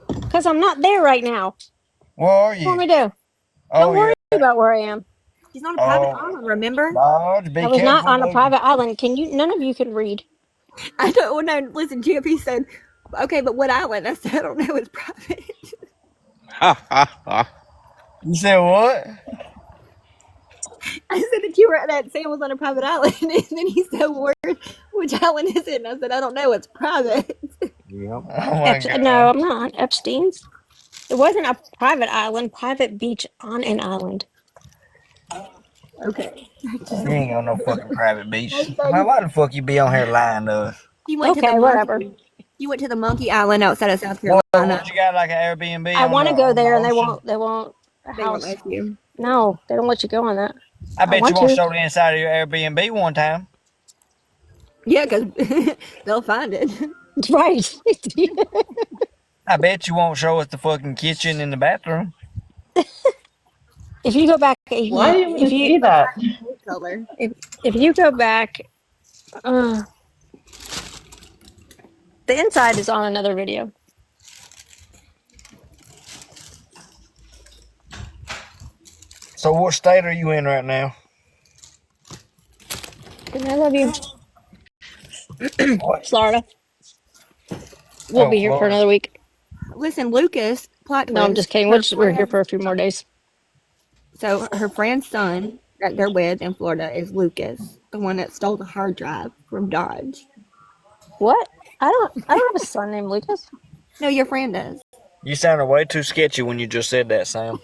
Because I'm not there right now. Where are What do you you? want me to do? Oh, Don't you're. worry about where I am. She's on a private Oh, island, remember? Dodge, I be was not careful, on a baby. private island. None of you can read. I don't well, no, listen, GOP said, okay, but what island? I said, I don't know, it's private. Ha ha ha. You said what? I said that you were that Sam was on a private island, and then he said, which island is it? And I said, I don't know, it's private. Yep. Oh my No, god. I'm not. Epstein's. It wasn't a private island, private beach on an island. Okay. You ain't got no fucking private beach. They Now, said why the fuck you be on here lying to us? you went to the Okay, whatever. monkey. You went to the Monkey Island outside of South What? Carolina. What you got like an Airbnb I on want to go the there, and they ocean? won't. They won't They won't house. let you. No, they don't let you go on that. I I bet you want won't to. show the inside of your Airbnb one time. Yeah, because they'll find it. Right. I bet you won't show us the fucking kitchen and the bathroom. If you go back, Why do you want to see that? Color. if you go back, uh, the inside is on another video. So what state are you in right now? And I love you, What? Florida. We'll Oh, be here for Florida. another week. Listen, Lucas, plot No, I'm just twist. kidding. We're here for a few more days. So her friend's son that they're with in Florida is Lucas, the one that stole the hard drive from Dodge. What? I don't have a son named Lucas. No, your friend does. You sounded way too sketchy when you just said that, Sam.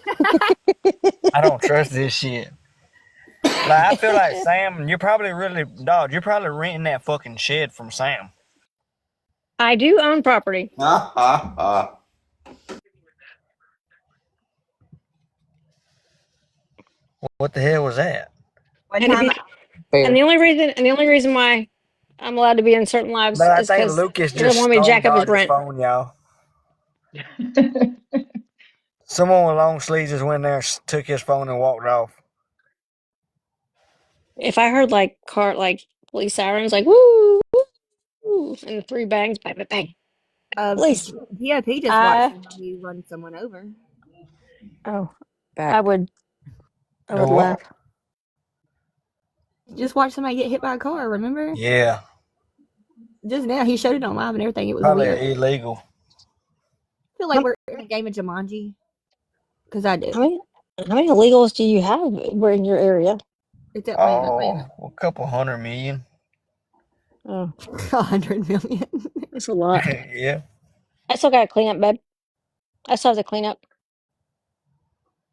I don't trust this shit. Like, I feel like Sam, you're probably really, dog, you're probably renting that fucking shed from Sam. I do own property. Ha ha ha. What the hell was that? One And if time, you, and the only reason why I'm allowed to be in certain lives But I is think because Lucas they don't just want me to stole jack up his Dodge's rent. phone, y'all. Someone with long sleeves just went there and took his phone and walked off. If I heard like police sirens, like woo, woo, and the three bangs, bang, bang, bang. Police. GOP just watched you run someone over. Oh, Back. I would The what? laugh. Just watched somebody get hit by a car, remember? Yeah, Just now, he showed it on live and everything. It was probably weird. I illegal. feel like we're in a game of Jumanji. Because I do. How many illegals do you have in your area? It's Atlanta. Oh, a couple 100 million. Oh, 100 million. that's a lot. Yeah. I still got to clean up, babe. I still have to clean up.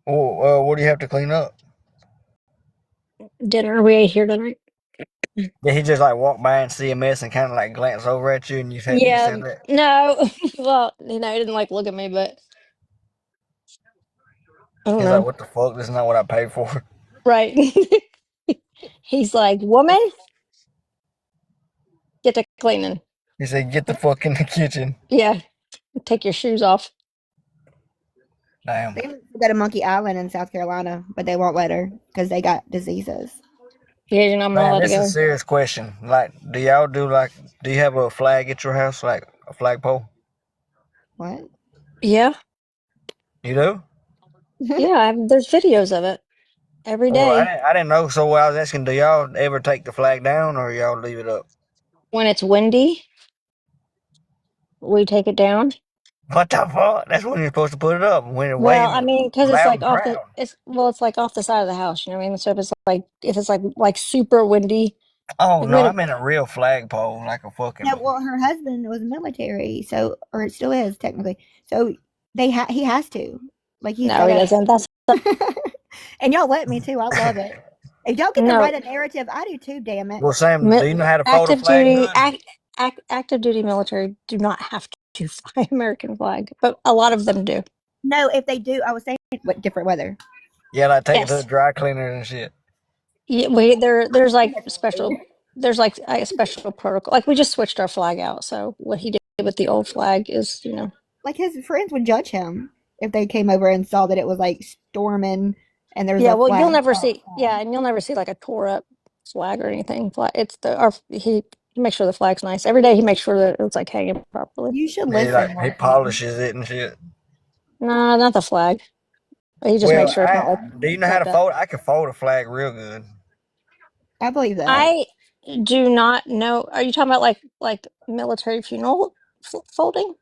Oh, what do you have to clean up? Dinner we ate here tonight. Yeah, he just like walked by and see a mess and kind of like glance over at you, and you said Yeah, that. no. Well, he didn't like look at me, but I don't He's like, know. "What the fuck? This is not what I paid for." Right. He's like, woman, get to cleaning. He said, "Get the fuck in the kitchen." Yeah, take your shoes off. Damn. They want to go to Monkey Island in South Carolina, but they won't let her because they got diseases. Yeah, I'm not Man, allowed to this is a go. serious question. Like, do you have a flag at your house, like a flagpole? What? Yeah, You do? yeah. There's videos of it every Well, day. I didn't know. So I was asking, do y'all ever take the flag down, or y'all leave it up? When it's windy, we take it down. What the fuck? That's when you're supposed to put it up, when it's Well, I waving mean, because it's loud like and proud. it's like off the side of the house. You know what I mean? So if it's like super windy, Oh like no, we had I meant a real flagpole, like a fucking. Yeah, well, her husband was military, so or it still is technically. So he has to. Like he's no, got he to. doesn't. That's And y'all let me too. I love it. If y'all get to no write a narrative, I do too. Damn it. Well, Sam, mi- do you know how to fold a active flag duty good? active duty military do not have to fly American flag, but a lot of them do. No, if they do, I was saying what different weather. Yeah, like take it to the Yes. dry cleaner and shit. Yeah, there's like a special protocol. Like we just switched our flag out. So what he did with the old flag is, Like his friends would judge him if they came over and saw that it was like storming and there's Yeah, a well, you'll flag. never see. Yeah, and you'll never see like a tore up flag or anything. It's the our he makes sure the flag's nice every day. He makes sure that it's like hanging properly. You should He listen like he more, Amy. polishes it and shit. Nah, not the flag. He just Well, makes sure it's not like do you know how to fucked up. fold? I can fold a flag real good. I believe that. I do not know. Are you talking about like military funeral folding,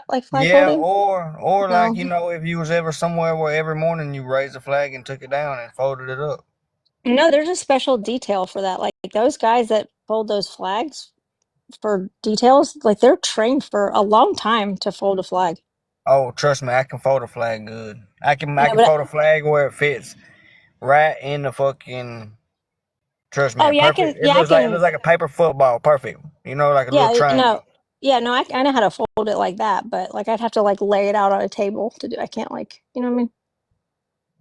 like flag Yeah, folding? or like No, if you was ever somewhere where every morning you raised a flag and took it down and folded it up. no. There's a special detail for that. Like those guys that fold those flags for details, like they're trained for a long time to fold a flag. Oh, trust me, I can fold a flag good. I No, can but fold a flag where it fits right in the fucking. Trust oh me, yeah, I perfect. can. Yeah, I It looks can. like a paper football, perfect. You know, like a little Yeah, triangle. no, yeah, no. I know how to fold it like that, but like I'd have to like lay it out on a table to do. I can't like you know what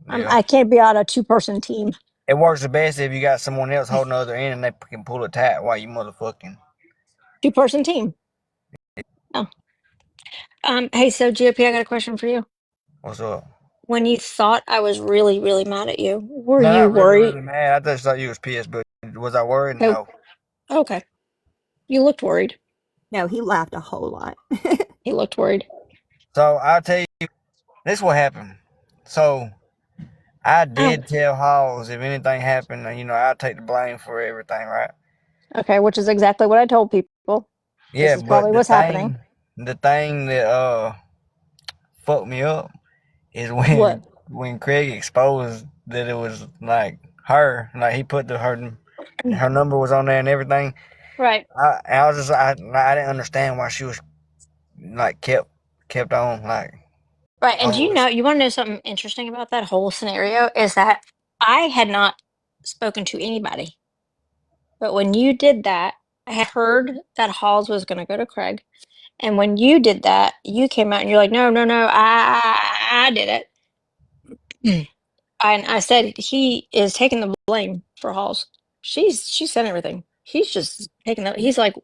I mean. Yeah, I can't be on a two-person team. it works the best if you got someone else holding the other end and they can pull it tight while you motherfucking. Two-person team. Oh, hey, so GOP, I got a question for you. What's up? When you thought I was really, really mad at you, were No, you not really, worried? really mad. I just thought you was pissed, but was I worried? Oh, No. okay. You looked worried. No, he laughed a whole lot. He looked worried. So I'll tell you, this is what happened. So I Oh, did tell Halls if anything happened, I'd take the blame for everything, right? okay, which is exactly what I told people. This Yeah, is but probably what's happening. the thing that fucked me up is What? when Craig exposed that it was like her, like he put her number was on there and everything. Right. I was just I didn't understand why she was like kept on like Right. And do oh you want to know something interesting about that whole scenario is that I had not spoken to anybody. But when you did that, I had heard that Halls was going to go to Craig. And when you did that, you came out and you're like, no, no, no, I did it. And I said, he is taking the blame for Halls. She said everything. He's just taking the, he's like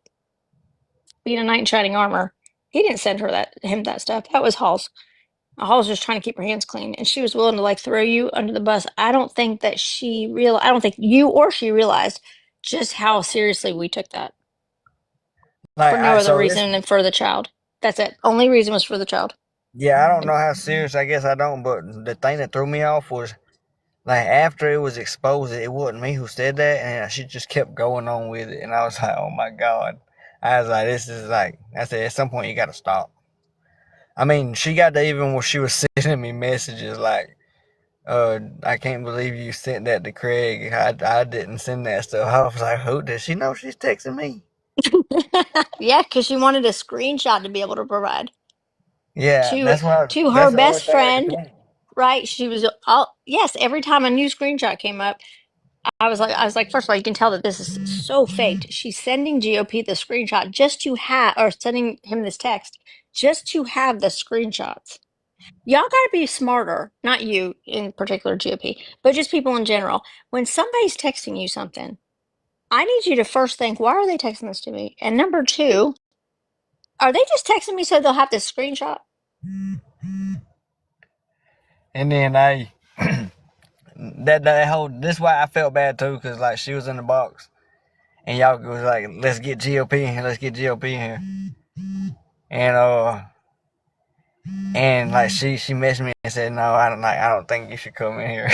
being a knight in shining armor. He didn't send him that stuff. That was Halls. Hall's just trying to keep her hands clean, and she was willing to like throw you under the bus. I don't think that I don't think you or she realized just how seriously we took that for like no I other so this reason than for the child. That's it. Only reason was for the child. yeah I don't And know how serious I guess I don't, but the thing that threw me off was like after it was exposed that it wasn't me who said that, and she just kept going on with it, and I was like, oh my god. I was like, this is like I said, at some point you got to stop. I mean, she got to even when she was sending me messages like, I can't believe you sent that to Craig. I didn't send that stuff. I was like, who does she know she's texting me? yeah, because she wanted a screenshot to be able to provide Yeah, to her that's the only best thing I could friend. think. Right? She was all yes. Every time a new screenshot came up, I was like, first of all, you can tell that this is so faked. She's sending GOP the screenshot just to have, or sending him this text just to have the screenshots. Y'all got to be smarter, not you in particular, GOP, but just people in general. When somebody's texting you something, I need you to first think, why are they texting this to me? And number two, are they just texting me so they'll have this screenshot? And then that whole this is why I felt bad too, cause like she was in the box, and y'all was like, let's get GOP in here, let's get GOP in here, and like she messaged me and said, no, I don't think you should come in here.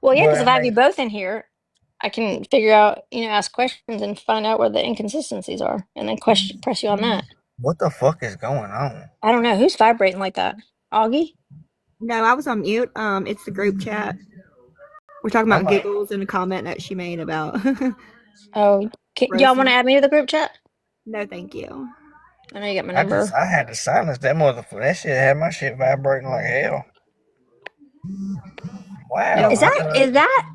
Well, yeah, But because I if I have you mean, both in here, I can figure out, ask questions and find out where the inconsistencies are, and then press you on that. what the fuck is going on? I don't know who's vibrating like that. Augie? No, I was on mute. It's the group chat. We're talking I'm about like, giggles and a comment that she made about Oh, y'all want to roasting. add me to the group chat? No, thank you. I know you got my number. I had to silence that motherfucker. That shit had my shit vibrating like hell. It'll Wow, Is I that thought is that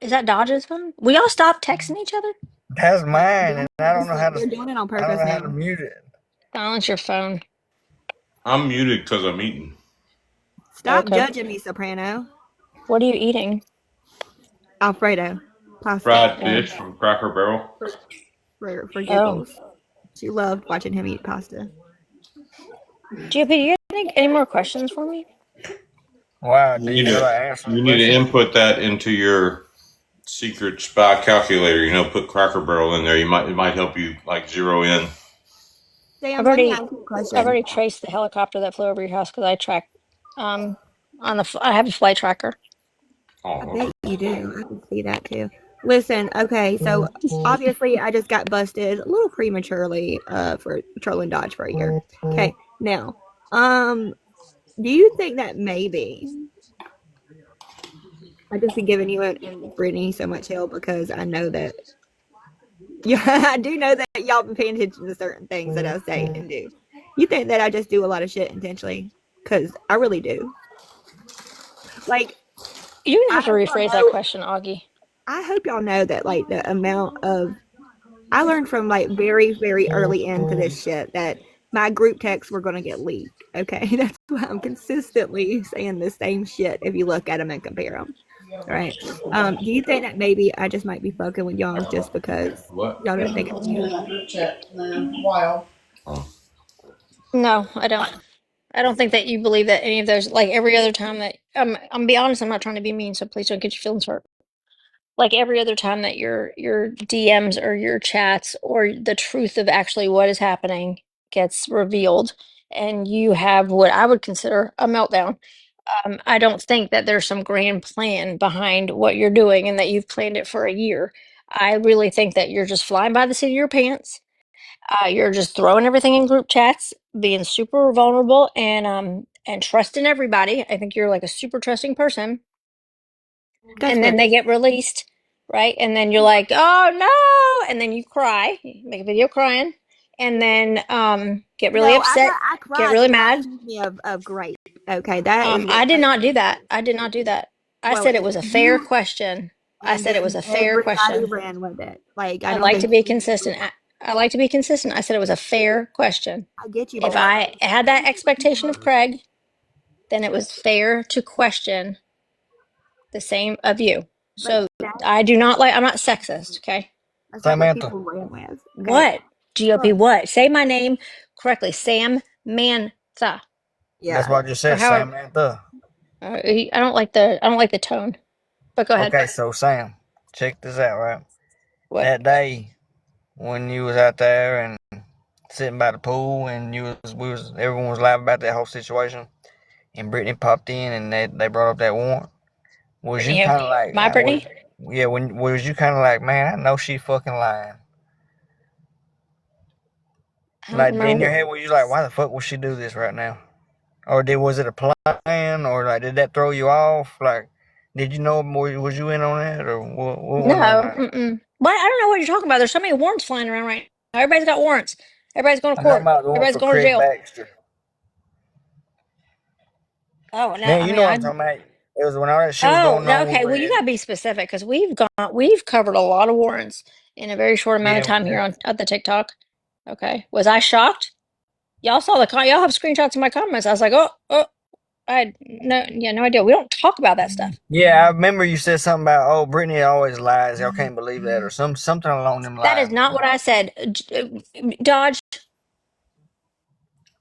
is that Dodge's phone? We all stop texting each other. that's mine, and I don't know how to. They're doing it on I don't purpose know how to now. mute it. Silence your phone. I'm muted because I'm eating Stop Okay. judging me, Soprano. What are you eating? Alfredo pasta fried fish from Cracker Barrel. for Oh. giggles. She loved watching him eat pasta. GOP, do you have any more questions for me? Wow, do you know the answer to You the need to question? input that into your secret spy calculator. Put Cracker Barrel in there. It might help you like zero in. Sam, I've let me already ask you a I've question. already traced the helicopter that flew over your house because I track on I have a flight tracker. I Oh, bet you do. I can see that too. Listen, okay, so obviously I just got busted a little prematurely for trolling Dodge for a year. Okay, now, do you think that maybe I just been giving you and Brittany so much hell because I know that yeah, I do know that y'all been paying attention to certain things that I say and do. You think that I just do a lot of shit intentionally? Because I really do. Like, You're gonna I have to hope y'all rephrase that know. question, Augie. I hope y'all know that like the amount of I learned from like very, very early into this shit that my group texts were going to get leaked. Okay. That's why I'm consistently saying the same shit if you look at them and compare them. All right. Do you think that maybe I just might be fucking with y'all just because what? y'all don't think it's me? Oh. No, I don't. I don't think that you believe that any of those, like every other time that, I'm gonna be honest, I'm not trying to be mean, so please don't get your feelings hurt. Like every other time that your DMs or your chats or the truth of actually what is happening gets revealed and you have what I would consider a meltdown. I don't think that there's some grand plan behind what you're doing and that you've planned it for a year. I really think that you're just flying by the seat of your pants. You're just throwing everything in group chats, being super vulnerable and trusting everybody. I think you're like a super trusting person. That's And then what. they get released, right? And then you're like, "Oh no!" And then you cry, you make a video crying, and then get really No, upset, I get cried really when y'all mad. accused me of grape. Okay. That is I what did made not me do that. angry. I did not do that. I Well, said it and was a fair you question. I and said it was then a fair everybody question. ran with it. Like, I I don't like think to be you did. consistent. I like to be consistent. I said it was a fair question. I get you, but If that's I had that expectation of Craig, then it was fair to question the same of you. but So I do not like, I'm not sexist, okay? that's not what Samantha. people ran with. Okay. What? GOP Look, what? Say my name correctly. Sam Mantha. That's yeah. what I just Or said, how Samantha. I don't like the tone. But go ahead. Okay, so Sam, check this out, right? What? That day when you was out there and sitting by the pool and everyone was laughing about that whole situation and Brittany popped in and they brought up that warrant. Was you Brittany who? kind of like, My Brittany? yeah, when was you kind of like, man, I know she fucking lying. I don't Like in your remember. head, were you like, why the fuck would she do this right now? Or was it a plan, or like did that throw you off? Like, did you know? Was you in on that, or what went on No. that? Mm-mm. What? I don't know what you're talking about. There's so many warrants flying around right now. Everybody's got warrants. Everybody's going to I'm talking court. about the one Everybody's for going to Craig jail. Baxter. Oh no. Man, I you mean, know what I'm talking about. It was when all that shit was oh going no. on. We Okay. Well, you went, gotta be specific because we've covered a lot of warrants in a very short amount of yeah, time here on at the TikTok. Okay. Was I shocked? Y'all saw y'all have screenshots of my comments. I was like, oh, I had no idea. We don't talk about that stuff. yeah. I remember you said something about, oh, Brittany always lies. Y'all can't believe that, or something along them That is lines. not what I said. Dodge, can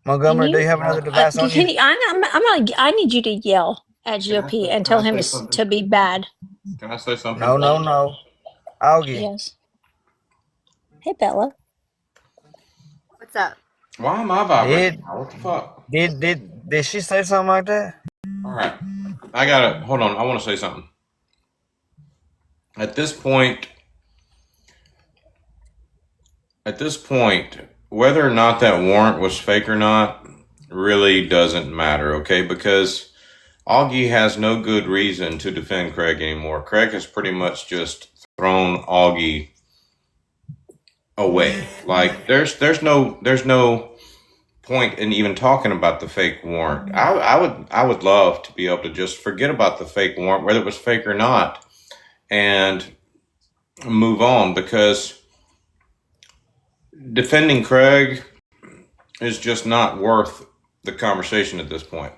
Montgomery, do you you? have another device on you? Can you? I'm not. I need you to yell at GOP and Can tell I him say to something? to be bad. Can I say something? No, no, no. Augie, Yes. Hey, Bella. What's up? Why am I vibrating? did What the fuck? did she say something like that? All right. I gotta hold on. I want to say something. At this point, at this point, whether or not that warrant was fake or not really doesn't matter, okay? Because Augie has no good reason to defend Craig anymore. Craig has pretty much just thrown Augie away. Like there's no point in even talking about the fake warrant. I would love to be able to just forget about the fake warrant, whether it was fake or not, and move on because defending Craig is just not worth the conversation at this point.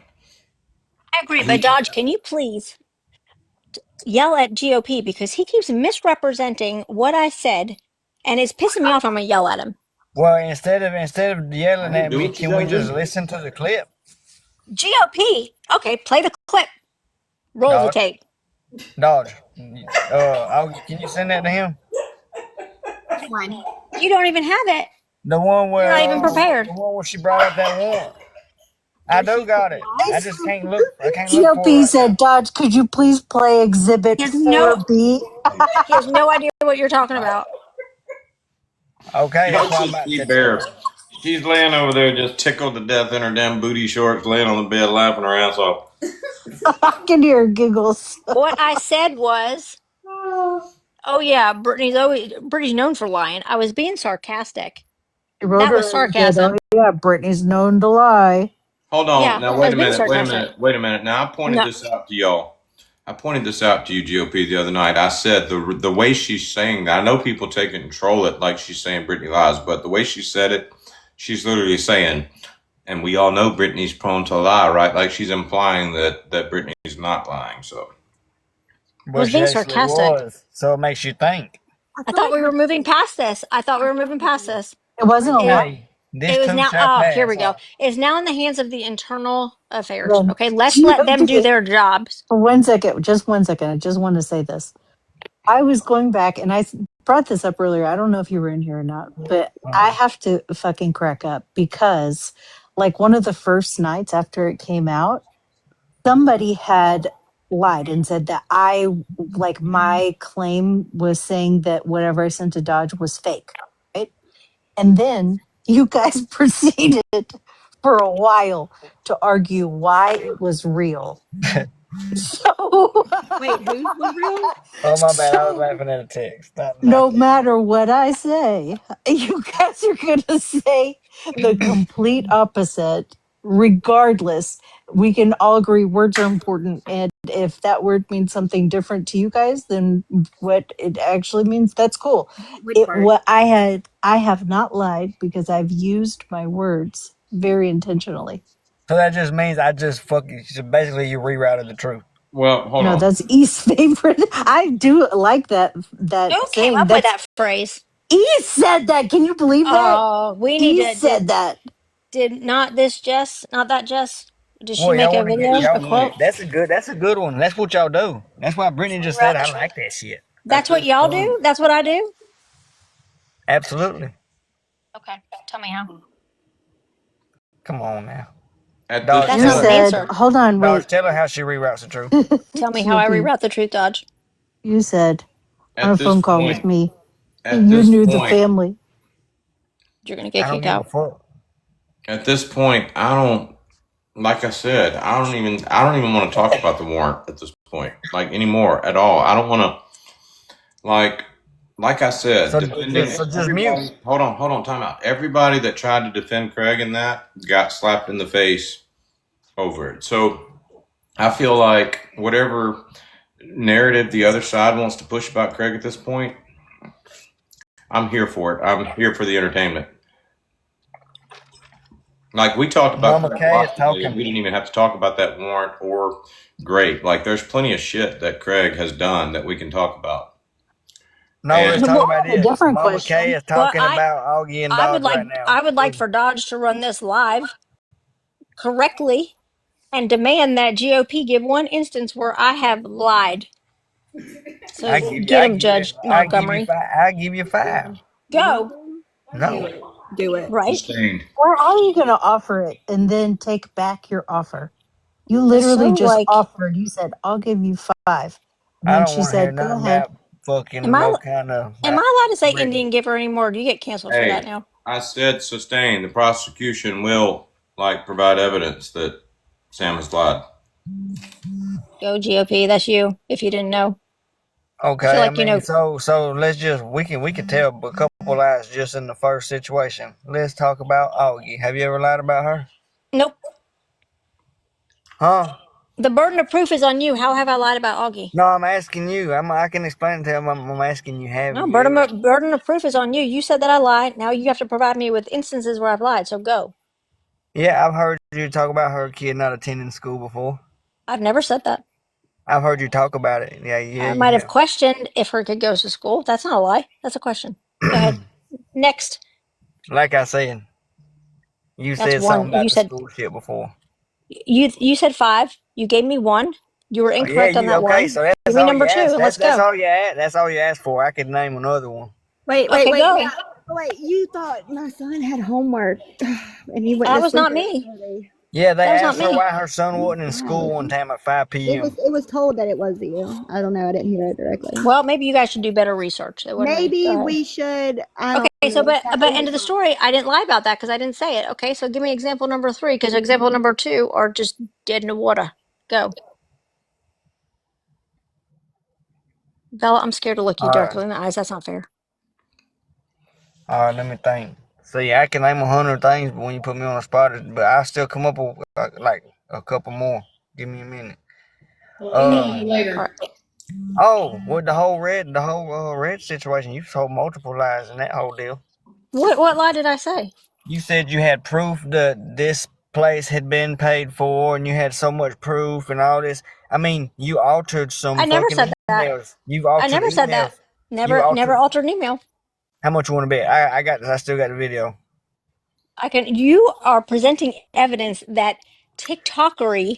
I agree, but He, Dodge, can you please yell at GOP because he keeps misrepresenting what I said, and it's pissing me off. I'm gonna yell at him. Well, instead of yelling hey, at do me, what you can we gotta just do. listen to the clip? GOP. Okay, play the clip. Roll the Dodge. tape. Dodge. Can you send that to him? Which one? You don't even have it. The one You're where not even prepared. the one where she brought up that warrant. I do got it. I just can't look. I can't look for it GOP right now. said, Dodge, could you please play Exhibit He has no 4B? he has no idea what you're talking about. Okay, that's Don't why I'm you about see to tell Bear? her. She's laying over there just tickled to death in her damn booty shorts, laying on the bed laughing her ass off. I can hear giggles. What I said was, oh yeah, Brittany's known for lying. I was being sarcastic. She wrote That was her and said, oh sarcasm. yeah, Brittany's known to lie. Hold on. Yeah, Now, I wait was a being minute. Wait a sarcastic. minute. Wait a minute. Now, I pointed No, this out to y'all. I pointed this out to you, GOP, the other night. I said the way she's saying that, I know people take it and troll it like she's saying Brittany lies, but the way she said it, she's literally saying, and we all know Brittany's prone to lie, right? Like she's implying that Brittany's not lying. So, I Well, was she being actually sarcastic. was. So it makes you think. I I thought thought I we heard were moving past this. I thought we were moving past this. it wasn't a lie. Hey, this It was too now. shall Oh, here pass. we go. It's now in the hands of the internal affairs. Then Okay, let's let them do GOP, their jobs. for 1 second, just 1 second, I just want to say this. I was going back and brought this up earlier. I don't know if you were in here or not, but I have to fucking crack up because, like, one of the first nights after it came out, somebody had lied and said that like, my claim was saying that whatever I sent to Dodge was fake, right? And then you guys proceeded for a while to argue why it was real. So, Wait, whose was real? Oh my bad. I was so laughing at a text. Not no that. matter what I say, you guys are going to say the complete opposite. Regardless, we can all agree words are important. And if that word means something different to you guys than what it actually means, that's cool. Which word? What I have not lied because I've used my words very intentionally. So that just means I just fucking. So basically, you rerouted the truth. well, hold No, on. that's East's favorite. I do like that Who came saying. up with That's that phrase? East said that. Can you believe that? Oh, we need East to. said that. Did not this Jess? Not that Jess? Did she Well, make y'all a want to get video? A y'all. quote? That's a good one. That's what y'all do. That's why Brittany just Reroute said the I truth. like that shit. At That's what this y'all point, do. That's what I do. Absolutely. Okay, tell me how. Come on now, at this Dodge. That's You not Tell an her. said, answer. hold on, Dodge. wait. Tell her how she reroutes the truth. Tell me how I GOP, reroute the truth, Dodge. you said on a at this phone call with point, me, at you this knew the point, family. You're gonna I get don't kicked give a out. fuck. at this point, I don't. Like I said, I don't even want to talk about the warrant at this point, like anymore at all. I don't want to, like, like I said, So defending just mute. everybody. Hold on, time out. Everybody that tried to defend Craig in that got slapped in the face over it. So I feel like whatever narrative the other side wants to push about Craig at this point, I'm here for it. I'm here for the entertainment. Like we talked about Mama Craig a K is lot today, and talking. we didn't even have to talk about that warrant or great. Like there's plenty of shit that Craig has done that we can talk about. No, let's And talk Well, I about have a this. different Mama K question. is Well, talking about Augie and Dodge right now. I would like for Dodge to run this live correctly and demand that GOP give one instance where I have lied. I So give you, get I him, give you, Judge I give you Montgomery. five. I give you five. Go. Do No, it. Do it. Right? sustained. Or are you going to offer it and then take back your offer? You That's literally so just like, offered. You said, I'll give you 5. And I then don't she want to hear said, go nothing ahead. about fucking am I no kind of am I allowed to say written. Indian giver anymore? Do you get canceled for that Hey, now? I said sustained. The prosecution will like provide evidence that Sam has lied. Go GOP. That's you. If you didn't know, I feel Okay, I like you mean, know. so let's just we can tell a couple lies just in the first situation. Let's talk about Augie. Have you ever lied about her? Nope. Huh? The burden of proof is on you. How have I lied about Augie? No, I'm asking you. I can explain it to him. I'm asking you. Have No, you ever? burden of proof is on you. You said that I lied. Now you have to provide me with instances where I've lied. So go. Yeah, I've heard you talk about her kid not attending school before. I've never said that. I've heard you talk about it. Yeah, I you might have have. questioned if her kid goes to school. That's not a lie. That's a question. Go ahead. Next. Like I said, you That's said one. something You about the said school shit before. you said 5. You gave me 1. You were Oh, yeah, incorrect on you that okay? one. So Give that's me all you number two asked. and let's That's go. all you asked. That's all you asked for. I could name another one. Wait, Okay, go. wait. You thought my son had homework, and he went That to was sleep not at me. 8:30. Yeah, they That was not asked her me. why her son wasn't in school one time at 5 p.m. It was told that it was you. I don't know. I didn't hear it directly. Well, maybe you guys should do better research. That wasn't me. Maybe Go ahead. we should. I don't Okay, so know but exactly end who of the told me. story. I didn't lie about that because I didn't say it. Okay, so give me example number 3 because example number 2 are just dead in the water. Go, Bella. I'm scared to look you All right, directly in the eyes. That's not fair. all right. Let me think. See, I can name 100 things, but when you put me on the spot, but I still come up with like a couple more. Give me a minute. We'll email you All later. right. Oh, with the whole red situation, you told multiple lies in that whole deal. What lie did I say? You said you had proof that this place had been paid for, and you had so much proof and all this. I mean, you altered some I never said fucking that. emails. You've I altered never said that. emails. You Never altered. altered an email. How much you want to bet? I got this. I still got the video. I can. You are presenting evidence that TikTokery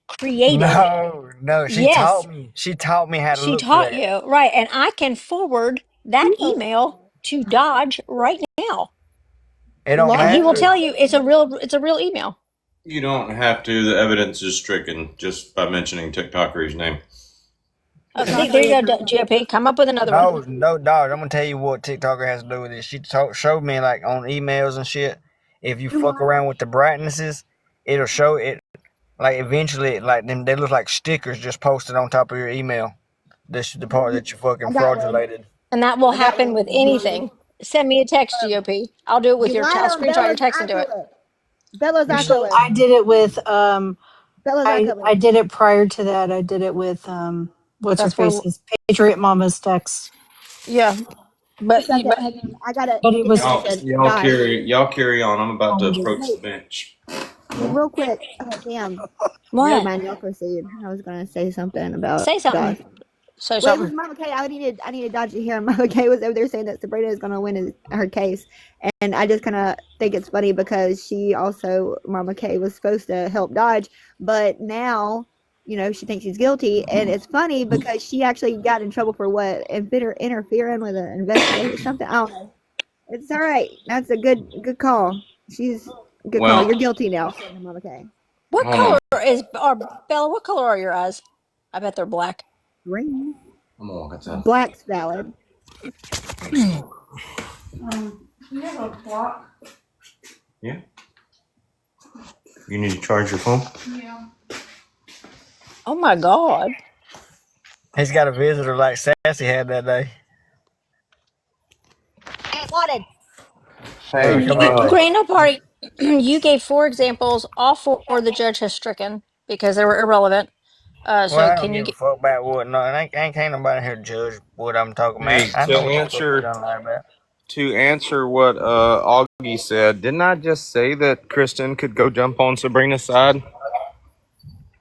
created. No, no. She Yes, taught me. She taught me how to she look for taught that. you right, and I can forward that email to Dodge right now, It don't and he will matter. tell you it's a real email. You don't have to. The evidence is stricken just by mentioning TikToker's name. Oh, see, there you go, GOP. Come up with another one. No, no, dog. I'm gonna tell you what TikToker has to do with it. She showed me like on emails and shit. If you fuck around with the brightnesses, it'll show it. Like eventually, like them, they look like stickers just posted on top of your email. This is the part that you fucking fraudulated. And that will happen with anything. Send me a text, GOP. I'll do it with your. I'll screenshot your text and do it. Bella's Actually, accurate. I did it with Bella's accurate. I did it prior to that. I did it with what's her That's where. face's Patriot Mama's text. Yeah, A but second, hang on. I got it. But it was Y'all carry on. I'm about to approach Hey, the bench. real quick. Damn. Never what? mind. Y'all proceed. I was gonna say something about Say something. Dodge. Say Well, it was something. Mama K. I needed Dodge to hear. Mama K was over there saying that Sabrina is gonna win her case, and I just kind of think it's funny because she also Mama K was supposed to help Dodge, but now she thinks she's guilty, and it's funny because she actually got in trouble for what interfering with an investigation or something. I don't know. It's all right. That's a good call. She's a good call. Well, You're guilty now, according to Mama K. What hold on. color Bella? What color are your eyes? I bet they're black. Green. I'm gonna walk outside. Black's valid. You have a clock? Yeah. You need to charge your phone? Yeah. Oh my God. He's got a visitor like Sassy had that day. Wanted. Hey, Come on. Grainer Party, you gave 4 examples. All 4 the judge has stricken because they were irrelevant. Well, So I don't can you give a get? fuck about what. No, ain't nobody here to judge what I'm talking hey, about. I to know what the fuck you answer done lie about. what Augie said, didn't I just say that Kristen could go jump on Sabrina's side?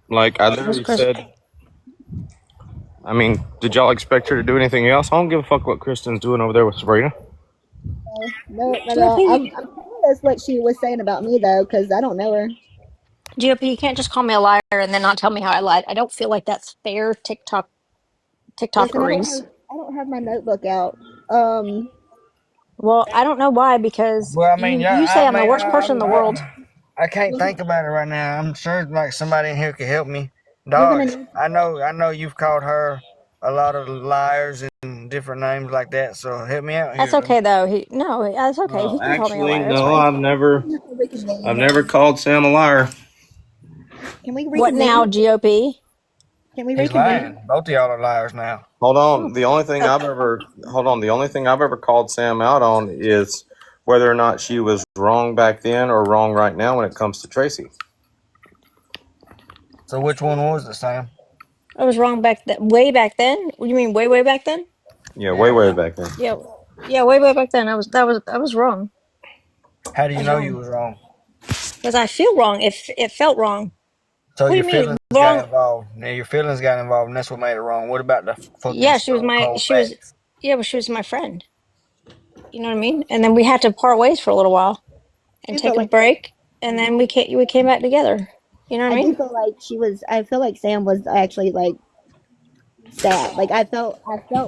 Like I literally said. I mean, did y'all expect her to do anything else? I don't give a fuck what Kristen's doing over there with Sabrina. No. I'm curious what she was saying about me though, because I don't know her. GOP, you can't just call me a liar and then not tell me how I lied. I don't feel like that's fair. Listen, TikTokeries. I don't have my notebook out. Well, I don't know why because Well, I mean, you say I'm the worst person in the world. I can't think about it right now. I'm sure like somebody in here could help me. We're gonna Dodge. need. I know you've called her a lot of liars and different names like that. So help me out That's here. okay though. That's okay. Well, He can call me a actually, liar. It's no, fine. I've never called Sam a liar. Can we What now, reconvene? GOP? Can we He's reconvene? lying. Both of y'all are liars now. Hold Oh, on. The only thing I've ever called Sam out on is whether or not she was wrong back then or wrong right now when it comes to Tracy. So which one was it, Sam? I was wrong way back then. What do you mean, way back then? Yeah, Yeah. way back then. Yeah, yeah, way back then. I was wrong. How do I you was know you wrong was wrong? because I feel wrong. It felt wrong. So What do your you mean feelings got wrong? involved. Now your feelings got involved, and that's what made it wrong. What about the fucking Yeah, stone cold she was. facts? Yeah, but she was my friend. You know what I mean? And then we had to part ways for a little while and You take felt a like break, and then we came back together. You know what I I do mean? feel like she was. I feel like Sam was actually like sad. Like I felt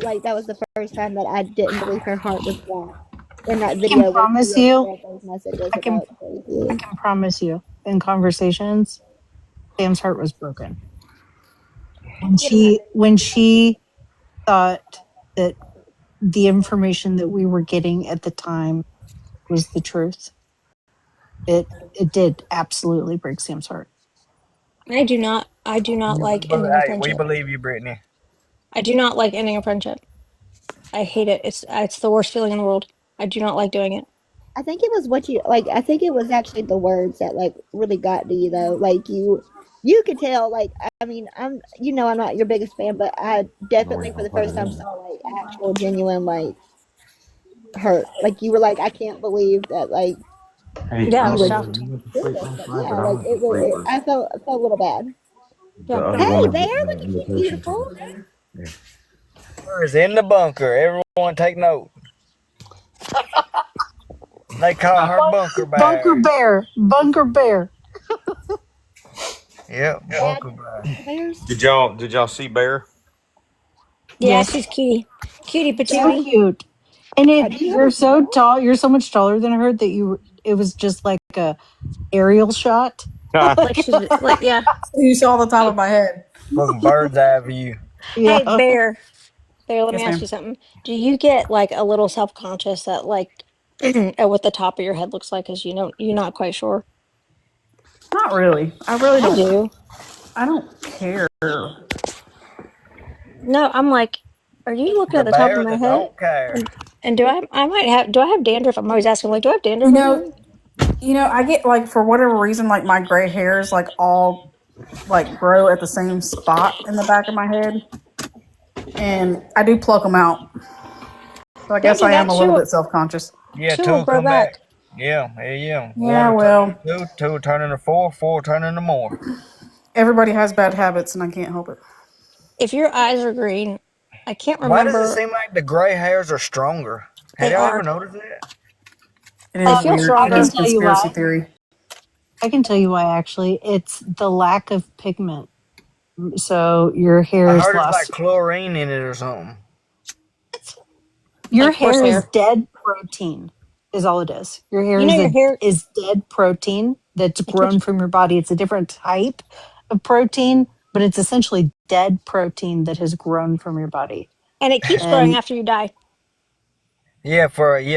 like that was the first time that I didn't believe her heart was black in that I can video where she promise like you, read those messages I can about crazy. I can promise you, in conversations, Sam's heart was broken when Get him out. she thought that the information that we were getting at the time was the truth. It did absolutely break Sam's heart. I do not like ending a Hey, we friendship. believe you, Brittany. I do not like ending a friendship. I hate it. It's the worst feeling in the world. I do not like doing it. I think it was what you like. I think it was actually the words that like really got to you though. Like you could tell. Like I mean, I'm not your biggest fan, but I definitely for the first time saw like actual genuine like hurt. Like you were like, I can't believe that like Yeah, I you was would shocked. feel this. But yeah, like it was. I felt a little bad. Yeah. Hey, Bear, look at you, beautiful. Bunker is in the bunker. Everyone take note. They call her Bunker Bunker Bear. Bear, Bunker Bear. Yep, Dad, Bunker Bear. bears. Did y'all see Bear? Yes. Yeah, she's cutie So patootie. cute. And Do if you have you're a so dog? tall, you're so much taller than her that it was just like a aerial shot. Like she's like yeah. You saw the top of my head. Fucking bird's eye view. Yeah. Hey, Bear. Bear, let me Yes, ask ma'am. you something. Do you get like a little self conscious that like at what the top of your head looks like because you're not quite sure? Not really. I really I don't. do. I don't care. No, I'm like, are you looking The at the top of bear my that head? don't care. And do I have dandruff? I'm always asking, like, do I have You dandruff or know, something? I get like for whatever reason, like my gray hairs like all like grow at the same spot in the back of my head, and I do pluck them out. So I Don't guess do I am that. a little bit self conscious. Yeah, Two two will will grow come back. back. Yeah, yeah. One Yeah, will turn into well, two, two will turn into four, four will turn into more. everybody has bad habits, and I can't help it. If your eyes are green, I can't Why does it remember. seem like the gray hairs are stronger? Have They y'all ever are. noticed that? It They is feel weird. It I can is stronger. tell you why. conspiracy theory. I can tell you why actually. It's the lack of pigment. So your I hair's heard it's like lost. chlorine in it or something. Your Like hair is horsehair. dead protein, is all it is. Your hair You know is your hair. is dead protein that's It keeps grown from your body. It's a different type of protein, but it's essentially dead protein that has grown from your body. and it keeps growing And after you die. Yeah,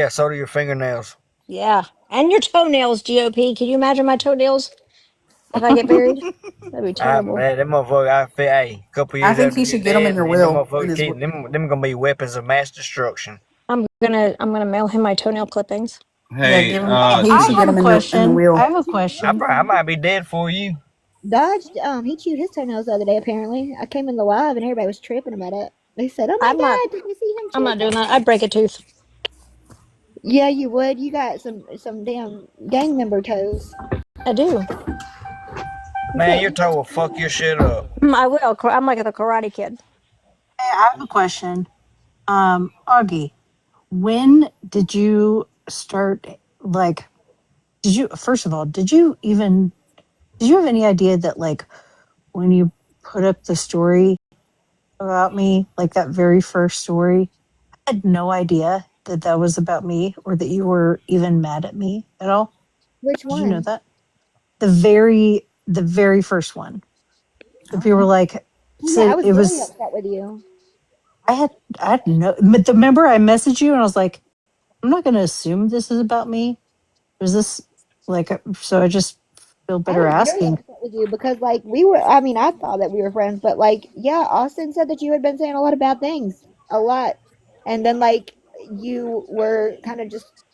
so do your fingernails. Yeah, and your toenails. GOP. Can you imagine my toenails if I get buried? That'd be terrible. Man, them motherfuckers, I feel, hey, a couple I years think after he you should get them in dead, your man, them will. In motherfuckers his, keep, them gonna be weapons of mass destruction. I'm gonna mail him my toenail clippings. yeah, Hey, give him. He I should get have a them in the question. I will. have a question. I might be dead for you. Dodge, he chewed his toenails the other day. Apparently, I came in the live and everybody was tripping about it. They said, "Oh my I'm not. God, did you see him I'm chew his not doing that. toenails?" I'd break a tooth. Yeah, you would. You got some damn gang member toes. I do. You Man, can't. your toe will fuck your shit up. I will. I'm like the Karate Kid. I have a question. Augie, when did you start like did you first of all, did you have any idea that like when you put up the story about me, like that very first story, I had no idea that that was about me or that you were even mad at me at all? Which Did you know one? that? The very first one. The people were like Oh yeah, I said was it very was upset with you. I had I had no but the remember I messaged you and I was like, I'm not gonna assume this is about me. Is this like so I just feel I better was very asking. upset with you because like we were. I mean, I thought that we were friends, but like, yeah, Austin said that you had been saying a lot of bad things, a lot, and then like you were kind of just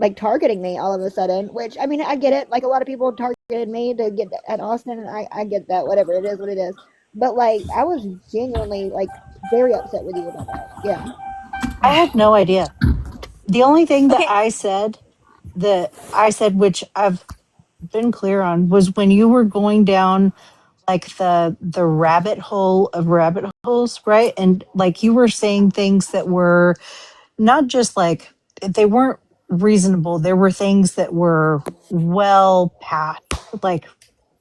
like targeting me all of a sudden. Which I mean, I get it. Like a lot of people targeted me to get at Austin, and I get that. Whatever it is, what it is. But like, I was genuinely like very upset with you about that. Yeah. I had no idea. The only thing Okay. that I said, which I've been clear on, was when you were going down like the rabbit hole of rabbit holes, right? And like you were saying things that were not just like they weren't reasonable. There were things that were well past like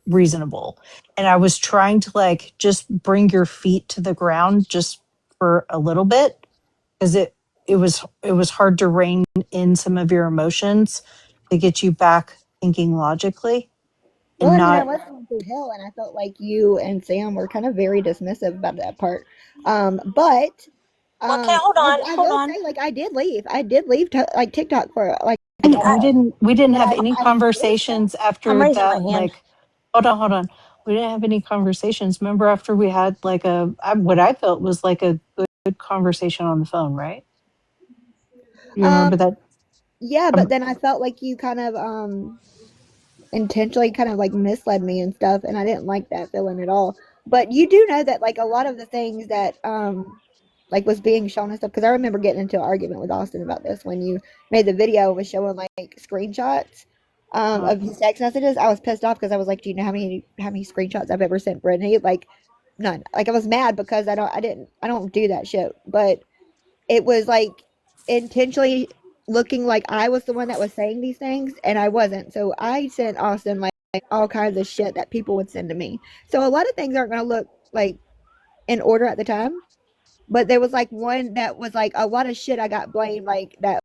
reasonable. And I was trying to like just bring your feet to the ground just for a little bit because it was hard to rein in some of your emotions to get you back thinking logically Well, and I mean, I not. was going through hell, and I felt like you and Sam were kind of very dismissive about that part. But Well, okay, hold on, I hold will on. say, like, I did leave. I did leave like TikTok for like a And we day, didn't but have any I finished it. conversations I'm after raising my that. hand. Like, hold on. We didn't have any conversations. Remember after we had like what I felt was like a good conversation on the phone, right? You remember Um, that? yeah, but Um, then I felt like you kind of intentionally kind of like misled me and stuff, and I didn't like that feeling at all. But you do know that like a lot of the things that like was being shown and stuff, because I remember getting into an argument with Austin about this when you made the video was showing like screenshots uh, of his text messages. I was pissed off because I was like, do you know how many screenshots I've ever sent Brittany? Like none. Like I was mad because I don't do that shit. But it was like intentionally looking like I was the one that was saying these things, and I wasn't. So I sent Austin like all kinds of shit that people would send to me. So a lot of things aren't going to look like in order at the time. But there was like one that was like a lot of shit I got blamed like that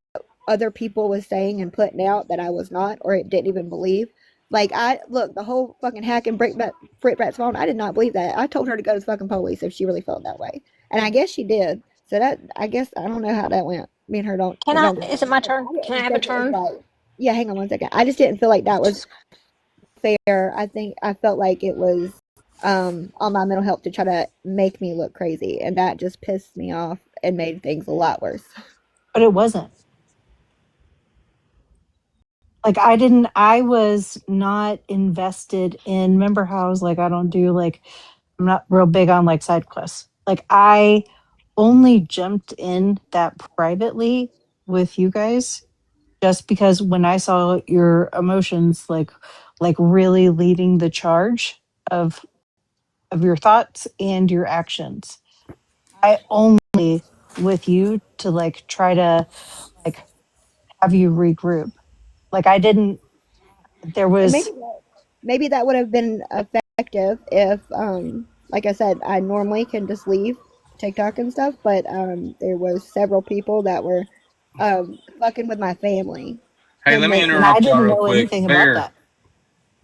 other people was saying and putting out that I was not or it didn't even believe. Like I look the whole fucking hack and break back Brit Brat's phone. I did not believe that. I told her to go to the fucking police if she really felt that way, and I guess she did. So that I guess I don't know how that went. Me and her don't Can I? don't get Is it along, my but turn? I didn't Can I have a think it was turn? right. Yeah, hang on one second. I just didn't feel like that was Jesus. fair. I think I felt like it was on my mental health to try to make me look crazy, and that just pissed me off and made things a lot worse. but it wasn't. Like I was not invested in. Remember how I was like, I don't do like, I'm not real big on like side quests. Like I only jumped in that privately with you guys just because when I saw your emotions like really leading the charge of your thoughts and your actions. I only with you to like try to like have you regroup. Like I didn't there And was maybe that would have been effective if like I said, I normally can just leave TikTok and stuff, but there was several people that were fucking with my family Hey, to let me make and me I interrupt y'all didn't real know quick. anything about Bear, that.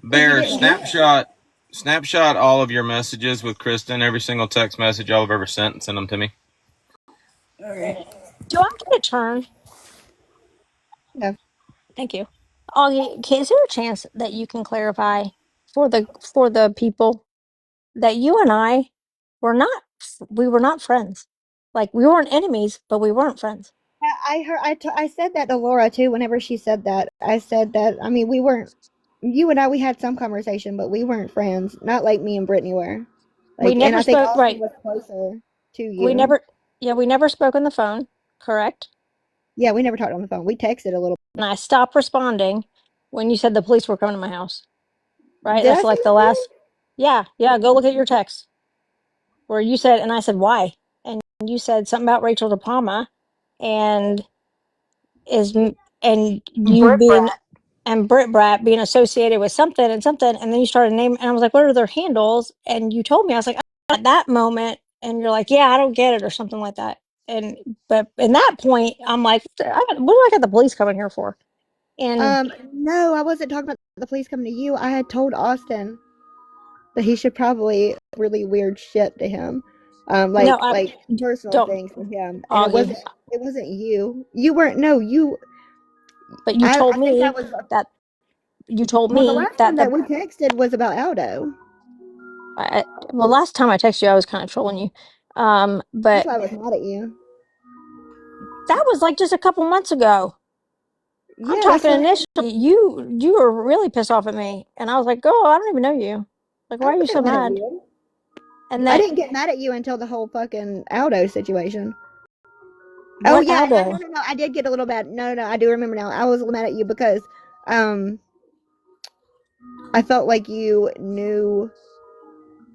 because you Bear, didn't know. snapshot all of your messages with Kristen, every single text message y'all have ever sent, and send them to me. Okay. Do I get a turn? Yeah. Thank you. Augie, is there a chance that you can clarify for the people that you and I we were not friends. Like we weren't enemies, but we weren't friends. Yeah, I heard. I said that to Laura too. Whenever she said that, I said that. I mean, we weren't. You and I, we had some conversation, but we weren't friends. Not like me and Brittany were. We And never I think spoke. Austin Right. was closer to We you. never. Yeah, we never spoke on the phone. Correct. Yeah, we never talked on the phone. We texted a little. And I stopped responding when you said the police were coming to my house. Right. Did I That's say like that the to you? last. Yeah. Yeah. Go look at your text where you said, and I said why, and you said something about Rachel De Palma, and is and you Brit being Brat. and Brit Brat being associated with something and something, and then you started naming, and I was like, what are their handles? And you told me, I was like, at that moment, and you're like, yeah, I don't get it, or something like that. And but in that point, I'm like, what do I got the police coming here for? And No, I wasn't talking about the police coming to you. I had told Austin that he should probably really weird shit to him, no, I like personal don't, things with him, and Augie. it wasn't you. You weren't. No, you. But you told I think that me was that you told well. The me last time that that we texted was about Aldo. well, last time I texted you, I was kind of trolling you. That's But why I was mad at you. that was like just a couple months ago. I'm Yeah, that's talking what I. initially. You were really pissed off at me, and I was like, "Girl, I don't even know you. Like, I why are you so wasn't mad at mad?" you. And I then didn't get mad at you until the whole fucking Aldo situation. Oh what yeah, Aldo? no, I did get a little bad. No, I do remember now. I was mad at you because um I felt like you knew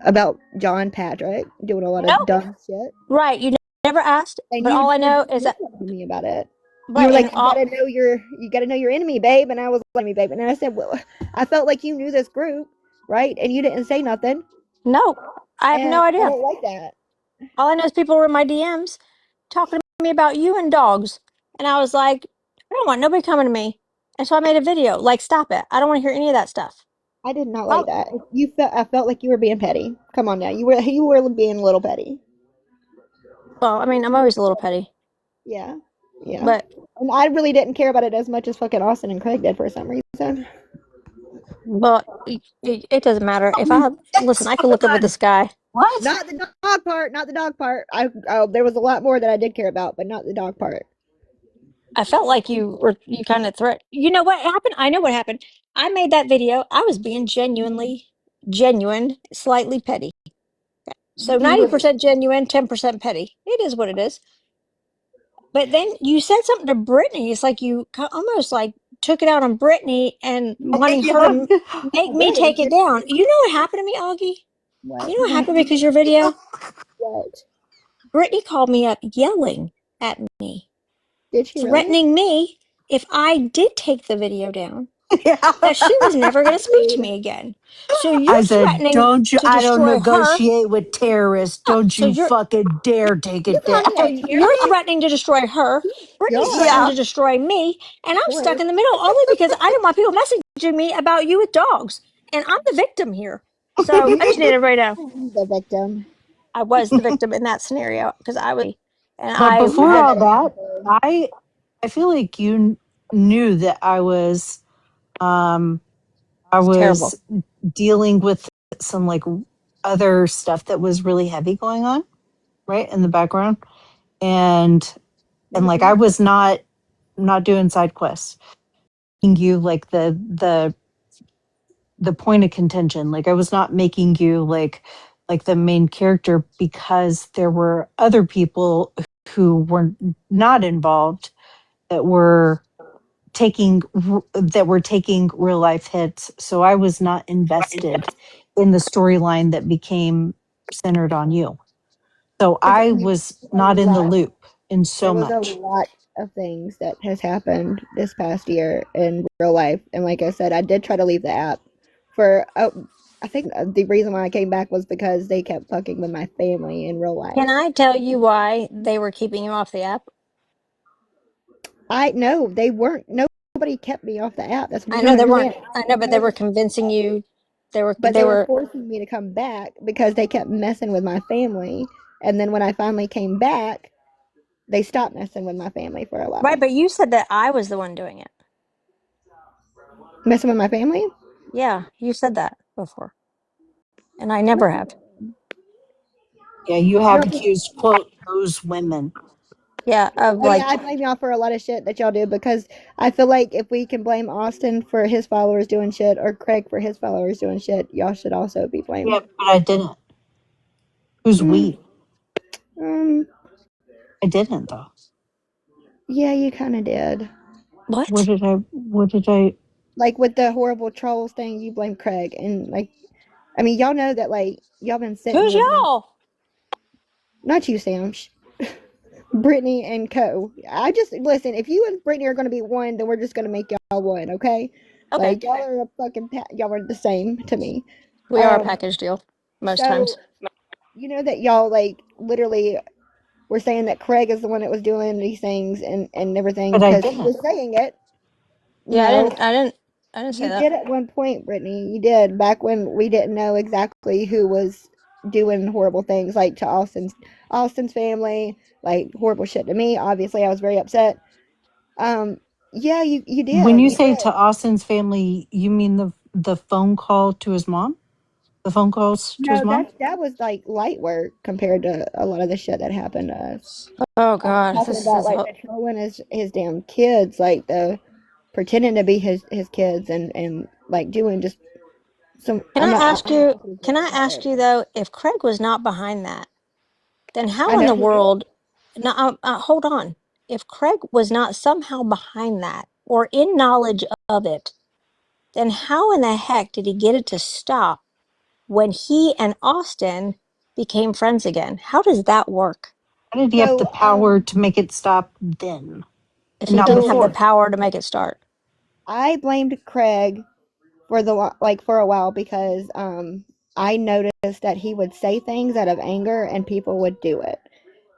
about John Patrick doing a lot No, of dumb shit, right? You never asked, and but all I you know is did that something to me about it. You right, were and like, all you gotta know your enemy, babe, and I was enemy, babe, and I said, well, I felt like you knew this group, right? And you didn't say nothing. No, I have no And I idea. don't like that. All I know is people were in my DMs talking to me about you and dogs. And I was like, I don't want nobody coming to me. And so I made a video. Like, stop it. I don't want to hear any of that stuff. I did not like Oh, that. I felt like you were being petty. Come on now. You were being a little petty. well, I mean, I'm always a little petty. Yeah. Yeah. But, And I really didn't care about it as much as fucking Austin and Craig did for some reason. well, it doesn't matter. If I, listen, I could look up at the sky. What? Not the dog part, not the dog part. There was a lot more that I did care about, but not the dog part. I felt like you kind of you know what happened? I know what happened. I made that video. I was being genuine, slightly petty. So You were 90% genuine, 10% petty. It is what it is. But then you said something to Brittany. It's like you almost like took it out on Brittany and wanting her to make I me take it did. down. You know what happened to me, Augie? What? You know what happened because your video? What? Brittany called me up yelling at me, Did she really? threatening me if I did take the video down, Yeah. that she was never going to speak to me again. So you're I said, threatening don't you, to I don't destroy her. negotiate with terrorists. Don't So you fucking dare take You it call down. me so a you're terrorist? threatening to destroy her. Brittany's God. threatening Yeah. to destroy me, and I'm stuck What? in the middle only because I don't want people messaging me about you with dogs, and I'm the victim here. So You I just need everybody to know the victim. I was the victim in that scenario because I was, and But I You before had all that that, episode. I feel like you knew that um I it's was terrible. dealing with some like other stuff that was really heavy going on, right, in the background. And like I Mhm. was not doing side quests. You like the point of contention. Like I was not making you like the main character because there were other people who were not involved that were taking real life hits. So I was not invested in the storyline that became centered on you. So Because I was a not in the lot. loop in so There was a much. lot of things that has happened this past year in real life, and like I said, I did try to leave the app for. I think the reason why I came back was because they kept fucking with my family in real Can life. I tell you why they were keeping you off the app? I know they weren't. Nobody kept me off the app. That's what I I'm know trying they to weren't. say. I know, but I they was were just, convincing you. They were. but They they were were. forcing me to come back because they kept messing with my family. And then when I finally came back, they stopped messing with my family for a Right, while. but you said that I was the one doing it. Messing with my family? Yeah, you said that before, and I I never don't. have. Yeah, you I have don't. accused quote those women. Yeah, of Oh yeah, like, I blame y'all for a lot of shit that y'all do because I feel like if we can blame Austin for his followers doing shit or Craig for his followers doing shit, y'all should also be blamed. Yeah, but I didn't. Who's Mm, we? um, I didn't though. yeah, you kind of did. What what? did I? What did I? Like with the horrible trolls thing, you blame Craig, and like, I mean, y'all know that like y'all been sitting Who's with me, y'all? not you, Sam, Brittany and Co. I just listen. If you and Brittany are gonna be one, then we're just gonna make y'all one, okay? Okay, Like y'all are a fucking y'all are the same to me. we are a Um, package deal most so times. you know that y'all like literally were saying that Craig is the one that was doing these things and everything But I because he didn't. was saying it. Yeah, No, I didn't say you that. did at one point, Brittany. You did back when we didn't know exactly who was doing horrible things, like to Austin's family, like horrible shit to me. Obviously, I was very upset. Um, yeah, you When did, you you say did. to Austin's family, you mean the phone call to his mom? The phone calls to his No, mom? that was like light work compared to a lot of the shit that happened to us. Oh I'm God, talking this about is like a the trolling his damn kids, like the pretending to be his kids and like doing just some. Can I ask I'm not you? gonna say Can it's I not ask you terrible. though, if Craig was not behind that, then I how in know the who is. world? Now, hold on. If Craig was not somehow behind that or in knowledge of it, then how in the heck did he get it to stop when he and Austin became friends again? How does that work? How did he have the So power to make it stop then If and he not didn't have the before? power to make it start, I blamed Craig for for a while because I noticed that he would say things out of anger and people would do it.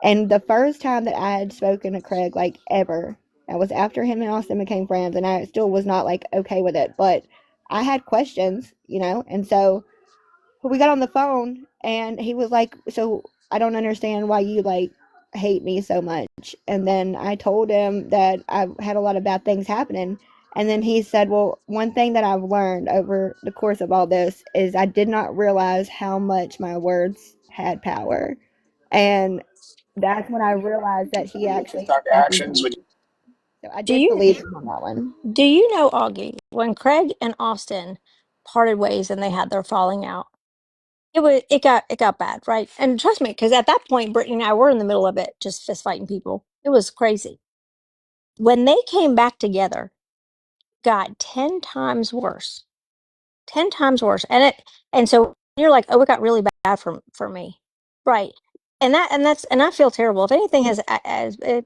And the first time that I had spoken to Craig, like ever, that was after him and Austin became friends, and I still was not like okay with it, but I had questions, and so we got on the phone and he was like, "So I don't understand why you like hate me so much." And then I told him that I've had a lot of bad things happening. And then he said, "Well, one thing that I've learned over the course of all this is I did not realize how much my words had power." And that's when I realized that he actually respected me. So I Do did you believe him on that one. do you know, Augie, when Craig and Austin parted ways and they had their falling out, it got bad, right? And trust me, because at that point, Brittany and I were in the middle of it, just fist fighting people. It was crazy. When they came back together, got 10 times worse. 10 times worse. And so you're like, "Oh, it got really bad for me." Right. And I feel terrible. If anything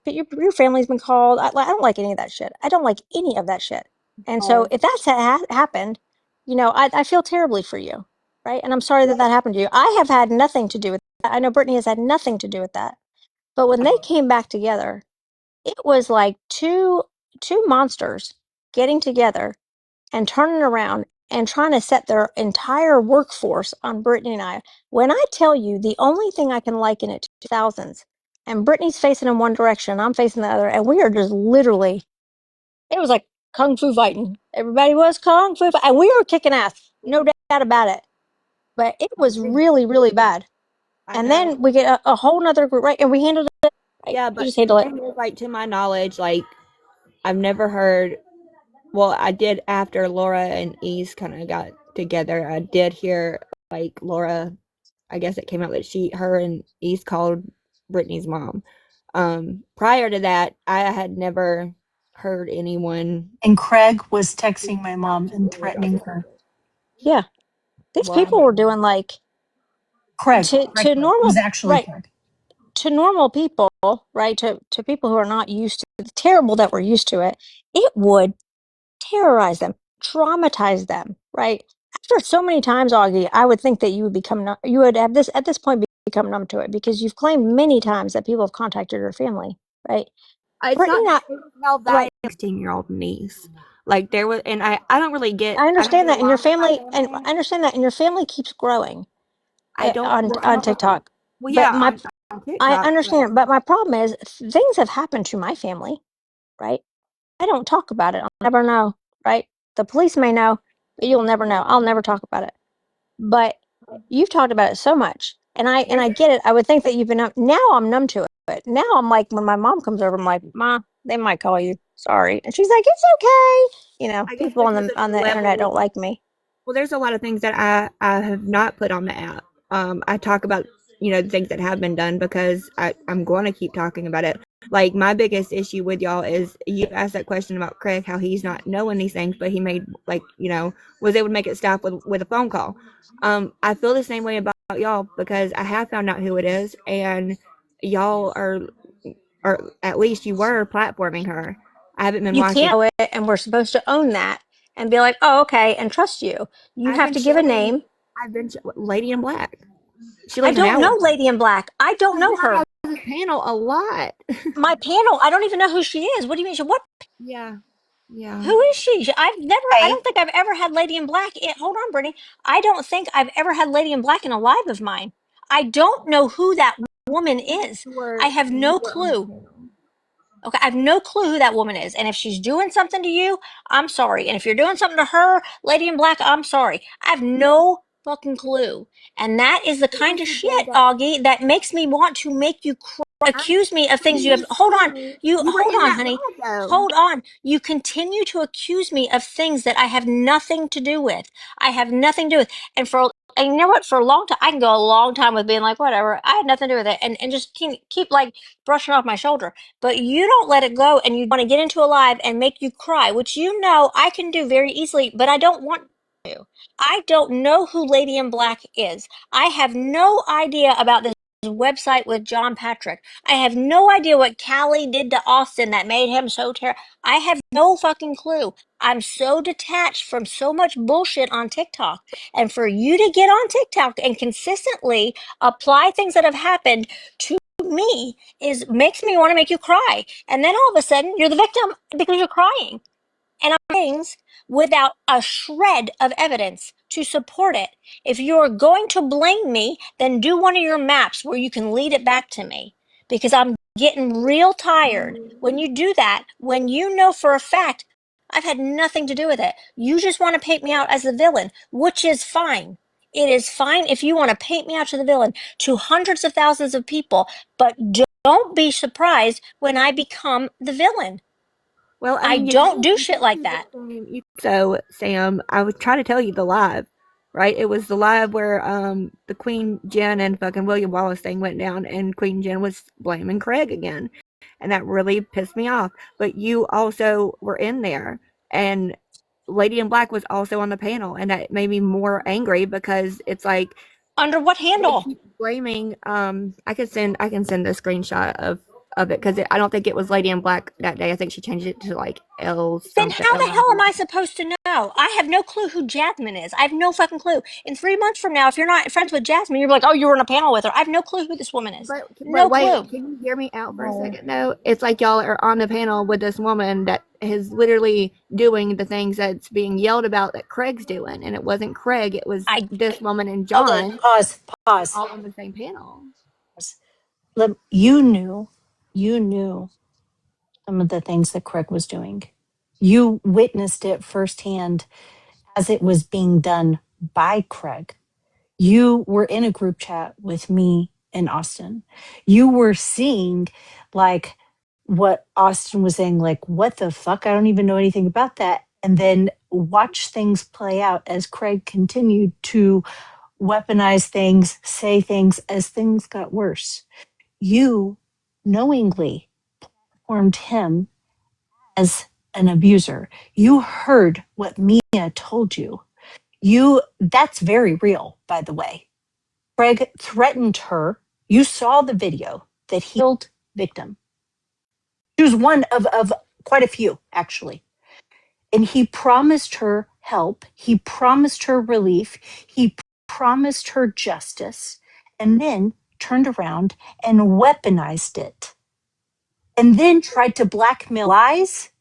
but your family's been called, I don't like any of that shit. I don't like any of that shit. And so Hard. if that's happened, I feel terribly for you. Right. And I'm sorry that that happened to you. I have had nothing to do with that. I know Brittany has had nothing to do with that. But when they came back together, it was like two monsters getting together and turning around and trying to set their entire workforce on Brittany and I. When I tell you the only thing I can liken it to thousands, and Brittany's facing in one direction, I'm facing the other, and we are just literally, it was like kung fu fighting. Everybody was kung fu fighting, and we were kicking ass, no doubt about it. But it was really, really bad. I And know. then we get a whole nother group, right? And we handled it, right? Yeah, We but just the handled it. thing is, like, to my knowledge, like, I've never heard. Well, I did after Laura and East kind of got together. I did hear like Laura. I guess it came out that her and East called Brittany's mom. Prior to that, I had never heard anyone. And Craig was texting my mom and threatening her. Yeah. These Well, I people were didn't. doing like Craig to was. It was normal, actually right? Craig. To normal people, right? To people who are not used to the terrible that we're used to it, it would terrorize them, traumatize them, right? After so many times, Augie, I would think that you would you would have this at this point become numb to it because you've claimed many times that people have contacted your family, right? It's Brittany, not that. not It was how right. that 16-year-old niece. Like there was, and I don't really get. I I don't understand get that, and your along with my family, and family. I understand that, and your family keeps growing I don't. Well, I on don't. TikTok. Well, But yeah, my on I TikTok, but understand, but my problem is things have happened to my family, right? I don't talk about it. I'll never know, right? The police may know, but you'll never know. I'll never talk about it. But you've talked about it so much, and there's. I get it. I would think that you've been now. I'm numb to it. But now I'm like, when my mom comes over, I'm like, "Ma, they might call you. Sorry," and she's like, "It's okay." I guess People because of on the the internet level. don't like me. Well, there's a lot of things that I have not put on the app. I talk about the things that have been done because I'm going to keep talking about it. Like my biggest issue with y'all is you asked that question about Craig, how he's not knowing these things, but he made was able to make it stop with a phone call. I feel the same way about y'all because I have found out who it is, and y'all are, or at least you were platforming her. I haven't been You watching. can't know it, and we're supposed to own that and be like, "Oh, okay," and trust you. You I've have been to give a showing. name. I've been Lady in Black. She I lives an don't hour. know Lady in Black. I don't She's know been on her. this panel a lot. My panel, I don't even know who she is. What do you mean? What? Yeah, yeah. Who is she? I Hey, don't think I've ever had Lady in Black. Hold on, Brittany. I don't think I've ever had Lady in Black in a live of mine. I don't know who that woman is. I have You no were on the clue. panel. Okay, I have no clue who that woman is. And if she's doing something to you, I'm sorry. And if you're doing something to her, Lady in Black, I'm sorry. I have no fucking clue. And that is the It kind was of the day shit, that Augie, that makes me want to make you I'm accuse me of things you have. being Hold on. serious. You were Hold in on, that honey. live though. Hold on. You continue to accuse me of things that I have nothing to do with. I have nothing to do with. And you know what? For a long time, I can go a long time with being like, whatever. I had nothing to do with it, and just keep like brushing off my shoulder. But you don't let it go, and you want to get into a live and make you cry, which I can do very easily, but I don't want to. I don't know who Lady in Black is. I have no idea about this website with John Patrick. I have no idea what Callie did to Austin that made him so terrible. I have no fucking clue. I'm so detached from so much bullshit on TikTok. And for you to get on TikTok and consistently apply things that have happened to me makes me want to make you cry. And then all of a sudden you're the victim because you're crying. And I'm things without a shred of evidence to support it. If you're going to blame me, then do one of your maps where you can lead it back to me. Because I'm getting real tired when you do that, when you know for a fact I've had nothing to do with it. You just want to paint me out as the villain, which is fine. It is fine if you want to paint me out to the villain to hundreds of thousands of people, but don't be surprised when I become the villain. Well, I I mean, don't do shit like that. So, Sam, I was trying to tell you the live, right? It was the live where the Queen Jen and fucking William Wallace thing went down, and Queen Jen was blaming Craig again, and that really pissed me off. But you also were in there, and Lady in Black was also on the panel, and that made me more angry because it's like, under what handle? They keep blaming. I can send the screenshot of it because I don't think it was Lady in Black that day. I think she changed it to like L Then something. how the hell am I supposed to know? I have no clue who Jasmine is. I have no fucking clue. In 3 months from now, if you're not friends with Jasmine, you're like, oh, you were on a panel with her. I have no clue who this woman is. But No wait, clue. can you hear me out for a second? No, it's like y'all are on the panel with this woman that is literally doing the things that's being yelled about that Craig's doing, and it wasn't Craig. It was this woman and John. Okay, pause. All on the same panel. You knew some of the things that Craig was doing. You witnessed it firsthand as it was being done by Craig. You were in a group chat with me and Austin. You were seeing like what Austin was saying, like, what the fuck? I don't even know anything about that. And then watch things play out as Craig continued to weaponize things, say things as things got worse. You knowingly formed him as an abuser. You heard what Mia told you. That's very real, by the way. Craig threatened her. You saw the video that he killed victim. She was one of quite a few, actually. And he promised her help. He promised her relief. He promised her justice, and then turned around and weaponized it. And then tried to blackmail lies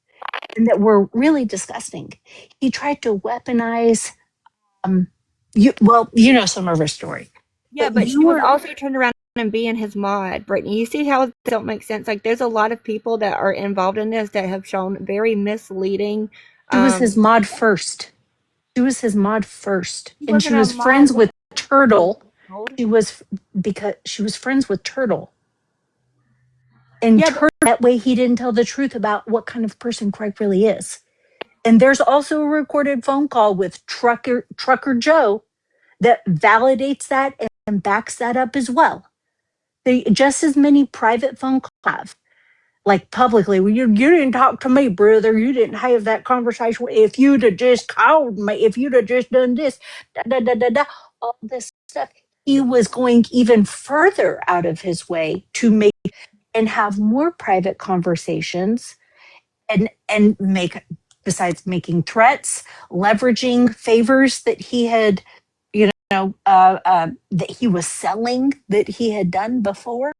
and that were really disgusting. He tried to weaponize you know some of her story. Yeah, but she was also turned around and being his mod, Brittany. You see how it don't make sense? Like, there's a lot of people that are involved in this that have shown very misleading. She was his mod first. And she was mod friends with Turtle. Because she was friends with Turtle. And Turtle, that way he didn't tell the truth about what kind of person Craig really is. And there's also a recorded phone call with Trucker Joe that validates that and backs that up as well. They just as many private phone calls have, like publicly. Well, you didn't talk to me, brother. You didn't have that conversation. If you'd have just called me, if you'd have just done this, da da da da da, all this stuff. He was going even further out of his way to make and have more private conversations and make, besides making threats, leveraging favors that he had, that he was selling, that he had done before.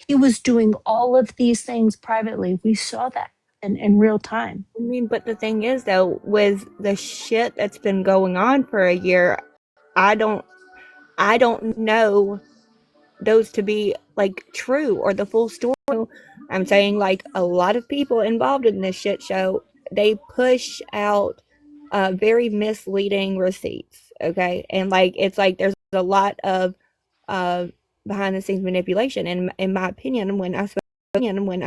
He was doing all of these things privately. We saw that in real time. I mean, but the thing is, though, with the shit that's been going on for a year, I don't know those to be like true or the full story. I'm saying, like, a lot of people involved in this shit show, they push out very misleading receipts. Okay, and like it's like there's a lot of behind the scenes manipulation. And in my opinion, when I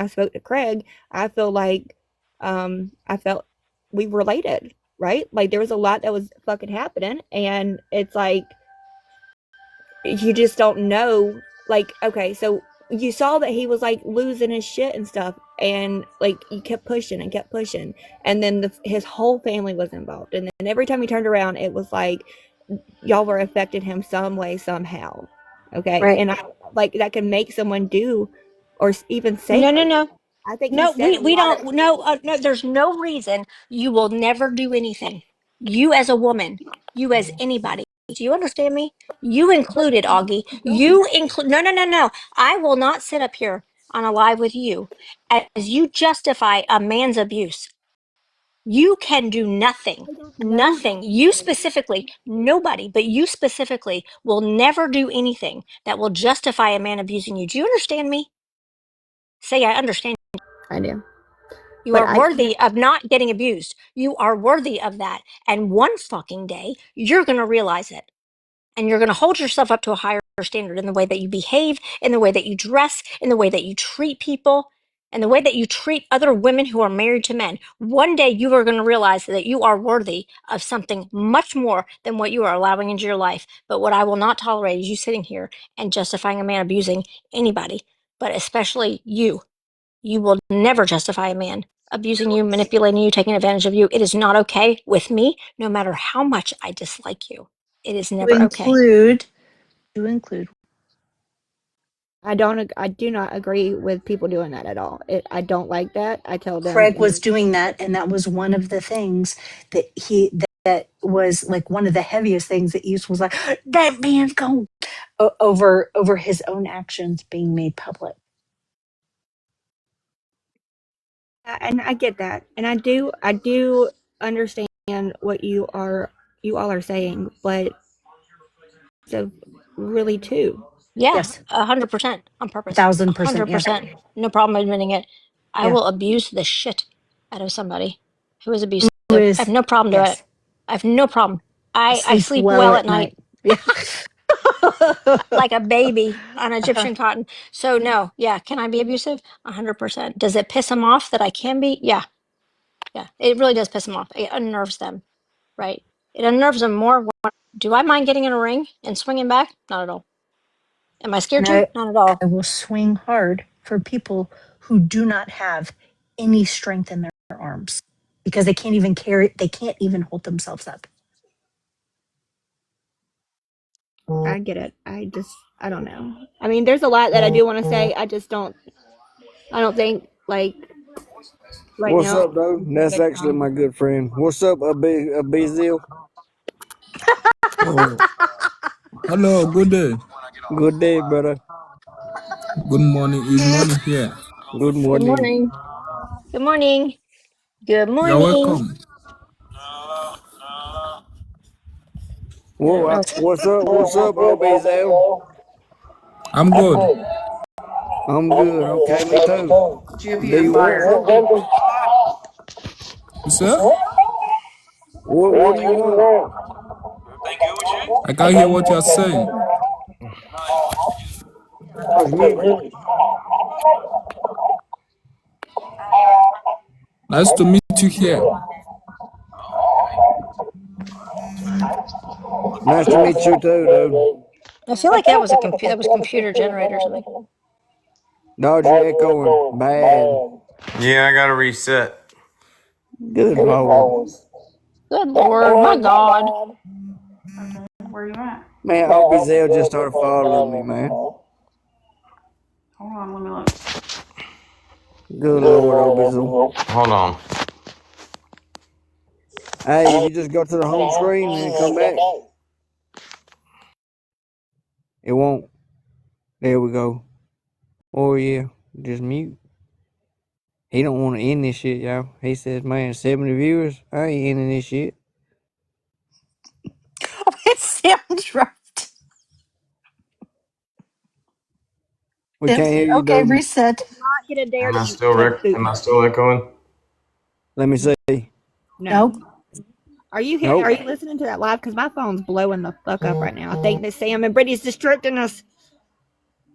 spoke to Craig, I feel like I felt we related, right? Like there was a lot that was fucking happening, and it's like you just don't know. Like, okay, so you saw that he was like losing his shit and stuff, and like he kept pushing and kept pushing, and then his whole family was involved, and then every time he turned around, it was like y'all were affecting him some way somehow. Okay, right. And like that can make someone do or even say. No. I think he No, said a we lot of. don't. No. There's no reason you will never do anything. You as a woman, you as anybody. Do you understand me? You included, Augie. You include. No. I will not sit up here on a live with you as you justify a man's abuse. You can do nothing. No, Nothing. You specifically, nobody, but you specifically will never do anything that will justify a man abusing you. Do you understand me? Say, I understand. I do. You But are I can't. worthy of not getting abused. You are worthy of that. And one fucking day, you're going to realize it. And you're going to hold yourself up to a higher standard in the way that you behave, in the way that you dress, in the way that you treat people, and the way that you treat other women who are married to men. One day, you are going to realize that you are worthy of something much more than what you are allowing into your life. But what I will not tolerate is you sitting here and justifying a man abusing anybody, but especially you. You will never justify a man abusing you, manipulating you, taking advantage of you. It is not okay with me, no matter how much I dislike you. It is To never okay. include. I do not agree with people doing that at all. I don't like that. I tell them. Craig was doing that, and that was one of the things that was like one of the heaviest things that East was like, that man's going over his own actions being made public. And I get that, and I do understand what you all are saying, but so really too. Yeah, Yes, 100% on purpose. 1,000%. Yeah. 100%. No problem admitting it. I Yeah. will abuse the shit out of somebody who is abusive. Who I have is, no problem doing it. yes, I have no problem. I sleep sleep well well at at night night. Yeah. like a baby on Uh-huh. Egyptian cotton. So no, yeah, can I be abusive? 100%. Does it piss them off that I can be? Yeah, yeah. It really does piss them off. It unnerves them, right? It unnerves them more. Do I mind getting in a ring and swinging back? Not at all. Am I scared And to? Not at all. I will swing hard for people who do not have any strength in their arms because they can't even hold themselves up. I get it. I don't know. I mean, there's a lot that I do want to say. I don't think like right What's now. up, dude? That's actually my good friend. What's up, Abizil? Oh, hello, good day. Good day, brother. Good morning. Is morning here. Good Good morning. morning. Good morning. Good You're morning. welcome. I don't know. What's up? What's up, Abizil? I'm good. I'm good. Okay, me too. Do you want Fire. something? You sir? What do you want? I can't hear what you're saying. It's mute. Nice to meet you here. Nice to meet you too, dude. I feel like that was computer generated or something. Dodge, you echoing bad. Yeah, I got to reset. Good lord. Good Lord, my God. Okay, where you at? Man, Obizil just started following me, man. Hold on, let me look. Good lord, Obizil. Hold on. Hey, if you just go to the home screen and then come back, it won't. There we go. Oh yeah, just mute. He don't want to end this shit, y'all. He says, man, 70 viewers, I ain't ending this shit. It sounds right. We can't hear you, Okay, dude. reset. Not get a dare Am to I eat still good food. Am I still echoing? Let me see. No. Nope. Are you here? Nope. Are you listening to that live? Because my phone's blowing the fuck up right now. I think that Sam and Brittany's distracting us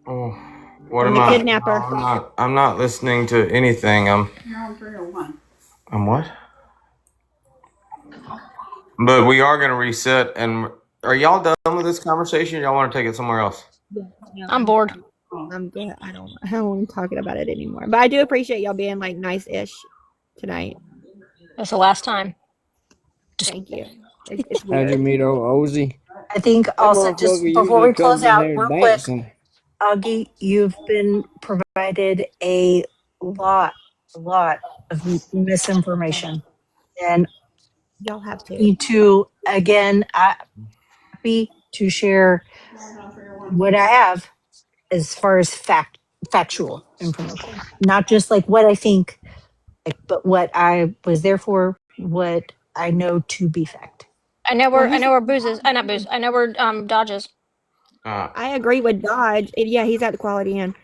Oh, what from am the I? No, kidnapper. I'm not. I'm not listening to anything. You're on 301. I'm what? But we are going to reset. And are y'all done with this conversation? Y'all want to take it somewhere else? No, I'm bored. I'm good. I don't want to talk about it anymore. But I do appreciate y'all being like nice-ish tonight. That's the last time. Thank you. It's How'd you weird. meet Ozzy? I think That also just motherfucker before usually we close comes in out, here real quick, dancing. Augie, you've been provided lot, a lot of misinformation, and Y'all have to. need to again. I'm happy to share what I have as far as factual information, not just like what I think, like, but what I was there for, what I know to be fact. Well, I he's. know where Booze is. Not Booze. I know where Dodge is. I agree with Dodge. Yeah, he's at the Quality Inn.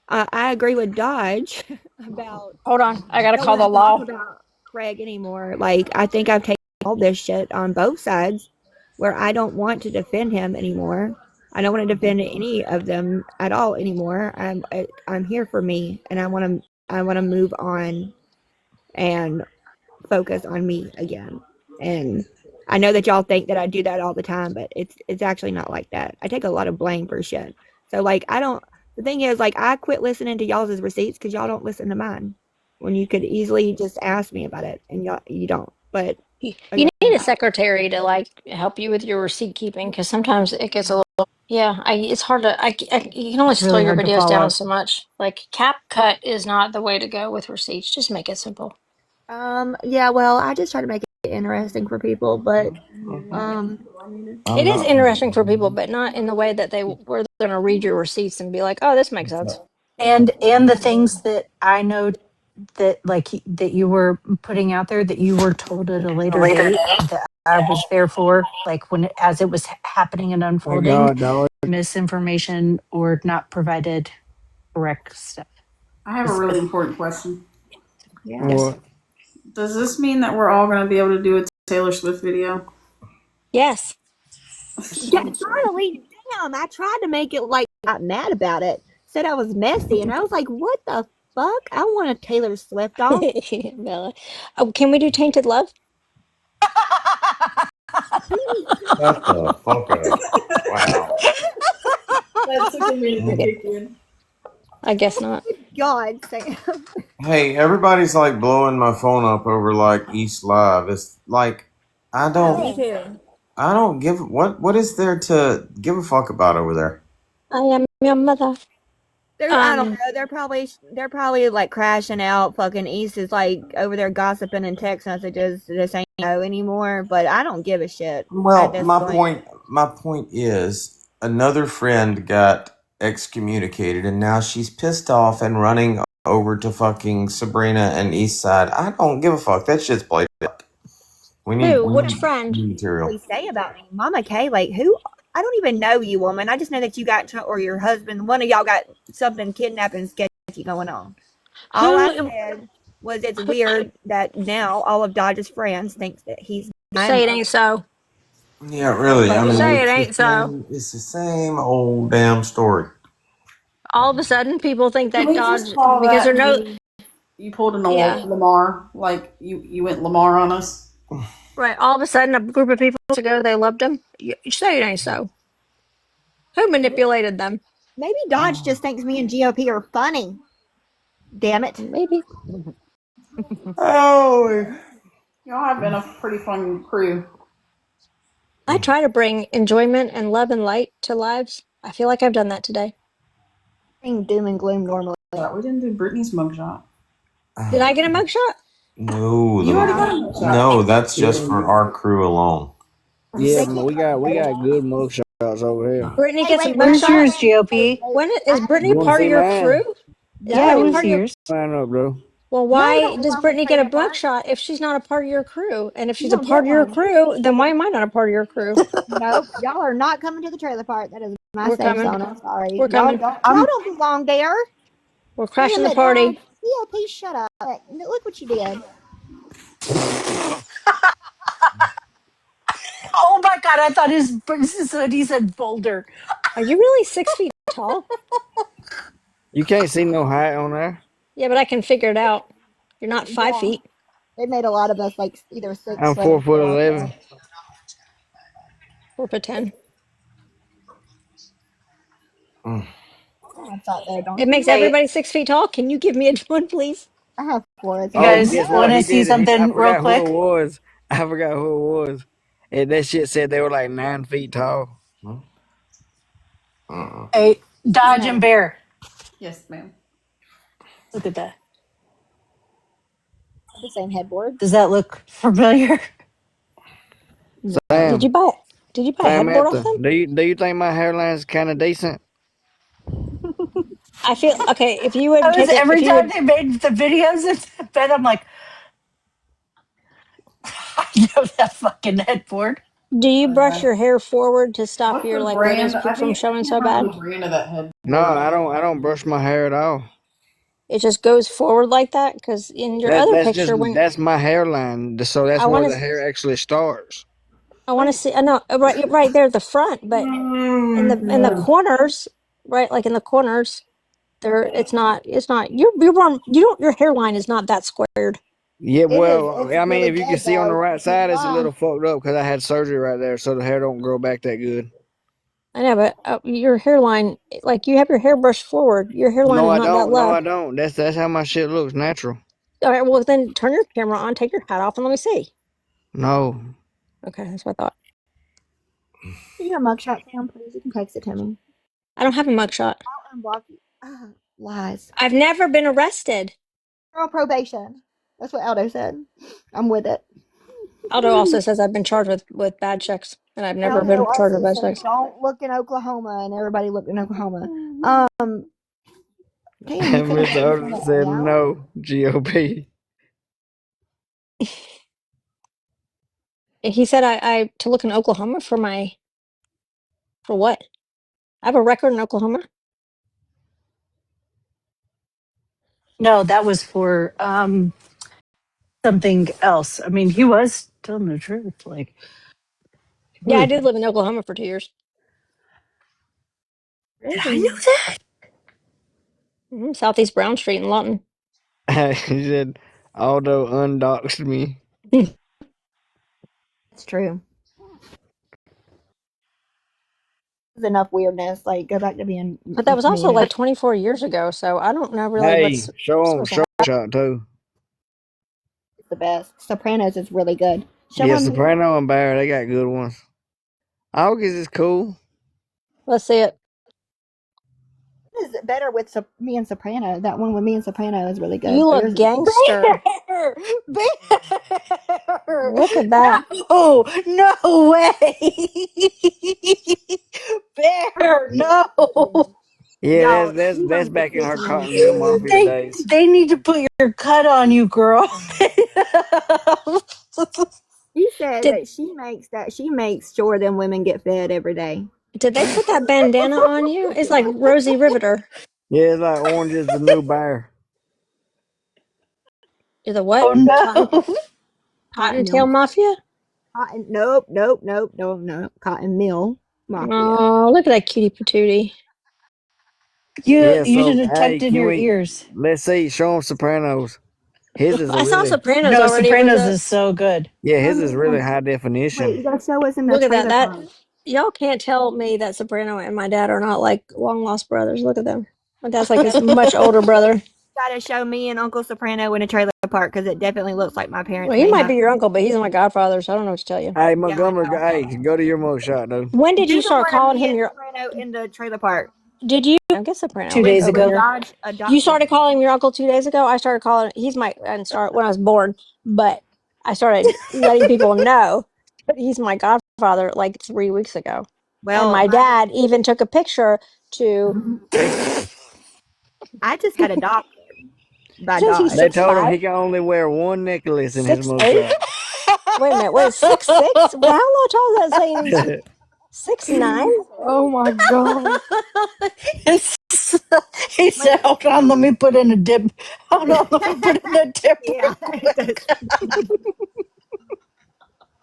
I agree with Dodge about Hold on. I gotta don't call want the to talk law. about Craig anymore. Like I think I've taken all this shit on both sides, where I don't want to defend him anymore. I don't want to defend any of them at all anymore. I'm here for me, and I want to move on and focus on me again. And I know that y'all think that I do that all the time, but it's actually not like that. I take a lot of blame for shit. So like I don't. The thing is, like I quit listening to y'all's receipts because y'all don't listen to mine. When you could easily just ask me about it, and y'all you don't. But You again, need a secretary to like help you with your receipt keeping because sometimes it gets a little. Yeah, it's hard to. You can only It's slow really your hard to videos down follow. so much. Like CapCut is not the way to go with receipts. Just make it simple. yeah, well, I just try to make it interesting for people, but It I'm is not. interesting for people, but not in the way that where they're gonna read your receipts and be like, "Oh, this makes sense." And the things that I know that like that you were putting out there that you were told at a later date that I was there for, like when as it was happening and My unfolding, God, dog. misinformation or not provided correct stuff. I have a really important question. yeah. Yes. What? Does this mean that we're all going to be able to do a Taylor Swift video? Yes. Yeah, finally, damn! I tried to make it like I got mad about it. Said I was messy, and I was like, "What the fuck? I want a Taylor Swift off." Bella. Oh, can we do Tainted Love? Shut the fuck up. Wow. That took a minute to Okay. kick in. I guess not. God, Sam. Hey, everybody's like blowing my phone up over like East Live. It's like I Yeah, don't me Oh, too. I don't give what is there to give a fuck about over there? I am your mother. I don't Um, know. They're probably like crashing out. Fucking East is like over there gossiping and text messages. This ain't no anymore. But I don't give a shit at Well, this point. my point is another friend got excommunicated and now she's pissed off and running over to fucking Sabrina and East Side. I don't give a fuck. That shit's played out. who? We Which need friend? new material. Really say about me, Mama Kay? Like who? I don't even know you, woman. I just know that you got or your husband. One of y'all got something kidnapping sketchy going on. All I Who? said was it's Who weird that now all of Dodge's friends thinks that he's behind say it this. ain't so? Yeah, Well, really. I maybe mean, Say that's it ain't so. it's the same old damn story. All of a sudden, people think Can that we just Dodge call because that they're no. you pulled an old Yeah, Lamar? Like you went Lamar on us? right. All of a sudden, a group of people ago they loved him. You say it ain't so. Who manipulated them? maybe Dodge just thinks me and GOP are funny. Damn it. Maybe. Oh, Y'all have been a pretty fun crew. I try to bring enjoyment and love and light to lives. I feel like I've done that today. Doom and gloom normally. We didn't do Brittany's mugshot. Did I get a mugshot? no, You already Yeah. got a mugshot. no, that's Yeah, just for our crew alone. yeah, They but can't we got good mug shots over here. Brittany Hey, gets a wait, wait, Where's wait, mugshot. yours, wait, wait, GOP? wait. When I is have Brittany You want to part of see your mine? crew? Is Yeah, Brittany no, part of where's your? yours? Line up, bro. Well, no, why don't does belong to the Brittany get a trailer park. mugshot if she's not a part of your crew? And if You she's a don't part get of your one. crew, then why am I not a part of your crew? Nope, y'all are not coming to the trailer park. That is my We're safe coming. zone. I'm sorry. We're coming. Y'all I'm don't belong there. We're Damn crashing the it, Dodge. party. GOP, shut up. Look what you did. Oh my god, I thought he said Boulder. Are you really 6 feet tall? You can't see no height on there. Yeah, but I can figure it out. You're not five Yeah, feet. they made a lot of us like either I'm 6 foot or 4. 4'11". So 4'10". Mm. I thought there, don't It makes you? Hey, everybody 6 feet tall. Can you give me a one, please? I have 4. It's you Oh, fine. guys guess want what? to He see did it. I something real forgot who it quick? was. I forgot who it was. And that shit said they were like 9 feet tall. Uh-uh. Hey, Dodge and Bear. Yes, ma'am. Look at that. The same headboard. Does that look familiar? Sam, Did you buy it? Did you buy a headboard off Samantha, them? do you think my hairline's kind of decent? I feel okay. If you would I was take it, if every you time would, they made the videos of bed, I'm like, I know that fucking headboard. do you brush your hair forward to stop What's your the like brand? photos from I showing can't so remember bad? the brand of that headboard. No, I don't brush my hair at all. It just goes forward like that. Because in your other picture, when That's my hairline. So that's I where want the to, hair actually starts. I want to see. I know right there at the front, but in the corners, right, like in the corners, there it's not you don't your hairline is not that squared. Yeah, It is. well, It's I mean, really if you can good see on the though. right side, it's a Yeah. little fucked up because I had surgery right there, so the hair don't grow back that good. I know, but your hairline, like you have your hair brushed forward, your hairline No, is I not that don't. No, low. I don't. That's how my shit looks natural. All right, well then turn your camera on, take your hat off, and let me see. No. Okay, that's what I thought. Can you get a mugshot, Sam, please? You can text it to me. I don't have a mugshot. I'll unblock you. Lies. I've never been arrested. You're on probation. That's what Aldo said. I'm with it. Aldo also says I've been charged with bad checks, and I've never Aldo been charged also with bad said, checks. "Don't look in Oklahoma," and everybody looked in Oklahoma. Damn, you could have Mr. had this on Otis the said AI. no. GOP. He said I to look in Oklahoma for what? I have a record in Oklahoma. No, that was for something else. I mean, he was telling the truth. Like, Yeah, I ooh, did live in Oklahoma for 2 years. did I know Really? that? Southeast Brown Street in Lawton. He said, Aldo undoxed me. It's true. There's enough weirdness. Like, go back to being But that was also me. like 24 years ago, so I don't know really Hey, what's show him, supposed to show happen. him shot too. It's the best. Sopranos is really good. Show Yeah, him. Soprano and Bear, they got good ones. August is cool. Let's see it. Is better with me and Soprano. That one with me and Soprano is really good. You But look yours is gangster. Bear, bear. Look at that. No, no way. Bear, no. Yeah, y'all. that's back in her Cotton Mill Mafia They days. they need to put your cut on you, girl. She said Did that she makes sure them women get fed every day. did they put that bandana on you? It's like Rosie Riveter. Yeah, it's like Orange is the New Bear. You're the what? Oh no. Cottontail Mafia? Cotton. Nope. Nope. Nope. No. No. Cotton Mill Mafia. Oh, look at that cutie patootie. You Yeah, you should so have hey, tucked in can your we ears. let's see, show him Sopranos. His is a I saw really Sopranos No, already. It was Sopranos a is so good. yeah, Show his me is really again. high Wait, you definition. gotta show us in the look at that. trailer That park. y'all can't tell me that Soprano and my dad are not like long lost brothers. Look at them. My dad's like his much older brother. Gotta show me and Uncle Soprano in a trailer park because it definitely looks like my Well, parents he may might have. be your uncle, but he's my godfather, so I don't know what to tell you. Hey Yeah, I Montgomery, know. hey, go to your mugshot, dude. When did Do you the start one of calling me him and your? Soprano in the trailer park. Did you? I guess Soprano. 2 days Over With ago. here. Dodge You adopted. started calling him your uncle 2 days ago. I started calling. He's my and start when I was born, but I started letting people know that he's my godfather like 3 weeks ago. And Well, my dad even took a picture to. I just got adopted by Isn't he They Dodge. 6'5"? told him he can only wear one necklace in his 6'8"? mugshot. Wait a minute. Wait, 6'6"? Well, how tall is that saying? He's 6'9"? Oh my god. He said, "Hold on, let me put in a dip. Hold on, let me put in a dip Yeah. real quick."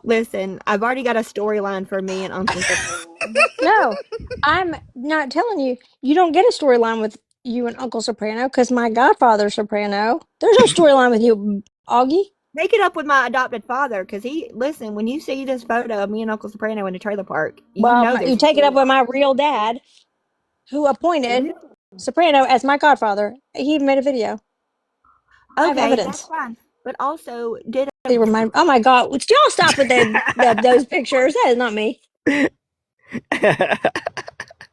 Listen, I've already got a storyline for me and Uncle Soprano. No, I'm not telling you. You don't get a storyline with you and Uncle Soprano because my godfather's Soprano. There's no storyline with you, Augie. Make it up with my adopted father, because listen, when you see this photo of me and Uncle Soprano in the trailer park, you Well, know there's you a take it up with storyline. my real dad, who appointed Soprano as my godfather. He even made a video. I have Okay, that's evidence. fine. But also, did They remind. Oh my God! Would y'all stop with those pictures? That is not me.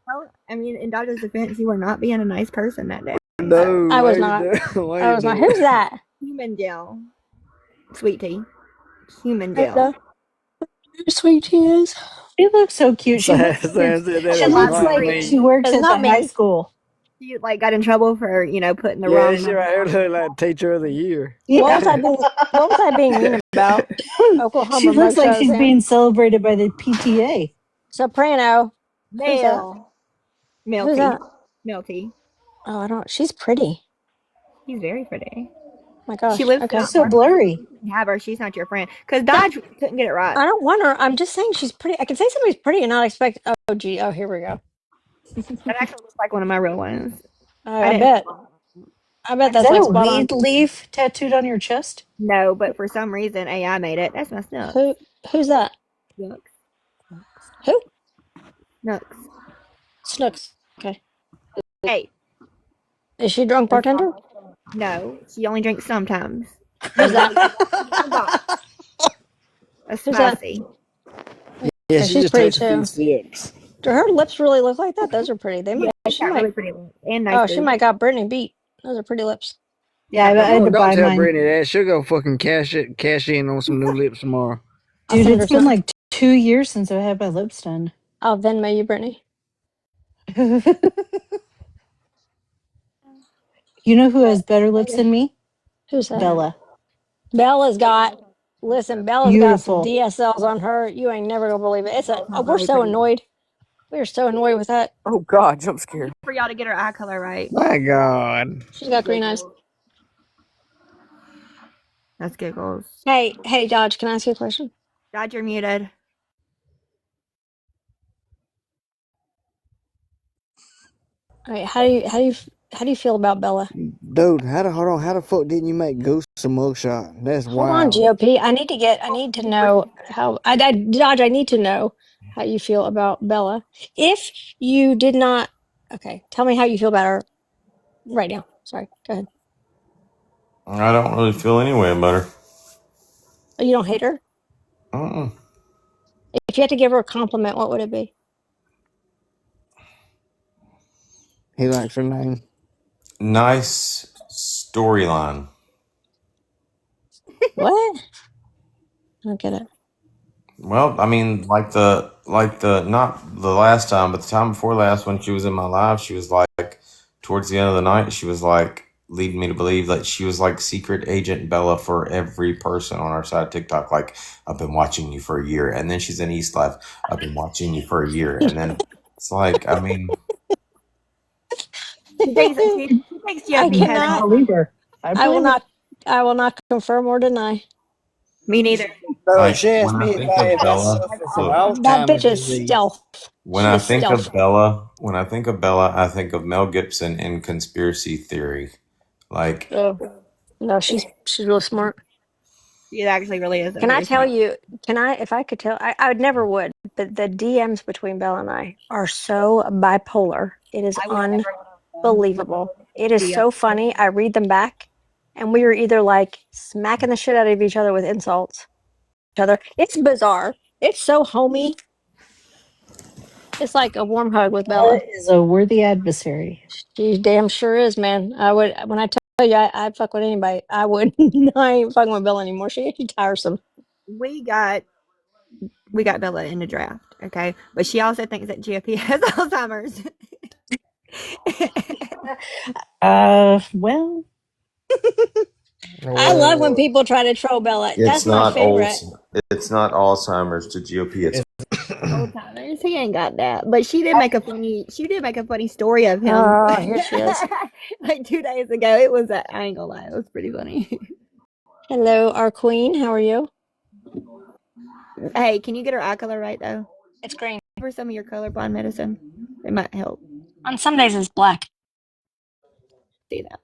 Well, I mean, in Dodger's defense, you were not being a nice person that day. No, I why was you not. do? Why I you was not. do? Who's that? Human gel, sweet tea, human I don't gel. know who sweet tea is. She looks so cute. She looks like Sam said that she is looks not like me. she works It's at the not high me. school. She like got in trouble for putting the Yeah, wrong this shit number right here on. look like Teacher of the Year. What Yeah. was I being? What was I being mean about? She Oklahoma looks like mugshot, she's Sam. being celebrated by the PTA. Soprano. Who's that? Male, Who's Milty, that? Milty. Oh, I don't. She's pretty. She's very pretty. My She gosh. lives Okay. She's out so north. blurry. You can have her. She's not your friend. Because No, Dodge couldn't get it right. I don't want her. I'm just saying she's pretty. I can say somebody's pretty and not expect. Oh, gee. Oh, here we go. That actually looks like one of my real ones. I I didn't. bet. I bet Is that's that like a spot on. weed leaf tattooed on your chest? No, but for some reason AI made it. That's my Snooks. Who? Who's that? Snooks. Who? Snooks. Snooks. Okay. Hey. Is she a drunk bartender? No, she only drinks sometimes. Who's that? That's Who's that? spicy. Yeah, Okay, she she's just pretty takes a few too. sips. Do her lips really look like that? Those are pretty. They Yeah, might. she's She got really might. pretty lips and nice Oh, she boobs. might got Brittany beat. Those are pretty lips. Yeah, I had Oh, to don't buy tell mine. Brittany that. She'll go fucking cash in on some new lips tomorrow. I'll Dude, send it's her been some. like 2 years since I had my lips done. I'll Venmo you, Brittany. You know who has better lips than me? Who's that? Bella. Bella's got. Listen, Bella's got some Beautiful. DSLs on her. You ain't never gonna believe it. It's a. Oh, Not we're really so pretty. annoyed. We are so annoyed with that. Oh God, jump scare. For y'all to get her eye color right. My God. She's got green eyes. That's giggles. Hey, Dodge. Can I ask you a question? Dodge, you're muted. All right. How do you feel about Bella? Dude, hold on, how the fuck didn't you make Goose a mugshot? That's Hold on, wild. GOP. I need to know how. Dodge. I need to know how you feel about Bella. If you did not, okay, tell me how you feel about her right now. Sorry. Go ahead. I don't really feel any way about her. Oh, you don't hate her? Uh-uh. If you had to give her a compliment, what would it be? He likes her name. Nice storyline. What? I don't get it. Well, I mean, like the not the last time, but the time before last when she was in my live, she was like towards the end of the night, she was like leading me to believe that she was like secret agent Bella for every person on our side of TikTok. Like, I've been watching you for a year, and then she's in East Life. I've been watching you for a year, and then it's like, I mean, She thinks I GOP has I cannot. believe her. I I will believe her. not. I will not confirm or deny. me neither. So like she when asked I me think of if I Bella, suffer from look, That bitch Alzheimer's is disease. stealth. when She I is think of stealth. Bella, I think of Mel Gibson in Conspiracy Theory. Like, Oh no, she's really smart. She actually really is Can I very tell smart. you? Can I? If I could tell, I would never would. But the DMs between Bella and I are so bipolar. It is I would never unbelievable. It is DM. so funny. I read them back, and we are either like smacking the shit out of each other with insults. Each other. It's bizarre. It's so homey. It's like a warm hug with Bella Bella. is a worthy adversary. She damn sure is, man. I would when I tell you I'd fuck with anybody. I would. I ain't fucking with Bella anymore. She's tiresome. We got Bella in the draft, okay? But she also thinks that GOP has Alzheimer's. Well, I love when people try to troll Bella. it's That's my not old. favorite. It's not Alzheimer's to GOP. It's Alzheimer's. He ain't got that. But she did make a funny story of him. Oh, here she is. Like 2 days ago. It was I ain't gonna lie, it was pretty funny. Hello, our queen. How are you? Hey, can you get her eye color right though? It's green. Give her some of your colorblind medicine. It might help. On some days it's black. See that.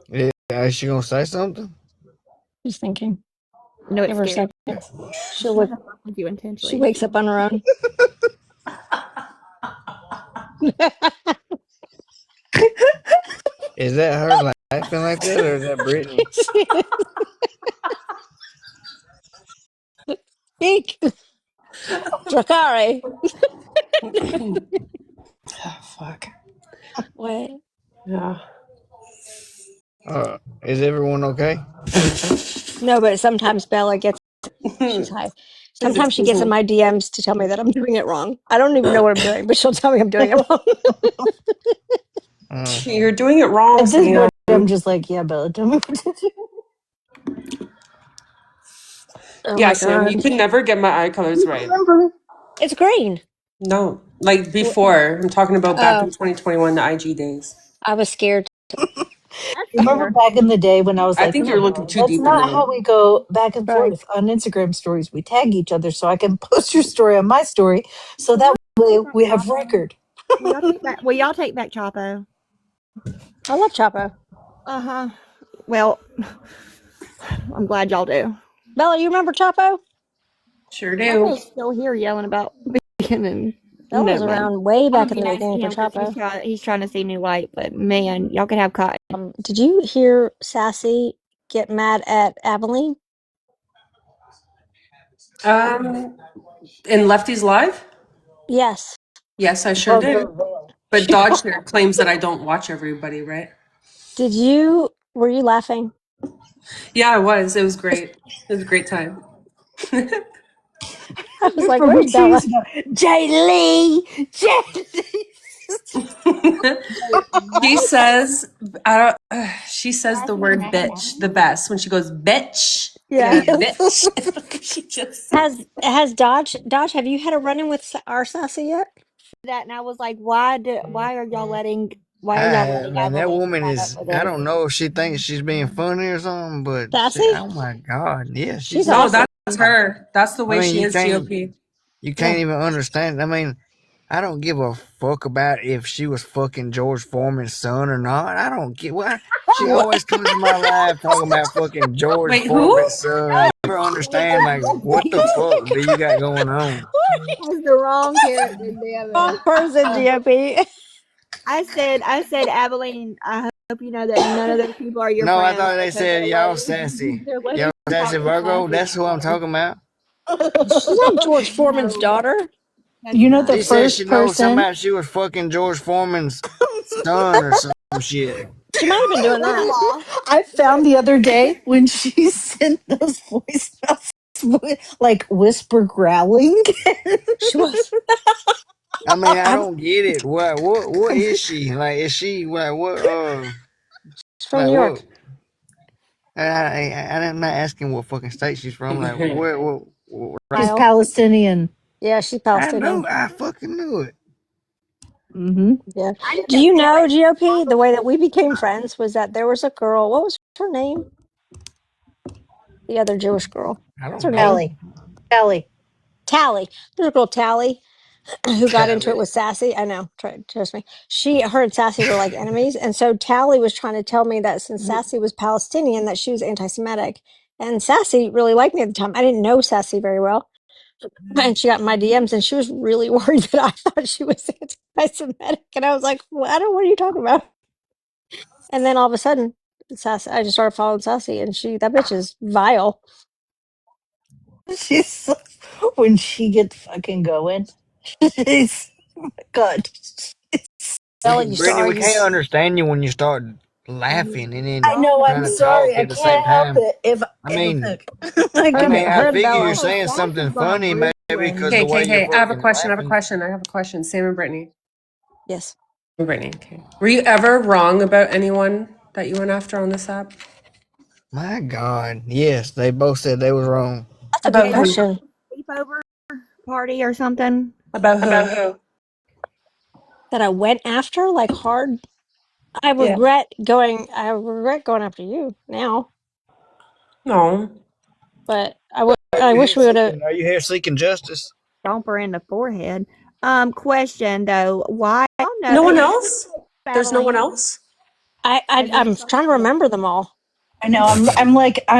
Yeah, is she gonna say something? Just thinking. No, it's Give her a scary. second. She'll She wake. doesn't fuck with you She intentionally. wakes up on her own. Is that her laughing like that, or is that Brittany? Speak. Sakari. Oh, fuck. What? Yeah. Is everyone okay? No, but sometimes Bella gets. She's high. Sometimes she gets in my DMs to tell me that I'm doing it wrong. I don't even know what I'm doing, but she'll tell me I'm doing it wrong. You're doing it wrong, At this Sam. point, I'm just like, yeah, Bella, tell me what to do. Oh Yeah, my Sam, you god. could never get my eye colors right. Remember? It's green. No, like before. I'm talking about back in Oh, 2021, the IG days. I was scared. That's Remember fair. back in the day when I was I like, think you're looking no, too that's deep into not it. how we go back and Right. forth on Instagram stories. We tag each other so I can post your story on my story so Will that y'all way take back we have Chapo? record. Will y'all take back Chapo? I love Chapo. Uh-huh. Well, I'm glad y'all do. Bella, you remember Chapo? Sure do. Chapo's still here yelling about being in Bella no was man. around way I'm back gonna in be the nice to beginning for him because Chapo. he's trying to see new light. But man, y'all could have cotton. Did you hear Sassy get mad at Aveline? Um, in Lefty's Live? Yes. Yes, I sure Called her did. veil. But Dodge there claims that I don't watch everybody, right? Did you? Were you laughing? Yeah, I was. It was great. It was a great time. I was like, For "Where's when she Bella?" used to go, Jay Lee, Jay Lee. She says, I don't. She says the word bitch the best when she goes bitch. Yeah. Yeah, bitch. She just says. Has Dodge? Have you had a run in with our Sassy yet? That and I was like, why are y'all letting Man, that Evelyn woman sign up is, for I this? don't know if she thinks she's being funny or something, but Sassy? oh my God. Yeah, She's No, awesome. that's her. That's the I way mean, she is. GOP. you Yeah. can't even understand. I mean, I don't give a fuck about if she was fucking George Foreman's son or not. I don't get what. She What? always comes to my live talking about fucking George Wait, who? Foreman's son. I never understand, like, what the fuck do you got going on? That's the wrong character, damn Wrong it. person, GOP. I said, Aveline, I hope you know that none of those people are your No, I friends thought they because said y'all sassy. they're letting Y'all you sassy talk to Virgo? Sassy. That's who I'm talking about. She's not George Foreman's No, daughter. that's You know, the She not. said she first knows person, somebody she was fucking George Foreman's son or some shit. She might have been doing that. Son-in-law. I found the other day when she sent those voice notes like whisper growling. She was. I mean, I I'm don't get it. What is she? Like, is she she's from like New what? York. I'm not asking what fucking state she's from. Like, She's Kyle. Palestinian. Yeah, she's I Palestinian. know, I fucking knew it. Hmm. Yeah. I just Do don't you see how know, they GOP, the way that we became friends was that there was a girl, what was her name? The other Jewish girl. I What's don't her name? know. Tally. Tally. Tally. There's a girl, Tally, who got into it Tally. with Sassy. I know, trust me. Her and Sassy were like enemies. And so Tally was trying to tell me that since Sassy was Palestinian, that she was anti Semitic. And Sassy really liked me at the time. I didn't know Sassy very well. And she got in my DMs and she was really worried that I thought she was anti Semitic. And I was like, well, I don't what are you talking about? And then all of a sudden, Sassy, I just started following Sassy and that bitch is vile. She's when she gets fucking going. She's oh my god. Bella used to Brittany, we argue. can't understand you when you start laughing and I then know. trying I'm to sorry. talk I at the same can't help time. it. If I mean, look, I I Her can. mean, and, I her and figure you're Bella. Oh, saying something Sassy's gonna funny, breed maybe because twins. the Okay, way okay, you're okay. I have a fucking question. I have a laughing. question. I have a question. Sam and Brittany. Yes. Brittany, okay. Were you ever wrong about anyone that you went after on this app? My God, yes, they both said they was wrong. That's a good About Is who? question. sleepover party or something? About who? That I went after like hard. Yeah. I regret going after you now, No. but Are I you wish here we would have. seeking? Are you here seeking justice? Stomp her in the forehead. Question though, why? I don't know. No one Has else? anybody There's no one Abilene? else? Has I'm anybody? trying to remember them all. I know. I'm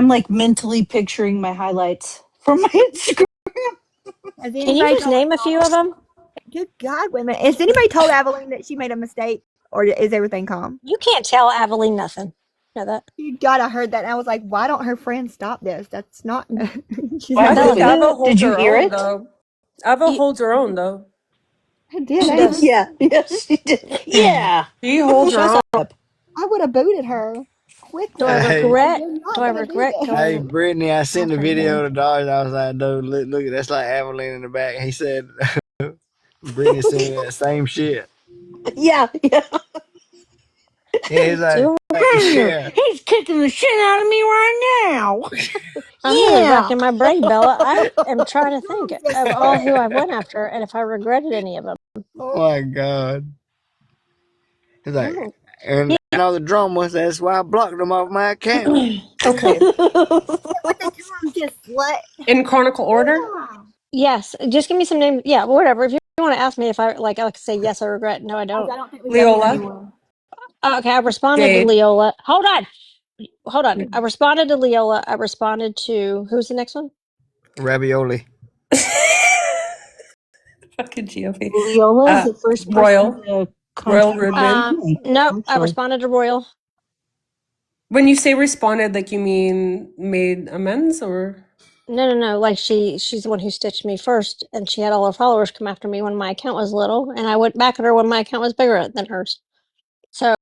like mentally picturing my highlights from my Instagram. Has Can you anybody just told? name a few of them? Good God, wait a minute. Has anybody told Abilene that she made a mistake, or is everything calm? You can't tell Aveline nothing. You know that. You God, I heard that, and I was like, why don't her friends stop this? That's not. She's What I not think doing happened? it. Ava Who? Did holds you her hear own it? though. Eva holds her own though. I did. She I does. even, Yeah. Yes, she did. Yeah. She holds her Shut own. up. I would have booted her Do I quickly. Hey, But regret? you're Do not I gonna do regret hey, going that. Brittany, I sent a after video him? to Dodge. I was like, dude, look, that's like Evelyn in the back. He said, Brittany sent me that same shit. Yeah. Yeah. Yeah, he's like, Do her. yeah. He's kicking the shit out of me right now. I'm really Yeah. racking my brain, Bella. I am trying to think I'm just of all who I went after and if I regretted any of them. Oh my god. He's like, No. and all the drama. That's why I blocked them off my account. Okay. what the drum just slut. In chronical order, Yeah. Yes, just give me some names. Yeah, whatever. If you want to ask me if I can say yes, I regret. No, I don't. I don't think we got to Leola, anyone. Okay, I responded to Jade. Leola. Hold on. I responded to Leola. I responded to who's the next one? Ravioli. Fucking GOP. Leola is the first person Royal. to Royal contact Rudman. me. No, I responded to Royal. When you say responded, like you mean made amends or? No. Like she's the one who stitched me first, and she had all her followers come after me when my account was little, and I went back at her when my account was bigger than hers. So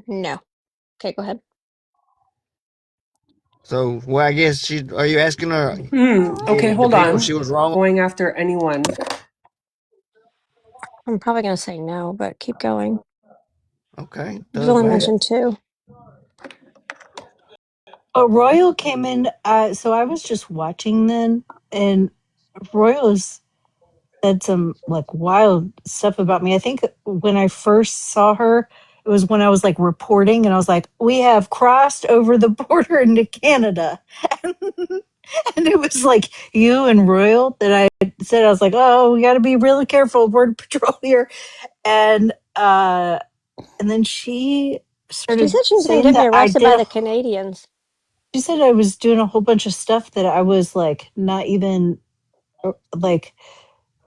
no. Okay, go ahead. So, well, I guess she. Are you asking her? Okay, The hold people on. she was wrong. Going after anyone. I'm probably gonna say no, but keep going. Okay, You've does only matter. mentioned two. Royal came in. So I was just watching then, and Royal's said some like wild stuff about me. I think when I first saw her, it was when I was like reporting, and I was like, "We have crossed over the border into Canada," and it was like you and Royal that I said. I was like, "Oh, we got to be really careful, Border Patrol here," and then she She started said she was going to saying get me that I arrested did by a the Canadians. she said I was doing a whole bunch of stuff that I was like not even like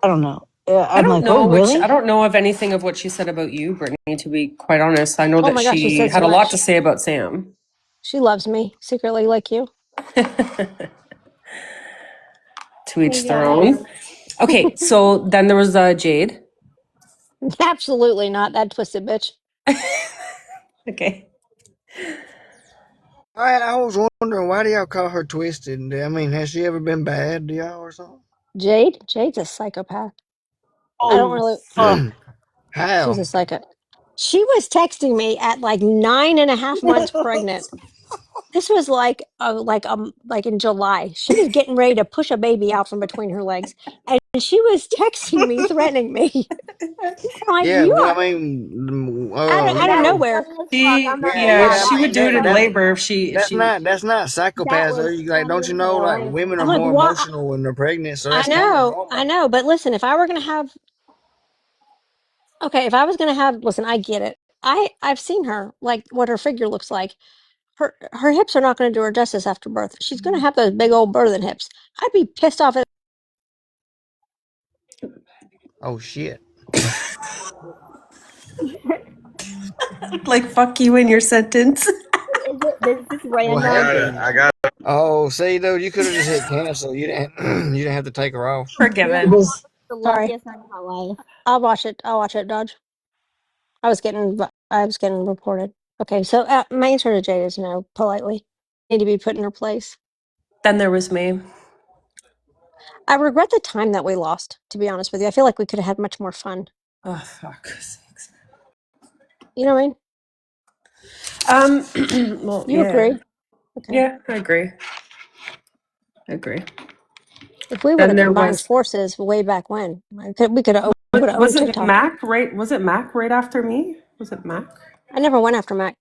I don't know. I'm like, oh I really? don't know of anything of what she said about you, Brittany, to be quite honest. I know Oh that my gosh, she she said so had a lot to much. say about Sam. She loves me secretly, like you. To Oh, each their yeah. own. Okay, so then there was Jade. Absolutely not that twisted bitch. Okay. I was wondering why do y'all call her twisted? I mean, has she ever been bad to y'all or something? Jade's a psychopath. I don't Oh really. fuck. She's How? a psycho. She was texting me at like 9.5 months pregnant. This was like in July. She was getting ready to push a baby out from between her legs, and she was texting me, threatening me. I'm like, Yeah, you well, are I mean, out of you That was know, nowhere. funny as fuck. She I'm not gonna yeah, yeah, lie. yeah. I she That would was do it mean, in funny. labor if she that's not That psychopaths. Though. was You like, funny don't you as know, like hell. women are I'm like, more what? emotional when they're pregnant, so I that's kind of know, normal. but listen, if I were gonna have, okay, if I was gonna have, listen, I get it. I've seen her, like what her figure looks like. Her hips are not gonna do her justice after birth. She's gonna have those big old birthing hips. I'd be pissed off at. Oh shit! like fuck you in your sentence. Is this What random? happened? Oh, see, though, you could have just hit cancel. You didn't. You didn't have to take her off. That Forgiven. was the Sorry, luckiest night of my life. I'll watch it. I'll watch it, Dodge. I was getting reported. Okay, so my answer to Jade is no. Politely, need to be put in her place. Then there was me. I regret the time that we lost. To be honest with you, I feel like we could have had much more fun. Oh fuck. You know what I mean? Well, You yeah. agree? Okay. Yeah, I agree. I agree. If we would Then have there combined was forces way back when, we could have was owned it TikTok. Mac right? Was it Mac right after me? Was it Mac? I never went after Mac,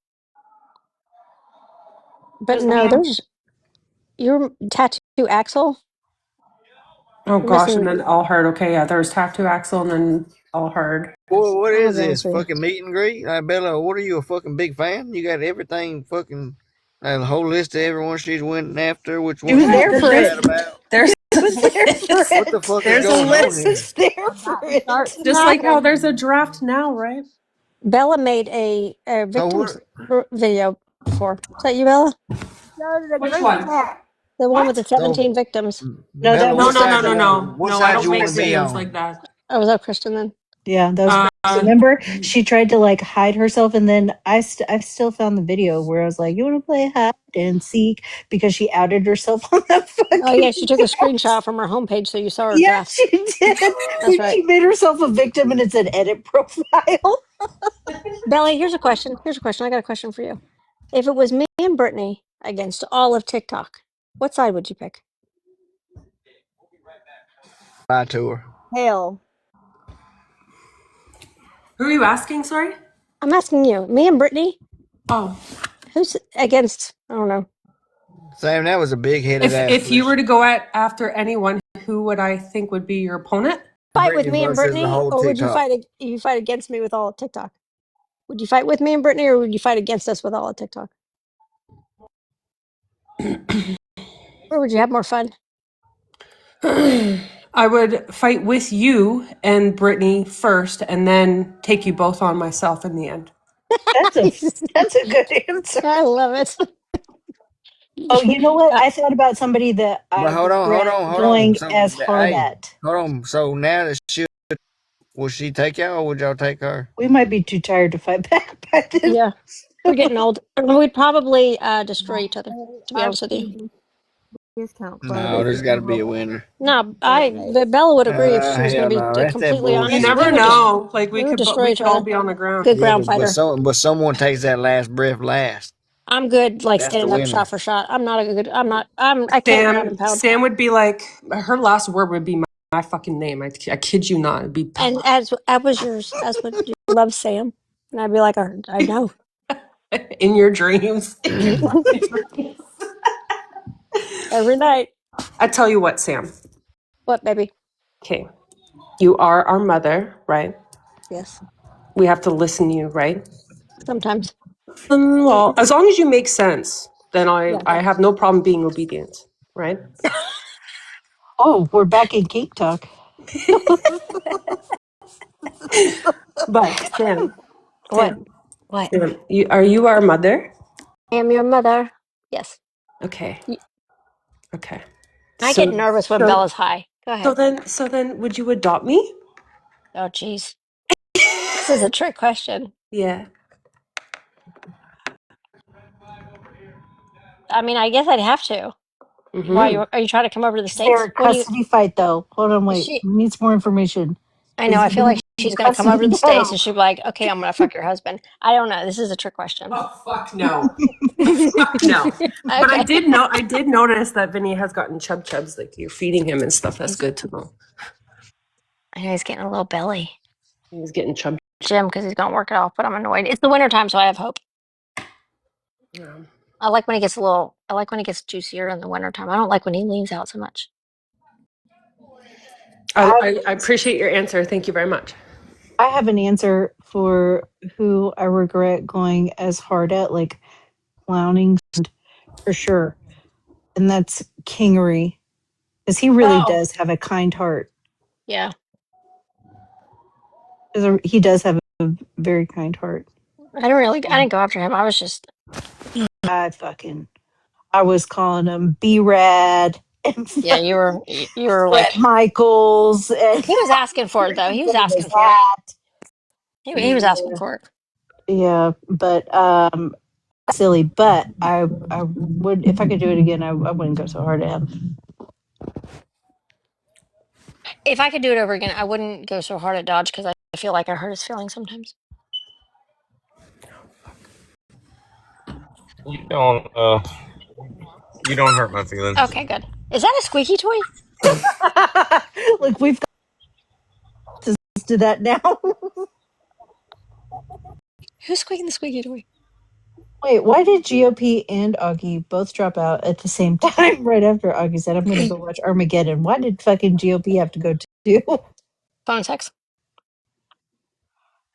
but Was no, Mac? there's your tattoo Axel. Oh You're gosh, and missing. then all hard. Okay, yeah, there's Tattoo Axle and then all hard. Boy, what I'm gonna is be this honest with you. fucking meet and greet? Bella, what are you a fucking big fan? You got everything fucking. A whole list of everyone she's went after, which She one was she's there for mad it. about. There's She was there for What the it. fuck is there's a going on She list. here? was there I'm for about to start it. Just like how snapping. there's a draft now, right? Bella made a So victims what? video before. Is that you, Bella? Go to the Which group one? chat. The one with the What? 17 victims. No, that No, was no, no, Kristen. no, no. What No, I side don't you make want to be statements on? like that. Oh, was that Kristen then? Yeah, that was Kristen. Uh, Remember, she tried to like hide herself, and then I still found the video where I was like, "You want to play hide and seek?" Because she outed herself on that Oh, yeah, fucking she took a cast. screenshot from her homepage so you saw her Yeah, dress. she did. That's When right. she made herself a victim, and it said "edit profile." Belly, here's a question. Here's a question. I got a question for you. If it was me and Brittany against all of TikTok, what side would you pick? Bye to her. Hell. who are you asking? Sorry. I'm asking you. Me and Brittany, Oh, who's against? I don't know. Sam, that was a big headed ass if you were question. to go at after anyone, who would I think would be your opponent? Fight with Brittany me and versus the Brittany, whole or would TikTok. you fight against me with all of TikTok? Would you fight with me and Brittany, or would you fight against us with all of TikTok? Where would you have more fun? I would fight with you and Brittany first, and then take you both on myself in the end. That's a good answer. I love it. Oh, you know what? I thought about somebody that But I hold on, hold regret on, hold on. going So, as hard hey, at. hold on. So now that she will she take y'all or would y'all take her? We might be too tired to fight back by then. Yeah, we're getting old. We'd probably destroy each other, to be I honest with you. discount code No, if there's got to be a winner. No, right. but Bella would agree if she was going Hell to be no, that's that completely You honest. bullshit. We never would just know. Like we would destroy we each could all other. be on the ground. Good Yeah, ground fighter. but someone takes that last breath last. I'm good, like That's the standing up winner. shot for shot. I'm not a good. I'm not. I can't ground and pound. Sam would be like, her last word would be my fucking name. I kid you not. It'd be And Bella. as was yours, as would you love Sam. And I'd be like, I know. In your dreams. Every night. I tell you what, Sam. What, baby? Okay. You are our mother, right? Yes. We have to listen to you, right? Sometimes. Well, as long as you make sense, then Yeah. I have no problem being obedient, right? Oh, we're back in Geek Talk. But Sam, What? Sam, What? Sam, are you our mother? I am your mother. Yes. Okay. Okay. I get So nervous when so Bella's high. Go so ahead. then would you adopt me? Oh, jeez. This is a trick question. Yeah. I mean, I guess I'd have to. Why Mm-hmm. are you trying to come over to the Is there States? a What do you, custody fight though? Hold on, is wait. she, We need some more information. I know, Is I it feel going like to be she's going to come over to custody the States now? and she'd be like, okay, I'm going to fuck your husband. I don't know. This is a trick question. Oh fuck no. Fuck no. But Okay. I did notice that Vinny has gotten chubs, like you're feeding him and stuff. That's good to know. I know he's getting a little belly. He's getting chub. Jim, because he's going to work it off, but I'm annoyed. It's the winter time, so I have hope. Yeah. I like when he gets I like when he gets juicier in the winter time. I don't like when he leans out so much. I appreciate your answer. Thank you very much. I have an answer for who I regret going as hard at, like clowning for sure. And that's Kingery. Because he really Oh. does have a kind heart. Yeah. He does have a very kind heart. I didn't go after him. I was just, I was calling him B Rad and yeah, you were Brett like, Michaels. And he was asking for it though. He was asking for it. that. He was asking for it. Yeah, but silly. But I would, if I could do it again, I wouldn't go so hard at him. If I could do it over again, I wouldn't go so hard at Dodge because I feel like I hurt his feelings sometimes. You don't hurt my feelings. Okay, good. Is that a squeaky toy? Like we've got to do that now. Who's squeaking the squeaky toy? Wait, why did GOP and Augie both drop out at the same time right after Augie said, I'm going to go watch Armageddon? Why did fucking GOP have to go too? Phone sex.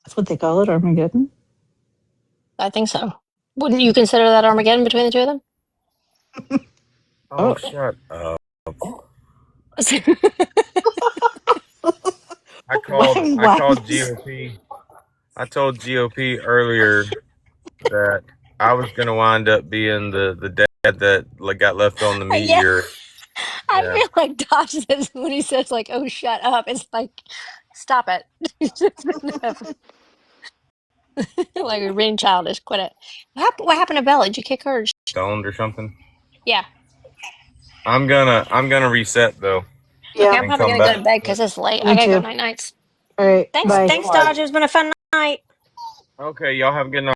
That's what they call it, Armageddon? I think so. Wouldn't you consider that Armageddon between the two of them? Oh, shut up. I called GOP. I told GOP earlier that I was going to wind up being the that like got left on the Yeah, meteor. I Yeah. feel like Dodge says when he says like, "Oh, shut up," it's like, stop it. It's just enough. Like you're being childish. Quit it. What happened to Bella? Did you kick her? Stoned or something. Yeah. I'm gonna reset though Okay, Yeah, I'm and probably come gonna go back. to bed because it's late. I me gotta go too. night nights. All right, Thanks, bye. thanks, Dodge. It's been a fun night. Okay, y'all have a good night.